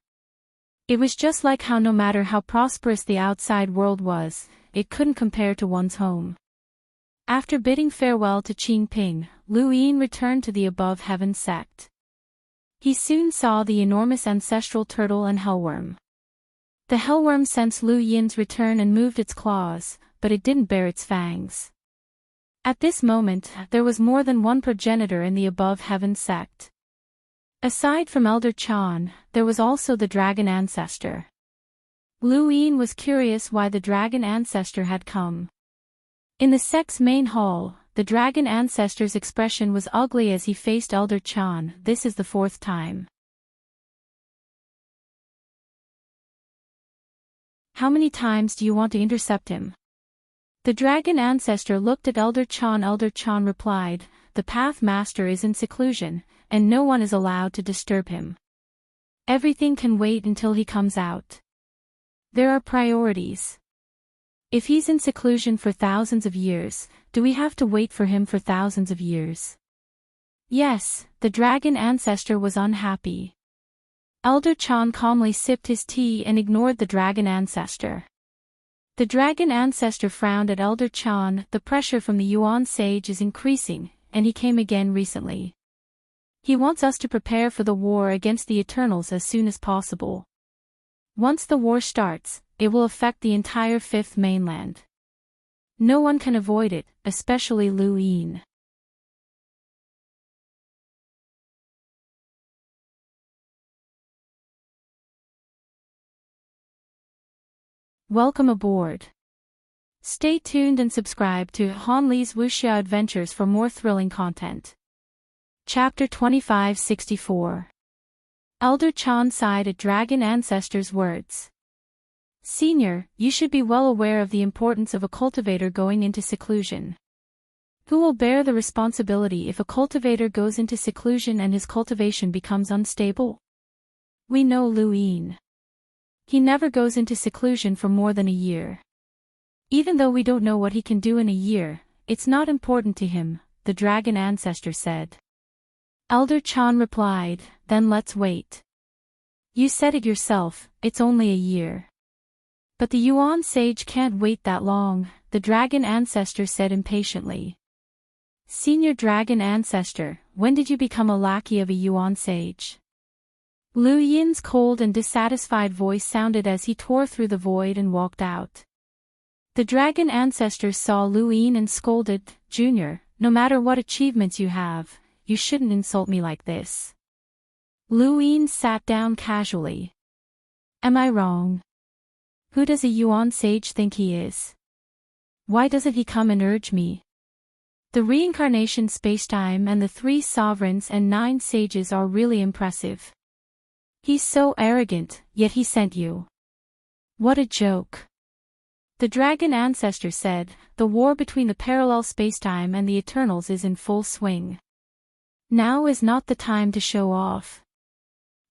It was just like how no matter how prosperous the outside world was, it couldn't compare to one's home. After bidding farewell to Qing Ping, Lu Yin returned to the Above Heaven sect. He soon saw the enormous ancestral turtle and hellworm. The hellworm sensed Lu Yin's return and moved its claws, but it didn't bare its fangs. At this moment, there was more than one progenitor in the Above Heaven sect. Aside from Elder Chan, there was also the dragon ancestor. Lu Yin was curious why the dragon ancestor had come. In the sect's main hall, the dragon ancestor's expression was ugly as he faced Elder Chan. "This is the fourth time. How many times do you want to intercept him?" The dragon ancestor looked at Elder Chan. Elder Chan replied, "The Path Master is in seclusion, and no one is allowed to disturb him. Everything can wait until he comes out. There are priorities. If he's in seclusion for thousands of years, do we have to wait for him for thousands of years?" Yes, the dragon ancestor was unhappy. Elder Chan calmly sipped his tea and ignored the dragon ancestor. The dragon ancestor frowned at Elder Chan. "The pressure from the Yuan sage is increasing, and he came again recently. He wants us to prepare for the war against the Eternals as soon as possible. Once the war starts, it will affect the entire fifth mainland. No one can avoid it, especially Lu Yin." Welcome aboard. Stay tuned and subscribe to Han Li's Wuxia Adventures for more thrilling content. Chapter 2564. Elder Chan sighed at Dragon Ancestor's words. "Senior, you should be well aware of the importance of a cultivator going into seclusion. Who will bear the responsibility if a cultivator goes into seclusion and his cultivation becomes unstable? We know Lu Yin. He never goes into seclusion for more than a year. Even though we don't know what he can do in a year, it's not important to him," the dragon ancestor said. Elder Chan replied, "Then let's wait. You said it yourself, it's only a year." "But the Yuan sage can't wait that long," the dragon ancestor said impatiently. "Senior dragon ancestor, when did you become a lackey of a Yuan sage?" Lu Yin's cold and dissatisfied voice sounded as he tore through the void and walked out. The dragon ancestor saw Lu Yin and scolded, "Junior, no matter what achievements you have, you shouldn't insult me like this." Lu Yin sat down casually. "Am I wrong? Who does a Yuan sage think he is? Why doesn't he come and urge me? The reincarnation spacetime and the 3 sovereigns and 9 sages are really impressive. He's so arrogant, yet he sent you. What a joke." The dragon ancestor said, "The war between the parallel spacetime and the Eternals is in full swing. Now is not the time to show off."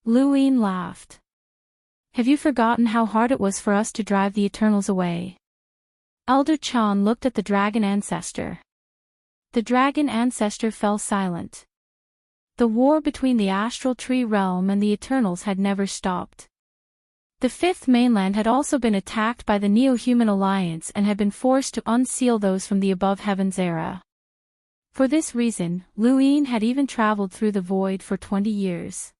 Lu Yin laughed. "Have you forgotten how hard it was for us to drive the Eternals away? Elder Chan looked at the dragon ancestor. The dragon ancestor fell silent. The war between the astral tree realm and the Eternals had never stopped. The fifth mainland had also been attacked by the Neo-Human Alliance and had been forced to unseal those from the above heavens era. For this reason, Luin had even traveled through the void for 20 years.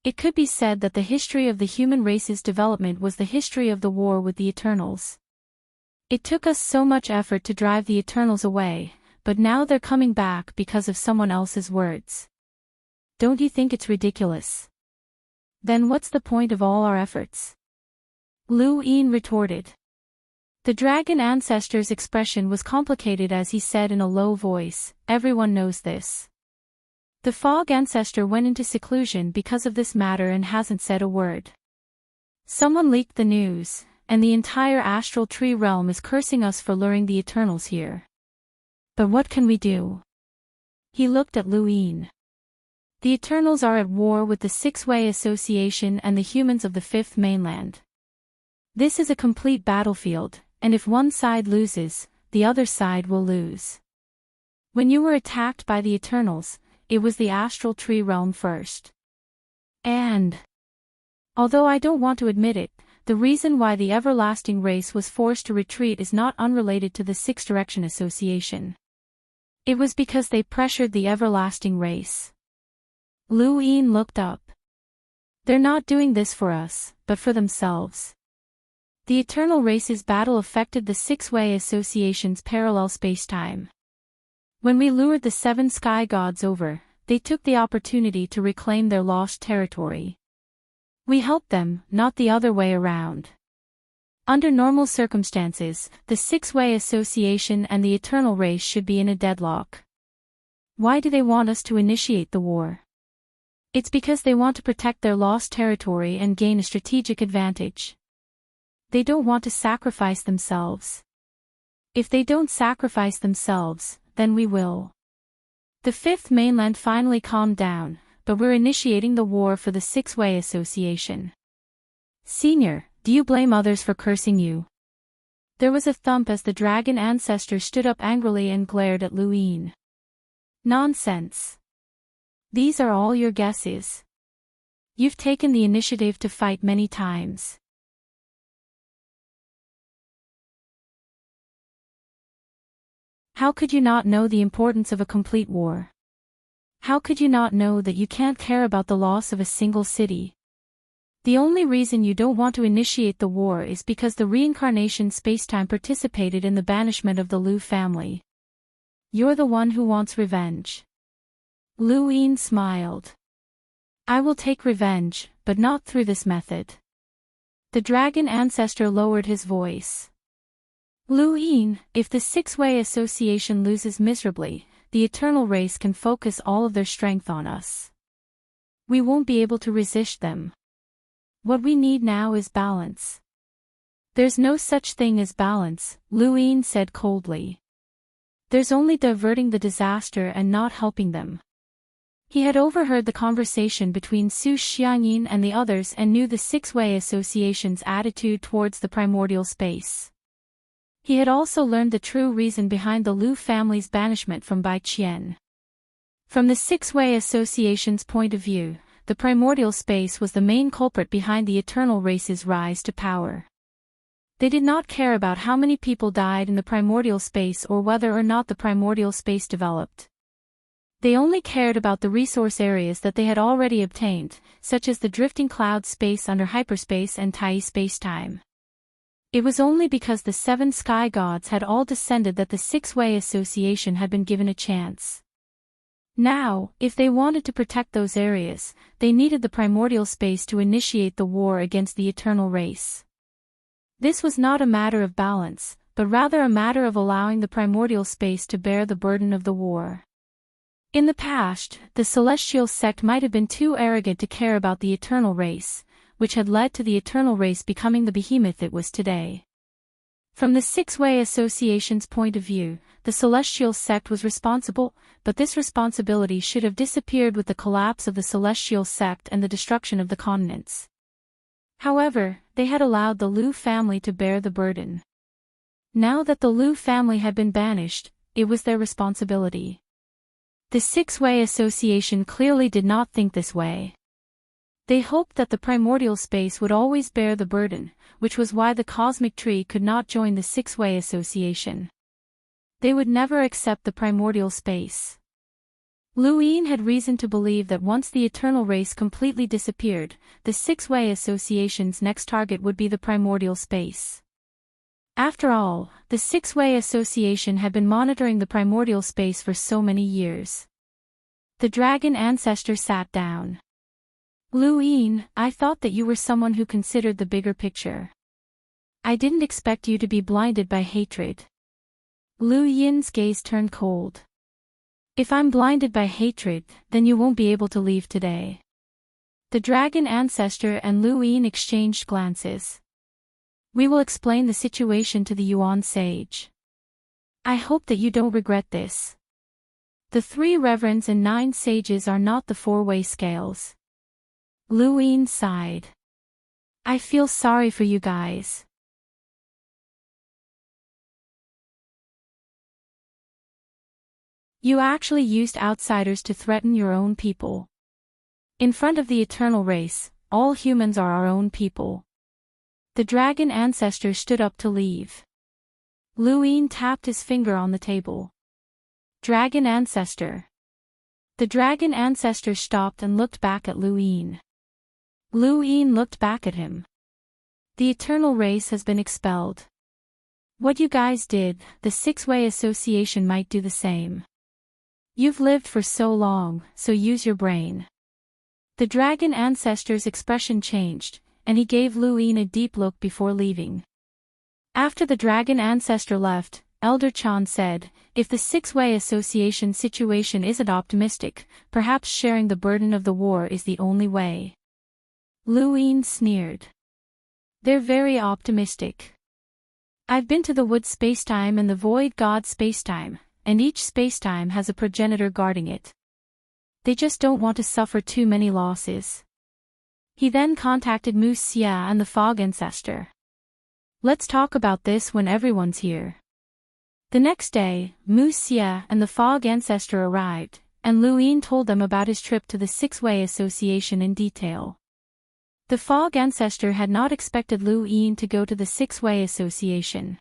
It could be said that the history of the human race's development was the history of the war with the Eternals. It took us so much effort to drive the Eternals away, but now they're coming back because of someone else's words. Don't you think it's ridiculous? Then what's the point of all our efforts? Luin retorted. The dragon ancestor's expression was complicated as he said in a low voice, "Everyone knows this. The fog ancestor went into seclusion because of this matter and hasn't said a word. Someone leaked the news, and the entire astral tree realm is cursing us for luring the Eternals here. But what can we do?" He looked at Luin. The Eternals are at war with the Six-Way Association and the humans of the Fifth Mainland. This is a complete battlefield, and if one side loses, the other side will lose. When you were attacked by the Eternals, it was the astral tree realm first. And, although I don't want to admit it, the reason why the Everlasting Race was forced to retreat is not unrelated to the Six Direction Association. It was because they pressured the Everlasting Race. Luin looked up. They're not doing this for us, but for themselves. The Eternal Race's battle affected the Six-Way Association's parallel space-time. When we lured the seven sky gods over, they took the opportunity to reclaim their lost territory. We helped them, not the other way around. Under normal circumstances, the Six-Way Association and the Eternal Race should be in a deadlock. Why do they want us to initiate the war? It's because they want to protect their lost territory and gain a strategic advantage. They don't want to sacrifice themselves. If they don't sacrifice themselves, then we will. The Fifth Mainland finally calmed down, but we're initiating the war for the Six-Way Association. Senior, do you blame others for cursing you? There was a thump as the dragon ancestor stood up angrily and glared at Luin. Nonsense. These are all your guesses. You've taken the initiative to fight many times. How could you not know the importance of a complete war? How could you not know that you can't care about the loss of a single city? The only reason you don't want to initiate the war is because the reincarnation spacetime participated in the banishment of the Lu family. You're the one who wants revenge. Luin smiled. I will take revenge, but not through this method. The dragon ancestor lowered his voice. Luin, if the Six-Way Association loses miserably, the Eternal Race can focus all of their strength on us. We won't be able to resist them. What we need now is balance. There's no such thing as balance, Luin said coldly. There's only diverting the disaster and not helping them. He had overheard the conversation between Su Xiangyin and the others and knew the Six-Way Association's attitude towards the primordial space. He had also learned the true reason behind the Lu family's banishment from Bai Qian. From the Six-Way Association's point of view, the primordial space was the main culprit behind the Eternal Race's rise to power. They did not care about how many people died in the primordial space or whether or not the primordial space developed. They only cared about the resource areas that they had already obtained, such as the drifting cloud space under hyperspace and Tai spacetime. It was only because the seven sky gods had all descended that the Six-Way Association had been given a chance. Now, if they wanted to protect those areas, they needed the primordial space to initiate the war against the Eternal Race. This was not a matter of balance, but rather a matter of allowing the primordial space to bear the burden of the war. In the past, the celestial sect might have been too arrogant to care about the Eternal Race, which had led to the Eternal Race becoming the behemoth it was today. From the Six-Way Association's point of view, the celestial sect was responsible, but this responsibility should have disappeared with the collapse of the celestial sect and the destruction of the continents. However, they had allowed the Lu family to bear the burden. Now that the Lu family had been banished, it was their responsibility. The Six-Way Association clearly did not think this way. They hoped that the primordial space would always bear the burden, which was why the cosmic tree could not join the Six-Way Association. They would never accept the primordial space. Luin had reason to believe that once the eternal race completely disappeared, the Six-Way Association's next target would be the primordial space. After all, the Six-Way Association had been monitoring the primordial space for so many years. The dragon ancestor sat down. Luin, I thought that you were someone who considered the bigger picture. I didn't expect you to be blinded by hatred. Lu Yin's gaze turned cold. If I'm blinded by hatred, then you won't be able to leave today. The dragon ancestor and Lu Yin exchanged glances. We will explain the situation to the Yuan sage. I hope that you don't regret this. The 3 reverends and 9 sages are not the 4-way scales. Lu Yin sighed. I feel sorry for you guys. You actually used outsiders to threaten your own people. In front of the eternal race, all humans are our own people. The dragon ancestor stood up to leave. Luin tapped his finger on the table. Dragon ancestor. The dragon ancestor stopped and looked back at Luin. Luin looked back at him. The eternal race has been expelled. What you guys did, the Six-Way Association might do the same. You've lived for so long, so use your brain. The dragon ancestor's expression changed, and he gave Luin a deep look before leaving. After the dragon ancestor left, Elder Chan said, if the Six-Way Association situation isn't optimistic, perhaps sharing the burden of the war is the only way. Luin sneered. They're very optimistic. I've been to the wood spacetime and the void god spacetime, and each spacetime has a progenitor guarding it. They just don't want to suffer too many losses. He then contacted Mu Xia and the fog ancestor. Let's talk about this when everyone's here. The next day, Mu Xia and the fog ancestor arrived, and Luin told them about his trip to the Six-Way Association in detail. The fog ancestor had not expected Luin to go to the Six-Way Association.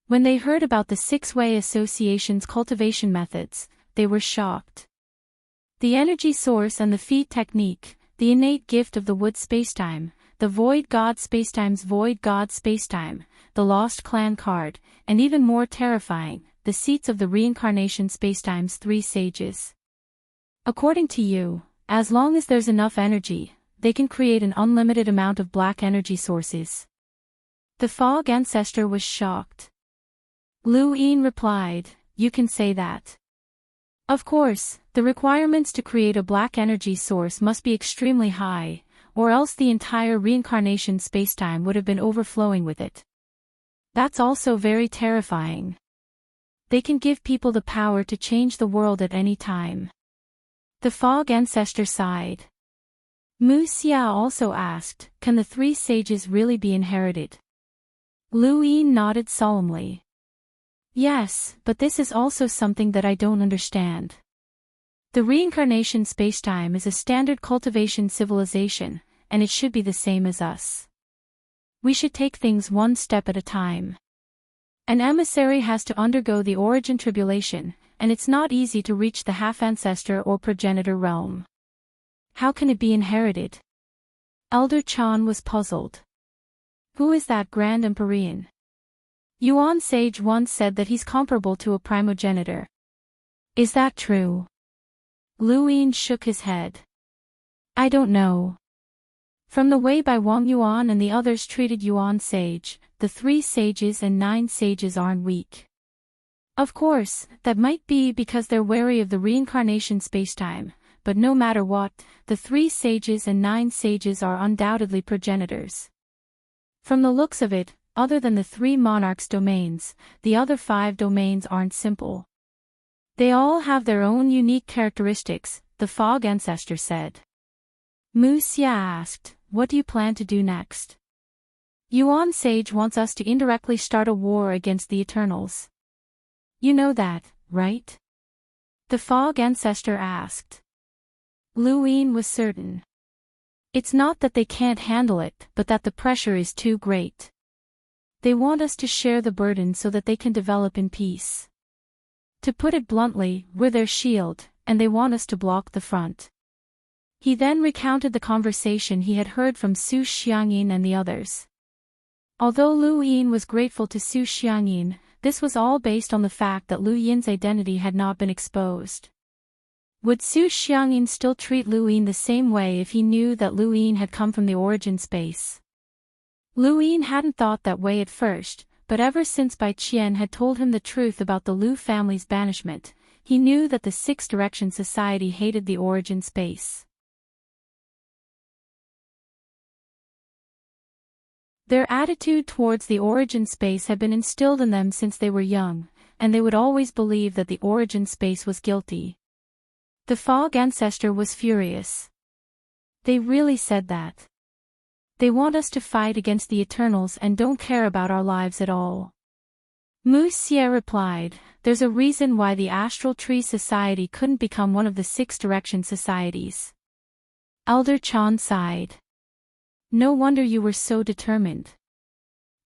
When they heard about the Six-Way Association's cultivation methods, they were shocked. The energy source and the feed technique, the innate gift of the wood spacetime, the void god spacetime's void god spacetime, the lost clan card, and even more terrifying, the seats of the reincarnation spacetime's 3 sages. According to you, as long as there's enough energy, they can create an unlimited amount of black energy sources. The fog ancestor was shocked. Luin replied, you can say that. Of course, the requirements to create a black energy source must be extremely high, or else the entire reincarnation spacetime would have been overflowing with it. That's also very terrifying. They can give people the power to change the world at any time. The fog ancestor sighed. Mu Xia also asked, can the 3 sages really be inherited? Luin nodded solemnly. Yes, but this is also something that I don't understand. The reincarnation spacetime is a standard cultivation civilization, and it should be the same as us. We should take things one step at a time. An emissary has to undergo the origin tribulation, and it's not easy to reach the half-ancestor or progenitor realm. How can it be inherited? Elder Chan was puzzled. Who is that Grand Empyrean? Yuan Sage once said that he's comparable to a primogenitor. Is that true? Luin shook his head. I don't know. From the way by Wang Yuan and the others treated Yuan Sage, the 3 sages and 9 sages aren't weak. Of course, that might be because they're wary of the reincarnation spacetime, but no matter what, the 3 sages and 9 sages are undoubtedly progenitors. From the looks of it, other than the 3 monarchs' domains, the other 5 domains aren't simple. They all have their own unique characteristics, the fog ancestor said. Mu Xia asked, what do you plan to do next? Yuan Sage wants us to indirectly start a war against the Eternals. You know that, right? The Fog Ancestor asked. Lu Yin was certain. It's not that they can't handle it, but that the pressure is too great. They want us to share the burden so that they can develop in peace. To put it bluntly, we're their shield, and they want us to block the front. He then recounted the conversation he had heard from Su Xiangyin and the others. Although Lu Yin was grateful to Su Xiangyin, this was all based on the fact that Lu Yin's identity had not been exposed. Would Su Xiangyin still treat Lu Yin the same way if he knew that Lu Yin had come from the origin space? Lu Yin hadn't thought that way at first, but ever since Bai Qian had told him the truth about the Lu family's banishment, he knew that the Six Direction Society hated the origin space. Their attitude towards the origin space had been instilled in them since they were young, and they would always believe that the origin space was guilty. The Fog Ancestor was furious. They really said that. They want us to fight against the Eternals and don't care about our lives at all. Mu Xie replied, there's a reason why the Astral Tree Society couldn't become one of the Six Direction Societies. Elder Chan sighed. No wonder you were so determined.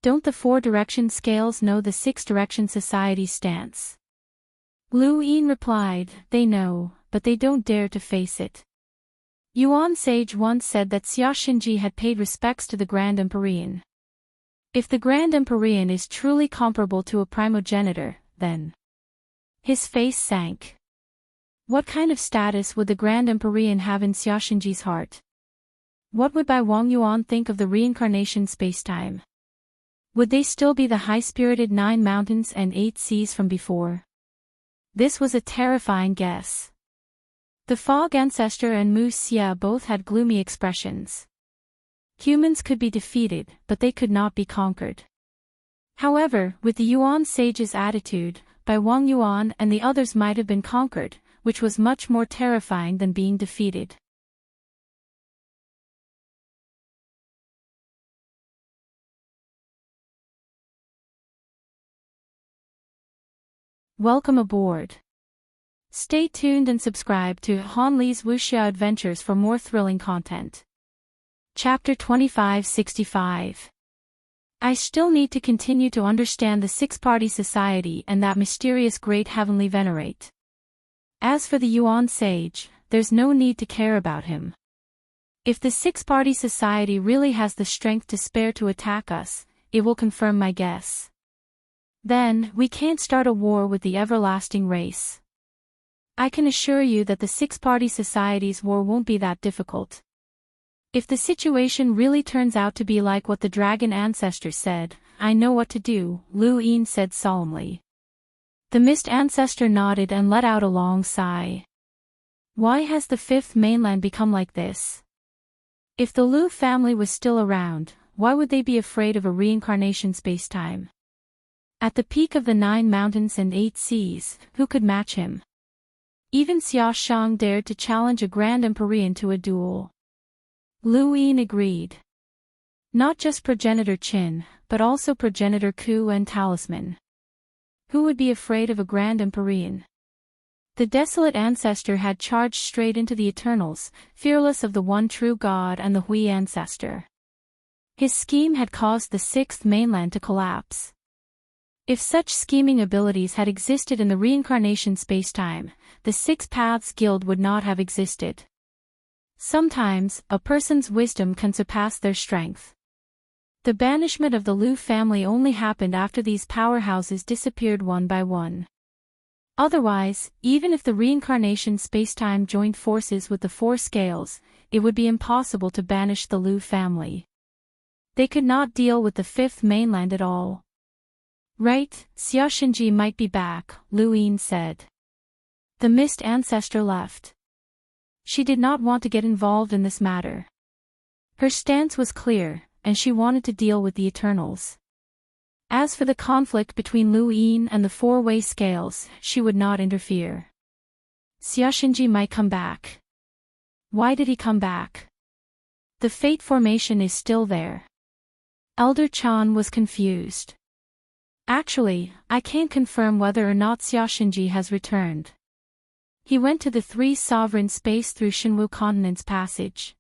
Don't the Four Direction Scales know the Six Direction Society's stance? Lu Yin replied, they know, but they don't dare to face it. Yuan Sage once said that Xia Xinji had paid respects to the Grand Empyrean. If the Grand Empyrean is truly comparable to a primogenitor, then... His face sank. What kind of status would the Grand Empyrean have in Xia Xinji's heart? What would Bai Wang Yuan think of the reincarnation spacetime? Would they still be the high-spirited 9 mountains and 8 seas from before? This was a terrifying guess. The Fog Ancestor and Mu Xie both had gloomy expressions. Humans could be defeated, but they could not be conquered. However, with the Yuan Sage's attitude, Bai Wang Yuan and the others might have been conquered, which was much more terrifying than being defeated. Welcome aboard. Stay tuned and subscribe to Han Li's Wuxia Adventures for more thrilling content. Chapter 2565. I still need to continue to understand the Six-Party Society and that mysterious Great Heavenly Venerate. As for the Yuan Sage, there's no need to care about him. If the Six-Party Society really has the strength to spare to attack us, it will confirm my guess. Then, we can't start a war with the everlasting race. I can assure you that the Six-Party Society's war won't be that difficult. If the situation really turns out to be like what the Dragon Ancestor said, I know what to do, Lu Yin said solemnly. The Mist Ancestor nodded and let out a long sigh. Why has the Fifth Mainland become like this? If the Lu family was still around, why would they be afraid of a reincarnation spacetime? At the peak of the 9 mountains and 8 seas, who could match him? Even Xia Shang dared to challenge a Grand Empyrean to a duel. Lu Yin agreed. Not just Progenitor Qin, but also Progenitor Ku and Talisman. Who would be afraid of a Grand Empyrean? The Desolate Ancestor had charged straight into the Eternals, fearless of the one true God and the Hui Ancestor. His scheme had caused the Sixth Mainland to collapse. If such scheming abilities had existed in the reincarnation spacetime, the Six Paths Guild would not have existed. Sometimes, a person's wisdom can surpass their strength. The banishment of the Lu family only happened after these powerhouses disappeared one by one. Otherwise, even if the reincarnation spacetime joined forces with the Four Scales, it would be impossible to banish the Lu family. They could not deal with the Fifth Mainland at all. Right, Xia Xinji might be back, Lu Yin said. The Mist Ancestor left. She did not want to get involved in this matter. Her stance was clear, and she wanted to deal with the Eternals. As for the conflict between Lu Yin and the Four-Way Scales, she would not interfere. Xia Xinji might come back. Why did he come back? The Fate formation is still there. Elder Chan was confused. Actually, I can't confirm whether or not Xiaoshenji has returned. He went to the three sovereign space through Shenwu Continent's passage.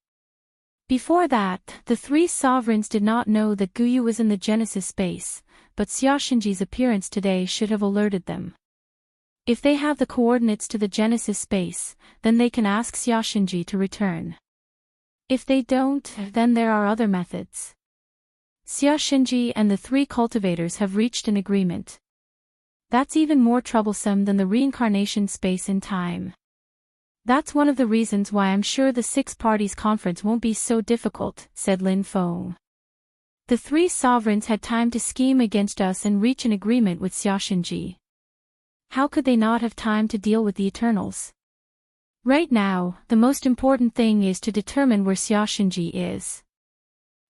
Before that, the three sovereigns did not know that Guyu was in the Genesis space, but Xiaoshenji's appearance today should have alerted them. If they have the coordinates to the Genesis space, then they can ask Xiaoshenji to return. If they don't, then there are other methods. Xiaoshenji and the three cultivators have reached an agreement. That's even more troublesome than the reincarnation space in time. That's one of the reasons why I'm sure the six parties conference won't be so difficult, said Lin Feng. The three sovereigns had time to scheme against us and reach an agreement with Xiaoshenji. How could they not have time to deal with the Eternals? Right now, the most important thing is to determine where Xiaoshenji is.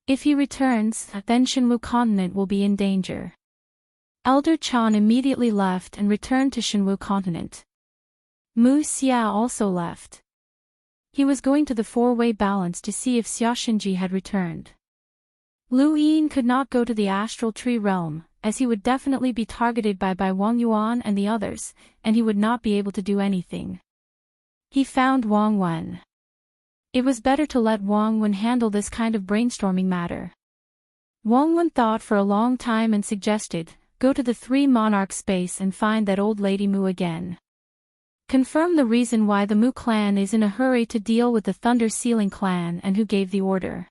If he returns, then Shenwu Continent will be in danger. Elder Chan immediately left and returned to Shenwu Continent. Mu Xia also left. He was going to the four-way balance to see if Xiaoshenji had returned. Lu Yin could not go to the astral tree realm, as he would definitely be targeted by Wang Yuan and the others, and he would not be able to do anything. He found Wang Wen. It was better to let Wang Wen handle this kind of brainstorming matter. Wang Wen thought for a long time and suggested, go to the three monarch space and find that old lady Mu again. Confirm the reason why the Mu clan is in a hurry to deal with the Thunder Sealing clan and who gave the order.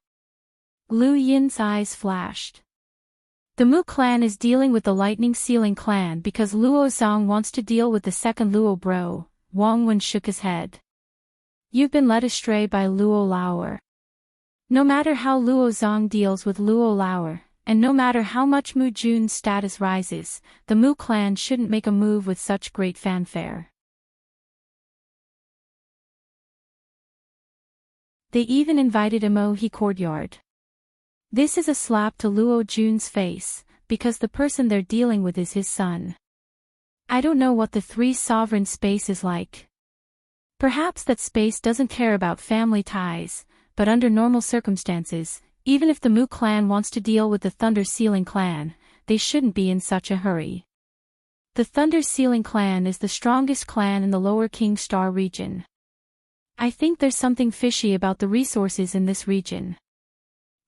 Lu Yin's eyes flashed. The Mu clan is dealing with the Lightning Sealing clan because Luo Zong wants to deal with the second Luo bro. Wang Wen shook his head. You've been led astray by Luo Lauer. No matter how Luo Zong deals with Luo Lauer, and no matter how much Mu Jun's status rises, the Mu clan shouldn't make a move with such great fanfare. They even invited a Mohi courtyard. This is a slap to Luo Jun's face, because the person they're dealing with is his son. I don't know what the three sovereign space is like. Perhaps that space doesn't care about family ties, but under normal circumstances, even if the Mu clan wants to deal with the Thunder Sealing clan, they shouldn't be in such a hurry. The Thunder Sealing clan is the strongest clan in the Lower King Star region. I think there's something fishy about the resources in this region.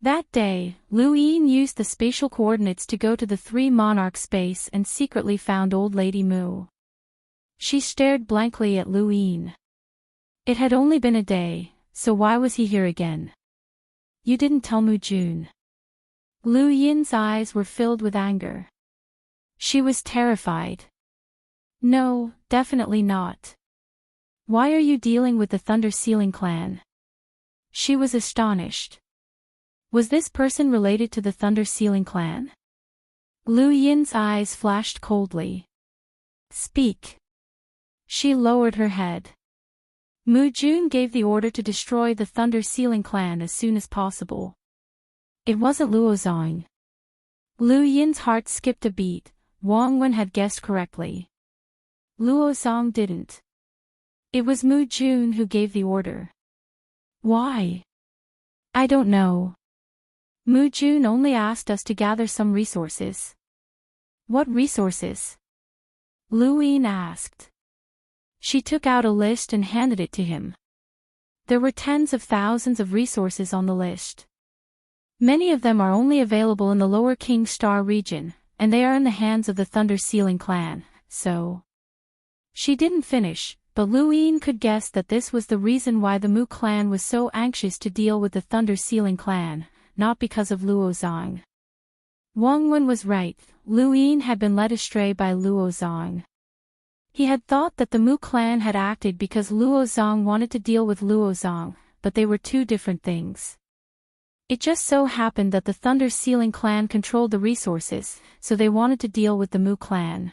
That day, Lu Yin used the spatial coordinates to go to the three monarch space and secretly found old lady Mu. She stared blankly at Lu Yin. It had only been a day, so why was he here again? You didn't tell Mu Jun. Lu Yin's eyes were filled with anger. She was terrified. No, definitely not. Why are you dealing with the Thunder Sealing clan? She was astonished. Was this person related to the Thunder Sealing clan? Lu Yin's eyes flashed coldly. Speak. She lowered her head. Mu Jun gave the order to destroy the Thunder Sealing clan as soon as possible. It wasn't Luo Zong. Lu Yin's heart skipped a beat. Wang Wen had guessed correctly. Luo Zong didn't. It was Mu Jun who gave the order. Why? I don't know. Mu Jun only asked us to gather some resources. What resources? Lu Yin asked. She took out a list and handed it to him. There were tens of thousands of resources on the list. Many of them are only available in the Lower King Star region, and they are in the hands of the Thunder Sealing clan, so... She didn't finish, but Lu Yin could guess that this was the reason why the Mu clan was so anxious to deal with the Thunder Sealing clan, not because of Luo Zong. Wang Wen was right, Lu Yin had been led astray by Luo Zong. He had thought that the Mu clan had acted because Luo Zong wanted to deal with Luo Zong, but they were two different things. It just so happened that the Thunder Sealing clan controlled the resources, so they wanted to deal with the Mu clan.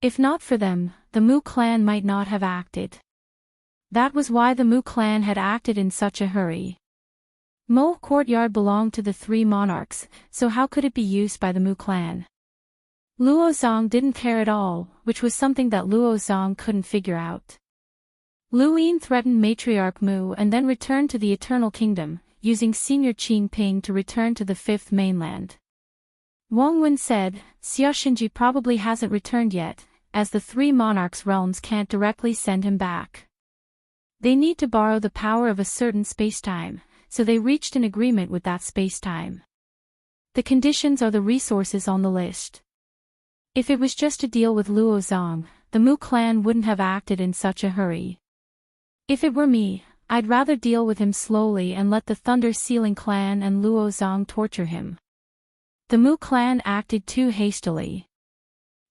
If not for them, the Mu clan might not have acted. That was why the Mu clan had acted in such a hurry. Mo courtyard belonged to the three monarchs, so how could it be used by the Mu clan? Luo Zong didn't care at all, which was something that Luo Zong couldn't figure out. Lu Yin threatened Matriarch Mu and then returned to the Eternal Kingdom, using Senior Qing Ping to return to the fifth mainland. Wang Wen said, Xiaoshenji probably hasn't returned yet, as the three monarchs' realms can't directly send him back. They need to borrow the power of a certain spacetime, so they reached an agreement with that spacetime. The conditions are the resources on the list. If it was just a deal with Luo Zong, the Mu clan wouldn't have acted in such a hurry. If it were me, I'd rather deal with him slowly and let the Thunder Sealing clan and Luo Zong torture him. The Mu clan acted too hastily.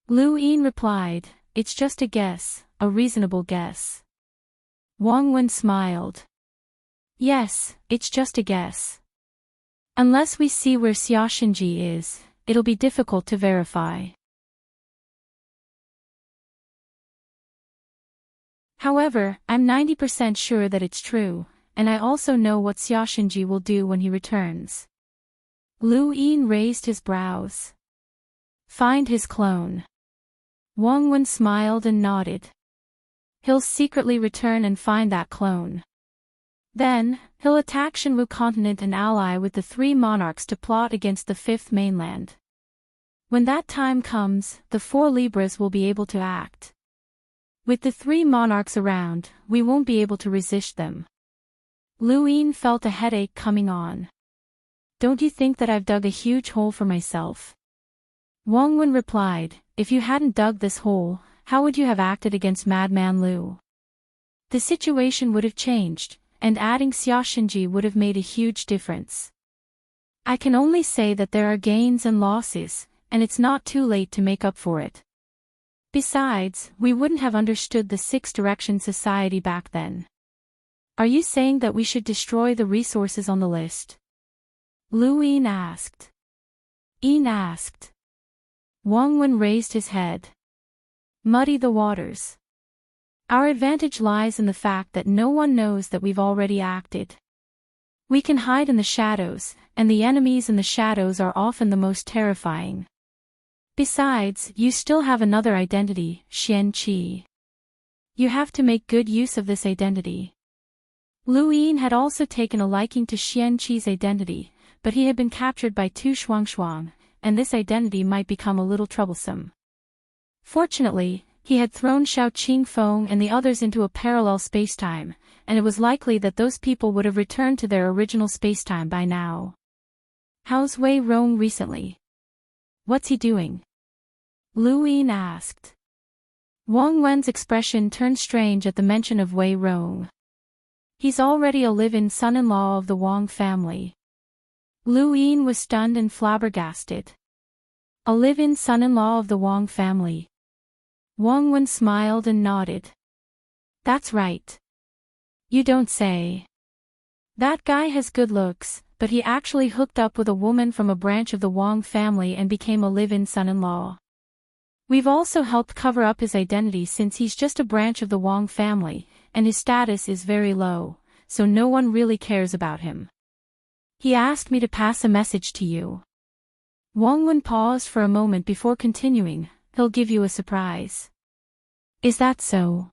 Lu Yin replied, it's just a guess, a reasonable guess. Wang Wen smiled. Yes, it's just a guess. Unless we see where Xiaoshenji is, it'll be difficult to verify. However, I'm 90% sure that it's true, and I also know what Xiaoshenji will do when he returns. Lu Yin raised his brows. Find his clone. Wang Wen smiled and nodded. He'll secretly return and find that clone. Then, he'll attack Shenwu continent and ally with the three monarchs to plot against the fifth mainland. When that time comes, the four Libras will be able to act. With the three monarchs around, we won't be able to resist them. Lu Yin felt a headache coming on. Don't you think that I've dug a huge hole for myself? Wang Wen replied, if you hadn't dug this hole, how would you have acted against Madman Lu? The situation would have changed, and adding Xiaoshenji would have made a huge difference. I can only say that there are gains and losses, and it's not too late to make up for it. Besides, we wouldn't have understood the six-direction society back then. Are you saying that we should destroy the resources on the list? Lu Yin asked. Yin asked. Wang Wen raised his head. Muddy the waters. Our advantage lies in the fact that no one knows that we've already acted. We can hide in the shadows, and the enemies in the shadows are often the most terrifying. Besides, you still have another identity, Xian Qi. You have to make good use of this identity. Lu Yin had also taken a liking to Xian Qi's identity, but he had been captured by Tu Shuangshuang, and this identity might become a little troublesome. Fortunately, he had thrown Xiao Qingfeng and the others into a parallel spacetime, and it was likely that those people would have returned to their original spacetime by now. How's Wei Rong recently? What's he doing? Lu Yin asked. Wang Wen's expression turned strange at the mention of Wei Rong. He's already a live-in son-in-law of the Wang family. Lu Yin was stunned and flabbergasted. A live-in son-in-law of the Wang family. Wang Wen smiled and nodded. That's right. You don't say. That guy has good looks, but he actually hooked up with a woman from a branch of the Wang family and became a live-in son-in-law. We've also helped cover up his identity since he's just a branch of the Wang family, and his status is very low, so no one really cares about him. He asked me to pass a message to you. Wang Wen paused for a moment before continuing, he'll give you a surprise. Is that so?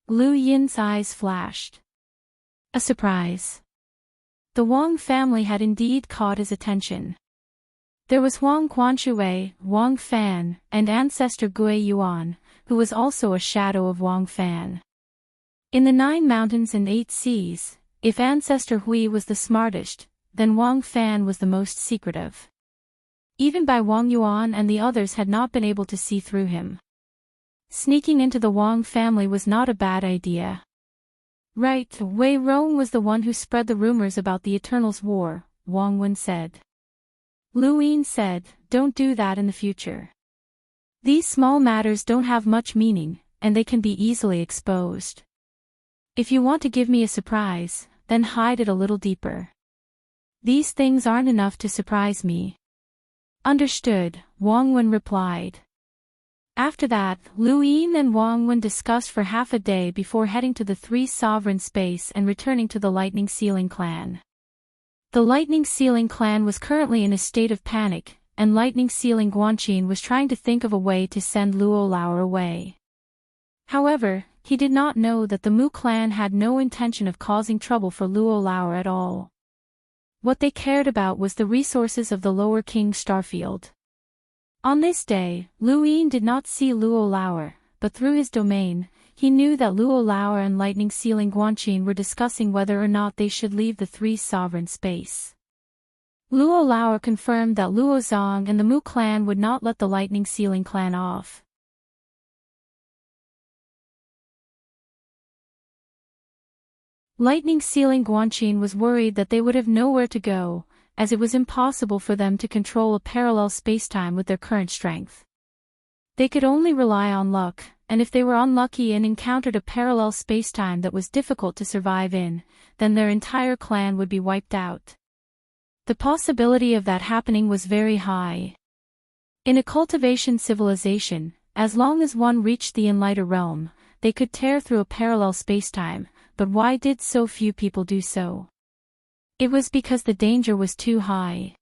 Lu Yin's eyes flashed. A surprise. The Wang family had indeed caught his attention. There was Huang Quanshui, Wang Fan, and ancestor Gui Yuan, who was also a shadow of Wang Fan. In the 9 mountains and 8 seas, if ancestor Hui was the smartest, then Wang Fan was the most secretive. Even by Wang Yuan and the others had not been able to see through him. Sneaking into the Wang family was not a bad idea. Right, Wei Rong was the one who spread the rumors about the Eternals' War, Wang Wen said. Lu Yin said, don't do that in the future. These small matters don't have much meaning, and they can be easily exposed. If you want to give me a surprise, then hide it a little deeper. These things aren't enough to surprise me. Understood, Wang Wen replied. After that, Lu Yin and Wang Wen discussed for half a day before heading to the 3 sovereign space and returning to the Lightning Sealing clan. The Lightning Sealing clan was currently in a state of panic, and Lightning Sealing Guanqin was trying to think of a way to send Luo Lao away. However, he did not know that the Mu clan had no intention of causing trouble for Luo Lao at all. What they cared about was the resources of the Lower King starfield. On this day, Luoyin did not see Luo Lauer, but through his domain, he knew that Luo Lauer and Lightning Sealing Guanqin were discussing whether or not they should leave the Three Sovereign space. Luo Lauer confirmed that Luo Zong and the Mu clan would not let the Lightning Sealing clan off. Lightning Sealing Guanqin was worried that they would have nowhere to go, as it was impossible for them to control a parallel spacetime with their current strength. They could only rely on luck, and if they were unlucky and encountered a parallel spacetime that was difficult to survive in, then their entire clan would be wiped out. The possibility of that happening was very high. In a cultivation civilization, as long as one reached the Enlighter realm, they could tear through a parallel spacetime, but why did so few people do so? It was because the danger was too high.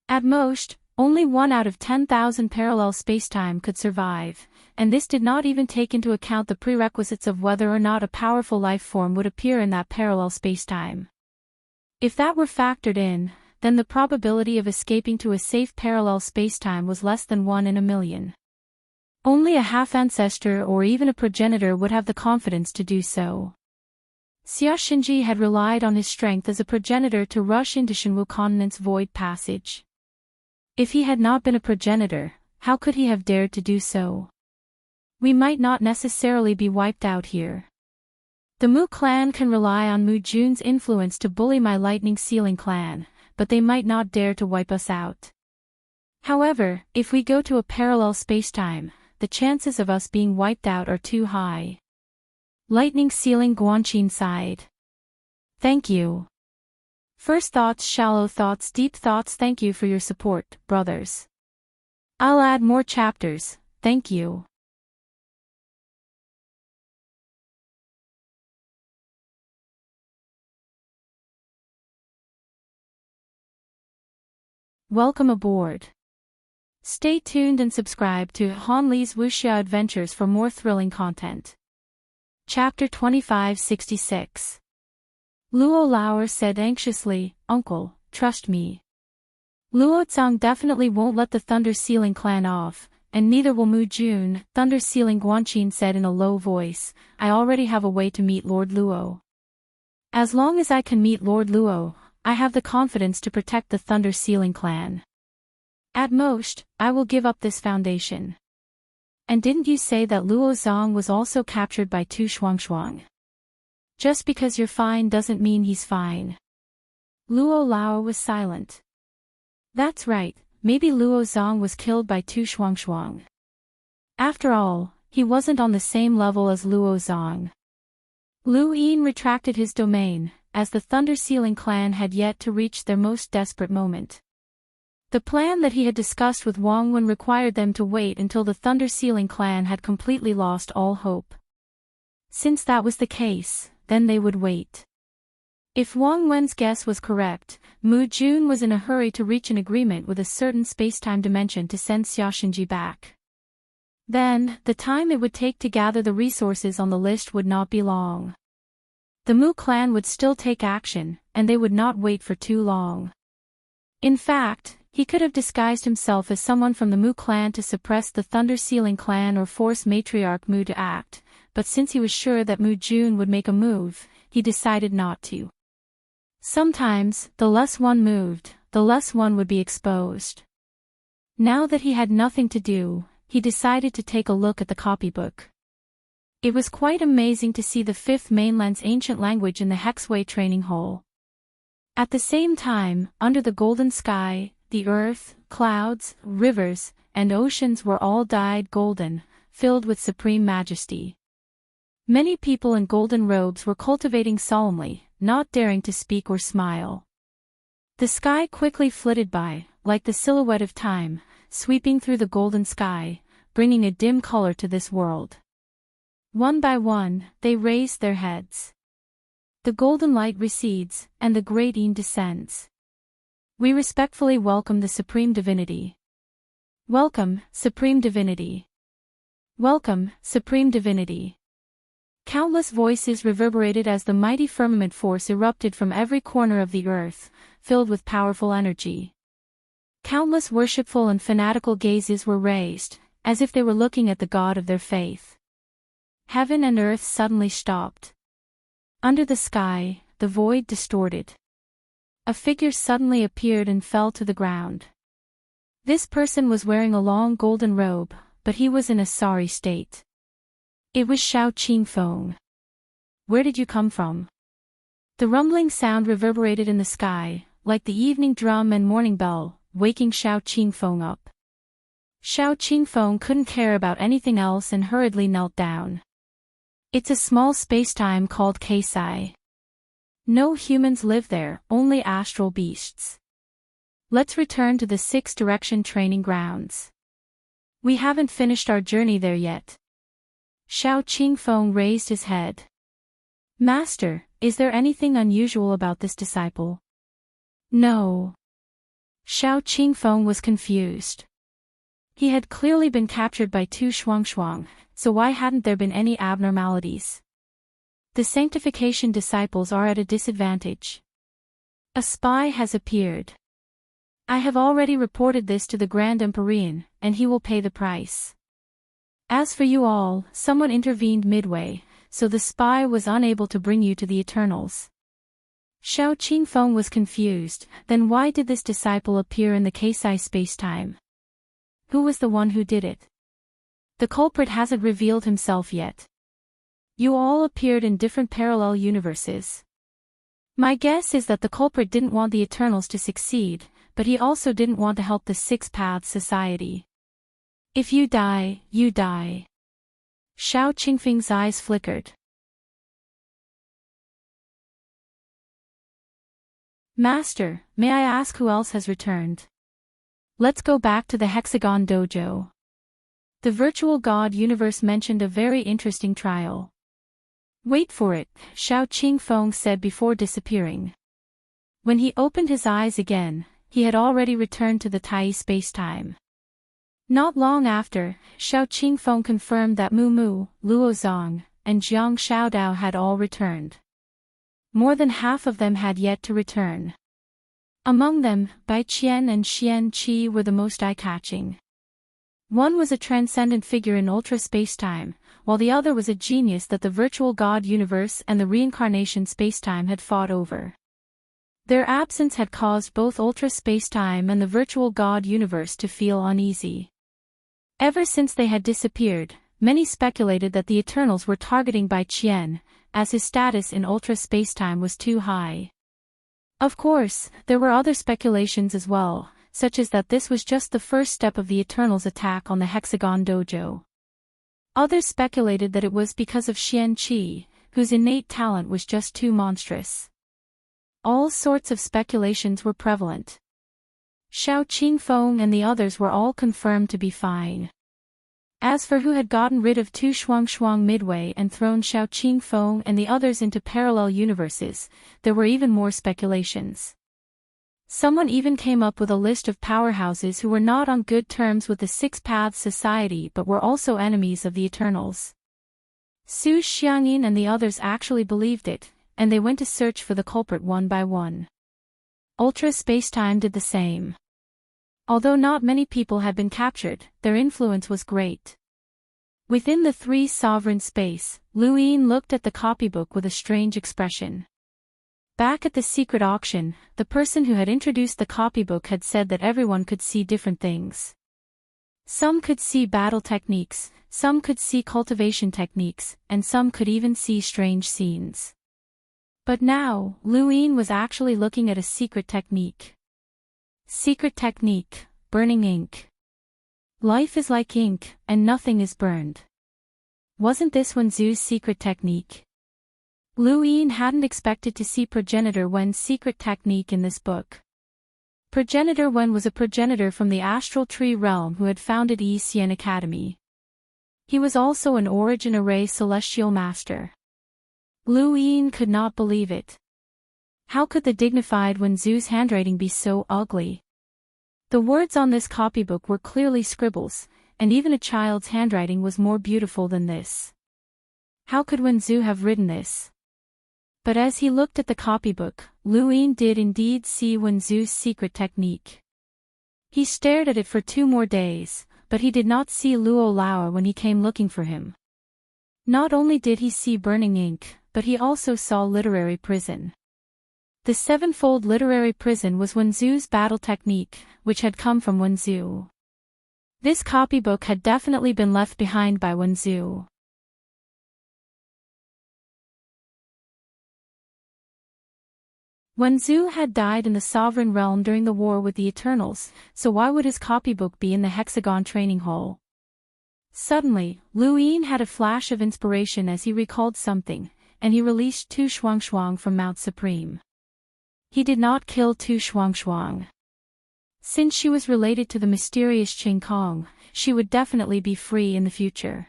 At most, only 1 out of 10,000 parallel spacetime could survive, and this did not even take into account the prerequisites of whether or not a powerful life form would appear in that parallel spacetime. If that were factored in, then the probability of escaping to a safe parallel spacetime was less than 1 in a million. Only a half-ancestor or even a progenitor would have the confidence to do so. Xia Xinji had relied on his strength as a progenitor to rush into Shenwu Continent's void passage. If he had not been a progenitor, how could he have dared to do so? We might not necessarily be wiped out here. The Mu clan can rely on Mu Jun's influence to bully my Lightning Sealing clan, but they might not dare to wipe us out. However, if we go to a parallel spacetime, the chances of us being wiped out are too high. Lightning Sealing Guanqin sighed. Thank you. First thoughts, shallow thoughts, deep thoughts. Thank you for your support, brothers. I'll add more chapters, thank you. Welcome aboard. Stay tuned and subscribe to Han Li's Wuxia Adventures for more thrilling content. Chapter 2566. Luo Lauer said anxiously, "Uncle, trust me. Luo Zong definitely won't let the Thunder Sealing clan off, and neither will Mu Jun." Thunder Sealing Guanqin said in a low voice, "I already have a way to meet Lord Luo. As long as I can meet Lord Luo, I have the confidence to protect the Thunder Sealing clan. At most, I will give up this foundation." And didn't you say that Luo Zong was also captured by Tu Shuangshuang? Just because you're fine doesn't mean he's fine. Luo Lauer was silent. That's right, maybe Luo Zong was killed by Tu Shuangshuang. After all, he wasn't on the same level as Luo Zong. Lu Yin retracted his domain, as the Thunder Sealing clan had yet to reach their most desperate moment. The plan that he had discussed with Wang Wen required them to wait until the Thunder Sealing clan had completely lost all hope. Since that was the case, then they would wait. If Wang Wen's guess was correct, Mu Jun was in a hurry to reach an agreement with a certain spacetime dimension to send Xia Xinji back. Then, the time it would take to gather the resources on the list would not be long. The Mu clan would still take action, and they would not wait for too long. In fact, he could have disguised himself as someone from the Mu clan to suppress the Thunder Sealing clan or force Matriarch Mu to act, but since he was sure that Mu Jun would make a move, he decided not to. Sometimes, the less one moved, the less one would be exposed. Now that he had nothing to do, he decided to take a look at the copybook. It was quite amazing to see the Fifth Mainland's ancient language in the Hexway training hall. At the same time, under the golden sky, the earth, clouds, rivers, and oceans were all dyed golden, filled with supreme majesty. Many people in golden robes were cultivating solemnly, not daring to speak or smile. The sky quickly flitted by, like the silhouette of time, sweeping through the golden sky, bringing a dim color to this world. One by one, they raised their heads. The golden light recedes, and the great Yin descends. We respectfully welcome the Supreme Divinity. Welcome, Supreme Divinity. Welcome, Supreme Divinity. Countless voices reverberated as the mighty firmament force erupted from every corner of the earth, filled with powerful energy. Countless worshipful and fanatical gazes were raised, as if they were looking at the god of their faith. Heaven and earth suddenly stopped. Under the sky, the void distorted. A figure suddenly appeared and fell to the ground. This person was wearing a long golden robe, but he was in a sorry state. It was Xiao Qingfeng. Where did you come from? The rumbling sound reverberated in the sky, like the evening drum and morning bell, waking Xiao Qingfeng up. Xiao Qingfeng couldn't care about anything else and hurriedly knelt down. It's a small spacetime called Keisai. No humans live there, only astral beasts. Let's return to the 6-direction training grounds. We haven't finished our journey there yet. Xiao Qingfeng raised his head. Master, is there anything unusual about this disciple? No. Xiao Qingfeng was confused. He had clearly been captured by Tu Shuangshuang, so why hadn't there been any abnormalities? The sanctification disciples are at a disadvantage. A spy has appeared. I have already reported this to the Grand Empyrean, and he will pay the price. As for you all, someone intervened midway, so the spy was unable to bring you to the Eternals. Xiao Qingfeng was confused, then why did this disciple appear in the Keisai spacetime? Who was the one who did it? The culprit hasn't revealed himself yet. You all appeared in different parallel universes. My guess is that the culprit didn't want the Eternals to succeed, but he also didn't want to help the 6 Paths Society. If you die, you die. Xiao Qingfeng's eyes flickered. Master, may I ask who else has returned? Let's go back to the Hexagon Dojo. The virtual god universe mentioned a very interesting trial. Wait for it, Xiao Qingfeng said before disappearing. When he opened his eyes again, he had already returned to the Tai spacetime. Not long after, Xiao Qingfeng confirmed that Mu Mu, Luo Zong, and Jiang Xiaodao had all returned. More than half of them had yet to return. Among them, Bai Qian and Xian Qi were the most eye-catching. One was a transcendent figure in ultra spacetime, while the other was a genius that the virtual god universe and the reincarnation spacetime had fought over. Their absence had caused both ultra spacetime and the virtual god universe to feel uneasy. Ever since they had disappeared, many speculated that the Eternals were targeting Bai Qian, as his status in ultra spacetime was too high. Of course, there were other speculations as well, such as that this was just the first step of the Eternals' attack on the Hexagon Dojo. Others speculated that it was because of Xian Qi, whose innate talent was just too monstrous. All sorts of speculations were prevalent. Xiao Qingfeng and the others were all confirmed to be fine. As for who had gotten rid of Tu Shuangshuang midway and thrown Xiao Qingfeng and the others into parallel universes, there were even more speculations. Someone even came up with a list of powerhouses who were not on good terms with the 6 Paths Society but were also enemies of the Eternals. Su Xiangyin and the others actually believed it, and they went to search for the culprit one by one. Ultra Spacetime did the same. Although not many people had been captured, their influence was great. Within the 3 sovereign space, Lu Yin looked at the copybook with a strange expression. Back at the secret auction, the person who had introduced the copybook had said that everyone could see different things. Some could see battle techniques, some could see cultivation techniques, and some could even see strange scenes. But now, Lu Yin was actually looking at a secret technique. Secret technique, burning ink. Life is like ink, and nothing is burned. Wasn't this Wen Zhu's secret technique? Lu Yin hadn't expected to see Progenitor Wen's secret technique in this book. Progenitor Wen was a progenitor from the astral tree realm who had founded Yi Xian Academy. He was also an origin array celestial master. Lu Yin could not believe it. How could the dignified Wen Zhu's handwriting be so ugly? The words on this copybook were clearly scribbles, and even a child's handwriting was more beautiful than this. How could Wen Zhu have written this? But as he looked at the copybook, Lu Yin did indeed see Wen Zhu's secret technique. He stared at it for 2 more days, but he did not see Luo Lao when he came looking for him. Not only did he see burning ink, but he also saw literary prison. The 7-fold literary prison was Wen Zhu's battle technique, which had come from Wen Zhu. This copybook had definitely been left behind by Wen Zhu. Wen Zhu had died in the Sovereign Realm during the war with the Eternals, so why would his copybook be in the Hexagon training hall? Suddenly, Lu Yin had a flash of inspiration as he recalled something, and he released Tu Shuangshuang from Mount Supreme. He did not kill Tu Shuangshuang. Since she was related to the mysterious Qing Kong, she would definitely be free in the future.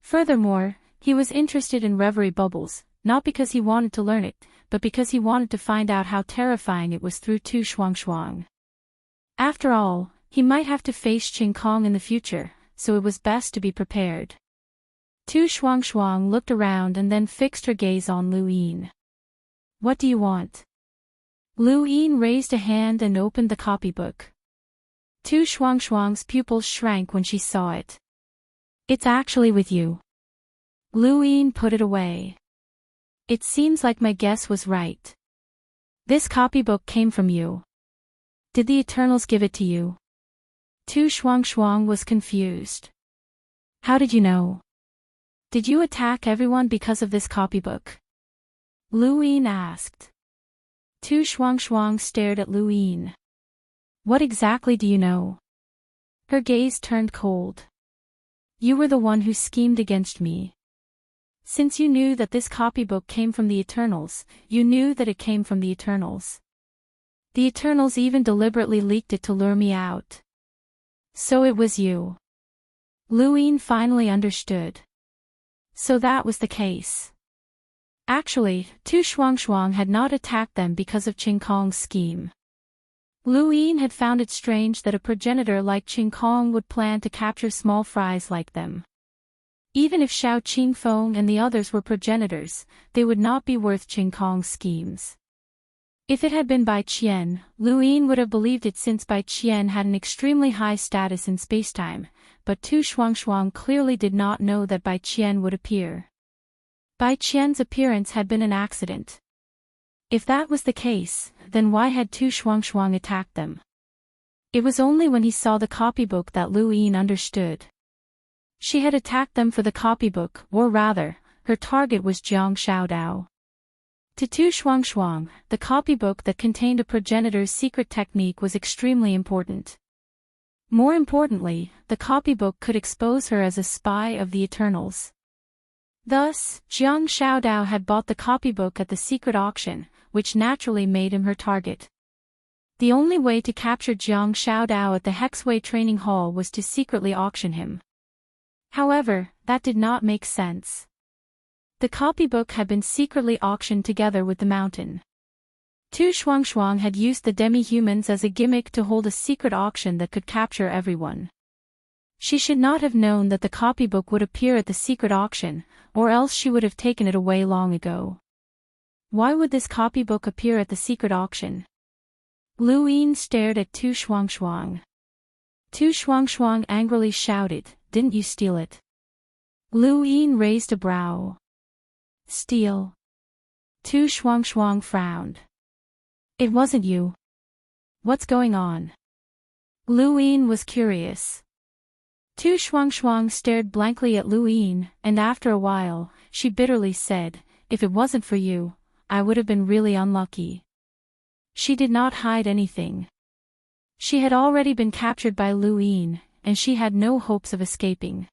Furthermore, he was interested in reverie bubbles, not because he wanted to learn it, but because he wanted to find out how terrifying it was through Tu Shuangshuang. After all, he might have to face Qing Kong in the future, so it was best to be prepared. Tu Shuangshuang looked around and then fixed her gaze on Lu Yin. "What do you want?" Lu Yin raised a hand and opened the copybook. Tu Shuangshuang's pupils shrank when she saw it. "It's actually with you." Lu Yin put it away. "It seems like my guess was right. This copybook came from you. Did the Eternals give it to you?" Tu Shuangshuang was confused. "How did you know? Did you attack everyone because of this copybook?" Lu Yin asked. Tu Shuangshuang stared at Lu Yin. "What exactly do you know?" Her gaze turned cold. "You were the one who schemed against me. Since you knew that this copybook came from the Eternals, you knew that it came from the Eternals. The Eternals even deliberately leaked it to lure me out. So it was you." Lu Yin finally understood. So that was the case. Actually, Tu Shuangshuang had not attacked them because of Qing Kong's scheme. Lu Yin had found it strange that a progenitor like Qing Kong would plan to capture small fries like them. Even if Xiao Qingfeng and the others were progenitors, they would not be worth Qing Kong's schemes. If it had been Bai Qian, Lu Yin would have believed it since Bai Qian had an extremely high status in spacetime, but Tu Shuangshuang clearly did not know that Bai Qian would appear. Bai Qian's appearance had been an accident. If that was the case, then why had Tu Shuangshuang attacked them? It was only when he saw the copybook that Lu Yin understood. She had attacked them for the copybook, or rather, her target was Jiang Xiaodao. To Tu Shuangshuang, the copybook that contained a progenitor's secret technique was extremely important. More importantly, the copybook could expose her as a spy of the Eternals. Thus, Jiang Xiaodao had bought the copybook at the secret auction, which naturally made him her target. The only way to capture Jiang Xiaodao at the Hexway training hall was to secretly auction him. However, that did not make sense. The copybook had been secretly auctioned together with the mountain. Tu Shuangshuang had used the demi-humans as a gimmick to hold a secret auction that could capture everyone. She should not have known that the copybook would appear at the secret auction, or else she would have taken it away long ago. Why would this copybook appear at the secret auction? Lu Yin stared at Tu Shuangshuang. Tu Shuangshuang angrily shouted, "Didn't you steal it?" Lu Yin raised a brow. "Steal?" Tu Shuangshuang frowned. "It wasn't you. What's going on?" Lu Yin was curious. Tu Shuangshuang stared blankly at Lu Yin, and after a while, she bitterly said, "If it wasn't for you, I would have been really unlucky." She did not hide anything. She had already been captured by Lu Yin, and she had no hopes of escaping.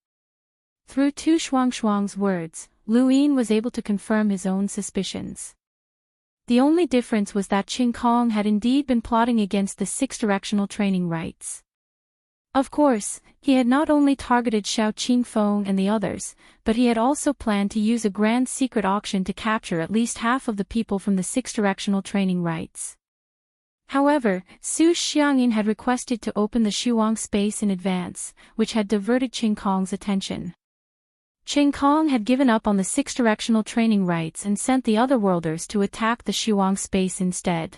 Through Tu Shuangshuang's words, Lu Yin was able to confirm his own suspicions. The only difference was that Qing Kong had indeed been plotting against the 6 directional training rites. Of course, he had not only targeted Xiao Qingfeng and the others, but he had also planned to use a grand secret auction to capture at least half of the people from the 6 directional training rites. However, Su Xiangyin had requested to open the Shuang space in advance, which had diverted Qing Kong's attention. Qing Kong had given up on the six-directional training rites and sent the otherworlders to attack the Shuang space instead.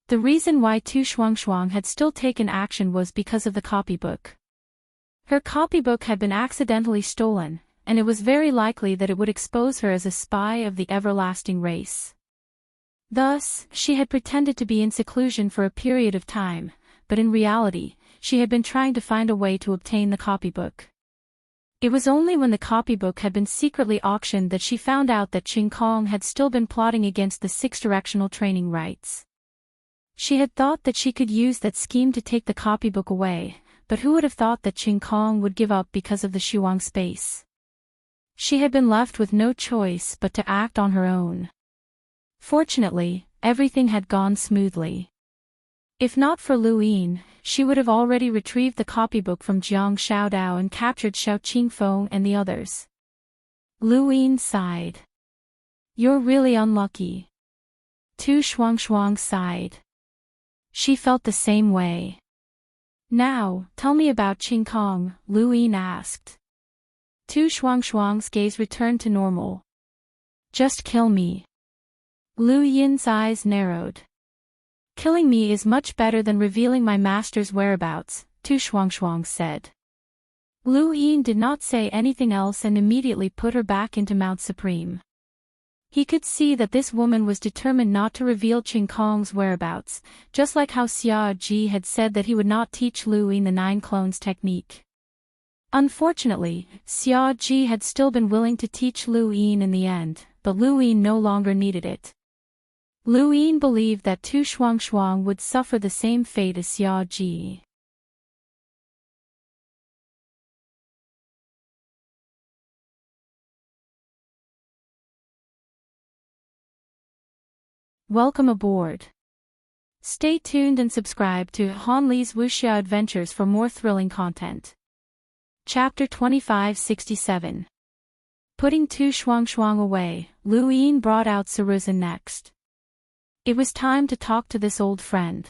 The reason why Tu Shuang had still taken action was because of the copybook. Her copybook had been accidentally stolen, and it was very likely that it would expose her as a spy of the everlasting race. Thus, she had pretended to be in seclusion for a period of time, but in reality, she had been trying to find a way to obtain the copybook. It was only when the copybook had been secretly auctioned that she found out that Qing Kong had still been plotting against the six-directional training rites. She had thought that she could use that scheme to take the copybook away, but who would have thought that Qing Kong would give up because of the Shuang space? She had been left with no choice but to act on her own. Fortunately, everything had gone smoothly. If not for Lu Yin, she would have already retrieved the copybook from Jiang Xiaodao and captured Xiao Qingfeng and the others. Lu Yin sighed. "You're really unlucky." Tu Shuang sighed. She felt the same way. "Now, tell me about Qing Kong," Lu Yin asked. Tu Shuang's gaze returned to normal. "Just kill me." Lu Yin's eyes narrowed. "Killing me is much better than revealing my master's whereabouts," Tu Shuang said. Lu Yin did not say anything else and immediately put her back into Mount Supreme. He could see that this woman was determined not to reveal Qing Kong's whereabouts, just like how Xia Ji had said that he would not teach Lu Yin the 9 clones technique. Unfortunately, Xia Ji had still been willing to teach Lu Yin in the end, but Lu Yin no longer needed it. Lu Yin believed that Tu Shuang would suffer the same fate as Xia Ji. Welcome aboard. Stay tuned and subscribe to Han Li's Wuxia Adventures for more thrilling content. Chapter 2567. Putting Tu Shuang away, Lu Yin brought out Saruzin next. It was time to talk to this old friend.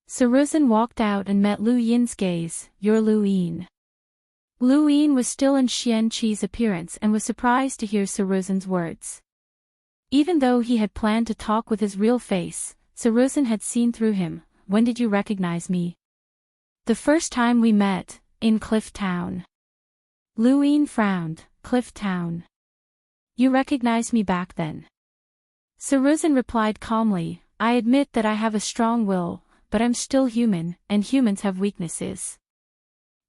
Saruzin walked out and met Lu Yin's gaze. "You're Lu Yin." Lu Yin was still in Xian Qi's appearance and was surprised to hear Saruzin's words. Even though he had planned to talk with his real face, Saruzin had seen through him. "When did you recognize me?" "The first time we met, in Cliff Town." Lu Yin frowned. "Cliff Town? You recognized me back then?" Saruzin replied calmly, "I admit that I have a strong will, but I'm still human, and humans have weaknesses.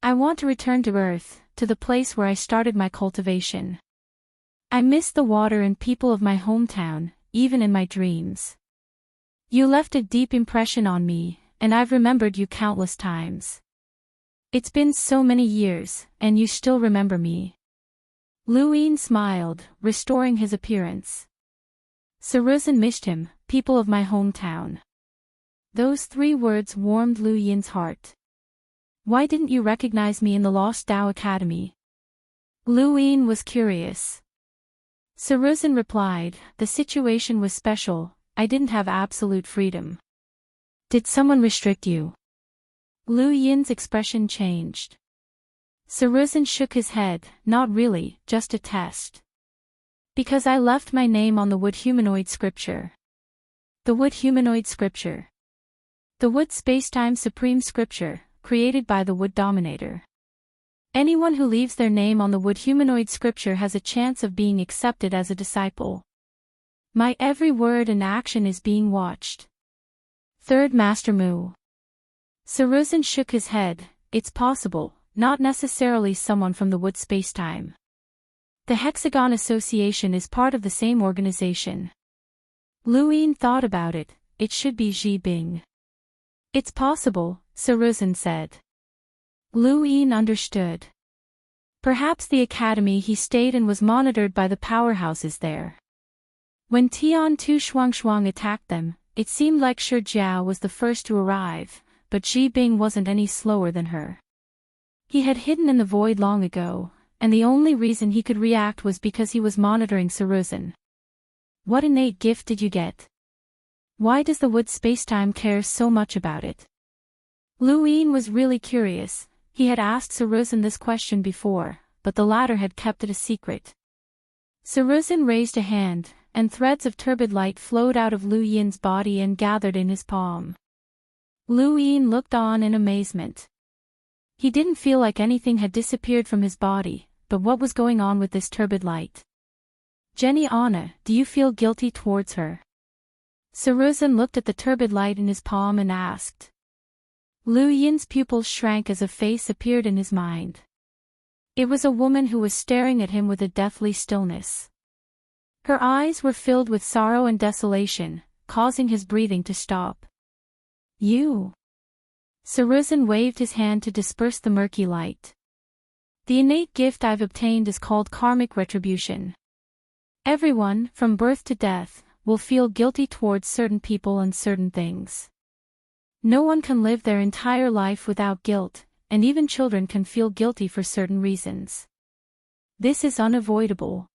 I want to return to Earth, to the place where I started my cultivation. I miss the water and people of my hometown, even in my dreams. You left a deep impression on me, and I've remembered you countless times. It's been so many years, and you still remember me." Lu Yin smiled, restoring his appearance. Saruzin missed him, "people of my hometown." Those 3 words warmed Lu Yin's heart. "Why didn't you recognize me in the Lost Tao Academy?" Lu Yin was curious. Saruzin replied, "The situation was special, I didn't have absolute freedom." "Did someone restrict you?" Lu Yin's expression changed. Saruzin shook his head, "Not really, just a test. Because I left my name on the Wood Humanoid Scripture." The Wood Humanoid Scripture. The Wood Spacetime Supreme Scripture, created by the Wood Dominator. Anyone who leaves their name on the Wood Humanoid Scripture has a chance of being accepted as a disciple. My every word and action is being watched. Third Master Mu. Saruzin shook his head. "It's possible, not necessarily someone from the Wood Spacetime. The Hexagon Association is part of the same organization." Lu Yin thought about it. "It should be Ji Bing." "It's possible," Saruzin said. Lu Yin understood. Perhaps the academy he stayed in was monitored by the powerhouses there. When Tian Tu Shuang attacked them, it seemed like Shi Jiao was the first to arrive, but Ji Bing wasn't any slower than her. He had hidden in the void long ago, and the only reason he could react was because he was monitoring Saruzin. "What innate gift did you get? Why does the Wood Spacetime care so much about it?" Luin was really curious. He had asked Saruzin this question before, but the latter had kept it a secret. Saruzin raised a hand, and threads of turbid light flowed out of Lu Yin's body and gathered in his palm. Lu Yin looked on in amazement. He didn't feel like anything had disappeared from his body, but what was going on with this turbid light? Jenny Anna, do you feel guilty towards her? Saruzin looked at the turbid light in his palm and asked. Lu Yin's pupils shrank as a face appeared in his mind. It was a woman who was staring at him with a deathly stillness. Her eyes were filled with sorrow and desolation, causing his breathing to stop. You. Saruzin waved his hand to disperse the murky light. The innate gift I've obtained is called karmic retribution. Everyone, from birth to death, will feel guilty towards certain people and certain things. No one can live their entire life without guilt, and even children can feel guilty for certain reasons. This is unavoidable.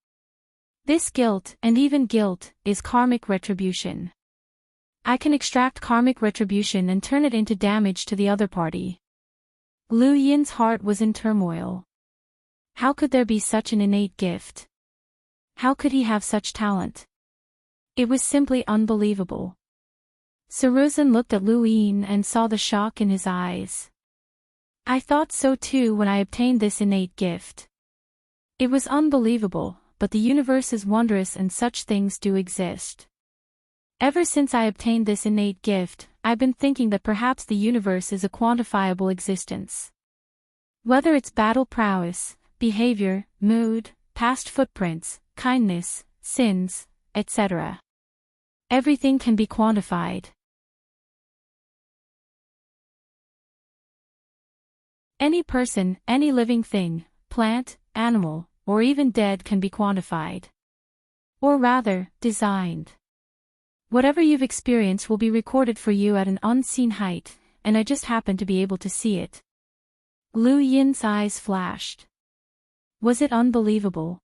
This guilt, and even guilt, is karmic retribution. I can extract karmic retribution and turn it into damage to the other party. Lu Yin's heart was in turmoil. How could there be such an innate gift? How could he have such talent? It was simply unbelievable. Saruzin looked at Lu Yin and saw the shock in his eyes. I thought so too when I obtained this innate gift. It was unbelievable, but the universe is wondrous and such things do exist. Ever since I obtained this innate gift, I've been thinking that perhaps the universe is a quantifiable existence. Whether it's battle prowess, behavior, mood, past footprints, kindness, sins, etc. Everything can be quantified. Any person, any living thing, plant, animal, or even dead can be quantified. Or rather, designed. Whatever you've experienced will be recorded for you at an unseen height, and I just happen to be able to see it. Lu Yin's eyes flashed. Was it unbelievable?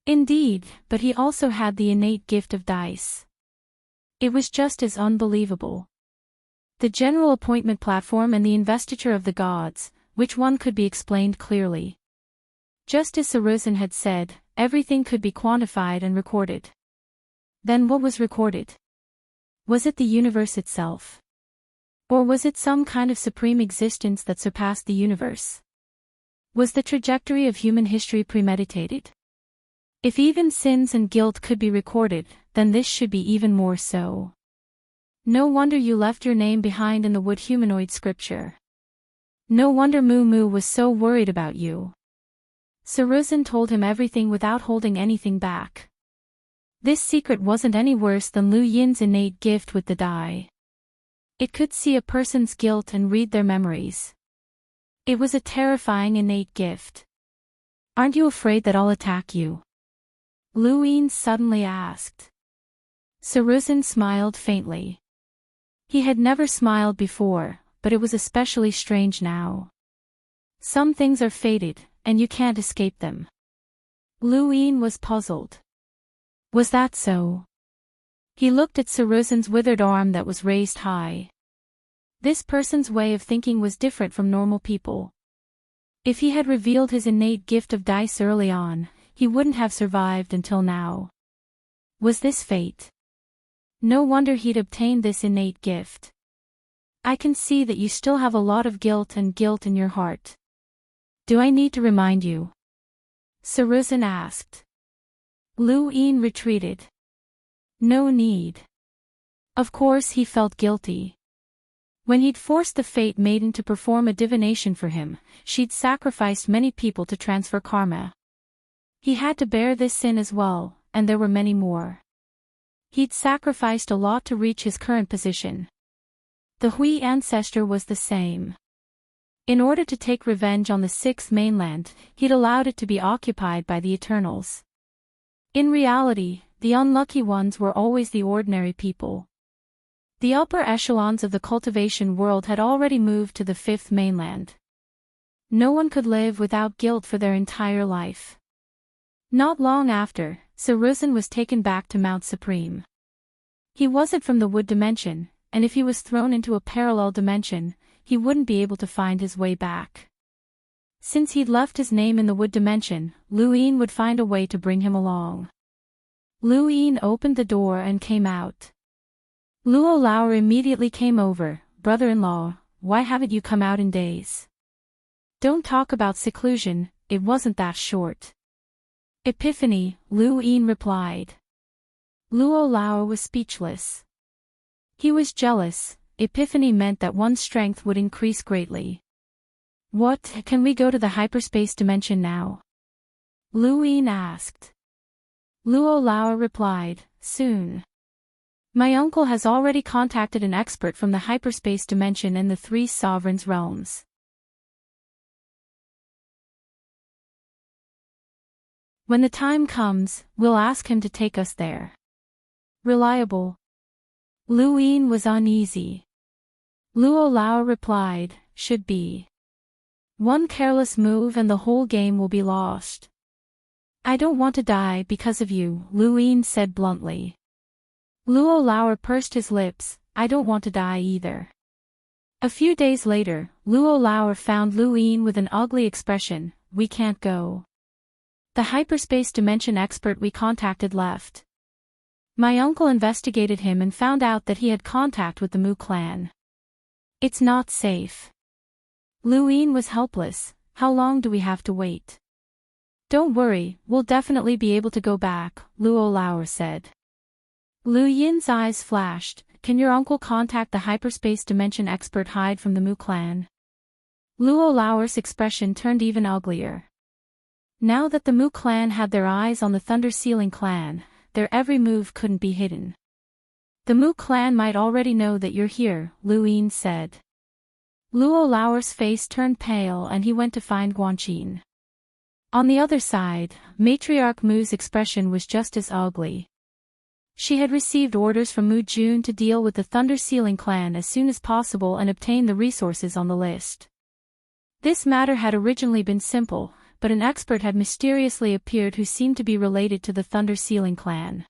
Indeed, but he also had the innate gift of dice. It was just as unbelievable. The general appointment platform and the investiture of the gods, which one could be explained clearly. Just as Saruzin had said, everything could be quantified and recorded. Then what was recorded? Was it the universe itself? Or was it some kind of supreme existence that surpassed the universe? Was the trajectory of human history premeditated? If even sins and guilt could be recorded, then this should be even more so. No wonder you left your name behind in the wood humanoid scripture. No wonder Moo Moo was so worried about you. Saruzin told him everything without holding anything back. This secret wasn't any worse than Lu Yin's innate gift with the die. It could see a person's guilt and read their memories. It was a terrifying innate gift. Aren't you afraid that I'll attack you? Lu Yin suddenly asked. Saruzin smiled faintly. He had never smiled before, but it was especially strange now. Some things are fated, and you can't escape them. Lu Yin was puzzled. Was that so? He looked at Saruzin's withered arm that was raised high. This person's way of thinking was different from normal people. If he had revealed his innate gift of dice early on, he wouldn't have survived until now. Was this fate? No wonder he'd obtained this innate gift. I can see that you still have a lot of guilt in your heart. Do I need to remind you? Saruzin asked. Lu Yin retreated. No need. Of course he felt guilty. When he'd forced the Fate Maiden to perform a divination for him, she'd sacrificed many people to transfer karma. He had to bear this sin as well, and there were many more. He'd sacrificed a lot to reach his current position. The Hui ancestor was the same. In order to take revenge on the sixth mainland, he'd allowed it to be occupied by the Eternals. In reality, the unlucky ones were always the ordinary people. The upper echelons of the cultivation world had already moved to the fifth mainland. No one could live without guilt for their entire life. Not long after, Saruzin was taken back to Mount Supreme. He wasn't from the wood dimension, and if he was thrown into a parallel dimension, he wouldn't be able to find his way back. Since he'd left his name in the wood dimension, Luin would find a way to bring him along. Luin opened the door and came out. Luo Lauer immediately came over. "Brother-in-law, why haven't you come out in days?" "Don't talk about seclusion, it wasn't that short." "Epiphany," Luin replied. Luo Lauer was speechless. He was jealous. Epiphany meant that one's strength would increase greatly. "What, can we go to the hyperspace dimension now?" Luin asked. Luo Lauer replied, "Soon. My uncle has already contacted an expert from the hyperspace dimension and the three sovereigns' realms. When the time comes, we'll ask him to take us there." "Reliable?" Luin was uneasy. Luo Lauer replied, "Should be. One careless move and the whole game will be lost." "I don't want to die because of you," Luin said bluntly. Luo Lauer pursed his lips, "I don't want to die either." A few days later, Luo Lauer found Luin with an ugly expression. "We can't go. The hyperspace dimension expert we contacted left. My uncle investigated him and found out that he had contact with the Mu clan. It's not safe." Luin was helpless. "How long do we have to wait?" "Don't worry, we'll definitely be able to go back," Luo Lauer said. Lu Yin's eyes flashed. "Can your uncle contact the hyperspace dimension expert hide from the Mu clan?" Luo Lauer's expression turned even uglier. Now that the Mu clan had their eyes on the Thunder Sealing clan, their every move couldn't be hidden. "The Mu clan might already know that you're here," Luin said. Luo Lauer's face turned pale and he went to find Guanqin. On the other side, Matriarch Mu's expression was just as ugly. She had received orders from Mu Jun to deal with the Thunder Sealing clan as soon as possible and obtain the resources on the list. This matter had originally been simple, but an expert had mysteriously appeared who seemed to be related to the Thunder Sealing clan.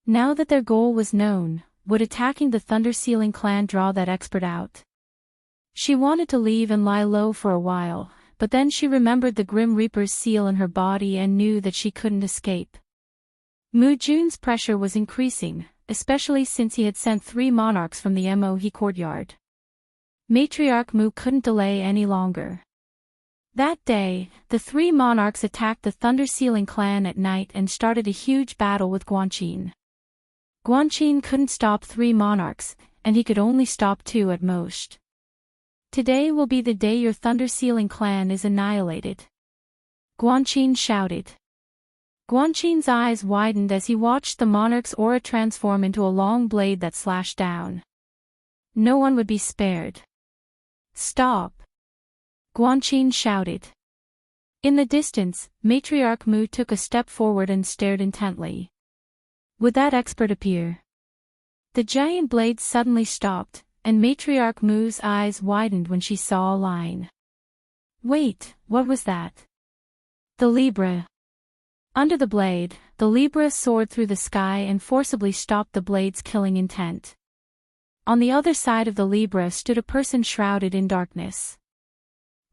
Now that their goal was known, would attacking the Thunder Sealing clan draw that expert out? She wanted to leave and lie low for a while, but then she remembered the Grim Reaper's seal in her body and knew that she couldn't escape. Mu Jun's pressure was increasing, especially since he had sent 3 monarchs from the Mohe courtyard. Matriarch Mu couldn't delay any longer. That day, the 3 monarchs attacked the Thunder Sealing clan at night and started a huge battle with Guanqin. Guanqin couldn't stop 3 monarchs, and he could only stop 2 at most. "Today will be the day your Thunder Sealing clan is annihilated," Guanqin shouted. Guanqin's eyes widened as he watched the monarch's aura transform into a long blade that slashed down. No one would be spared. "Stop!" Guanqin shouted. In the distance, Matriarch Mu took a step forward and stared intently. Would that expert appear? The giant blade suddenly stopped, and Matriarch Mu's eyes widened when she saw a line. Wait, what was that? The Libra. Under the blade, the Libra soared through the sky and forcibly stopped the blade's killing intent. On the other side of the Libra stood a person shrouded in darkness.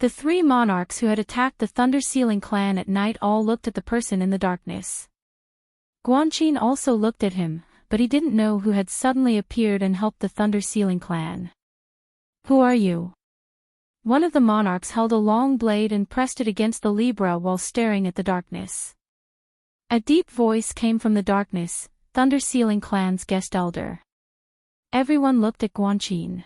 The 3 monarchs who had attacked the Thunder Sealing clan at night all looked at the person in the darkness. Guanqin also looked at him, but he didn't know who had suddenly appeared and helped the Thunder Sealing clan. "Who are you?" One of the monarchs held a long blade and pressed it against the Libra while staring at the darkness. A deep voice came from the darkness, "Thunder Sealing clan's guest elder." Everyone looked at Guanqin.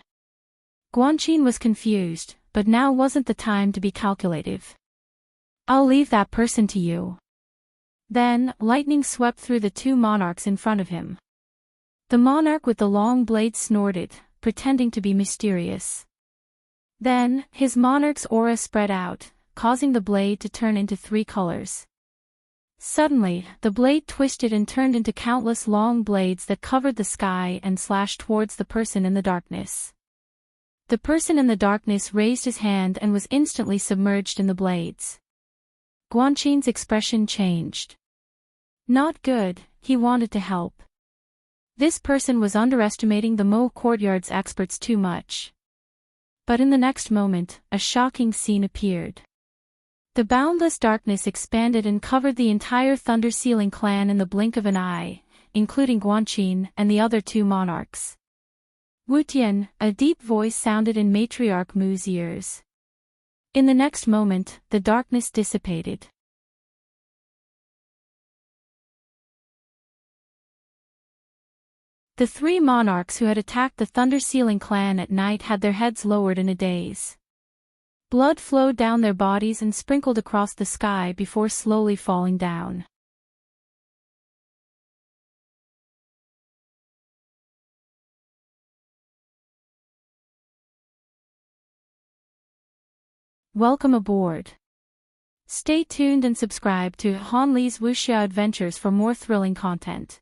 Guanqin was confused, but now wasn't the time to be calculative. "I'll leave that person to you." Then, lightning swept through the 2 monarchs in front of him. The monarch with the long blade snorted, pretending to be mysterious. Then, his monarch's aura spread out, causing the blade to turn into 3 colors. Suddenly, the blade twisted and turned into countless long blades that covered the sky and slashed towards the person in the darkness. The person in the darkness raised his hand and was instantly submerged in the blades. Guanqin's expression changed. Not good, he wanted to help. This person was underestimating the Mohe courtyard's experts too much. But in the next moment, a shocking scene appeared. The boundless darkness expanded and covered the entire Thunder Sealing clan in the blink of an eye, including Guanqin and the other two monarchs. Wutian, a deep voice sounded in Matriarch Mu's ears. In the next moment, the darkness dissipated. The three monarchs who had attacked the Thunder Sealing clan at night had their heads lowered in a daze. Blood flowed down their bodies and sprinkled across the sky before slowly falling down. Welcome aboard. Stay tuned and subscribe to Han Li's Wuxia Adventures for more thrilling content.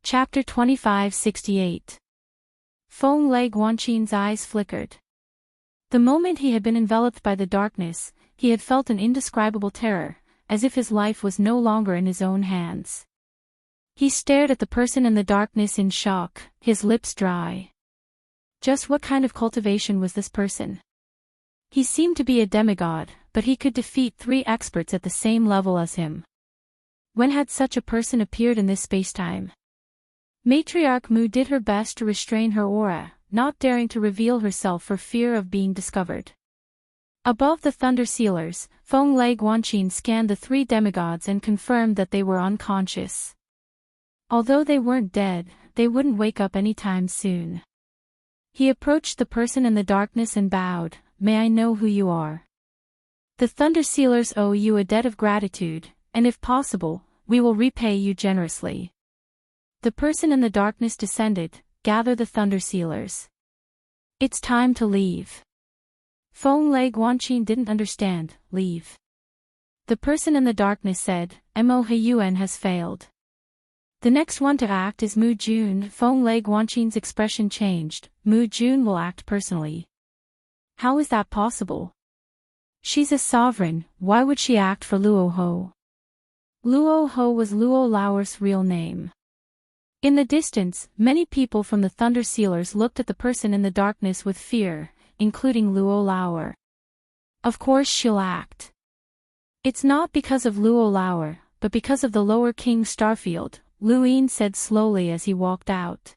Chapter 2568. Feng Lei Guanqin's eyes flickered. The moment he had been enveloped by the darkness, he had felt an indescribable terror, as if his life was no longer in his own hands. He stared at the person in the darkness in shock, his lips dry. Just what kind of cultivation was this person? He seemed to be a demigod, but he could defeat three experts at the same level as him. When had such a person appeared in this spacetime? Matriarch Mu did her best to restrain her aura, not daring to reveal herself for fear of being discovered. Above the Thunder Sealers, Feng Lei Guanqin scanned the three demigods and confirmed that they were unconscious. Although they weren't dead, they wouldn't wake up anytime soon. He approached the person in the darkness and bowed, "May I know who you are? The Thunder Sealers owe you a debt of gratitude, and if possible, we will repay you generously." The person in the darkness descended, "Gather the Thunder Sealers. It's time to leave." Feng Lei Guanqin didn't understand. Leave? The person in the darkness said, "Mo Huyuan has failed. The next one to act is Mu Jun." Feng Lei Guanqin's expression changed. "Mu Jun will act personally." How is that possible? She's a sovereign, why would she act for Luo Ho? Luo Ho was Luo Lao's real name. In the distance, many people from the Thunder Sealers looked at the person in the darkness with fear, including Luo Lao. Of course she'll act. It's not because of Luo Lao, but because of the Lower King Starfield, Lu Yin said slowly as he walked out.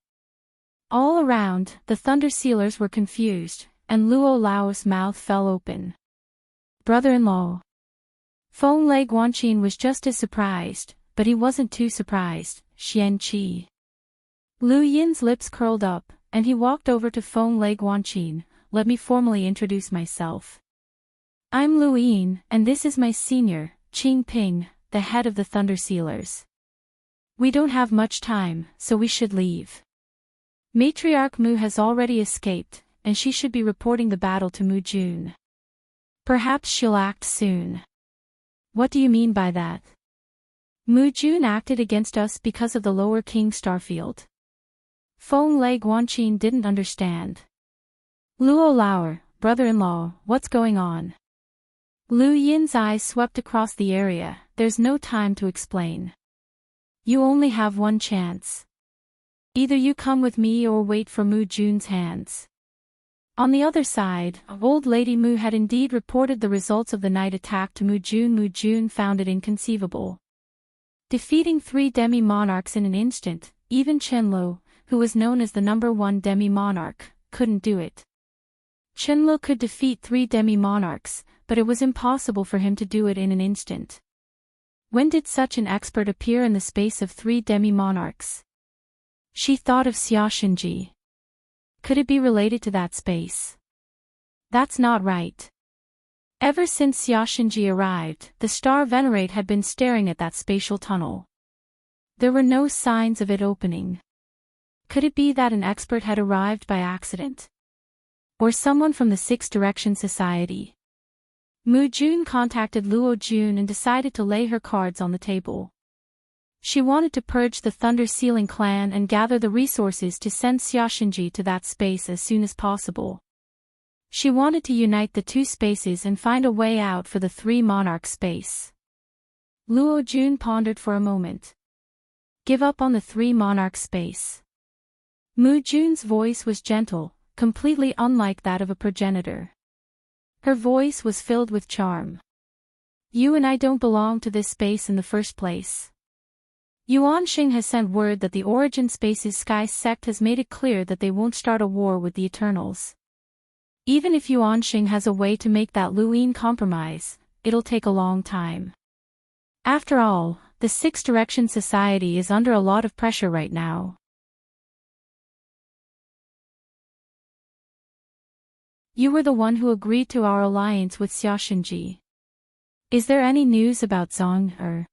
All around, the Thunder Sealers were confused, and Luo Lao's mouth fell open. Brother-in-law. Feng Lei Guanqin was just as surprised, but he wasn't too surprised. Xian Qi. Lu Yin's lips curled up, and he walked over to Feng Lei Guanqin. "Let me formally introduce myself. I'm Lu Yin, and this is my senior, Qing Ping, the head of the Thunder Sealers. We don't have much time, so we should leave. Matriarch Mu has already escaped, and she should be reporting the battle to Mu Jun. Perhaps she'll act soon." "What do you mean by that?" "Mu Jun acted against us because of the Lower King Starfield." Feng Lei Guanqin didn't understand. "Luo Lao, brother-in-law, what's going on?" Lu Yin's eyes swept across the area. "There's no time to explain. You only have one chance. Either you come with me or wait for Mu Jun's hands." On the other side, old Lady Mu had indeed reported the results of the night attack to Mu Jun. Mu Jun found it inconceivable. Defeating three demi-monarchs in an instant, even Chenlo, who was known as the #1 demi-monarch, couldn't do it. Chenlo could defeat three demi-monarchs, but it was impossible for him to do it in an instant. When did such an expert appear in the space of three demi-monarchs? She thought of Xiaoshenji. Could it be related to that space? That's not right. Ever since Xiaoshenji arrived, the star Venerate had been staring at that spatial tunnel. There were no signs of it opening. Could it be that an expert had arrived by accident? Or someone from the Six Direction Society? Mu Jun contacted Luo Jun and decided to lay her cards on the table. She wanted to purge the Thunder Sealing clan and gather the resources to send Xiaoshenji to that space as soon as possible. She wanted to unite the two spaces and find a way out for the three monarch space. Luo Jun pondered for a moment. Give up on the three monarch space. Mu Jun's voice was gentle. completely unlike that of a progenitor. Her voice was filled with charm. You and I don't belong to this space in the first place. Yuan Xing has sent word that the Origin Space's Sky sect has made it clear that they won't start a war with the Eternals. Even if Yuan Xing has a way to make that Luyin compromise, it'll take a long time. After all, the Six Direction Society is under a lot of pressure right now. You were the one who agreed to our alliance with Xiaoxinji. Is there any news about Zhang?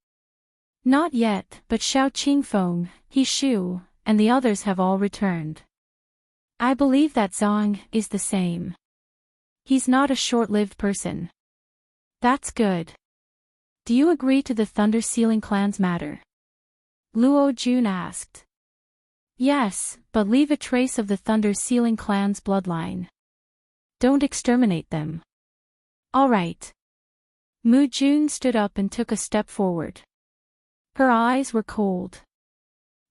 Not yet, but Xiao Qingfeng, He Shu, and the others have all returned. I believe that Zhang is the same. He's not a short-lived person. That's good. Do you agree to the Thunder Sealing Clan's matter? Luo Jun asked. Yes, but leave a trace of the Thunder Sealing Clan's bloodline. Don't exterminate them. All right. Mu Jun stood up and took a step forward. Her eyes were cold.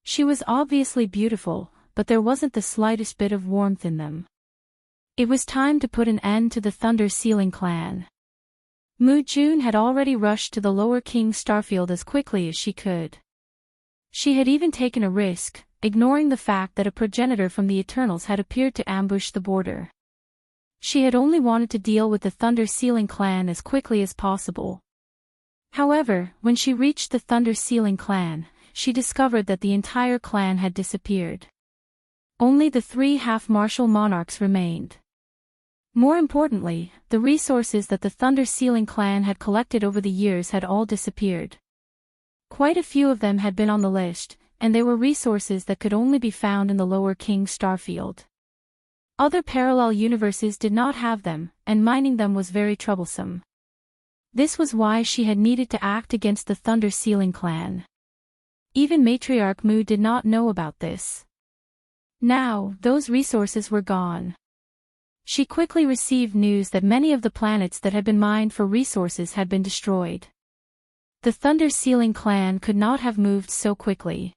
She was obviously beautiful, but there wasn't the slightest bit of warmth in them. It was time to put an end to the Thunder Sealing Clan. Mu Jun had already rushed to the Lower King Starfield as quickly as she could. She had even taken a risk, ignoring the fact that a progenitor from the Eternals had appeared to ambush the border. She had only wanted to deal with the Thunder Sealing Clan as quickly as possible. However, when she reached the Thunder Sealing Clan, she discovered that the entire clan had disappeared. Only the 3 half-martial monarchs remained. More importantly, the resources that the Thunder Sealing Clan had collected over the years had all disappeared. Quite a few of them had been on the list, and they were resources that could only be found in the Lower King Starfield. Other parallel universes did not have them, and mining them was very troublesome. This was why she had needed to act against the Thunder Sealing Clan. Even Matriarch Mu did not know about this. Now, those resources were gone. She quickly received news that many of the planets that had been mined for resources had been destroyed. The Thunder Sealing Clan could not have moved so quickly.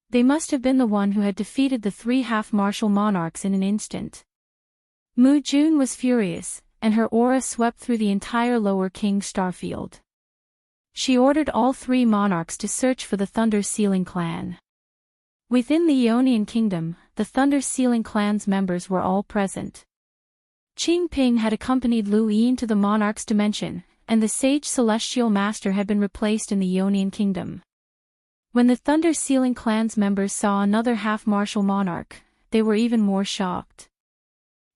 They must have been the one who had defeated the 3 half-martial monarchs in an instant. Mu Jun was furious, and her aura swept through the entire Lower King Starfield. She ordered all 3 monarchs to search for the Thunder Sealing Clan. Within the Aeonian Kingdom, the Thunder Sealing Clan's members were all present. Qing Ping had accompanied Lu Yin to the Monarch's dimension, and the Sage Celestial Master had been replaced in the Aeonian Kingdom. When the Thunder Sealing Clan's members saw another half-martial monarch, they were even more shocked.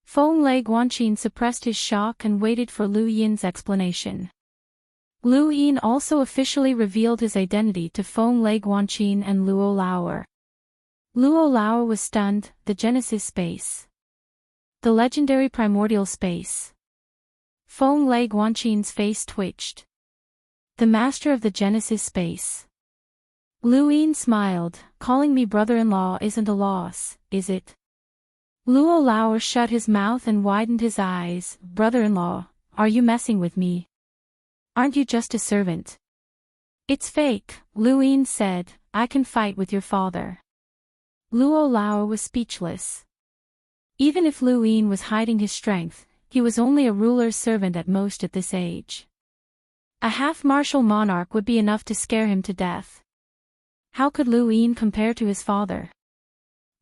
Feng Lei Guanqin suppressed his shock and waited for Lu Yin's explanation. Lu Yin also officially revealed his identity to Feng Lei Guanqin and Luo Lauer. Luo Lauer was stunned. The Genesis space. The legendary primordial space. Feng Lei Guanqin's face twitched. The master of the Genesis space. Lu Yin smiled. Calling me brother-in-law isn't a loss, is it? Luo Lauer shut his mouth and widened his eyes. Brother-in-law, are you messing with me? Aren't you just a servant? It's fake, Lu Yin said. I can fight with your father. Luo Lauer was speechless. Even if Lu Yin was hiding his strength, he was only a ruler's servant at most at this age. A half-martial monarch would be enough to scare him to death. How could Lu Yin compare to his father?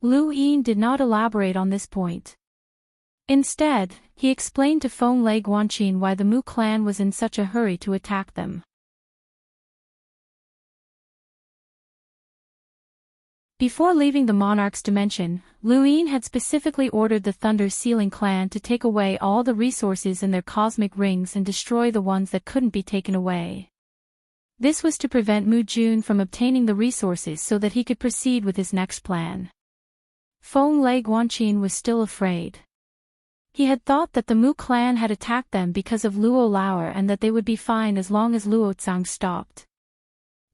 Lu Yin did not elaborate on this point. Instead, he explained to Feng Lei Guanqin why the Mu clan was in such a hurry to attack them. Before leaving the monarch's dimension, Lu Yin had specifically ordered the Thunder Sealing Clan to take away all the resources in their cosmic rings and destroy the ones that couldn't be taken away. This was to prevent Mu Jun from obtaining the resources so that he could proceed with his next plan. Feng Lei Guanqin was still afraid. He had thought that the Mu clan had attacked them because of Luo Lauer and that they would be fine as long as Luo Zhang stopped.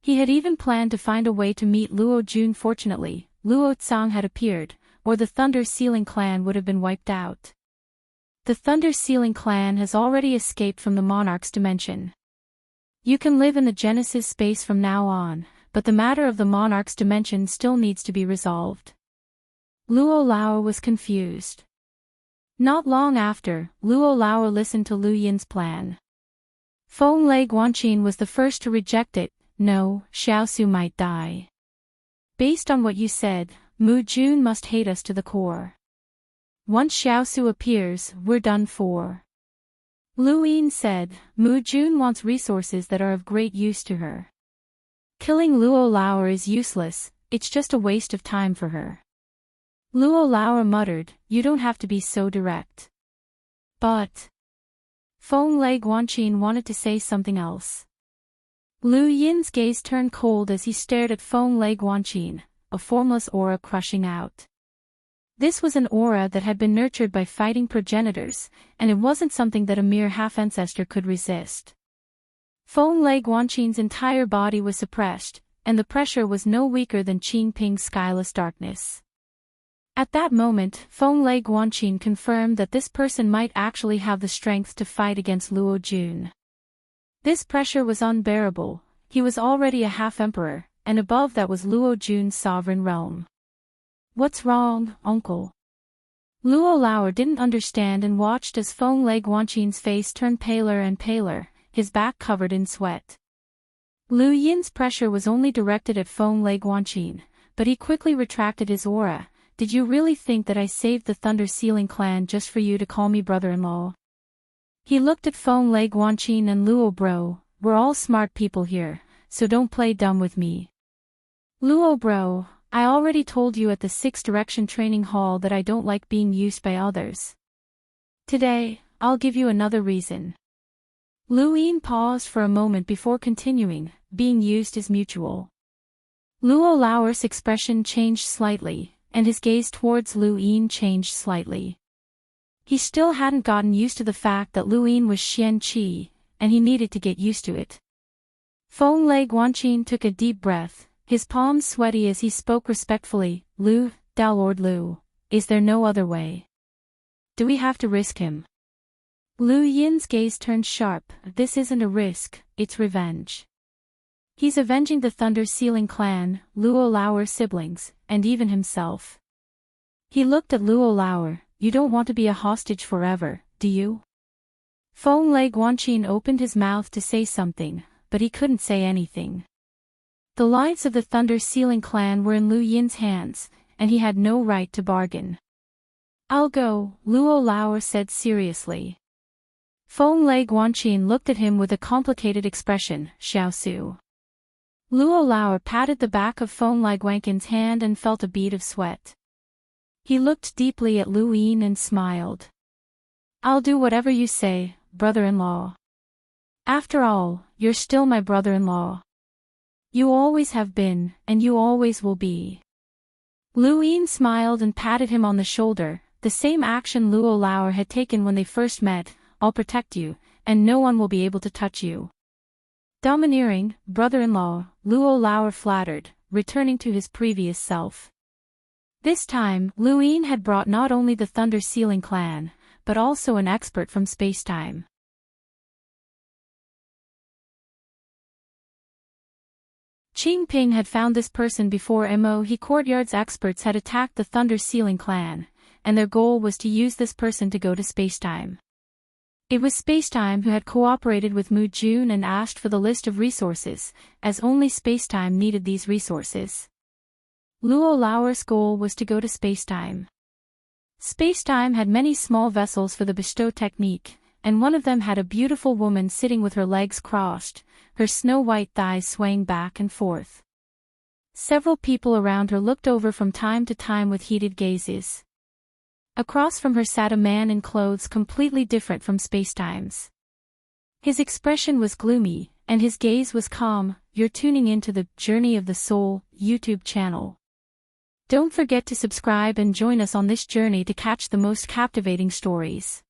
He had even planned to find a way to meet Luo Jun. Fortunately, Luo Zhang had appeared, or the Thunder Sealing Clan would have been wiped out. The Thunder Sealing Clan has already escaped from the Monarch's dimension. You can live in the Genesis space from now on, but the matter of the Monarch's dimension still needs to be resolved. Luo Lauer was confused. Not long after, Luo Lao listened to Lu Yin's plan. Feng Lei Guanqin was the first to reject it. No, Xiaosu might die. Based on what you said, Mu Jun must hate us to the core. Once Xiaosu appears, we're done for. Lu Yin said, Mu Jun wants resources that are of great use to her. Killing Luo Lao is useless, it's just a waste of time for her. Luo Lao muttered, you don't have to be so direct. But Feng Lei Guanqin wanted to say something else. Lu Yin's gaze turned cold as he stared at Feng Lei Guanqin, a formless aura crushing out. This was an aura that had been nurtured by fighting progenitors, and it wasn't something that a mere half-ancestor could resist. Feng Lei Guanqin's entire body was suppressed, and the pressure was no weaker than Qing Ping's skyless darkness. At that moment, Feng Lei Guanqin confirmed that this person might actually have the strength to fight against Luo Jun. This pressure was unbearable. He was already a half-emperor, and above that was Luo Jun's sovereign realm. What's wrong, uncle? Luo Lao didn't understand and watched as Feng Lei Guanqin's face turned paler and paler, his back covered in sweat. Lu Yin's pressure was only directed at Feng Lei Guanqin, but he quickly retracted his aura. Did you really think that I saved the Thunder Sealing clan just for you to call me brother-in-law? He looked at Feng Lei Guanqin and Luo bro, we're all smart people here, so don't play dumb with me. Luo bro, I already told you at the 6 Direction Training Hall that I don't like being used by others. Today, I'll give you another reason. Lu Yin paused for a moment before continuing, being used is mutual. Luo Lao's expression changed slightly, and his gaze towards Lu Yin changed slightly. He still hadn't gotten used to the fact that Lu Yin was Xian Qi, and he needed to get used to it. Feng Lei Guanqin took a deep breath, his palms sweaty as he spoke respectfully, Lu, Dao Lord Lu, is there no other way? Do we have to risk him? Lu Yin's gaze turned sharp, this isn't a risk, it's revenge. He's avenging the Thunder Sealing clan, Luo Lao's siblings, and even himself. He looked at Luo Lao, you don't want to be a hostage forever, do you? Feng Lei Guanqin opened his mouth to say something, but he couldn't say anything. The lives of the Thunder Sealing clan were in Lu Yin's hands, and he had no right to bargain. I'll go, Luo Lao said seriously. Feng Lei Guanqin looked at him with a complicated expression, Xiaosu. Luo Lao patted the back of Feng Lei Guanqin's hand and felt a bead of sweat. He looked deeply at Lu Yin and smiled. I'll do whatever you say, brother-in-law. After all, you're still my brother-in-law. You always have been, and you always will be. Lu Yin smiled and patted him on the shoulder, the same action Luo Lao had taken when they first met. I'll protect you, and no one will be able to touch you. Domineering, brother-in-law, Luo Lao flattered, returning to his previous self. This time, Lu Yin had brought not only the Thunder Sealing clan, but also an expert from space-time. Qing Ping had found this person before Mo-He Courtyard's experts had attacked the Thunder Sealing clan, and their goal was to use this person to go to space-time. It was Spacetime who had cooperated with Mu Jun and asked for the list of resources, as only Spacetime needed these resources. Luo Lao's goal was to go to Spacetime. Spacetime had many small vessels for the bestow technique, and one of them had a beautiful woman sitting with her legs crossed, her snow-white thighs swaying back and forth. Several people around her looked over from time to time with heated gazes. Across from her sat a man in clothes completely different from Spacetime's. His expression was gloomy, and his gaze was calm. You're tuning into the Journey of the Soul YouTube channel. Don't forget to subscribe and join us on this journey to catch the most captivating stories.